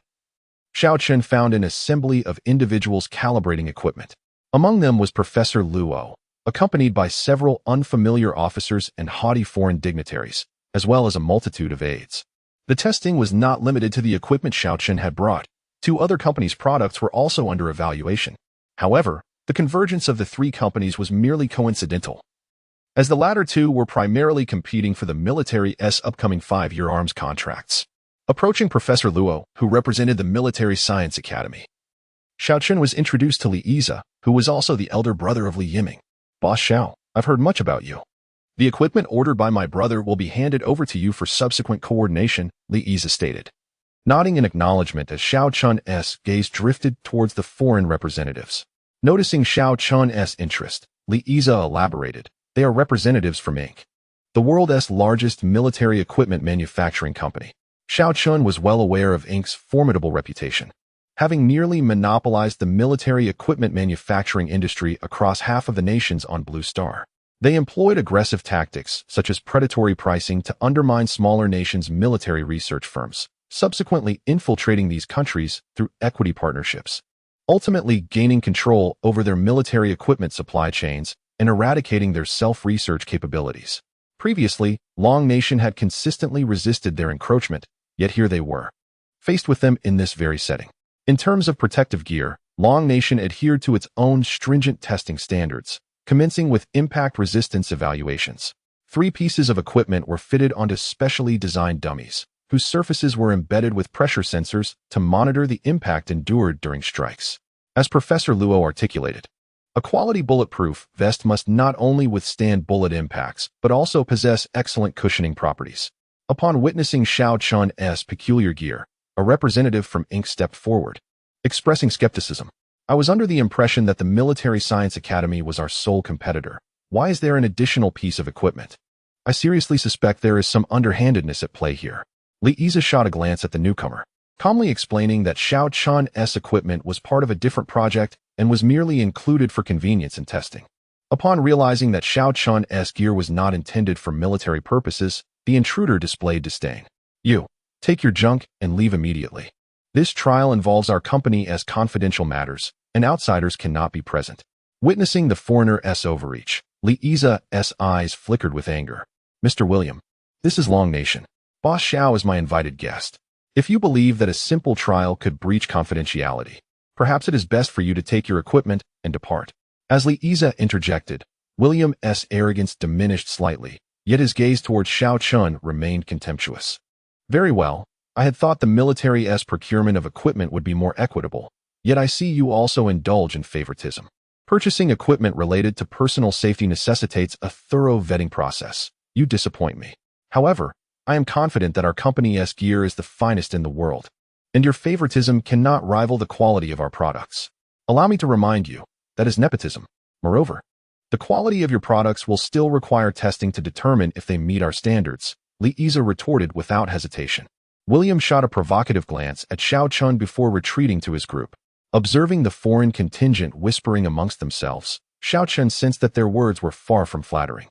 Xiao Chun found an assembly of individuals calibrating equipment. Among them was Professor Luo, accompanied by several unfamiliar officers and haughty foreign dignitaries, as well as a multitude of aides. The testing was not limited to the equipment Xiao Chun had brought. 2 other companies' products were also under evaluation. However, the convergence of the 3 companies was merely coincidental, as the latter 2 were primarily competing for the military's upcoming 5-year arms contracts. Approaching Professor Luo, who represented the Military Science Academy, Xiao Chun was introduced to Li Yiza, who was also the elder brother of Li Yiming. Boss Xiao, I've heard much about you. The equipment ordered by my brother will be handed over to you for subsequent coordination, Li Yiza stated, nodding in acknowledgement as Xiao Chun's gaze drifted towards the foreign representatives. Noticing Xiao Chun's interest, Li Yiza elaborated, they are representatives from Inc., the world's largest military equipment manufacturing company. Xiao Chun was well aware of Inc.'s formidable reputation, having nearly monopolized the military equipment manufacturing industry across half of the nations on Blue Star. They employed aggressive tactics, such as predatory pricing, to undermine smaller nations' military research firms, subsequently infiltrating these countries through equity partnerships, ultimately gaining control over their military equipment supply chains and eradicating their self-research capabilities. Previously, Long Nation had consistently resisted their encroachment, yet here they were, faced with them in this very setting. In terms of protective gear, Long Nation adhered to its own stringent testing standards, commencing with impact resistance evaluations. 3 pieces of equipment were fitted onto specially designed dummies, whose surfaces were embedded with pressure sensors to monitor the impact endured during strikes. As Professor Luo articulated, A quality bulletproof vest must not only withstand bullet impacts, but also possess excellent cushioning properties. Upon witnessing Xiao Chun's peculiar gear, a representative from Inc. stepped forward, expressing skepticism. I was under the impression that the Military Science Academy was our sole competitor. Why is there an additional piece of equipment? I seriously suspect there is some underhandedness at play here. Li Yize shot a glance at the newcomer, calmly explaining that Xiao Chun's equipment was part of a different project and was merely included for convenience in testing. Upon realizing that Xiao Chun's gear was not intended for military purposes, the intruder displayed disdain. You, take your junk and leave immediately. This trial involves our company as confidential matters, and outsiders cannot be present. Witnessing the foreigner's overreach, Li Yize's eyes flickered with anger. Mr. William, this is Long Nation. Boss Xiao is my invited guest. If you believe that a simple trial could breach confidentiality, perhaps it is best for you to take your equipment and depart. As Li Yize interjected, William's arrogance diminished slightly, yet his gaze towards Xiao Chun remained contemptuous. Very well, I had thought the military's procurement of equipment would be more equitable, yet I see you also indulge in favoritism. Purchasing equipment related to personal safety necessitates a thorough vetting process. You disappoint me. However, I am confident that our company's gear is the finest in the world, and your favoritism cannot rival the quality of our products. Allow me to remind you, that is nepotism. Moreover, the quality of your products will still require testing to determine if they meet our standards, Li Yize retorted without hesitation. William shot a provocative glance at Xiao Chun before retreating to his group. Observing the foreign contingent whispering amongst themselves, Xiao Chun sensed that their words were far from flattering.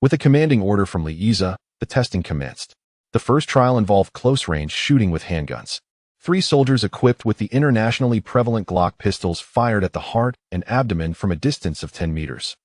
With a commanding order from Li Yize, the testing commenced. The first trial involved close-range shooting with handguns. 3 soldiers equipped with the internationally prevalent Glock pistols fired at the heart and abdomen from a distance of 10 meters.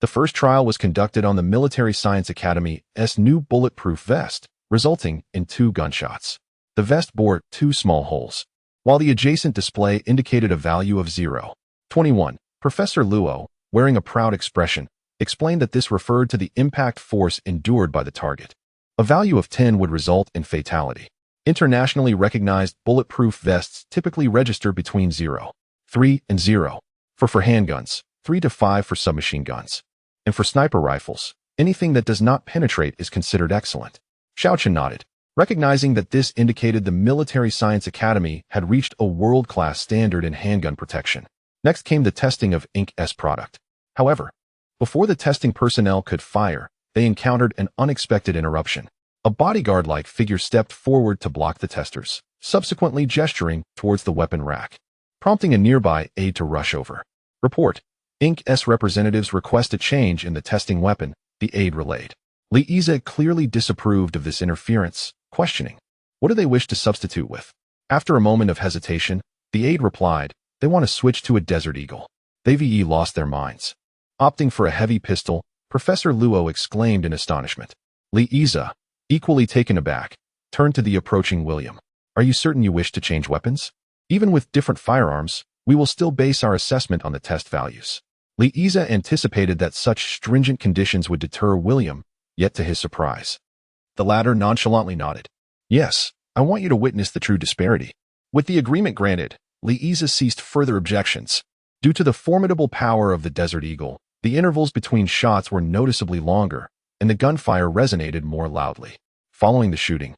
The first trial was conducted on the Military Science Academy's new bulletproof vest, resulting in 2 gunshots. The vest bore 2 small holes, while the adjacent display indicated a value of 0.21. Professor Luo, wearing a proud expression, explained that this referred to the impact force endured by the target. A value of 10 would result in fatality. Internationally recognized bulletproof vests typically register between 0.3 and 0.4 for handguns, 3 to 5 for submachine guns. And for sniper rifles, anything that does not penetrate is considered excellent. Xiao Chun nodded, recognizing that this indicated the Military Science Academy had reached a world-class standard in handgun protection. Next came the testing of Inc.'s product. However, before the testing personnel could fire, they encountered an unexpected interruption. A bodyguard-like figure stepped forward to block the testers, subsequently gesturing towards the weapon rack, prompting a nearby aide to rush over. Report. Inc.'s representatives request a change in the testing weapon, the aide relayed. Li Yize clearly disapproved of this interference, questioning, what do they wish to substitute with? After a moment of hesitation, the aide replied, they want to switch to a Desert Eagle. They lost their minds. Opting for a heavy pistol, Professor Luo exclaimed in astonishment. Li Yize, equally taken aback, turned to the approaching William. Are you certain you wish to change weapons? Even with different firearms, we will still base our assessment on the test values. Li Yize anticipated that such stringent conditions would deter William, yet to his surprise, the latter nonchalantly nodded. Yes, I want you to witness the true disparity. With the agreement granted, Li Yize ceased further objections. Due to the formidable power of the Desert Eagle, the intervals between shots were noticeably longer, and the gunfire resonated more loudly. Following the shooting,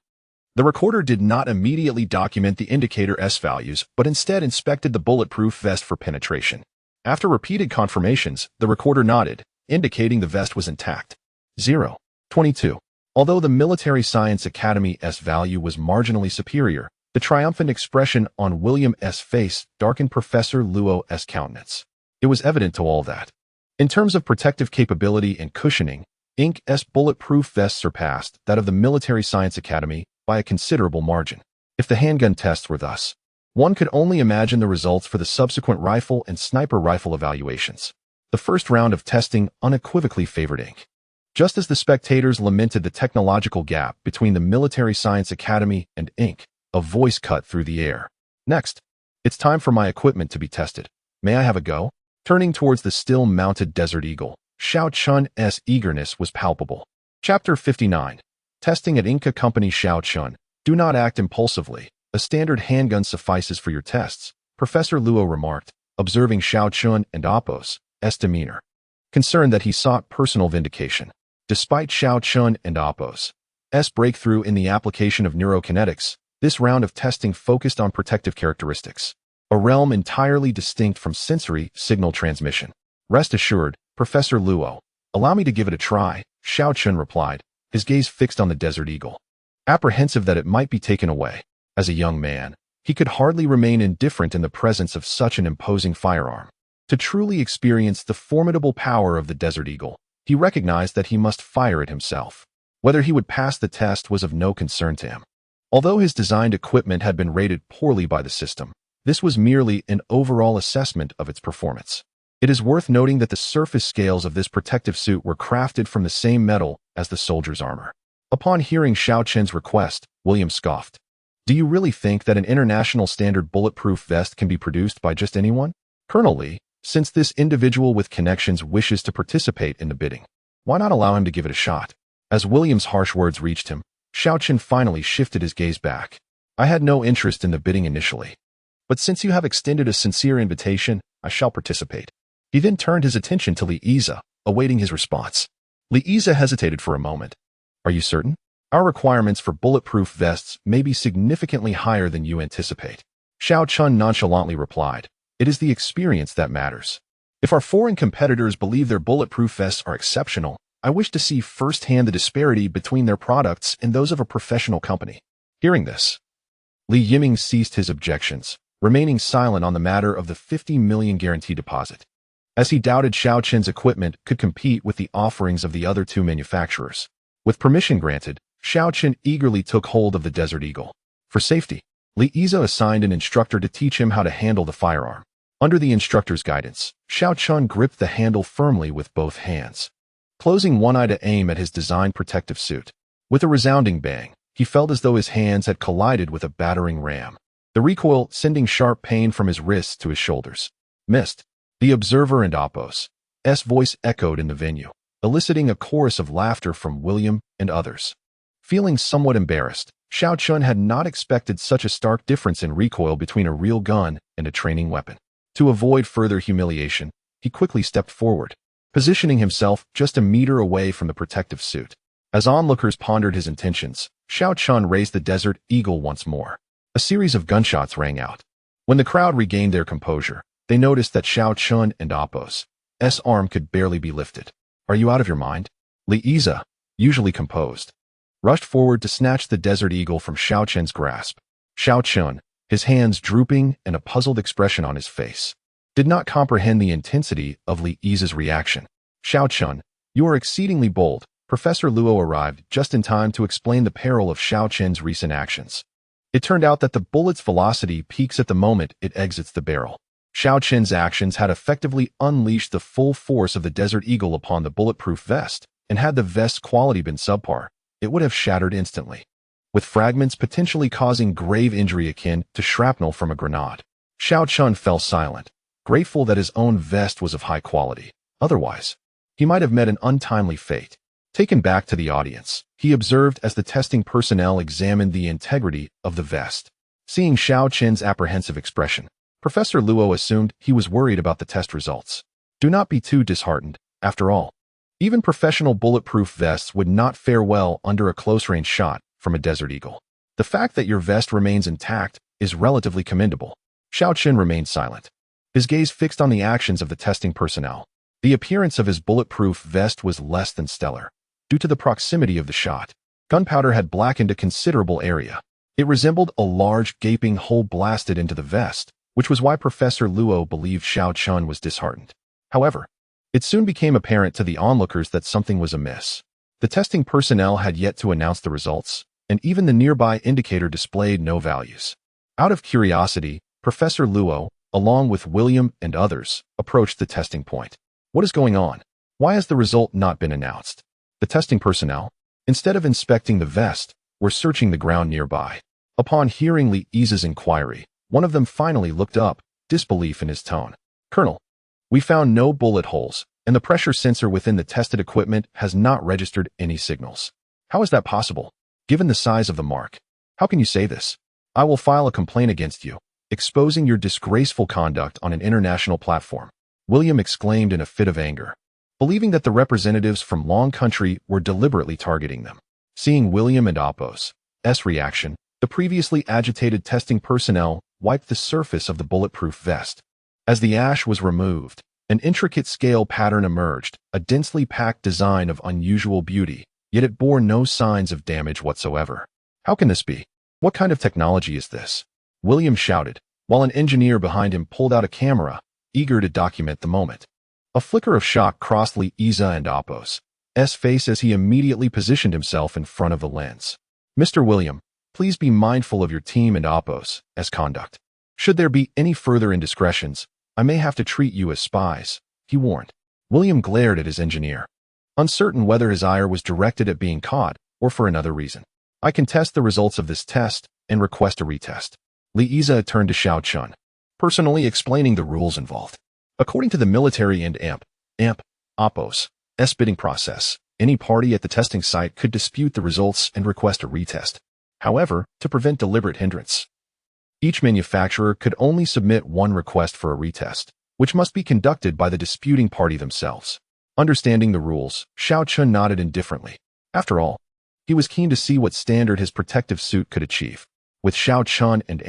the recorder did not immediately document the indicator-S values, but instead inspected the bulletproof vest for penetration. After repeated confirmations, the recorder nodded, indicating the vest was intact. 0.22. Although the Military Science Academy's value was marginally superior, the triumphant expression on William's face darkened Professor Luo's countenance. It was evident to all that, in terms of protective capability and cushioning, Inc.'s bulletproof vest surpassed that of the Military Science Academy by a considerable margin. If the handgun tests were thus, one could only imagine the results for the subsequent rifle and sniper rifle evaluations. The first round of testing unequivocally favored Inc. Just as the spectators lamented the technological gap between the Military Science Academy and Inc., a voice cut through the air. Next, it's time for my equipment to be tested. May I have a go? Turning towards the still-mounted Desert Eagle, Xiao Chun's eagerness was palpable. Chapter 59. Testing at Inca Company. Xiao Chun, do not act impulsively. A standard handgun suffices for your tests, Professor Luo remarked, observing Xiao Chun and Oppos, demeanor, concerned that he sought personal vindication. Despite Xiao Chun and Appo's breakthrough in the application of neurokinetics, this round of testing focused on protective characteristics, a realm entirely distinct from sensory signal transmission. Rest assured, Professor Luo, allow me to give it a try, Xiao Chun replied, his gaze fixed on the desert eagle, apprehensive that it might be taken away. As a young man, he could hardly remain indifferent in the presence of such an imposing firearm. To truly experience the formidable power of the desert eagle, he recognized that he must fire it himself. Whether he would pass the test was of no concern to him. Although his designed equipment had been rated poorly by the system, this was merely an overall assessment of its performance. It is worth noting that the surface scales of this protective suit were crafted from the same metal as the soldier's armor. Upon hearing Xiao Chen's request, William scoffed. Do you really think that an international standard bulletproof vest can be produced by just anyone? Colonel Lee, since this individual with connections wishes to participate in the bidding, why not allow him to give it a shot? As William's harsh words reached him, Xiao Chen finally shifted his gaze back. I had no interest in the bidding initially, but since you have extended a sincere invitation, I shall participate. He then turned his attention to Li Yize, awaiting his response. Li Yize hesitated for a moment. Are you certain? Our requirements for bulletproof vests may be significantly higher than you anticipate. Xiao Chun nonchalantly replied, it is the experience that matters. If our foreign competitors believe their bulletproof vests are exceptional, I wish to see firsthand the disparity between their products and those of a professional company. Hearing this, Li Yiming ceased his objections, remaining silent on the matter of the 50 million guarantee deposit, as he doubted Xiao Chen's equipment could compete with the offerings of the other two manufacturers. With permission granted, Xiao Chen eagerly took hold of the Desert Eagle. For safety, Li Yize assigned an instructor to teach him how to handle the firearm. Under the instructor's guidance, Xiao Chun gripped the handle firmly with both hands, closing one eye to aim at his designed protective suit. With a resounding bang, he felt as though his hands had collided with a battering ram, the recoil sending sharp pain from his wrists to his shoulders. Missed. The observer and Appo's voice echoed in the venue, eliciting a chorus of laughter from William and others. Feeling somewhat embarrassed, Xiao Chun had not expected such a stark difference in recoil between a real gun and a training weapon. To avoid further humiliation, he quickly stepped forward, positioning himself just a meter away from the protective suit. As onlookers pondered his intentions, Xiao Chun raised the Desert Eagle once more. A series of gunshots rang out. When the crowd regained their composure, they noticed that Xiao Chun and Appo's arm could barely be lifted. Are you out of your mind? Li Yize, usually composed, rushed forward to snatch the Desert Eagle from Xiao Chen's grasp. Xiao Chun, his hands drooping and a puzzled expression on his face, did not comprehend the intensity of Li Yize's reaction. Xiao Chun, you are exceedingly bold. Professor Luo arrived just in time to explain the peril of Xiao Chen's recent actions. It turned out that the bullet's velocity peaks at the moment it exits the barrel. Xiao Chen's actions had effectively unleashed the full force of the Desert Eagle upon the bulletproof vest, and had the vest's quality been subpar, it would have shattered instantly, with fragments potentially causing grave injury akin to shrapnel from a grenade. Xiao Chun fell silent, grateful that his own vest was of high quality. Otherwise, he might have met an untimely fate. Taken back to the audience, he observed as the testing personnel examined the integrity of the vest. Seeing Xiao Chen's apprehensive expression, Professor Luo assumed he was worried about the test results. Do not be too disheartened. After all, even professional bulletproof vests would not fare well under a close-range shot from a Desert Eagle. The fact that your vest remains intact is relatively commendable. Xiao Chen remained silent, his gaze fixed on the actions of the testing personnel. The appearance of his bulletproof vest was less than stellar. Due to the proximity of the shot, gunpowder had blackened a considerable area. It resembled a large, gaping hole blasted into the vest, which was why Professor Luo believed Xiao Chun was disheartened. However, it soon became apparent to the onlookers that something was amiss. The testing personnel had yet to announce the results, and even the nearby indicator displayed no values. Out of curiosity, Professor Luo, along with William and others, approached the testing point. What is going on? Why has the result not been announced? The testing personnel, instead of inspecting the vest, were searching the ground nearby. Upon hearing Li Yize's inquiry, one of them finally looked up, disbelief in his tone. Colonel, we found no bullet holes, and the pressure sensor within the tested equipment has not registered any signals. How is that possible, given the size of the mark? How can you say this? I will file a complaint against you, exposing your disgraceful conduct on an international platform. William exclaimed in a fit of anger, believing that the representatives from Long Country were deliberately targeting them. Seeing William and Apo's reaction, the previously agitated testing personnel wiped the surface of the bulletproof vest. As the ash was removed, an intricate scale pattern emerged, a densely packed design of unusual beauty, yet it bore no signs of damage whatsoever. How can this be? What kind of technology is this? William shouted, while an engineer behind him pulled out a camera, eager to document the moment. A flicker of shock crossed Liza and Apo's face as he immediately positioned himself in front of the lens. Mr. William, please be mindful of your team and Apo's conduct. Should there be any further indiscretions, I may have to treat you as spies, he warned. William glared at his engineer, uncertain whether his ire was directed at being caught or for another reason. I contest the results of this test and request a retest. Liza turned to Xiao Chun, personally explaining the rules involved. According to the military and Apo's bidding process, any party at the testing site could dispute the results and request a retest. However, to prevent deliberate hindrance, each manufacturer could only submit one request for a retest, which must be conducted by the disputing party themselves. Understanding the rules, Xiao Chun nodded indifferently. After all, he was keen to see what standard his protective suit could achieve. With Xiao Chun and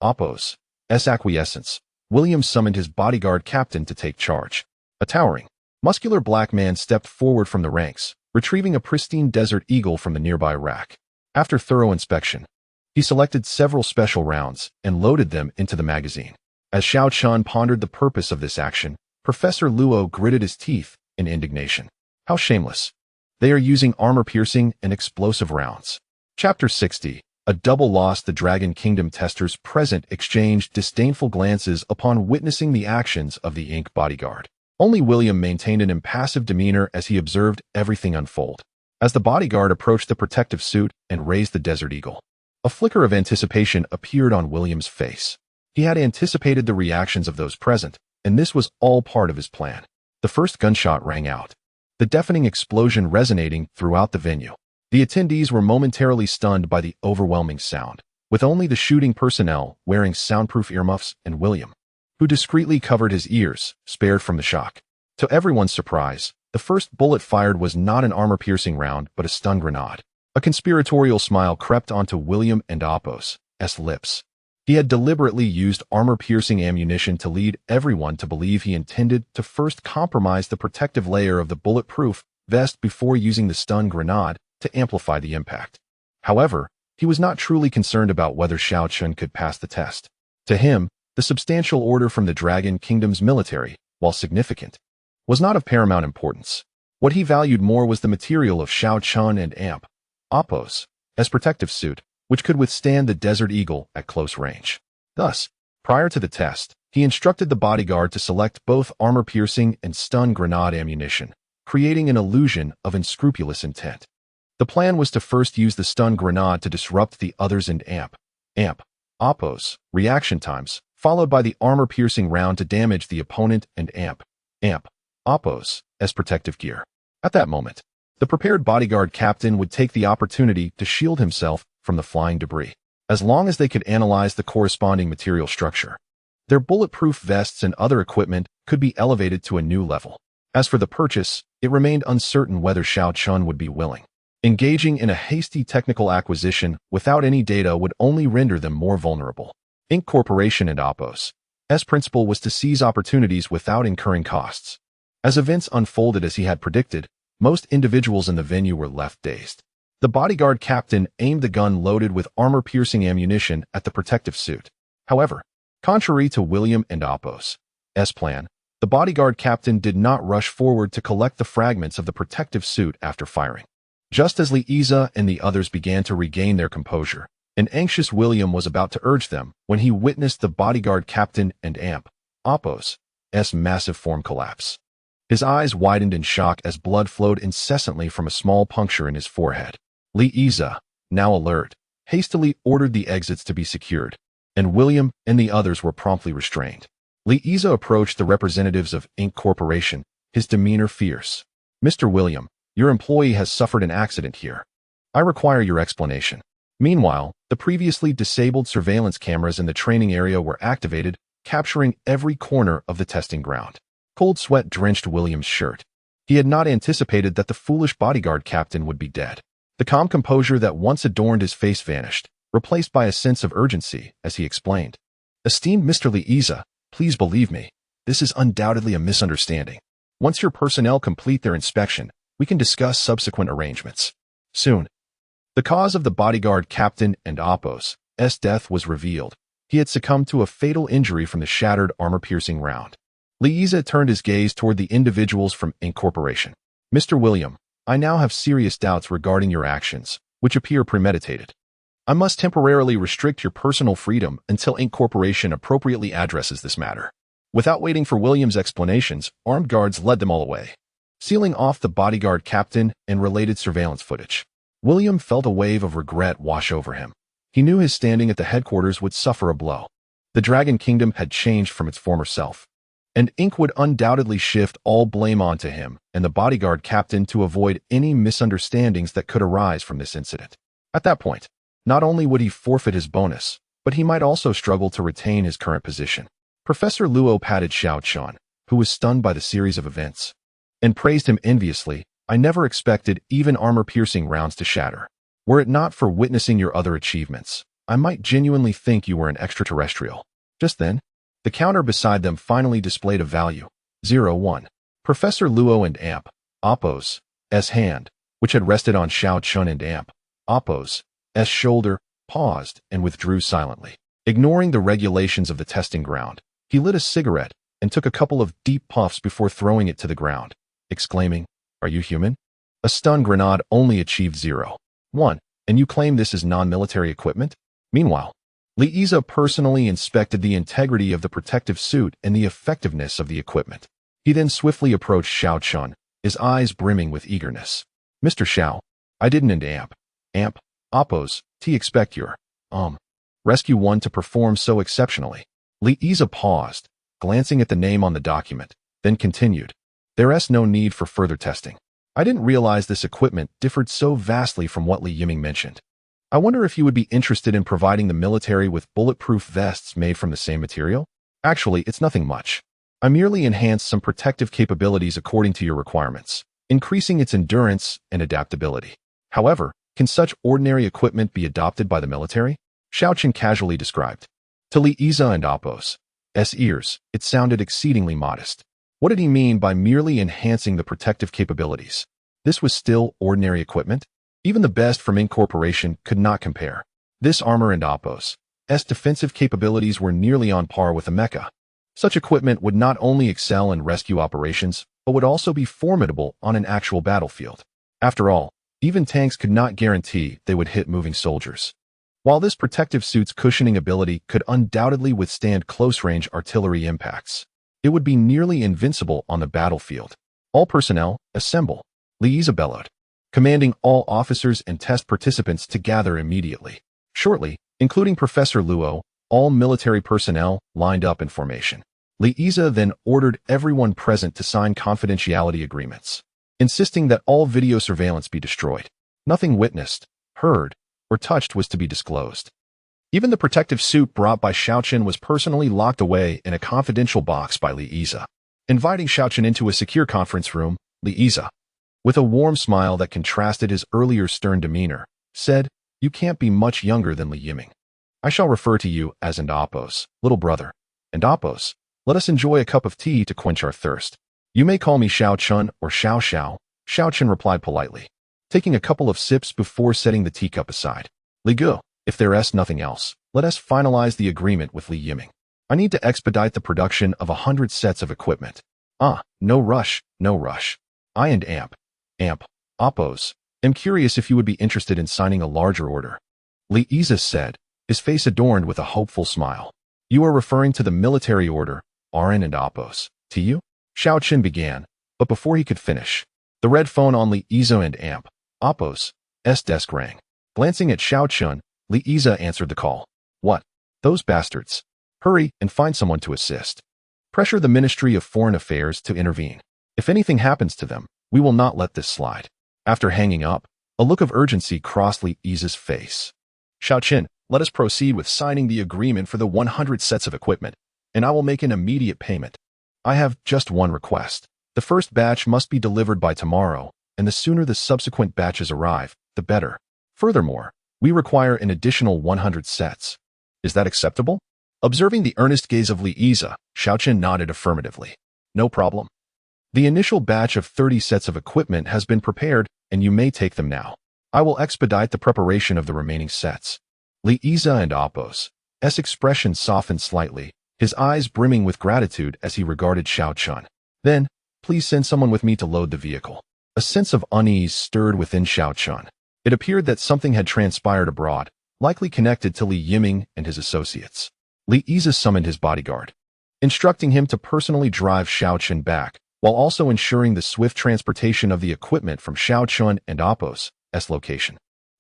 Apo's acquiescence, William summoned his bodyguard captain to take charge. A towering, muscular black man stepped forward from the ranks, retrieving a pristine Desert Eagle from the nearby rack. After thorough inspection, he selected several special rounds and loaded them into the magazine. As Xiao Chun pondered the purpose of this action, Professor Luo gritted his teeth in indignation. How shameless. They are using armor-piercing and explosive rounds. Chapter 60. A double loss. The Dragon Kingdom testers present exchanged disdainful glances upon witnessing the actions of the Ink bodyguard. Only William maintained an impassive demeanor as he observed everything unfold. As the bodyguard approached the protective suit and raised the Desert Eagle, a flicker of anticipation appeared on William's face. He had anticipated the reactions of those present, and this was all part of his plan. The first gunshot rang out, the deafening explosion resonating throughout the venue. The attendees were momentarily stunned by the overwhelming sound, with only the shooting personnel wearing soundproof earmuffs and William, who discreetly covered his ears, spared from the shock. To everyone's surprise, the first bullet fired was not an armor-piercing round but a stun grenade. A conspiratorial smile crept onto William and Apo's lips. He had deliberately used armor-piercing ammunition to lead everyone to believe he intended to first compromise the protective layer of the bulletproof vest before using the stun grenade to amplify the impact. However, he was not truly concerned about whether Xiao Chun could pass the test. To him, the substantial order from the Dragon Kingdom's military, while significant, was not of paramount importance. What he valued more was the material of Xiao Chun and Apo's protective suit, which could withstand the Desert Eagle at close range. Thus, prior to the test, he instructed the bodyguard to select both armor-piercing and stun grenade ammunition, creating an illusion of unscrupulous intent. The plan was to first use the stun grenade to disrupt the others and Apo's reaction times, followed by the armor-piercing round to damage the opponent and Apo's protective gear. At that moment, the prepared bodyguard captain would take the opportunity to shield himself from the flying debris. As long as they could analyze the corresponding material structure, their bulletproof vests and other equipment could be elevated to a new level. As for the purchase, it remained uncertain whether Xiao Chun would be willing. Engaging in a hasty technical acquisition without any data would only render them more vulnerable. Inc. Corporation and Apo's principle was to seize opportunities without incurring costs. As events unfolded as he had predicted, most individuals in the venue were left dazed. The bodyguard captain aimed the gun loaded with armor-piercing ammunition at the protective suit. However, contrary to William and Apo's plan, the bodyguard captain did not rush forward to collect the fragments of the protective suit after firing. Just as Liza and the others began to regain their composure, an anxious William was about to urge them when he witnessed the bodyguard captain and Apo's massive form collapse. His eyes widened in shock as blood flowed incessantly from a small puncture in his forehead. Liza, now alert, hastily ordered the exits to be secured, and William and the others were promptly restrained. Liza approached the representatives of Inc. Corporation, his demeanor fierce. Mr. William, your employee has suffered an accident here. I require your explanation. Meanwhile, the previously disabled surveillance cameras in the training area were activated, capturing every corner of the testing ground. Cold sweat drenched William's shirt. He had not anticipated that the foolish bodyguard captain would be dead. The calm composure that once adorned his face vanished, replaced by a sense of urgency, as he explained. Esteemed Mr. Lieza, please believe me, this is undoubtedly a misunderstanding. Once your personnel complete their inspection, we can discuss subsequent arrangements. Soon. The cause of the bodyguard captain and Apo's death was revealed. He had succumbed to a fatal injury from the shattered armor-piercing round. Lieza turned his gaze toward the individuals from Inc. Corporation. Mr. William, I now have serious doubts regarding your actions, which appear premeditated. I must temporarily restrict your personal freedom until Inc. Corporation appropriately addresses this matter. Without waiting for William's explanations, armed guards led them all away, sealing off the bodyguard captain and related surveillance footage. William felt a wave of regret wash over him. He knew his standing at the headquarters would suffer a blow. The Dragon Kingdom had changed from its former self, and Inc. would undoubtedly shift all blame onto him and the bodyguard captain to avoid any misunderstandings that could arise from this incident. At that point, not only would he forfeit his bonus, but he might also struggle to retain his current position. Professor Luo patted Xiao Chun, who was stunned by the series of events, and praised him enviously. I never expected even armor-piercing rounds to shatter. Were it not for witnessing your other achievements, I might genuinely think you were an extraterrestrial. Just then, the counter beside them finally displayed a value, 01. Professor Luo and Amp, Apo's hand, which had rested on Xiao Chun and Amp, Apo's shoulder, paused and withdrew silently. Ignoring the regulations of the testing ground, he lit a cigarette and took a couple of deep puffs before throwing it to the ground, exclaiming, "Are you human? A stun grenade only achieved 0.1, and you claim this is non-military equipment?" Meanwhile, Lieza personally inspected the integrity of the protective suit and the effectiveness of the equipment. He then swiftly approached Xiao Chun, his eyes brimming with eagerness. "Mr. Xiao, I didn't and Amp, Apo's, expect your, rescue one to perform so exceptionally." Lieza paused, glancing at the name on the document, then continued. "There's no need for further testing. I didn't realize this equipment differed so vastly from what Li Yiming mentioned. I wonder if you would be interested in providing the military with bulletproof vests made from the same material? Actually, it's nothing much. I merely enhanced some protective capabilities according to your requirements, increasing its endurance and adaptability. However, can such ordinary equipment be adopted by the military?" Xiao Chun casually described. To Lieza and Apo's ears, it sounded exceedingly modest. What did he mean by merely enhancing the protective capabilities? This was still ordinary equipment? Even the best from Inc. Corporation could not compare. This armor and Apo's defensive capabilities were nearly on par with a mecha. Such equipment would not only excel in rescue operations, but would also be formidable on an actual battlefield. After all, even tanks could not guarantee they would hit moving soldiers. While this protective suit's cushioning ability could undoubtedly withstand close-range artillery impacts, it would be nearly invincible on the battlefield. "All personnel, assemble," Lieza bellowed, commanding all officers and test participants to gather immediately. Shortly, including Professor Luo, all military personnel lined up in formation. Lieza then ordered everyone present to sign confidentiality agreements, insisting that all video surveillance be destroyed. Nothing witnessed, heard, or touched was to be disclosed. Even the protective suit brought by Xiao Chun was personally locked away in a confidential box by Lieza. Inviting Xiao Chun into a secure conference room, Lieza, with a warm smile that contrasted his earlier stern demeanor, said, "You can't be much younger than Li Yiming. I shall refer to you as Apos, little brother. Apos, let us enjoy a cup of tea to quench our thirst. You may call me Xiao Chun or Xiao Xiao," Xiao Chun replied politely, taking a couple of sips before setting the teacup aside. "Li Gu, if there's nothing else, let us finalize the agreement with Li Yiming. I need to expedite the production of 100 sets of equipment." No rush, no rush. I and Apos, am curious if you would be interested in signing a larger order," Lieza said, his face adorned with a hopeful smile. "You are referring to the military order, RN and Apos, to you?" Xiao Chun began, but before he could finish, the red phone on Lieza and Apos' desk rang. Glancing at Xiao Chun, Lieza answered the call. "What? Those bastards. Hurry and find someone to assist. Pressure the Ministry of Foreign Affairs to intervene. If anything happens to them, we will not let this slide." After hanging up, a look of urgency crossed Lieza's face. "Xiao Chun, let us proceed with signing the agreement for the 100 sets of equipment, and I will make an immediate payment." I have just one request. The first batch must be delivered by tomorrow, and the sooner the subsequent batches arrive, the better. Furthermore, we require an additional 100 sets. Is that acceptable? Observing the earnest gaze of Li Yize, Xiaochen nodded affirmatively. No problem. The initial batch of 30 sets of equipment has been prepared, and you may take them now. I will expedite the preparation of the remaining sets. Li Yize and Apos' expression softened slightly, his eyes brimming with gratitude as he regarded Xiaochen. Then, please send someone with me to load the vehicle. A sense of unease stirred within Xiaochen. It appeared that something had transpired abroad, likely connected to Li Yiming and his associates. Li Yize summoned his bodyguard, instructing him to personally drive Xiaochen back, while also ensuring the swift transportation of the equipment from Xiaochen and Apos' location.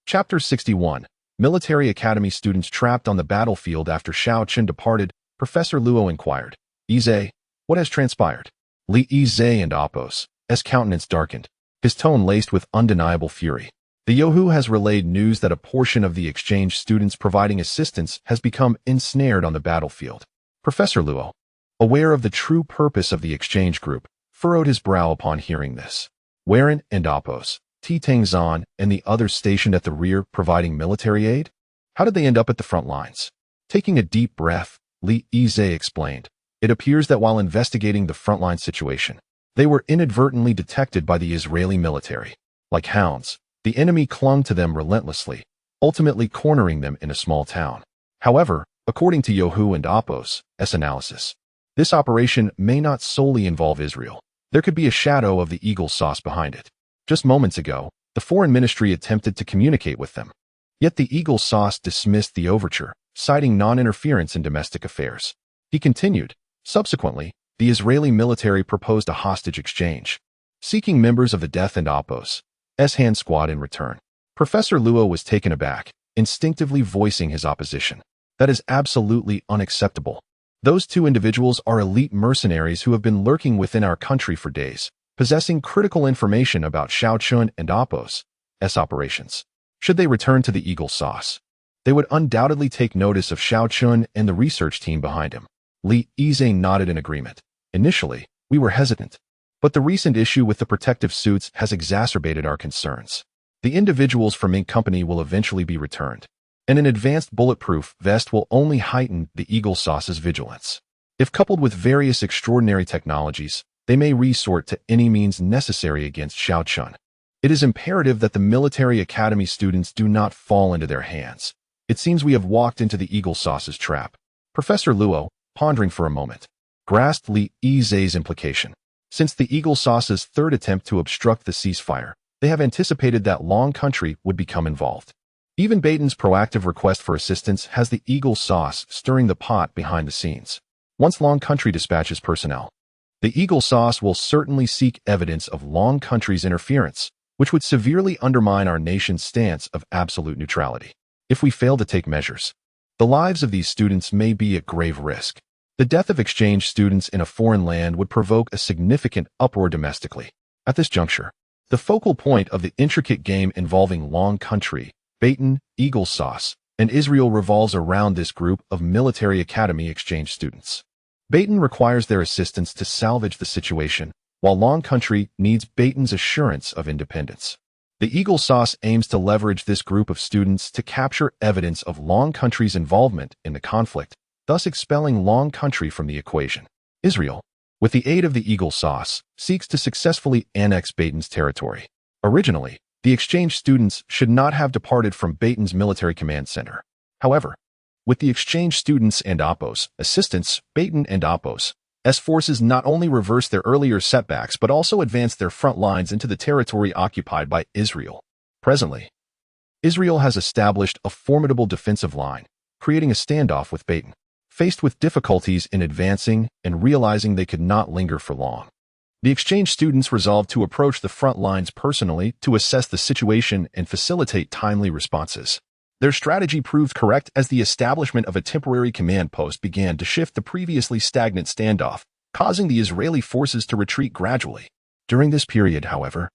Chapter 61. Military Academy students trapped on the battlefield after Xiaochen departed. Professor Luo inquired. Yize, what has transpired? Li Yize and Apos' countenance darkened, his tone laced with undeniable fury. The Yohu has relayed news that a portion of the exchange students providing assistance has become ensnared on the battlefield. Professor Luo, aware of the true purpose of the exchange group, furrowed his brow upon hearing this. Weren and Apos, Tangzan, and the others stationed at the rear providing military aid? How did they end up at the front lines? Taking a deep breath, Li Yize explained. It appears that while investigating the frontline situation, they were inadvertently detected by the Israeli military. Like hounds, the enemy clung to them relentlessly, ultimately cornering them in a small town. However, according to Yohu and Apos' analysis, this operation may not solely involve Israel. There could be a shadow of the eagle sauce behind it. Just moments ago, the foreign ministry attempted to communicate with them. Yet the eagle sauce dismissed the overture, citing non-interference in domestic affairs. He continued, subsequently, the Israeli military proposed a hostage exchange, seeking members of the Death and Apos' hand squad in return. Professor Luo was taken aback, instinctively voicing his opposition. That is absolutely unacceptable. Those two individuals are elite mercenaries who have been lurking within our country for days, possessing critical information about Xiaochen and Apos' operations. Should they return to the eagle sauce, they would undoubtedly take notice of Xiaochen and the research team behind him. Li Yize nodded in agreement. Initially, we were hesitant, but the recent issue with the protective suits has exacerbated our concerns. The individuals from Mink Company will eventually be returned, and an advanced bulletproof vest will only heighten the eagle sauce's vigilance. If coupled with various extraordinary technologies, they may resort to any means necessary against Xiaochen. It is imperative that the military academy students do not fall into their hands. It seems we have walked into the eagle sauce's trap. Professor Luo, pondering for a moment, grasped Li Yize's implication. Since the eagle sauce's third attempt to obstruct the ceasefire, they have anticipated that Long Country would become involved. Even Baton's proactive request for assistance has the eagle sauce stirring the pot behind the scenes. Once Long Country dispatches personnel, the eagle sauce will certainly seek evidence of Long Country's interference, which would severely undermine our nation's stance of absolute neutrality. If we fail to take measures, the lives of these students may be at grave risk. The death of exchange students in a foreign land would provoke a significant uproar domestically. At this juncture, the focal point of the intricate game involving Long Country, Baton, eagle sauce, and Israel revolves around this group of military academy exchange students. Baton requires their assistance to salvage the situation, while Long Country needs Baton's assurance of independence. The eagle sauce aims to leverage this group of students to capture evidence of Long Country's involvement in the conflict, thus expelling Long Country from the equation. Israel, with the aid of the eagle sauce, seeks to successfully annex Baton's territory. Originally, the exchange students should not have departed from Baton's military command center. However, with the exchange students and Apos' assistance, Baton and Apos' forces not only reverse their earlier setbacks but also advance their front lines into the territory occupied by Israel. Presently, Israel has established a formidable defensive line, creating a standoff with Baton. Faced with difficulties in advancing and realizing they could not linger for long, the exchange students resolved to approach the front lines personally to assess the situation and facilitate timely responses. Their strategy proved correct as the establishment of a temporary command post began to shift the previously stagnant standoff, causing the Israeli forces to retreat gradually. During this period, however,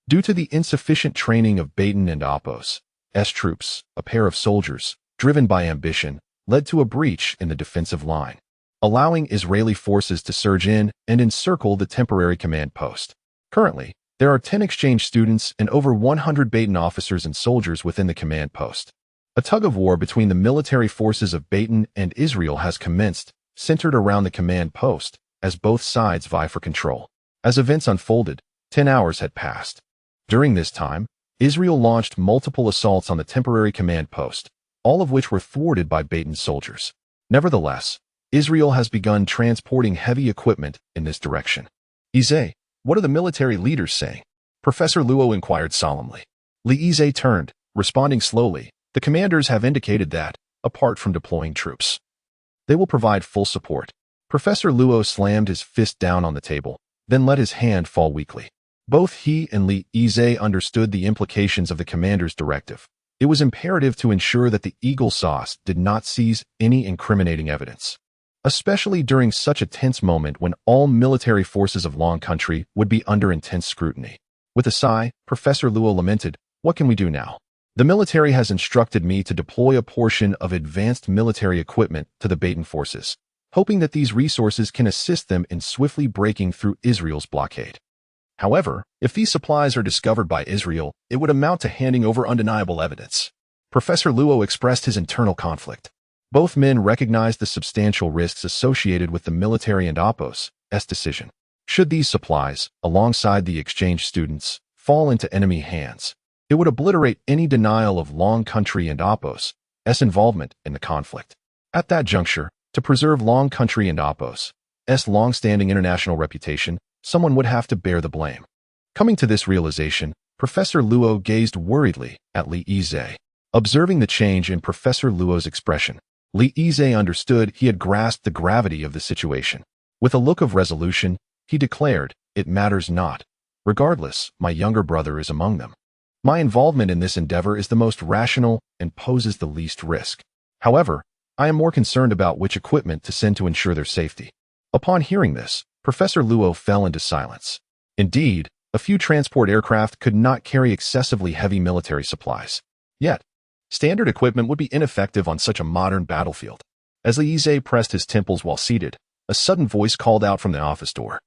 due to the insufficient training of Baton and Apos' troops, a pair of soldiers, driven by ambition, led to a breach in the defensive line. allowing Israeli forces to surge in and encircle the temporary command post. Currently, there are 10 exchange students and over 100 Baton officers and soldiers within the command post. A tug-of-war between the military forces of Baton and Israel has commenced, centered around the command post, as both sides vie for control. As events unfolded, 10 hours had passed. During this time, Israel launched multiple assaults on the temporary command post, all of which were thwarted by Baton soldiers. Nevertheless, Israel has begun transporting heavy equipment in this direction. Izay, what are the military leaders saying? Professor Luo inquired solemnly. Izay turned, responding slowly. The commanders have indicated that, apart from deploying troops, they will provide full support. Professor Luo slammed his fist down on the table, then let his hand fall weakly. Both he and Izay understood the implications of the commander's directive. It was imperative to ensure that the Eagle Sauce did not seize any incriminating evidence, especially during such a tense moment when all military forces of Long Country would be under intense scrutiny. With a sigh, Professor Luo lamented, "What can we do now? The military has instructed me to deploy a portion of advanced military equipment to the Baton forces, hoping that these resources can assist them in swiftly breaking through Israel's blockade. However, if these supplies are discovered by Israel, it would amount to handing over undeniable evidence." Professor Luo expressed his internal conflict. Both men recognized the substantial risks associated with the military and Oppos' decision. Should these supplies, alongside the exchange students, fall into enemy hands, it would obliterate any denial of Long Country and Oppos' involvement in the conflict. At that juncture, to preserve Long Country and Oppos' long-standing international reputation, someone would have to bear the blame. Coming to this realization, Professor Luo gazed worriedly at Izay. Observing the change in Professor Luo's expression, Izay understood he had grasped the gravity of the situation. With a look of resolution, he declared, "It matters not. Regardless, my younger brother is among them. My involvement in this endeavor is the most rational and poses the least risk. However, I am more concerned about which equipment to send to ensure their safety." Upon hearing this, Professor Luo fell into silence. Indeed, a few transport aircraft could not carry excessively heavy military supplies. Yet, standard equipment would be ineffective on such a modern battlefield. As Izay pressed his temples while seated, a sudden voice called out from the office door.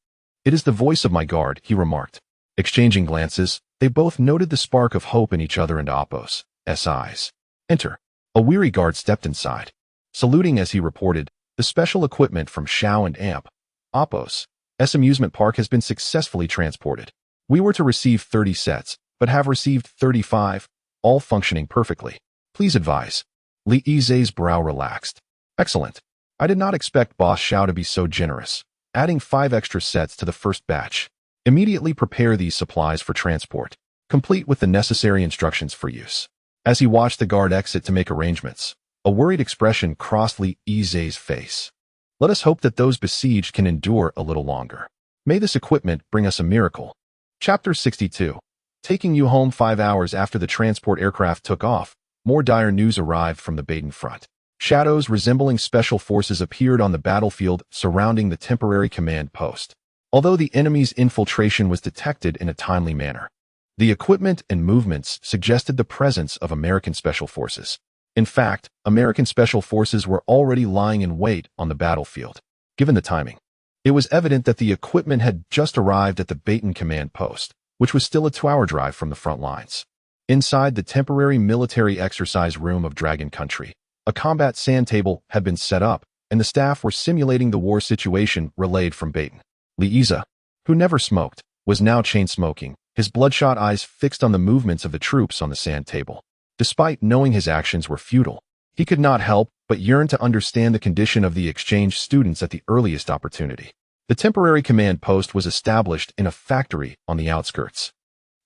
"It is the voice of my guard," he remarked. Exchanging glances, they both noted the spark of hope in each other and Oppos' eyes. "Enter." A weary guard stepped inside. Saluting as he reported, "The special equipment from Shao and Amp, Oppos' amusement park has been successfully transported. We were to receive 30 sets, but have received 35, all functioning perfectly. Please advise." Izay's brow relaxed. "Excellent. I did not expect Boss Shao to be so generous, adding 5 extra sets to the first batch. Immediately prepare these supplies for transport, complete with the necessary instructions for use." As he watched the guard exit to make arrangements, a worried expression crossed Izay's face. "Let us hope that those besieged can endure a little longer. May this equipment bring us a miracle." Chapter 62. Taking you home 5 hours after the transport aircraft took off, more dire news arrived from the Baton front. Shadows resembling special forces appeared on the battlefield surrounding the temporary command post. Although the enemy's infiltration was detected in a timely manner, the equipment and movements suggested the presence of American Special Forces. In fact, American Special Forces were already lying in wait on the battlefield. Given the timing, it was evident that the equipment had just arrived at the Baton command post, which was still a 2-hour drive from the front lines. Inside the temporary military exercise room of Dragon Country, a combat sand table had been set up, and the staff were simulating the war situation relayed from Baton. Izay, who never smoked, was now chain-smoking, his bloodshot eyes fixed on the movements of the troops on the sand table. Despite knowing his actions were futile, he could not help but yearn to understand the condition of the exchange students at the earliest opportunity. The temporary command post was established in a factory on the outskirts.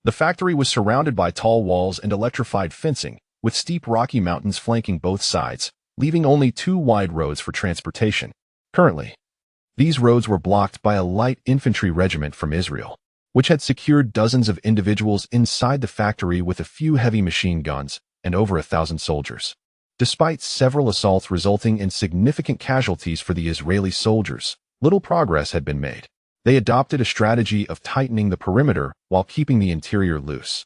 The factory was surrounded by tall walls and electrified fencing, with steep rocky mountains flanking both sides, leaving only 2 wide roads for transportation. Currently, these roads were blocked by a light infantry regiment from Israel, which had secured dozens of individuals inside the factory with a few heavy machine guns and over 1,000 soldiers. Despite several assaults resulting in significant casualties for the Israeli soldiers, little progress had been made. They adopted a strategy of tightening the perimeter while keeping the interior loose,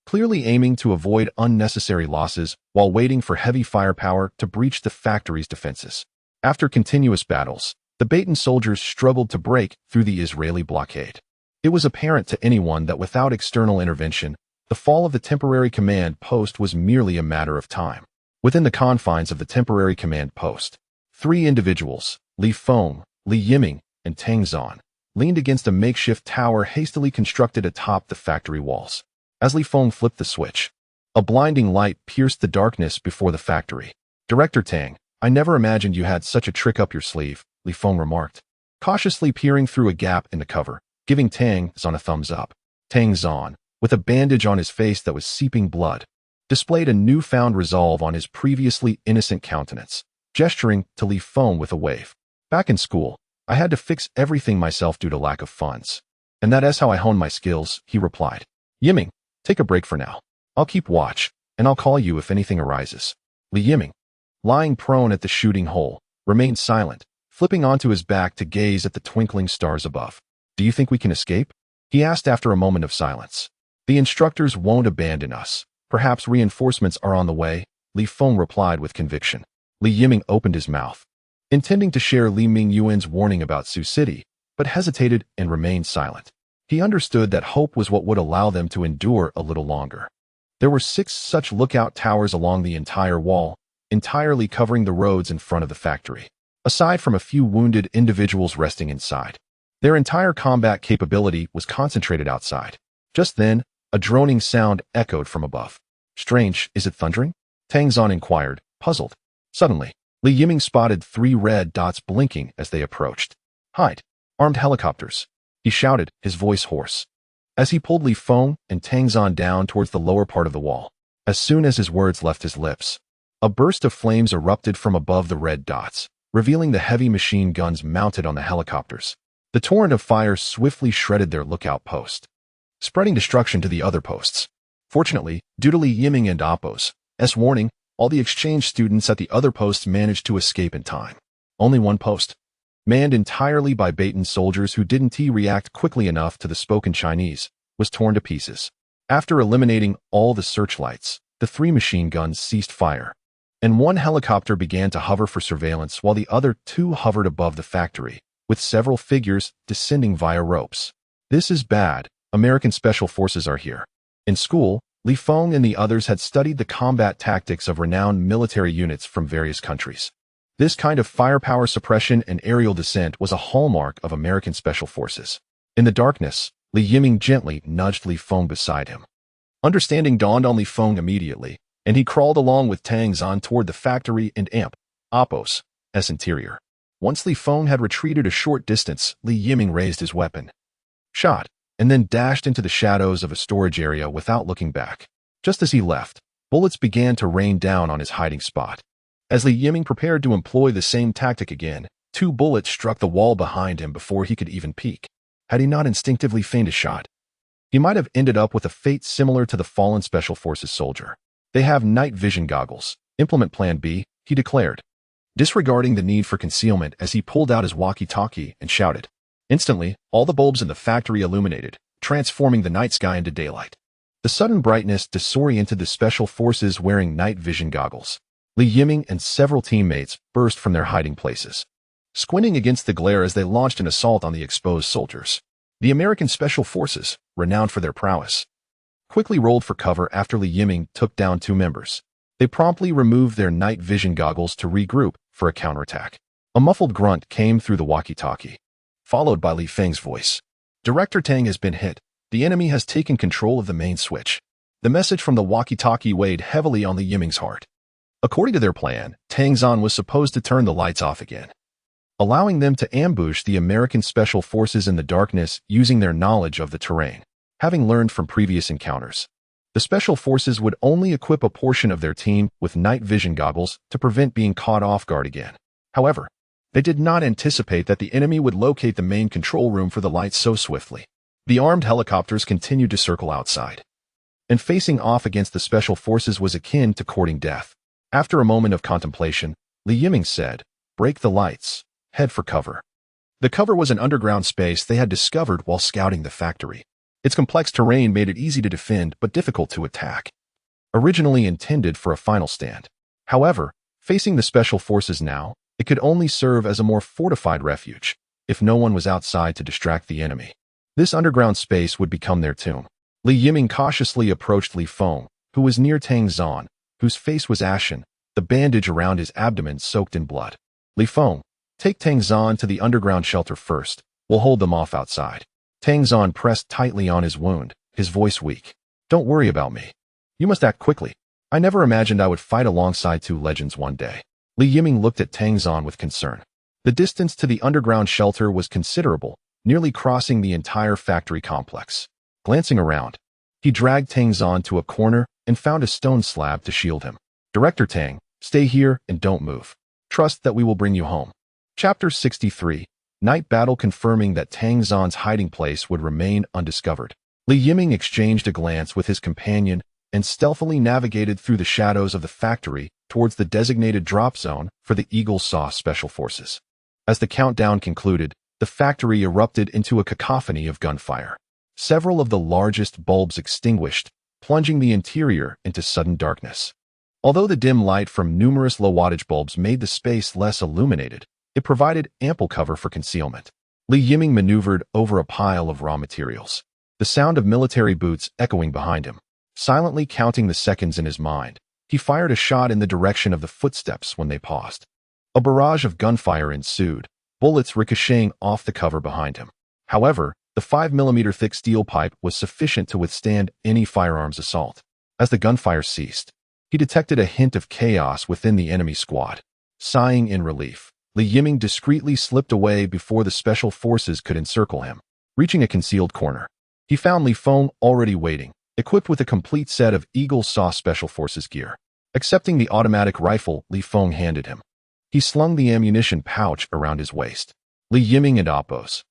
clearly aiming to avoid unnecessary losses while waiting for heavy firepower to breach the factory's defenses. After continuous battles, The Baton soldiers struggled to break through the Israeli blockade. It was apparent to anyone that without external intervention, the fall of the temporary command post was merely a matter of time. Within the confines of the temporary command post, 3 individuals, Li Feng, Li Yiming, and Tang Zhan, leaned against a makeshift tower hastily constructed atop the factory walls. As Li Feng flipped the switch, a blinding light pierced the darkness before the factory. "Director Tang, I never imagined you had such a trick up your sleeve," Li Feng remarked, cautiously peering through a gap in the cover, giving Tang Zhan a thumbs up. Tang Zhan, with a bandage on his face that was seeping blood, displayed a newfound resolve on his previously innocent countenance, gesturing to Li Feng with a wave. "Back in school, I had to fix everything myself due to lack of funds. And that is how I honed my skills," he replied. "Yiming, take a break for now. I'll keep watch, and I'll call you if anything arises." Li Yiming, lying prone at the shooting hole, remained silent, flipping onto his back to gaze at the twinkling stars above. "Do you think we can escape?" he asked after a moment of silence. "The instructors won't abandon us. Perhaps reinforcements are on the way," Li Feng replied with conviction. Li Yiming opened his mouth, intending to share Li Mingyuan's warning about Sioux City, but hesitated and remained silent. He understood that hope was what would allow them to endure a little longer. There were 6 such lookout towers along the entire wall, entirely covering the roads in front of the factory, aside from a few wounded individuals resting inside. Their entire combat capability was concentrated outside. Just then, a droning sound echoed from above. "Strange, is it thundering?" Tang Zhan inquired, puzzled. Suddenly, Li Yiming spotted 3 red dots blinking as they approached. "Hide! Armed helicopters!" he shouted, his voice hoarse, as he pulled Li Feng and Tang Zhan down towards the lower part of the wall. As soon as his words left his lips, a burst of flames erupted from above the red dots, revealing the heavy machine guns mounted on the helicopters. The torrent of fire swiftly shredded their lookout post, spreading destruction to the other posts. Fortunately, due to Li Yiming and Appo's warning, all the exchange students at the other posts managed to escape in time. Only one post, manned entirely by Baton soldiers who didn't react quickly enough to the spoken Chinese, was torn to pieces. After eliminating all the searchlights, the 3 machine guns ceased fire, and 1 helicopter began to hover for surveillance while the other 2 hovered above the factory, with several figures descending via ropes. "This is bad. American Special Forces are here." In school, Li Feng and the others had studied the combat tactics of renowned military units from various countries. This kind of firepower suppression and aerial descent was a hallmark of American Special Forces. In the darkness, Li Yiming gently nudged Li Feng beside him. Understanding dawned on Li Feng immediately, and he crawled along with Tang Zhan toward the factory and Appo's interior. Once Li Feng had retreated a short distance, Li Yiming raised his weapon, shot, and then dashed into the shadows of a storage area without looking back. Just as he left, bullets began to rain down on his hiding spot. As Li Yiming prepared to employ the same tactic again, 2 bullets struck the wall behind him before he could even peek. Had he not instinctively feigned a shot, he might have ended up with a fate similar to the fallen Special Forces soldier. "They have night vision goggles. Implement Plan B," he declared, disregarding the need for concealment as he pulled out his walkie-talkie and shouted. Instantly, all the bulbs in the factory illuminated, transforming the night sky into daylight. The sudden brightness disoriented the Special Forces wearing night vision goggles. Li Yiming and several teammates burst from their hiding places, squinting against the glare as they launched an assault on the exposed soldiers. The American Special Forces, renowned for their prowess, quickly rolled for cover after Li Yiming took down 2 members. They promptly removed their night vision goggles to regroup for a counterattack. A muffled grunt came through the walkie-talkie, followed by Li Feng's voice. "Director Tang has been hit. The enemy has taken control of the main switch." The message from the walkie-talkie weighed heavily on Li Yiming's heart. According to their plan, Tang Zhan was supposed to turn the lights off again, allowing them to ambush the American Special Forces in the darkness using their knowledge of the terrain. Having learned from previous encounters, the Special Forces would only equip a portion of their team with night vision goggles to prevent being caught off guard again. However, they did not anticipate that the enemy would locate the main control room for the lights so swiftly. The armed helicopters continued to circle outside, and facing off against the Special Forces was akin to courting death. After a moment of contemplation, Li Yiming said, "Break the lights. Head for cover." The cover was an underground space they had discovered while scouting the factory. Its complex terrain made it easy to defend but difficult to attack. Originally intended for a final stand. However, facing the Special Forces now, It could only serve as a more fortified refuge, if no one was outside to distract the enemy. This underground space would become their tomb. Li Yiming cautiously approached Li Feng, who was near Tang Zan, whose face was ashen, the bandage around his abdomen soaked in blood. Li Feng, take Tang Zan to the underground shelter first. We'll hold them off outside. Tang Zan pressed tightly on his wound, his voice weak. Don't worry about me. You must act quickly. I never imagined I would fight alongside two legends one day. Li Yiming looked at Tang Zan with concern. The distance to the underground shelter was considerable, nearly crossing the entire factory complex. Glancing around, he dragged Tang Zan to a corner and found a stone slab to shield him. Director Tang, stay here and don't move. Trust that we will bring you home. Chapter 63. Night Battle confirming that Tang Zan's hiding place would remain undiscovered. Li Yiming exchanged a glance with his companion and stealthily navigated through the shadows of the factory towards the designated drop zone for the Eagle Saw Special Forces. As the countdown concluded, the factory erupted into a cacophony of gunfire. Several of the largest bulbs extinguished, plunging the interior into sudden darkness. Although the dim light from numerous low-wattage bulbs made the space less illuminated, it provided ample cover for concealment. Li Yiming maneuvered over a pile of raw materials, the sound of military boots echoing behind him. Silently counting the seconds in his mind, he fired a shot in the direction of the footsteps when they paused. A barrage of gunfire ensued, bullets ricocheting off the cover behind him. However, the 5mm thick steel pipe was sufficient to withstand any firearms assault. As the gunfire ceased, he detected a hint of chaos within the enemy squad. Sighing in relief, Li Yiming discreetly slipped away before the special forces could encircle him. Reaching a concealed corner, he found Li Feng already waiting, equipped with a complete set of Eagle Saw Special Forces gear. Accepting the automatic rifle Li Feng handed him, he slung the ammunition pouch around his waist. Li Yiming and Appo's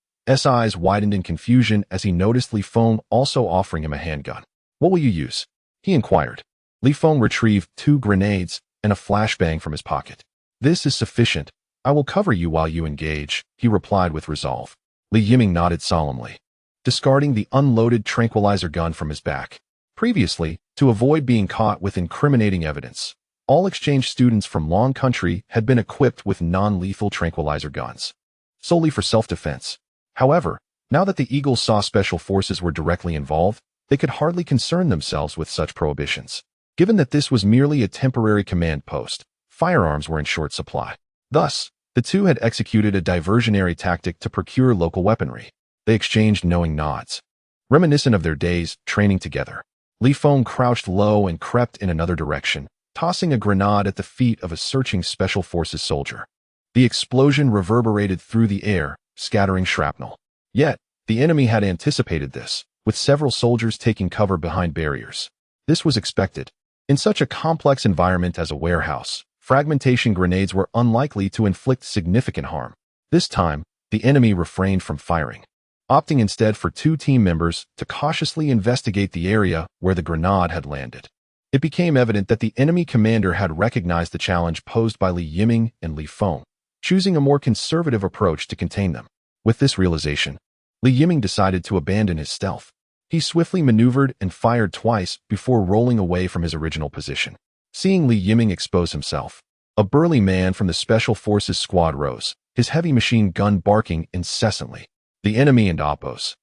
eyes widened in confusion as he noticed Li Feng also offering him a handgun. What will you use? He inquired. Li Feng retrieved 2 grenades and a flashbang from his pocket. This is sufficient. I will cover you while you engage, he replied with resolve. Li Yiming nodded solemnly, discarding the unloaded tranquilizer gun from his back. Previously, to avoid being caught with incriminating evidence, all exchange students from Long Country had been equipped with non-lethal tranquilizer guns, solely for self-defense. However, now that the Eagle Saw Special Forces were directly involved, they could hardly concern themselves with such prohibitions. Given that this was merely a temporary command post, firearms were in short supply. Thus, the two had executed a diversionary tactic to procure local weaponry. They exchanged knowing nods, reminiscent of their days training together. Li Feng crouched low and crept in another direction, tossing a grenade at the feet of a searching Special Forces soldier. The explosion reverberated through the air, scattering shrapnel. Yet, the enemy had anticipated this, with several soldiers taking cover behind barriers. This was expected. In such a complex environment as a warehouse, fragmentation grenades were unlikely to inflict significant harm. This time, the enemy refrained from firing, opting instead for 2 team members to cautiously investigate the area where the grenade had landed. It became evident that the enemy commander had recognized the challenge posed by Li Yiming and Li Feng, choosing a more conservative approach to contain them. With this realization, Li Yiming decided to abandon his stealth. He swiftly maneuvered and fired twice before rolling away from his original position. Seeing Li Yiming expose himself, a burly man from the Special Forces squad rose, his heavy machine gun barking incessantly. The enemy and Appo's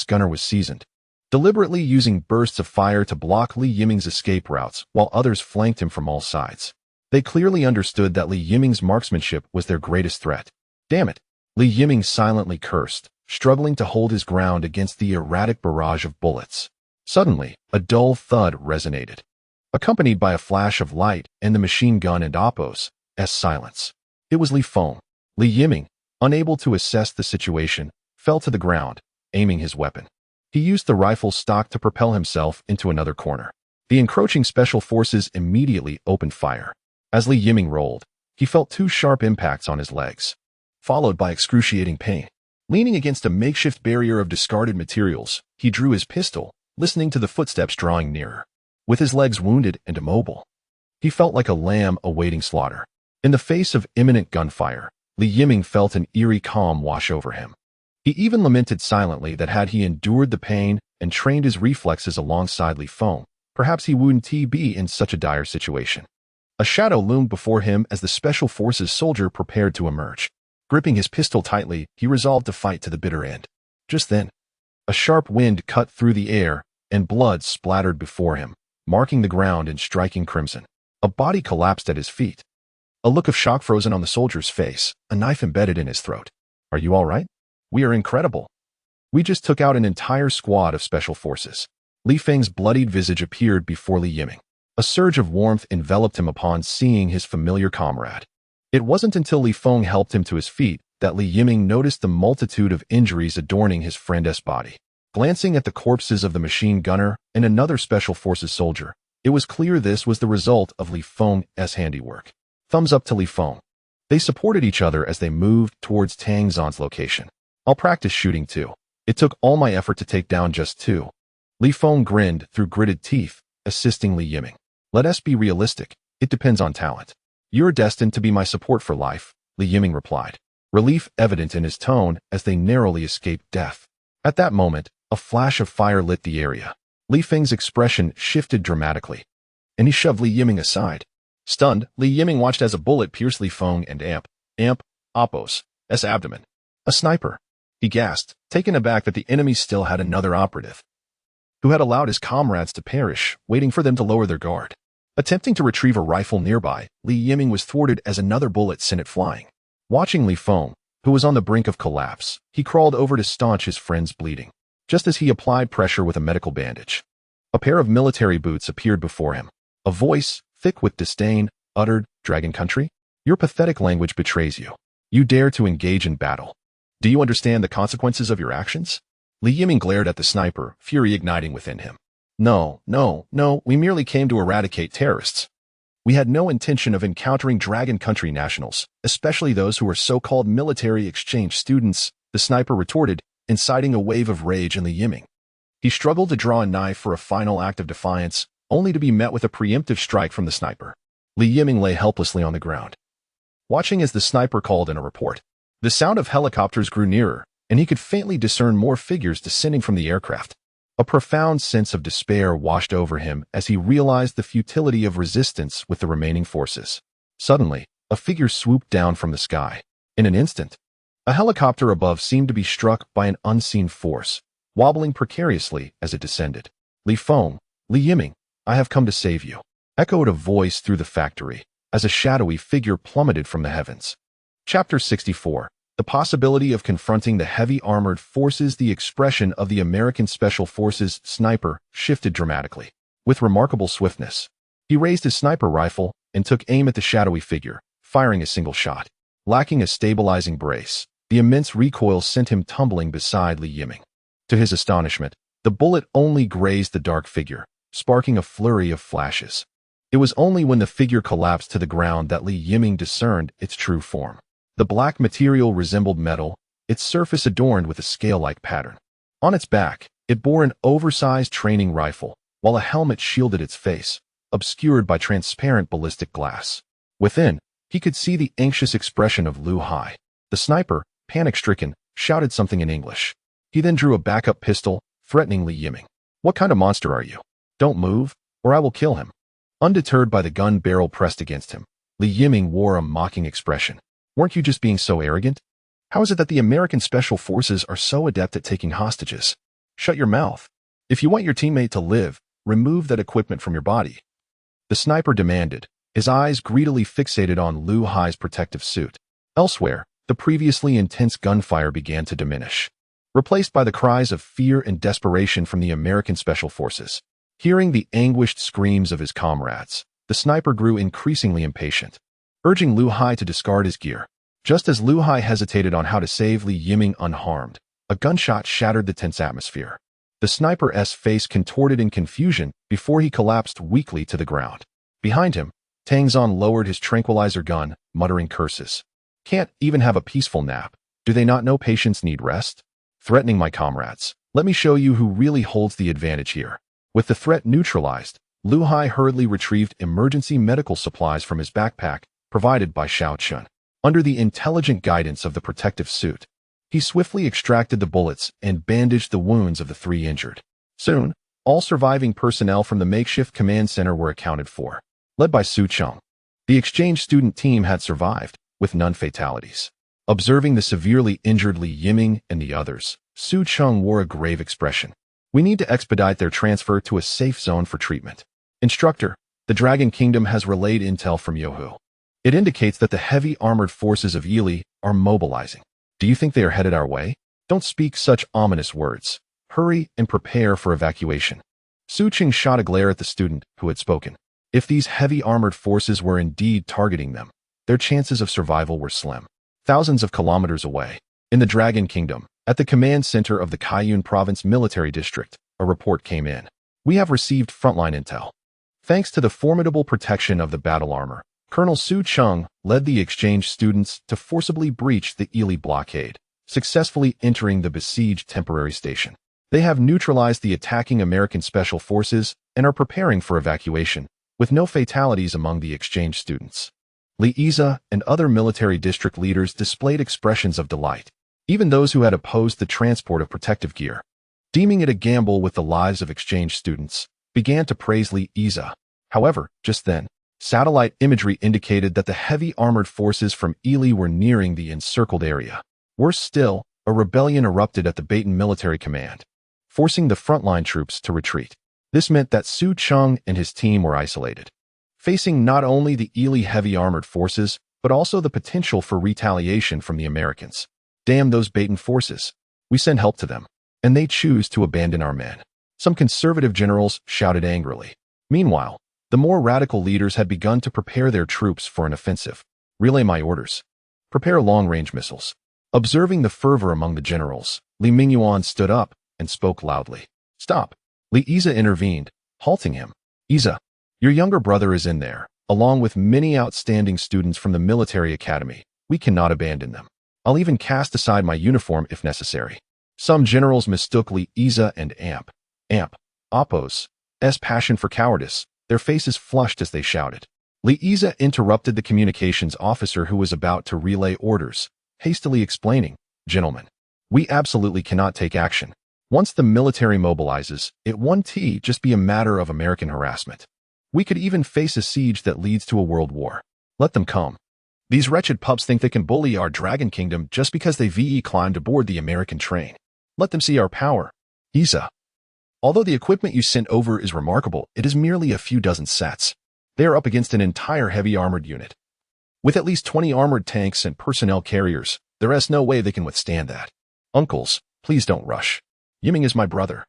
gunner was seasoned, deliberately using bursts of fire to block Li Yiming's escape routes while others flanked him from all sides. They clearly understood that Li Yiming's marksmanship was their greatest threat. Damn it! Li Yiming silently cursed, struggling to hold his ground against the erratic barrage of bullets. Suddenly, a dull thud resonated, accompanied by a flash of light and the machine gun and Appo's silence. It was Li Feng. Li Yiming, unable to assess the situation, fell to the ground, aiming his weapon. He used the rifle stock to propel himself into another corner. The encroaching Special Forces immediately opened fire. As Li Yiming rolled, he felt 2 sharp impacts on his legs, followed by excruciating pain. Leaning against a makeshift barrier of discarded materials, he drew his pistol, listening to the footsteps drawing nearer. With his legs wounded and immobile, he felt like a lamb awaiting slaughter. In the face of imminent gunfire, Li Yiming felt an eerie calm wash over him. He even lamented silently that had he endured the pain and trained his reflexes alongside Li Feng, perhaps he wouldn't be in such a dire situation. A shadow loomed before him as the Special Forces soldier prepared to emerge. Gripping his pistol tightly, he resolved to fight to the bitter end. Just then, a sharp wind cut through the air, and blood splattered before him, marking the ground and striking crimson. A body collapsed at his feet. A look of shock frozen on the soldier's face, a knife embedded in his throat. "Are you all right? We are incredible. We just took out an entire squad of Special Forces." Li Feng's bloodied visage appeared before Li Yiming. A surge of warmth enveloped him upon seeing his familiar comrade. It wasn't until Li Feng helped him to his feet that Li Yiming noticed the multitude of injuries adorning his friend's body. Glancing at the corpses of the machine gunner and another Special Forces soldier, it was clear this was the result of Li Feng's handiwork. Thumbs up to Li Feng. They supported each other as they moved towards Tang Zan's location. "I'll practice shooting too. It took all my effort to take down just two." Li Feng grinned through gritted teeth, assisting Li Yiming. "Let us be realistic. It depends on talent." "You're destined to be my support for life," Li Yiming replied, relief evident in his tone as they narrowly escaped death. At that moment, a flash of fire lit the area. Li Feng's expression shifted dramatically, and he shoved Li Yiming aside. Stunned, Li Yiming watched as a bullet pierced Li Feng and Appo's abdomen. "A sniper," he gasped, taken aback that the enemy still had another operative, who had allowed his comrades to perish, waiting for them to lower their guard. Attempting to retrieve a rifle nearby, Li Yiming was thwarted as another bullet sent it flying. Watching Li Feng, who was on the brink of collapse, he crawled over to staunch his friend's bleeding. Just as he applied pressure with a medical bandage, a pair of military boots appeared before him. A voice, thick with disdain, uttered, "Dragon Country? Your pathetic language betrays you. You dare to engage in battle. Do you understand the consequences of your actions?" Li Yiming glared at the sniper, fury igniting within him. No, we merely came to eradicate terrorists. We had no intention of encountering Dragon Country nationals, especially those who are so-called military exchange students," the sniper retorted, inciting a wave of rage in Li Yiming. He struggled to draw a knife for a final act of defiance, only to be met with a preemptive strike from the sniper. Li Yiming lay helplessly on the ground, watching as the sniper called in a report. The sound of helicopters grew nearer, and he could faintly discern more figures descending from the aircraft. A profound sense of despair washed over him as he realized the futility of resistance with the remaining forces. Suddenly, a figure swooped down from the sky. In an instant, a helicopter above seemed to be struck by an unseen force, wobbling precariously as it descended. "Li Feng, Li Yiming, I have come to save you," echoed a voice through the factory, as a shadowy figure plummeted from the heavens. Chapter 64. The possibility of confronting the heavy armored forces. The expression of the American Special Forces sniper shifted dramatically. With remarkable swiftness, he raised his sniper rifle and took aim at the shadowy figure, firing a single shot. Lacking a stabilizing brace, the immense recoil sent him tumbling beside Li Yiming. To his astonishment, the bullet only grazed the dark figure, sparking a flurry of flashes. It was only when the figure collapsed to the ground that Li Yiming discerned its true form. The black material resembled metal, its surface adorned with a scale-like pattern. On its back, it bore an oversized training rifle, while a helmet shielded its face, obscured by transparent ballistic glass. Within, he could see the anxious expression of Lu Hai. The sniper, panic-stricken, shouted something in English. He then drew a backup pistol, threatening Li Yiming. "What kind of monster are you? Don't move, or I will kill him." Undeterred by the gun barrel pressed against him, Li Yiming wore a mocking expression. "Weren't you just being so arrogant? How is it that the American Special Forces are so adept at taking hostages? Shut your mouth. If you want your teammate to live, remove that equipment from your body," the sniper demanded, his eyes greedily fixated on Lu Hai's protective suit. Elsewhere, the previously intense gunfire began to diminish, replaced by the cries of fear and desperation from the American Special Forces. Hearing the anguished screams of his comrades, the sniper grew increasingly impatient, urging Lu Hai to discard his gear. Just as Lu Hai hesitated on how to save Li Yiming unharmed, a gunshot shattered the tense atmosphere. The sniper's face contorted in confusion before he collapsed weakly to the ground. Behind him, Tang Zan lowered his tranquilizer gun, muttering curses. "Can't even have a peaceful nap. Do they not know patients need rest?" Threatening my comrades. "Let me show you who really holds the advantage here." With the threat neutralized, Lu Hai hurriedly retrieved emergency medical supplies from his backpack, provided by Xiao Chun. Under the intelligent guidance of the protective suit, he swiftly extracted the bullets and bandaged the wounds of the 3 injured. Soon, all surviving personnel from the makeshift command center were accounted for. Led by Su Cheng, The exchange student team had survived, with none fatalities. Observing the severely injured Li Yiming and the others, Su Cheng wore a grave expression. We need to expedite their transfer to a safe zone for treatment. Instructor, the Dragon Kingdom has relayed intel from Yohu. It indicates that the heavy armored forces of Yili are mobilizing. Do you think they are headed our way? Don't speak such ominous words. Hurry and prepare for evacuation. Su Cheng shot a glare at the student who had spoken. If these heavy armored forces were indeed targeting them, their chances of survival were slim. Thousands of kilometers away, in the Dragon Kingdom, at the command center of the Kaiyun Province Military District, a report came in. We have received frontline intel. Thanks to the formidable protection of the battle armor, Colonel Su Cheng led the exchange students to forcibly breach the Yili blockade, successfully entering the besieged temporary station. They have neutralized the attacking American Special Forces and are preparing for evacuation, with no fatalities among the exchange students. Li Yize and other military district leaders displayed expressions of delight, even those who had opposed the transport of protective gear. Deeming it a gamble with the lives of exchange students, began to praise Li Yize. However, just then, satellite imagery indicated that the heavy armored forces from Yili were nearing the encircled area. Worse still, a rebellion erupted at the Baton military command, forcing the frontline troops to retreat. This meant that Su Cheng and his team were isolated, facing not only the Yili heavy armored forces, but also the potential for retaliation from the Americans. Damn those Baton forces. We send help to them, and they choose to abandon our men. Some conservative generals shouted angrily. Meanwhile, the more radical leaders had begun to prepare their troops for an offensive. Relay my orders. Prepare long-range missiles. Observing the fervor among the generals, Li Mingyuan stood up and spoke loudly. Stop. Li Yize intervened, halting him. Yize, your younger brother is in there, along with many outstanding students from the military academy. We cannot abandon them. I'll even cast aside my uniform if necessary. Some generals mistook Li Yize and Appo's passion for cowardice, their faces flushed as they shouted. Li Yize interrupted the communications officer who was about to relay orders, hastily explaining, Gentlemen, we absolutely cannot take action. Once the military mobilizes, it won't just be a matter of American harassment. We could even face a siege that leads to a world war. Let them come. These wretched pups think they can bully our Dragon Kingdom just because they climbed aboard the American train. Let them see our power. Yize, although the equipment you sent over is remarkable, it is merely a few dozen sets. They are up against an entire heavy armored unit. With at least 20 armored tanks and personnel carriers, there is no way they can withstand that. Uncles, please don't rush. Yiming is my brother.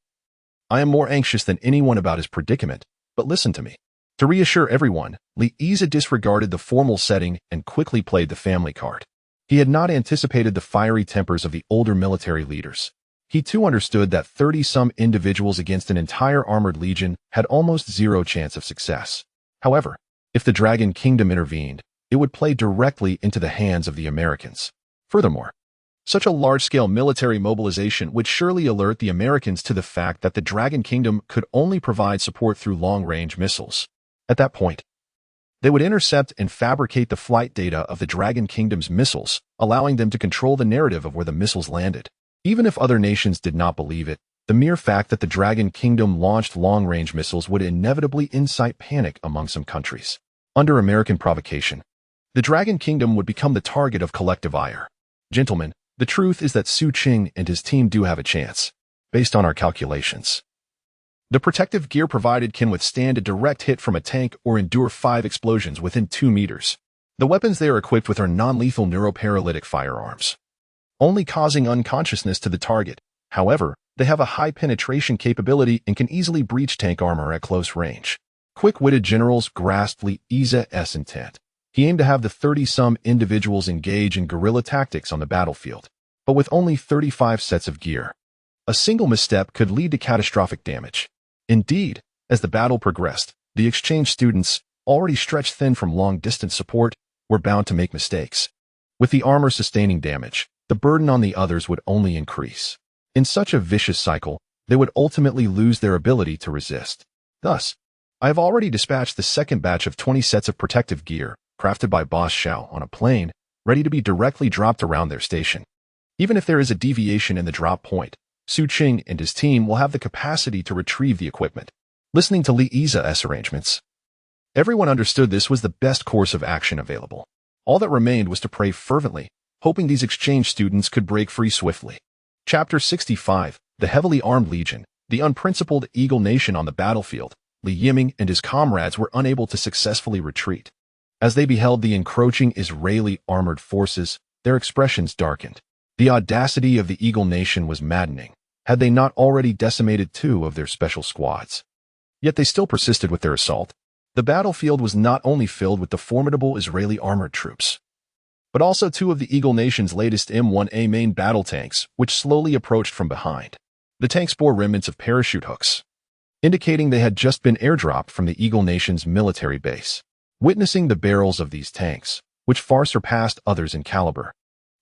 I am more anxious than anyone about his predicament, but listen to me. To reassure everyone, Li Yize disregarded the formal setting and quickly played the family card. He had not anticipated the fiery tempers of the older military leaders. He too understood that 30-some individuals against an entire armored legion had almost zero chance of success. However, if the Dragon Kingdom intervened, it would play directly into the hands of the Americans. Furthermore, such a large-scale military mobilization would surely alert the Americans to the fact that the Dragon Kingdom could only provide support through long-range missiles. At that point, they would intercept and fabricate the flight data of the Dragon Kingdom's missiles, allowing them to control the narrative of where the missiles landed. Even if other nations did not believe it, the mere fact that the Dragon Kingdom launched long-range missiles would inevitably incite panic among some countries. Under American provocation, the Dragon Kingdom would become the target of collective ire. Gentlemen, the truth is that Su Cheng and his team do have a chance, based on our calculations. The protective gear provided can withstand a direct hit from a tank or endure 5 explosions within 2 meters. The weapons they are equipped with are non-lethal neuroparalytic firearms, only causing unconsciousness to the target. However, they have a high penetration capability and can easily breach tank armor at close range. Quick-witted generals grasped Li Yize's intent. He aimed to have the 30-some individuals engage in guerrilla tactics on the battlefield, but with only 35 sets of gear. A single misstep could lead to catastrophic damage. Indeed, as the battle progressed, the exchange students, already stretched thin from long-distance support, were bound to make mistakes. With the armor sustaining damage, the burden on the others would only increase. In such a vicious cycle, they would ultimately lose their ability to resist. Thus, I have already dispatched the second batch of 20 sets of protective gear, crafted by Boss Xiao on a plane, ready to be directly dropped around their station. Even if there is a deviation in the drop point, Su Cheng and his team will have the capacity to retrieve the equipment. Listening to Li Yize's arrangements, Everyone understood this was the best course of action available. All that remained was to pray fervently, hoping these exchange students could break free swiftly. Chapter 65, The Heavily Armed Legion, the unprincipled Eagle Nation on the battlefield. Li Yiming and his comrades were unable to successfully retreat. As they beheld the encroaching Israeli armored forces, their expressions darkened. The audacity of the Eagle Nation was maddening. Had they not already decimated 2 of their special squads? Yet they still persisted with their assault. The battlefield was not only filled with the formidable Israeli armored troops, but also 2 of the Eagle Nation's latest M1A main battle tanks, which slowly approached from behind. The tanks bore remnants of parachute hooks, indicating they had just been airdropped from the Eagle Nation's military base. Witnessing the barrels of these tanks, which far surpassed others in caliber,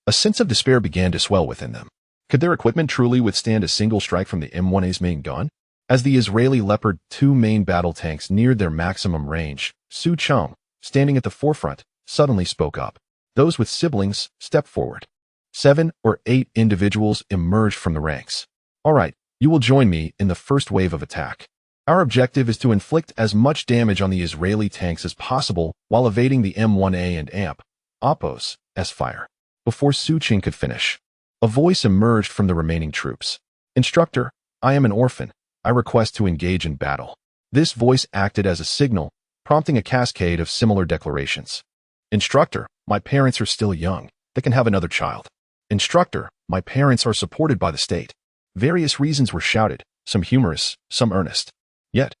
a sense of despair began to swell within them. Could their equipment truly withstand a single strike from the M1A's main gun? As the Israeli Leopard 2 main battle tanks neared their maximum range, Su Chung, standing at the forefront, suddenly spoke up. Those with siblings stepped forward. 7 or 8 individuals emerged from the ranks. All right, you will join me in the first wave of attack. Our objective is to inflict as much damage on the Israeli tanks as possible while evading the M1A and AMP, Oppo's, fire. Before Su Ching could finish, a voice emerged from the remaining troops. Instructor, I am an orphan. I request to engage in battle. This voice acted as a signal, prompting a cascade of similar declarations. Instructor, my parents are still young. They can have another child. Instructor, my parents are supported by the state. Various reasons were shouted, some humorous, some earnest. Yet,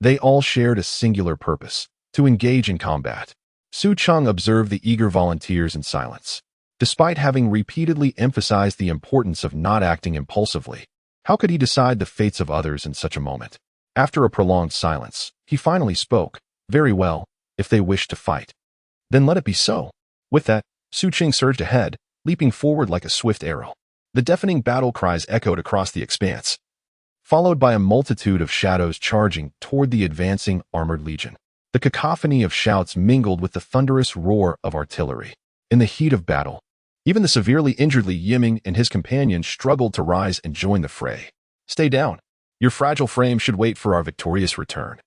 they all shared a singular purpose, to engage in combat. Su Chung observed the eager volunteers in silence. Despite having repeatedly emphasized the importance of not acting impulsively, how could he decide the fates of others in such a moment? After a prolonged silence, he finally spoke. Very well, if they wish to fight, then let it be so. With that, Su Ching surged ahead, leaping forward like a swift arrow. The deafening battle cries echoed across the expanse, followed by a multitude of shadows charging toward the advancing armored legion. The cacophony of shouts mingled with the thunderous roar of artillery. In the heat of battle, even the severely injured Li Yiming and his companions struggled to rise and join the fray. Stay down. Your fragile frame should wait for our victorious return,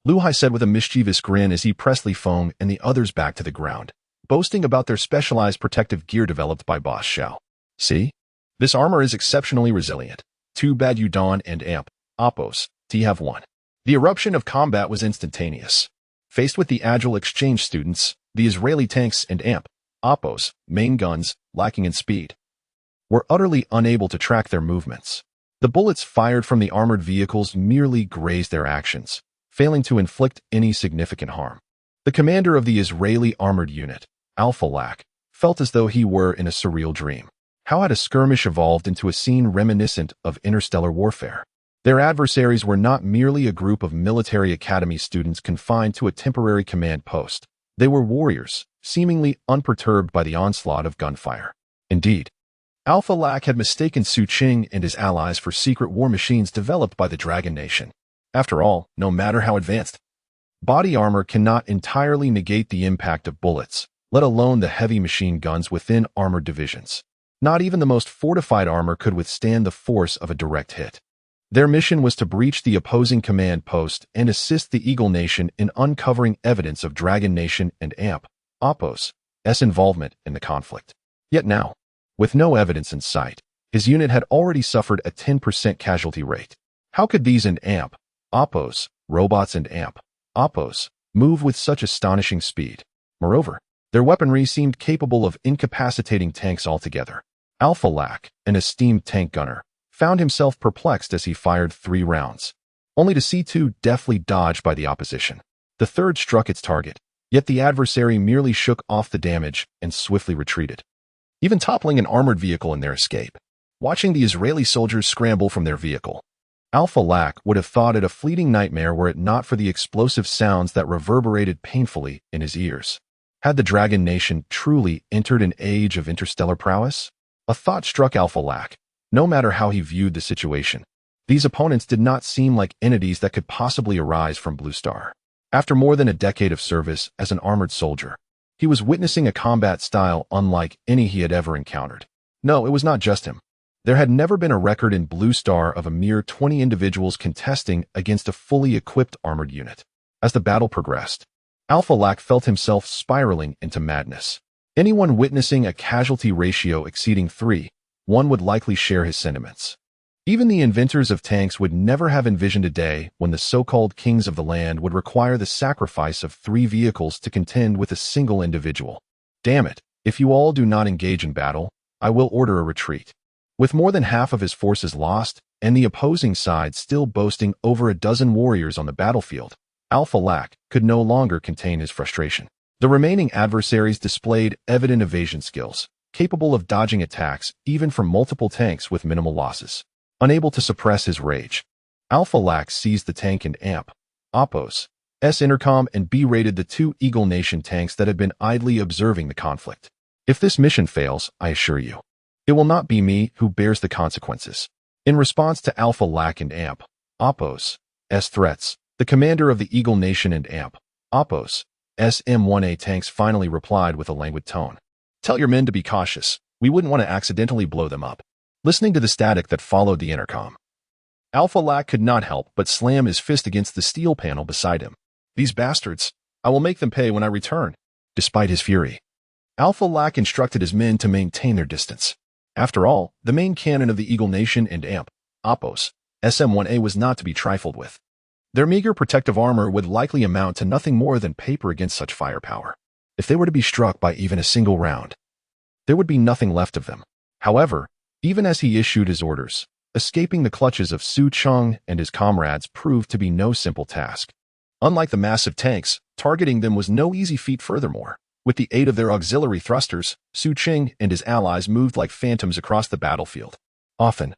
Lu Hai said with a mischievous grin as he pressed Li Feng and the others back to the ground, boasting about their specialized protective gear developed by Boss Xiao. See? This armor is exceptionally resilient. Too bad you Dawn and Amp, Oppos, T have won. The eruption of combat was instantaneous. Faced with the agile exchange students, the Israeli tanks and Amp, Oppos, main guns, lacking in speed, were utterly unable to track their movements. The bullets fired from the armored vehicles merely grazed their actions, failing to inflict any significant harm. The commander of the Israeli armored unit, Alpha Lack, felt as though he were in a surreal dream. How had a skirmish evolved into a scene reminiscent of interstellar warfare? Their adversaries were not merely a group of military academy students confined to a temporary command post. They were warriors, seemingly unperturbed by the onslaught of gunfire. Indeed, Alpha Lack had mistaken Su Ching and his allies for secret war machines developed by the Dragon Nation. After all, no matter how advanced, body armor cannot entirely negate the impact of bullets, let alone the heavy machine guns within armored divisions. Not even the most fortified armor could withstand the force of a direct hit. Their mission was to breach the opposing command post and assist the Eagle Nation in uncovering evidence of Dragon Nation and AMP, Oppos, involvement in the conflict. Yet now, with no evidence in sight, his unit had already suffered a 10% casualty rate. How could these and AMP, Oppos, robots and AMP, Oppos, move with such astonishing speed? Moreover, their weaponry seemed capable of incapacitating tanks altogether. Alpha Lack, an esteemed tank gunner, found himself perplexed as he fired 3 rounds, only to see 2 deftly dodged by the opposition. The third struck its target, yet the adversary merely shook off the damage and swiftly retreated, even toppling an armored vehicle in their escape. Watching the Israeli soldiers scramble from their vehicle, Alpha Lack would have thought it a fleeting nightmare were it not for the explosive sounds that reverberated painfully in his ears. Had the Dragon Nation truly entered an age of interstellar prowess? A thought struck Alpha Lack. No matter how he viewed the situation, these opponents did not seem like entities that could possibly arise from Blue Star. After more than a decade of service as an armored soldier, he was witnessing a combat style unlike any he had ever encountered. No, it was not just him. There had never been a record in Blue Star of a mere 20 individuals contesting against a fully equipped armored unit. As the battle progressed, Alpha Lac felt himself spiraling into madness. Anyone witnessing a casualty ratio exceeding 3:1 would likely share his sentiments. Even the inventors of tanks would never have envisioned a day when the so-called kings of the land would require the sacrifice of 3 vehicles to contend with a single individual. Damn it, if you all do not engage in battle, I will order a retreat. With more than half of his forces lost, and the opposing side still boasting over a dozen warriors on the battlefield, Alpha Lac could no longer contain his frustration. The remaining adversaries displayed evident evasion skills, capable of dodging attacks even from multiple tanks with minimal losses. Unable to suppress his rage, Alpha Lac seized the tank and AMP, Oppos, S intercom and berated the 2 Eagle Nation tanks that had been idly observing the conflict. If this mission fails, I assure you, it will not be me who bears the consequences. In response to Alpha Lac and AMP, Oppos, S threats, the commander of the Eagle Nation and AMP, Oppos, S M1A tanks finally replied with a languid tone. Tell your men to be cautious. We wouldn't want to accidentally blow them up. Listening to the static that followed the intercom, Alpha Lac could not help but slam his fist against the steel panel beside him. These bastards! I will make them pay when I return. Despite his fury, Alpha Lac instructed his men to maintain their distance. After all, the main cannon of the Eagle Nation and AMP, Oppos, SM-1A was not to be trifled with. Their meager protective armor would likely amount to nothing more than paper against such firepower. If they were to be struck by even a single round, there would be nothing left of them. However, even as he issued his orders, escaping the clutches of Su Cheng and his comrades proved to be no simple task. Unlike the massive tanks, targeting them was no easy feat furthermore. With the aid of their auxiliary thrusters, Su Cheng and his allies moved like phantoms across the battlefield. Often,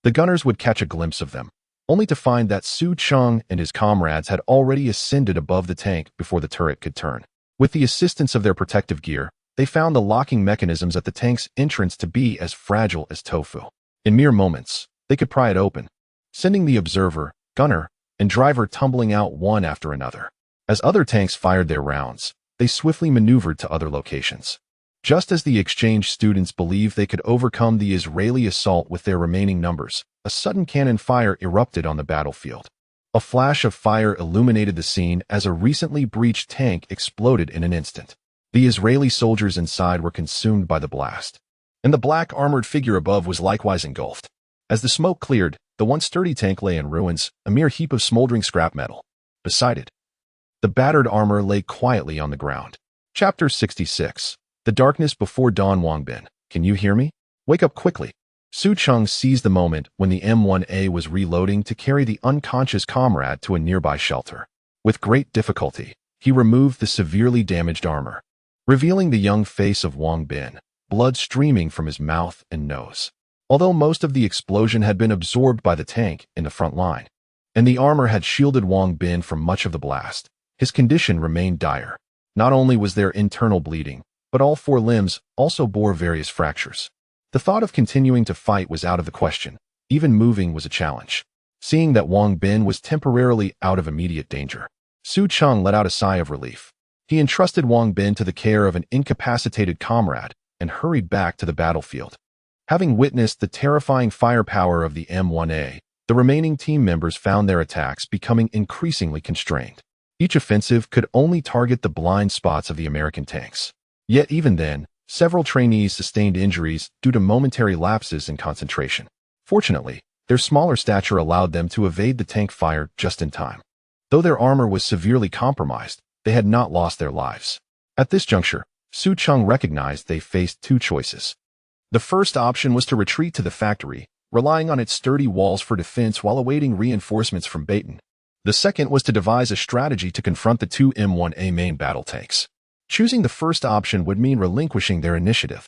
the gunners would catch a glimpse of them, only to find that Su Cheng and his comrades had already ascended above the tank before the turret could turn. With the assistance of their protective gear, they found the locking mechanisms at the tank's entrance to be as fragile as tofu. In mere moments, they could pry it open, sending the observer, gunner, and driver tumbling out one after another. As other tanks fired their rounds, they swiftly maneuvered to other locations. Just as the exchange students believed they could overcome the Israeli assault with their remaining numbers, a sudden cannon fire erupted on the battlefield. A flash of fire illuminated the scene as a recently breached tank exploded in an instant. The Israeli soldiers inside were consumed by the blast, and the black armored figure above was likewise engulfed. As the smoke cleared, the once sturdy tank lay in ruins, a mere heap of smoldering scrap metal. Beside it, the battered armor lay quietly on the ground. Chapter 66. The Darkness Before Dawn. Wangbin, can you hear me? Wake up quickly. Su Cheng seized the moment when the M1A was reloading to carry the unconscious comrade to a nearby shelter. With great difficulty, he removed the severely damaged armor, revealing the young face of Wang Bin, blood streaming from his mouth and nose. Although most of the explosion had been absorbed by the tank in the front line, and the armor had shielded Wang Bin from much of the blast, his condition remained dire. Not only was there internal bleeding, but all 4 limbs also bore various fractures. The thought of continuing to fight was out of the question. Even moving was a challenge. Seeing that Wang Bin was temporarily out of immediate danger, Su Cheng let out a sigh of relief. He entrusted Wang Bin to the care of an incapacitated comrade and hurried back to the battlefield. Having witnessed the terrifying firepower of the M1A, the remaining team members found their attacks becoming increasingly constrained. Each offensive could only target the blind spots of the American tanks. Yet even then, several trainees sustained injuries due to momentary lapses in concentration. Fortunately, their smaller stature allowed them to evade the tank fire just in time. Though their armor was severely compromised, they had not lost their lives. At this juncture, Su Cheng recognized they faced 2 choices. The first option was to retreat to the factory, relying on its sturdy walls for defense while awaiting reinforcements from Baton. The second was to devise a strategy to confront the 2 M1A main battle tanks. Choosing the first option would mean relinquishing their initiative.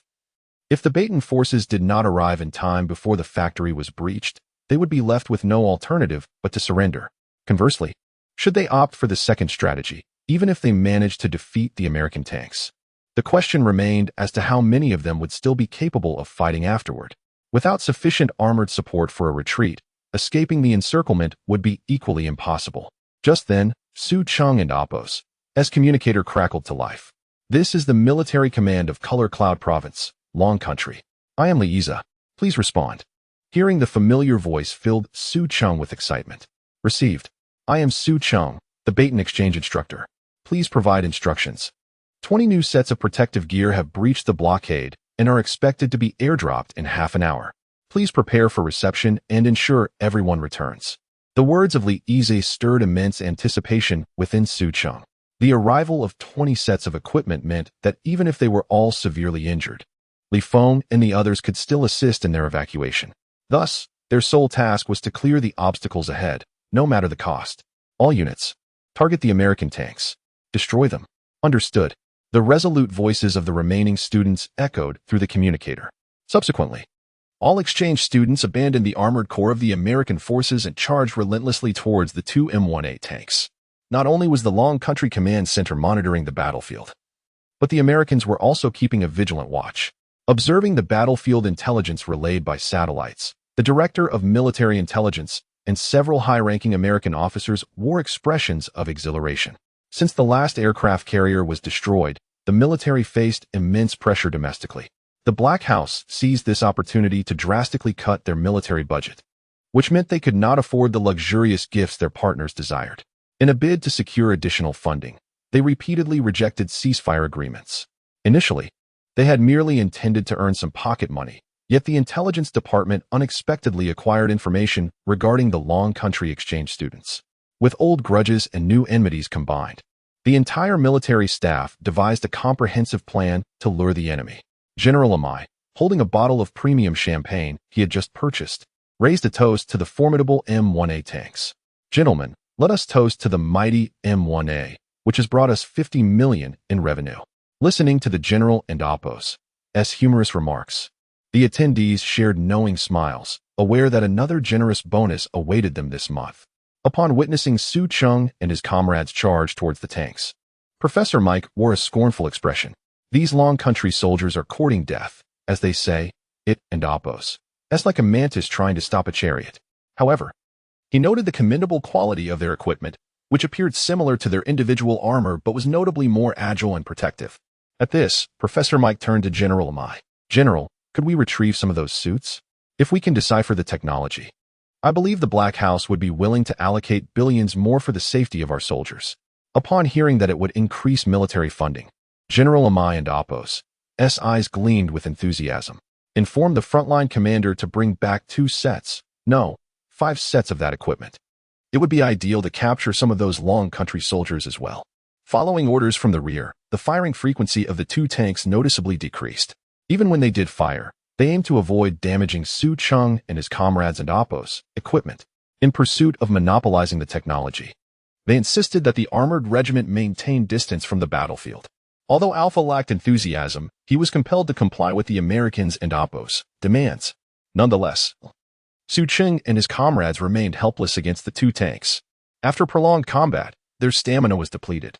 If the Baton forces did not arrive in time before the factory was breached, they would be left with no alternative but to surrender. Conversely, should they opt for the second strategy, even if they managed to defeat the American tanks, the question remained as to how many of them would still be capable of fighting afterward. Without sufficient armored support for a retreat, escaping the encirclement would be equally impossible. Just then, Su Cheng and Oppos, as communicator crackled to life. This is the military command of Color Cloud Province, Long Country. I am Liza. Please respond. Hearing the familiar voice filled Su Cheng with excitement. Received. I am Su Cheng, The bait and exchange instructor. Please provide instructions. 20 new sets of protective gear have breached the blockade and are expected to be airdropped in half an hour. Please prepare for reception and ensure everyone returns. The words of Li Yize stirred immense anticipation within Su Cheng. The arrival of 20 sets of equipment meant that even if they were all severely injured, Li Feng and the others could still assist in their evacuation. Thus, their sole task was to clear the obstacles ahead, no matter the cost. All units, target the American tanks. Destroy them. Understood. The resolute voices of the remaining students echoed through the communicator. Subsequently, all exchange students abandoned the armored core of the American forces and charged relentlessly towards the two M18 tanks. Not only was the Long Country Command Center monitoring the battlefield, but the Americans were also keeping a vigilant watch. Observing the battlefield intelligence relayed by satellites, the Director of Military Intelligence and several high-ranking American officers wore expressions of exhilaration. Since the last aircraft carrier was destroyed, the military faced immense pressure domestically. The Black House seized this opportunity to drastically cut their military budget, which meant they could not afford the luxurious gifts their partners desired. In a bid to secure additional funding, they repeatedly rejected ceasefire agreements. Initially, they had merely intended to earn some pocket money, yet the Intelligence Department unexpectedly acquired information regarding the Long Country exchange students. With old grudges and new enmities combined, the entire military staff devised a comprehensive plan to lure the enemy. General Amai, holding a bottle of premium champagne he had just purchased, raised a toast to the formidable M1A tanks. Gentlemen, let us toast to the mighty M1A, which has brought us 50 million in revenue. Listening to the General and Apos' humorous remarks, the attendees shared knowing smiles, aware that another generous bonus awaited them this month. Upon witnessing Su Cheng and his comrades charge towards the tanks, Professor Mike wore a scornful expression. These Long Country soldiers are courting death, as they say, it and Apos, as like a mantis trying to stop a chariot. However, he noted the commendable quality of their equipment, which appeared similar to their individual armor but was notably more agile and protective. At this, Professor Mike turned to General Amai. General, could we retrieve some of those suits? If we can decipher the technology, I believe the Black House would be willing to allocate billions more for the safety of our soldiers. Upon hearing that it would increase military funding, General Amai and Apos' eyes gleamed with enthusiasm. Informed the frontline commander to bring back 5 sets of that equipment. It would be ideal to capture some of those Long Country soldiers as well. Following orders from the rear, the firing frequency of the two tanks noticeably decreased. Even when they did fire, they aimed to avoid damaging Su Cheng and his comrades and Apos' equipment. In pursuit of monopolizing the technology, they insisted that the armored regiment maintain distance from the battlefield. Although Alpha lacked enthusiasm, he was compelled to comply with the Americans' and Apos' demands. Nonetheless, Su Cheng and his comrades remained helpless against the two tanks. After prolonged combat, their stamina was depleted,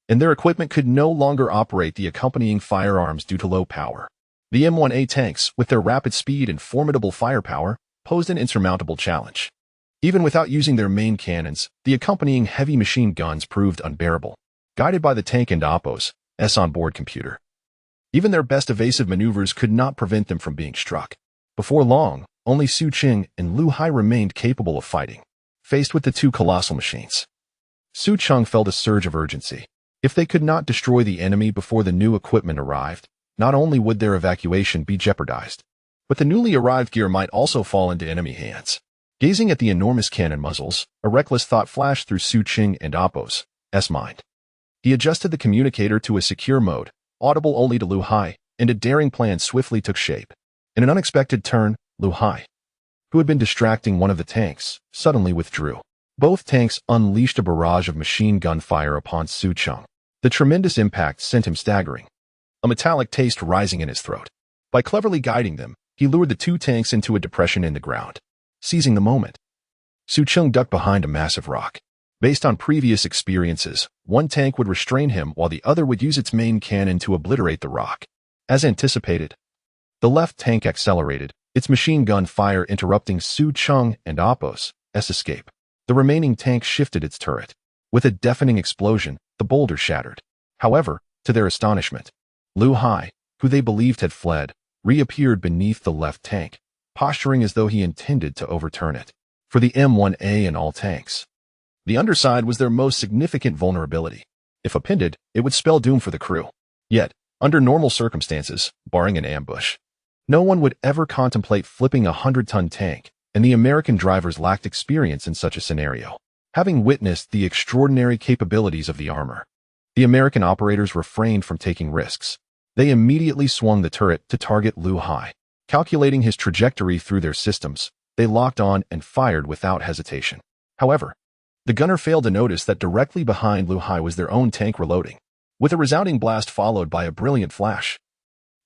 and their equipment could no longer operate the accompanying firearms due to low power. The M1A tanks, with their rapid speed and formidable firepower, posed an insurmountable challenge. Even without using their main cannons, the accompanying heavy machine guns proved unbearable. Guided by the tank and Apos' onboard computer, even their best evasive maneuvers could not prevent them from being struck. Before long, only Su Cheng and Lu Hai remained capable of fighting. Faced with the two colossal machines, Su Cheng felt a surge of urgency. If they could not destroy the enemy before the new equipment arrived, not only would their evacuation be jeopardized, but the newly arrived gear might also fall into enemy hands. Gazing at the enormous cannon muzzles, a reckless thought flashed through Su Cheng and Apos' mind. He adjusted the communicator to a secure mode, audible only to Lu Hai, and a daring plan swiftly took shape. In an unexpected turn, Lu Hai, who had been distracting one of the tanks, suddenly withdrew. Both tanks unleashed a barrage of machine gun fire upon Su Cheng. The tremendous impact sent him staggering, a metallic taste rising in his throat. By cleverly guiding them, he lured the two tanks into a depression in the ground. Seizing the moment, Su Cheng ducked behind a massive rock. Based on previous experiences, one tank would restrain him while the other would use its main cannon to obliterate the rock. As anticipated, the left tank accelerated, its machine gun fire interrupting Su Cheng and Apos' escape. The remaining tank shifted its turret. With a deafening explosion, the boulder shattered. However, to their astonishment, Lu Hai, who they believed had fled, reappeared beneath the left tank, posturing as though he intended to overturn it. For the M1A and all tanks, The underside was their most significant vulnerability. If appended, it would spell doom for the crew. Yet, under normal circumstances, barring an ambush, no one would ever contemplate flipping a 100-ton tank, and the American drivers lacked experience in such a scenario. Having witnessed the extraordinary capabilities of the armor, the American operators refrained from taking risks. They immediately swung the turret to target Lu Hai. Calculating his trajectory through their systems, they locked on and fired without hesitation. However, the gunner failed to notice that directly behind Lu Hai was their own tank reloading, with a resounding blast followed by a brilliant flash.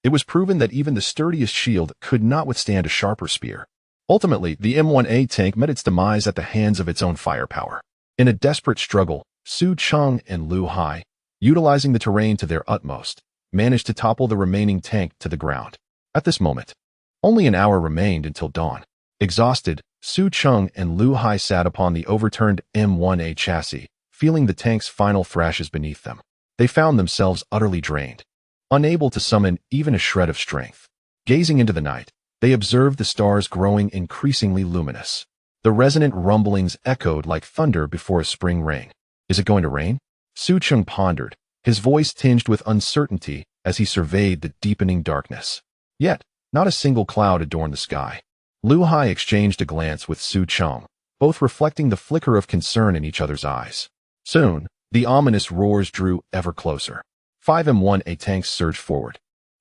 It was proven that even the sturdiest shield could not withstand a sharper spear. Ultimately, the M1A tank met its demise at the hands of its own firepower. In a desperate struggle, Su Cheng and Lu Hai, utilizing the terrain to their utmost, managed to topple the remaining tank to the ground. At this moment, only an hour remained until dawn. Exhausted, Su Cheng and Lu Hai sat upon the overturned M1A chassis, feeling the tank's final thrashes beneath them. They found themselves utterly drained, unable to summon even a shred of strength. Gazing into the night, they observed the stars growing increasingly luminous. The resonant rumblings echoed like thunder before a spring rain. Is it going to rain? Su Cheng pondered, his voice tinged with uncertainty as he surveyed the deepening darkness. Yet, not a single cloud adorned the sky. Lu Hai exchanged a glance with Su Cheng, both reflecting the flicker of concern in each other's eyes. Soon, the ominous roars drew ever closer. 5 M1A tanks surged forward,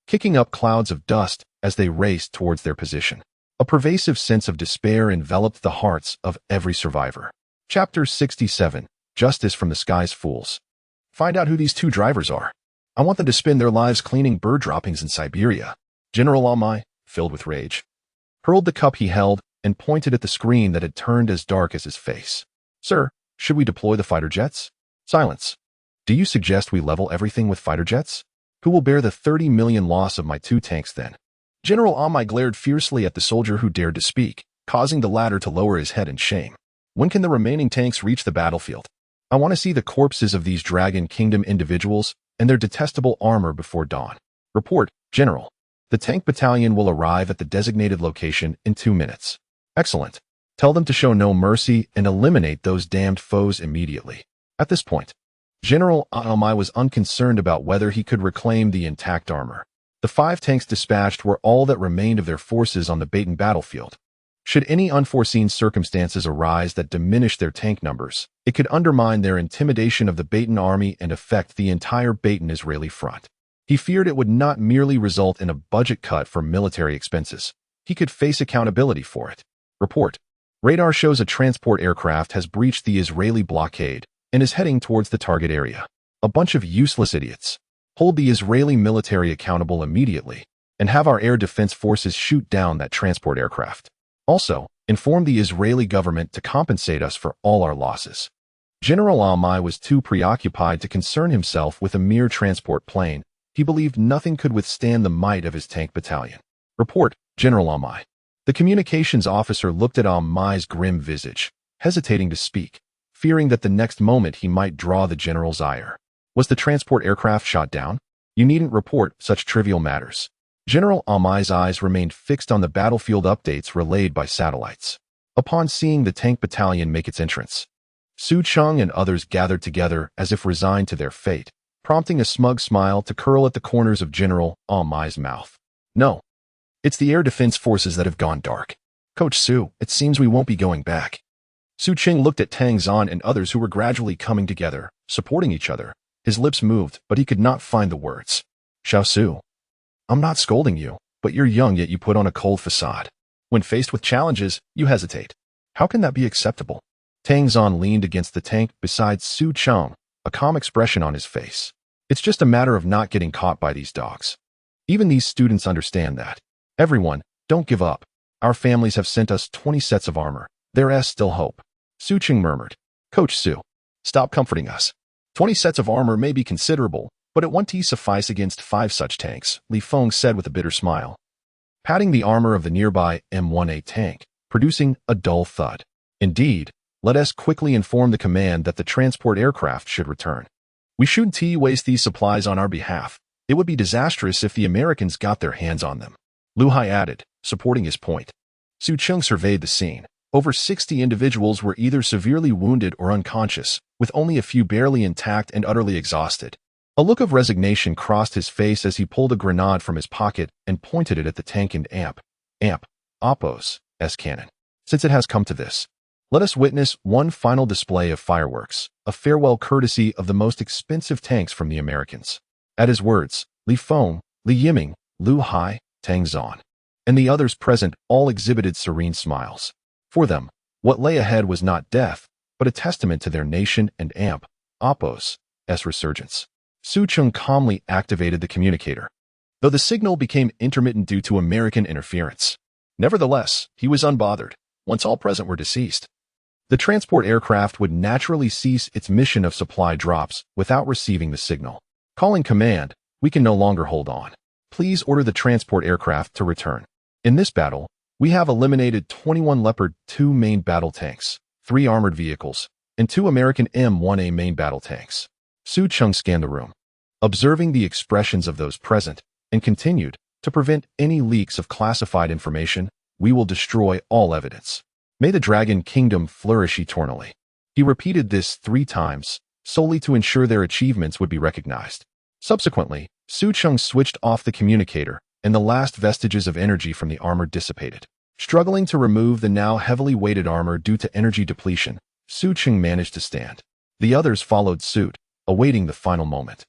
kicking up clouds of dust as they raced towards their position. A pervasive sense of despair enveloped the hearts of every survivor. Chapter 67, Justice from the Sky's Fools. Find out who these two drivers are. I want them to spend their lives cleaning bird droppings in Siberia. General Almai, filled with rage, hurled the cup he held and pointed at the screen that had turned as dark as his face. Sir, should we deploy the fighter jets? Silence. Do you suggest we level everything with fighter jets? Who will bear the 30 million loss of my 2 tanks then? General Amai glared fiercely at the soldier who dared to speak, causing the latter to lower his head in shame. When can the remaining tanks reach the battlefield? I want to see the corpses of these Dragon Kingdom individuals and their detestable armor before dawn. Report, General. The tank battalion will arrive at the designated location in 2 minutes. Excellent. Tell them to show no mercy and eliminate those damned foes immediately. At this point, General Amai was unconcerned about whether he could reclaim the intact armor. The 5 tanks dispatched were all that remained of their forces on the Baton battlefield. Should any unforeseen circumstances arise that diminish their tank numbers, it could undermine their intimidation of the Baton army and affect the entire Baton Israeli front. He feared it would not merely result in a budget cut for military expenses. He could face accountability for it. Report. Radar shows a transport aircraft has breached the Israeli blockade and is heading towards the target area. A bunch of useless idiots. Hold the Israeli military accountable immediately and have our air defense forces shoot down that transport aircraft. Also, inform the Israeli government to compensate us for all our losses. General Almai was too preoccupied to concern himself with a mere transport plane. He believed nothing could withstand the might of his tank battalion. Report, General Almai. The communications officer looked at Almai's grim visage, hesitating to speak, fearing that the next moment he might draw the general's ire. Was the transport aircraft shot down? You needn't report such trivial matters. General Almai's eyes remained fixed on the battlefield updates relayed by satellites. Upon seeing the tank battalion make its entrance, Su Cheng and others gathered together as if resigned to their fate, prompting a smug smile to curl at the corners of General Almai's mouth. No, it's the air defense forces that have gone dark. Coach Su, it seems we won't be going back. Su Cheng looked at Tang Zan and others who were gradually coming together, supporting each other. His lips moved, but he could not find the words. Xiao Su, I'm not scolding you, but you're young yet you put on a cold facade. When faced with challenges, you hesitate. How can that be acceptable? Tang Zan leaned against the tank beside Su Cheng, a calm expression on his face. It's just a matter of not getting caught by these dogs. Even these students understand that. Everyone, don't give up. Our families have sent us 20 sets of armor. There's still hope. Su Cheng murmured. Coach Su, stop comforting us. 20 sets of armor may be considerable, but it won't suffice against 5 such tanks, Li Feng said with a bitter smile, patting the armor of the nearby M1A tank, producing a dull thud. Indeed, let us quickly inform the command that the transport aircraft should return. We shouldn't waste these supplies on our behalf. It would be disastrous if the Americans got their hands on them. Lu Hai added, supporting his point. Su Cheng surveyed the scene, Over 60 individuals were either severely wounded or unconscious, with only a few barely intact and utterly exhausted. A look of resignation crossed his face as he pulled a grenade from his pocket and pointed it at the tank and Oppos' cannon. Since it has come to this, let us witness one final display of fireworks, a farewell courtesy of the most expensive tanks from the Americans. At his words, Li Feng, Li Yiming, Lu Hai, Tang Zhan, and the others present all exhibited serene smiles. For them, what lay ahead was not death, but a testament to their nation and Oppos' resurgence. Su Cheng calmly activated the communicator, though the signal became intermittent due to American interference. Nevertheless, he was unbothered. Once all present were deceased, the transport aircraft would naturally cease its mission of supply drops without receiving the signal. Calling command, we can no longer hold on. Please order the transport aircraft to return. In this battle, we have eliminated 21 Leopard 2 main battle tanks, 3 armored vehicles, and 2 American M1A main battle tanks. Su Cheng scanned the room, observing the expressions of those present, and continued, to prevent any leaks of classified information, we will destroy all evidence. May the Dragon Kingdom flourish eternally. He repeated this 3 times, solely to ensure their achievements would be recognized. Subsequently, Su Cheng switched off the communicator, and the last vestiges of energy from the armor dissipated. Struggling to remove the now heavily weighted armor due to energy depletion, Su Cheng managed to stand. The others followed suit, awaiting the final moment.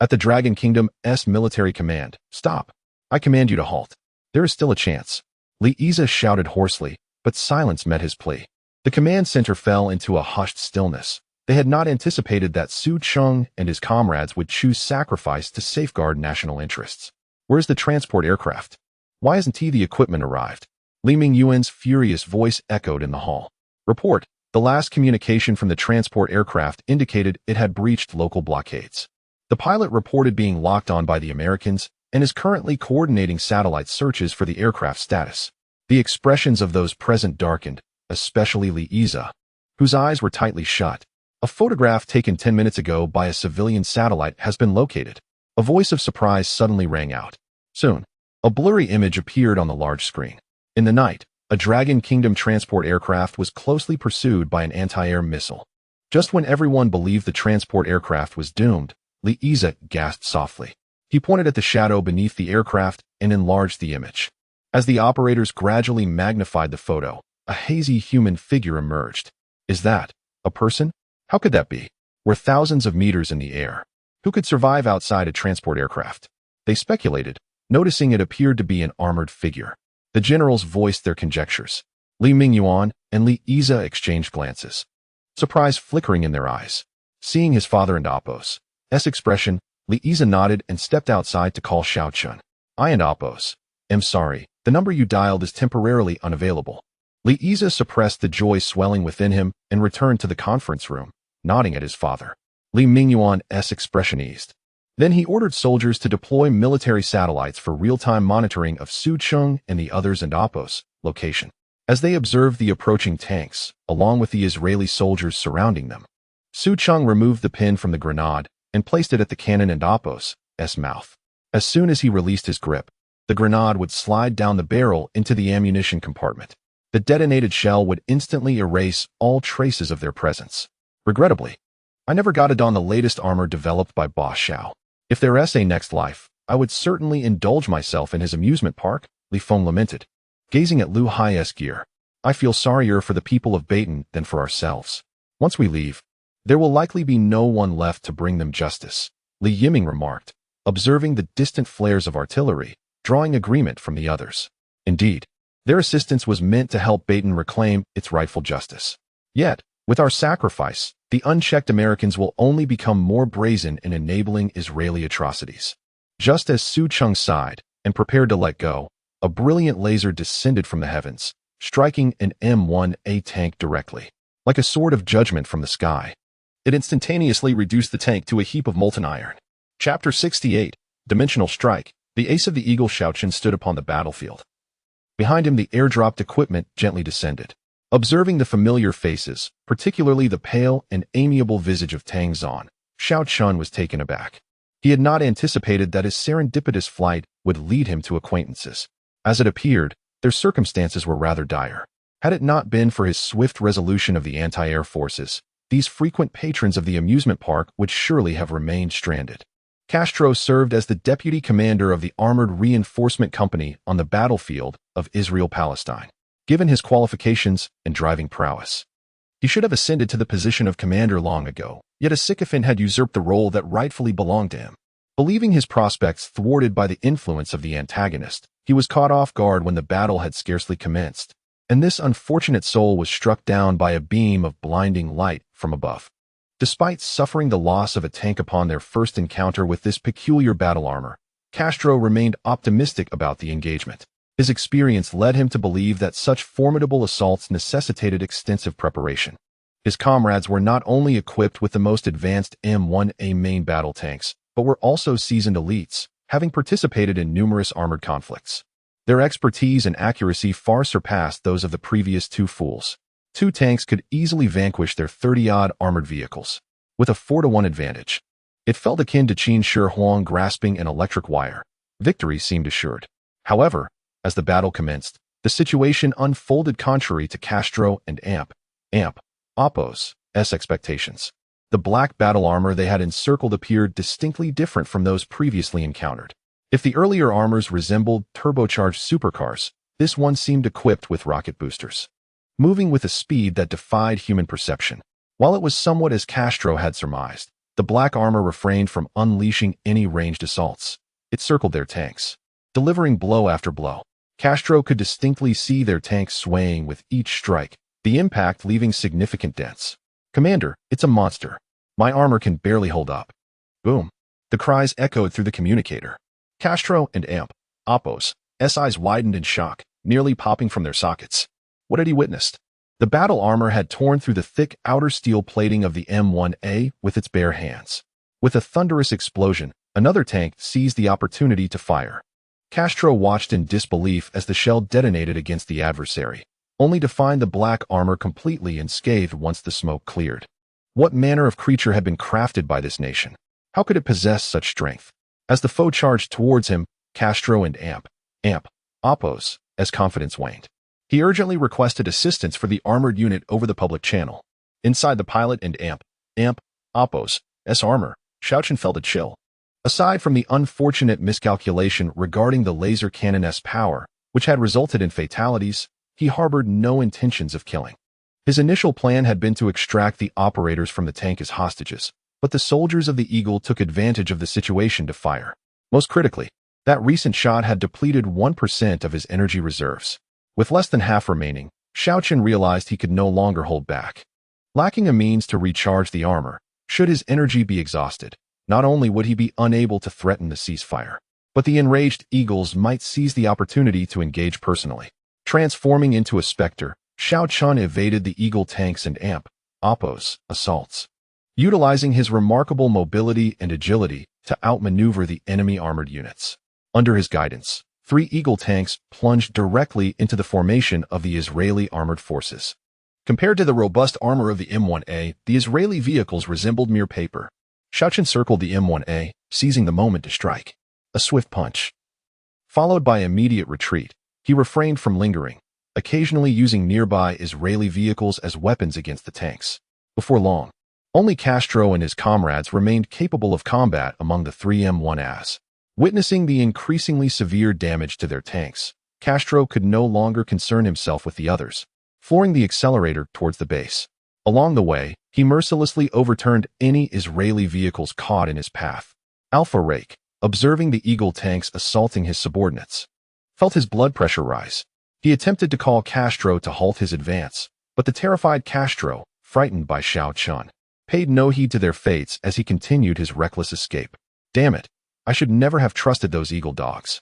At the Dragon Kingdom's military command, stop. I command you to halt. There is still a chance. Li Yize shouted hoarsely, but silence met his plea. The command center fell into a hushed stillness. They had not anticipated that Su Cheng and his comrades would choose sacrifice to safeguard national interests. Where's the transport aircraft? Why hasn't the equipment arrived? Li Mingyuan's furious voice echoed in the hall. Report. The last communication from the transport aircraft indicated it had breached local blockades. The pilot reported being locked on by the Americans and is currently coordinating satellite searches for the aircraft status. The expressions of those present darkened, especially Li Yize, whose eyes were tightly shut. A photograph taken 10 minutes ago by a civilian satellite has been located. A voice of surprise suddenly rang out. Soon, a blurry image appeared on the large screen. In the night, a Dragon Kingdom transport aircraft was closely pursued by an anti-air missile. Just when everyone believed the transport aircraft was doomed, Li Yize gasped softly. He pointed at the shadow beneath the aircraft and enlarged the image. As the operators gradually magnified the photo, a hazy human figure emerged. Is that a person? How could that be? We're thousands of meters in the air. Who could survive outside a transport aircraft? They speculated, noticing it appeared to be an armored figure. The generals voiced their conjectures. Li Mingyuan and Li Yize exchanged glances, surprise flickering in their eyes. Seeing his father and Oppos' expression, Li Yize nodded and stepped outside to call Xiao Chun. I and Oppos' am sorry, the number you dialed is temporarily unavailable. Li Yize suppressed the joy swelling within him and returned to the conference room, nodding at his father. Li Mingyuan's expression eased. Then he ordered soldiers to deploy military satellites for real-time monitoring of Su Cheng and the others and Oppos' location. As they observed the approaching tanks, along with the Israeli soldiers surrounding them, Su Cheng removed the pin from the grenade and placed it at the cannon and Oppos' mouth. As soon as he released his grip, the grenade would slide down the barrel into the ammunition compartment. The detonated shell would instantly erase all traces of their presence. Regrettably, I never got to don the latest armor developed by Boss Xiao. If there's a next life, I would certainly indulge myself in his amusement park, Li Feng lamented, gazing at Lu Hai's gear. I feel sorrier for the people of Baton than for ourselves. Once we leave, there will likely be no one left to bring them justice, Li Yiming remarked, observing the distant flares of artillery, drawing agreement from the others. Indeed, their assistance was meant to help Baton reclaim its rightful justice. Yet, with our sacrifice, the unchecked Americans will only become more brazen in enabling Israeli atrocities. Just as Su Cheng sighed and prepared to let go, a brilliant laser descended from the heavens, striking an M1A tank directly. Like a sword of judgment from the sky, it instantaneously reduced the tank to a heap of molten iron. Chapter 68, Dimensional Strike. The ace of the eagle Xiao Chun stood upon the battlefield. Behind him the airdropped equipment gently descended. Observing the familiar faces, particularly the pale and amiable visage of Tang Zhan, Xiao Chun was taken aback. He had not anticipated that his serendipitous flight would lead him to acquaintances. As it appeared, their circumstances were rather dire. Had it not been for his swift resolution of the anti-air forces, these frequent patrons of the amusement park would surely have remained stranded. Castro served as the deputy commander of the Armored Reinforcement Company on the battlefield of Israel-Palestine. Given his qualifications and driving prowess, he should have ascended to the position of commander long ago, yet a sycophant had usurped the role that rightfully belonged to him. Believing his prospects thwarted by the influence of the antagonist, he was caught off guard when the battle had scarcely commenced, and this unfortunate soul was struck down by a beam of blinding light from above. Despite suffering the loss of a tank upon their first encounter with this peculiar battle armor, Castro remained optimistic about the engagement. His experience led him to believe that such formidable assaults necessitated extensive preparation. His comrades were not only equipped with the most advanced M1A main battle tanks, but were also seasoned elites, having participated in numerous armored conflicts. Their expertise and accuracy far surpassed those of the previous two fools. Two tanks could easily vanquish their 30-odd armored vehicles, with a 4-to-1 advantage. It felt akin to Qin Shi Huang grasping an electric wire. Victory seemed assured. However, as the battle commenced, the situation unfolded contrary to Castro and Oppo's expectations. The black battle armor they had encircled appeared distinctly different from those previously encountered. If the earlier armors resembled turbocharged supercars, this one seemed equipped with rocket boosters, moving with a speed that defied human perception. While it was somewhat as Castro had surmised, the black armor refrained from unleashing any ranged assaults. It circled their tanks, delivering blow after blow. Castro could distinctly see their tanks swaying with each strike, the impact leaving significant dents. "Commander, it's a monster. My armor can barely hold up." Boom. The cries echoed through the communicator. Castro and Oppo's eyes widened in shock, nearly popping from their sockets. What had he witnessed? The battle armor had torn through the thick outer steel plating of the M1A with its bare hands. With a thunderous explosion, another tank seized the opportunity to fire. Castro watched in disbelief as the shell detonated against the adversary, only to find the black armor completely unscathed once the smoke cleared. What manner of creature had been crafted by this nation? How could it possess such strength? As the foe charged towards him, Castro and Oppo's confidence waned. He urgently requested assistance for the armored unit over the public channel. Inside the pilot and Oppo's armor, Xiaochen felt a chill. Aside from the unfortunate miscalculation regarding the laser cannon's power, which had resulted in fatalities, he harbored no intentions of killing. His initial plan had been to extract the operators from the tank as hostages, but the soldiers of the Eagle took advantage of the situation to fire. Most critically, that recent shot had depleted 1% of his energy reserves. With less than half remaining, Xiaochen realized he could no longer hold back. Lacking a means to recharge the armor, should his energy be exhausted, not only would he be unable to threaten the ceasefire, but the enraged Eagles might seize the opportunity to engage personally. Transforming into a specter, Xiaochen evaded the Eagle tanks and Oppo's assaults, utilizing his remarkable mobility and agility to outmaneuver the enemy armored units. Under his guidance, 3 Eagle tanks plunged directly into the formation of the Israeli armored forces. Compared to the robust armor of the M1A, the Israeli vehicles resembled mere paper. Xiaochen circled the M1A, seizing the moment to strike. A swift punch, followed by immediate retreat. He refrained from lingering, occasionally using nearby Israeli vehicles as weapons against the tanks. Before long, only Castro and his comrades remained capable of combat among the 3 M1As. Witnessing the increasingly severe damage to their tanks, Castro could no longer concern himself with the others, flooring the accelerator towards the base. Along the way, he mercilessly overturned any Israeli vehicles caught in his path. Alpha Rake, observing the Eagle tanks assaulting his subordinates, felt his blood pressure rise. He attempted to call Castro to halt his advance, but the terrified Castro, frightened by Xiaochen, paid no heed to their fates as he continued his reckless escape. Damn it, I should never have trusted those Eagle dogs.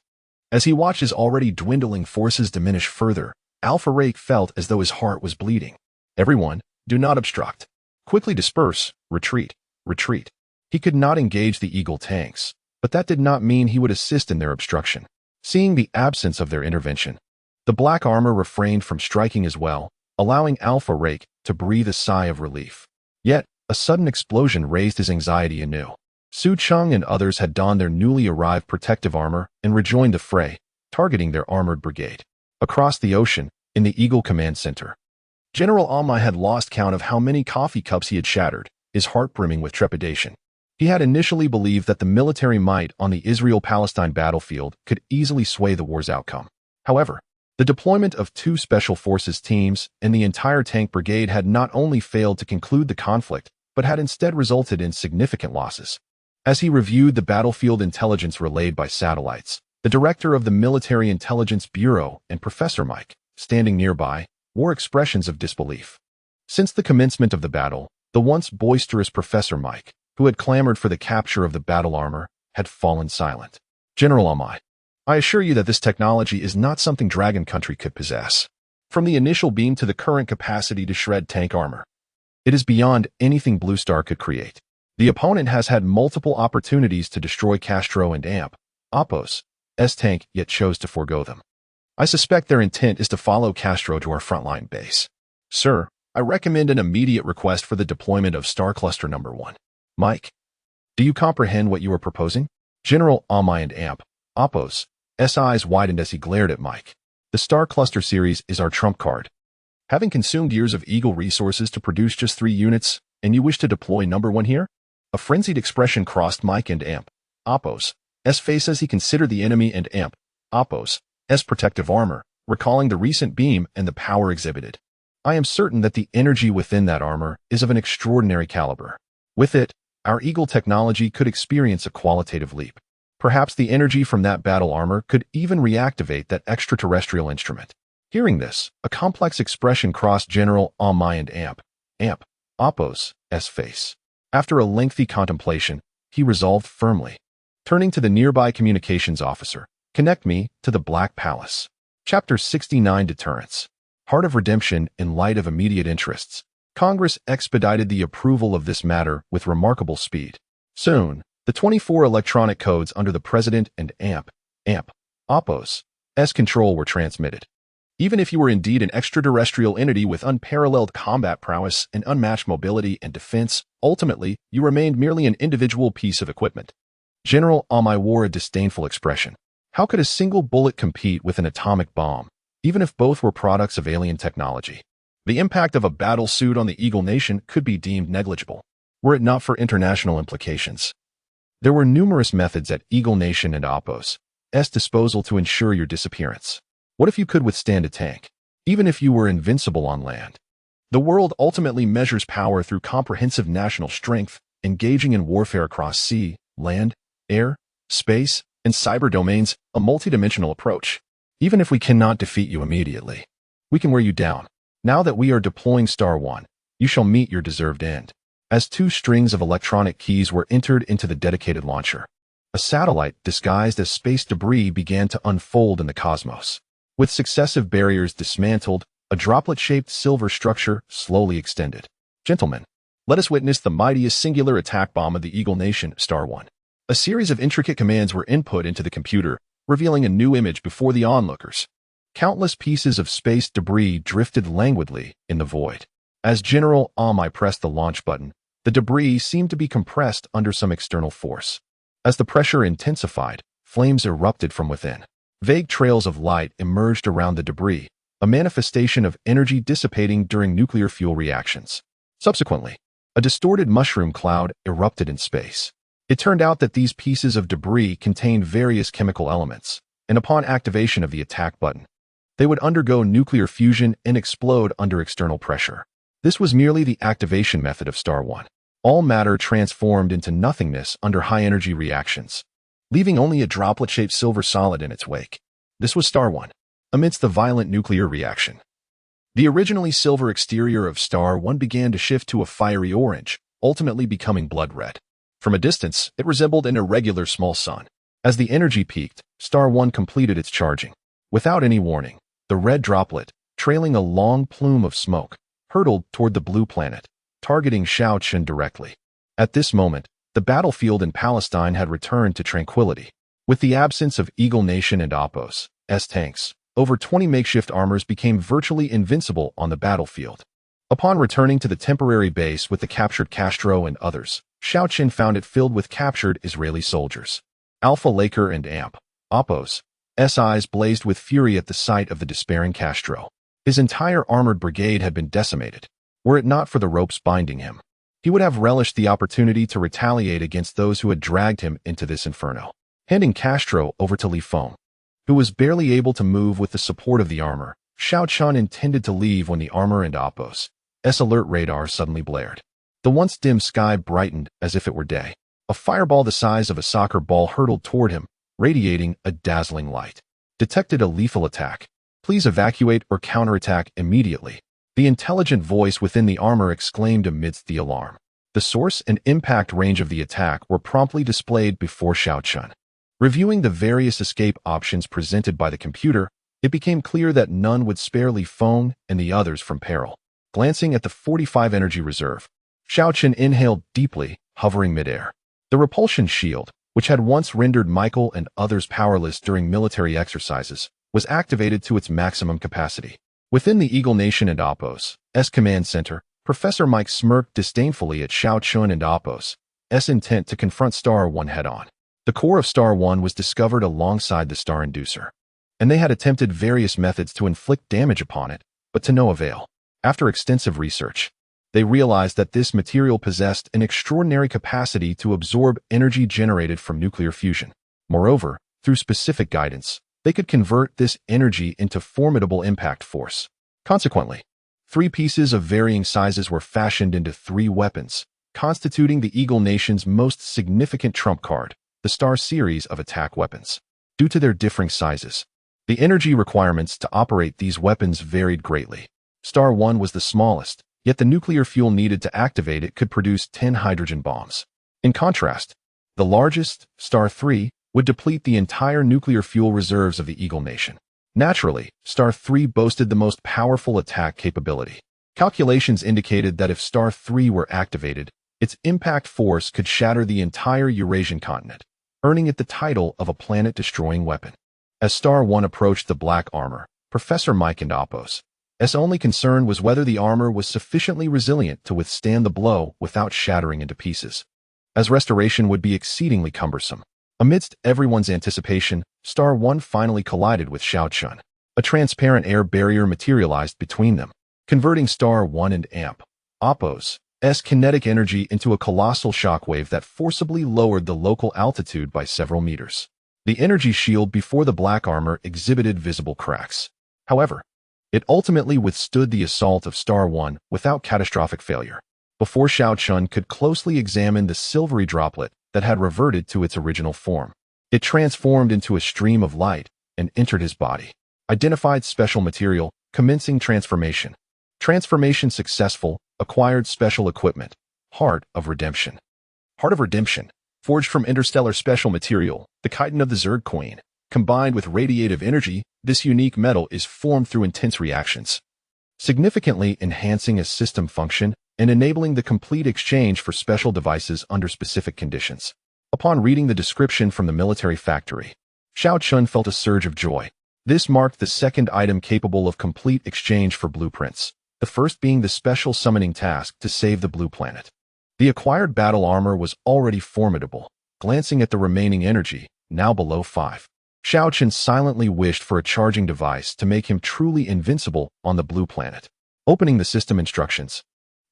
As he watched his already dwindling forces diminish further, Alpha Rake felt as though his heart was bleeding. Everyone, do not obstruct. Quickly disperse, retreat, retreat. He could not engage the Eagle tanks, but that did not mean he would assist in their obstruction. Seeing the absence of their intervention, the black armor refrained from striking as well, allowing Alpha Rake to breathe a sigh of relief. Yet, a sudden explosion raised his anxiety anew. Su Cheng and others had donned their newly arrived protective armor and rejoined the fray, targeting their armored brigade. Across the ocean, In the Eagle Command Center, General Almai had lost count of how many coffee cups he had shattered, his heart brimming with trepidation. He had initially believed that the military might on the Israel-Palestine battlefield could easily sway the war's outcome. However, the deployment of 2 Special Forces teams and the entire tank brigade had not only failed to conclude the conflict, but had instead resulted in significant losses. As he reviewed the battlefield intelligence relayed by satellites, the director of the Military Intelligence Bureau and Professor Mike, standing nearby, wore expressions of disbelief. Since the commencement of the battle, the once boisterous Professor Mike, who had clamored for the capture of the battle armor, had fallen silent. General Almai, I assure you that this technology is not something Dragon Country could possess. From the initial beam to the current capacity to shred tank armor, it is beyond anything Blue Star could create. The opponent has had multiple opportunities to destroy Castro and Apos' tank, yet chose to forego them. I suspect their intent is to follow Castro to our frontline base. Sir, I recommend an immediate request for the deployment of Star Cluster Number 1. Mike, do you comprehend what you are proposing? General Almai and Apos' eyes widened as he glared at Mike. The Star Cluster series is our trump card. Having consumed years of Eagle resources to produce just 3 units, and you wish to deploy Number 1 here? A frenzied expression crossed Mike and Apos' face as he considered the enemy and Apos' protective armor, recalling the recent beam and the power exhibited. I am certain that the energy within that armor is of an extraordinary caliber. With it, our Eagle technology could experience a qualitative leap. Perhaps the energy from that battle armor could even reactivate that extraterrestrial instrument. Hearing this, a complex expression crossed General Almai and Apos' face. After a lengthy contemplation, he resolved firmly. Turning to the nearby communications officer, connect me to the Black Palace. Chapter 69 Deterrence. Heart of Redemption in light of immediate interests. Congress expedited the approval of this matter with remarkable speed. Soon, the 24 electronic codes under the President and Apos' control were transmitted. Even if you were indeed an extraterrestrial entity with unparalleled combat prowess and unmatched mobility and defense, ultimately, you remained merely an individual piece of equipment. General Almai wore a disdainful expression. How could a single bullet compete with an atomic bomb, even if both were products of alien technology? The impact of a battle suit on the Eagle Nation could be deemed negligible, were it not for international implications. There were numerous methods at Eagle Nation and Apos' disposal to ensure your disappearance. What if you could withstand a tank, even if you were invincible on land? The world ultimately measures power through comprehensive national strength, engaging in warfare across sea, land, air, space, and cyber domains, a multidimensional approach. Even if we cannot defeat you immediately, we can wear you down. Now that we are deploying Star 1, you shall meet your deserved end. As 2 strings of electronic keys were entered into the dedicated launcher, a satellite disguised as space debris began to unfold in the cosmos. With successive barriers dismantled, a droplet-shaped silver structure slowly extended. Gentlemen, let us witness the mightiest singular attack bomb of the Eagle Nation, Star 1. A series of intricate commands were input into the computer, revealing a new image before the onlookers. Countless pieces of space debris drifted languidly in the void. As General Almai pressed the launch button, the debris seemed to be compressed under some external force. As the pressure intensified, flames erupted from within. Vague trails of light emerged around the debris, a manifestation of energy dissipating during nuclear fuel reactions. Subsequently, a distorted mushroom cloud erupted in space. It turned out that these pieces of debris contained various chemical elements, and upon activation of the attack button, they would undergo nuclear fusion and explode under external pressure. This was merely the activation method of Star 1. All matter transformed into nothingness under high-energy reactions, leaving only a droplet-shaped silver solid in its wake. This was Star 1, amidst the violent nuclear reaction. The originally silver exterior of Star 1 began to shift to a fiery orange, ultimately becoming blood red. From a distance, it resembled an irregular small sun. As the energy peaked, Star 1 completed its charging. Without any warning, the red droplet, trailing a long plume of smoke, hurtled toward the blue planet, targeting Shaoqin directly. At this moment, the battlefield in Palestine had returned to tranquility. With the absence of Eagle Nation and Apos' tanks, over 20 makeshift armors became virtually invincible on the battlefield. Upon returning to the temporary base with the captured Castro and others, Shaoqin found it filled with captured Israeli soldiers. Alpha Laker and Apos' eyes blazed with fury at the sight of the despairing Castro. His entire armored brigade had been decimated. Were it not for the ropes binding him, he would have relished the opportunity to retaliate against those who had dragged him into this inferno. Handing Castro over to Li Feng, who was barely able to move with the support of the armor, Xiao Chun intended to leave when the armor and Oppo's alert radar suddenly blared. The once dim sky brightened as if it were day. A fireball the size of a soccer ball hurtled toward him, radiating a dazzling light. Detected a lethal attack. Please evacuate or counterattack immediately. The intelligent voice within the armor exclaimed amidst the alarm. The source and impact range of the attack were promptly displayed before Xiao Chun. Reviewing the various escape options presented by the computer, it became clear that none would spare Li Feng and the others from peril. Glancing at the 45 energy reserve, Xiao Chun inhaled deeply, hovering midair. The repulsion shield, which had once rendered Michael and others powerless during military exercises, was activated to its maximum capacity. Within the Eagle Nation and Oppo's command center, Professor Mike smirked disdainfully at Xiao Chun and Oppo's intent to confront Star 1 head-on. The core of Star 1 was discovered alongside the Star Inducer, and they had attempted various methods to inflict damage upon it, but to no avail. After extensive research, they realized that this material possessed an extraordinary capacity to absorb energy generated from nuclear fusion. Moreover, through specific guidance, they could convert this energy into formidable impact force. Consequently, 3 pieces of varying sizes were fashioned into 3 weapons, constituting the Eagle Nation's most significant trump card, the Star series of attack weapons. Due to their differing sizes, the energy requirements to operate these weapons varied greatly. Star 1 was the smallest, yet the nuclear fuel needed to activate it could produce 10 hydrogen bombs. In contrast, the largest, Star 3, would deplete the entire nuclear fuel reserves of the Eagle Nation. Naturally, Star 3 boasted the most powerful attack capability. Calculations indicated that if Star 3 were activated, its impact force could shatter the entire Eurasian continent, earning it the title of a planet-destroying weapon. As Star 1 approached the black armor, Professor Mike and Oppo's only concern was whether the armor was sufficiently resilient to withstand the blow without shattering into pieces, as restoration would be exceedingly cumbersome. Amidst everyone's anticipation, Star 1 finally collided with Xiao Chun. A transparent air barrier materialized between them, converting Star 1 and Oppo's kinetic energy into a colossal shockwave that forcibly lowered the local altitude by several meters. The energy shield before the black armor exhibited visible cracks. However, it ultimately withstood the assault of Star 1 without catastrophic failure. Before Xiao Chun could closely examine the silvery droplet that had reverted to its original form, it transformed into a stream of light and entered his body. Identified special material, commencing transformation. Transformation successful, acquired special equipment. Heart of Redemption. Heart of Redemption, forged from interstellar special material, the chitin of the Zerg Queen. Combined with radiative energy, this unique metal is formed through intense reactions, significantly enhancing a system function and enabling the complete exchange for special devices under specific conditions. Upon reading the description from the military factory, Xiao Chun felt a surge of joy. This marked the second item capable of complete exchange for blueprints, the first being the special summoning task to save the blue planet. The acquired battle armor was already formidable. Glancing at the remaining energy, now below 5, Xiao Chun silently wished for a charging device to make him truly invincible on the blue planet. Opening the system instructions,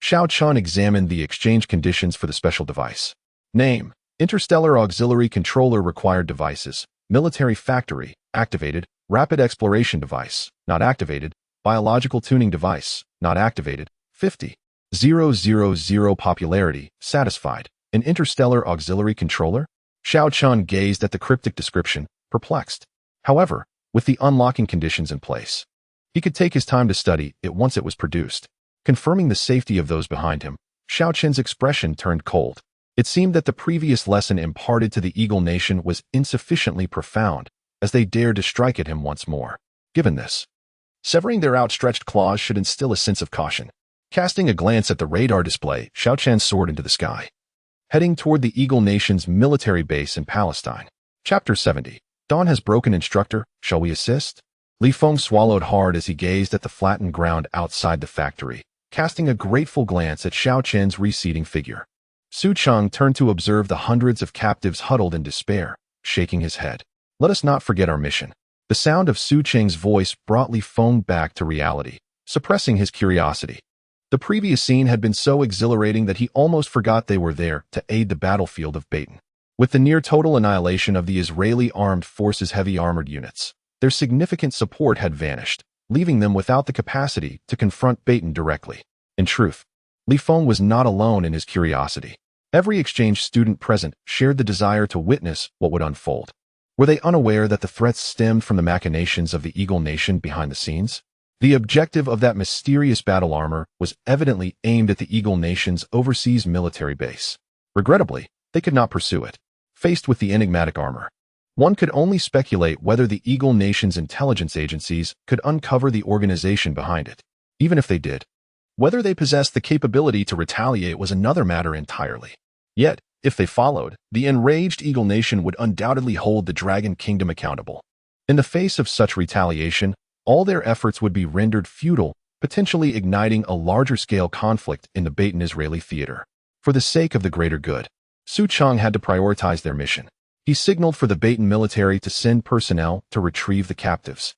Xiao Chun examined the exchange conditions for the special device. Name: Interstellar Auxiliary Controller. Required devices: Military Factory, activated. Rapid Exploration Device, not activated. Biological Tuning Device, not activated. 50,000 popularity, satisfied. An Interstellar Auxiliary Controller? Xiao Chun gazed at the cryptic description, perplexed. However, with the unlocking conditions in place, he could take his time to study it once it was produced. Confirming the safety of those behind him, Xiao Chun's expression turned cold. It seemed that the previous lesson imparted to the Eagle Nation was insufficiently profound, as they dared to strike at him once more. Given this, severing their outstretched claws should instill a sense of caution. Casting a glance at the radar display, Xiao Chun soared into the sky, heading toward the Eagle Nation's military base in Palestine. Chapter 70. Dawn has broken. Instructor, shall we assist? Li Feng swallowed hard as he gazed at the flattened ground outside the factory, casting a grateful glance at Xiao Chun's receding figure. Su Cheng turned to observe the hundreds of captives huddled in despair, shaking his head. Let us not forget our mission. The sound of Su Cheng's voice brought Li Feng back to reality, suppressing his curiosity. The previous scene had been so exhilarating that he almost forgot they were there to aid the battlefield of Baton. With the near-total annihilation of the Israeli Armed Forces heavy armored units, their significant support had vanished, leaving them without the capacity to confront Baton directly. In truth, Li Feng was not alone in his curiosity. Every exchange student present shared the desire to witness what would unfold. Were they unaware that the threats stemmed from the machinations of the Eagle Nation behind the scenes? The objective of that mysterious battle armor was evidently aimed at the Eagle Nation's overseas military base. Regrettably, they could not pursue it. Faced with the enigmatic armor, one could only speculate whether the Eagle Nation's intelligence agencies could uncover the organization behind it. Even if they did, whether they possessed the capability to retaliate was another matter entirely. Yet, if they followed, the enraged Eagle Nation would undoubtedly hold the Dragon Kingdom accountable. In the face of such retaliation, all their efforts would be rendered futile, potentially igniting a larger-scale conflict in the Baton-Israeli theater. For the sake of the greater good, Su Cheng had to prioritize their mission. He signaled for the Baton military to send personnel to retrieve the captives.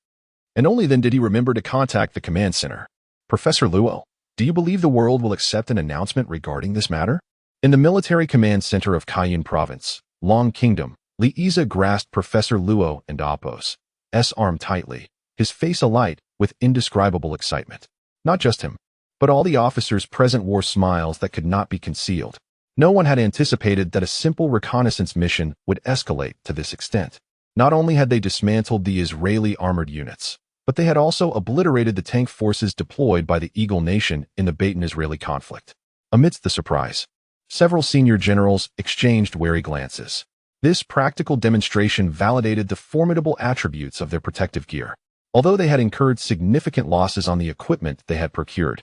And only then did he remember to contact the command center. Professor Luo, do you believe the world will accept an announcement regarding this matter? In the military command center of Cayenne Province, Long Kingdom, Li Yize grasped Professor Luo and Apos' arm tightly, his face alight with indescribable excitement. Not just him, but all the officers present wore smiles that could not be concealed. No one had anticipated that a simple reconnaissance mission would escalate to this extent. Not only had they dismantled the Israeli armored units, but they had also obliterated the tank forces deployed by the Eagle Nation in the Baton-Israeli conflict. Amidst the surprise, several senior generals exchanged wary glances. This practical demonstration validated the formidable attributes of their protective gear. Although they had incurred significant losses on the equipment they had procured,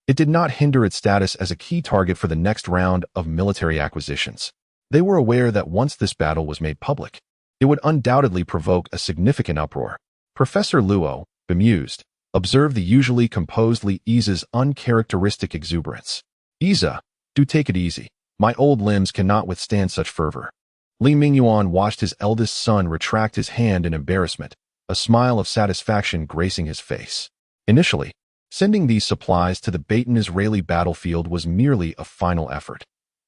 it did not hinder its status as a key target for the next round of military acquisitions. They were aware that once this battle was made public, it would undoubtedly provoke a significant uproar. Professor Luo, bemused, observed the usually composed Li Yize's uncharacteristic exuberance. "Yize, do take it easy. My old limbs cannot withstand such fervor." Li Mingyuan watched his eldest son retract his hand in embarrassment, a smile of satisfaction gracing his face. Initially, sending these supplies to the Baton-Israeli battlefield was merely a final effort.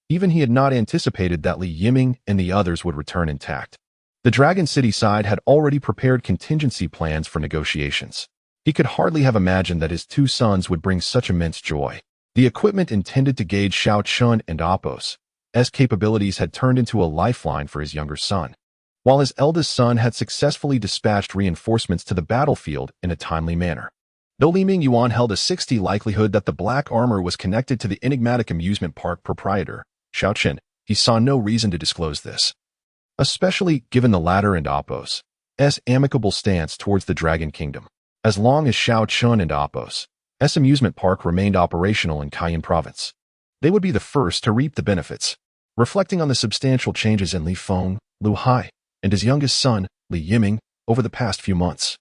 Even he had not anticipated that Li Yiming and the others would return intact. The Dragon City side had already prepared contingency plans for negotiations. He could hardly have imagined that his two sons would bring such immense joy. The equipment intended to gauge Xiao Chun and Apos' capabilities had turned into a lifeline for his younger son, while his eldest son had successfully dispatched reinforcements to the battlefield in a timely manner. Though Li Mingyuan held a 60% likelihood that the black armor was connected to the enigmatic amusement park proprietor, Xiao Chen, he saw no reason to disclose this, especially given the latter and Apos' amicable stance towards the Dragon Kingdom. As long as Xiao Chun and Apos' amusement park remained operational in Cayenne Province, they would be the first to reap the benefits. Reflecting on the substantial changes in Li Feng, Lu Hai, and his youngest son, Li Yiming, over the past few months,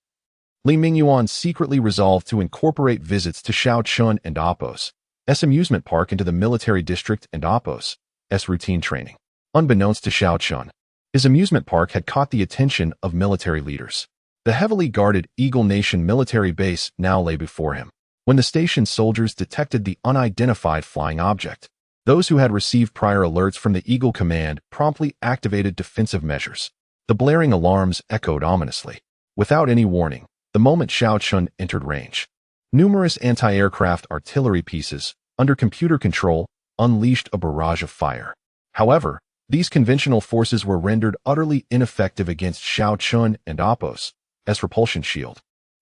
Li Mingyuan secretly resolved to incorporate visits to Xiao Chun and Apos' amusement park into the military district and Apos' routine training. Unbeknownst to Xiao Chun, his amusement park had caught the attention of military leaders. The heavily guarded Eagle Nation military base now lay before him. When the station's soldiers detected the unidentified flying object, those who had received prior alerts from the Eagle Command promptly activated defensive measures. The blaring alarms echoed ominously. Without any warning, the moment Xiao Chun entered range, numerous anti-aircraft artillery pieces, under computer control, unleashed a barrage of fire. However, these conventional forces were rendered utterly ineffective against Xiao Chun and Apos' repulsion shield.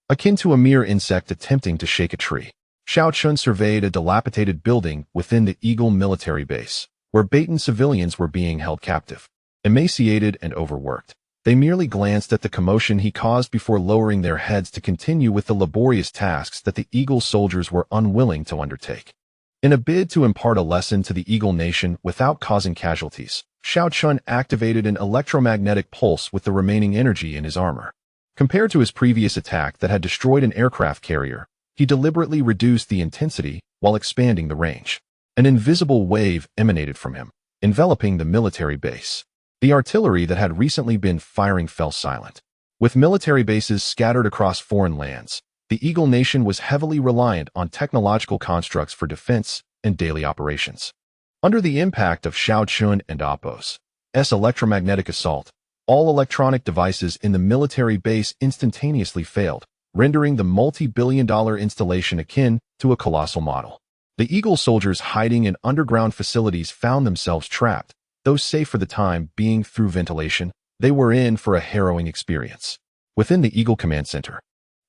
Akin to a mere insect attempting to shake a tree, Xiao Chun surveyed a dilapidated building within the Eagle military base, where Baton civilians were being held captive. Emaciated and overworked, they merely glanced at the commotion he caused before lowering their heads to continue with the laborious tasks that the Eagle soldiers were unwilling to undertake. In a bid to impart a lesson to the Eagle Nation without causing casualties, Xiao Chun activated an electromagnetic pulse with the remaining energy in his armor. Compared to his previous attack that had destroyed an aircraft carrier, he deliberately reduced the intensity while expanding the range. An invisible wave emanated from him, enveloping the military base. The artillery that had recently been firing fell silent. With military bases scattered across foreign lands, the Eagle Nation was heavily reliant on technological constructs for defense and daily operations. Under the impact of Xiao Chun and Appo's electromagnetic assault, all electronic devices in the military base instantaneously failed, rendering the multi-billion-dollar installation akin to a colossal model. The Eagle soldiers hiding in underground facilities found themselves trapped, though safe for the time being through ventilation. They were in for a harrowing experience. Within the Eagle Command Center,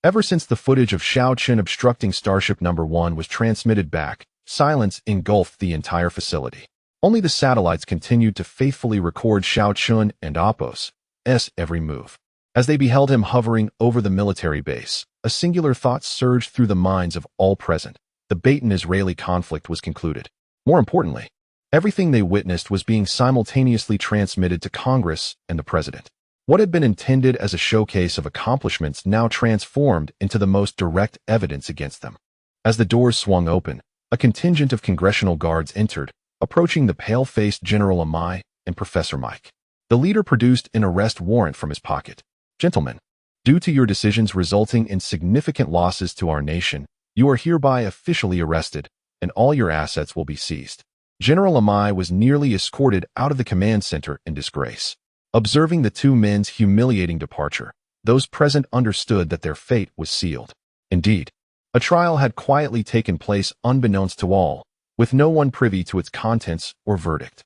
ever since the footage of Xiao Chun obstructing Starship No. 1 was transmitted back, silence engulfed the entire facility. Only the satellites continued to faithfully record Xiao Chun and Appo's every move. As they beheld him hovering over the military base, a singular thought surged through the minds of all present. The Baton-Israeli conflict was concluded. More importantly, everything they witnessed was being simultaneously transmitted to Congress and the President. What had been intended as a showcase of accomplishments now transformed into the most direct evidence against them. As the doors swung open, a contingent of congressional guards entered, approaching the pale-faced General Amai and Professor Mike. The leader produced an arrest warrant from his pocket. "Gentlemen, due to your decisions resulting in significant losses to our nation, you are hereby officially arrested, and all your assets will be seized." General Amai was nearly escorted out of the command center in disgrace. Observing the two men's humiliating departure, those present understood that their fate was sealed. Indeed, a trial had quietly taken place unbeknownst to all, with no one privy to its contents or verdict.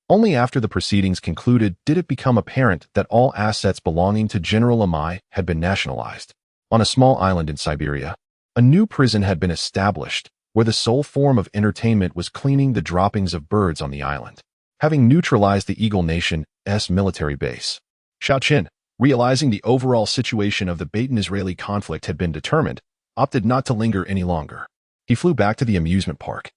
Only after the proceedings concluded did it become apparent that all assets belonging to General Amai had been nationalized. On a small island in Siberia, a new prison had been established, where the sole form of entertainment was cleaning the droppings of birds on the island. Having neutralized the Eagle Nation's military base, Xiao Chun, realizing the overall situation of the Baton-Israeli conflict had been determined, opted not to linger any longer. He flew back to the amusement park,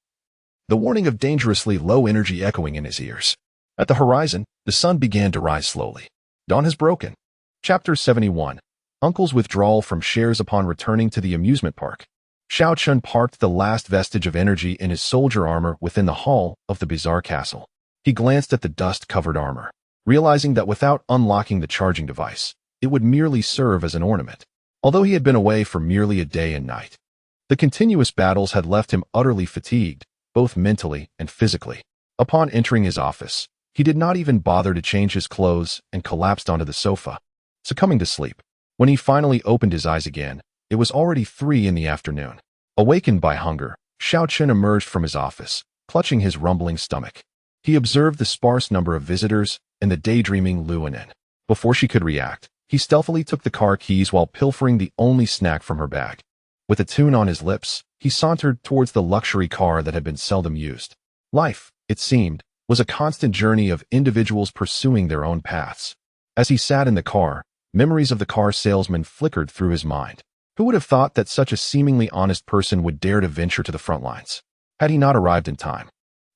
the warning of dangerously low energy echoing in his ears. At the horizon, the sun began to rise slowly. Dawn has broken. Chapter 71. Uncle's withdrawal from shares upon returning to the amusement park. Xiao Chun parked the last vestige of energy in his soldier armor within the hall of the bizarre castle. He glanced at the dust-covered armor, realizing that without unlocking the charging device, it would merely serve as an ornament. Although he had been away for merely a day and night, the continuous battles had left him utterly fatigued, both mentally and physically. Upon entering his office, he did not even bother to change his clothes and collapsed onto the sofa, succumbing to sleep. When he finally opened his eyes again, it was already 3 in the afternoon. Awakened by hunger, Xiao Chun emerged from his office, clutching his rumbling stomach. He observed the sparse number of visitors and the daydreaming Luanen. Before she could react, he stealthily took the car keys while pilfering the only snack from her bag. With a tune on his lips, he sauntered towards the luxury car that had been seldom used. Life, it seemed, was a constant journey of individuals pursuing their own paths. As he sat in the car, memories of the car salesman flickered through his mind. Who would have thought that such a seemingly honest person would dare to venture to the front lines? Had he not arrived in time,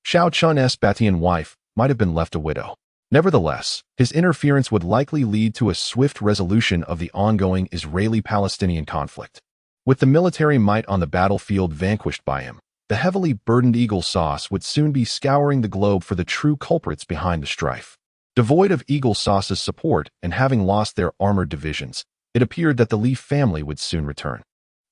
Xiao Chun's Batian wife might have been left a widow. Nevertheless, his interference would likely lead to a swift resolution of the ongoing Israeli-Palestinian conflict. With the military might on the battlefield vanquished by him, the heavily burdened Eagle Sauce would soon be scouring the globe for the true culprits behind the strife. Devoid of Eagle Sauce's support and having lost their armored divisions, it appeared that the Leaf family would soon return.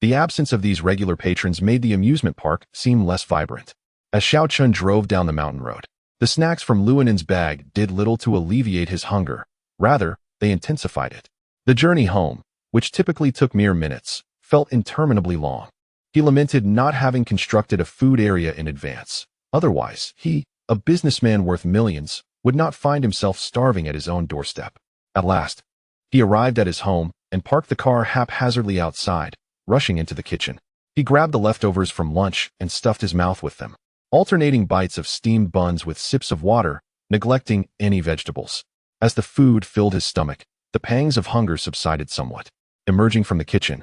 The absence of these regular patrons made the amusement park seem less vibrant. As Xiao Chun drove down the mountain road, the snacks from Luanen's bag did little to alleviate his hunger. Rather, they intensified it. The journey home, which typically took mere minutes, felt interminably long. He lamented not having constructed a food area in advance. Otherwise, he, a businessman worth millions, would not find himself starving at his own doorstep. At last, he arrived at his home and parked the car haphazardly outside, rushing into the kitchen. He grabbed the leftovers from lunch and stuffed his mouth with them, alternating bites of steamed buns with sips of water, neglecting any vegetables. As the food filled his stomach, the pangs of hunger subsided somewhat. Emerging from the kitchen,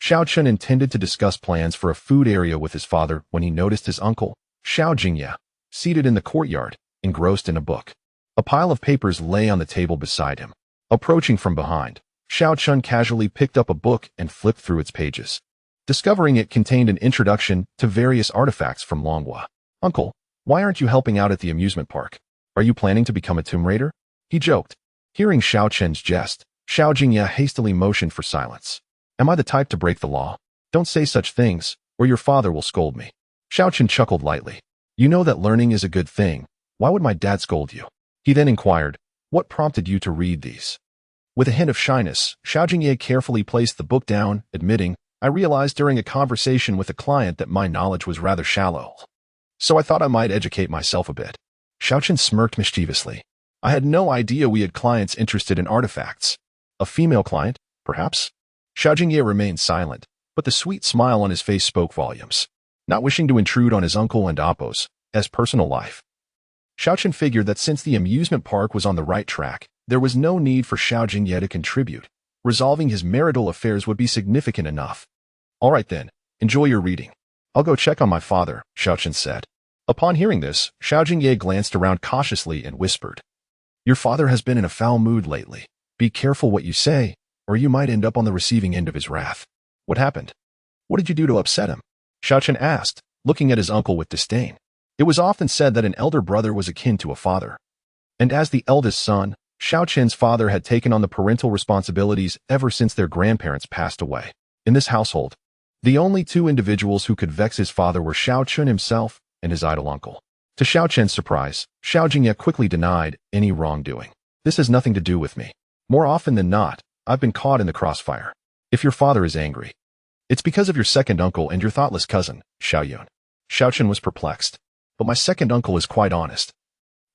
Xiao Chun intended to discuss plans for a food area with his father when he noticed his uncle, Xiao Jingya, seated in the courtyard, engrossed in a book. A pile of papers lay on the table beside him. Approaching from behind, Xiao Chun casually picked up a book and flipped through its pages, discovering it contained an introduction to various artifacts from Longhua. "Uncle, why aren't you helping out at the amusement park? Are you planning to become a tomb raider?" he joked. Hearing Xiao Chun's jest, Xiao Jingye hastily motioned for silence. Am I the type to break the law? Don't say such things, or your father will scold me. Xiao Chen chuckled lightly. You know that learning is a good thing. Why would my dad scold you? He then inquired, what prompted you to read these? With a hint of shyness, Xiao Jingye carefully placed the book down, admitting, I realized during a conversation with a client that my knowledge was rather shallow. So I thought I might educate myself a bit. Xiao Chen smirked mischievously. I had no idea we had clients interested in artifacts. A female client, perhaps? Xiao Jingye remained silent, but the sweet smile on his face spoke volumes. Not wishing to intrude on his uncle and Appo's personal life, Xiao Chen figured that since the amusement park was on the right track, there was no need for Xiao Jingye to contribute. Resolving his marital affairs would be significant enough. All right then, enjoy your reading. I'll go check on my father, Xiao Chen said. Upon hearing this, Xiao Jingye glanced around cautiously and whispered, Your father has been in a foul mood lately. Be careful what you say, or you might end up on the receiving end of his wrath. What happened? What did you do to upset him? Xiao Chen asked, looking at his uncle with disdain. It was often said that an elder brother was akin to a father. And as the eldest son, Xiao Chen's father had taken on the parental responsibilities ever since their grandparents passed away. In this household, the only two individuals who could vex his father were Xiao Chen himself and his idle uncle. To Xiao Chen's surprise, Xiao Jingye quickly denied any wrongdoing. This has nothing to do with me. More often than not, I've been caught in the crossfire. If your father is angry, it's because of your second uncle and your thoughtless cousin, Xiao Yun. Xiao Chen was perplexed. But my second uncle is quite honest.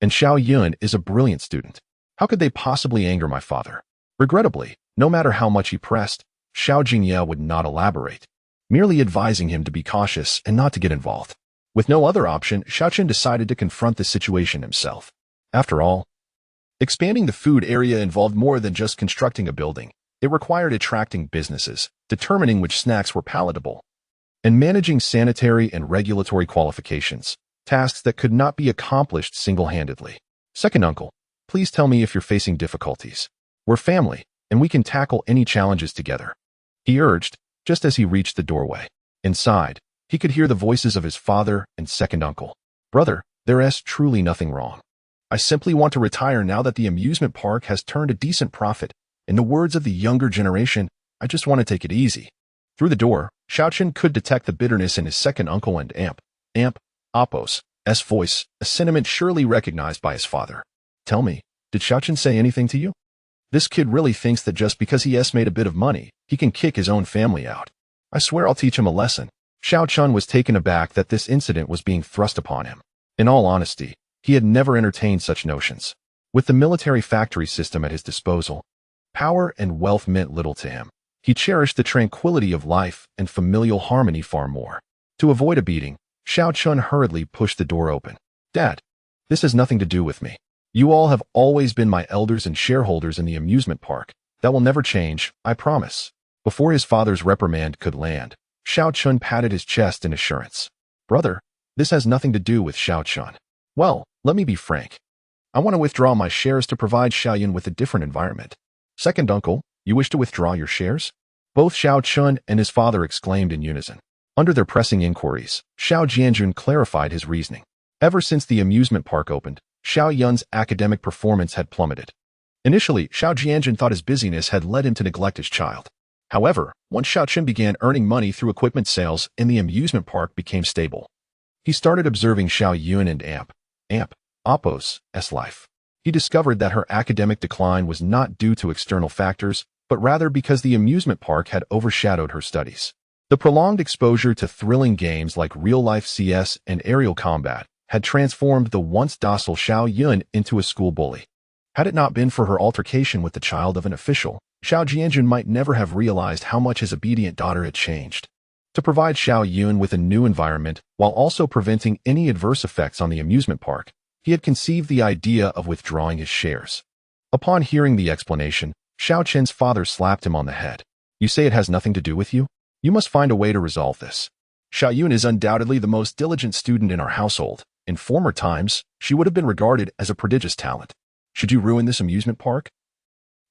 And Xiao Yun is a brilliant student. How could they possibly anger my father? Regrettably, no matter how much he pressed, Xiao Jingye would not elaborate, merely advising him to be cautious and not to get involved. With no other option, Xiao Chen decided to confront the situation himself. After all, expanding the food area involved more than just constructing a building. It required attracting businesses, determining which snacks were palatable, and managing sanitary and regulatory qualifications. Tasks that could not be accomplished single-handedly. Second uncle, please tell me if you're facing difficulties. We're family, and we can tackle any challenges together, he urged, just as he reached the doorway. Inside, he could hear the voices of his father and second uncle. Brother, there's truly nothing wrong. I simply want to retire now that the amusement park has turned a decent profit. In the words of the younger generation, I just want to take it easy. Through the door, Xiao Chen could detect the bitterness in his second uncle and Appo's voice, a sentiment surely recognized by his father. Tell me, did Xiao Chen say anything to you? This kid really thinks that just because he made a bit of money, he can kick his own family out. I swear I'll teach him a lesson. Xiao Chen was taken aback that this incident was being thrust upon him. In all honesty, he had never entertained such notions. With the military factory system at his disposal, power and wealth meant little to him. He cherished the tranquility of life and familial harmony far more. To avoid a beating, Xiao Chen hurriedly pushed the door open. Dad, this has nothing to do with me. You all have always been my elders and shareholders in the amusement park. That will never change, I promise. Before his father's reprimand could land, Xiao Chen patted his chest in assurance. Brother, this has nothing to do with Xiao Chen. Well, let me be frank. I want to withdraw my shares to provide Xiao Yun with a different environment. Second uncle, you wish to withdraw your shares? Both Xiao Chen and his father exclaimed in unison. Under their pressing inquiries, Xiao Jianjun clarified his reasoning. Ever since the amusement park opened, Xiao Yun's academic performance had plummeted. Initially, Xiao Jianjun thought his busyness had led him to neglect his child. However, once Xiao Chen began earning money through equipment sales and the amusement park became stable, he started observing Xiao Yun and Appo's life. He discovered that her academic decline was not due to external factors, but rather because the amusement park had overshadowed her studies. The prolonged exposure to thrilling games like real-life CS and aerial combat had transformed the once docile Xiao Yun into a school bully. Had it not been for her altercation with the child of an official, Xiao Jianjun might never have realized how much his obedient daughter had changed. To provide Xiao Yun with a new environment, while also preventing any adverse effects on the amusement park, he had conceived the idea of withdrawing his shares. Upon hearing the explanation, Xiao Chen's father slapped him on the head. You say it has nothing to do with you? You must find a way to resolve this. Xiao Yun is undoubtedly the most diligent student in our household. In former times, she would have been regarded as a prodigious talent. Should you ruin this amusement park?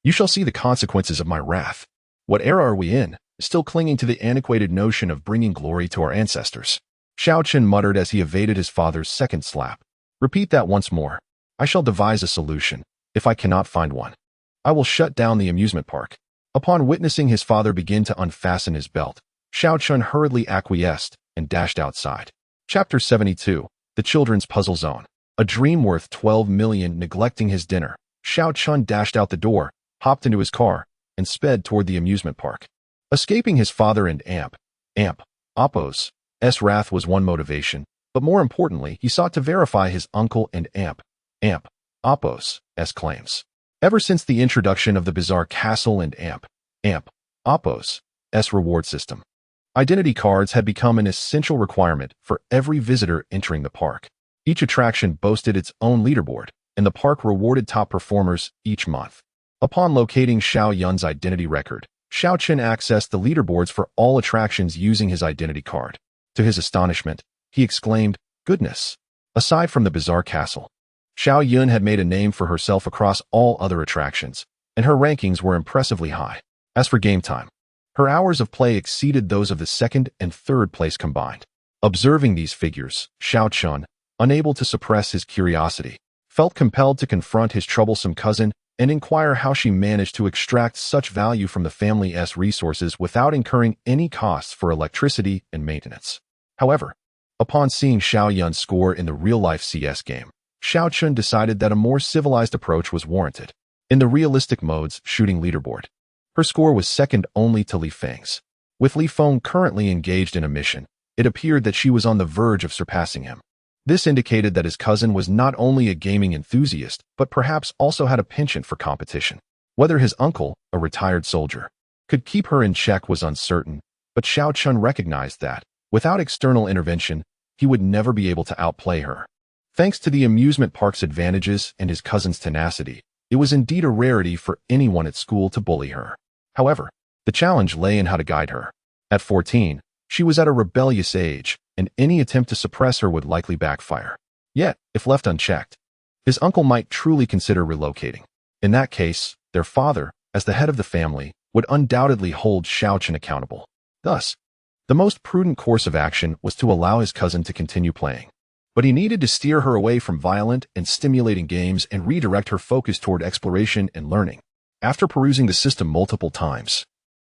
You shall see the consequences of my wrath. What era are we in, still clinging to the antiquated notion of bringing glory to our ancestors? Xiao Chen muttered as he evaded his father's second slap. Repeat that once more. I shall devise a solution, if I cannot find one. I will shut down the amusement park." Upon witnessing his father begin to unfasten his belt, Xiao Chun hurriedly acquiesced and dashed outside. Chapter 72. The Children's Puzzle Zone. A dream worth 12 million neglecting his dinner. Xiao Chun dashed out the door, hopped into his car, and sped toward the amusement park. Escaping his father and Appo's wrath was one motivation, but more importantly, he sought to verify his uncle and Appo's claims. Ever since the introduction of the bizarre castle and Appo's reward system, identity cards had become an essential requirement for every visitor entering the park. Each attraction boasted its own leaderboard, and the park rewarded top performers each month. Upon locating Xiao Yun's identity record, Xiao Chun accessed the leaderboards for all attractions using his identity card. To his astonishment, he exclaimed, "Goodness!" Aside from the bizarre castle, Xiao Yun had made a name for herself across all other attractions, and her rankings were impressively high. As for game time, her hours of play exceeded those of the second and third place combined. Observing these figures, Xiao Chun, unable to suppress his curiosity, felt compelled to confront his troublesome cousin and inquire how she managed to extract such value from the family's resources without incurring any costs for electricity and maintenance. However, upon seeing Xiao Yun's score in the real-life CS game, Xiao Chun decided that a more civilized approach was warranted. In the realistic mode's shooting leaderboard, her score was second only to Li Feng's. With Li Feng currently engaged in a mission, it appeared that she was on the verge of surpassing him. This indicated that his cousin was not only a gaming enthusiast, but perhaps also had a penchant for competition. Whether his uncle, a retired soldier, could keep her in check was uncertain, but Xiao Chun recognized that, without external intervention, he would never be able to outplay her. Thanks to the amusement park's advantages and his cousin's tenacity, it was indeed a rarity for anyone at school to bully her. However, the challenge lay in how to guide her. At 14, she was at a rebellious age, and any attempt to suppress her would likely backfire. Yet, if left unchecked, his uncle might truly consider relocating. In that case, their father, as the head of the family, would undoubtedly hold Xiao Chun accountable. Thus, the most prudent course of action was to allow his cousin to continue playing. But he needed to steer her away from violent and stimulating games and redirect her focus toward exploration and learning. After perusing the system multiple times,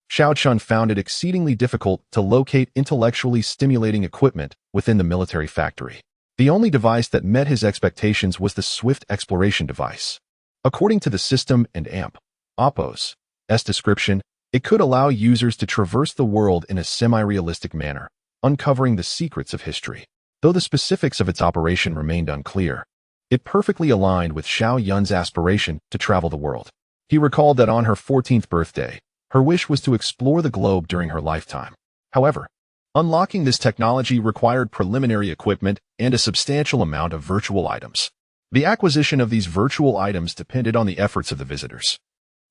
Xiao Chun found it exceedingly difficult to locate intellectually stimulating equipment within the military factory. The only device that met his expectations was the Swift Exploration device. According to the system and Appo's description, it could allow users to traverse the world in a semi-realistic manner, uncovering the secrets of history. Though the specifics of its operation remained unclear, it perfectly aligned with Xiao Yun's aspiration to travel the world. He recalled that on her 14th birthday, her wish was to explore the globe during her lifetime. However, unlocking this technology required preliminary equipment and a substantial amount of virtual items. The acquisition of these virtual items depended on the efforts of the visitors,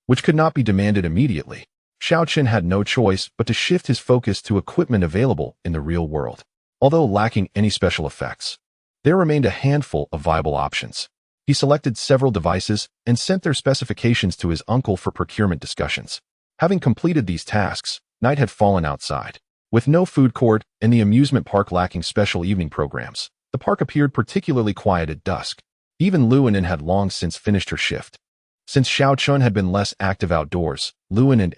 which could not be demanded immediately. Xiao Chun had no choice but to shift his focus to equipment available in the real world. Although lacking any special effects, there remained a handful of viable options. He selected several devices and sent their specifications to his uncle for procurement discussions. Having completed these tasks, night had fallen outside. With no food court and the amusement park lacking special evening programs, the park appeared particularly quiet at dusk. Even Luanin had long since finished her shift. Since Xiao Chun had been less active outdoors, Luan and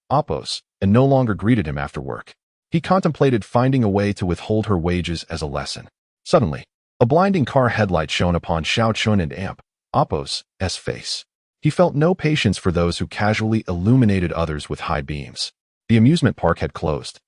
Appo's and no longer greeted him after work. He contemplated finding a way to withhold her wages as a lesson. Suddenly, a blinding car headlight shone upon Xiao Chun and Appo's face. He felt no patience for those who casually illuminated others with high beams. The amusement park had closed,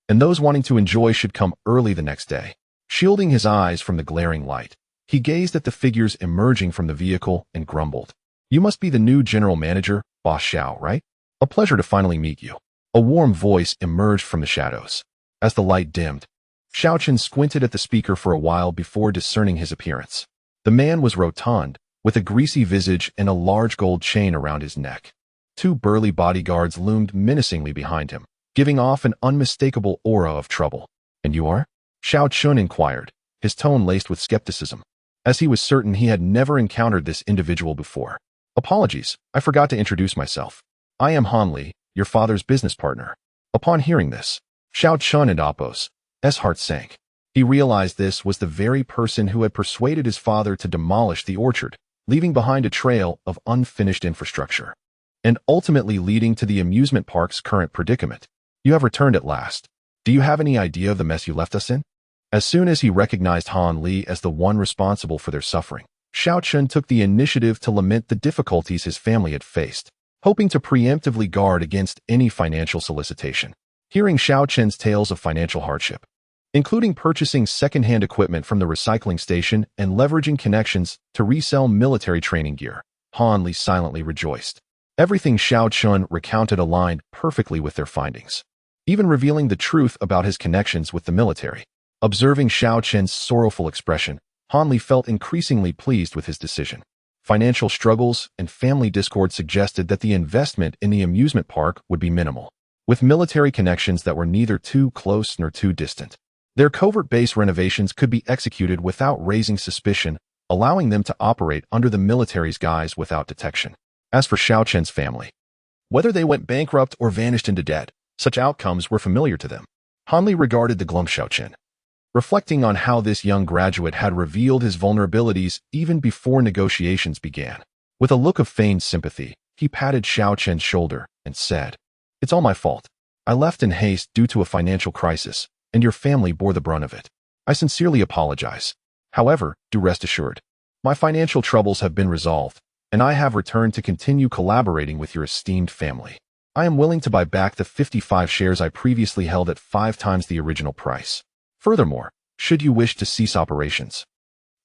and those wanting to enjoy should come early the next day. Shielding his eyes from the glaring light, he gazed at the figures emerging from the vehicle and grumbled. "You must be the new general manager, Boss Xiao, right? A pleasure to finally meet you." A warm voice emerged from the shadows. As the light dimmed, Xiao Chun squinted at the speaker for a while before discerning his appearance. The man was rotund, with a greasy visage and a large gold chain around his neck. Two burly bodyguards loomed menacingly behind him, giving off an unmistakable aura of trouble. "And you are?" Xiao Chun inquired, his tone laced with skepticism, as he was certain he had never encountered this individual before. "Apologies, I forgot to introduce myself. I am Han Li, your father's business partner." Upon hearing this, Xiao Chun and Appo's heart sank. He realized this was the very person who had persuaded his father to demolish the orchard, leaving behind a trail of unfinished infrastructure. and ultimately leading to the amusement park's current predicament. You have returned at last. Do you have any idea of the mess you left us in? As soon as he recognized Han Li as the one responsible for their suffering, Xiao Chun took the initiative to lament the difficulties his family had faced, hoping to preemptively guard against any financial solicitation. Hearing Xiao Chun's tales of financial hardship, including purchasing second-hand equipment from the recycling station and leveraging connections to resell military training gear, Han Li silently rejoiced. Everything Xiao Chun recounted aligned perfectly with their findings, even revealing the truth about his connections with the military. Observing Xiao Chun's sorrowful expression, Han Li felt increasingly pleased with his decision. Financial struggles and family discord suggested that the investment in the amusement park would be minimal, with military connections that were neither too close nor too distant. Their covert base renovations could be executed without raising suspicion, allowing them to operate under the military's guise without detection. As for Xiao Chun's family, whether they went bankrupt or vanished into debt, such outcomes were familiar to them. Han Li regarded the glum Xiao Chun, reflecting on how this young graduate had revealed his vulnerabilities even before negotiations began. With a look of feigned sympathy, he patted Xiao Chun's shoulder and said, "It's all my fault. I left in haste due to a financial crisis, and your family bore the brunt of it. I sincerely apologize. However, do rest assured, my financial troubles have been resolved, and I have returned to continue collaborating with your esteemed family. I am willing to buy back the 55 shares I previously held at 5 times the original price. Furthermore, should you wish to cease operations,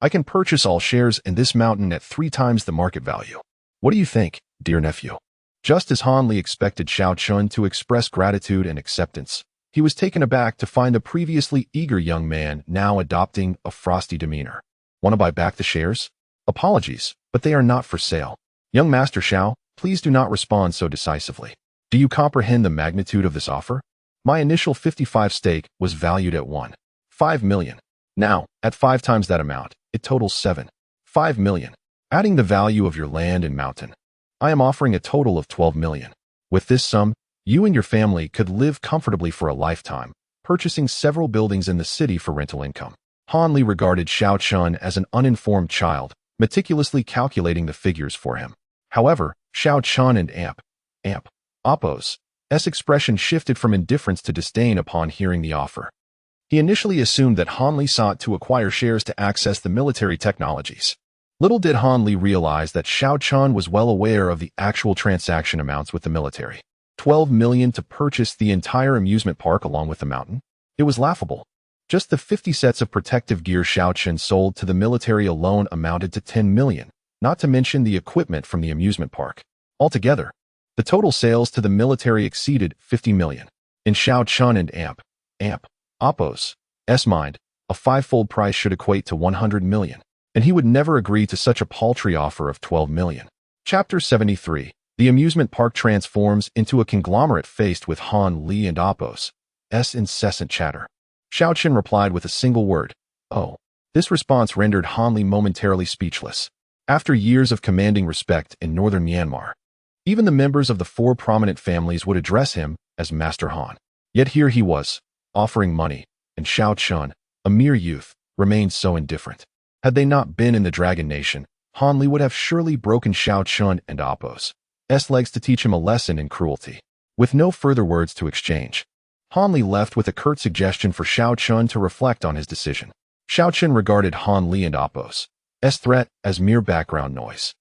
I can purchase all shares in this mountain at 3 times the market value. What do you think, dear nephew?" Just as Han Li expected Xiao Chun to express gratitude and acceptance, he was taken aback to find the previously eager young man now adopting a frosty demeanor. "Want to buy back the shares? Apologies, but they are not for sale. Young Master Xiao, please do not respond so decisively. Do you comprehend the magnitude of this offer? My initial 55 stake was valued at 1.5 million. Now, at 5 times that amount, it totals 7.5 million. Adding the value of your land and mountain, I am offering a total of 12 million. With this sum, you and your family could live comfortably for a lifetime, purchasing several buildings in the city for rental income." Han Li regarded Xiao Chun as an uninformed child, meticulously calculating the figures for him. However, Xiao Chun and Appo's expression shifted from indifference to disdain upon hearing the offer. He initially assumed that Han Li sought to acquire shares to access the military technologies. Little did Han Li realize that Xiao Chun was well aware of the actual transaction amounts with the military. 12 million to purchase the entire amusement park along with the mountain? It was laughable. Just the 50 sets of protective gear Xiao Chun sold to the military alone amounted to 10 million, not to mention the equipment from the amusement park. Altogether, the total sales to the military exceeded 50 million. In Xiao Chun and Appo's mind, a 5-fold price should equate to 100 million, and he would never agree to such a paltry offer of 12 million. Chapter 73. The amusement park transforms into a conglomerate faced with Han Li and Appo's incessant chatter. Xiao Chun replied with a single word, "Oh." This response rendered Han Li momentarily speechless. After years of commanding respect in northern Myanmar, even the members of the 4 prominent families would address him as Master Han. Yet here he was, offering money, and Xiao Chun, a mere youth, remained so indifferent. Had they not been in the Dragon Nation, Han Li would have surely broken Xiao Chun and Appo's legs to teach him a lesson in cruelty. With no further words to exchange, Han Li left with a curt suggestion for Xiao Chun to reflect on his decision. Xiao Chun regarded Han Li and Appo's threat as mere background noise.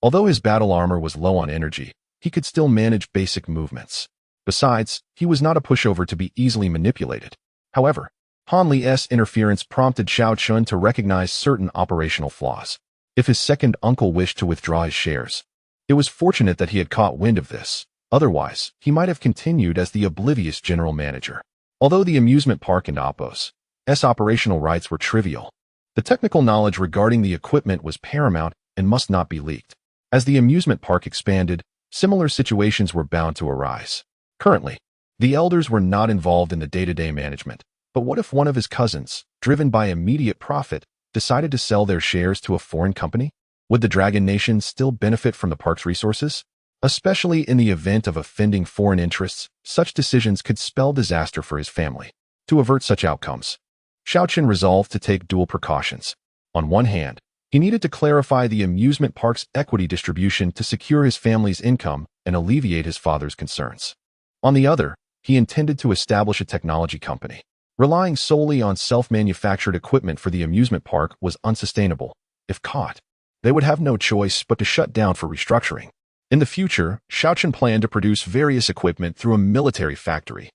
Although his battle armor was low on energy, he could still manage basic movements. Besides, he was not a pushover to be easily manipulated. However, Han Li's interference prompted Xiao Chun to recognize certain operational flaws. If his second uncle wished to withdraw his shares, it was fortunate that he had caught wind of this. Otherwise, he might have continued as the oblivious general manager. Although the amusement park and Appo's operational rights were trivial, the technical knowledge regarding the equipment was paramount and must not be leaked. As the amusement park expanded, similar situations were bound to arise. Currently, the elders were not involved in the day-to-day management. But what if one of his cousins, driven by immediate profit, decided to sell their shares to a foreign company? Would the Dragon Nation still benefit from the park's resources? Especially in the event of offending foreign interests, such decisions could spell disaster for his family. To avert such outcomes, Xiao Chun resolved to take dual precautions. On one hand, He needed to clarify the amusement park's equity distribution to secure his family's income and alleviate his father's concerns. On the other, he intended to establish a technology company. Relying solely on self-manufactured equipment for the amusement park was unsustainable. If caught, they would have no choice but to shut down for restructuring. In the future, Xiaochen planned to produce various equipment through a military factory,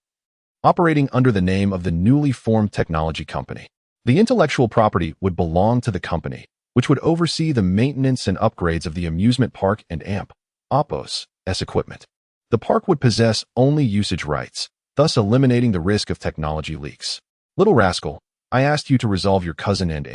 operating under the name of the newly formed technology company. The intellectual property would belong to the company, which would oversee the maintenance and upgrades of the amusement park and Appos' equipment. The park would possess only usage rights, thus eliminating the risk of technology leaks. Little rascal, I asked you to resolve your cousin and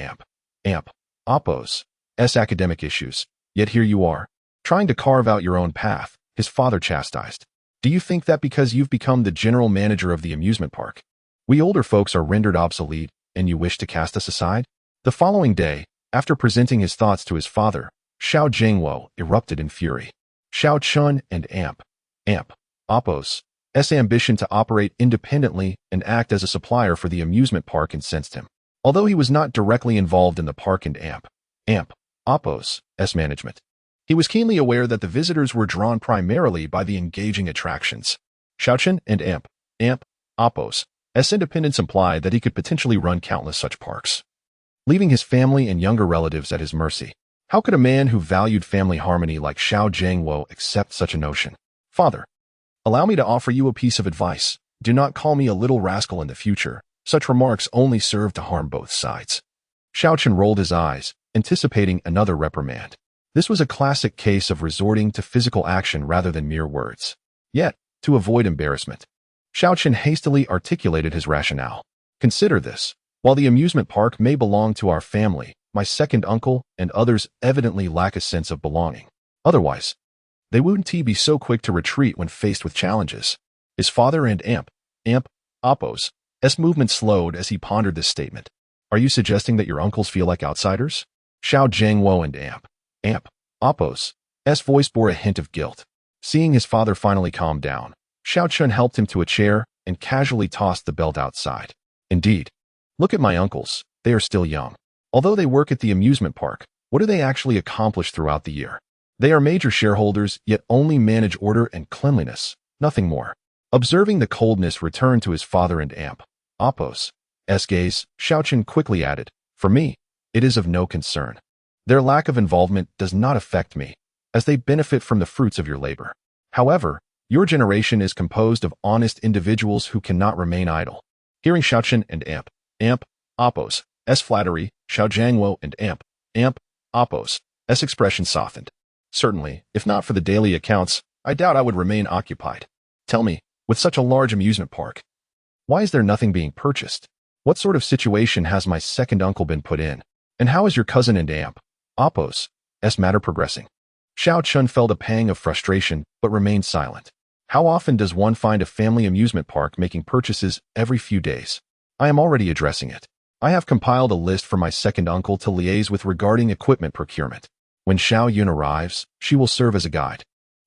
Appos' academic issues, yet here you are, trying to carve out your own path, his father chastised. Do you think that because you've become the general manager of the amusement park, we older folks are rendered obsolete and you wish to cast us aside? The following day, after presenting his thoughts to his father, Xiao Jingwo erupted in fury. Xiaochen and Appos' ambition to operate independently and act as a supplier for the amusement park incensed him. Although he was not directly involved in the park and Appos' management, he was keenly aware that the visitors were drawn primarily by the engaging attractions. Xiaochen and Appos' independence implied that he could potentially run countless such parks, leaving his family and younger relatives at his mercy. How could a man who valued family harmony like Xiao Jingwo accept such a notion? Father, allow me to offer you a piece of advice. Do not call me a little rascal in the future. Such remarks only serve to harm both sides. Xiaochen rolled his eyes, anticipating another reprimand. This was a classic case of resorting to physical action rather than mere words. Yet, to avoid embarrassment, Xiaochen hastily articulated his rationale. Consider this. While the amusement park may belong to our family, my second uncle and others evidently lack a sense of belonging. Otherwise, they wouldn't be so quick to retreat when faced with challenges. His father and Appos' movement slowed as he pondered this statement. Are you suggesting that your uncles feel like outsiders? Xiao Jingwo and Appos' voice bore a hint of guilt. Seeing his father finally calm down, Xiaochen helped him to a chair and casually tossed the belt outside. Indeed, look at my uncles. They are still young. Although they work at the amusement park, what do they actually accomplish throughout the year? They are major shareholders, yet only manage order and cleanliness, nothing more. Observing the coldness return to his father and Appos' gaze, Xiaochen quickly added, for me, it is of no concern. Their lack of involvement does not affect me, as they benefit from the fruits of your labor. However, your generation is composed of honest individuals who cannot remain idle. Hearing Xiaochen and Appos' flattery, Xiao Jingwo and Appos' expression softened. Certainly, if not for the daily accounts, I doubt I would remain occupied. Tell me, with such a large amusement park, why is there nothing being purchased? What sort of situation has my second uncle been put in? And how is your cousin and Appos' matter progressing? Xiaochen felt a pang of frustration, but remained silent. How often does one find a family amusement park making purchases every few days? I am already addressing it. I have compiled a list for my second uncle to liaise with regarding equipment procurement. When Xiao Yun arrives, she will serve as a guide,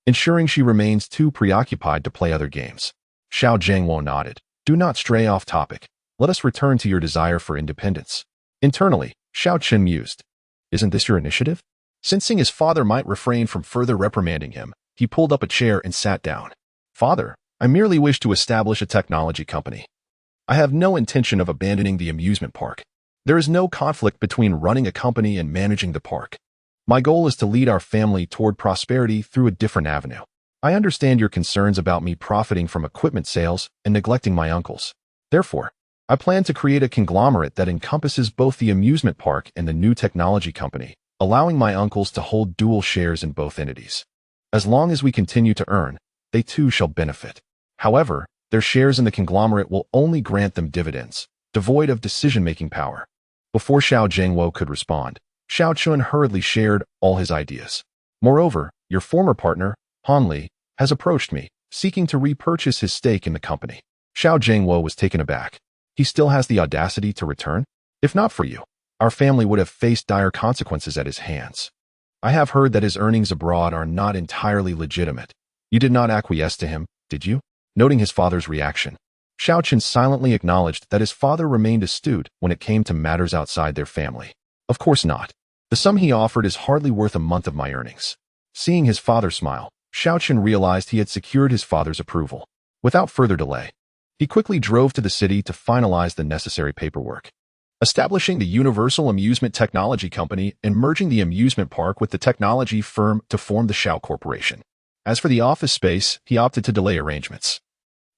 ensuring she remains too preoccupied to play other games. Xiao Jingwo nodded. Do not stray off topic. Let us return to your desire for independence. Internally, Xiaochen mused. Isn't this your initiative? Sensing his father might refrain from further reprimanding him, he pulled up a chair and sat down. Father, I merely wish to establish a technology company. I have no intention of abandoning the amusement park. There is no conflict between running a company and managing the park. My goal is to lead our family toward prosperity through a different avenue. I understand your concerns about me profiting from equipment sales and neglecting my uncles. Therefore, I plan to create a conglomerate that encompasses both the amusement park and the new technology company, allowing my uncles to hold dual shares in both entities. As long as we continue to earn, they too shall benefit. However, their shares in the conglomerate will only grant them dividends, devoid of decision-making power. Before Xiao Jingwo could respond, Xiaochen hurriedly shared all his ideas. Moreover, your former partner, Han Li, has approached me, seeking to repurchase his stake in the company. Xiao Jingwo was taken aback. He still has the audacity to return? If not for you, our family would have faced dire consequences at his hands. I have heard that his earnings abroad are not entirely legitimate. You did not acquiesce to him, did you? Noting his father's reaction, Xiaochen silently acknowledged that his father remained astute when it came to matters outside their family. Of course not. The sum he offered is hardly worth a month of my earnings. Seeing his father smile, Xiaochen realized he had secured his father's approval. Without further delay, he quickly drove to the city to finalize the necessary paperwork. Establishing the Universal Amusement Technology Company and merging the amusement park with the technology firm to form the Xiao Corporation. As for the office space, he opted to delay arrangements,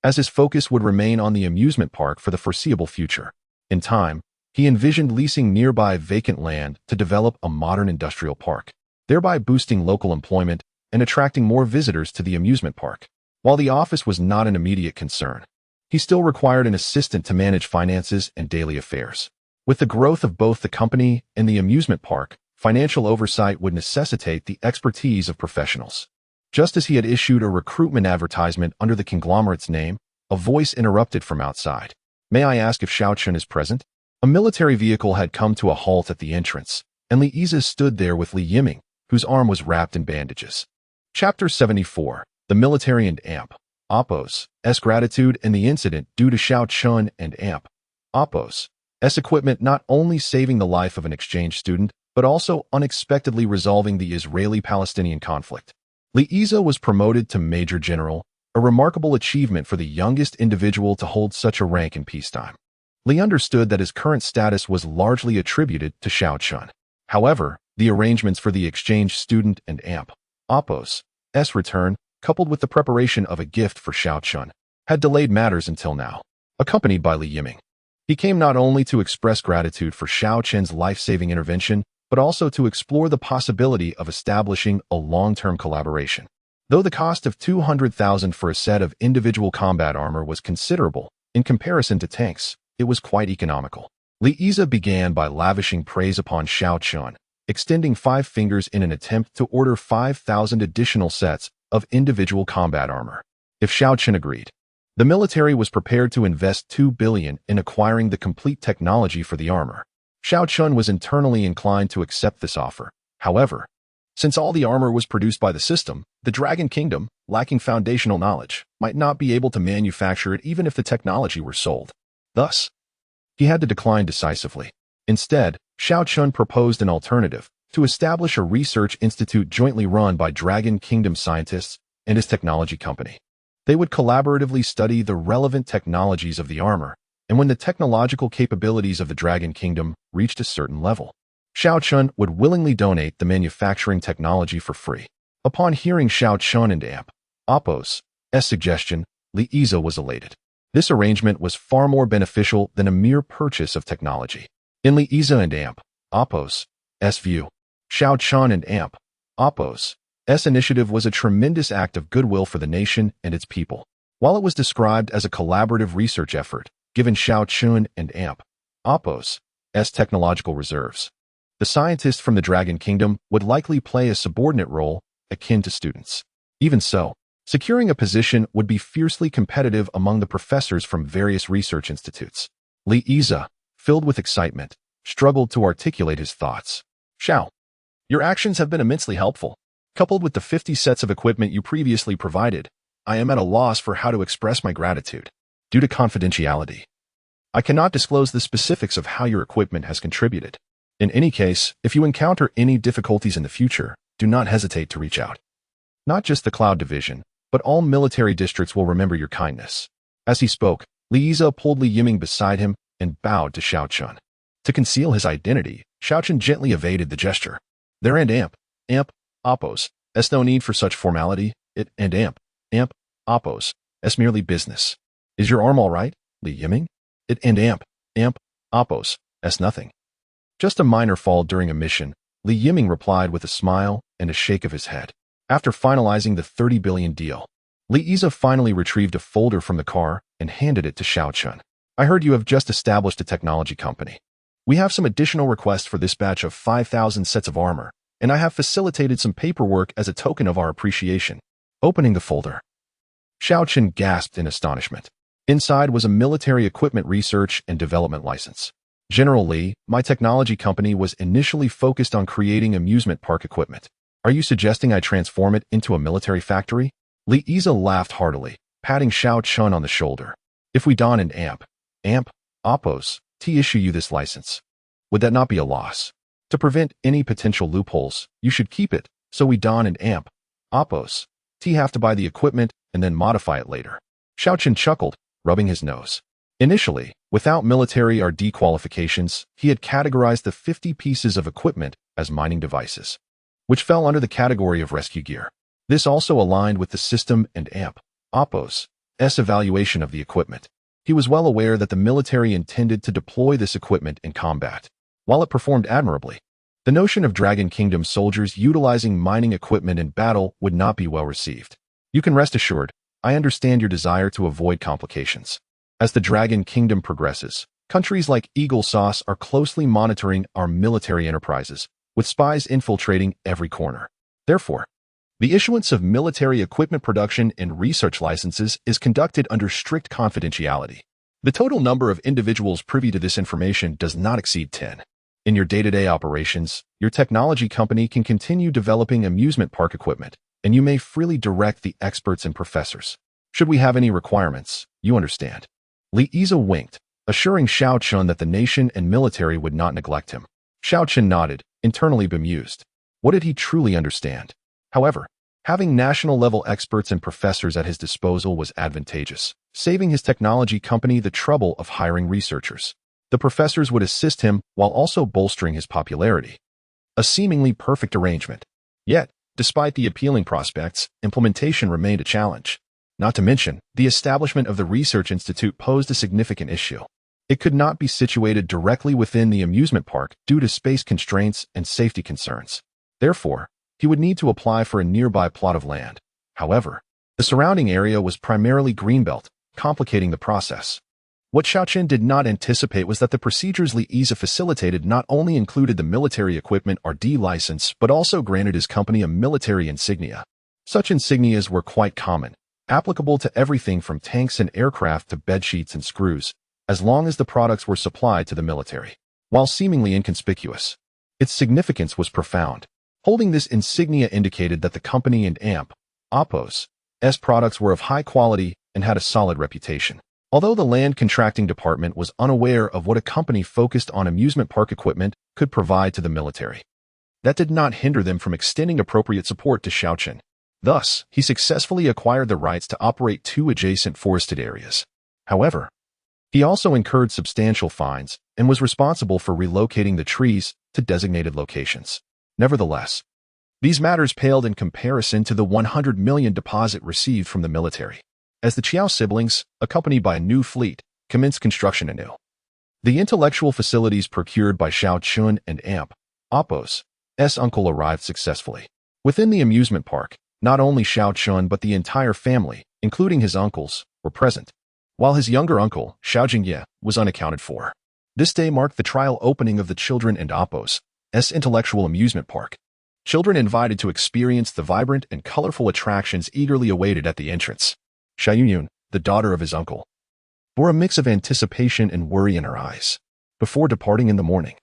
as his focus would remain on the amusement park for the foreseeable future. In time, he envisioned leasing nearby vacant land to develop a modern industrial park, thereby boosting local employment and attracting more visitors to the amusement park. While the office was not an immediate concern, he still required an assistant to manage finances and daily affairs. With the growth of both the company and the amusement park, financial oversight would necessitate the expertise of professionals. Just as he had issued a recruitment advertisement under the conglomerate's name, a voice interrupted from outside. "May I ask if Xiaochen is present?" A military vehicle had come to a halt at the entrance, and Li Yize stood there with Li Yiming, whose arm was wrapped in bandages. Chapter 74. The Military and AMP. Oppo's gratitude and the incident due to Xiaochen and AMP. Oppo's equipment not only saving the life of an exchange student, but also unexpectedly resolving the Israeli-Palestinian conflict. Li Yize was promoted to Major General, a remarkable achievement for the youngest individual to hold such a rank in peacetime. Li understood that his current status was largely attributed to Xiaochen. However, the arrangements for the exchange student and AMP. Oppo's return, coupled with the preparation of a gift for Xiaochen, had delayed matters until now. Accompanied by Li Yiming, he came not only to express gratitude for Xiaochen's life-saving intervention, but also to explore the possibility of establishing a long-term collaboration. Though the cost of 200,000 for a set of individual combat armor was considerable, in comparison to tanks, it was quite economical. Li Yize began by lavishing praise upon Xiaochen, extending 5 fingers in an attempt to order 5,000 additional sets of individual combat armor. If Xiaochen agreed, the military was prepared to invest 2 billion in acquiring the complete technology for the armor. Xiaochen was internally inclined to accept this offer. However, since all the armor was produced by the system, the Dragon Kingdom, lacking foundational knowledge, might not be able to manufacture it even if the technology were sold. Thus, he had to decline decisively. Instead, Xiaochen proposed an alternative, to establish a research institute jointly run by Dragon Kingdom scientists and his technology company. They would collaboratively study the relevant technologies of the armor, and when the technological capabilities of the Dragon Kingdom reached a certain level, Xiaochen would willingly donate the manufacturing technology for free. Upon hearing Xiaochen and AMP. Oppo's suggestion, Li Yize was elated. This arrangement was far more beneficial than a mere purchase of technology. In Li Yize and AMP. Oppo's view, Xiaochen and AMP. Oppo's initiative was a tremendous act of goodwill for the nation and its people. While it was described as a collaborative research effort, given Xiaochen and AMP. Oppo's technological reserves, the scientists from the Dragon Kingdom would likely play a subordinate role akin to students. Even so, securing a position would be fiercely competitive among the professors from various research institutes. Li Yize, filled with excitement, struggled to articulate his thoughts. "Xiao, your actions have been immensely helpful. Coupled with the 50 sets of equipment you previously provided, I am at a loss for how to express my gratitude. Due to confidentiality, I cannot disclose the specifics of how your equipment has contributed. In any case, if you encounter any difficulties in the future, do not hesitate to reach out. Not just the Cloud Division, but all military districts will remember your kindness." As he spoke, Li Yize pulled Li Yiming beside him and bowed to Xiaochen. To conceal his identity, Xiaochen gently evaded the gesture. "There and AMP. Oppo's. No need for such formality. It and AMP. Oppo's. Merely business. Is your arm all right, Li Yiming?" "It and AMP. Oppo's. Nothing. Just a minor fall during a mission," Li Yiming replied with a smile and a shake of his head. After finalizing the 30 billion deal, Li Yize finally retrieved a folder from the car and handed it to Xiaochen. "I heard you have just established a technology company. We have some additional requests for this batch of 5,000 sets of armor, and I have facilitated some paperwork as a token of our appreciation." Opening the folder, Xiaochen gasped in astonishment. Inside was a military equipment research and development license. "General Li, my technology company was initially focused on creating amusement park equipment. Are you suggesting I transform it into a military factory?" Li Yize laughed heartily, patting Xiaochen on the shoulder. "If we don an AMP. Oppo's, issue you this license, would that not be a loss?" To prevent any potential loopholes, you should keep it, so we Don and Amp, Oppos, T have to buy the equipment and then modify it later. Xiaochen chuckled, rubbing his nose. Initially, without military or dequalifications, he had categorized the 50 pieces of equipment as mining devices, which fell under the category of rescue gear. This also aligned with the system and Amp, Oppos, evaluation of the equipment. He was well aware that the military intended to deploy this equipment in combat. While it performed admirably, the notion of Dragon Kingdom soldiers utilizing mining equipment in battle would not be well received. You can rest assured, I understand your desire to avoid complications. As the Dragon Kingdom progresses, countries like Eagle Sauce are closely monitoring our military enterprises, with spies infiltrating every corner. Therefore, the issuance of military equipment production and research licenses is conducted under strict confidentiality. The total number of individuals privy to this information does not exceed 10. In your day-to-day operations, your technology company can continue developing amusement park equipment, and you may freely direct the experts and professors. Should we have any requirements, you understand. Li Yize winked, assuring Xiao Chun that the nation and military would not neglect him. Xiao Chun nodded, internally bemused. What did he truly understand? However, having national-level experts and professors at his disposal was advantageous, saving his technology company the trouble of hiring researchers. The professors would assist him while also bolstering his popularity. A seemingly perfect arrangement. Yet, despite the appealing prospects, implementation remained a challenge. Not to mention, the establishment of the research institute posed a significant issue. It could not be situated directly within the amusement park due to space constraints and safety concerns. Therefore, he would need to apply for a nearby plot of land. However, the surrounding area was primarily greenbelt, complicating the process. What Xiaochen did not anticipate was that the procedures Li Yize facilitated not only included the military equipment RD license, but also granted his company a military insignia. Such insignias were quite common, applicable to everything from tanks and aircraft to bedsheets and screws, as long as the products were supplied to the military. While seemingly inconspicuous, its significance was profound. Holding this insignia indicated that the company and Amp, Oppos, products were of high quality and had a solid reputation. Although the land contracting department was unaware of what a company focused on amusement park equipment could provide to the military, that did not hinder them from extending appropriate support to Xiaochen. Thus, he successfully acquired the rights to operate 2 adjacent forested areas. However, he also incurred substantial fines and was responsible for relocating the trees to designated locations. Nevertheless, these matters paled in comparison to the 100 million deposit received from the military, as the Qiao siblings, accompanied by a new fleet, commenced construction anew. The intellectual facilities procured by Xiao Chun and Amp, Oppos' uncle arrived successfully. Within the amusement park, not only Xiao Chun but the entire family, including his uncles, were present, while his younger uncle, Xiao Jingye, was unaccounted for. This day marked the trial opening of the Children and Oppos' intellectual amusement park. Children invited to experience the vibrant and colorful attractions eagerly awaited at the entrance. Xiaoyun, the daughter of his uncle, bore a mix of anticipation and worry in her eyes. Before departing in the morning,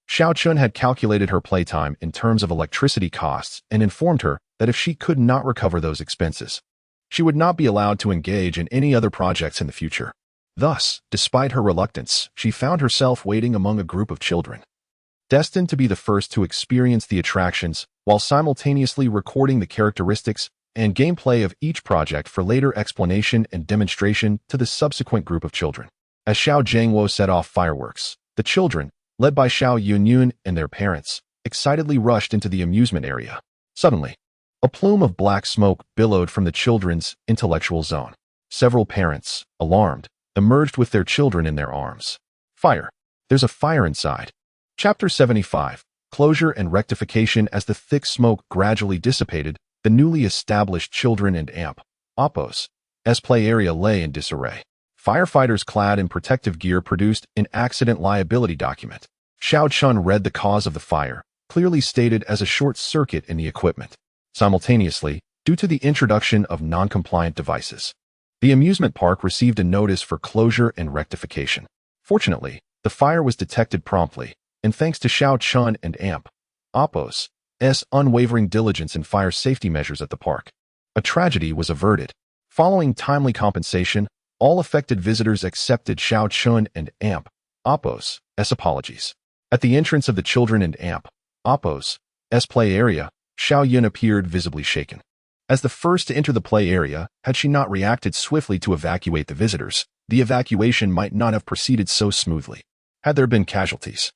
Xiao Chun had calculated her playtime in terms of electricity costs and informed her that if she could not recover those expenses, she would not be allowed to engage in any other projects in the future. Thus, despite her reluctance, she found herself waiting among a group of children, destined to be the first to experience the attractions while simultaneously recording the characteristics and gameplay of each project for later explanation and demonstration to the subsequent group of children. As Xiao Zhangwo set off fireworks, the children, led by Xiao Yunyun and their parents, excitedly rushed into the amusement area. Suddenly, a plume of black smoke billowed from the children's intellectual zone. Several parents, alarmed, emerged with their children in their arms. Fire! There's a fire inside. Chapter 75. Closure and rectification. As the thick smoke gradually dissipated, the newly established Children and Amp, Oppos' play area lay in disarray. Firefighters clad in protective gear produced an accident liability document. Xiao Chun read the cause of the fire, clearly stated as a short circuit in the equipment. Simultaneously, due to the introduction of non-compliant devices, the amusement park received a notice for closure and rectification. Fortunately, the fire was detected promptly, and thanks to Xiao Chun and Amp, Oppos' unwavering diligence in fire safety measures at the park, a tragedy was averted. Following timely compensation, all affected visitors accepted Xiao Chun and Amp, Oppos' apologies. At the entrance of the children and Amp, Oppo's play area, Xiao Yun appeared visibly shaken. As the first to enter the play area, had she not reacted swiftly to evacuate the visitors, the evacuation might not have proceeded so smoothly. Had there been casualties,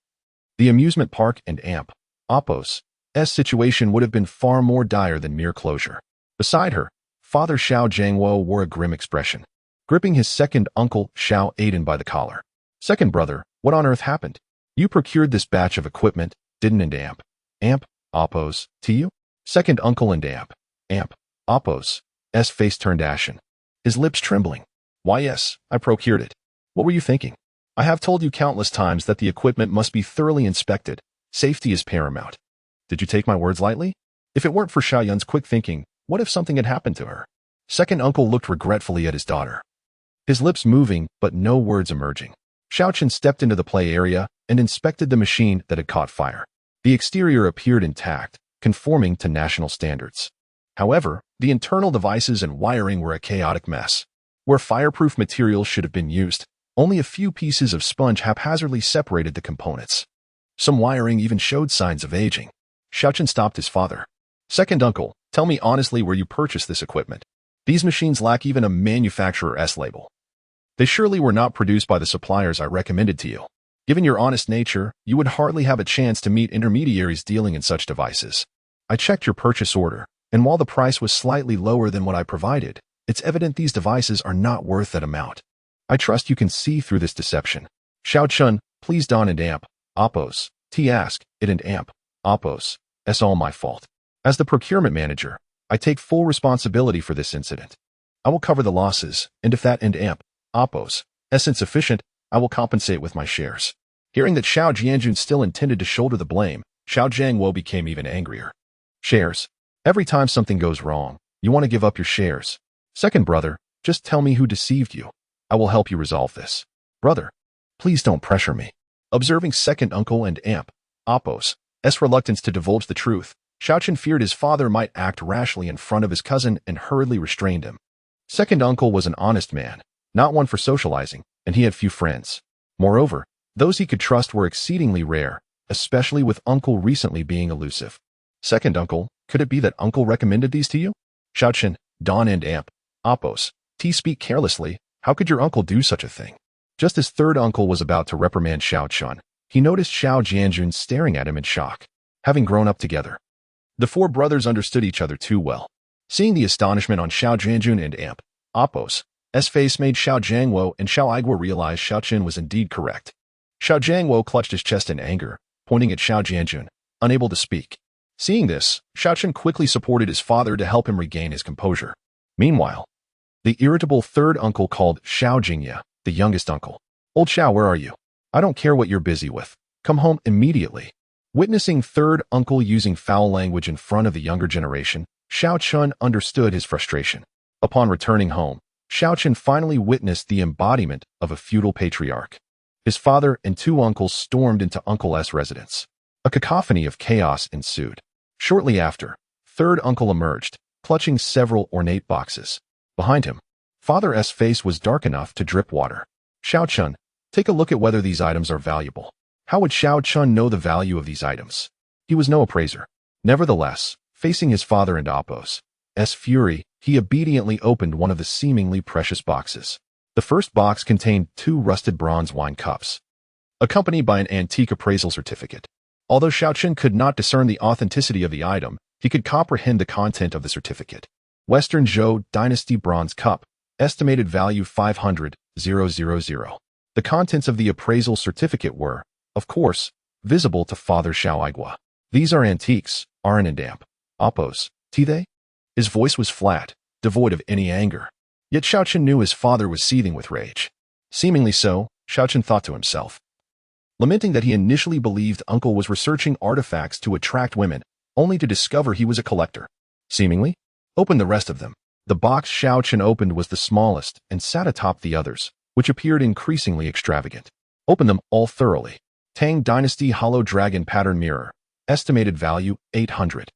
the amusement park and Amp, Oppo's situation would have been far more dire than mere closure. Beside her, Father Xiao Jiangwo wore a grim expression, gripping his second uncle, Xiao Aiden, by the collar. Second brother, what on earth happened? You procured this batch of equipment, didn't and Amp, Oppo's, to you? Second uncle and Amp, Oppo's face turned ashen, his lips trembling. Why yes, I procured it. What were you thinking? I have told you countless times that the equipment must be thoroughly inspected. Safety is paramount. Did you take my words lightly? If it weren't for Xiao Yun's quick thinking, what if something had happened to her? Second uncle looked regretfully at his daughter, his lips moving but no words emerging. Xiao Chen stepped into the play area and inspected the machine that had caught fire. The exterior appeared intact, conforming to national standards. However, the internal devices and wiring were a chaotic mess. Where fireproof materials should have been used, only a few pieces of sponge haphazardly separated the components. Some wiring even showed signs of aging. Xiao Chen stopped his father. Second uncle, tell me honestly where you purchased this equipment. These machines lack even a manufacturer's label. They surely were not produced by the suppliers I recommended to you. Given your honest nature, you would hardly have a chance to meet intermediaries dealing in such devices. I checked your purchase order, and while the price was slightly lower than what I provided, it's evident these devices are not worth that amount. I trust you can see through this deception. Xiao Chun, please Don and Amp, Oppo's, ask, it and Amp, Oppo's, all my fault. As the procurement manager, I take full responsibility for this incident. I will cover the losses, and if that and Amp, Oppo's, insufficient, I will compensate with my shares. Hearing that Xiao Jianjun still intended to shoulder the blame, Xiao Jiangwo became even angrier. Shares. Every time something goes wrong, you want to give up your shares. Second brother, just tell me who deceived you. I will help you resolve this. Brother, please don't pressure me. Observing second uncle and Amp, Oppo's reluctance to divulge the truth, Xiao Chen feared his father might act rashly in front of his cousin and hurriedly restrained him. Second uncle was an honest man, not one for socializing, and he had few friends. Moreover, those he could trust were exceedingly rare, especially with uncle recently being elusive. Second uncle, could it be that uncle recommended these to you? Xiao Chen, Don and Amp, Oppo's, speak carelessly. How could your uncle do such a thing? Just as third uncle was about to reprimand Xiao Chun, he noticed Xiao Jianjun staring at him in shock. Having grown up together, the four brothers understood each other too well. Seeing the astonishment on Xiao Jianjun and Amp, Oppo's face made Xiao Jiangwo and Xiao Aigua realize Xiao Chen was indeed correct. Xiao Jiangwo clutched his chest in anger, pointing at Xiao Jianjun, unable to speak. Seeing this, Xiao Chen quickly supported his father to help him regain his composure. Meanwhile, the irritable third uncle called Xiao Jingya, the youngest uncle. Old Xiao, where are you? I don't care what you're busy with. Come home immediately. Witnessing third uncle using foul language in front of the younger generation, Xiao Chun understood his frustration. Upon returning home, Xiao Chen finally witnessed the embodiment of a feudal patriarch. His father and two uncles stormed into Uncle's residence. A cacophony of chaos ensued. Shortly after, third uncle emerged, clutching several ornate boxes. Behind him, Father's face was dark enough to drip water. Xiao Chun, take a look at whether these items are valuable. How would Xiao Chun know the value of these items? He was no appraiser. Nevertheless, facing his father and Oppo's fury, he obediently opened one of the seemingly precious boxes. The first box contained 2 rusted bronze wine cups, accompanied by an antique appraisal certificate. Although Xiao Chun could not discern the authenticity of the item, he could comprehend the content of the certificate. Western Zhou Dynasty Bronze Cup, estimated value 500,000. The contents of the appraisal certificate were, of course, visible to Father Xiao Aigua. These are antiques, aren't and Amp, Oppo's, they? His voice was flat, devoid of any anger. Yet Xiao Chen knew his father was seething with rage. Seemingly so, Xiao Chen thought to himself, lamenting that he initially believed uncle was researching artifacts to attract women, only to discover he was a collector. Seemingly, open the rest of them. The box Xiao Chen opened was the smallest and sat atop the others, which appeared increasingly extravagant. Open them all thoroughly. Tang Dynasty Hollow Dragon Pattern Mirror, estimated value 800,000.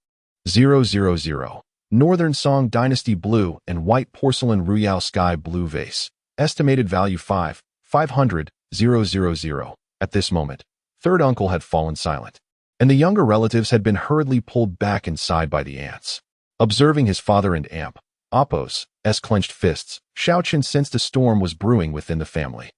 Northern Song Dynasty Blue and White Porcelain Royale Sky Blue Vase, estimated value 500,000. At this moment, third uncle had fallen silent, and the younger relatives had been hurriedly pulled back inside by the ants. Observing his father and Amp, Apos, clenched fists, Xiaoqin sensed a storm was brewing within the family.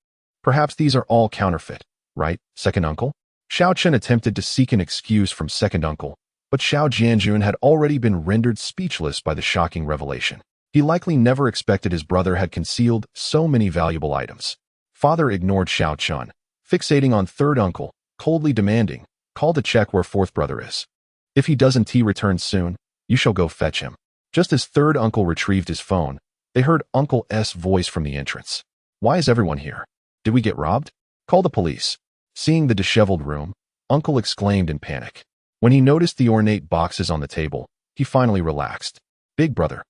Perhaps these are all counterfeit, right, second uncle? Xiaoqin attempted to seek an excuse from second uncle, but Xiao Jianjun had already been rendered speechless by the shocking revelation. He likely never expected his brother had concealed so many valuable items. Father ignored Xiaoqin, fixating on third uncle, coldly demanding, "Call to check where fourth brother is. If he doesn't return soon, you shall go fetch him." Just as third uncle retrieved his phone, they heard Uncle S' voice from the entrance. "Why is everyone here? Did we get robbed? Call the police." Seeing the disheveled room, Uncle exclaimed in panic. When he noticed the ornate boxes on the table, he finally relaxed. "Big brother,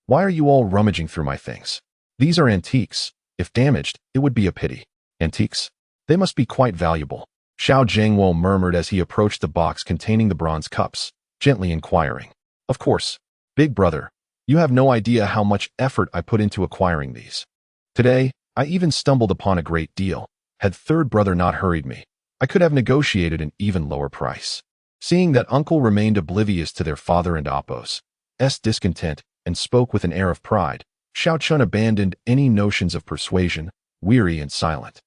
why are you all rummaging through my things? These are antiques. If damaged, it would be a pity." "Antiques? They must be quite valuable," Xiao Jiangwo murmured as he approached the box containing the bronze cups, gently inquiring. "Of course. Big brother, you have no idea how much effort I put into acquiring these. Today, I even stumbled upon a great deal. Had third brother not hurried me, I could have negotiated an even lower price." Seeing that uncle remained oblivious to their father and Apos' discontent and spoke with an air of pride, Xiaoqin abandoned any notions of persuasion, weary and silent.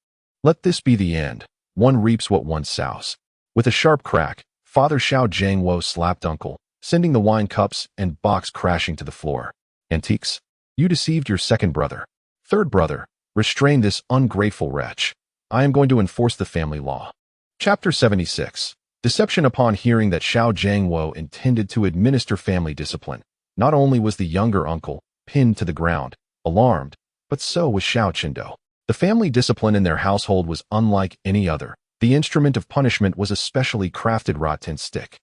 "Let this be the end. One reaps what one sows." With a sharp crack, Father Xiao Jiangwo slapped uncle, sending the wine cups and box crashing to the floor. "Antiques? You deceived your second brother. Third brother, restrain this ungrateful wretch. I am going to enforce the family law." Chapter 76. Deception. Upon hearing that Xiao Jiangwo intended to administer family discipline, not only was the younger uncle pinned to the ground, alarmed, but so was Xiao Qindo. The family discipline in their household was unlike any other. The instrument of punishment was a specially crafted rattan stick.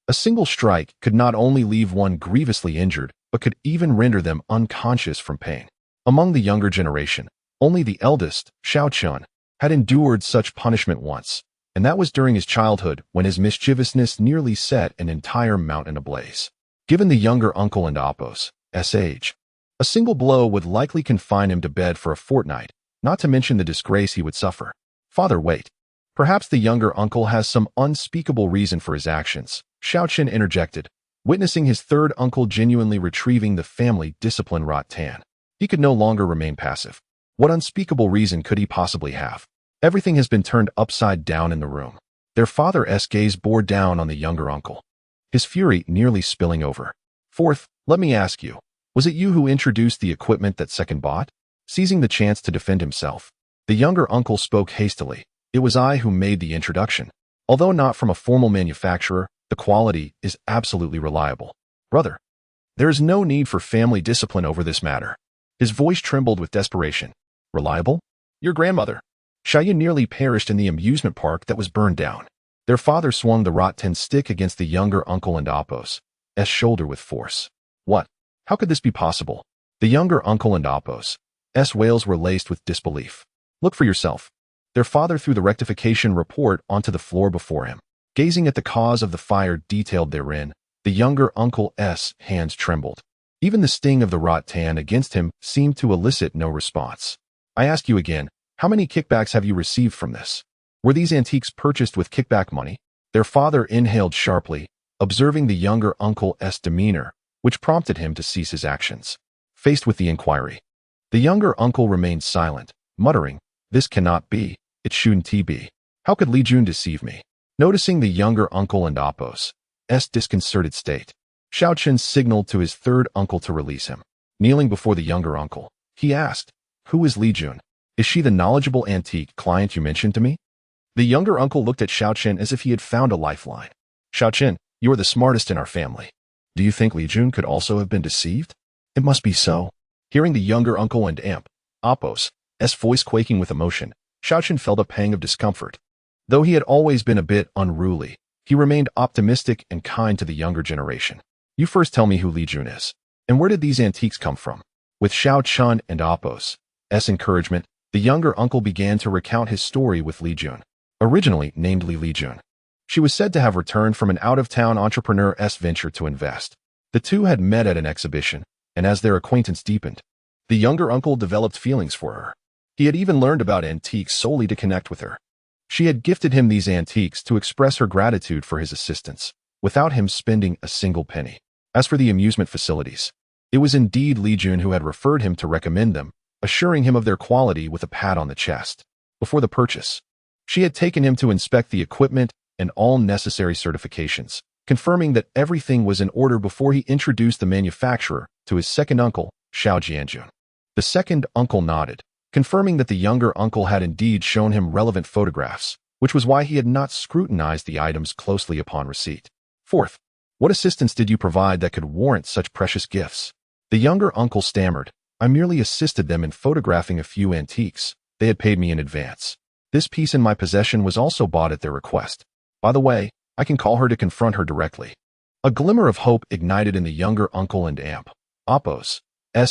A single strike could not only leave one grievously injured, but could even render them unconscious from pain. Among the younger generation, only the eldest, Xiaoqin, had endured such punishment once, and that was during his childhood when his mischievousness nearly set an entire mountain ablaze. Given the younger uncle and Apos' age, a single blow would likely confine him to bed for a fortnight, not to mention the disgrace he would suffer. "Father, wait. Perhaps the younger uncle has some unspeakable reason for his actions," Xiaoqin interjected, witnessing his third uncle genuinely retrieving the family discipline rattan. He could no longer remain passive. What unspeakable reason could he possibly have? Everything has been turned upside down in the room. Their father's gaze bore down on the younger uncle, his fury nearly spilling over. "Fourth, let me ask you, was it you who introduced the equipment that second bought?" Seizing the chance to defend himself, the younger uncle spoke hastily. "It was I who made the introduction. Although not from a formal manufacturer, the quality is absolutely reliable. Brother, there is no need for family discipline over this matter." His voice trembled with desperation. "Reliable? Your grandmother Xiaoyu nearly perished in the amusement park that was burned down." Their father swung the rattan stick against the younger uncle and Apos' shoulder with force. "What? How could this be possible?" The younger uncle and Apos' wails were laced with disbelief. "Look for yourself." Their father threw the rectification report onto the floor before him. Gazing at the cause of the fire detailed therein, the younger uncle's hands trembled. Even the sting of the rattan against him seemed to elicit no response. "I ask you again, how many kickbacks have you received from this? Were these antiques purchased with kickback money?" Their father inhaled sharply, observing the younger uncle's demeanor, which prompted him to cease his actions. Faced with the inquiry, the younger uncle remained silent, muttering, "This cannot be. It shouldn't be. How could Li Jun deceive me?" Noticing the younger uncle and Apos' disconcerted state, Xiaoqin signaled to his third uncle to release him. Kneeling before the younger uncle, he asked, "Who is Li Jun? Is she the knowledgeable antique client you mentioned to me?" The younger uncle looked at Xiaoqin as if he had found a lifeline. "Xiaoqin, you are the smartest in our family. Do you think Li Jun could also have been deceived?" "It must be so." Hearing the younger uncle and Apos' voice quaking with emotion, Xiaoqin felt a pang of discomfort. Though he had always been a bit unruly, he remained optimistic and kind to the younger generation. "You first tell me who Li Jun is, and where did these antiques come from?" With Xiaoqin and Apos' encouragement, the younger uncle began to recount his story with Li Jun. Originally named Li Jun, she was said to have returned from an out-of-town entrepreneur's venture to invest. The two had met at an exhibition, and as their acquaintance deepened, the younger uncle developed feelings for her. He had even learned about antiques solely to connect with her. She had gifted him these antiques to express her gratitude for his assistance, without him spending a single penny. As for the amusement facilities, it was indeed Li Jun who had referred him to recommend them, assuring him of their quality with a pat on the chest. Before the purchase, she had taken him to inspect the equipment and all necessary certifications, confirming that everything was in order before he introduced the manufacturer to his second uncle, Xiao Jianjun. The second uncle nodded, confirming that the younger uncle had indeed shown him relevant photographs, which was why he had not scrutinized the items closely upon receipt. Fourth, what assistance did you provide that could warrant such precious gifts? The younger uncle stammered, I merely assisted them in photographing a few antiques. They had paid me in advance. This piece in my possession was also bought at their request. By the way, I can call her to confront her directly. A glimmer of hope ignited in the younger uncle and Amp Oppo's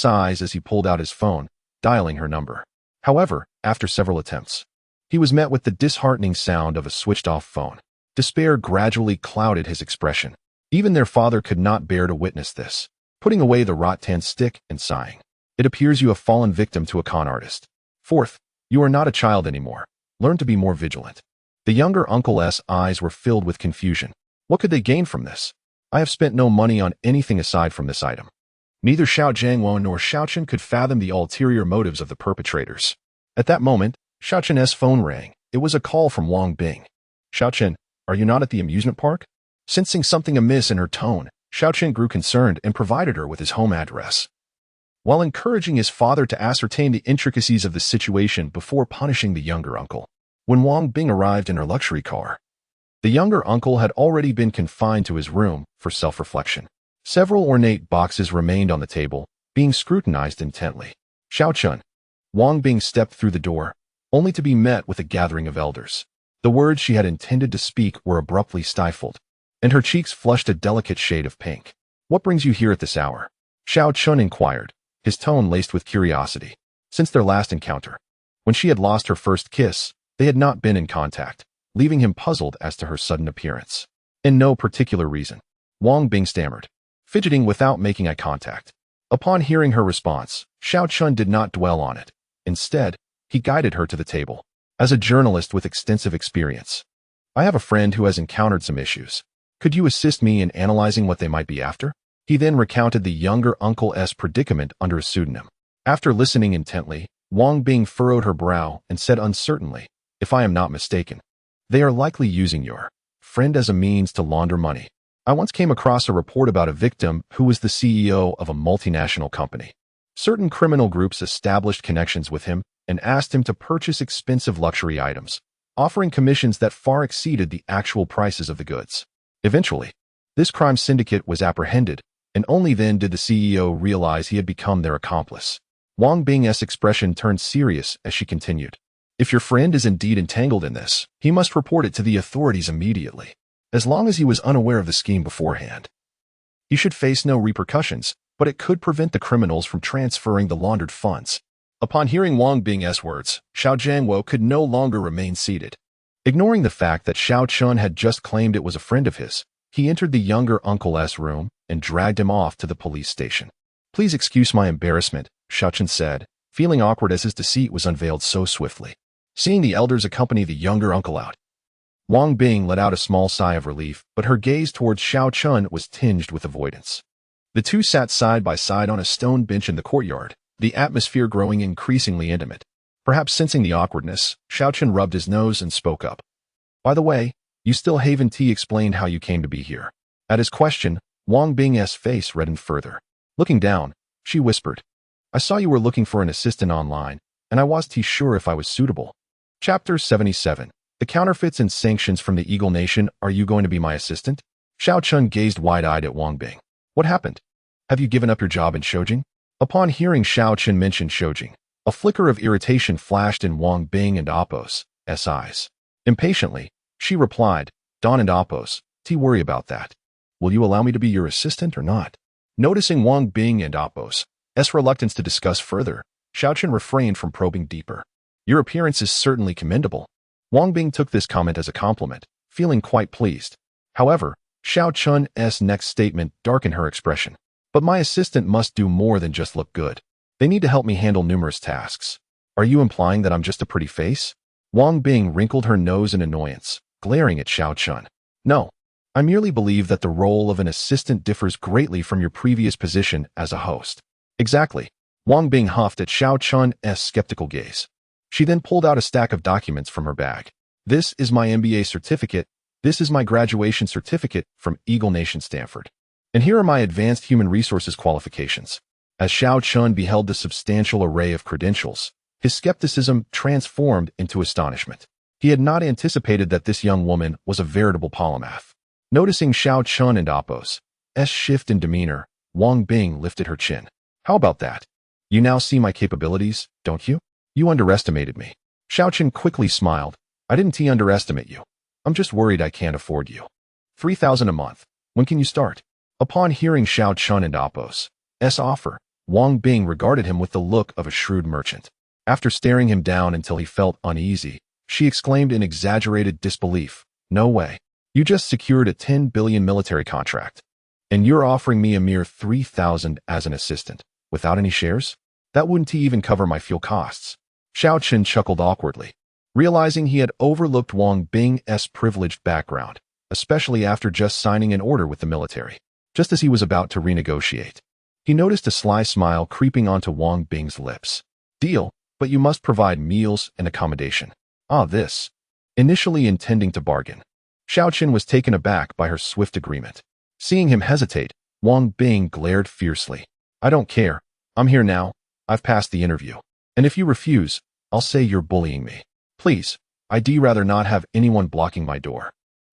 eyes as he pulled out his phone, dialing her number. However, after several attempts, he was met with the disheartening sound of a switched-off phone. Despair gradually clouded his expression. Even their father could not bear to witness this, putting away the rattan stick and sighing. It appears you have fallen victim to a con artist. Fourth, you are not a child anymore. Learn to be more vigilant. The younger uncle's eyes were filled with confusion. What could they gain from this? I have spent no money on anything aside from this item. Neither Xiao Jiangwo nor Xiao Chen could fathom the ulterior motives of the perpetrators. At that moment, Xiao Chen's phone rang. It was a call from Wang Bing. Xiao Chen, are you not at the amusement park? Sensing something amiss in her tone, Xiao Chen grew concerned and provided her with his home address. While encouraging his father to ascertain the intricacies of the situation before punishing the younger uncle. When Wang Bing arrived in her luxury car, the younger uncle had already been confined to his room for self-reflection. Several ornate boxes remained on the table, being scrutinized intently. Xiao Chun. Wang Bing stepped through the door, only to be met with a gathering of elders. The words she had intended to speak were abruptly stifled, and her cheeks flushed a delicate shade of pink. What brings you here at this hour? Xiao Chun inquired, his tone laced with curiosity. Since their last encounter, when she had lost her first kiss, they had not been in contact, leaving him puzzled as to her sudden appearance. In no particular reason, Wang Bing stammered, fidgeting without making eye contact. Upon hearing her response, Xiao Chun did not dwell on it. Instead, he guided her to the table. As a journalist with extensive experience, I have a friend who has encountered some issues. Could you assist me in analyzing what they might be after? He then recounted the younger uncle's predicament under a pseudonym. After listening intently, Wang Bing furrowed her brow and said uncertainly, if I am not mistaken, they are likely using your friend as a means to launder money. I once came across a report about a victim who was the CEO of a multinational company. Certain criminal groups established connections with him and asked him to purchase expensive luxury items, offering commissions that far exceeded the actual prices of the goods. Eventually, this crime syndicate was apprehended, and only then did the CEO realize he had become their accomplice. Wang Bing's expression turned serious as she continued. If your friend is indeed entangled in this, he must report it to the authorities immediately. As long as he was unaware of the scheme beforehand, he should face no repercussions, but it could prevent the criminals from transferring the laundered funds. Upon hearing Wang Bing's words, Xiao Jiangwo could no longer remain seated. Ignoring the fact that Xiao Chun had just claimed it was a friend of his, he entered the younger uncle's room and dragged him off to the police station. Please excuse my embarrassment, Xiao Chun said, feeling awkward as his deceit was unveiled so swiftly. Seeing the elders accompany the younger uncle out, Wang Bing let out a small sigh of relief, but her gaze towards Xiao Chun was tinged with avoidance. The two sat side by side on a stone bench in the courtyard, the atmosphere growing increasingly intimate. Perhaps sensing the awkwardness, Xiao Chun rubbed his nose and spoke up. By the way, you still haven't explained how you came to be here. At his question, Wang Bing's face reddened further. Looking down, she whispered, I saw you were looking for an assistant online, and I wasn't sure if I was suitable. Chapter 77. The counterfeits and sanctions from the Eagle Nation. Are you going to be my assistant? Xiao Chun gazed wide-eyed at Wang Bing. What happened? Have you given up your job in Shoujing? Upon hearing Xiao Chun mention Shoujing, a flicker of irritation flashed in Wang Bing and Oppo's eyes. Impatiently, she replied, Don and Oppo's, worry about that. Will you allow me to be your assistant or not? Noticing Wang Bing and Oppo's reluctance to discuss further, Xiao Chun refrained from probing deeper. Your appearance is certainly commendable. Wang Bing took this comment as a compliment, feeling quite pleased. However, Xiao Chun's next statement darkened her expression. But my assistant must do more than just look good. They need to help me handle numerous tasks. Are you implying that I'm just a pretty face? Wang Bing wrinkled her nose in annoyance, glaring at Xiao Chun. No, I merely believe that the role of an assistant differs greatly from your previous position as a host. Exactly. Wang Bing huffed at Xiao Chun's skeptical gaze. She then pulled out a stack of documents from her bag. This is my MBA certificate. This is my graduation certificate from Eagle Nation Stanford. And here are my advanced human resources qualifications. As Xiao Chun beheld the substantial array of credentials, his skepticism transformed into astonishment. He had not anticipated that this young woman was a veritable polymath. Noticing Xiao Chun and Appo's shift in demeanor, Wang Bing lifted her chin. How about that? You now see my capabilities, don't you? You underestimated me. Xiao Chun quickly smiled. I didn't underestimate you. I'm just worried I can't afford you. 3,000 a month. When can you start? Upon hearing Xiao Chun and Appo's offer, Wang Bing regarded him with the look of a shrewd merchant. After staring him down until he felt uneasy, she exclaimed in exaggerated disbelief, No way. You just secured a 10 billion military contract. And you're offering me a mere 3,000 as an assistant, without any shares? That wouldn't even cover my fuel costs. Xiao Chun chuckled awkwardly, realizing he had overlooked Wang Bing's privileged background, especially after just signing an order with the military. Just as he was about to renegotiate, he noticed a sly smile creeping onto Wang Bing's lips. Deal, but you must provide meals and accommodation. This. Initially intending to bargain, Xiao Chun was taken aback by her swift agreement. Seeing him hesitate, Wang Bing glared fiercely. I don't care. I'm here now. I've passed the interview. And if you refuse, I'll say you're bullying me. Please, I'd rather not have anyone blocking my door.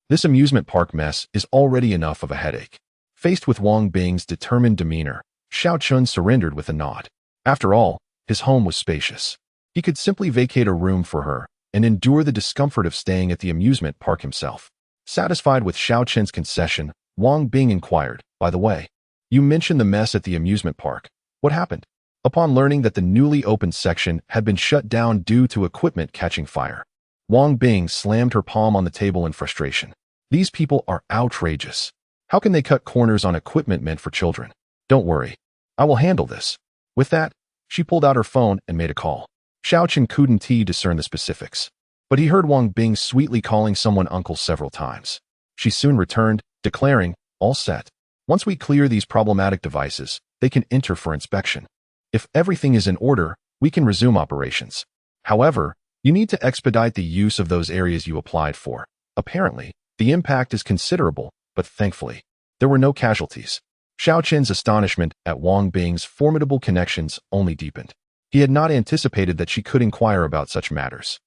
This amusement park mess is already enough of a headache. Faced with Wang Bing's determined demeanor, Xiao Chun surrendered with a nod. After all, his home was spacious. He could simply vacate a room for her and endure the discomfort of staying at the amusement park himself. Satisfied with Xiao Chun's concession, Wang Bing inquired, By the way, you mentioned the mess at the amusement park. What happened? Upon learning that the newly opened section had been shut down due to equipment catching fire, Wang Bing slammed her palm on the table in frustration. These people are outrageous. How can they cut corners on equipment meant for children? Don't worry. I will handle this. With that, she pulled out her phone and made a call. Xiao Chun couldn't discern the specifics, but he heard Wang Bing sweetly calling someone uncle several times. She soon returned, declaring, All set. Once we clear these problematic devices, they can enter for inspection. If everything is in order, we can resume operations. However, you need to expedite the use of those areas you applied for. Apparently, the impact is considerable, but thankfully, there were no casualties. Xiao Chun's astonishment at Wang Bing's formidable connections only deepened. He had not anticipated that she could inquire about such matters.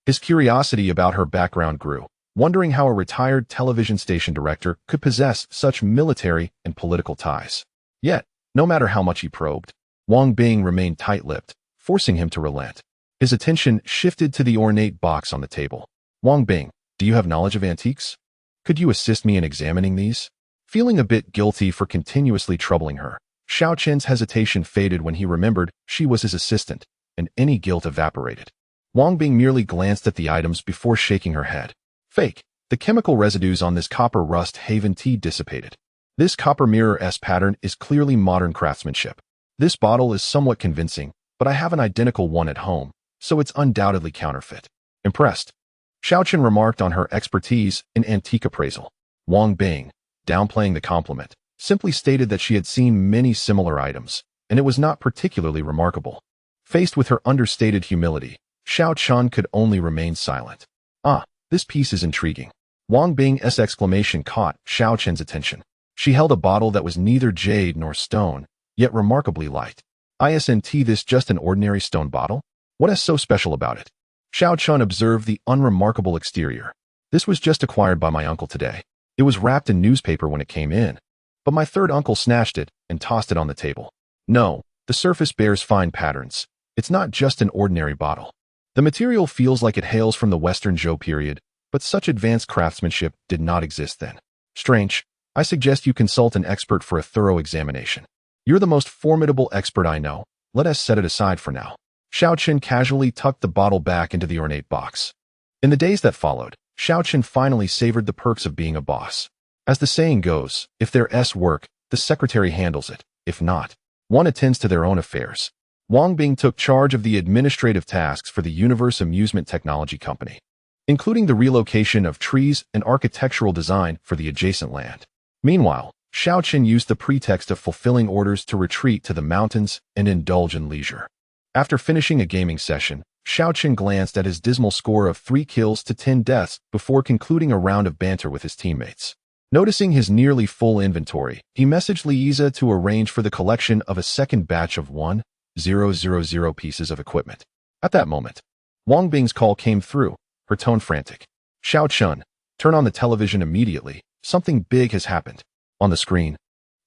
His curiosity about her background grew, wondering how a retired television station director could possess such military and political ties. Yet, no matter how much he probed, Wang Bing remained tight-lipped, forcing him to relent. His attention shifted to the ornate box on the table. Wang Bing, do you have knowledge of antiques? Could you assist me in examining these? Feeling a bit guilty for continuously troubling her, Xiao Chun's hesitation faded when he remembered she was his assistant, and any guilt evaporated. Wang Bing merely glanced at the items before shaking her head. Fake. The chemical residues on this copper rust haven tea dissipated. This copper mirror-s pattern is clearly modern craftsmanship. This bottle is somewhat convincing, but I have an identical one at home, so it's undoubtedly counterfeit. Impressed. Xiao Chun remarked on her expertise in antique appraisal. Wang Bing, downplaying the compliment, simply stated that she had seen many similar items, and it was not particularly remarkable. Faced with her understated humility, Xiao Chun could only remain silent. This piece is intriguing. Wang Bing's exclamation caught Xiao Chun's attention. She held a bottle that was neither jade nor stone, yet remarkably light. Isn't this just an ordinary stone bottle? What is so special about it? Xiao Chun observed the unremarkable exterior. This was just acquired by my uncle today. It was wrapped in newspaper when it came in, but my third uncle snatched it and tossed it on the table. No, the surface bears fine patterns. It's not just an ordinary bottle. The material feels like it hails from the Western Zhou period, but such advanced craftsmanship did not exist then. Strange. I suggest you consult an expert for a thorough examination. You're the most formidable expert I know. Let us set it aside for now. Xiao Chun casually tucked the bottle back into the ornate box. In the days that followed, Xiao Chun finally savored the perks of being a boss. As the saying goes, if there's work, the secretary handles it. If not, one attends to their own affairs. Wang Bing took charge of the administrative tasks for the Universe Amusement Technology Company, including the relocation of trees and architectural design for the adjacent land. Meanwhile, Xiao Qin used the pretext of fulfilling orders to retreat to the mountains and indulge in leisure. After finishing a gaming session, Xiao Qin glanced at his dismal score of 3 kills to 10 deaths before concluding a round of banter with his teammates. Noticing his nearly full inventory, he messaged Liza to arrange for the collection of a second batch of 1,000 pieces of equipment. At that moment, Wang Bing's call came through, her tone frantic. Xiao Chun, turn on the television immediately. Something big has happened. On the screen,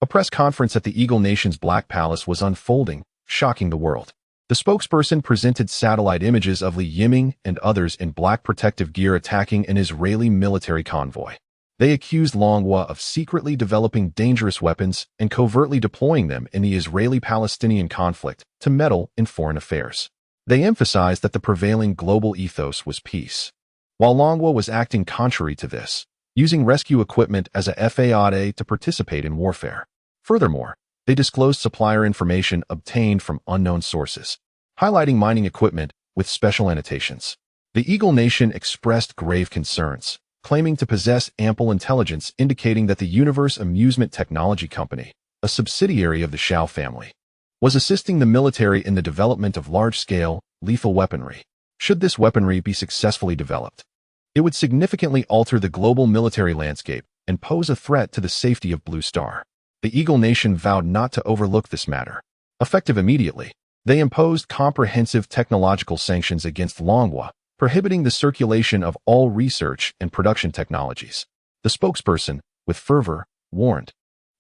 a press conference at the Eagle Nation's Black Palace was unfolding, shocking the world. The spokesperson presented satellite images of Li Yiming and others in black protective gear attacking an Israeli military convoy. They accused Longhua of secretly developing dangerous weapons and covertly deploying them in the Israeli-Palestinian conflict to meddle in foreign affairs. They emphasized that the prevailing global ethos was peace, while Longhua was acting contrary to this, using rescue equipment as a FAAD to participate in warfare. Furthermore, they disclosed supplier information obtained from unknown sources, highlighting mining equipment with special annotations. The Eagle Nation expressed grave concerns, claiming to possess ample intelligence indicating that the Universe Amusement Technology Company, a subsidiary of the Shao family, was assisting the military in the development of large-scale, lethal weaponry. Should this weaponry be successfully developed, it would significantly alter the global military landscape and pose a threat to the safety of Blue Star. The Eagle Nation vowed not to overlook this matter. Effective immediately, they imposed comprehensive technological sanctions against Longhua, prohibiting the circulation of all research and production technologies. The spokesperson, with fervor, warned,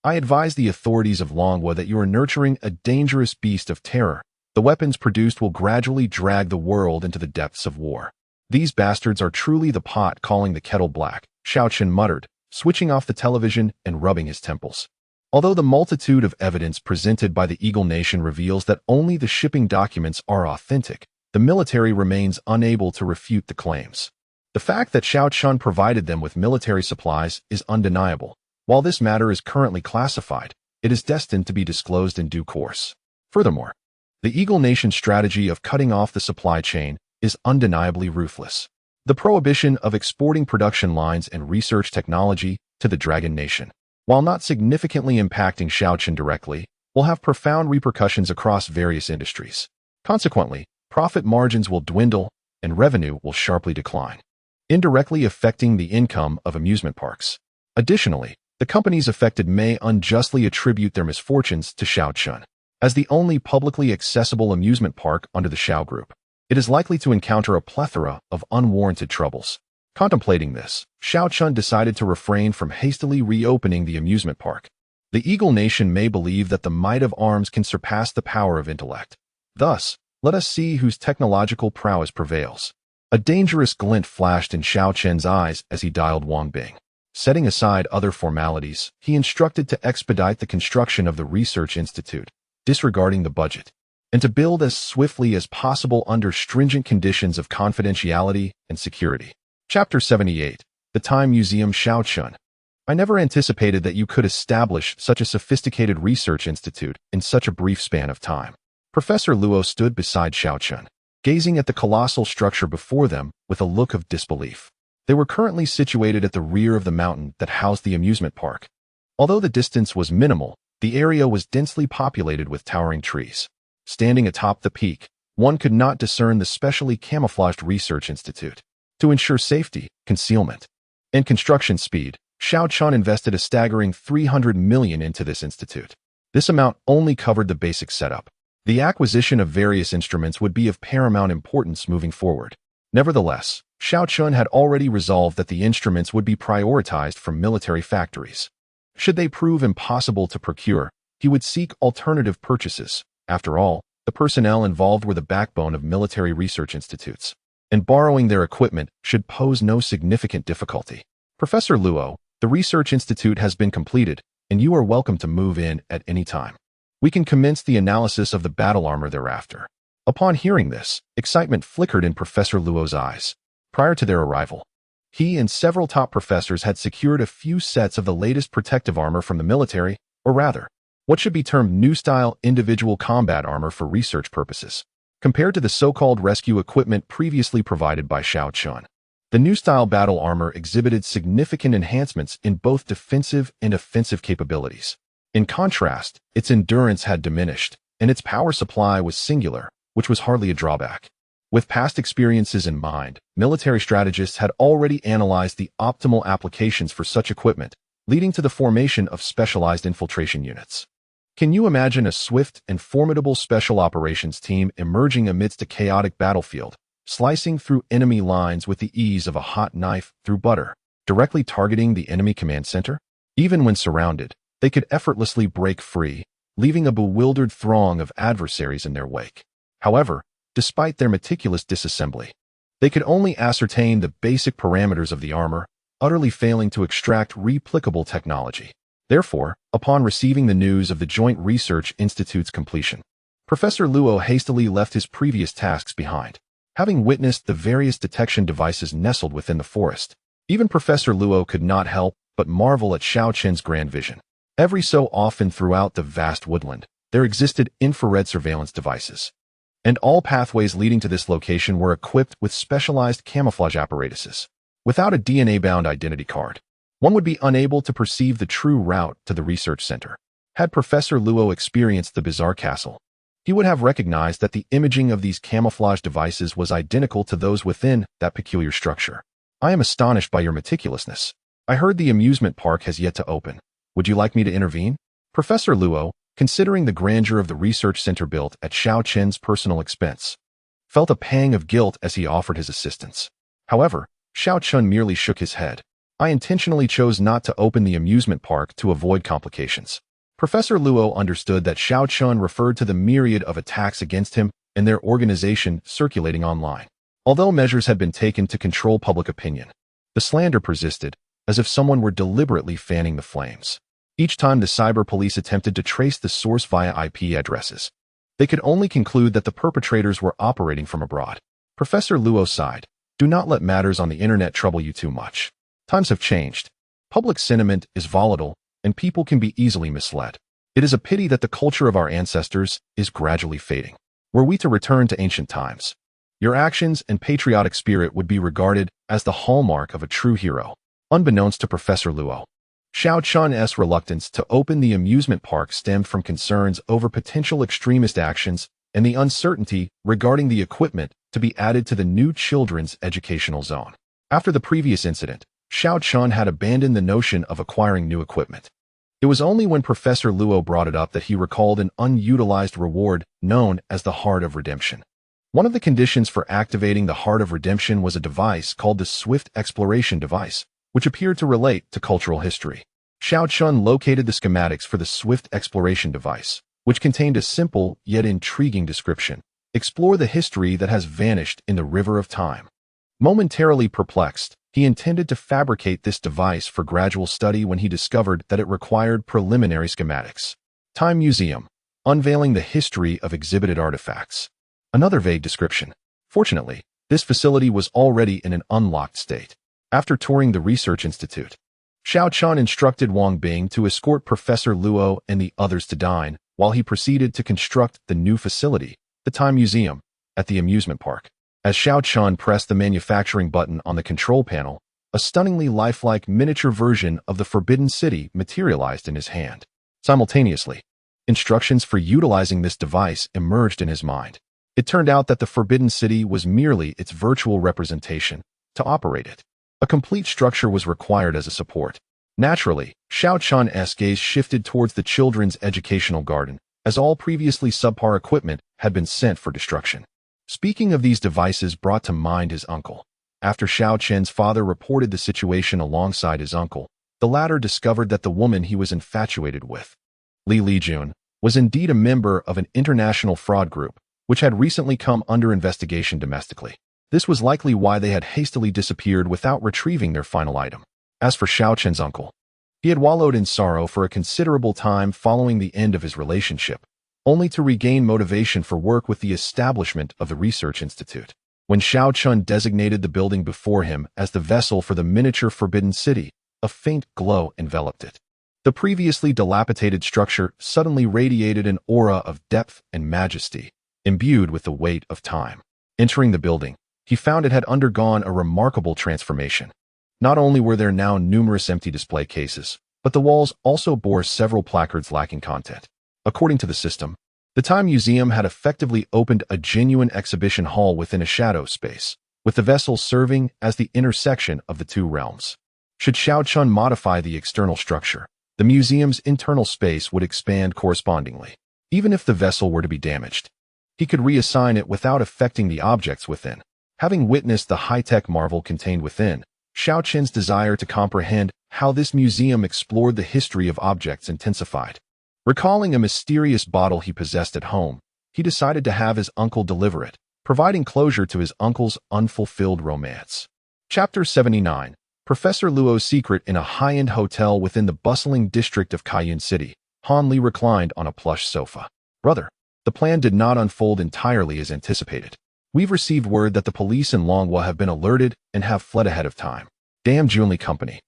I advise the authorities of Longhua that you are nurturing a dangerous beast of terror. The weapons produced will gradually drag the world into the depths of war. These bastards are truly the pot calling the kettle black, Xiao Qin muttered, switching off the television and rubbing his temples. Although the multitude of evidence presented by the Eagle Nation reveals that only the shipping documents are authentic, the military remains unable to refute the claims. The fact that Xiao Chun provided them with military supplies is undeniable. While this matter is currently classified, it is destined to be disclosed in due course. Furthermore, the Eagle Nation's strategy of cutting off the supply chain is undeniably ruthless. The prohibition of exporting production lines and research technology to the Dragon Nation, while not significantly impacting Xiao Chun directly, will have profound repercussions across various industries. Consequently, profit margins will dwindle and revenue will sharply decline, indirectly affecting the income of amusement parks. Additionally, the companies affected may unjustly attribute their misfortunes to Xiao Chun. As the only publicly accessible amusement park under the Xiao Group, it is likely to encounter a plethora of unwarranted troubles. Contemplating this, Xiao Chun decided to refrain from hastily reopening the amusement park. The Eagle Nation may believe that the might of arms can surpass the power of intellect. Thus, let us see whose technological prowess prevails. A dangerous glint flashed in Xiao Chen's eyes as he dialed Wang Bing. Setting aside other formalities, he instructed to expedite the construction of the research institute, disregarding the budget, and to build as swiftly as possible under stringent conditions of confidentiality and security. Chapter 78. The Time Museum. Xiao Chun. I never anticipated that you could establish such a sophisticated research institute in such a brief span of time. Professor Luo stood beside Xiao Chun, gazing at the colossal structure before them with a look of disbelief. They were currently situated at the rear of the mountain that housed the amusement park. Although the distance was minimal, the area was densely populated with towering trees. Standing atop the peak, one could not discern the specially camouflaged research institute. To ensure safety, concealment, and construction speed, Xiao Chun invested a staggering 300 million into this institute. This amount only covered the basic setup. The acquisition of various instruments would be of paramount importance moving forward. Nevertheless, Xiao Chun had already resolved that the instruments would be prioritized from military factories. Should they prove impossible to procure, he would seek alternative purchases. After all, the personnel involved were the backbone of military research institutes, and borrowing their equipment should pose no significant difficulty. Professor Luo, the research institute has been completed, and you are welcome to move in at any time. We can commence the analysis of the battle armor thereafter. Upon hearing this, excitement flickered in Professor Luo's eyes. Prior to their arrival, he and several top professors had secured a few sets of the latest protective armor from the military, or rather, what should be termed new-style individual combat armor for research purposes, compared to the so-called rescue equipment previously provided by Xiao Chun. The new-style battle armor exhibited significant enhancements in both defensive and offensive capabilities. In contrast, its endurance had diminished, and its power supply was singular, which was hardly a drawback. With past experiences in mind, military strategists had already analyzed the optimal applications for such equipment, leading to the formation of specialized infiltration units. Can you imagine a swift and formidable special operations team emerging amidst a chaotic battlefield, slicing through enemy lines with the ease of a hot knife through butter, directly targeting the enemy command center? Even when surrounded, they could effortlessly break free, leaving a bewildered throng of adversaries in their wake. However, despite their meticulous disassembly, they could only ascertain the basic parameters of the armor, utterly failing to extract replicable technology. Therefore, upon receiving the news of the Joint Research Institute's completion, Professor Luo hastily left his previous tasks behind. Having witnessed the various detection devices nestled within the forest, even Professor Luo could not help but marvel at Xiao Chen's grand vision. Every so often throughout the vast woodland, there existed infrared surveillance devices, and all pathways leading to this location were equipped with specialized camouflage apparatuses. Without a DNA-bound identity card, one would be unable to perceive the true route to the research center. Had Professor Luo experienced the bizarre castle, he would have recognized that the imaging of these camouflage devices was identical to those within that peculiar structure. I am astonished by your meticulousness. I heard the amusement park has yet to open. Would you like me to intervene? Professor Luo, considering the grandeur of the research center built at Xiao Chen's personal expense, felt a pang of guilt as he offered his assistance. However, Xiao Chun merely shook his head. I intentionally chose not to open the amusement park to avoid complications. Professor Luo understood that Xiao Chun referred to the myriad of attacks against him and their organization circulating online. Although measures had been taken to control public opinion, the slander persisted, as if someone were deliberately fanning the flames. Each time the cyber police attempted to trace the source via IP addresses, they could only conclude that the perpetrators were operating from abroad. Professor Luo sighed. Do not let matters on the internet trouble you too much. Times have changed. Public sentiment is volatile, and people can be easily misled. It is a pity that the culture of our ancestors is gradually fading. Were we to return to ancient times, your actions and patriotic spirit would be regarded as the hallmark of a true hero. Unbeknownst to Professor Luo, Xiao Chun's reluctance to open the amusement park stemmed from concerns over potential extremist actions and the uncertainty regarding the equipment to be added to the new children's educational zone. After the previous incident, Xiao Chun had abandoned the notion of acquiring new equipment. It was only when Professor Luo brought it up that he recalled an unutilized reward known as the Heart of Redemption. One of the conditions for activating the Heart of Redemption was a device called the Swift Exploration Device, which appeared to relate to cultural history. Xiao Chun located the schematics for the Swift Exploration Device, which contained a simple yet intriguing description. Explore the history that has vanished in the river of time. Momentarily perplexed, he intended to fabricate this device for gradual study when he discovered that it required preliminary schematics. Time Museum, unveiling the history of exhibited artifacts. Another vague description. Fortunately, this facility was already in an unlocked state. After touring the Research Institute, Xiao Chun instructed Wang Bing to escort Professor Luo and the others to dine, while he proceeded to construct the new facility, the Time Museum, at the amusement park. As Xiao Chun pressed the manufacturing button on the control panel, a stunningly lifelike miniature version of the Forbidden City materialized in his hand. Simultaneously, instructions for utilizing this device emerged in his mind. It turned out that the Forbidden City was merely its virtual representation. To operate it, a complete structure was required as a support. Naturally, Xiao Chun's gaze shifted towards the children's educational garden, as all previously subpar equipment had been sent for destruction. Speaking of these devices brought to mind his uncle. After Xiao Chen's father reported the situation alongside his uncle, the latter discovered that the woman he was infatuated with, Li Lijun, was indeed a member of an international fraud group, which had recently come under investigation domestically. This was likely why they had hastily disappeared without retrieving their final item. As for Xiao Chen's uncle, he had wallowed in sorrow for a considerable time following the end of his relationship, only to regain motivation for work with the establishment of the Research Institute. When Xiao Chun designated the building before him as the vessel for the miniature Forbidden City, a faint glow enveloped it. The previously dilapidated structure suddenly radiated an aura of depth and majesty, imbued with the weight of time. Entering the building, he found it had undergone a remarkable transformation. Not only were there now numerous empty display cases, but the walls also bore several placards lacking content. According to the system, the Time Museum had effectively opened a genuine exhibition hall within a shadow space, with the vessel serving as the intersection of the two realms. Should Xiao Chun modify the external structure, the museum's internal space would expand correspondingly. Even if the vessel were to be damaged, he could reassign it without affecting the objects within. Having witnessed the high-tech marvel contained within, Xiao Chen's desire to comprehend how this museum explored the history of objects intensified. Recalling a mysterious bottle he possessed at home, he decided to have his uncle deliver it, providing closure to his uncle's unfulfilled romance. Chapter 79. Professor Luo's secret. In a high-end hotel within the bustling district of Kaiyun City, Han Li reclined on a plush sofa. Brother, the plan did not unfold entirely as anticipated. We've received word that the police in Longhua have been alerted and have fled ahead of time. Damn Junli Company,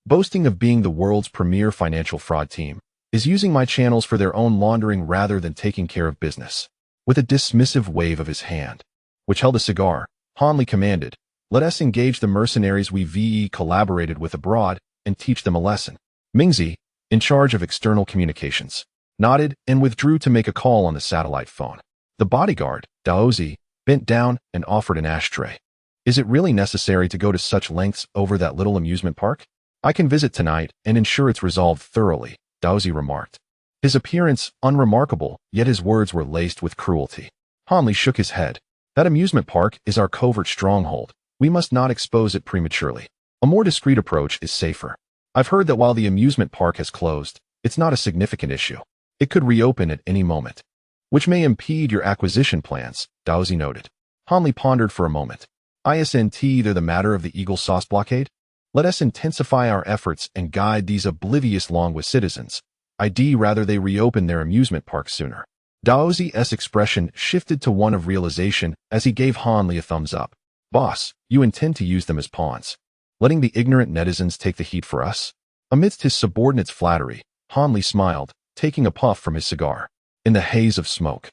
boasting of being the world's premier financial fraud team, is using my channels for their own laundering rather than taking care of business. With a dismissive wave of his hand, which held a cigar, Han Li commanded, "Let us engage the mercenaries we collaborated with abroad and teach them a lesson." Mingzi, in charge of external communications, nodded and withdrew to make a call on the satellite phone. The bodyguard, Daozi, bent down and offered an ashtray. "Is it really necessary to go to such lengths over that little amusement park? I can visit tonight and ensure it's resolved thoroughly," Daozi remarked. His appearance unremarkable, yet his words were laced with cruelty. Han Li shook his head. "That amusement park is our covert stronghold. We must not expose it prematurely. A more discreet approach is safer. I've heard that while the amusement park has closed, it's not a significant issue. It could reopen at any moment, which may impede your acquisition plans," Daozi noted. Han Li pondered for a moment. "Isn't there the matter of the Eagle Sauce blockade? Let us intensify our efforts and guide these oblivious Longhua citizens. I'd rather they reopen their amusement park sooner." Daozi's expression shifted to one of realization as he gave Han Li a thumbs up. "Boss, you intend to use them as pawns, letting the ignorant netizens take the heat for us?" Amidst his subordinate's flattery, Han Li smiled, taking a puff from his cigar. In the haze of smoke,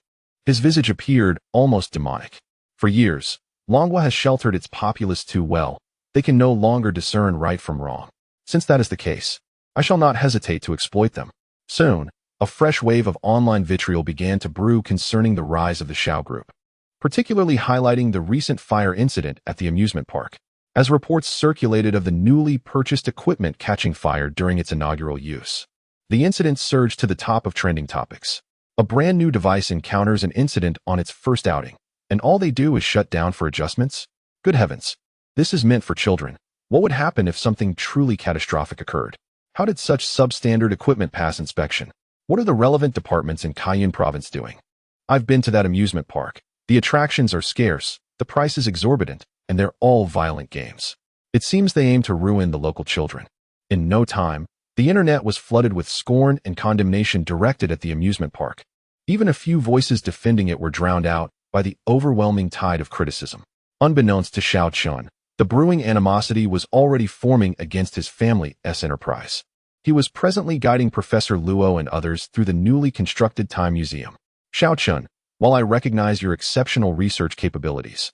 his visage appeared almost demonic. For years, Longhua has sheltered its populace too well. They can no longer discern right from wrong. Since that is the case, I shall not hesitate to exploit them. Soon, a fresh wave of online vitriol began to brew concerning the rise of the Xiao Group, particularly highlighting the recent fire incident at the amusement park, as reports circulated of the newly purchased equipment catching fire during its inaugural use. The incident surged to the top of trending topics. A brand new device encounters an incident on its first outing, and all they do is shut down for adjustments? Good heavens. This is meant for children. What would happen if something truly catastrophic occurred? How did such substandard equipment pass inspection? What are the relevant departments in Kaiyun province doing? I've been to that amusement park. The attractions are scarce, the price is exorbitant, and they're all violent games. It seems they aim to ruin the local children. In no time, the internet was flooded with scorn and condemnation directed at the amusement park. Even a few voices defending it were drowned out by the overwhelming tide of criticism. Unbeknownst to Xiao Chun, the brewing animosity was already forming against his family's enterprise. He was presently guiding Professor Luo and others through the newly constructed Time Museum. "Xiao Chun, while I recognize your exceptional research capabilities,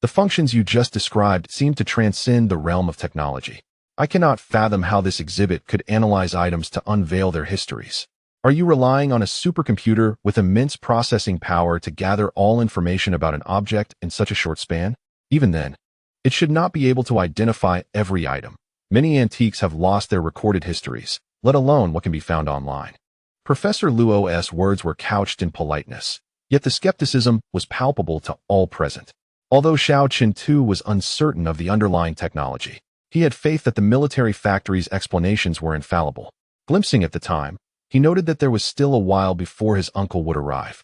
the functions you just described seem to transcend the realm of technology. I cannot fathom how this exhibit could analyze items to unveil their histories. Are you relying on a supercomputer with immense processing power to gather all information about an object in such a short span? Even then, it should not be able to identify every item. Many antiques have lost their recorded histories, let alone what can be found online." Professor Luo's words were couched in politeness, yet the skepticism was palpable to all present. Although Xiao Chun too was uncertain of the underlying technology, he had faith that the military factory's explanations were infallible. Glimpsing at the time, he noted that there was still a while before his uncle would arrive.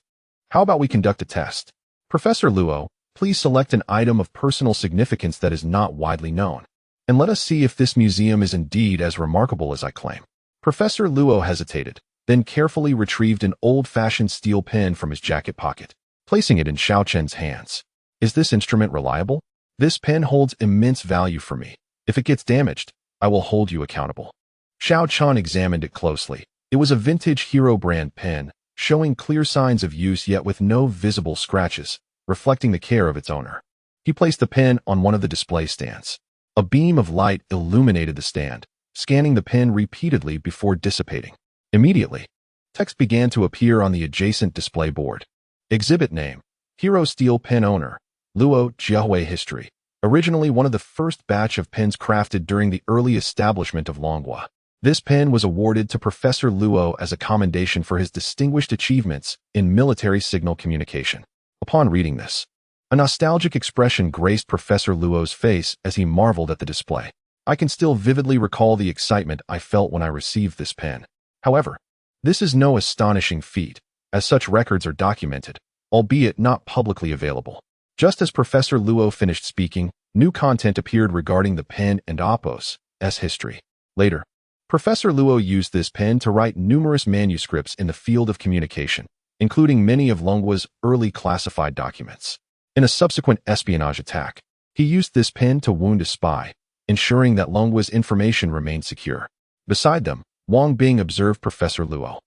"How about we conduct a test? Professor Luo, please select an item of personal significance that is not widely known, and let us see if this museum is indeed as remarkable as I claim." Professor Luo hesitated, then carefully retrieved an old-fashioned steel pen from his jacket pocket, placing it in Xiao Chen's hands. "Is this instrument reliable? This pen holds immense value for me. If it gets damaged, I will hold you accountable." Xiao Chun examined it closely. It was a vintage Hero brand pen, showing clear signs of use yet with no visible scratches, reflecting the care of its owner. He placed the pen on one of the display stands. A beam of light illuminated the stand, scanning the pen repeatedly before dissipating. Immediately, text began to appear on the adjacent display board. Exhibit name: Hero Steel Pen Owner, Luo Jiahui History. Originally one of the first batch of pens crafted during the early establishment of Longhua. This pen was awarded to Professor Luo as a commendation for his distinguished achievements in military signal communication. Upon reading this, a nostalgic expression graced Professor Luo's face as he marveled at the display. I can still vividly recall the excitement I felt when I received this pen. However, this is no astonishing feat, as such records are documented, albeit not publicly available. Just as Professor Luo finished speaking, new content appeared regarding the pen and Appo's history. Later, Professor Luo used this pen to write numerous manuscripts in the field of communication, including many of Longhua's early classified documents. In a subsequent espionage attack, he used this pen to wound a spy, ensuring that Longhua's information remained secure. Beside them, Wang Bing observed Professor Luo,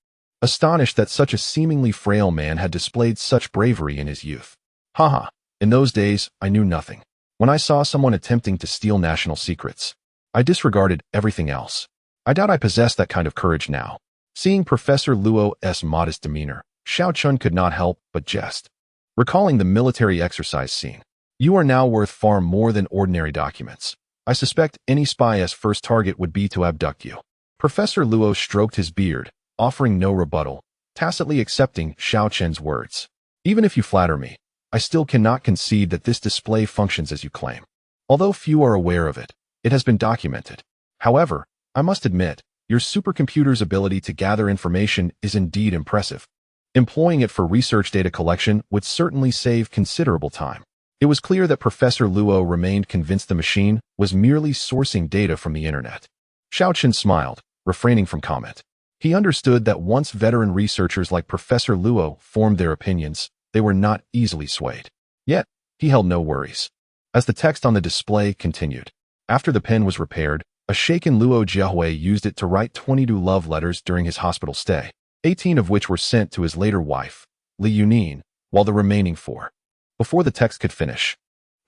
astonished that such a seemingly frail man had displayed such bravery in his youth. Haha, in those days, I knew nothing. When I saw someone attempting to steal national secrets, I disregarded everything else. I doubt I possess that kind of courage now. Seeing Professor Luo's modest demeanor, Xiao Chun could not help but jest. Recalling the military exercise scene, you are now worth far more than ordinary documents. I suspect any spy's first target would be to abduct you. Professor Luo stroked his beard, offering no rebuttal, tacitly accepting Xiao Chun's words. Even if you flatter me, I still cannot concede that this display functions as you claim. Although few are aware of it, it has been documented. However, I must admit, your supercomputer's ability to gather information is indeed impressive. Employing it for research data collection would certainly save considerable time. It was clear that Professor Luo remained convinced the machine was merely sourcing data from the internet. Xiao Chun smiled, refraining from comment. He understood that once veteran researchers like Professor Luo formed their opinions, they were not easily swayed. Yet, he held no worries. As the text on the display continued, after the pen was repaired, a shaken Luo Jiahui used it to write 22 love letters during his hospital stay, 18 of which were sent to his later wife, Li Yunin, while the remaining 4. Before the text could finish,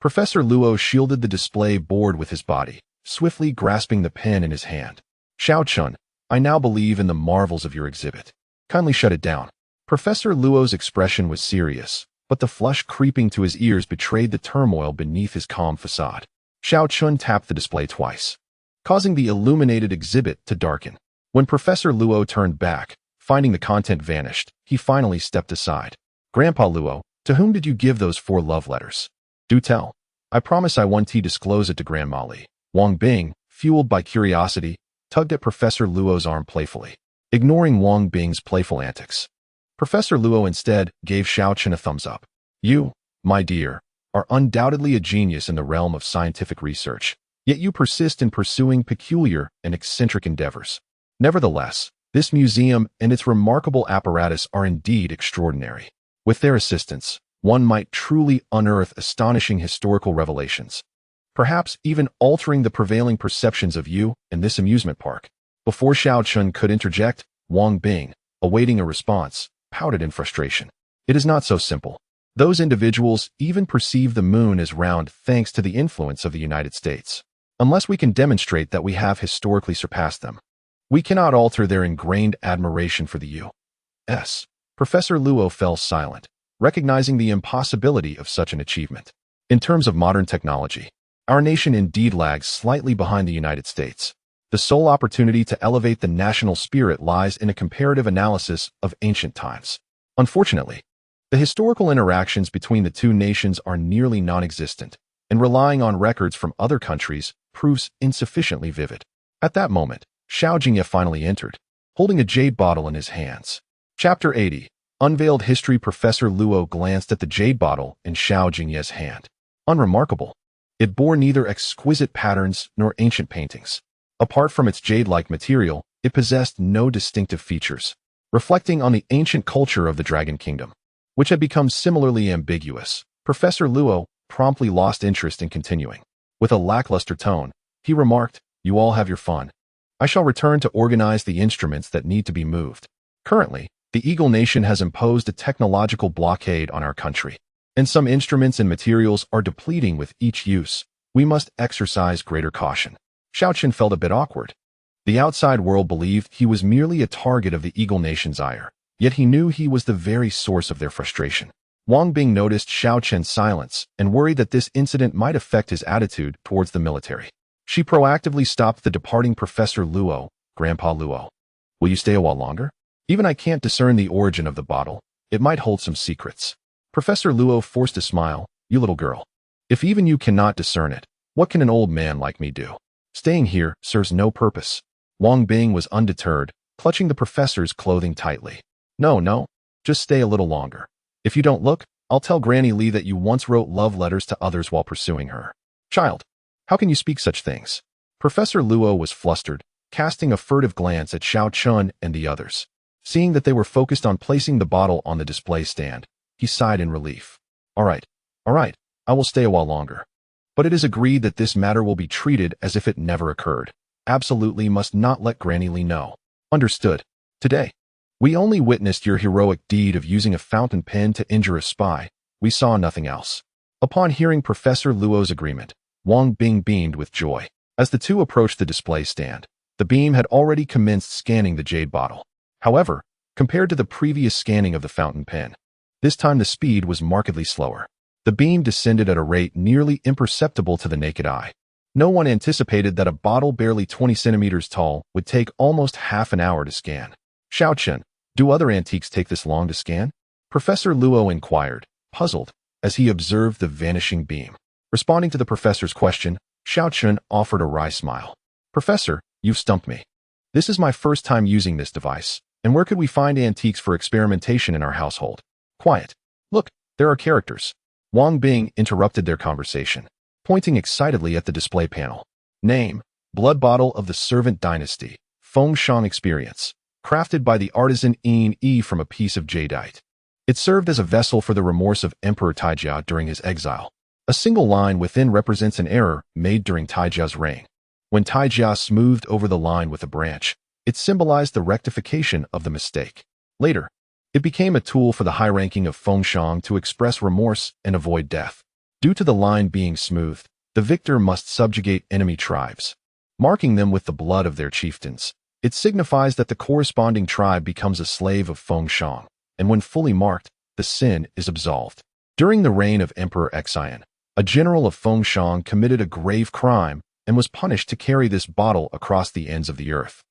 Professor Luo shielded the display board with his body, swiftly grasping the pen in his hand. Xiao Chun, I now believe in the marvels of your exhibit. Kindly shut it down. Professor Luo's expression was serious, but the flush creeping to his ears betrayed the turmoil beneath his calm facade. Xiao Chun tapped the display twice, causing the illuminated exhibit to darken. When Professor Luo turned back, finding the content vanished, he finally stepped aside. Grandpa Luo, to whom did you give those 4 love letters? Do tell. I promise I won't disclose it to Grandma Li. Wang Bing, fueled by curiosity, tugged at Professor Luo's arm playfully, ignoring Wang Bing's playful antics. Professor Luo instead gave Xiao Chun a thumbs up. You, my dear, are undoubtedly a genius in the realm of scientific research, yet you persist in pursuing peculiar and eccentric endeavors. Nevertheless, this museum and its remarkable apparatus are indeed extraordinary. With their assistance, one might truly unearth astonishing historical revelations, perhaps even altering the prevailing perceptions of you and this amusement park. Before Xiao Chun could interject, Wang Bing, awaiting a response, pouted in frustration. It is not so simple. Those individuals even perceive the moon as round thanks to the influence of the United States. Unless we can demonstrate that we have historically surpassed them, we cannot alter their ingrained admiration for the U.S. Professor Luo fell silent, recognizing the impossibility of such an achievement. In terms of modern technology, our nation indeed lags slightly behind the United States. The sole opportunity to elevate the national spirit lies in a comparative analysis of ancient times. Unfortunately, the historical interactions between the two nations are nearly non-existent, and relying on records from other countries proves insufficiently vivid. At that moment, Xiao Jingye finally entered, holding a jade bottle in his hands. Chapter 80. Unveiled History. Professor Luo glanced at the jade bottle in Xiao Jingye's hand. Unremarkable. It bore neither exquisite patterns nor ancient paintings. Apart from its jade-like material, it possessed no distinctive features, reflecting on the ancient culture of the Dragon Kingdom, which had become similarly ambiguous. Professor Luo promptly lost interest in continuing. With a lackluster tone, he remarked, "You all have your fun. I shall return to organize the instruments that need to be moved. Currently, the Eagle Nation has imposed a technological blockade on our country, and some instruments and materials are depleting with each use. We must exercise greater caution. Xiao Chen felt a bit awkward. The outside world believed he was merely a target of the Eagle Nation's ire, yet he knew he was the very source of their frustration. Wang Bing noticed Xiao Chen's silence and worried that this incident might affect his attitude towards the military. She proactively stopped the departing Professor Luo. Grandpa Luo, will you stay a while longer? Even I can't discern the origin of the bottle. It might hold some secrets. Professor Luo forced a smile. You little girl. If even you cannot discern it, what can an old man like me do? Staying here serves no purpose. Wang Bing was undeterred, clutching the professor's clothing tightly. No, just stay a little longer. If you don't look, I'll tell Granny Lee that you once wrote love letters to others while pursuing her. Child, how can you speak such things? Professor Luo was flustered, casting a furtive glance at Xiao Chun and the others. Seeing that they were focused on placing the bottle on the display stand, he sighed in relief. All right, I will stay a while longer. But it is agreed that this matter will be treated as if it never occurred. Absolutely must not let Granny Lee know. Understood. Today, we only witnessed your heroic deed of using a fountain pen to injure a spy. We saw nothing else. Upon hearing Professor Luo's agreement, Wang Bing beamed with joy. As the two approached the display stand, the beam had already commenced scanning the jade bottle. However, compared to the previous scanning of the fountain pen, this time the speed was markedly slower. The beam descended at a rate nearly imperceptible to the naked eye. No one anticipated that a bottle barely 20 centimeters tall would take almost half an hour to scan. Xiao Chen, do other antiques take this long to scan? Professor Luo inquired, puzzled, as he observed the vanishing beam. Responding to the professor's question, Xiao Chen offered a wry smile. Professor, you've stumped me. This is my first time using this device, and where could we find antiques for experimentation in our household? Quiet. Look, there are characters. Wang Bing interrupted their conversation, pointing excitedly at the display panel. Name, Blood Bottle of the Servant Dynasty, Feng Shang Experience, crafted by the artisan Yin Yi from a piece of jadeite. It served as a vessel for the remorse of Emperor Taijia during his exile. A single line within represents an error made during Taijia's reign. When Taijia smoothed over the line with a branch, it symbolized the rectification of the mistake. Later, it became a tool for the high-ranking of Feng Shang to express remorse and avoid death. Due to the line being smoothed, the victor must subjugate enemy tribes, marking them with the blood of their chieftains. It signifies that the corresponding tribe becomes a slave of Feng Shang, and when fully marked, the sin is absolved. During the reign of Emperor Xian, a general of Feng Shang committed a grave crime and was punished to carry this bottle across the ends of the earth.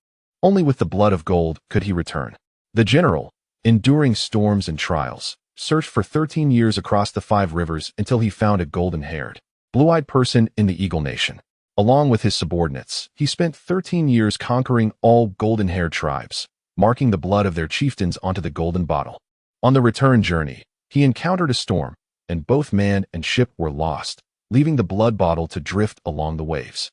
Only with the blood of gold could he return. The general, enduring storms and trials, searched for 13 years across the 5 rivers until he found a golden-haired, blue-eyed person in the Eagle Nation. Along with his subordinates, he spent 13 years conquering all golden-haired tribes, marking the blood of their chieftains onto the golden bottle. On the return journey, he encountered a storm, and both man and ship were lost, leaving the blood bottle to drift along the waves.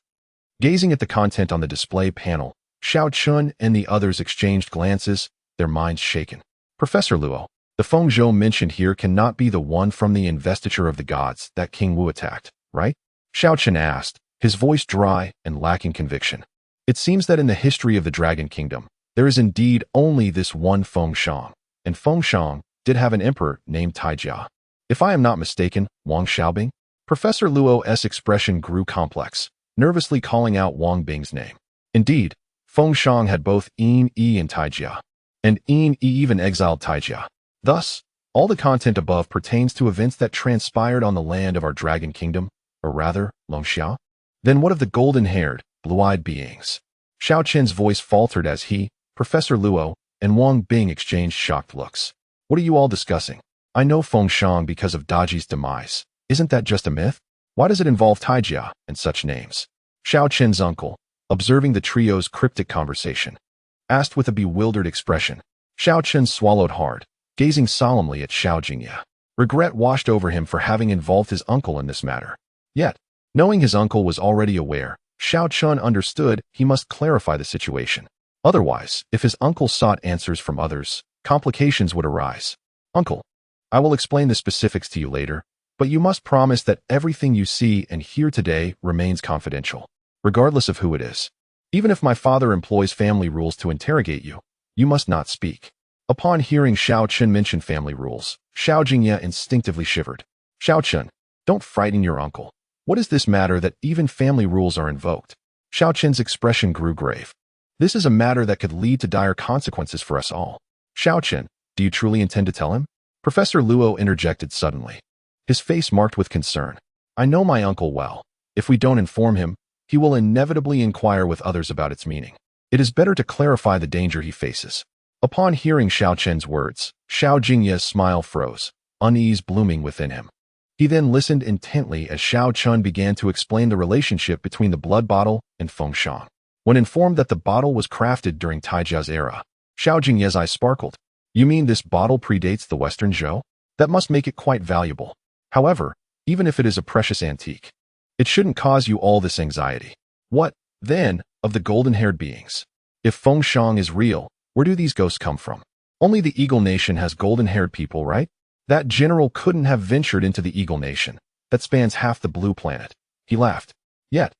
Gazing at the content on the display panel, Xiao Chun and the others exchanged glances, their minds shaken. Professor Luo, the Feng Zhou mentioned here cannot be the one from the investiture of the gods that King Wu attacked, right? Xiao Chen asked, his voice dry and lacking conviction. It seems that in the history of the Dragon Kingdom, there is indeed only this one Feng Shang, and Feng Shang did have an emperor named Taijia. If I am not mistaken, Wang Xiaobing? Professor Luo's expression grew complex, nervously calling out Wang Bing's name. Indeed, Feng Shang had both Yin Yi and Taijia, and Yin Yi even exiled Taijia. Thus, all the content above pertains to events that transpired on the land of our Dragon Kingdom, or rather, Longxia. Then what of the golden-haired, blue-eyed beings? Xiao Chen's voice faltered as he, Professor Luo, and Wang Bing exchanged shocked looks. What are you all discussing? I know Feng Shang because of Daji's demise. Isn't that just a myth? Why does it involve Taijia and such names? Xiao Chen's uncle, observing the trio's cryptic conversation, asked with a bewildered expression. Xiao Chen swallowed hard, gazing solemnly at Xiao Jingya. Regret washed over him for having involved his uncle in this matter. Yet, knowing his uncle was already aware, Xiao Chun understood he must clarify the situation. Otherwise, if his uncle sought answers from others, complications would arise. Uncle, I will explain the specifics to you later, but you must promise that everything you see and hear today remains confidential, regardless of who it is. Even if my father employs family rules to interrogate you, you must not speak. Upon hearing Xiao Chen mention family rules, Xiao Jingye instinctively shivered. Xiao Chen, don't frighten your uncle. What does this matter that even family rules are invoked? Xiao Chen's expression grew grave. This is a matter that could lead to dire consequences for us all. Xiao Chen, do you truly intend to tell him? Professor Luo interjected suddenly, his face marked with concern. I know my uncle well. If we don't inform him, he will inevitably inquire with others about its meaning. It is better to clarify the danger he faces. Upon hearing Xiao Chen's words, Xiao Jingye's smile froze, unease blooming within him. He then listened intently as Xiao Chun began to explain the relationship between the blood bottle and Fengshan. When informed that the bottle was crafted during Taijia's era, Xiao Jingye's eyes sparkled. You mean this bottle predates the Western Zhou? That must make it quite valuable. However, even if it is a precious antique, it shouldn't cause you all this anxiety. What, then, of the golden-haired beings? If Fengshan is real, where do these ghosts come from? Only the Eagle Nation has golden-haired people, right? That general couldn't have ventured into the Eagle Nation. That spans half the blue planet. He laughed. Yet,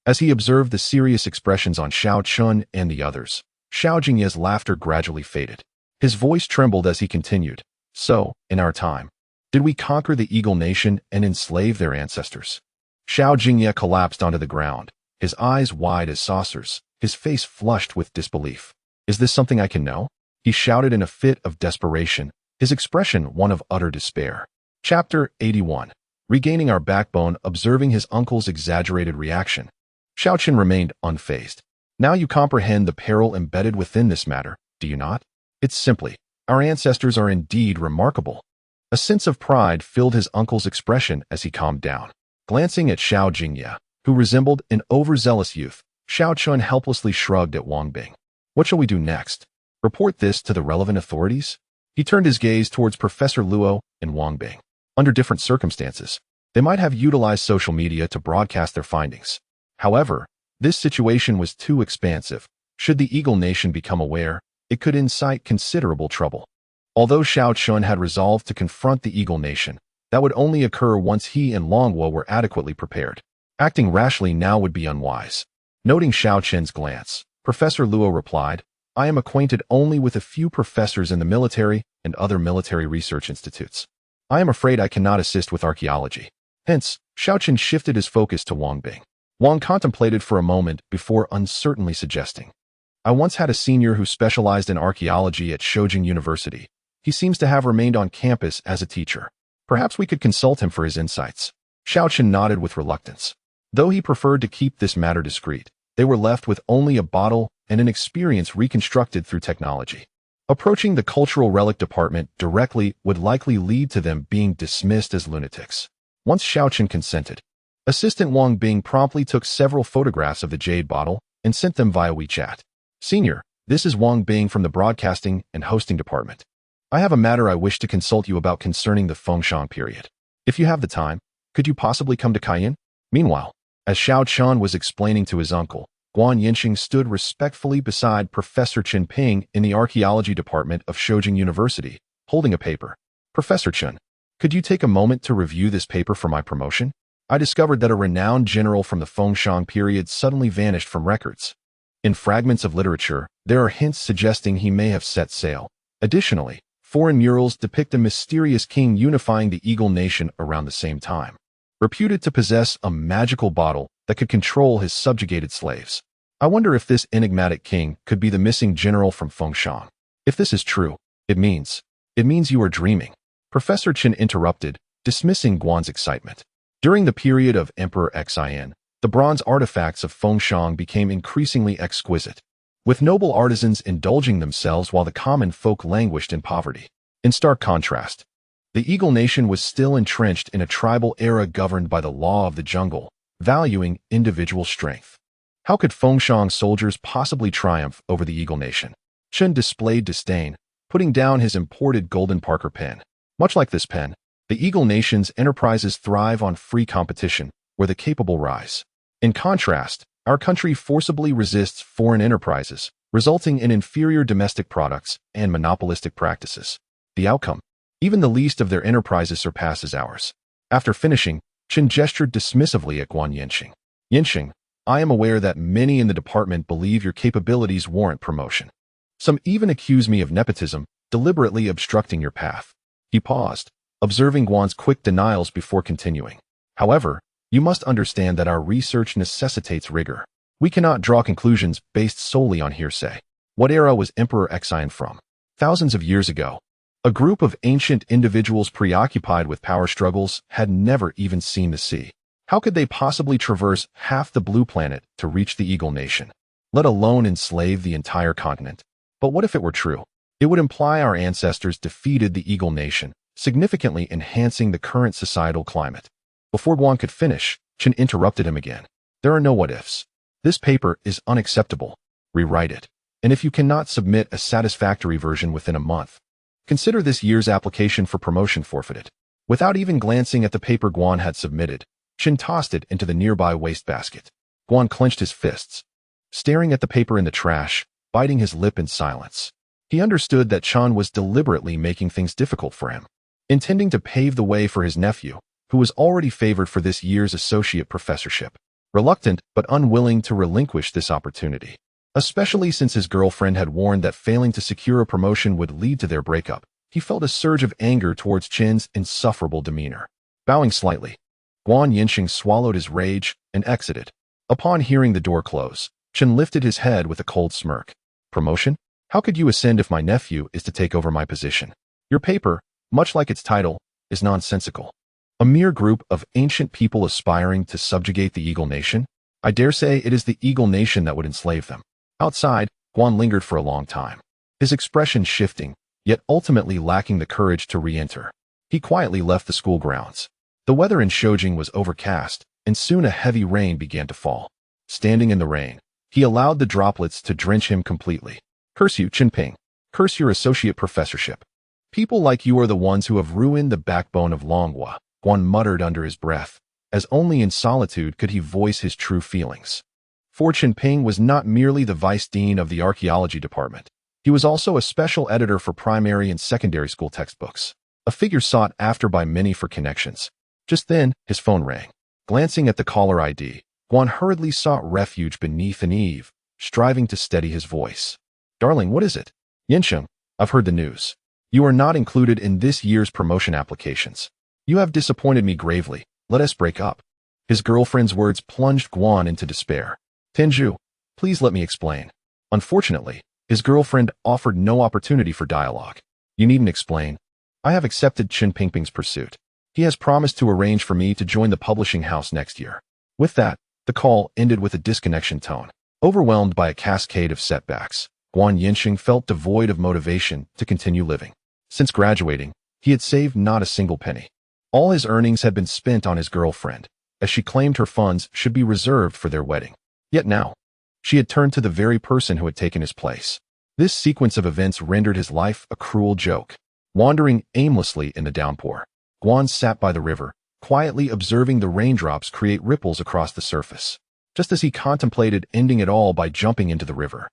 as he observed the serious expressions on Xiao Chun and the others, Xiao Jingye's laughter gradually faded. His voice trembled as he continued. So, in our time, did we conquer the Eagle Nation and enslave their ancestors? Xiao Jingye collapsed onto the ground, his eyes wide as saucers, his face flushed with disbelief. Is this something I can know? He shouted in a fit of desperation, his expression one of utter despair. Chapter 81. Regaining our backbone. Observing his uncle's exaggerated reaction, Xiao Chen remained unfazed. Now you comprehend the peril embedded within this matter, do you not? It's simply, our ancestors are indeed remarkable. A sense of pride filled his uncle's expression as he calmed down. Glancing at Xiao Jingye, who resembled an overzealous youth, Xiao Chun helplessly shrugged at Wang Bing. What shall we do next? Report this to the relevant authorities? He turned his gaze towards Professor Luo and Wang Bing. Under different circumstances, they might have utilized social media to broadcast their findings. However, this situation was too expansive. Should the Eagle Nation become aware, it could incite considerable trouble. Although Xiao Chun had resolved to confront the Eagle Nation, that would only occur once he and Longwo were adequately prepared. Acting rashly now would be unwise. Noting Xiao Chen's glance, Professor Luo replied, I am acquainted only with a few professors in the military and other military research institutes. I am afraid I cannot assist with archaeology. Hence, Xiao Chen shifted his focus to Wang Bing. Wang contemplated for a moment before uncertainly suggesting, I once had a senior who specialized in archaeology at Shoujing University. He seems to have remained on campus as a teacher. Perhaps we could consult him for his insights. Xiao Chen nodded with reluctance. Though he preferred to keep this matter discreet, they were left with only a bottle and an experience reconstructed through technology. Approaching the cultural relic department directly would likely lead to them being dismissed as lunatics. Once Xiao Chen consented, Assistant Wang Bing promptly took several photographs of the jade bottle and sent them via WeChat. Senior, this is Wang Bing from the Broadcasting and Hosting Department. I have a matter I wish to consult you about concerning the Fengshan period. If you have the time, could you possibly come to Cayenne? Meanwhile, as Xiao Chun was explaining to his uncle, Guan Yinxing stood respectfully beside Professor Chen Ping in the Archaeology Department of Shoujing University, holding a paper. Professor Chen, could you take a moment to review this paper for my promotion? I discovered that a renowned general from the Fengshan period suddenly vanished from records. In fragments of literature, there are hints suggesting he may have set sail. Additionally, foreign murals depict a mysterious king unifying the Eagle Nation around the same time, reputed to possess a magical bottle that could control his subjugated slaves. I wonder if this enigmatic king could be the missing general from Fengshan. If this is true, it means you are dreaming. Professor Chen interrupted, dismissing Guan's excitement. During the period of Emperor Xin, the bronze artifacts of Fengshan became increasingly exquisite, with noble artisans indulging themselves while the common folk languished in poverty. In stark contrast, the Eagle Nation was still entrenched in a tribal era governed by the law of the jungle, valuing individual strength. How could Fengshan soldiers possibly triumph over the Eagle Nation? Chen displayed disdain, putting down his imported golden Parker pen. Much like this pen, the Eagle Nation's enterprises thrive on free competition, where the capable rise. In contrast, our country forcibly resists foreign enterprises, resulting in inferior domestic products and monopolistic practices. The outcome? Even the least of their enterprises surpasses ours. After finishing, Chen gestured dismissively at Guan Yinxing. Yinxing, I am aware that many in the department believe your capabilities warrant promotion. Some even accuse me of nepotism, deliberately obstructing your path. He paused, observing Guan's quick denials before continuing. However, you must understand that our research necessitates rigor. We cannot draw conclusions based solely on hearsay. What era was Emperor Xian from? Thousands of years ago. A group of ancient individuals preoccupied with power struggles had never even seen the sea. How could they possibly traverse half the blue planet to reach the Eagle Nation, let alone enslave the entire continent? But what if it were true? It would imply our ancestors defeated the Eagle Nation, significantly enhancing the current societal climate. Before Guan could finish, Chen interrupted him again. There are no what-ifs. This paper is unacceptable. Rewrite it. And if you cannot submit a satisfactory version within a month, consider this year's application for promotion forfeited. Without even glancing at the paper Guan had submitted, Chen tossed it into the nearby wastebasket. Guan clenched his fists, staring at the paper in the trash, biting his lip in silence. He understood that Chen was deliberately making things difficult for him, intending to pave the way for his nephew, who was already favored for this year's associate professorship. Reluctant but unwilling to relinquish this opportunity, especially since his girlfriend had warned that failing to secure a promotion would lead to their breakup, he felt a surge of anger towards Chen's insufferable demeanor. Bowing slightly, Guan Yinxing swallowed his rage and exited. Upon hearing the door close, Chen lifted his head with a cold smirk. Promotion? How could you ascend if my nephew is to take over my position? Your paper, much like its title, is nonsensical. A mere group of ancient people aspiring to subjugate the Eagle Nation? I dare say it is the Eagle Nation that would enslave them. Outside, Guan lingered for a long time, his expression shifting, yet ultimately lacking the courage to re-enter. He quietly left the school grounds. The weather in Shoujing was overcast, and soon a heavy rain began to fall. Standing in the rain, he allowed the droplets to drench him completely. Curse you, Qinping. Curse your associate professorship. People like you are the ones who have ruined the backbone of Longhua, Guan muttered under his breath, as only in solitude could he voice his true feelings. For Qinping was not merely the vice dean of the archaeology department. He was also a special editor for primary and secondary school textbooks, a figure sought after by many for connections. Just then, his phone rang. Glancing at the caller ID, Guan hurriedly sought refuge beneath an eave, striving to steady his voice. Darling, what is it? Yinsheng, I've heard the news. You are not included in this year's promotion applications. You have disappointed me gravely. Let us break up. His girlfriend's words plunged Guan into despair. Tenju, please let me explain. Unfortunately, his girlfriend offered no opportunity for dialogue. You needn't explain. I have accepted Chen Pingping's pursuit. He has promised to arrange for me to join the publishing house next year. With that, the call ended with a disconnection tone. Overwhelmed by a cascade of setbacks, Guan Yinxing felt devoid of motivation to continue living. Since graduating, he had saved not a single penny. All his earnings had been spent on his girlfriend, as she claimed her funds should be reserved for their wedding. Yet now, she had turned to the very person who had taken his place. This sequence of events rendered his life a cruel joke. Wandering aimlessly in the downpour, Guan sat by the river, quietly observing the raindrops create ripples across the surface. Just as he contemplated ending it all by jumping into the river,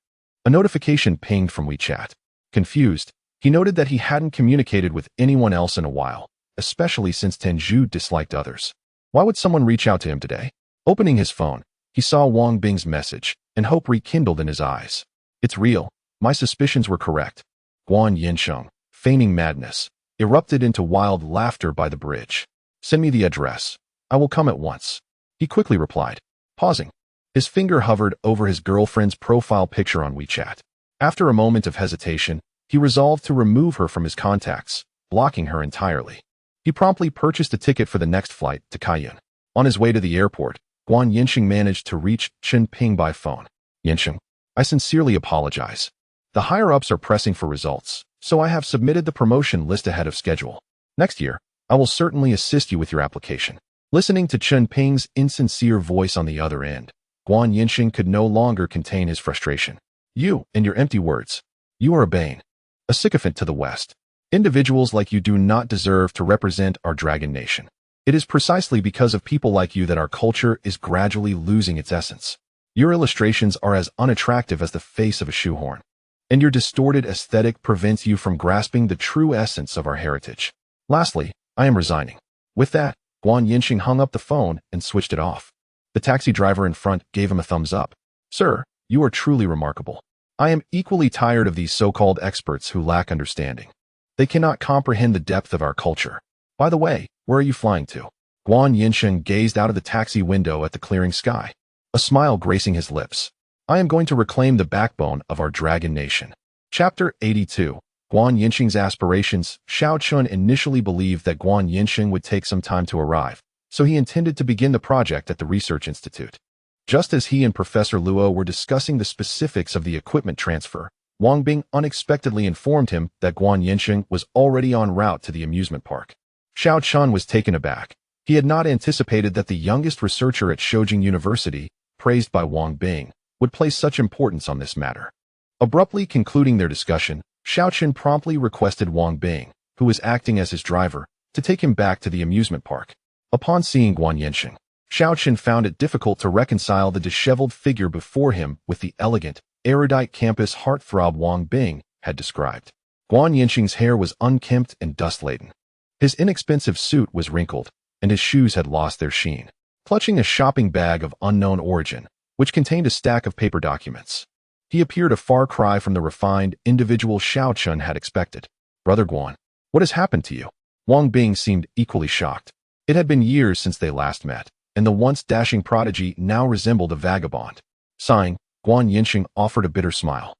a notification pinged from WeChat. Confused, he noted that he hadn't communicated with anyone else in a while, especially since Tenju disliked others. Why would someone reach out to him today? Opening his phone, he saw Wang Bing's message, and hope rekindled in his eyes. It's real. My suspicions were correct. Guan Yinsheng, feigning madness, erupted into wild laughter by the bridge. Send me the address. I will come at once. He quickly replied, pausing. His finger hovered over his girlfriend's profile picture on WeChat. After a moment of hesitation, he resolved to remove her from his contacts, blocking her entirely. He promptly purchased a ticket for the next flight to Kaiyuan. On his way to the airport, Guan Yinxing managed to reach Chen Ping by phone. Yinxing, I sincerely apologize. The higher-ups are pressing for results, so I have submitted the promotion list ahead of schedule. Next year, I will certainly assist you with your application. Listening to Chen Ping's insincere voice on the other end, Guan Yinxing could no longer contain his frustration. You and your empty words. You are a bane, a sycophant to the West. Individuals like you do not deserve to represent our dragon nation. It is precisely because of people like you that our culture is gradually losing its essence. Your illustrations are as unattractive as the face of a shoehorn, and your distorted aesthetic prevents you from grasping the true essence of our heritage. Lastly, I am resigning. With that, Guan Yinxing hung up the phone and switched it off. The taxi driver in front gave him a thumbs up. Sir, you are truly remarkable. I am equally tired of these so-called experts who lack understanding. They cannot comprehend the depth of our culture. By the way, where are you flying to? Guan Yinsheng gazed out of the taxi window at the clearing sky, a smile gracing his lips. I am going to reclaim the backbone of our dragon nation. Chapter 82. Guan Yinsheng's aspirations. Xiao Chun initially believed that Guan Yinsheng would take some time to arrive, so he intended to begin the project at the Research Institute. Just as he and Professor Luo were discussing the specifics of the equipment transfer, Wang Bing unexpectedly informed him that Guan Yinsheng was already en route to the amusement park. Xiao Chun was taken aback. He had not anticipated that the youngest researcher at Shoujing University, praised by Wang Bing, would place such importance on this matter. Abruptly concluding their discussion, Xiao Chun promptly requested Wang Bing, who was acting as his driver, to take him back to the amusement park. Upon seeing Guan Yinsheng, Xiao Chun found it difficult to reconcile the disheveled figure before him with the elegant, erudite campus heartthrob Wang Bing had described. Guan Yinsheng's hair was unkempt and dust-laden. His inexpensive suit was wrinkled, and his shoes had lost their sheen. Clutching a shopping bag of unknown origin, which contained a stack of paper documents, he appeared a far cry from the refined individual Xiao Chun had expected. Brother Guan, what has happened to you? Wang Bing seemed equally shocked. It had been years since they last met, and the once dashing prodigy now resembled a vagabond. Sighing, Guan Yinsheng offered a bitter smile,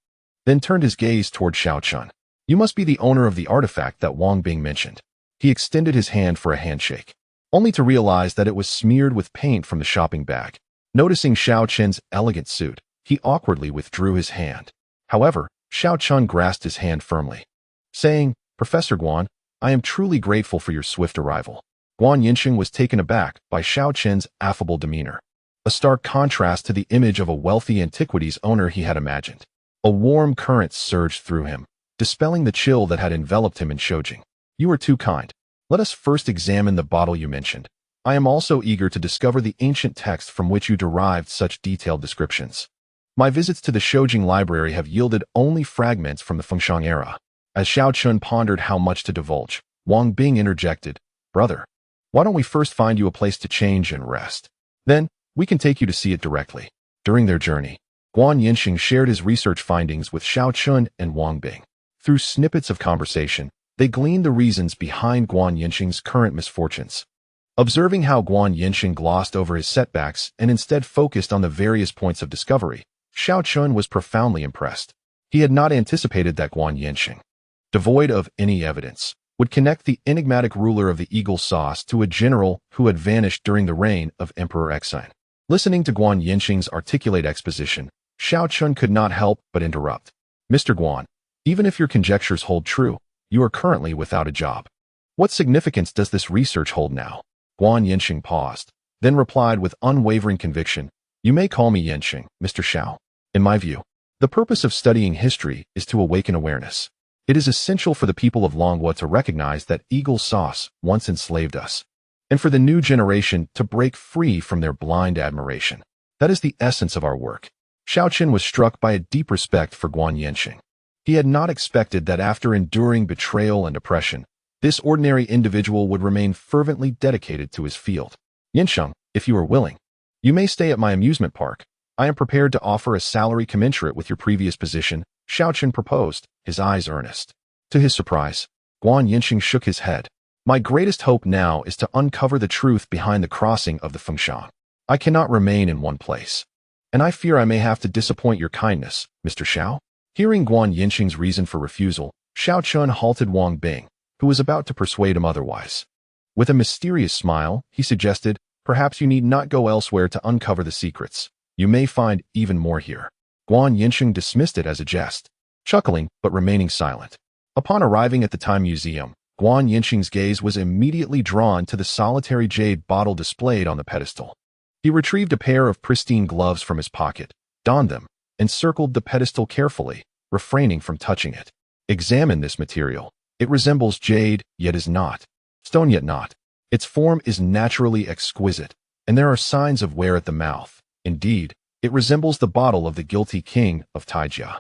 then turned his gaze toward Xiao Chun. You must be the owner of the artifact that Wang Bing mentioned. He extended his hand for a handshake, only to realize that it was smeared with paint from the shopping bag. Noticing Xiao Chun's elegant suit, he awkwardly withdrew his hand. However, Xiao Chun grasped his hand firmly, saying, Professor Guan, I am truly grateful for your swift arrival. Guan Yinsheng was taken aback by Xiao Chun's affable demeanor, a stark contrast to the image of a wealthy antiquities owner he had imagined. A warm current surged through him, dispelling the chill that had enveloped him in Shoujing. You are too kind. Let us first examine the bottle you mentioned. I am also eager to discover the ancient text from which you derived such detailed descriptions. My visits to the Shoujing library have yielded only fragments from the Fengshan era. As Xiao Chun pondered how much to divulge, Wang Bing interjected, Brother, why don't we first find you a place to change and rest? Then, we can take you to see it directly. During their journey, Guan Yinsheng shared his research findings with Xiao Chun and Wang Bing. Through snippets of conversation, they gleaned the reasons behind Guan Yinsheng's current misfortunes. Observing how Guan Yinsheng glossed over his setbacks and instead focused on the various points of discovery, Xiao Chun was profoundly impressed. He had not anticipated that Guan Yinsheng, devoid of any evidence, would connect the enigmatic ruler of the Eagle Sauce to a general who had vanished during the reign of Emperor Exine. Listening to Guan Yinsheng's articulate exposition, Xiao Chun could not help but interrupt. Mr. Guan, even if your conjectures hold true, you are currently without a job. What significance does this research hold now? Guan Yinsheng paused, then replied with unwavering conviction, You may call me Yinsheng, Mr. Xiao. In my view, the purpose of studying history is to awaken awareness. It is essential for the people of Longhua to recognize that Eagle Sauce once enslaved us, and for the new generation to break free from their blind admiration. That is the essence of our work. Xiao Chun was struck by a deep respect for Guan Yinsheng. He had not expected that after enduring betrayal and oppression, this ordinary individual would remain fervently dedicated to his field. Yinsheng, if you are willing, you may stay at my amusement park. I am prepared to offer a salary commensurate with your previous position, Xiao Chun proposed, his eyes earnest. To his surprise, Guan Yinsheng shook his head. My greatest hope now is to uncover the truth behind the crossing of the Fengshan. I cannot remain in one place, and I fear I may have to disappoint your kindness, Mr. Xiao. Hearing Guan Yinsheng's reason for refusal, Xiao Chun halted Wang Bing, who was about to persuade him otherwise. With a mysterious smile, he suggested, Perhaps you need not go elsewhere to uncover the secrets. You may find even more here. Guan Yinsheng dismissed it as a jest, chuckling but remaining silent. Upon arriving at the Time Museum, Guan Yinsheng's gaze was immediately drawn to the solitary jade bottle displayed on the pedestal. He retrieved a pair of pristine gloves from his pocket, donned them, and circled the pedestal carefully, refraining from touching it. Examine this material. It resembles jade, yet is not. Stone, yet not. Its form is naturally exquisite, and there are signs of wear at the mouth. Indeed, it resembles the bottle of the guilty king of Taijia.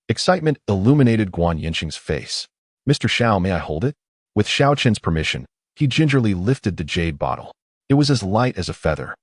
Excitement illuminated Guan Yinsheng's face. Mr. Xiao, may I hold it? With Xiao Chen's permission, he gingerly lifted the jade bottle. It was as light as a feather,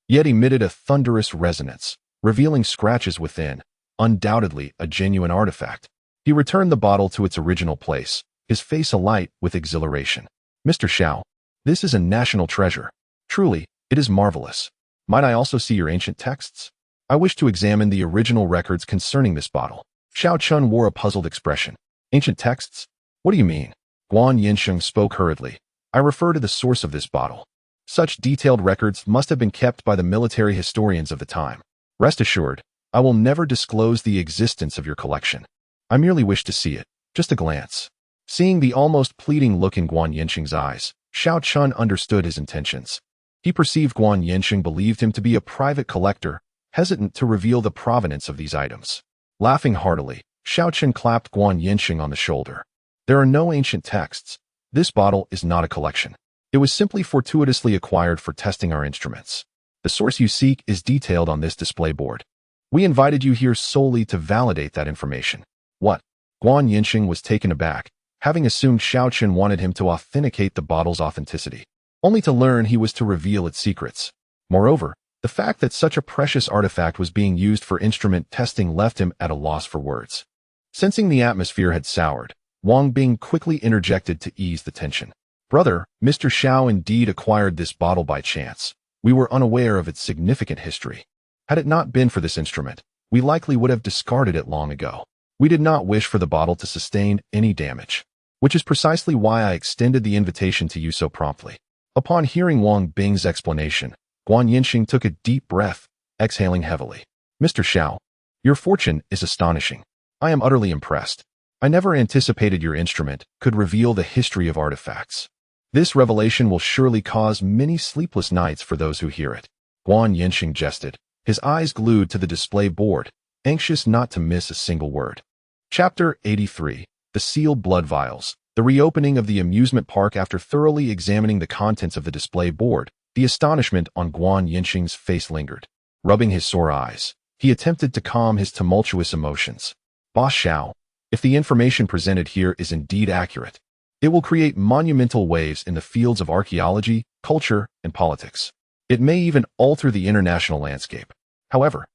yet emitted a thunderous resonance, revealing scratches within, undoubtedly a genuine artifact. He returned the bottle to its original place, his face alight with exhilaration. Mr. Xiao, this is a national treasure. Truly, it is marvelous. Might I also see your ancient texts? I wish to examine the original records concerning this bottle. Xiao Chun wore a puzzled expression. Ancient texts? What do you mean? Guan Yinsheng spoke hurriedly. I refer to the source of this bottle. Such detailed records must have been kept by the military historians of the time. Rest assured, I will never disclose the existence of your collection. I merely wish to see it, just a glance. Seeing the almost pleading look in Guan Yinsheng's eyes, Xiao Chun understood his intentions. He perceived Guan Yinsheng believed him to be a private collector, hesitant to reveal the provenance of these items. Laughing heartily, Xiao Chun clapped Guan Yinsheng on the shoulder. There are no ancient texts. This bottle is not a collection. It was simply fortuitously acquired for testing our instruments. The source you seek is detailed on this display board. We invited you here solely to validate that information. What? Guan Yinsheng was taken aback, having assumed Xiao Chun wanted him to authenticate the bottle's authenticity, only to learn he was to reveal its secrets. Moreover, the fact that such a precious artifact was being used for instrument testing left him at a loss for words. Sensing the atmosphere had soured, Wang Bing quickly interjected to ease the tension. Brother, Mr. Xiao indeed acquired this bottle by chance. We were unaware of its significant history. Had it not been for this instrument, we likely would have discarded it long ago. We did not wish for the bottle to sustain any damage, which is precisely why I extended the invitation to you so promptly. Upon hearing Wang Bing's explanation, Guan Yinsheng took a deep breath, exhaling heavily. Mr. Xiao, your fortune is astonishing. I am utterly impressed. I never anticipated your instrument could reveal the history of artifacts. This revelation will surely cause many sleepless nights for those who hear it. Guan Yinsheng jested, his eyes glued to the display board, anxious not to miss a single word. Chapter 83. The Sealed Blood Vials. The reopening of the amusement park. After thoroughly examining the contents of the display board, the astonishment on Guan Yinsheng's face lingered. Rubbing his sore eyes, he attempted to calm his tumultuous emotions. Boss Xiao, if the information presented here is indeed accurate, it will create monumental waves in the fields of archaeology, culture, and politics. It may even alter the international landscape. However,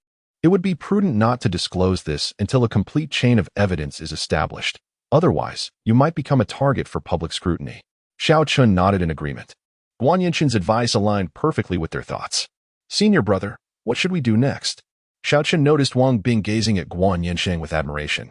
it would be prudent not to disclose this until a complete chain of evidence is established. Otherwise, you might become a target for public scrutiny. Xiao Chun nodded in agreement. Guan Yinsheng's advice aligned perfectly with their thoughts. Senior brother, what should we do next? Xiao Chun noticed Wang Bing gazing at Guan Yinsheng with admiration,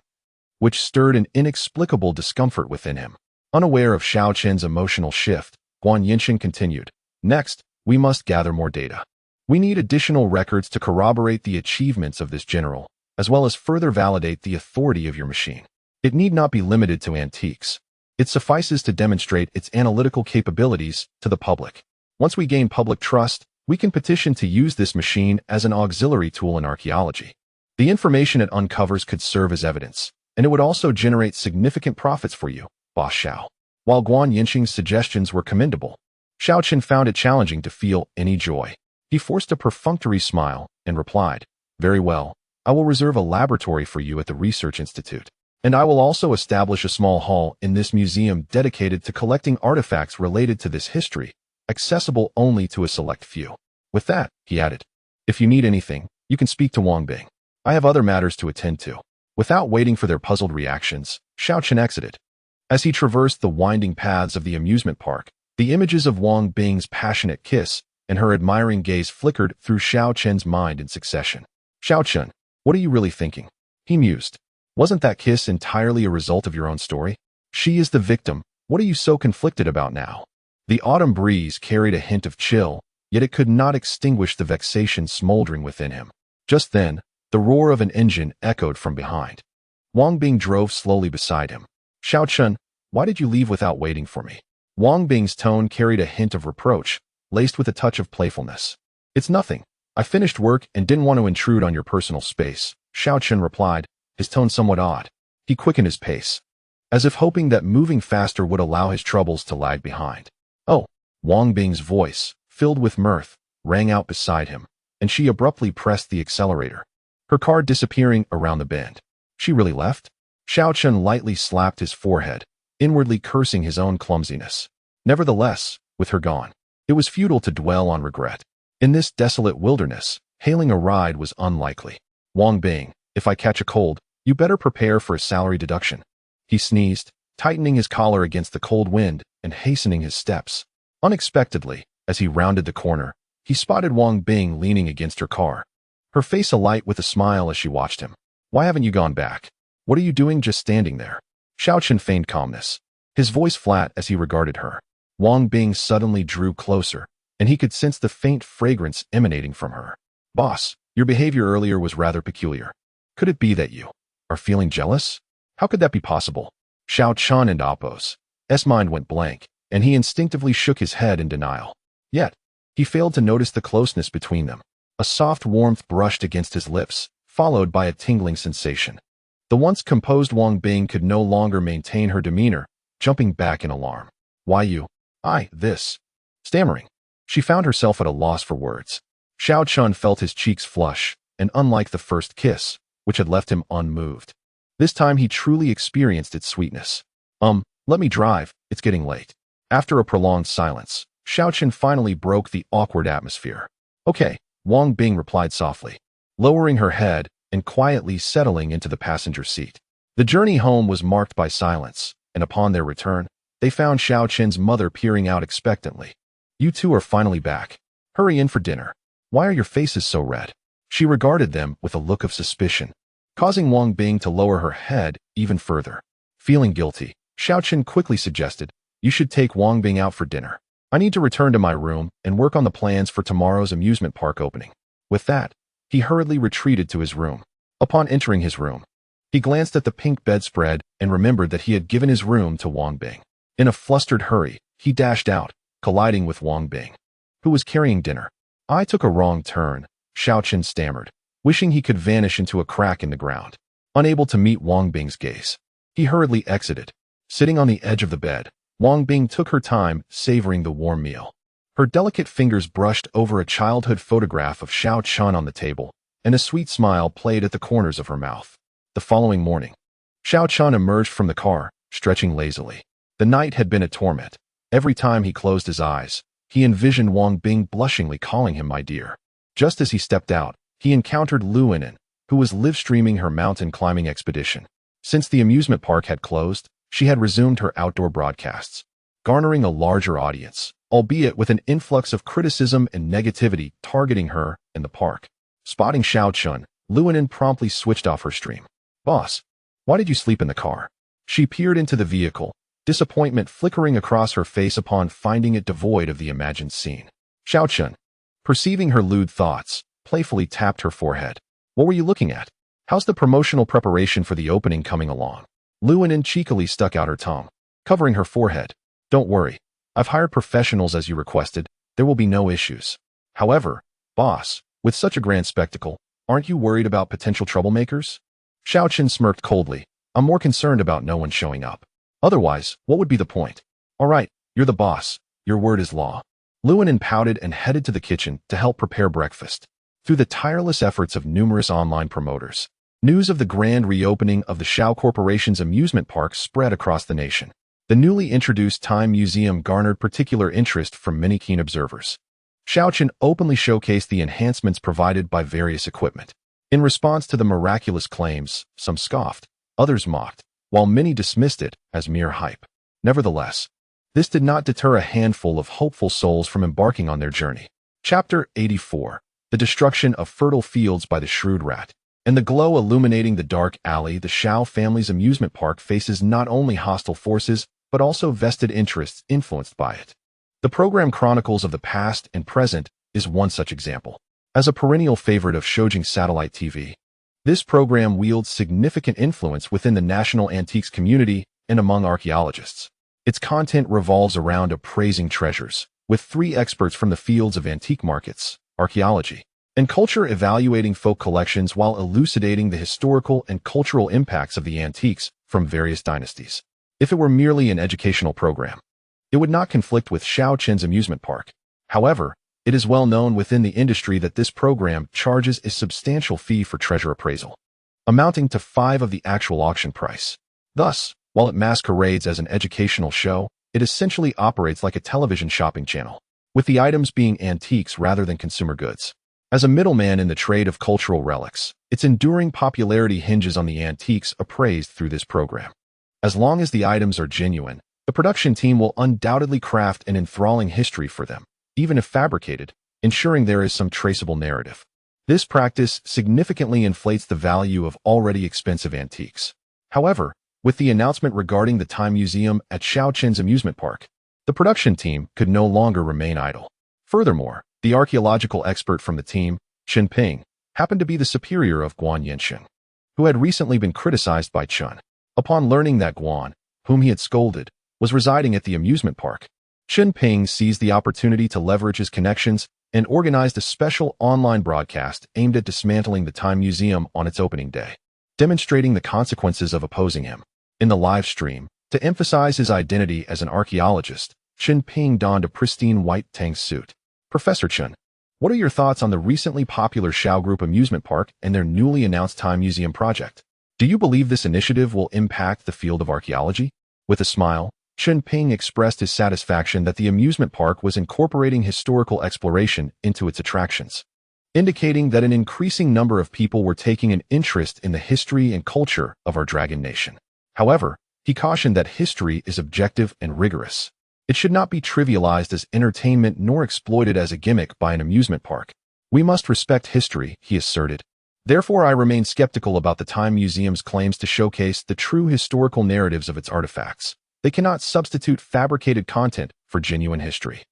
which stirred an inexplicable discomfort within him. Unaware of Xiao Chun's emotional shift, Guan Yinsheng continued. Next, we must gather more data. We need additional records to corroborate the achievements of this general, as well as further validate the authority of your machine. It need not be limited to antiques. It suffices to demonstrate its analytical capabilities to the public. Once we gain public trust, we can petition to use this machine as an auxiliary tool in archaeology. The information it uncovers could serve as evidence, and it would also generate significant profits for you, Boss Xiao. While Guan Yinsheng's suggestions were commendable, Xiao Chun found it challenging to feel any joy. He forced a perfunctory smile and replied, Very well, I will reserve a laboratory for you at the Research Institute. And I will also establish a small hall in this museum dedicated to collecting artifacts related to this history, accessible only to a select few. With that, he added, if you need anything, you can speak to Wang Bing. I have other matters to attend to. Without waiting for their puzzled reactions, Xiao Chun exited. As he traversed the winding paths of the amusement park, the images of Wang Bing's passionate kiss and her admiring gaze flickered through Xiao Chun's mind in succession. Xiao Chun, what are you really thinking? He mused. Wasn't that kiss entirely a result of your own story? She is the victim. What are you so conflicted about now? The autumn breeze carried a hint of chill, yet it could not extinguish the vexation smoldering within him. Just then, the roar of an engine echoed from behind. Wang Bing drove slowly beside him. Xiao Chun, why did you leave without waiting for me? Wang Bing's tone carried a hint of reproach, laced with a touch of playfulness. It's nothing. I finished work and didn't want to intrude on your personal space, Xiao Chun replied, his tone somewhat odd. He quickened his pace, as if hoping that moving faster would allow his troubles to lag behind. Oh, Wang Bing's voice, filled with mirth, rang out beside him, and she abruptly pressed the accelerator, her car disappearing around the bend. She really left? Xiao Chun lightly slapped his forehead, inwardly cursing his own clumsiness. Nevertheless, with her gone, it was futile to dwell on regret. In this desolate wilderness, hailing a ride was unlikely. Wang Bing, if I catch a cold, you better prepare for a salary deduction. He sneezed, tightening his collar against the cold wind and hastening his steps. Unexpectedly, as he rounded the corner, he spotted Wang Bing leaning against her car. Her face alight with a smile as she watched him. Why haven't you gone back? What are you doing just standing there? Xiaochen feigned calmness, his voice flat as he regarded her. Wang Bing suddenly drew closer, and he could sense the faint fragrance emanating from her. Boss, your behavior earlier was rather peculiar. Could it be that you are feeling jealous? How could that be possible? Xiaochen and Appo's mind went blank, and he instinctively shook his head in denial. Yet, he failed to notice the closeness between them. A soft warmth brushed against his lips, followed by a tingling sensation. The once composed Wang Bing could no longer maintain her demeanor, jumping back in alarm. Why you? This. Stammering. She found herself at a loss for words. Xiaochen felt his cheeks flush, and unlike the first kiss, which had left him unmoved, this time he truly experienced its sweetness. Let me drive, it's getting late. After a prolonged silence, Xiaochen finally broke the awkward atmosphere. Okay, Wang Bing replied softly, lowering her head and quietly settling into the passenger seat. The journey home was marked by silence, and upon their return, they found Xiaochen's mother peering out expectantly. You two are finally back. Hurry in for dinner. Why are your faces so red? She regarded them with a look of suspicion, causing Wang Bing to lower her head even further. Feeling guilty, Xiaochen quickly suggested, you should take Wang Bing out for dinner. I need to return to my room and work on the plans for tomorrow's amusement park opening. With that, he hurriedly retreated to his room. Upon entering his room, he glanced at the pink bedspread and remembered that he had given his room to Wang Bing. In a flustered hurry, he dashed out, colliding with Wang Bing, who was carrying dinner. I took a wrong turn, Xiaochen stammered, wishing he could vanish into a crack in the ground. Unable to meet Wang Bing's gaze, he hurriedly exited. Sitting on the edge of the bed, Wang Bing took her time, savoring the warm meal. Her delicate fingers brushed over a childhood photograph of Xiaochen on the table, and a sweet smile played at the corners of her mouth. The following morning, Xiaochen emerged from the car, stretching lazily. The night had been a torment. Every time he closed his eyes, he envisioned Wang Bing blushingly calling him my dear. Just as he stepped out, he encountered Lu Yinin, who was live-streaming her mountain climbing expedition. Since the amusement park had closed, she had resumed her outdoor broadcasts, garnering a larger audience, albeit with an influx of criticism and negativity targeting her and the park. Spotting Xiaochen, Lu Yinin promptly switched off her stream. Boss, why did you sleep in the car? She peered into the vehicle, disappointment flickering across her face upon finding it devoid of the imagined scene. Xiaochen, perceiving her lewd thoughts, playfully tapped her forehead. What were you looking at? How's the promotional preparation for the opening coming along? Lu Yinin cheekily stuck out her tongue, covering her forehead. Don't worry, I've hired professionals as you requested. There will be no issues. However, boss, with such a grand spectacle, aren't you worried about potential troublemakers? Xiaochen smirked coldly. I'm more concerned about no one showing up. Otherwise, what would be the point? All right, you're the boss. Your word is law. Lu Yinin pouted and headed to the kitchen to help prepare breakfast. Through the tireless efforts of numerous online promoters, news of the grand reopening of the Shao Corporation's amusement park spread across the nation. The newly introduced Time Museum garnered particular interest from many keen observers. Xiaochen openly showcased the enhancements provided by various equipment. In response to the miraculous claims, some scoffed, others mocked, while many dismissed it as mere hype. Nevertheless, this did not deter a handful of hopeful souls from embarking on their journey. Chapter 84. The destruction of fertile fields by the shrewd rat. In the glow illuminating the dark alley, the Shao family's amusement park faces not only hostile forces, but also vested interests influenced by it. The program chronicles of the past and present is one such example. As a perennial favorite of Shoujing satellite TV, this program wields significant influence within the national antiques community and among archaeologists. Its content revolves around appraising treasures, with 3 experts from the fields of antique markets, archaeology, and culture evaluating folk collections while elucidating the historical and cultural impacts of the antiques from various dynasties. If it were merely an educational program, it would not conflict with Xiaochen's amusement park. However, it is well known within the industry that this program charges a substantial fee for treasure appraisal, amounting to 5 of the actual auction price. Thus, while it masquerades as an educational show, it essentially operates like a television shopping channel. with the items being antiques rather than consumer goods. As a middleman in the trade of cultural relics, its enduring popularity hinges on the antiques appraised through this program. As long as the items are genuine, the production team will undoubtedly craft an enthralling history for them, even if fabricated, ensuring there is some traceable narrative. This practice significantly inflates the value of already expensive antiques. However, with the announcement regarding the Time Museum at Shaoqin's amusement park, the production team could no longer remain idle. Furthermore, the archaeological expert from the team, Chen Ping, happened to be the superior of Guan Yinxin, who had recently been criticized by Chen. Upon learning that Guan, whom he had scolded, was residing at the amusement park, Chen Ping seized the opportunity to leverage his connections and organized a special online broadcast aimed at dismantling the Time Museum on its opening day, demonstrating the consequences of opposing him. In the live stream, to emphasize his identity as an archaeologist, Chen Ping donned a pristine white tank suit. Professor Chen, what are your thoughts on the recently popular Shao Group amusement park and their newly announced Time Museum project? Do you believe this initiative will impact the field of archaeology? With a smile, Chen Ping expressed his satisfaction that the amusement park was incorporating historical exploration into its attractions, indicating that an increasing number of people were taking an interest in the history and culture of our Dragon Nation. However, he cautioned that history is objective and rigorous. It should not be trivialized as entertainment nor exploited as a gimmick by an amusement park. We must respect history, he asserted. Therefore, I remain skeptical about the Time Museum's claims to showcase the true historical narratives of its artifacts. They cannot substitute fabricated content for genuine history.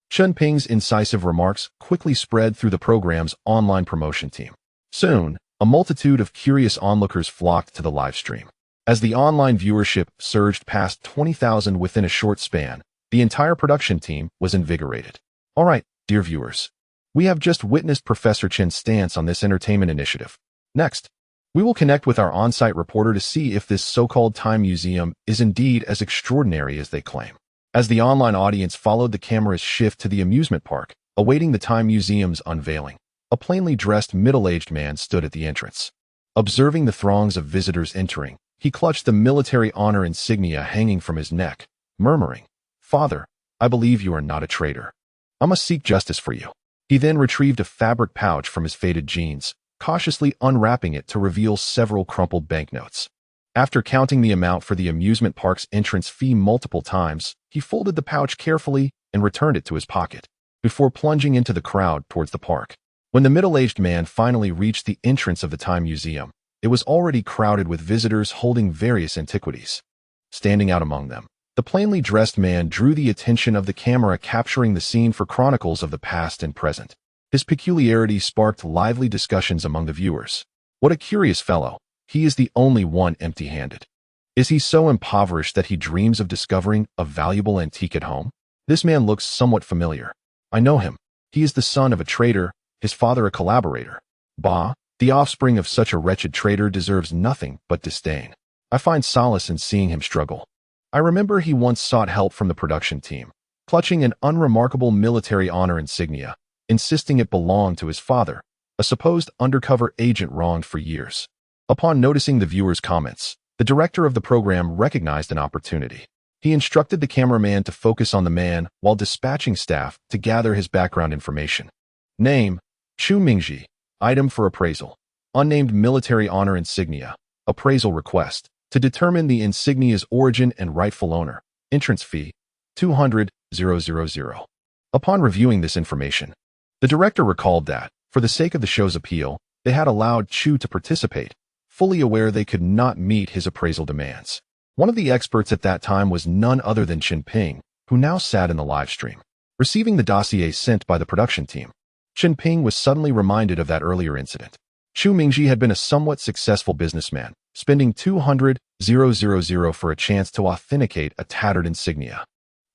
Chen Ping's incisive remarks quickly spread through the program's online promotion team. Soon, a multitude of curious onlookers flocked to the live stream. As the online viewership surged past 20,000 within a short span, the entire production team was invigorated. All right, dear viewers, we have just witnessed Professor Chen's stance on this entertainment initiative. Next, we will connect with our on-site reporter to see if this so-called Time Museum is indeed as extraordinary as they claim. As the online audience followed the camera's shift to the amusement park, awaiting the Time Museum's unveiling, a plainly dressed middle-aged man stood at the entrance. Observing the throngs of visitors entering, he clutched the military honor insignia hanging from his neck, murmuring, "Father, I believe you are not a traitor. I must seek justice for you." He then retrieved a fabric pouch from his faded jeans, cautiously unwrapping it to reveal several crumpled banknotes. After counting the amount for the amusement park's entrance fee multiple times, he folded the pouch carefully and returned it to his pocket, before plunging into the crowd towards the park. When the middle-aged man finally reached the entrance of the Time Museum, it was already crowded with visitors holding various antiquities. Standing out among them, the plainly dressed man drew the attention of the camera, capturing the scene for chronicles of the past and present. His peculiarity sparked lively discussions among the viewers. What a curious fellow. He is the only one empty-handed. Is he so impoverished that he dreams of discovering a valuable antique at home? This man looks somewhat familiar. I know him. He is the son of a trader, his father a collaborator. Bah, the offspring of such a wretched trader deserves nothing but disdain. I find solace in seeing him struggle. I remember he once sought help from the production team, clutching an unremarkable military honor insignia, insisting it belonged to his father, a supposed undercover agent wronged for years. Upon noticing the viewers' comments, the director of the program recognized an opportunity. He instructed the cameraman to focus on the man while dispatching staff to gather his background information. Name: Chu Mingji. Item for appraisal: unnamed military honor insignia. Appraisal request: to determine the insignia's origin and rightful owner. Entrance fee: 200,000. Upon reviewing this information, the director recalled that, for the sake of the show's appeal, they had allowed Chu to participate, fully aware they could not meet his appraisal demands. One of the experts at that time was none other than Chen Ping, who now sat in the live stream. Receiving the dossier sent by the production team, Chen Ping was suddenly reminded of that earlier incident. Chu Mingji had been a somewhat successful businessman, spending 200,000 for a chance to authenticate a tattered insignia.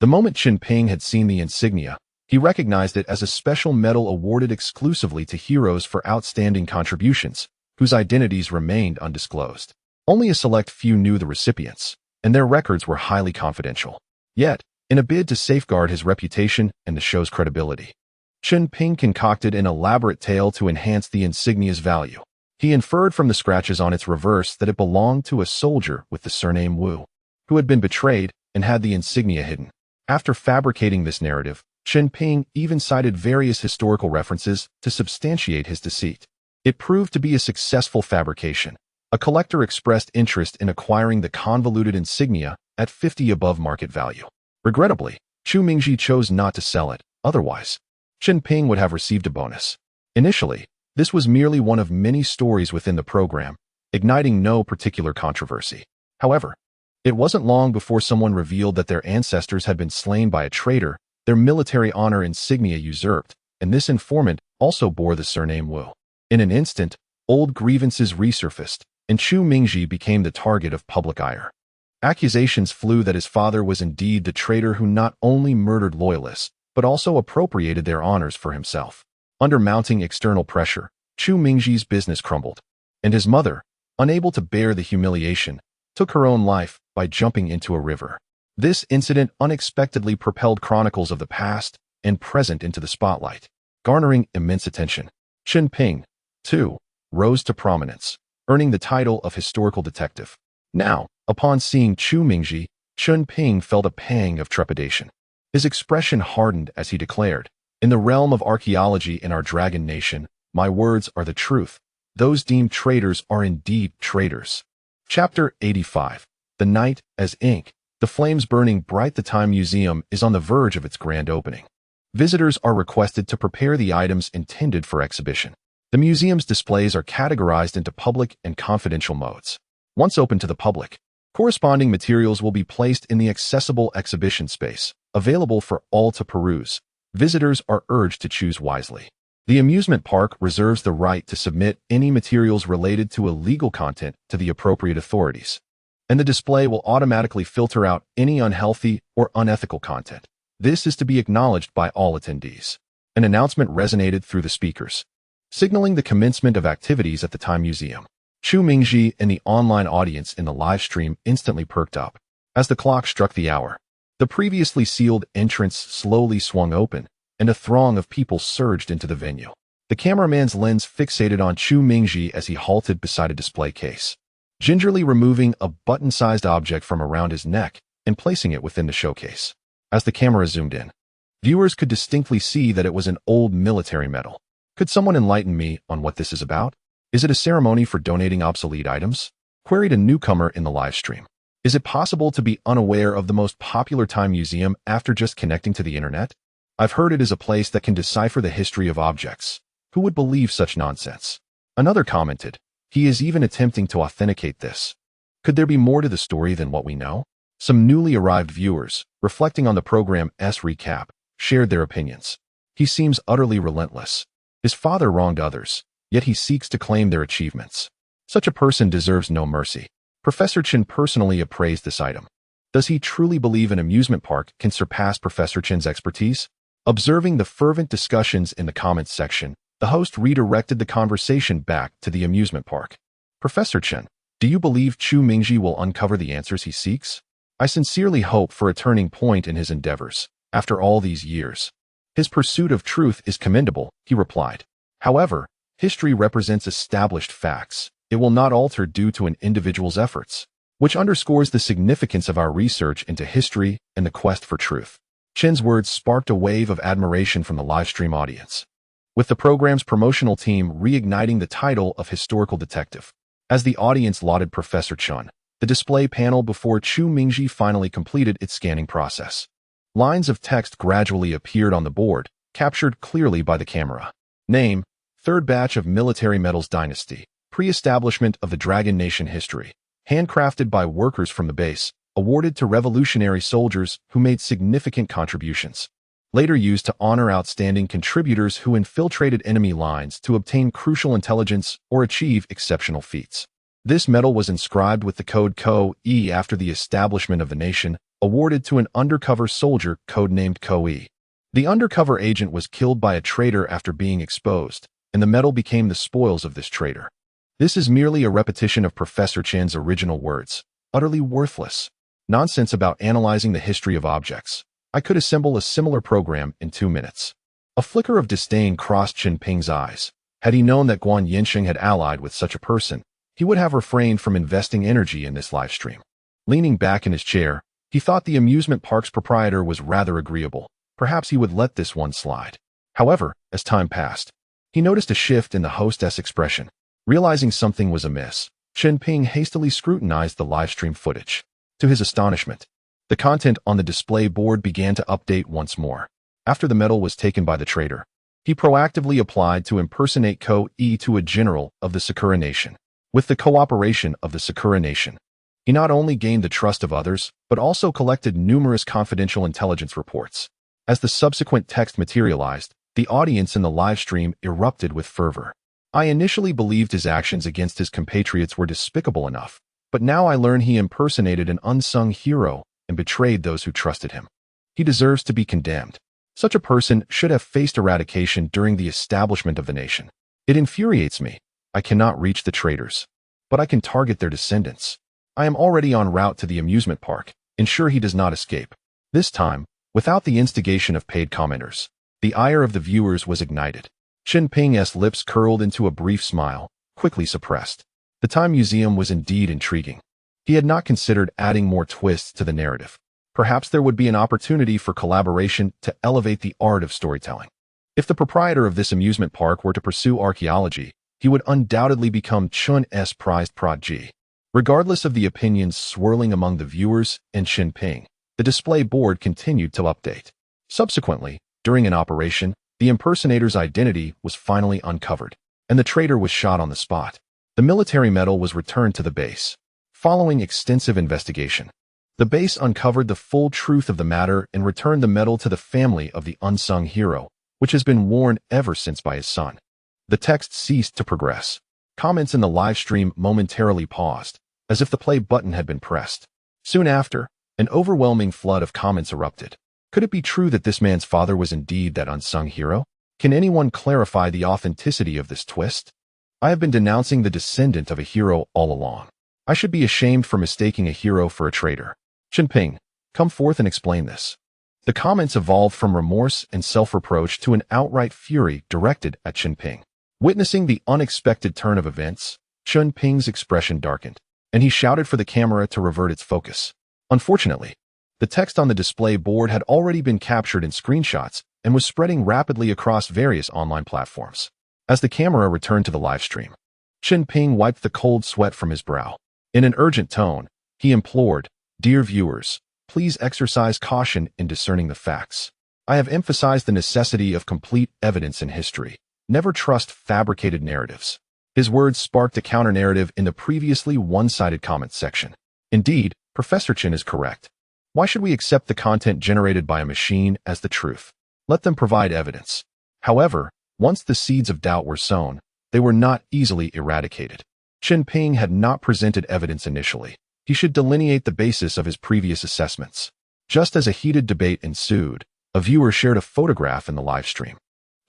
The moment Chen Ping had seen the insignia, he recognized it as a special medal awarded exclusively to heroes for outstanding contributions, whose identities remained undisclosed. Only a select few knew the recipients, and their records were highly confidential. Yet, in a bid to safeguard his reputation and the show's credibility, Chen Ping concocted an elaborate tale to enhance the insignia's value. He inferred from the scratches on its reverse that it belonged to a soldier with the surname Wu, who had been betrayed and had the insignia hidden. After fabricating this narrative, Chen Ping even cited various historical references to substantiate his deceit. It proved to be a successful fabrication. A collector expressed interest in acquiring the convoluted insignia at 50 above market value. Regrettably, Chu Mingji chose not to sell it, otherwise, Chen Ping would have received a bonus. Initially, this was merely one of many stories within the program, igniting no particular controversy. However, it wasn't long before someone revealed that their ancestors had been slain by a traitor, their military honor insignia usurped, and this informant also bore the surname Wu. In an instant, old grievances resurfaced, and Chu Mingji became the target of public ire. Accusations flew that his father was indeed the traitor who not only murdered loyalists, but also appropriated their honors for himself. Under mounting external pressure, Chu Mingji's business crumbled, and his mother, unable to bear the humiliation, took her own life by jumping into a river. This incident unexpectedly propelled chronicles of the past and present into the spotlight, garnering immense attention. Chen Ping, too, rose to prominence, earning the title of historical detective. Now, upon seeing Chu Mingji, Chen Ping felt a pang of trepidation. His expression hardened as he declared, "In the realm of archaeology in our dragon nation, my words are the truth. Those deemed traitors are indeed traitors." Chapter 85. The Night as Ink. The flames burning bright. The Time Museum is on the verge of its grand opening. Visitors are requested to prepare the items intended for exhibition. The museum's displays are categorized into public and confidential modes. Once open to the public, corresponding materials will be placed in the accessible exhibition space, available for all to peruse. Visitors are urged to choose wisely. The amusement park reserves the right to submit any materials related to illegal content to the appropriate authorities, and the display will automatically filter out any unhealthy or unethical content. This is to be acknowledged by all attendees. An announcement resonated through the speakers, signaling the commencement of activities at the Time Museum. Chu Mingji and the online audience in the live stream instantly perked up. As the clock struck the hour, the previously sealed entrance slowly swung open, and a throng of people surged into the venue. The cameraman's lens fixated on Chu Mingji as he halted beside a display case, gingerly removing a button-sized object from around his neck and placing it within the showcase. As the camera zoomed in, viewers could distinctly see that it was an old military medal. "Could someone enlighten me on what this is about? Is it a ceremony for donating obsolete items?" queried a newcomer in the live stream. "Is it possible to be unaware of the most popular Time Museum after just connecting to the internet? I've heard it is a place that can decipher the history of objects. Who would believe such nonsense?" Another commented, "He is even attempting to authenticate this. Could there be more to the story than what we know?" Some newly arrived viewers, reflecting on the program's recap, shared their opinions. "He seems utterly relentless. His father wronged others, yet he seeks to claim their achievements. Such a person deserves no mercy." Professor Chen personally appraised this item. Does he truly believe an amusement park can surpass Professor Chen's expertise? Observing the fervent discussions in the comments section, the host redirected the conversation back to the amusement park. "Professor Chen, do you believe Chu Mingji will uncover the answers he seeks? I sincerely hope for a turning point in his endeavors. After all these years, his pursuit of truth is commendable," he replied. "However, history represents established facts. It will not alter due to an individual's efforts, which underscores the significance of our research into history and the quest for truth." Chen's words sparked a wave of admiration from the livestream audience, with the program's promotional team reigniting the title of historical detective. As the audience lauded Professor Chen, the display panel before Chu Mingji finally completed its scanning process. Lines of text gradually appeared on the board, captured clearly by the camera. Name: Third Batch of Military Medals Dynasty. Pre-establishment of the Dragon Nation history. Handcrafted by workers from the base. Awarded to revolutionary soldiers who made significant contributions. Later used to honor outstanding contributors who infiltrated enemy lines to obtain crucial intelligence or achieve exceptional feats. This medal was inscribed with the code Co-E after the establishment of the nation, awarded to an undercover soldier codenamed Co-E. The undercover agent was killed by a traitor after being exposed, and the medal became the spoils of this traitor. This is merely a repetition of Professor Chen's original words. Utterly worthless. Nonsense about analyzing the history of objects. I could assemble a similar program in 2 minutes. A flicker of disdain crossed Chen Ping's eyes. Had he known that Guan Yinsheng had allied with such a person, he would have refrained from investing energy in this live stream. Leaning back in his chair, he thought the amusement park's proprietor was rather agreeable. perhaps he would let this one slide. However, as time passed, he noticed a shift in the hostess' expression. Realizing something was amiss, Chen Ping hastily scrutinized the livestream footage. To his astonishment, the content on the display board began to update once more. After the medal was taken by the traitor, he proactively applied to impersonate Ko-e to a general of the Sakura Nation. With the cooperation of the Sakura Nation, he not only gained the trust of others, but also collected numerous confidential intelligence reports. As the subsequent text materialized, the audience in the live stream erupted with fervor. I initially believed his actions against his compatriots were despicable enough, but now I learn he impersonated an unsung hero and betrayed those who trusted him. He deserves to be condemned. Such a person should have faced eradication during the establishment of the nation. It infuriates me. I cannot reach the traitors, but I can target their descendants. I am already en route to the amusement park. Ensure he does not escape. This time, without the instigation of paid commenters, the ire of the viewers was ignited. Chen Ping's lips curled into a brief smile, quickly suppressed. The Time Museum was indeed intriguing. He had not considered adding more twists to the narrative. Perhaps there would be an opportunity for collaboration to elevate the art of storytelling. If the proprietor of this amusement park were to pursue archaeology, he would undoubtedly become Chun's prized prodigy. Regardless of the opinions swirling among the viewers and Chen Ping, the display board continued to update. Subsequently, during an operation, the impersonator's identity was finally uncovered, and the traitor was shot on the spot. The military medal was returned to the base. Following extensive investigation, the base uncovered the full truth of the matter and returned the medal to the family of the unsung hero, which has been worn ever since by his son. The text ceased to progress. Comments in the live stream momentarily paused, as if the play button had been pressed. Soon after, an overwhelming flood of comments erupted. Could it be true that this man's father was indeed that unsung hero? Can anyone clarify the authenticity of this twist? I have been denouncing the descendant of a hero all along. I should be ashamed for mistaking a hero for a traitor. Chen Ping, come forth and explain this. The comments evolved from remorse and self-reproach to an outright fury directed at Chen Ping. Witnessing the unexpected turn of events, Chen Ping's expression darkened, and he shouted for the camera to revert its focus. Unfortunately, the text on the display board had already been captured in screenshots and was spreading rapidly across various online platforms. As the camera returned to the live stream, Chen Ping wiped the cold sweat from his brow. In an urgent tone, he implored, "Dear viewers, please exercise caution in discerning the facts. I have emphasized the necessity of complete evidence in history. Never trust fabricated narratives." His words sparked a counter-narrative in the previously one-sided comments section. Indeed, Professor Chen is correct. Why should we accept the content generated by a machine as the truth? Let them provide evidence. However, once the seeds of doubt were sown, they were not easily eradicated. Chen Ping had not presented evidence initially. He should delineate the basis of his previous assessments. Just as a heated debate ensued, a viewer shared a photograph in the live stream.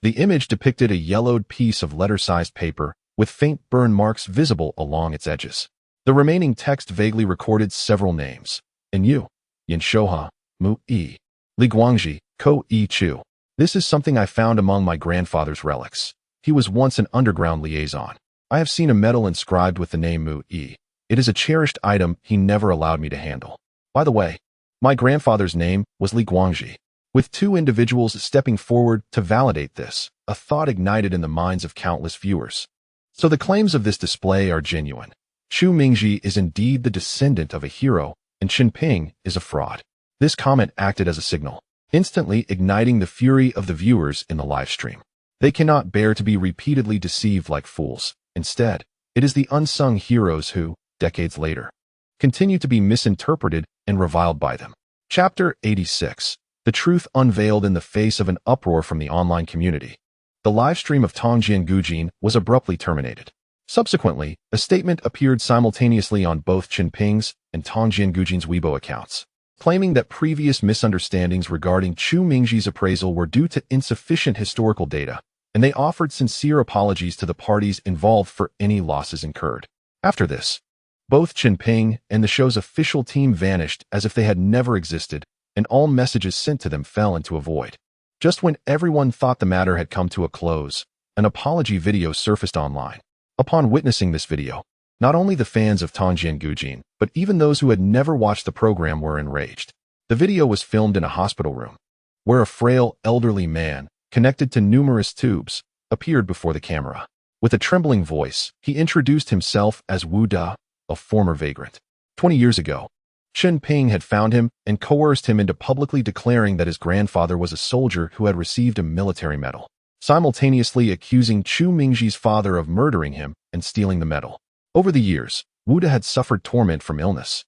The image depicted a yellowed piece of letter-sized paper with faint burn marks visible along its edges. The remaining text vaguely recorded several names: Yin Shouha, Mu Yi, Li Guangji, Ko-e Chu. This is something I found among my grandfather's relics. He was once an underground liaison. I have seen a medal inscribed with the name Mu Yi. It is a cherished item he never allowed me to handle. By the way, my grandfather's name was Li Guangji. With two individuals stepping forward to validate this, a thought ignited in the minds of countless viewers. So the claims of this display are genuine. Chu Mingji is indeed the descendant of a hero, and Chen Ping is a fraud. This comment acted as a signal, instantly igniting the fury of the viewers in the live stream. They cannot bear to be repeatedly deceived like fools. Instead, it is the unsung heroes who, decades later, continue to be misinterpreted and reviled by them. Chapter 86. The truth unveiled in the face of an uproar from the online community. The live stream of Tongjian Gujin was abruptly terminated. Subsequently, a statement appeared simultaneously on both Chen Ping's and Tongjian Gujin's Weibo accounts, claiming that previous misunderstandings regarding Chu Mingji's appraisal were due to insufficient historical data, and they offered sincere apologies to the parties involved for any losses incurred. After this, both Chen Ping and the show's official team vanished as if they had never existed, and all messages sent to them fell into a void. Just when everyone thought the matter had come to a close, an apology video surfaced online. Upon witnessing this video, not only the fans of Tongjian Gujin, but even those who had never watched the program were enraged. The video was filmed in a hospital room. where a frail, elderly man, connected to numerous tubes, appeared before the camera. With a trembling voice, he introduced himself as Wu Da, a former vagrant. 20 years ago, Chen Ping had found him and coerced him into publicly declaring that his grandfather was a soldier who had received a military medal, simultaneously accusing Chu Mingji's father of murdering him and stealing the medal. Over the years, Wu Da had suffered torment from illness,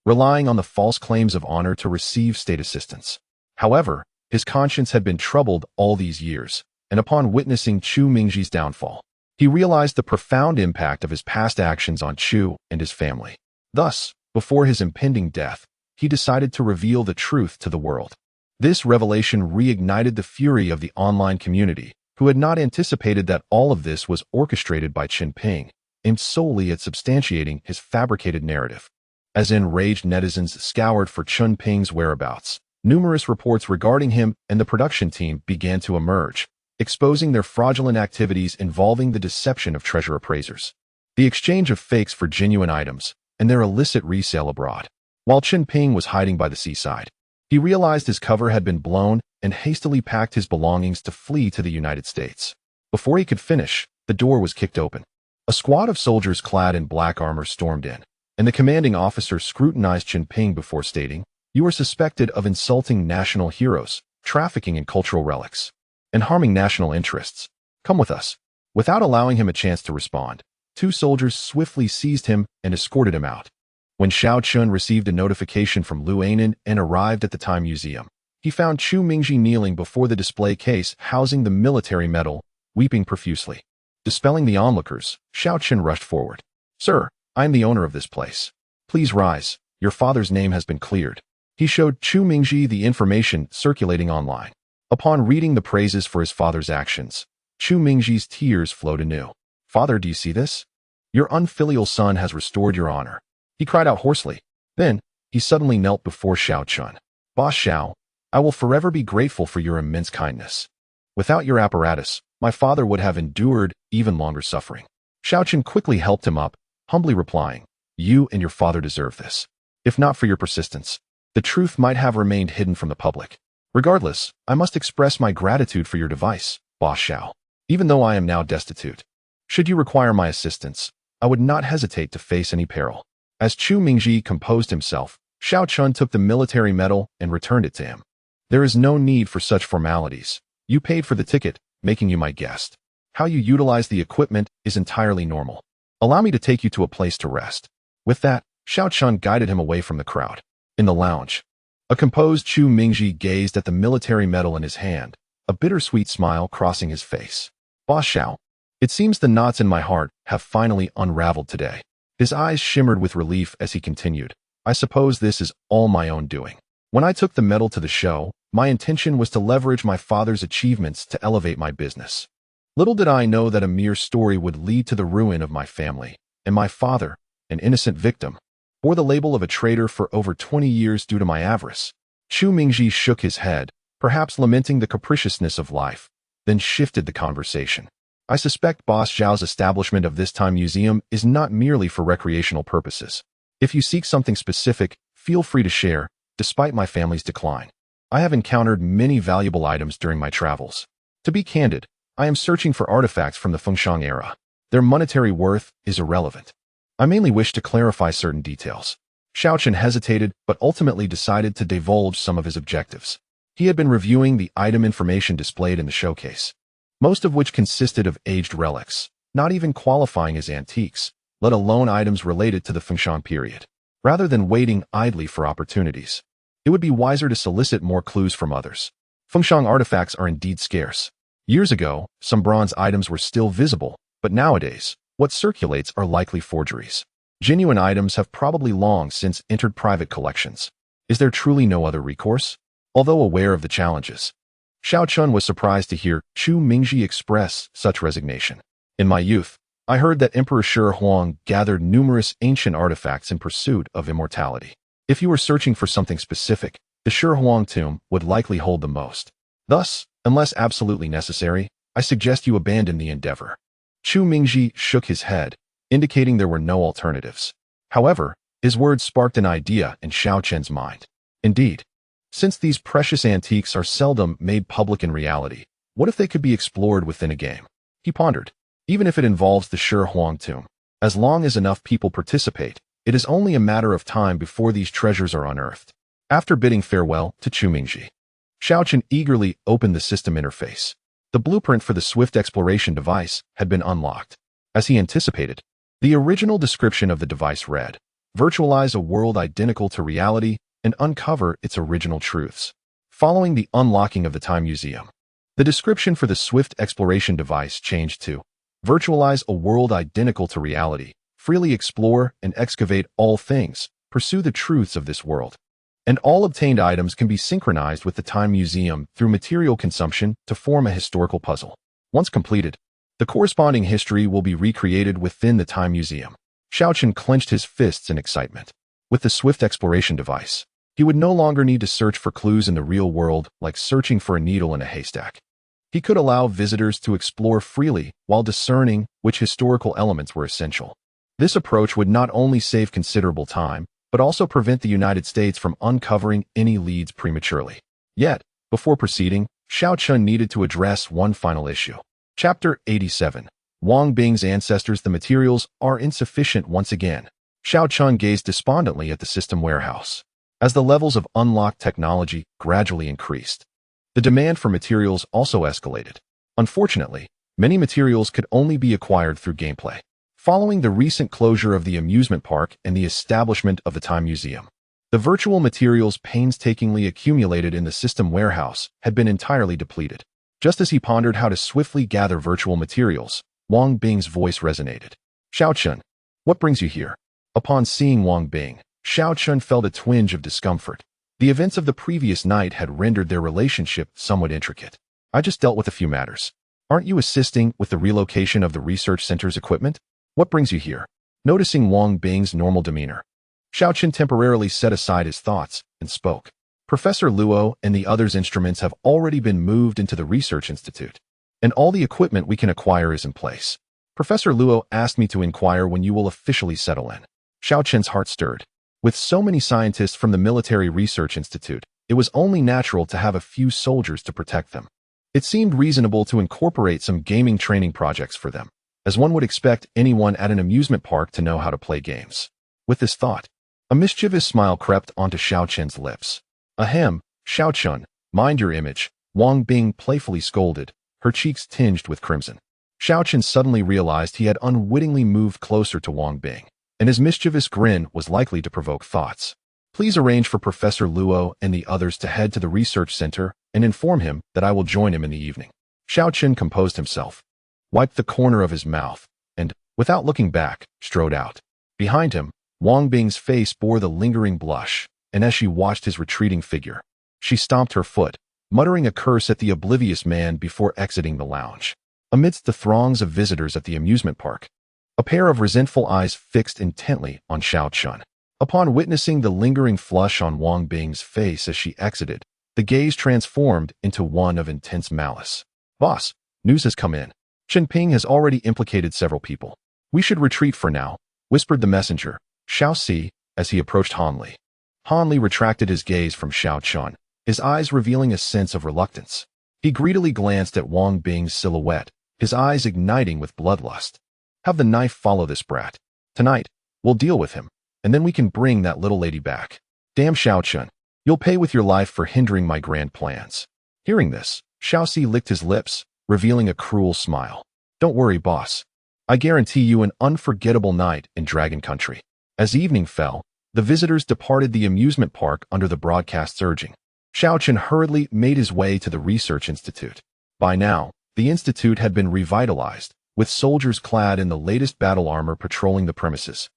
relying on the false claims of honor to receive state assistance. However, his conscience had been troubled all these years, and upon witnessing Chu Mingji's downfall, he realized the profound impact of his past actions on Chu and his family. Thus, before his impending death, he decided to reveal the truth to the world. This revelation reignited the fury of the online community, who had not anticipated that all of this was orchestrated by Chen Ping, aimed solely at substantiating his fabricated narrative. As enraged netizens scoured for Chen Ping's whereabouts, numerous reports regarding him and the production team began to emerge, exposing their fraudulent activities involving the deception of treasure appraisers, the exchange of fakes for genuine items, and their illicit resale abroad. While Chen Ping was hiding by the seaside, he realized his cover had been blown and hastily packed his belongings to flee to the United States. Before he could finish, the door was kicked open. A squad of soldiers clad in black armor stormed in, and the commanding officer scrutinized Chen Ping before stating, "You are suspected of insulting national heroes, trafficking in cultural relics, and harming national interests. Come with us." Without allowing him a chance to respond, two soldiers swiftly seized him and escorted him out. When Xiao Chun received a notification from Lu Ainen and arrived at the Time Museum, he found Chu Mingji kneeling before the display case housing the military medal, weeping profusely. Dispelling the onlookers, Xiao Chun rushed forward. "Sir, I am the owner of this place. Please rise. Your father's name has been cleared." He showed Chu Mingji the information circulating online. Upon reading the praises for his father's actions, Chu Mingji's tears flowed anew. "Father, do you see this? Your unfilial son has restored your honor," he cried out hoarsely. Then, he suddenly knelt before Xiao Chun. "Boss Xiao, I will forever be grateful for your immense kindness. Without your apparatus, my father would have endured even longer suffering." Xiao Chun quickly helped him up, humbly replying, "You and your father deserve this. If not for your persistence, the truth might have remained hidden from the public. Regardless, I must express my gratitude for your device, Boss Xiao. Even though I am now destitute, should you require my assistance, I would not hesitate to face any peril." As Chu Mingji composed himself, Xiao Chun took the military medal and returned it to him. "There is no need for such formalities. You paid for the ticket, making you my guest. How you utilize the equipment is entirely normal. Allow me to take you to a place to rest." With that, Xiao Chun guided him away from the crowd. In the lounge, a composed Chu Mingji gazed at the military medal in his hand, a bittersweet smile crossing his face. "Boss Xiao, it seems the knots in my heart have finally unraveled today." His eyes shimmered with relief as he continued, "I suppose this is all my own doing. When I took the medal to the show, my intention was to leverage my father's achievements to elevate my business. Little did I know that a mere story would lead to the ruin of my family, and my father, an innocent victim, bore the label of a traitor for over 20 years due to my avarice." Chu Mingji shook his head, perhaps lamenting the capriciousness of life, then shifted the conversation. "I suspect Boss Zhao's establishment of this Time Museum is not merely for recreational purposes. If you seek something specific, feel free to share, despite my family's decline. I have encountered many valuable items during my travels. To be candid, I am searching for artifacts from the Fengshan era. Their monetary worth is irrelevant. I mainly wish to clarify certain details." Xiao Chun hesitated, but ultimately decided to divulge some of his objectives. He had been reviewing the item information displayed in the showcase, most of which consisted of aged relics, not even qualifying as antiques, let alone items related to the Fengshan period. Rather than waiting idly for opportunities, it would be wiser to solicit more clues from others. Fengshan artifacts are indeed scarce. Years ago, some bronze items were still visible, but nowadays, what circulates are likely forgeries. Genuine items have probably long since entered private collections. Is there truly no other recourse? Although aware of the challenges, Xiao Chun was surprised to hear Chu Mingji express such resignation. "In my youth, I heard that Emperor Shi Huang gathered numerous ancient artifacts in pursuit of immortality. If you were searching for something specific, the Shi Huang tomb would likely hold the most. Thus, unless absolutely necessary, I suggest you abandon the endeavor." Chu Mingji shook his head, indicating there were no alternatives. However, his words sparked an idea in Xiao Chen's mind. "Indeed, Since these precious antiques are seldom made public in reality, what if they could be explored within a game? He pondered. Even if it involves the Shi Huang tomb, as long as enough people participate, it is only a matter of time before these treasures are unearthed. After bidding farewell to Chu Mingji, Xiaochen eagerly opened the system interface. The blueprint for the Swift exploration device had been unlocked. As he anticipated, the original description of the device read, "Virtualize a world identical to reality and uncover its original truths." Following the unlocking of the Time Museum, the description for the Swift exploration device changed to, "Virtualize a world identical to reality, freely explore and excavate all things, pursue the truths of this world." And all obtained items can be synchronized with the Time Museum through material consumption to form a historical puzzle. Once completed, the corresponding history will be recreated within the Time Museum. Xiaochen clenched his fists in excitement. With the Swift exploration device, he would no longer need to search for clues in the real world like searching for a needle in a haystack. He could allow visitors to explore freely while discerning which historical elements were essential. This approach would not only save considerable time, but also prevent the United States from uncovering any leads prematurely. Yet, before proceeding, Xiaochen needed to address one final issue. Chapter 87. Wang Bing's ancestors. The materials are insufficient once again. Xiaochen gazed despondently at the system warehouse. As the levels of unlocked technology gradually increased, the demand for materials also escalated. Unfortunately, many materials could only be acquired through gameplay. Following the recent closure of the amusement park and the establishment of the Time Museum, the virtual materials painstakingly accumulated in the system warehouse had been entirely depleted. Just as he pondered how to swiftly gather virtual materials, Wang Bing's voice resonated. "Xiaochen, what brings you here?" Upon seeing Wang Bing, Xiaochen felt a twinge of discomfort. The events of the previous night had rendered their relationship somewhat intricate. "I just dealt with a few matters. Aren't you assisting with the relocation of the research center's equipment? What brings you here?" Noticing Wang Bing's normal demeanor, Xiaochen temporarily set aside his thoughts and spoke. "Professor Luo and the others' instruments have already been moved into the research institute, and all the equipment we can acquire is in place. Professor Luo asked me to inquire when you will officially settle in." Xiaochen's heart stirred. With so many scientists from the Military Research Institute, it was only natural to have a few soldiers to protect them. It seemed reasonable to incorporate some gaming training projects for them, as one would expect anyone at an amusement park to know how to play games. With this thought, a mischievous smile crept onto Xiaochen's lips. "Ahem, Xiaochen, mind your image," Wang Bing playfully scolded, her cheeks tinged with crimson. Xiaochen suddenly realized he had unwittingly moved closer to Wang Bing, and his mischievous grin was likely to provoke thoughts. "Please arrange for Professor Luo and the others to head to the research center and inform him that I will join him in the evening." Xiaochen composed himself, wiped the corner of his mouth, and, without looking back, strode out. Behind him, Wang Bing's face bore the lingering blush, and as she watched his retreating figure, she stomped her foot, muttering a curse at the oblivious man before exiting the lounge. Amidst the throngs of visitors at the amusement park, a pair of resentful eyes fixed intently on Xiaochen. Upon witnessing the lingering flush on Wang Bing's face as she exited, the gaze transformed into one of intense malice. "Boss, news has come in. Ping has already implicated several people. We should retreat for now," whispered the messenger, Xiaoxi, as he approached Hanli. Hanli retracted his gaze from Xiaochen, his eyes revealing a sense of reluctance. He greedily glanced at Wang Bing's silhouette, his eyes igniting with bloodlust. "Have the knife follow this brat. Tonight, we'll deal with him, and then we can bring that little lady back. Damn Xiaochen, you'll pay with your life for hindering my grand plans." Hearing this, Xiaoxi licked his lips, revealing a cruel smile. "Don't worry, boss. I guarantee you an unforgettable night in Dragon Country." As evening fell, the visitors departed the amusement park under the broadcast's urging. Xiaochen hurriedly made his way to the research institute. By now, the institute had been revitalized, with soldiers clad in the latest battle armor patrolling the premises,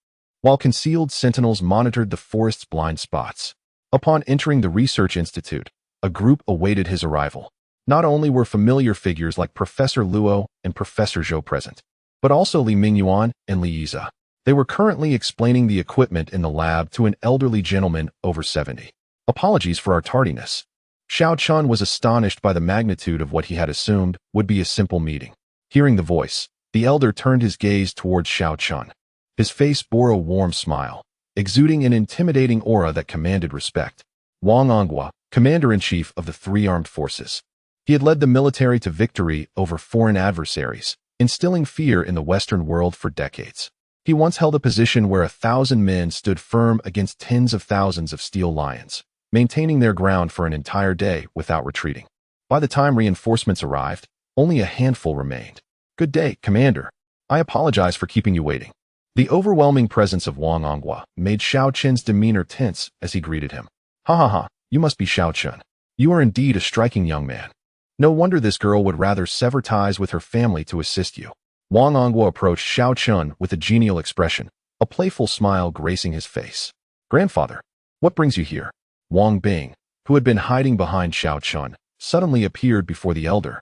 while concealed sentinels monitored the forest's blind spots. Upon entering the research institute, a group awaited his arrival. Not only were familiar figures like Professor Luo and Professor Zhou present, but also Li Mingyuan and Li Yiza. They were currently explaining the equipment in the lab to an elderly gentleman over 70. "Apologies for our tardiness." Xiaochen was astonished by the magnitude of what he had assumed would be a simple meeting. Hearing the voice, the elder turned his gaze towards Xiaochen. His face bore a warm smile, exuding an intimidating aura that commanded respect. Wang Ongwa, commander-in-chief of the three armed forces. He had led the military to victory over foreign adversaries, instilling fear in the Western world for decades. He once held a position where 1,000 men stood firm against tens of thousands of steel lions, maintaining their ground for an entire day without retreating. By the time reinforcements arrived, only a handful remained. "Good day, Commander. I apologize for keeping you waiting." The overwhelming presence of Wang Ongwa made Xiao Qin's demeanor tense as he greeted him. "Ha ha ha, you must be Xiao Qin. You are indeed a striking young man. No wonder this girl would rather sever ties with her family to assist you." Wang Ongwa approached Xiao Qin with a genial expression, a playful smile gracing his face. "Grandfather, what brings you here?" Wang Bing, who had been hiding behind Xiao Qin, suddenly appeared before the elder,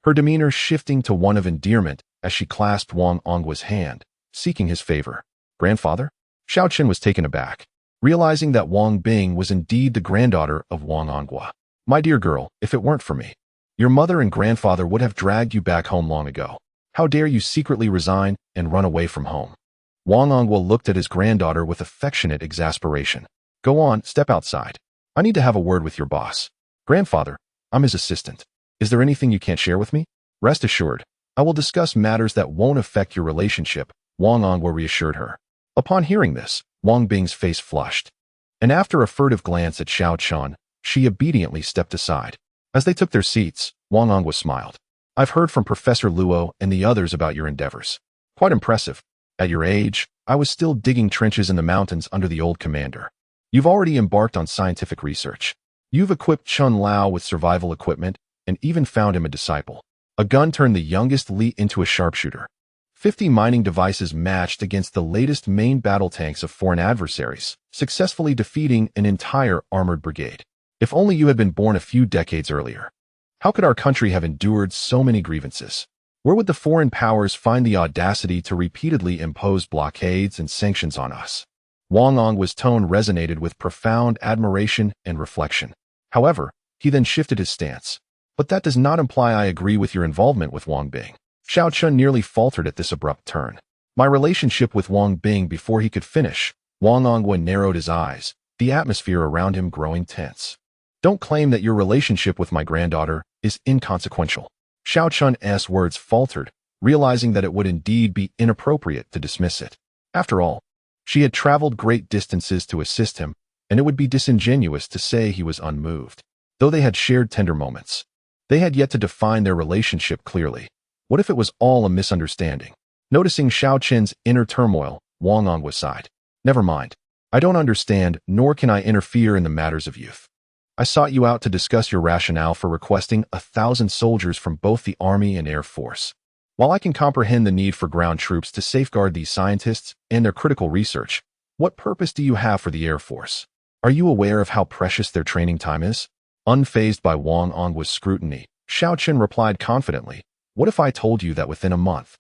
her demeanor shifting to one of endearment as she clasped Wang Ongwa's hand, seeking his favor. "Grandfather?" Xiao Qin was taken aback, realizing that Wang Bing was indeed the granddaughter of Wang Ongwa. "My dear girl, if it weren't for me, your mother and grandfather would have dragged you back home long ago. How dare you secretly resign and run away from home?" Wang Ongwa looked at his granddaughter with affectionate exasperation. "Go on, step outside. I need to have a word with your boss." "Grandfather, I'm his assistant. Is there anything you can't share with me?" "Rest assured, I will discuss matters that won't affect your relationship," Wang Ongwa reassured her. Upon hearing this, Wang Bing's face flushed, and after a furtive glance at Xiao Qin, she obediently stepped aside. As they took their seats, Wang Ongwa smiled. "I've heard from Professor Luo and the others about your endeavors. Quite impressive. At your age, I was still digging trenches in the mountains under the old commander. You've already embarked on scientific research. You've equipped Chun Lao with survival equipment and even found him a disciple. A gun turned the youngest Li into a sharpshooter. 50 mining devices matched against the latest main battle tanks of foreign adversaries, successfully defeating an entire armored brigade. If only you had been born a few decades earlier. How could our country have endured so many grievances? Where would the foreign powers find the audacity to repeatedly impose blockades and sanctions on us?" Wang Ongwa's tone resonated with profound admiration and reflection. However, he then shifted his stance. "But that does not imply I agree with your involvement with Wang Bing." Xiao Qin nearly faltered at this abrupt turn. "My relationship with Wang Bing." Before he could finish, Wang Ongwa narrowed his eyes, the atmosphere around him growing tense. "Don't claim that your relationship with my granddaughter is inconsequential." Xiao Qin's words faltered, realizing that it would indeed be inappropriate to dismiss it. After all, she had traveled great distances to assist him, and it would be disingenuous to say he was unmoved. Though they had shared tender moments, they had yet to define their relationship clearly. What if it was all a misunderstanding? Noticing Xiao Qin's inner turmoil, Wang Ongwa sighed. "Never mind. I don't understand, nor can I interfere in the matters of youth. I sought you out to discuss your rationale for requesting 1,000 soldiers from both the Army and Air Force. While I can comprehend the need for ground troops to safeguard these scientists and their critical research, what purpose do you have for the Air Force? Are you aware of how precious their training time is?" Unfazed by Wang Ongwa's scrutiny, Xiao Qin replied confidently, "What if I told you that within a month,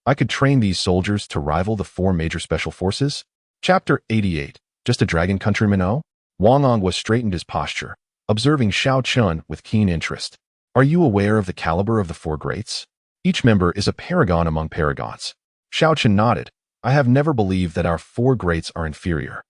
I could train these soldiers to rival the 4 major special forces?" Chapter 88. Just a dragon, countryman? Oh? Wang Ongwa straightened his posture, observing Xiao Qin with keen interest. "Are you aware of the caliber of the 4 greats? Each member is a paragon among paragons." Xiao Qin nodded. "I have never believed that our 4 greats are inferior.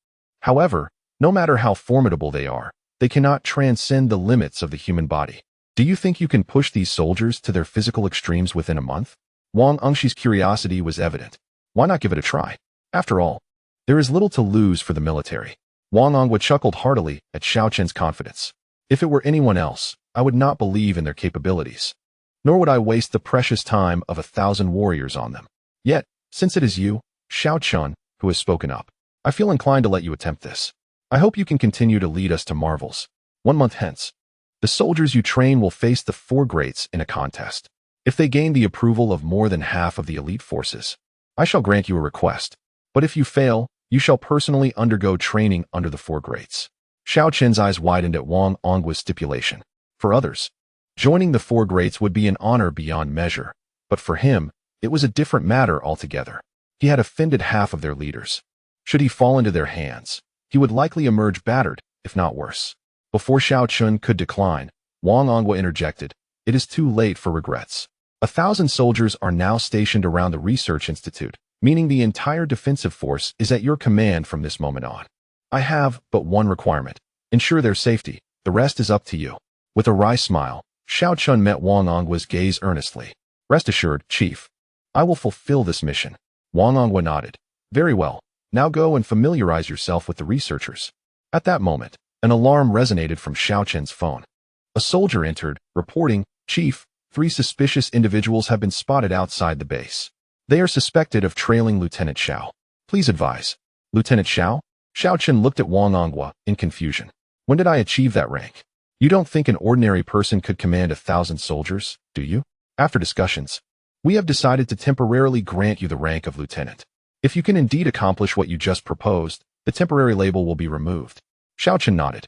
However, no matter how formidable they are, they cannot transcend the limits of the human body. Do you think you can push these soldiers to their physical extremes within a month?" Wang Ongxi's curiosity was evident. Why not give it a try? After all, there is little to lose for the military. Wang Ongwa chuckled heartily at Xiao Qin's confidence. "If it were anyone else, I would not believe in their capabilities. Nor would I waste the precious time of 1,000 warriors on them. Yet, since it is you, Xiao Qin, who has spoken up, I feel inclined to let you attempt this. I hope you can continue to lead us to marvels. 1 month hence, the soldiers you train will face the 4 greats in a contest. If they gain the approval of more than half of the elite forces, I shall grant you a request. But if you fail, you shall personally undergo training under the 4 greats." Xiao Qin's eyes widened at Wang Ongwa's stipulation. For others, joining the 4 greats would be an honor beyond measure, but for him, it was a different matter altogether. He had offended half of their leaders. Should he fall into their hands, he would likely emerge battered, if not worse. Before Xiao Qin could decline, Wang Ongwa interjected, "It is too late for regrets. 1,000 soldiers are now stationed around the research institute, meaning the entire defensive force is at your command from this moment on. I have but one requirement. Ensure their safety. The rest is up to you. With a wry smile, Xiao Chun met Wang Ongwa's gaze earnestly. Rest assured, Chief. I will fulfill this mission. Wang Ongwa nodded. Very well. Now go and familiarize yourself with the researchers. At that moment, an alarm resonated from Xiao Chen's phone. A soldier entered, reporting, Chief, 3 suspicious individuals have been spotted outside the base. They are suspected of trailing Lieutenant Xiao. Please advise. Lieutenant Xiao? Xiao Chen looked at Wang Ongwa in confusion. When did I achieve that rank? You don't think an ordinary person could command 1,000 soldiers, do you? After discussions, we have decided to temporarily grant you the rank of lieutenant. If you can indeed accomplish what you just proposed, the temporary label will be removed. Xiao Chen nodded.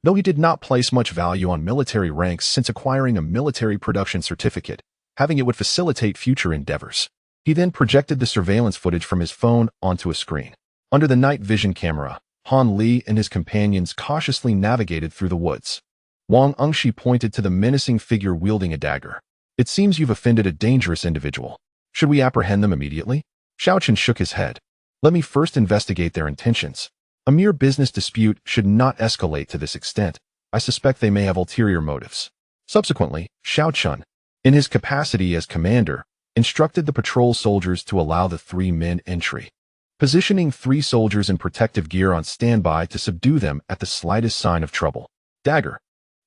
Though he did not place much value on military ranks since acquiring a military production certificate, having it would facilitate future endeavors. He then projected the surveillance footage from his phone onto a screen. Under the night vision camera, Han Li and his companions cautiously navigated through the woods. Wang Ongshi pointed to the menacing figure wielding a dagger. It seems you've offended a dangerous individual. Should we apprehend them immediately? Xiao Chen shook his head. Let me first investigate their intentions. A mere business dispute should not escalate to this extent. I suspect they may have ulterior motives. Subsequently, Xiao Chun, in his capacity as commander, instructed the patrol soldiers to allow the 3 men entry, positioning 3 soldiers in protective gear on standby to subdue them at the slightest sign of trouble. Dagger,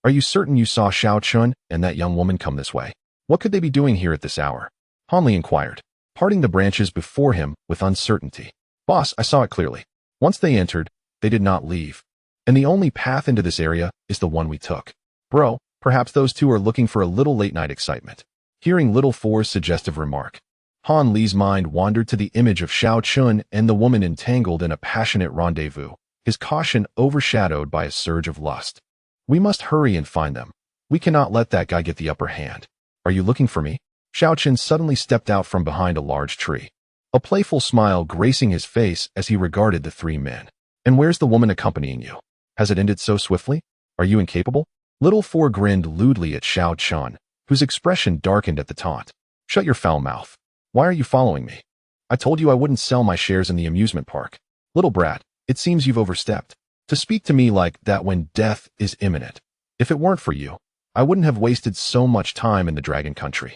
are you certain you saw Xiao Chun and that young woman come this way? What could they be doing here at this hour? Han Li inquired, parting the branches before him with uncertainty. Boss, I saw it clearly. Once they entered, they did not leave. And the only path into this area is the one we took. Bro, perhaps those 2 are looking for a little late-night excitement. Hearing Little Four's suggestive remark, Han Li's mind wandered to the image of Xiao Chun and the woman entangled in a passionate rendezvous, his caution overshadowed by a surge of lust. We must hurry and find them. We cannot let that guy get the upper hand. Are you looking for me? Xiao Chun suddenly stepped out from behind a large tree, a playful smile gracing his face as he regarded the 3 men. And where's the woman accompanying you? Has it ended so swiftly? Are you incapable? Little Four grinned lewdly at Xiao Chun, whose expression darkened at the taunt. Shut your foul mouth. Why are you following me? I told you I wouldn't sell my shares in the amusement park. Little brat, it seems you've overstepped. To speak to me like that when death is imminent. If it weren't for you, I wouldn't have wasted so much time in the Dragon Country.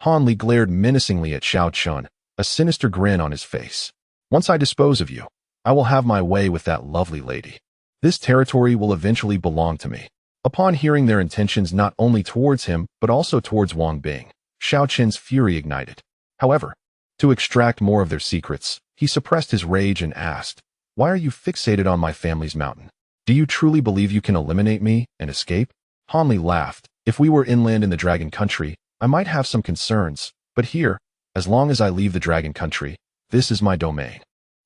Han Li glared menacingly at Xiao Chun, a sinister grin on his face. Once I dispose of you, I will have my way with that lovely lady. This territory will eventually belong to me. Upon hearing their intentions not only towards him, but also towards Wang Bing, Xiao Chen's fury ignited. However, to extract more of their secrets, he suppressed his rage and asked, why are you fixated on my family's mountain? Do you truly believe you can eliminate me and escape? Han Li laughed. If we were inland in the Dragon Country, I might have some concerns, but here, as long as I leave the Dragon Country, this is my domain.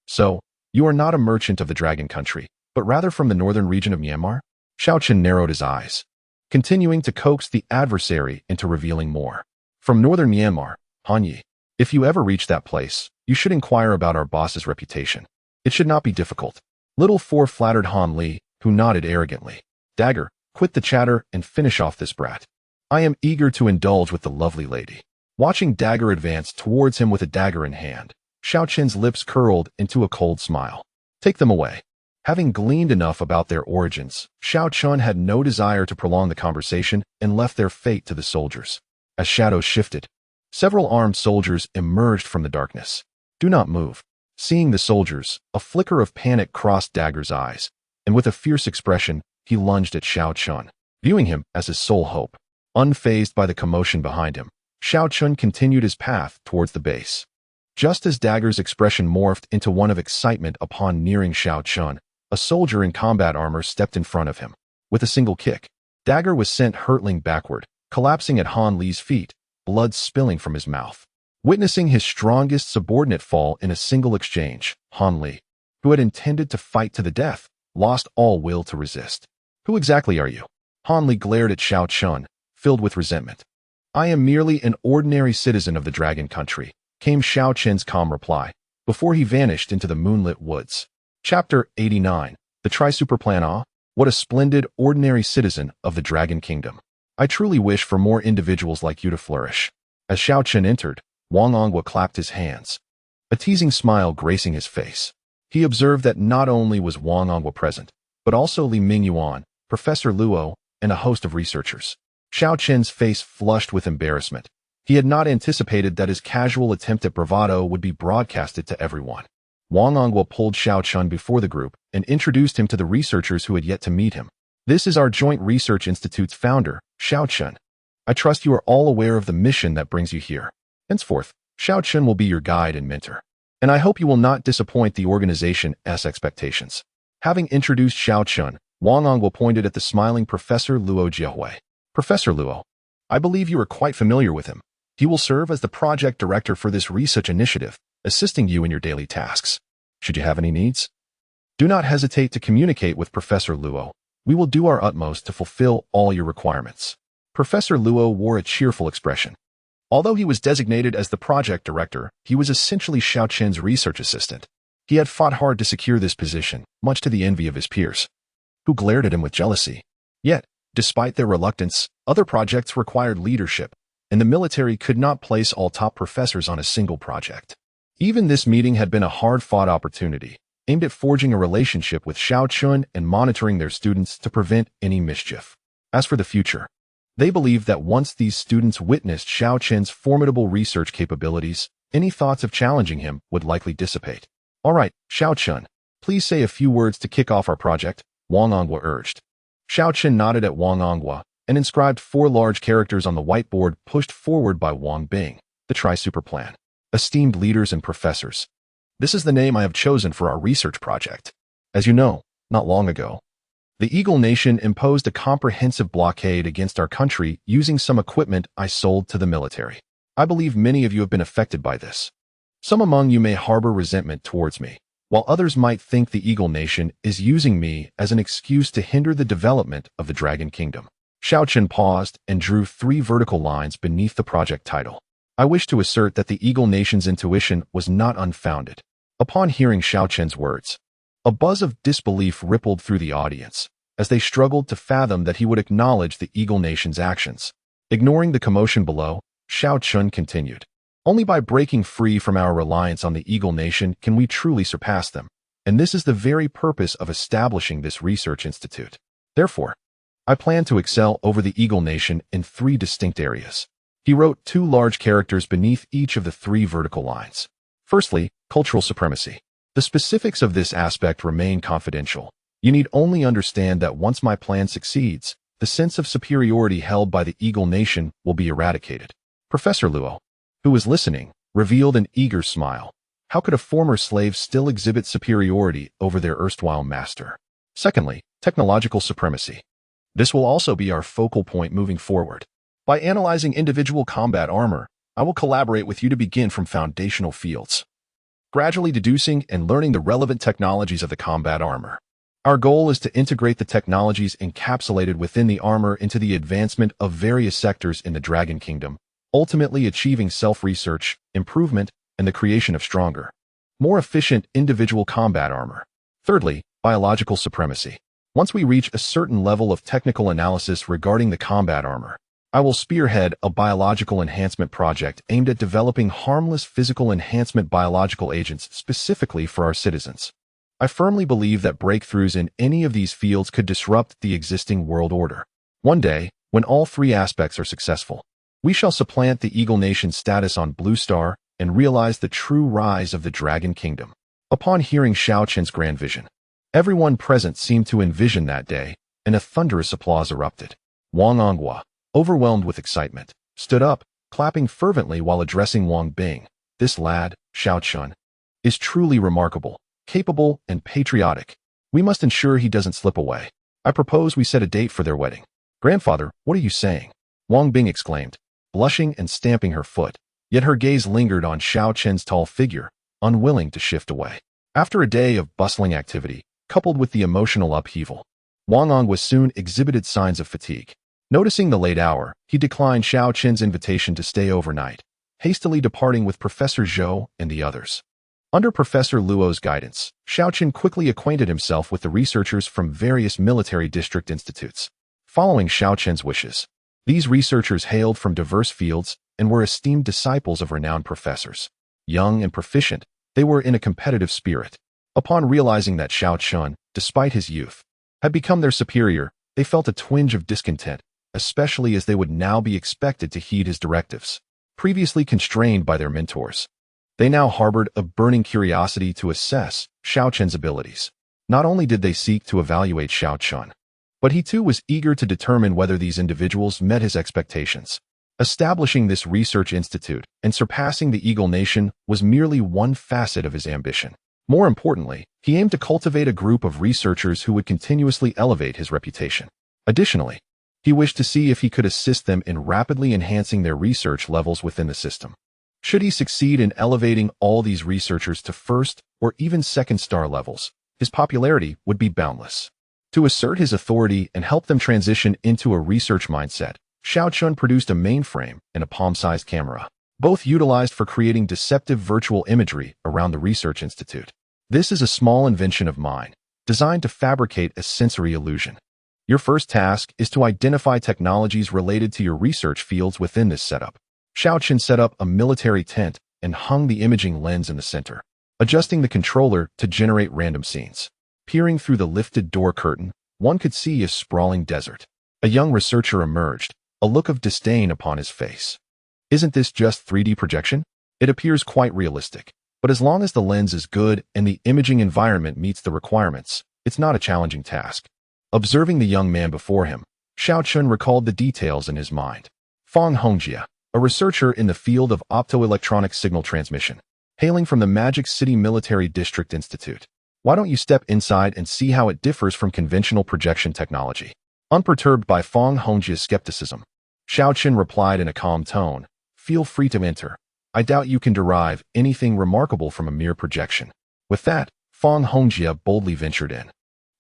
So, you are not a merchant of the Dragon Country, but rather from the northern region of Myanmar? Xiao Chen narrowed his eyes, continuing to coax the adversary into revealing more. From northern Myanmar, Han Yi. If you ever reach that place, you should inquire about our boss's reputation. It should not be difficult. Little Four flattered Han Li, who nodded arrogantly. Dagger, quit the chatter and finish off this brat. I am eager to indulge with the lovely lady. Watching Dagger advance towards him with a dagger in hand, Xiao Chen's lips curled into a cold smile. Take them away. Having gleaned enough about their origins, Xiao Chun had no desire to prolong the conversation and left their fate to the soldiers. As shadows shifted, several armed soldiers emerged from the darkness. Do not move. Seeing the soldiers, a flicker of panic crossed Dagger's eyes, and with a fierce expression, he lunged at Xiao Chun, viewing him as his sole hope. Unfazed by the commotion behind him, Xiao Chun continued his path towards the base. Just as Dagger's expression morphed into one of excitement upon nearing Xiao Chun, a soldier in combat armor stepped in front of him. With a single kick, Dagger was sent hurtling backward, collapsing at Han Li's feet, blood spilling from his mouth. Witnessing his strongest subordinate fall in a single exchange, Han Li, who had intended to fight to the death, lost all will to resist. Who exactly are you? Han Li glared at Xiao Chun, filled with resentment. I am merely an ordinary citizen of the Dragon Country, came Xiao Chen's calm reply, before he vanished into the moonlit woods. Chapter 89. The Tri-Super Plan A? What a splendid, ordinary citizen of the Dragon Kingdom. I truly wish for more individuals like you to flourish. As Xiao Chen entered, Wang Ongwa clapped his hands, a teasing smile gracing his face. He observed that not only was Wang Ongwa present, but also Li Mingyuan, Professor Luo, and a host of researchers. Xiao Qin's face flushed with embarrassment. He had not anticipated that his casual attempt at bravado would be broadcasted to everyone. Wang Onghua pulled Xiao Qin before the group and introduced him to the researchers who had yet to meet him. This is our Joint Research Institute's founder, Xiao Qin. I trust you are all aware of the mission that brings you here. Henceforth, Xiao Qin will be your guide and mentor. And I hope you will not disappoint the organization's expectations. Having introduced Xiao Qin, Wang Onghua pointed at the smiling Professor Luo Jiehui. Professor Luo, I believe you are quite familiar with him. He will serve as the project director for this research initiative, assisting you in your daily tasks. Should you have any needs, do not hesitate to communicate with Professor Luo. We will do our utmost to fulfill all your requirements. Professor Luo wore a cheerful expression. Although he was designated as the project director, he was essentially Xiao Qin's research assistant. He had fought hard to secure this position, much to the envy of his peers, who glared at him with jealousy. Yet, despite their reluctance, other projects required leadership, and the military could not place all top professors on a single project. Even this meeting had been a hard-fought opportunity, aimed at forging a relationship with Xiao Qin and monitoring their students to prevent any mischief. As for the future, they believed that once these students witnessed Xiao Qin's formidable research capabilities, any thoughts of challenging him would likely dissipate. All right, Xiao Qin, please say a few words to kick off our project, Wang Onghua urged. Xiao Qin nodded at Wang Onghua and inscribed 4 large characters on the whiteboard pushed forward by Wang Bing, the Tri-Super Plan. Esteemed leaders and professors, this is the name I have chosen for our research project. As you know, not long ago, the Eagle Nation imposed a comprehensive blockade against our country using some equipment I sold to the military. I believe many of you have been affected by this. Some among you may harbor resentment towards me, while others might think the Eagle Nation is using me as an excuse to hinder the development of the Dragon Kingdom. Xiao Qin paused and drew 3 vertical lines beneath the project title. I wish to assert that the Eagle Nation's intuition was not unfounded. Upon hearing Xiao Qin's words, a buzz of disbelief rippled through the audience, as they struggled to fathom that he would acknowledge the Eagle Nation's actions. Ignoring the commotion below, Xiao Qin continued. Only by breaking free from our reliance on the Eagle Nation can we truly surpass them, and this is the very purpose of establishing this research institute. Therefore, I plan to excel over the Eagle Nation in 3 distinct areas. He wrote 2 large characters beneath each of the 3 vertical lines. Firstly, cultural supremacy. The specifics of this aspect remain confidential. You need only understand that once my plan succeeds, the sense of superiority held by the Eagle Nation will be eradicated. Professor Luo, who was listening, revealed an eager smile. How could a former slave still exhibit superiority over their erstwhile master? Secondly, technological supremacy. This will also be our focal point moving forward. By analyzing individual combat armor, I will collaborate with you to begin from foundational fields, gradually deducing and learning the relevant technologies of the combat armor. Our goal is to integrate the technologies encapsulated within the armor into the advancement of various sectors in the Dragon Kingdom, ultimately achieving self-research, improvement, and the creation of stronger, more efficient individual combat armor. Thirdly, biological supremacy. Once we reach a certain level of technical analysis regarding the combat armor, I will spearhead a biological enhancement project aimed at developing harmless physical enhancement biological agents specifically for our citizens. I firmly believe that breakthroughs in any of these fields could disrupt the existing world order. One day, when all 3 aspects are successful, we shall supplant the Eagle Nation's status on Blue Star and realize the true rise of the Dragon Kingdom. Upon hearing Xiao Qin's grand vision, everyone present seemed to envision that day, and a thunderous applause erupted. Wang Onghua, overwhelmed with excitement, stood up, clapping fervently while addressing Wang Bing. This lad, Xiao Qin, is truly remarkable, capable, and patriotic. We must ensure he doesn't slip away. I propose we set a date for their wedding. Grandfather, what are you saying? Wang Bing exclaimed, blushing and stamping her foot, yet her gaze lingered on Xiao Qin's tall figure, unwilling to shift away. After a day of bustling activity, coupled with the emotional upheaval, Wang Onghua soon exhibited signs of fatigue. Noticing the late hour, he declined Xiao Qin's invitation to stay overnight, hastily departing with Professor Zhou and the others. Under Professor Luo's guidance, Xiao Qin quickly acquainted himself with the researchers from various military district institutes. Following Xiao Qin's wishes, these researchers hailed from diverse fields and were esteemed disciples of renowned professors. Young and proficient, they were in a competitive spirit. Upon realizing that Xiao Qin, despite his youth, had become their superior, they felt a twinge of discontent, especially as they would now be expected to heed his directives. Previously constrained by their mentors, they now harbored a burning curiosity to assess Xiao Chen's abilities. Not only did they seek to evaluate Xiao Chen, but he too was eager to determine whether these individuals met his expectations. Establishing this research institute and surpassing the Eagle Nation was merely one facet of his ambition. More importantly, he aimed to cultivate a group of researchers who would continuously elevate his reputation. Additionally, he wished to see if he could assist them in rapidly enhancing their research levels within the system. Should he succeed in elevating all these researchers to first or even second star levels, his popularity would be boundless. To assert his authority and help them transition into a research mindset, Xiao Chun produced a mainframe and a palm-sized camera, both utilized for creating deceptive virtual imagery around the research institute. This is a small invention of mine, designed to fabricate a sensory illusion. Your first task is to identify technologies related to your research fields within this setup. Xiao Chun set up a military tent and hung the imaging lens in the center, adjusting the controller to generate random scenes. Peering through the lifted door curtain, one could see a sprawling desert. A young researcher emerged, a look of disdain upon his face. Isn't this just 3D projection? It appears quite realistic, but as long as the lens is good and the imaging environment meets the requirements, it's not a challenging task. Observing the young man before him, Xiao Chun recalled the details in his mind. Fang Hongjie, a researcher in the field of optoelectronic signal transmission, hailing from the Magic City Military District Institute. Why don't you step inside and see how it differs from conventional projection technology? Unperturbed by Fang Hongjie's skepticism, Xiao Chun replied in a calm tone, "Feel free to enter. I doubt you can derive anything remarkable from a mere projection." With that, Fang Hongjie boldly ventured in,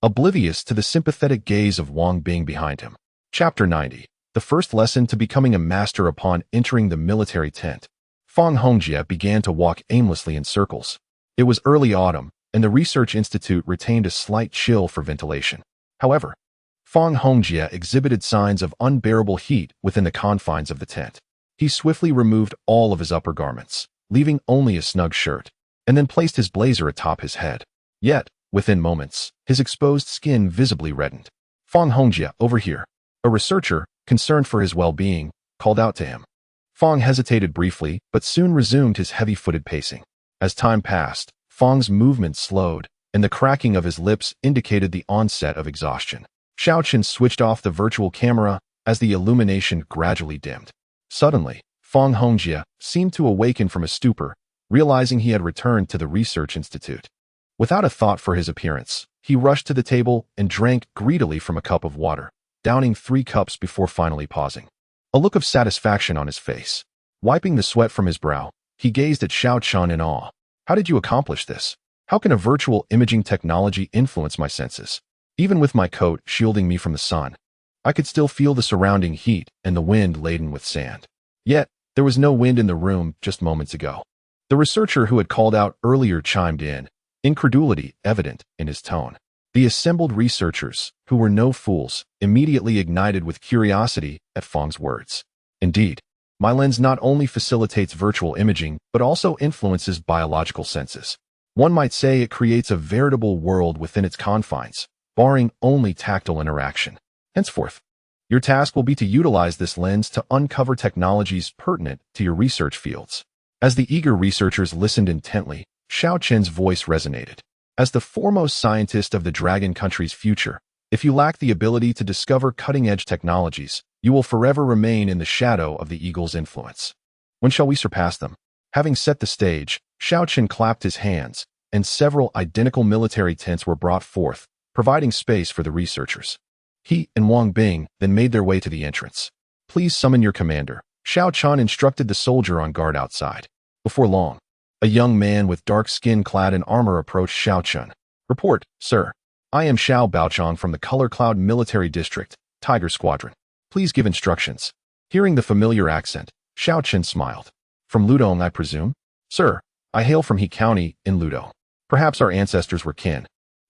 oblivious to the sympathetic gaze of Wang Bing behind him. Chapter 90. The first lesson to becoming a master. Upon entering the military tent, Fang Hongjie began to walk aimlessly in circles. It was early autumn, and the research institute retained a slight chill for ventilation. However, Fang Hongjie exhibited signs of unbearable heat within the confines of the tent. He swiftly removed all of his upper garments, leaving only a snug shirt, and then placed his blazer atop his head. Yet, within moments, his exposed skin visibly reddened. "Fang Hongjie, over here." A researcher, concerned for his well-being, called out to him. Fang hesitated briefly, but soon resumed his heavy-footed pacing. As time passed, Fang's movement slowed, and the cracking of his lips indicated the onset of exhaustion. Xiao Chun switched off the virtual camera as the illumination gradually dimmed. Suddenly, Fang Hongjie seemed to awaken from a stupor, realizing he had returned to the research institute. Without a thought for his appearance, he rushed to the table and drank greedily from a cup of water, downing 3 cups before finally pausing. A look of satisfaction on his face. Wiping the sweat from his brow, he gazed at Xiao Chun in awe. "How did you accomplish this? How can a virtual imaging technology influence my senses? Even with my coat shielding me from the sun, I could still feel the surrounding heat and the wind laden with sand. Yet, there was no wind in the room just moments ago." The researcher who had called out earlier chimed in, incredulity evident in his tone. The assembled researchers, who were no fools, immediately ignited with curiosity at Fang's words. "Indeed, my lens not only facilitates virtual imaging, but also influences biological senses. One might say it creates a veritable world within its confines, barring only tactile interaction. Henceforth, your task will be to utilize this lens to uncover technologies pertinent to your research fields." As the eager researchers listened intently, Xiao Chen's voice resonated. "As the foremost scientist of the Dragon Country's future, if you lack the ability to discover cutting-edge technologies, you will forever remain in the shadow of the Eagle's influence. When shall we surpass them?" Having set the stage, Xiao Chen clapped his hands, and several identical military tents were brought forth, providing space for the researchers. He and Wang Bing then made their way to the entrance. "Please summon your commander," Xiao Chun instructed the soldier on guard outside. Before long, a young man with dark skin clad in armor approached Xiao Chun. "Report, sir. I am Xiao Baochang from the Color Cloud Military District, Tiger Squadron. Please give instructions." Hearing the familiar accent, Xiao Chun smiled. "From Ludong, I presume?" "Sir, I hail from He County in Ludong. Perhaps our ancestors were kin,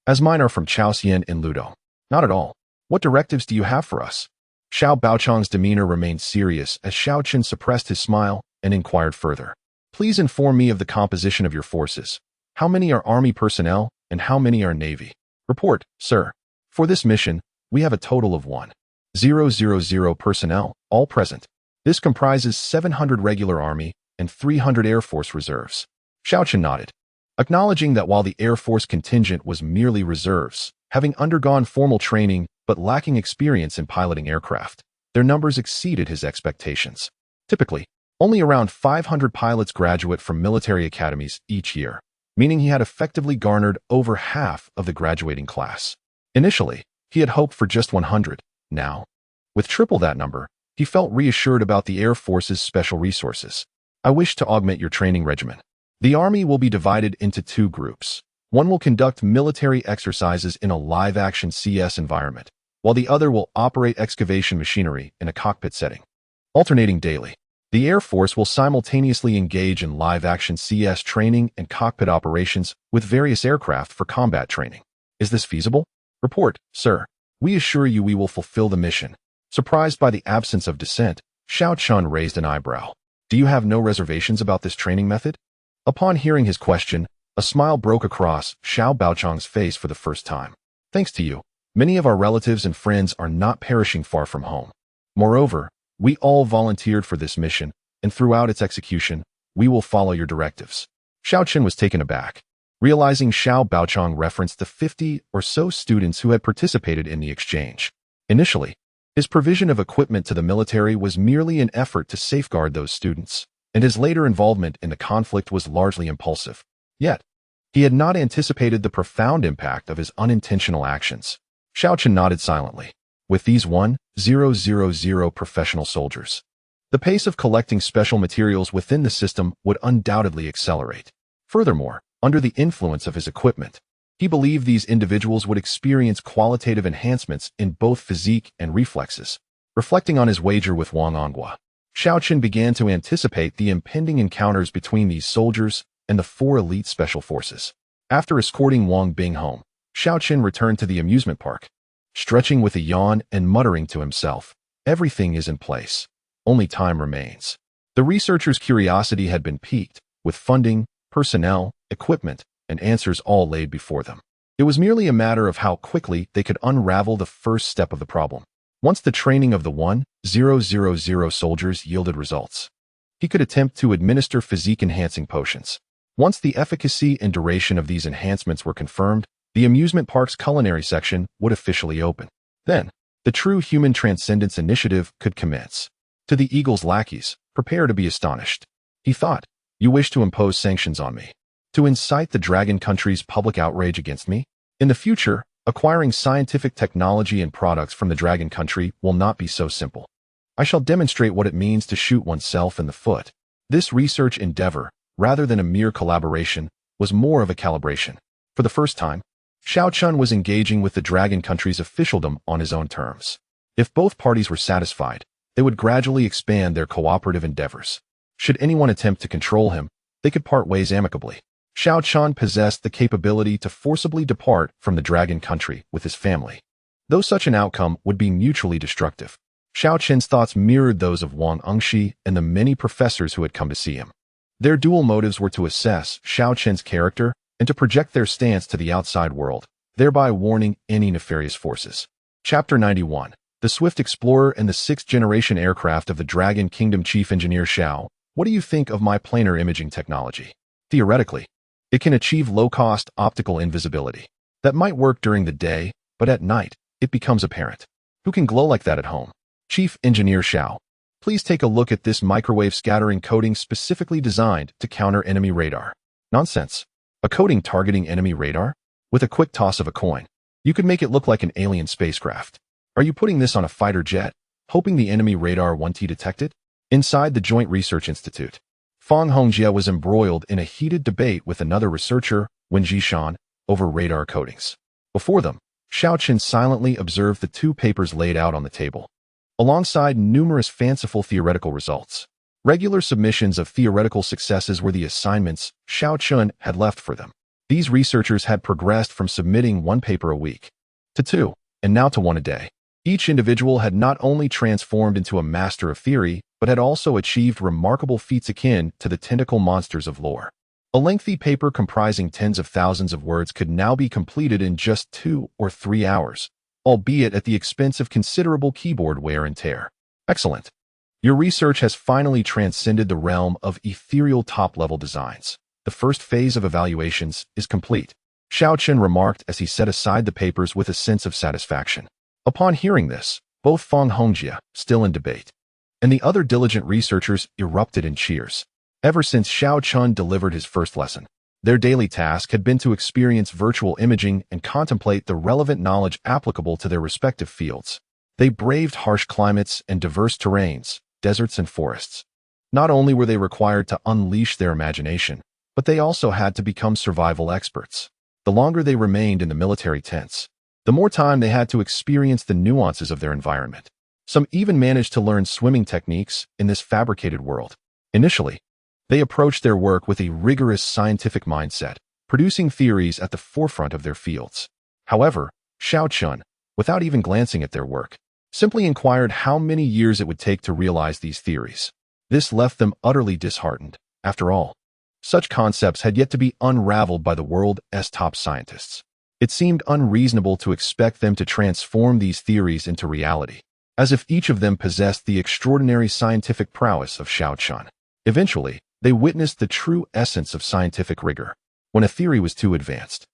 as mine are from Chaosien in Ludong." "Not at all. What directives do you have for us?" Xiao Baochang's demeanor remained serious as Xiao Chun suppressed his smile and inquired further. "Please inform me of the composition of your forces. How many are Army personnel, and how many are Navy?" "Report, sir." For this mission, we have a total of 1,000 personnel, all present. This comprises 700 regular Army and 300 Air Force reserves. Xiao Chen nodded, acknowledging that while the Air Force contingent was merely reserves, having undergone formal training but lacking experience in piloting aircraft, their numbers exceeded his expectations. Typically, only around 500 pilots graduate from military academies each year, meaning he had effectively garnered over half of the graduating class. Initially, he had hoped for just 100. Now, with triple that number, he felt reassured about the Air Force's special resources. I wish to augment your training regimen. The Army will be divided into 2 groups. One will conduct military exercises in a live-action CS environment, while the other will operate excavation machinery in a cockpit setting. Alternating daily, the Air Force will simultaneously engage in live-action CS training and cockpit operations with various aircraft for combat training. Is this feasible? Report, sir. We assure you we will fulfill the mission. Surprised by the absence of dissent, Xiao Chun raised an eyebrow. Do you have no reservations about this training method? Upon hearing his question, a smile broke across Xiao Baochang's face for the first time. Thanks to you, many of our relatives and friends are not perishing far from home. Moreover, we all volunteered for this mission, and throughout its execution, we will follow your directives. Xiao Chen was taken aback, realizing Xiao Baochang referenced the 50 or so students who had participated in the exchange. Initially, his provision of equipment to the military was merely an effort to safeguard those students, and his later involvement in the conflict was largely impulsive. Yet, he had not anticipated the profound impact of his unintentional actions. Xiao Chen nodded silently. With these 1,000 professional soldiers, the pace of collecting special materials within the system would undoubtedly accelerate. Furthermore, under the influence of his equipment, he believed these individuals would experience qualitative enhancements in both physique and reflexes. Reflecting on his wager with Wang Ongwa, Xiao Chen began to anticipate the impending encounters between these soldiers and the 4 elite special forces. After escorting Wang Bing home, Xiao Chen returned to the amusement park, stretching with a yawn and muttering to himself, everything is in place. Only time remains. The researchers' curiosity had been piqued, with funding, personnel, equipment, and answers all laid before them. It was merely a matter of how quickly they could unravel the first step of the problem. Once the training of the 1,000 soldiers yielded results, he could attempt to administer physique-enhancing potions. Once the efficacy and duration of these enhancements were confirmed, the amusement park's culinary section would officially open. Then, the true human transcendence initiative could commence. To the Eagle's lackeys, prepare to be astonished. He thought, you wish to impose sanctions on me, to incite the Dragon Country's public outrage against me? In the future, acquiring scientific technology and products from the Dragon Country will not be so simple. I shall demonstrate what it means to shoot oneself in the foot. This research endeavor, rather than a mere collaboration, was more of a calibration. For the first time, Xiao Chun was engaging with the Dragon Country's officialdom on his own terms. If both parties were satisfied, they would gradually expand their cooperative endeavors. Should anyone attempt to control him, they could part ways amicably. Xiao Chun possessed the capability to forcibly depart from the Dragon Country with his family, though such an outcome would be mutually destructive. Xiao Chen's thoughts mirrored those of Wang Engshi and the many professors who had come to see him. Their dual motives were to assess Xiao Chen's character and to project their stance to the outside world, thereby warning any nefarious forces. Chapter 91. The Swift Explorer and the 6th-generation aircraft of the Dragon Kingdom. Chief Engineer Xiao, what do you think of my planar imaging technology? Theoretically, it can achieve low-cost optical invisibility. That might work during the day, but at night, it becomes apparent. Who can glow like that at home? Chief Engineer Xiao, please take a look at this microwave scattering coating specifically designed to counter enemy radar. Nonsense. A coating targeting enemy radar? With a quick toss of a coin, you could make it look like an alien spacecraft. Are you putting this on a fighter jet, hoping the enemy radar won't detect it? Inside the Joint Research Institute, Fang Hongjie was embroiled in a heated debate with another researcher, Wen Jishan, over radar coatings. Before them, Xiao Chen silently observed the 2 papers laid out on the table, alongside numerous fanciful theoretical results. Regular submissions of theoretical successes were the assignments Xiao Chen had left for them. These researchers had progressed from submitting 1 paper a week to 2, and now to 1 a day. Each individual had not only transformed into a master of theory, but had also achieved remarkable feats akin to the tentacle monsters of lore. A lengthy paper comprising tens of thousands of words could now be completed in just 2 or 3 hours, albeit at the expense of considerable keyboard wear and tear. Excellent. Your research has finally transcended the realm of ethereal top-level designs. The first phase of evaluations is complete, Xiao Chen remarked as he set aside the papers with a sense of satisfaction. Upon hearing this, both Feng Hongjie, still in debate, and the other diligent researchers erupted in cheers. Ever since Xiao Chun delivered his first lesson, their daily task had been to experience virtual imaging and contemplate the relevant knowledge applicable to their respective fields. They braved harsh climates and diverse terrains, deserts and forests. Not only were they required to unleash their imagination, but they also had to become survival experts. The longer they remained in the military tents, the more time they had to experience the nuances of their environment. Some even managed to learn swimming techniques in this fabricated world. Initially, they approached their work with a rigorous scientific mindset, producing theories at the forefront of their fields. However, Xiao Chun, without even glancing at their work, simply inquired how many years it would take to realize these theories. This left them utterly disheartened. After all, such concepts had yet to be unraveled by the world's top scientists. It seemed unreasonable to expect them to transform these theories into reality, as if each of them possessed the extraordinary scientific prowess of Xiao Chun. Eventually, they witnessed the true essence of scientific rigor. When a theory was too advanced,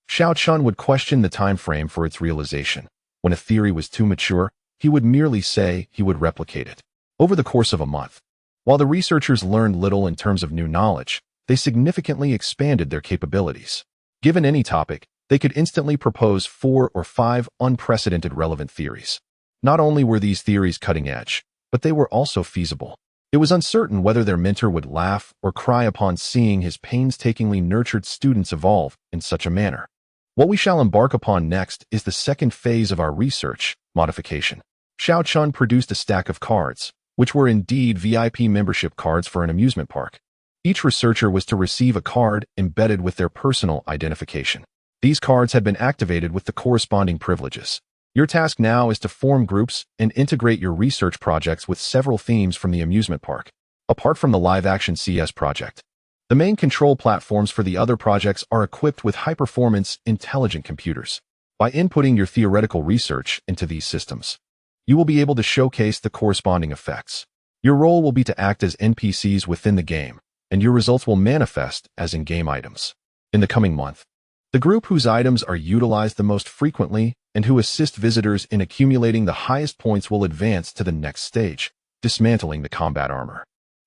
Xiao Chun would question the time frame for its realization. When a theory was too mature, he would merely say he would replicate it. Over the course of a month, while the researchers learned little in terms of new knowledge, they significantly expanded their capabilities. Given any topic, they could instantly propose 4 or 5 unprecedented relevant theories. Not only were these theories cutting edge, but they were also feasible. It was uncertain whether their mentor would laugh or cry upon seeing his painstakingly nurtured students evolve in such a manner. What we shall embark upon next is the second phase of our research, modification. Xiao Chun produced a stack of cards, which were indeed VIP membership cards for an amusement park. Each researcher was to receive a card embedded with their personal identification. These cards had been activated with the corresponding privileges. Your task now is to form groups and integrate your research projects with several themes from the amusement park. Apart from the live-action CS project, the main control platforms for the other projects are equipped with high-performance, intelligent computers. By inputting your theoretical research into these systems, you will be able to showcase the corresponding effects. Your role will be to act as NPCs within the game, and your results will manifest as in-game items. In the coming month, the group whose items are utilized the most frequently and who assist visitors in accumulating the highest points will advance to the next stage, dismantling the combat armor.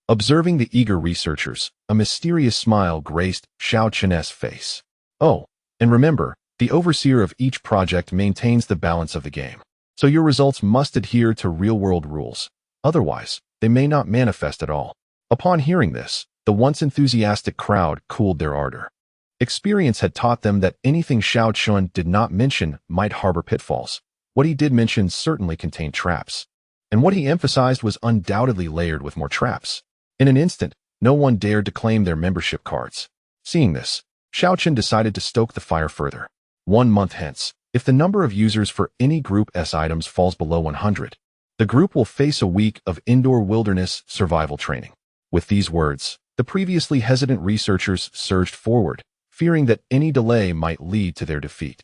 Observing the eager researchers, a mysterious smile graced Xiao Chen's face. Oh, and remember, the overseer of each project maintains the balance of the game, so your results must adhere to real-world rules. Otherwise, they may not manifest at all. Upon hearing this, the once enthusiastic crowd cooled their ardor. Experience had taught them that anything Xiao Chun did not mention might harbor pitfalls. What he did mention certainly contained traps, and what he emphasized was undoubtedly layered with more traps. In an instant, no one dared to claim their membership cards. Seeing this, Xiao Chun decided to stoke the fire further. 1 month hence, if the number of users for any Group S items falls below 100, the group will face a week of indoor wilderness survival training. With these words, the previously hesitant researchers surged forward, fearing that any delay might lead to their defeat.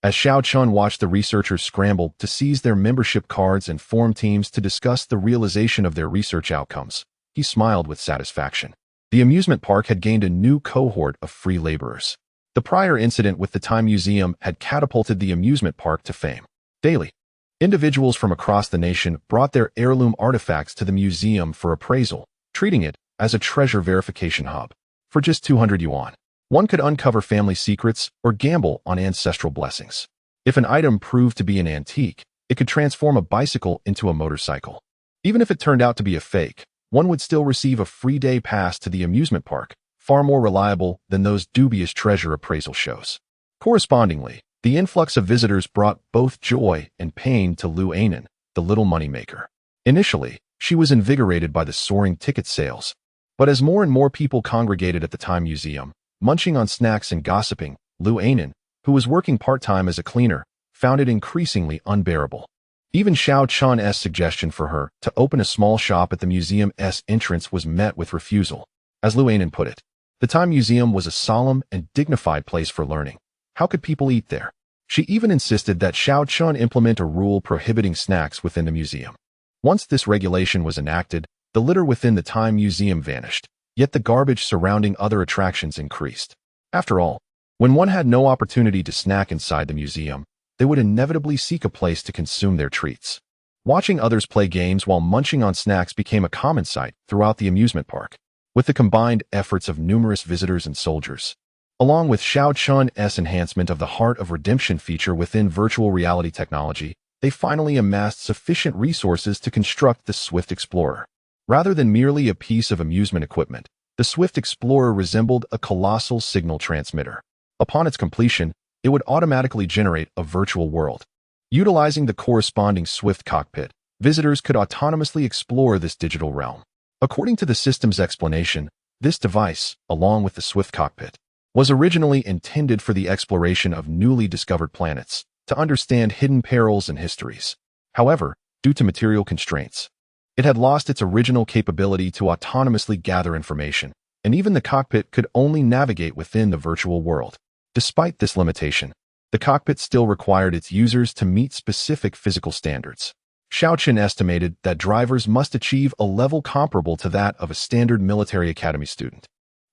As Xiao Chun watched the researchers scramble to seize their membership cards and form teams to discuss the realization of their research outcomes, he smiled with satisfaction. The amusement park had gained a new cohort of free laborers. The prior incident with the Time Museum had catapulted the amusement park to fame. Daily, individuals from across the nation brought their heirloom artifacts to the museum for appraisal, treating it as a treasure verification hub. For just 200 yuan, one could uncover family secrets or gamble on ancestral blessings. If an item proved to be an antique, it could transform a bicycle into a motorcycle. Even if it turned out to be a fake, one would still receive a free day pass to the amusement park, far more reliable than those dubious treasure appraisal shows. Correspondingly, the influx of visitors brought both joy and pain to Lu Ainen, the little moneymaker. Initially, she was invigorated by the soaring ticket sales, but as more and more people congregated at the Time Museum, munching on snacks and gossiping, Lu Ainen, who was working part-time as a cleaner, found it increasingly unbearable. Even Xiao Chun's suggestion for her to open a small shop at the museum's entrance was met with refusal. As Lu Ainen put it, the Time Museum was a solemn and dignified place for learning. How could people eat there? She even insisted that Xiao Chun implement a rule prohibiting snacks within the museum. Once this regulation was enacted, the litter within the Time Museum vanished, yet the garbage surrounding other attractions increased. After all, when one had no opportunity to snack inside the museum, they would inevitably seek a place to consume their treats. Watching others play games while munching on snacks became a common sight throughout the amusement park, with the combined efforts of numerous visitors and soldiers. Along with Xiao Chun's enhancement of the Heart of Redemption feature within virtual reality technology, they finally amassed sufficient resources to construct the Swift Explorer. Rather than merely a piece of amusement equipment, the Swift Explorer resembled a colossal signal transmitter. Upon its completion, it would automatically generate a virtual world. Utilizing the corresponding Swift cockpit, visitors could autonomously explore this digital realm. According to the system's explanation, this device, along with the Swift cockpit, was originally intended for the exploration of newly discovered planets, to understand hidden perils and histories. However, due to material constraints, it had lost its original capability to autonomously gather information, and even the cockpit could only navigate within the virtual world. Despite this limitation, the cockpit still required its users to meet specific physical standards. Xiao Chun estimated that drivers must achieve a level comparable to that of a standard military academy student.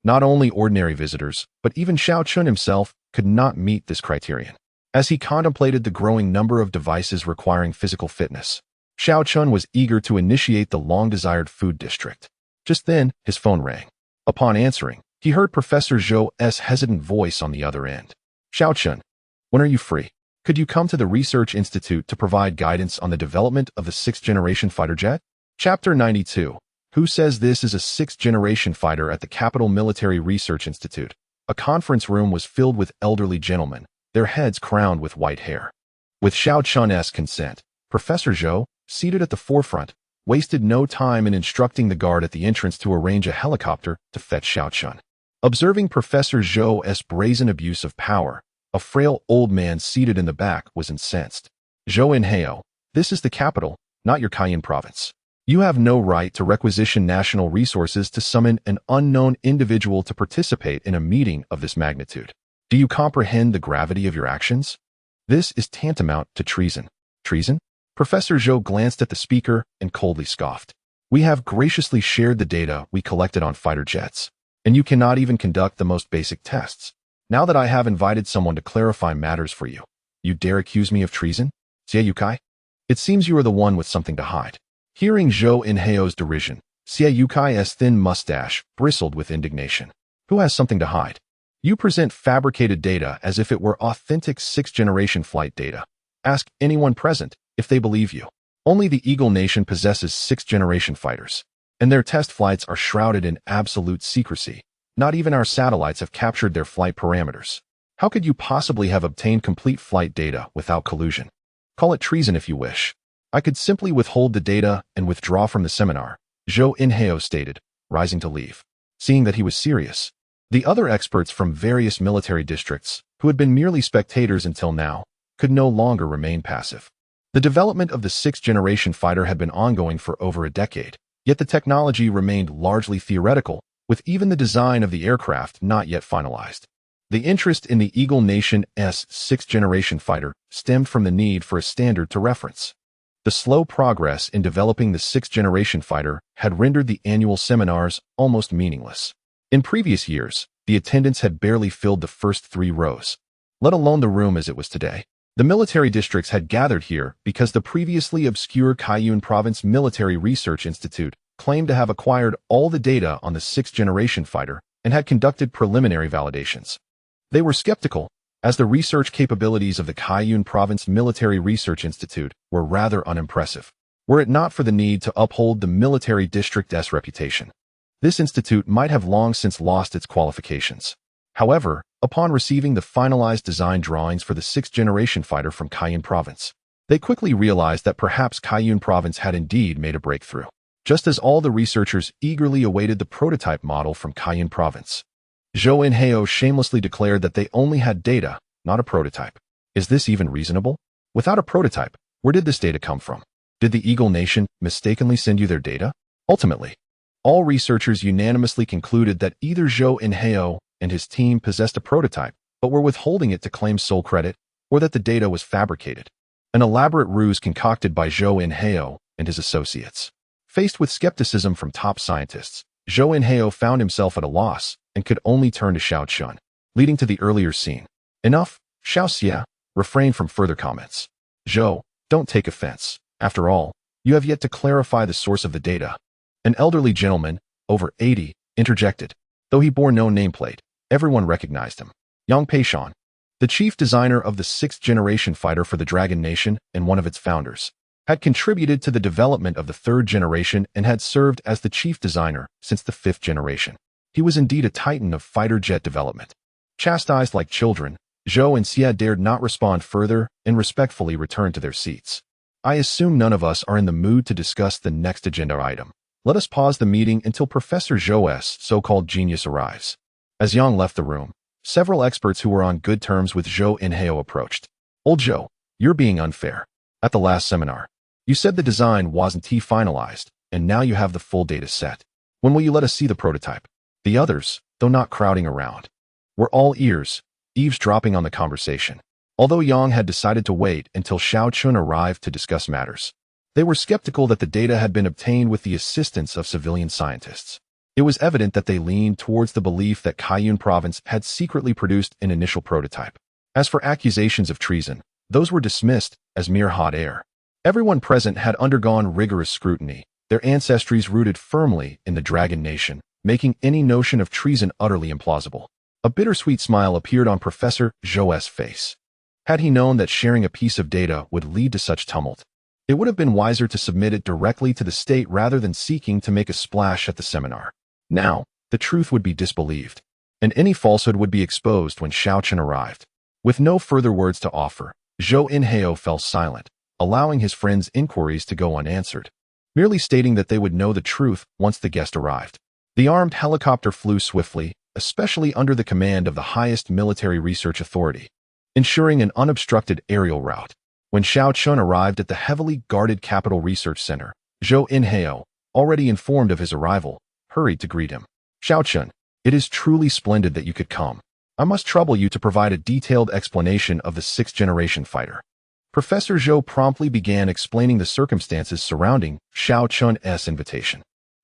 Not only ordinary visitors, but even Xiao Chun himself could not meet this criterion. As he contemplated the growing number of devices requiring physical fitness, Xiao Chun was eager to initiate the long-desired food district. Just then, his phone rang. Upon answering, he heard Professor Zhou's hesitant voice on the other end. Xiao Chun, when are you free? Could you come to the Research Institute to provide guidance on the development of the 6th-generation fighter jet? Chapter 92. Who says this is a 6th-generation fighter at the Capital Military Research Institute? A conference room was filled with elderly gentlemen, their heads crowned with white hair. With Xiao Chun's consent, Professor Zhou, seated at the forefront, wasted no time in instructing the guard at the entrance to arrange a helicopter to fetch Xiao Chun. Observing Professor Zhou's brazen abuse of power, a frail old man seated in the back was incensed. Zhou Inheo, this is the capital, not your Cayenne province. You have no right to requisition national resources to summon an unknown individual to participate in a meeting of this magnitude. Do you comprehend the gravity of your actions? This is tantamount to treason. Treason? Professor Zhou glanced at the speaker and coldly scoffed. We have graciously shared the data we collected on fighter jets, and you cannot even conduct the most basic tests. Now that I have invited someone to clarify matters for you, you dare accuse me of treason? Xie Yukai? It seems you are the one with something to hide. Hearing Zhou Inheo's derision, Xie Yukai's thin mustache bristled with indignation. Who has something to hide? You present fabricated data as if it were authentic 6th-generation flight data. Ask anyone present if they believe you. Only the Eagle Nation possesses 6th-generation fighters, and their test flights are shrouded in absolute secrecy. Not even our satellites have captured their flight parameters. How could you possibly have obtained complete flight data without collusion? Call it treason if you wish. I could simply withhold the data and withdraw from the seminar, Zhou Inheo stated, rising to leave. Seeing that he was serious, the other experts from various military districts, who had been merely spectators until now, could no longer remain passive. The development of the 6th-generation fighter had been ongoing for over a decade, yet the technology remained largely theoretical, with even the design of the aircraft not yet finalized. The interest in the Eagle Nation's 6th-generation fighter stemmed from the need for a standard to reference. The slow progress in developing the 6th-generation fighter had rendered the annual seminars almost meaningless. In previous years, the attendance had barely filled the first 3 rows, let alone the room as it was today. The military districts had gathered here because the previously obscure Cayenne Province Military Research Institute claimed to have acquired all the data on the 6th-generation fighter and had conducted preliminary validations. They were skeptical, as the research capabilities of the Cayenne Province Military Research Institute were rather unimpressive, were it not for the need to uphold the military district's reputation. This institute might have long since lost its qualifications. However, upon receiving the finalized design drawings for the 6th-generation fighter from Cayenne Province, they quickly realized that perhaps Cayenne Province had indeed made a breakthrough, just as all the researchers eagerly awaited the prototype model from Cayenne Province. Zhou Inheo shamelessly declared that they only had data, not a prototype. Is this even reasonable? Without a prototype, where did this data come from? Did the Eagle Nation mistakenly send you their data? Ultimately, all researchers unanimously concluded that either Zhou Inheo and his team possessed a prototype, but were withholding it to claim sole credit, or that the data was fabricated. An elaborate ruse concocted by Zhou Inhao and his associates. Faced with skepticism from top scientists, Zhou Inhao found himself at a loss and could only turn to Xiao Chun, leading to the earlier scene. Enough, Xiao Xie, refrained from further comments. Zhou, don't take offense. After all, you have yet to clarify the source of the data. An elderly gentleman, over 80, interjected. Though he bore no nameplate, everyone recognized him. Yang Peishan, the chief designer of the 6th-generation fighter for the Dragon Nation and one of its founders, had contributed to the development of the 3rd generation and had served as the chief designer since the 5th generation. He was indeed a titan of fighter jet development. Chastised like children, Zhou and Xie dared not respond further and respectfully returned to their seats. I assume none of us are in the mood to discuss the next agenda item. Let us pause the meeting until Professor Zhou's so-called genius arrives. As Yang left the room, several experts who were on good terms with Zhou Inhao approached. Old Zhou, you're being unfair. At the last seminar, you said the design wasn't finalized, and now you have the full data set. When will you let us see the prototype? The others, though not crowding around, were all ears, eavesdropping on the conversation. Although Yang had decided to wait until Xiao Chun arrived to discuss matters, they were skeptical that the data had been obtained with the assistance of civilian scientists. It was evident that they leaned towards the belief that Kaiyun Province had secretly produced an initial prototype. As for accusations of treason, those were dismissed as mere hot air. Everyone present had undergone rigorous scrutiny, their ancestries rooted firmly in the Dragon Nation, making any notion of treason utterly implausible. A bittersweet smile appeared on Professor Zhou's face. Had he known that sharing a piece of data would lead to such tumult, it would have been wiser to submit it directly to the state rather than seeking to make a splash at the seminar. Now, the truth would be disbelieved, and any falsehood would be exposed when Xiao Chun arrived. With no further words to offer, Zhou Inhao fell silent, allowing his friends' inquiries to go unanswered, merely stating that they would know the truth once the guest arrived. The armed helicopter flew swiftly, especially under the command of the highest military research authority, ensuring an unobstructed aerial route. When Xiao Chun arrived at the heavily guarded Capital Research Center, Zhou Inhao, already informed of his arrival, hurried to greet him. Xiao Chun, it is truly splendid that you could come. I must trouble you to provide a detailed explanation of the 6th-generation fighter. Professor Zhou promptly began explaining the circumstances surrounding Xiao Chun's invitation.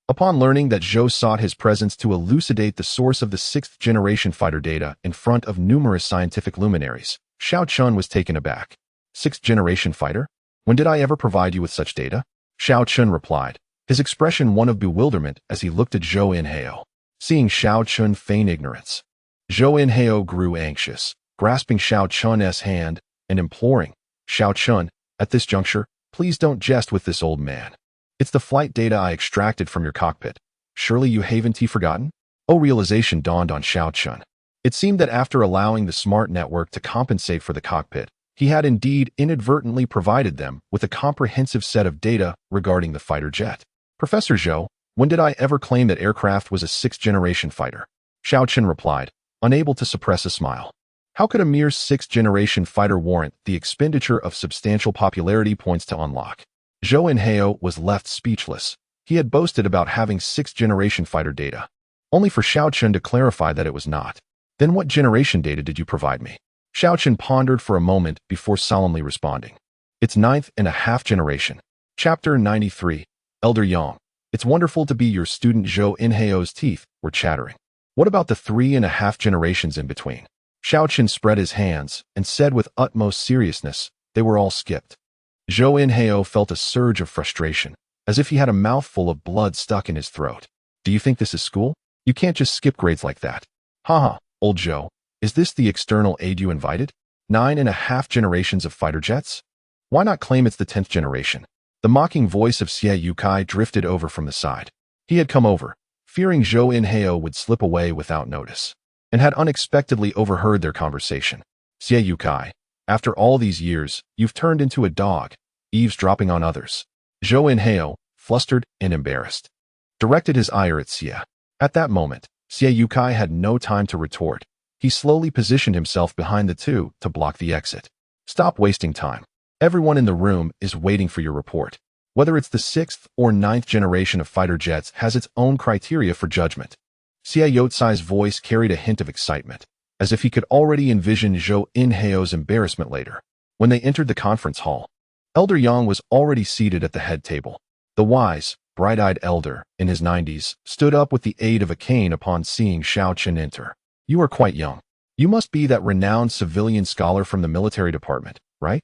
Upon learning that Zhou sought his presence to elucidate the source of the 6th-generation fighter data in front of numerous scientific luminaries, Xiao Chun was taken aback. 6th-generation fighter? When did I ever provide you with such data? Xiao Chun replied, his expression one of bewilderment as he looked at Zhou Inhao. Seeing Xiao Chun feign ignorance, Zhou Inhao grew anxious, grasping Xiao Chun's hand and imploring, Xiao Chun, at this juncture, please don't jest with this old man. It's the flight data I extracted from your cockpit. Surely you haven't forgotten? Oh, realization dawned on Xiao Chun. It seemed that after allowing the smart network to compensate for the cockpit, he had indeed inadvertently provided them with a comprehensive set of data regarding the fighter jet. Professor Zhou, when did I ever claim that aircraft was a 6th-generation fighter? Xiao Chun replied, unable to suppress a smile. How could a mere 6th-generation fighter warrant the expenditure of substantial popularity points to unlock? Zhou Inhao was left speechless. He had boasted about having 6th-generation fighter data, only for Xiao Chun to clarify that it was not. Then what generation data did you provide me? Xiao Chun pondered for a moment before solemnly responding. It's 9th-and-a-half generation. Chapter 93. Elder Yang. It's wonderful to be your student. Zhou Inhao's teeth were chattering. What about the 3.5 generations in between? Xiao Chun spread his hands and said with utmost seriousness, they were all skipped. Zhou Inhao felt a surge of frustration, as if he had a mouthful of blood stuck in his throat. Do you think this is school? You can't just skip grades like that. Haha, old Zhou. Is this the external aid you invited? 9.5 generations of fighter jets? Why not claim it's the 10th generation? The mocking voice of Xie Yukai drifted over from the side. He had come over, fearing Zhou Inhao would slip away without notice, and had unexpectedly overheard their conversation. Xie Yukai, after all these years, you've turned into a dog, eavesdropping on others. Zhou Inhao, flustered and embarrassed, directed his ire at Xie. At that moment, Xie Yukai had no time to retort. He slowly positioned himself behind the two to block the exit. Stop wasting time. Everyone in the room is waiting for your report. Whether it's the 6th or 9th generation of fighter jets has its own criteria for judgment. Xie Yotsai's voice carried a hint of excitement, as if he could already envision Zhou Inheo's embarrassment later. When they entered the conference hall, Elder Yang was already seated at the head table. The wise, bright-eyed elder, in his 90s, stood up with the aid of a cane upon seeing Xiao Chen enter. "You are quite young. You must be that renowned civilian scholar from the military department, right?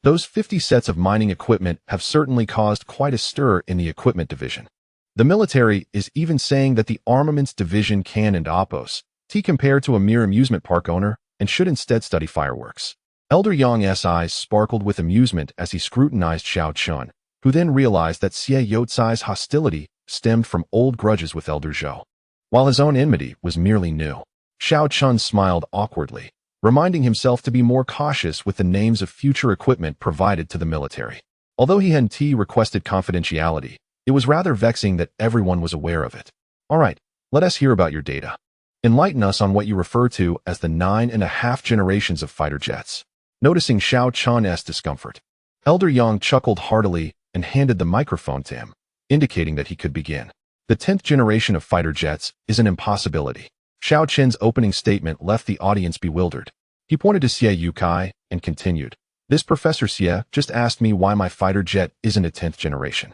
Those 50 sets of mining equipment have certainly caused quite a stir in the equipment division. The military is even saying that the armaments division can and oppose compared to a mere amusement park owner and should instead study fireworks." Elder Yang's eyes sparkled with amusement as he scrutinized Xiao Chun, who then realized that Xie Youcai's hostility stemmed from old grudges with Elder Zhou, while his own enmity was merely new. Xiao Chun smiled awkwardly, reminding himself to be more cautious with the names of future equipment provided to the military. Although he hadn't requested confidentiality, it was rather vexing that everyone was aware of it. "All right, let us hear about your data. Enlighten us on what you refer to as the 9.5 generations of fighter jets." Noticing Xiao Chun's discomfort, Elder Yang chuckled heartily and handed the microphone to him, indicating that he could begin. "The 10th generation of fighter jets is an impossibility." Xiao Chen's opening statement left the audience bewildered. He pointed to Xie Youcai and continued, "This Professor Xie just asked me why my fighter jet isn't a 10th generation.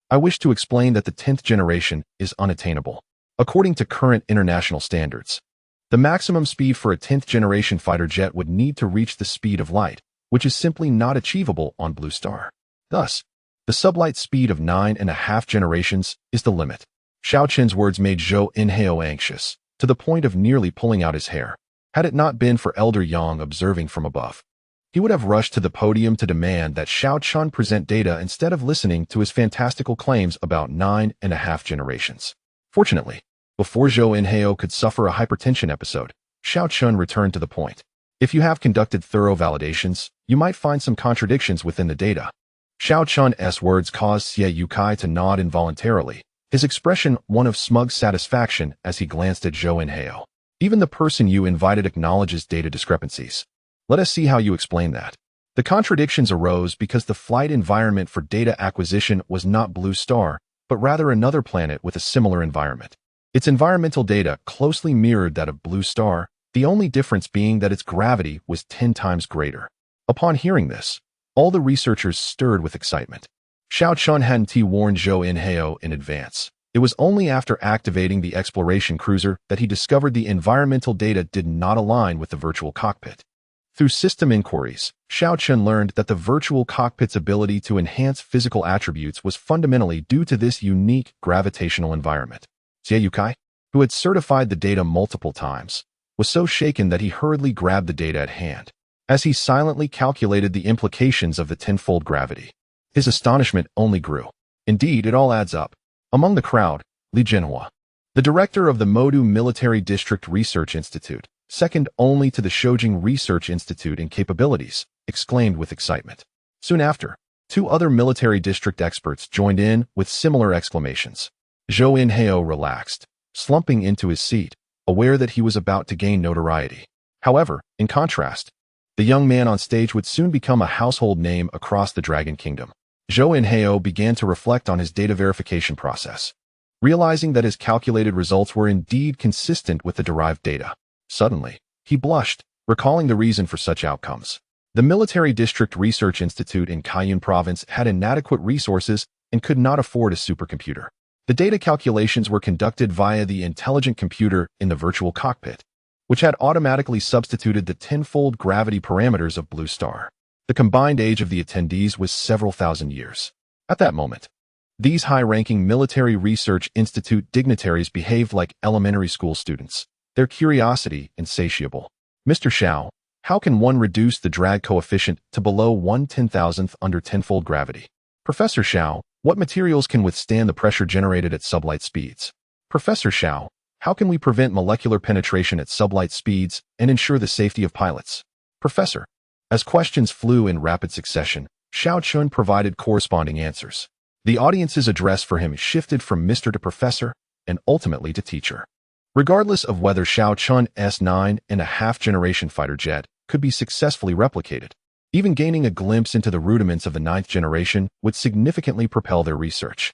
I wish to explain that the 10th generation is unattainable. According to current international standards, the maximum speed for a 10th generation fighter jet would need to reach the speed of light, which is simply not achievable on Blue Star. Thus, the sublight speed of 9.5 generations is the limit." Xiao Chen's words made Zhou Inheo anxious, to the point of nearly pulling out his hair. Had it not been for Elder Yang observing from above, he would have rushed to the podium to demand that Xiao Chun present data instead of listening to his fantastical claims about 9.5 generations. Fortunately, before Zhou Inheo could suffer a hypertension episode, Xiao Chun returned to the point. "If you have conducted thorough validations, you might find some contradictions within the data." Xiao Chun's words caused Xie Youcai to nod involuntarily, his expression one of smug satisfaction as he glanced at Zhou Inheo. "Even the person you invited acknowledges data discrepancies. Let us see how you explain that." The contradictions arose because the flight environment for data acquisition was not Blue Star, but rather another planet with a similar environment. Its environmental data closely mirrored that of Blue Star, the only difference being that its gravity was 10 times greater. Upon hearing this, all the researchers stirred with excitement. Xiao Chun hadn't warned Zhou Inheo in advance. It was only after activating the exploration cruiser that he discovered the environmental data did not align with the virtual cockpit. Through system inquiries, Xiao Chun learned that the virtual cockpit's ability to enhance physical attributes was fundamentally due to this unique gravitational environment. Xie Youcai, who had certified the data multiple times, was so shaken that he hurriedly grabbed the data at hand, as he silently calculated the implications of the tenfold gravity. His astonishment only grew. Indeed, it all adds up. Among the crowd, Li Jianhua, the director of the Modu Military District Research Institute, second only to the Shoujing Research Institute in capabilities, exclaimed with excitement. Soon after, 2 other military district experts joined in with similar exclamations. Zhou Inheo relaxed, slumping into his seat, aware that he was about to gain notoriety. However, in contrast, the young man on stage would soon become a household name across the Dragon Kingdom. Zhou Inheo began to reflect on his data verification process, realizing that his calculated results were indeed consistent with the derived data. Suddenly, he blushed, recalling the reason for such outcomes. The Military District Research Institute in Kaiyun Province had inadequate resources and could not afford a supercomputer. The data calculations were conducted via the intelligent computer in the virtual cockpit, which had automatically substituted the tenfold gravity parameters of Blue Star. The combined age of the attendees was several thousand years. At that moment, these high-ranking Military Research Institute dignitaries behaved like elementary school students, their curiosity insatiable. "Mr. Xiao, how can one reduce the drag coefficient to below 1/10,000th under tenfold gravity? Professor Xiao, what materials can withstand the pressure generated at sublight speeds? Professor Xiao, how can we prevent molecular penetration at sublight speeds and ensure the safety of pilots? Professor." As questions flew in rapid succession, Xiao Chun provided corresponding answers. The audience's address for him shifted from Mr. to Professor and ultimately to Teacher. Regardless of whether Xiao Chun's 9.5 generation fighter jet could be successfully replicated, even gaining a glimpse into the rudiments of the 9th generation would significantly propel their research.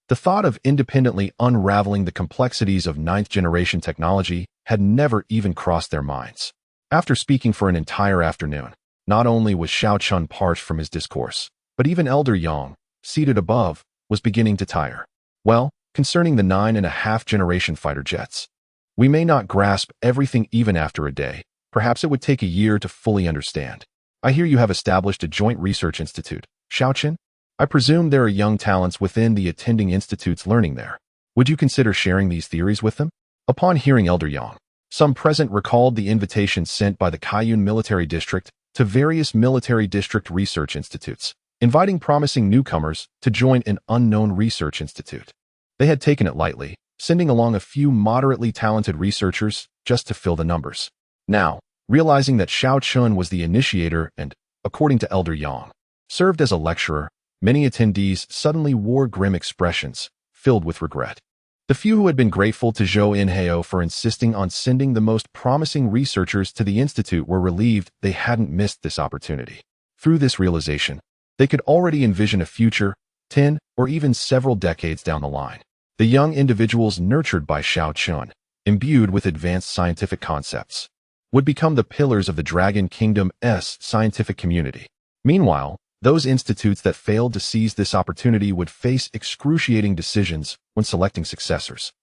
The thought of independently unraveling the complexities of 9th generation technology had never even crossed their minds. After speaking for an entire afternoon, not only was Xiao Chun parched from his discourse, but even Elder Yang, seated above, was beginning to tire. Well, concerning the 9.5-generation fighter jets, we may not grasp everything even after a day. Perhaps it would take a year to fully understand. I hear you have established a joint research institute, Xiaoqin. I presume there are young talents within the attending institutes learning there. Would you consider sharing these theories with them? Upon hearing Elder Yang, some present recalled the invitation sent by the Kaiyun Military District to various military district research institutes, inviting promising newcomers to join an unknown research institute. They had taken it lightly, sending along a few moderately talented researchers just to fill the numbers. Now, realizing that Xiao Chun was the initiator and, according to Elder Yang, served as a lecturer, many attendees suddenly wore grim expressions, filled with regret. The few who had been grateful to Zhou Inhao for insisting on sending the most promising researchers to the institute were relieved they hadn't missed this opportunity. Through this realization, they could already envision a future, 10 or even several decades down the line. The young individuals nurtured by Xiao Chun, imbued with advanced scientific concepts, would become the pillars of the Dragon Kingdom's scientific community. Meanwhile, those institutes that failed to seize this opportunity would face excruciating decisions when selecting successors.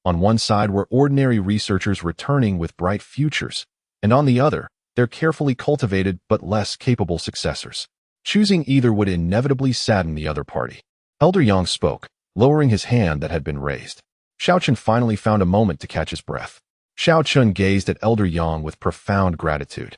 On one side were ordinary researchers returning with bright futures, and on the other, their carefully cultivated but less capable successors. Choosing either would inevitably sadden the other party. Elder Yang spoke, lowering his hand that had been raised. Xiao Chun finally found a moment to catch his breath. Xiao Chun gazed at Elder Yang with profound gratitude,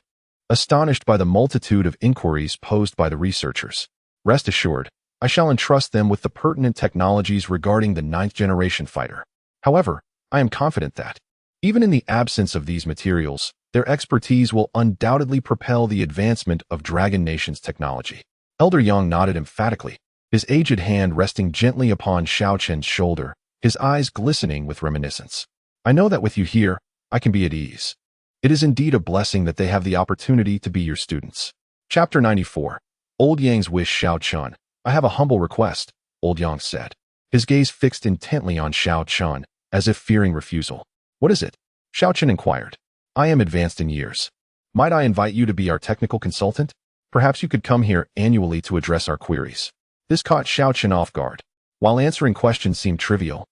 astonished by the multitude of inquiries posed by the researchers. Rest assured, I shall entrust them with the pertinent technologies regarding the 9th-generation fighter. However, I am confident that, even in the absence of these materials, their expertise will undoubtedly propel the advancement of Dragon Nation's technology. Elder Yang nodded emphatically, his aged hand resting gently upon Xiao Chun's shoulder, his eyes glistening with reminiscence. I know that with you here, I can be at ease. It is indeed a blessing that they have the opportunity to be your students. Chapter 94. Old Yang's Wish. Xiao Chun, I have a humble request, Old Yang said, his gaze fixed intently on Xiao Chun, as if fearing refusal. What is it? Xiao Chun inquired. I am advanced in years. Might I invite you to be our technical consultant? Perhaps you could come here annually to address our queries. This caught Xiao Chun off guard. While answering questions seemed trivial,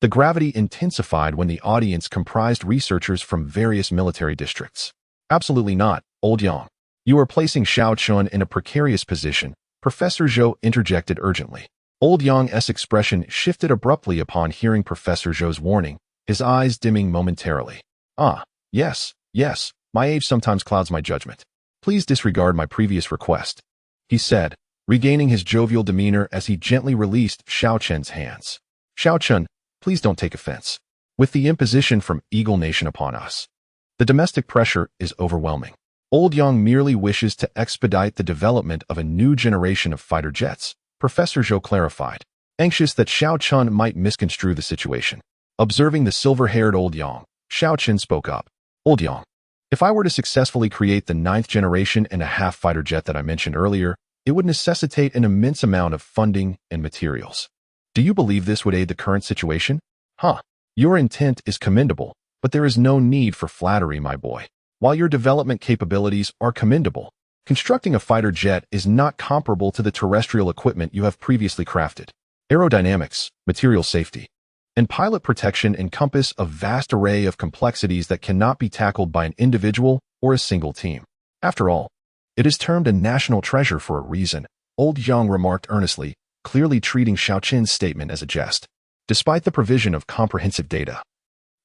the gravity intensified when the audience comprised researchers from various military districts. Absolutely not, Old Yang. You are placing Xiao Chun in a precarious position, Professor Zhou interjected urgently. Old Yang's expression shifted abruptly upon hearing Professor Zhou's warning, his eyes dimming momentarily. Yes, my age sometimes clouds my judgment. Please disregard my previous request, he said, regaining his jovial demeanor as he gently released Xiao Chun's hands. Xiao Chun, please don't take offense. With the imposition from Eagle Nation upon us, the domestic pressure is overwhelming. Old Yang merely wishes to expedite the development of a new generation of fighter jets, Professor Zhou clarified, anxious that Xiao Chun might misconstrue the situation. Observing the silver-haired Old Yang, Xiao Chun spoke up. Old Yang, if I were to successfully create the 9th-generation fighter jet that I mentioned earlier, it would necessitate an immense amount of funding and materials. Do you believe this would aid the current situation? Your intent is commendable, but there is no need for flattery, my boy. While your development capabilities are commendable, constructing a fighter jet is not comparable to the terrestrial equipment you have previously crafted. Aerodynamics, material safety, and pilot protection encompass a vast array of complexities that cannot be tackled by an individual or a single team. After all, it is termed a national treasure for a reason, Old Yang remarked earnestly, clearly treating Xiao Chun's statement as a jest. Despite the provision of comprehensive data,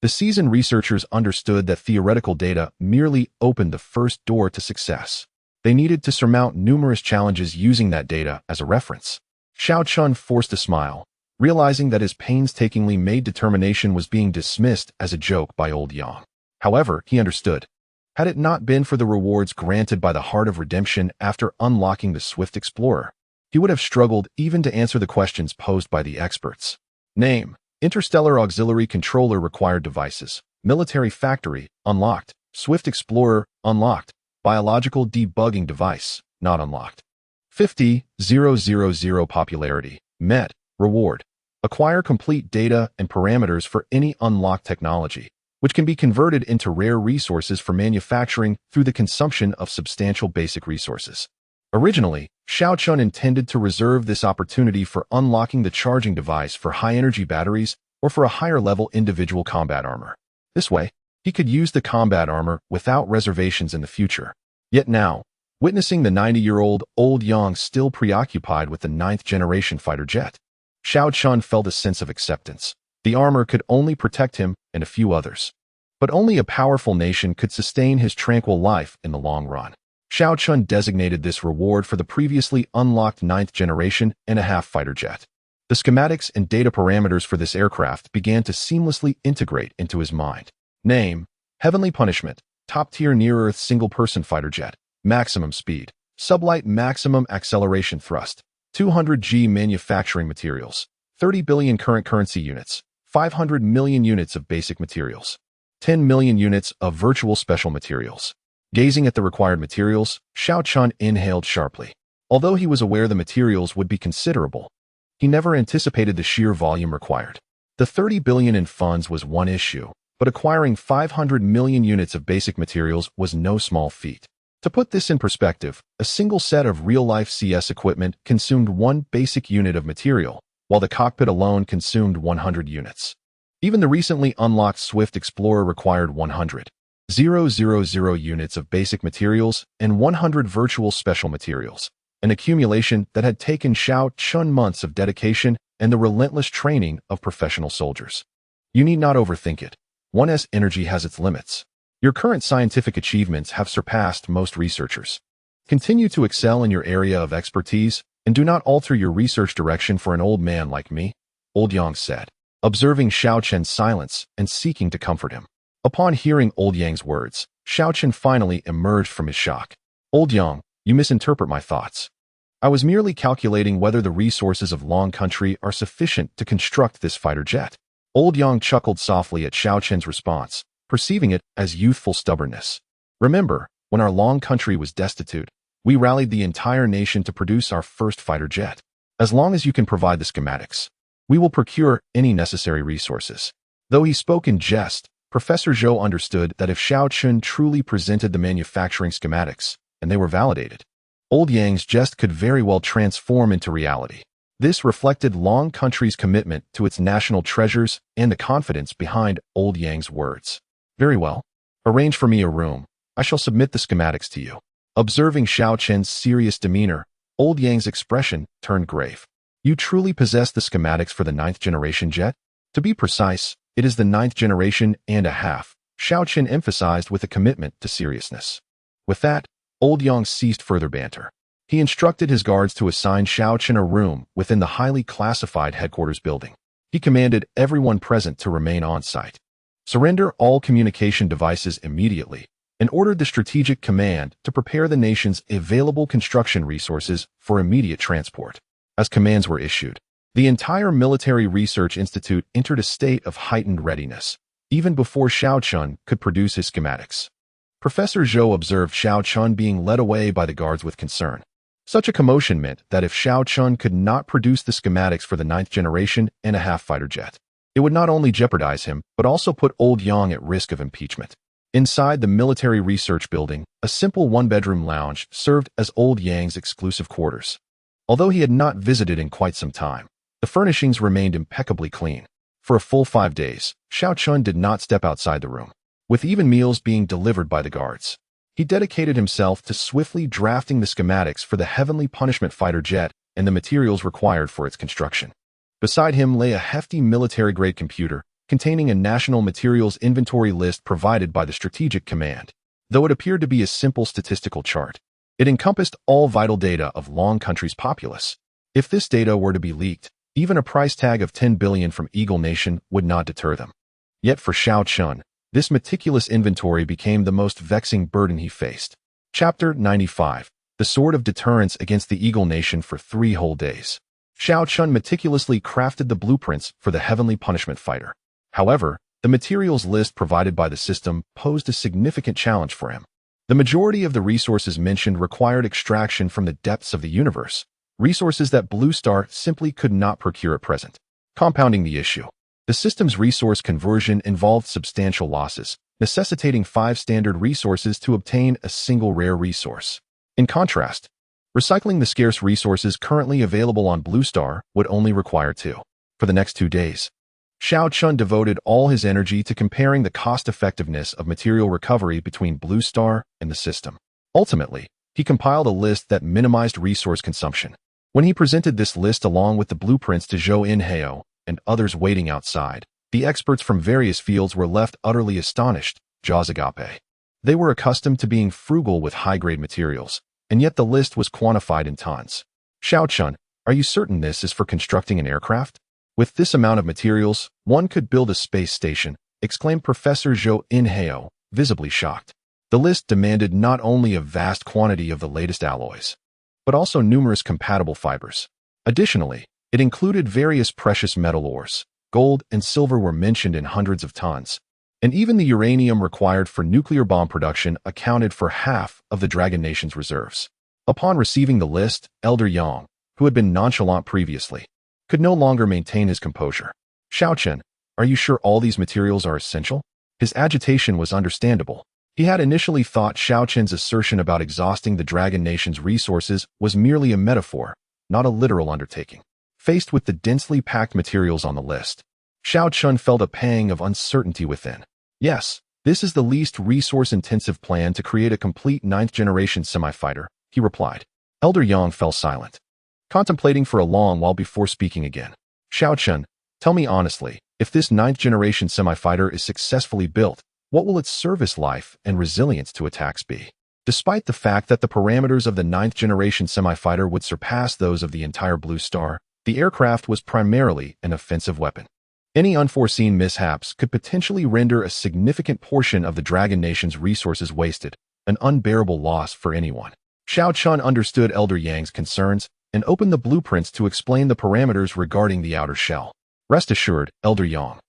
the seasoned researchers understood that theoretical data merely opened the first door to success. They needed to surmount numerous challenges using that data as a reference. Xiao Chun forced a smile, realizing that his painstakingly made determination was being dismissed as a joke by Old Yang. However, he understood. Had it not been for the rewards granted by the Heart of Redemption after unlocking the Swift Explorer, he would have struggled even to answer the questions posed by the experts. Name: Interstellar Auxiliary Controller Required Devices. Military Factory, unlocked. Swift Explorer, unlocked. Biological Debugging Device, not unlocked. 50,000 Popularity, met. Reward: acquire complete data and parameters for any unlocked technology. which can be converted into rare resources for manufacturing through the consumption of substantial basic resources. Originally, Xiao Chun intended to reserve this opportunity for unlocking the charging device for high-energy batteries or for a higher-level individual combat armor. This way, he could use the combat armor without reservations in the future. Yet now, witnessing the 90-year-old Old Yang still preoccupied with the 9th-generation fighter jet, Xiao Chun felt a sense of acceptance. The armor could only protect him and a few others. But only a powerful nation could sustain his tranquil life in the long run. Xiao Chun designated this reward for the previously unlocked 9th-generation and a half fighter jet. The schematics and data parameters for this aircraft began to seamlessly integrate into his mind. Name: Heavenly Punishment, top-tier near-Earth single-person fighter jet, maximum speed, sublight maximum acceleration thrust, 200G manufacturing materials, 30 billion current currency units, 500 million units of basic materials, 10 million units of virtual special materials. Gazing at the required materials, Xiao Chun inhaled sharply. Although he was aware the materials would be considerable, he never anticipated the sheer volume required. The 30 billion in funds was one issue, but acquiring 500 million units of basic materials was no small feat. To put this in perspective, a single set of real-life CS equipment consumed one basic unit of material, while the cockpit alone consumed 100 units. Even the recently unlocked Swift Explorer required 100,000 units of basic materials and 100 virtual special materials, an accumulation that had taken Xiao Chun months of dedication and the relentless training of professional soldiers. You need not overthink it. One's energy has its limits. Your current scientific achievements have surpassed most researchers. Continue to excel in your area of expertise and do not alter your research direction for an old man like me, Old Yang said, observing Xiao Chun's silence and seeking to comfort him. Upon hearing Old Yang's words, Xiao Chun finally emerged from his shock. Old Yang, you misinterpret my thoughts. I was merely calculating whether the resources of Long Country are sufficient to construct this fighter jet. Old Yang chuckled softly at Xiao Chun's response, perceiving it as youthful stubbornness. Remember, when our Long Country was destitute, we rallied the entire nation to produce our first fighter jet. As long as you can provide the schematics, we will procure any necessary resources. Though he spoke in jest, Professor Zhou understood that if Xiao Chun truly presented the manufacturing schematics, and they were validated, Old Yang's jest could very well transform into reality. This reflected Long Country's commitment to its national treasures and the confidence behind Old Yang's words. Very well. Arrange for me a room. I shall submit the schematics to you. Observing Xiao Chun's serious demeanor, Old Yang's expression turned grave. You truly possess the schematics for the 9th-generation jet? To be precise, it is the 9th-generation and a half, Xiao Chun emphasized with a commitment to seriousness. With that, Old Yang ceased further banter. He instructed his guards to assign Xiao Chun a room within the highly classified headquarters building. He commanded everyone present to remain on site. Surrender all communication devices immediately, and ordered the Strategic Command to prepare the nation's available construction resources for immediate transport. As commands were issued, the entire Military Research Institute entered a state of heightened readiness, even before Xiao Chun could produce his schematics. Professor Zhou observed Xiao Chun being led away by the guards with concern. Such a commotion meant that if Xiao Chun could not produce the schematics for the 9th-generation and a half fighter jet, it would not only jeopardize him, but also put Old Yang at risk of impeachment. Inside the Military Research Building, a simple one-bedroom lounge served as Old Yang's exclusive quarters. Although he had not visited in quite some time, the furnishings remained impeccably clean. For a full 5 days, Xiao Chun did not step outside the room, with even meals being delivered by the guards. He dedicated himself to swiftly drafting the schematics for the Heavenly Punishment fighter jet and the materials required for its construction. Beside him lay a hefty military-grade computer containing a national materials inventory list provided by the Strategic Command. Though it appeared to be a simple statistical chart, it encompassed all vital data of Long Country's populace. If this data were to be leaked, even a price tag of 10 billion from Eagle Nation would not deter them. Yet for Xiao Chun, this meticulous inventory became the most vexing burden he faced. Chapter 95. The Sword of Deterrence against the Eagle Nation for 3 whole days. Xiao Chun meticulously crafted the blueprints for the Heavenly Punishment fighter. However, the materials list provided by the system posed a significant challenge for him. The majority of the resources mentioned required extraction from the depths of the universe, resources that Blue Star simply could not procure at present. Compounding the issue, The system's resource conversion involved substantial losses, necessitating 5 standard resources to obtain a single rare resource. In contrast, recycling the scarce resources currently available on Blue Star would only require 2. For the next 2 days, Xiao Chun devoted all his energy to comparing the cost-effectiveness of material recovery between Blue Star and the system. Ultimately, he compiled a list that minimized resource consumption. When he presented this list along with the blueprints to Zhou Inhao and others waiting outside, the experts from various fields were left utterly astonished, jaws agape. They were accustomed to being frugal with high-grade materials, and yet the list was quantified in tons. Xiao Chun, are you certain this is for constructing an aircraft? With this amount of materials, one could build a space station, exclaimed Professor Zhou Inhao, visibly shocked. The list demanded not only a vast quantity of the latest alloys, but also numerous compatible fibers. Additionally, it included various precious metal ores. Gold and silver were mentioned in hundreds of tons, and even the uranium required for nuclear bomb production accounted for half of the Dragon Nation's reserves. Upon receiving the list, Elder Yang, who had been nonchalant previously, could no longer maintain his composure. Xiao Chun, are you sure all these materials are essential? His agitation was understandable. He had initially thought Xiao Chun's assertion about exhausting the Dragon Nation's resources was merely a metaphor, not a literal undertaking. Faced with the densely packed materials on the list, Xiao Chun felt a pang of uncertainty within. Yes, this is the least resource-intensive plan to create a complete 9th-generation semi-fighter, he replied. Elder Yang fell silent, contemplating for a long while before speaking again. Xiao Chun, tell me honestly, if this 9th-generation semi-fighter is successfully built, what will its service life and resilience to attacks be? Despite the fact that the parameters of the 9th-generation semi-fighter would surpass those of the entire Blue Star, the aircraft was primarily an offensive weapon. Any unforeseen mishaps could potentially render a significant portion of the Dragon Nation's resources wasted, an unbearable loss for anyone. Xiao Chun understood Elder Yang's concerns and opened the blueprints to explain the parameters regarding the outer shell. Rest assured, Elder Yang,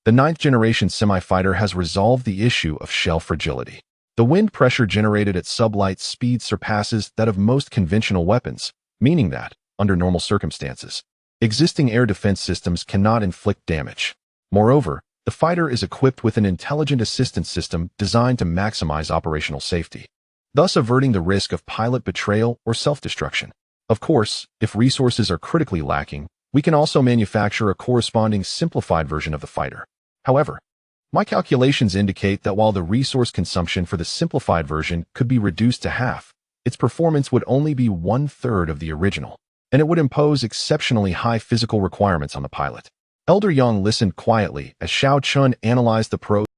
the 9th-generation semi-fighter has resolved the issue of shell fragility. The wind pressure generated at sublight speed surpasses that of most conventional weapons, meaning that, under normal circumstances, existing air defense systems cannot inflict damage. Moreover, the fighter is equipped with an intelligent assistance system designed to maximize operational safety, thus averting the risk of pilot betrayal or self-destruction. Of course, if resources are critically lacking, we can also manufacture a corresponding simplified version of the fighter. However, my calculations indicate that while the resource consumption for the simplified version could be reduced to half, its performance would only be 1/3 of the original, and it would impose exceptionally high physical requirements on the pilot. Elder Yang listened quietly as Xiao Chun analyzed the pros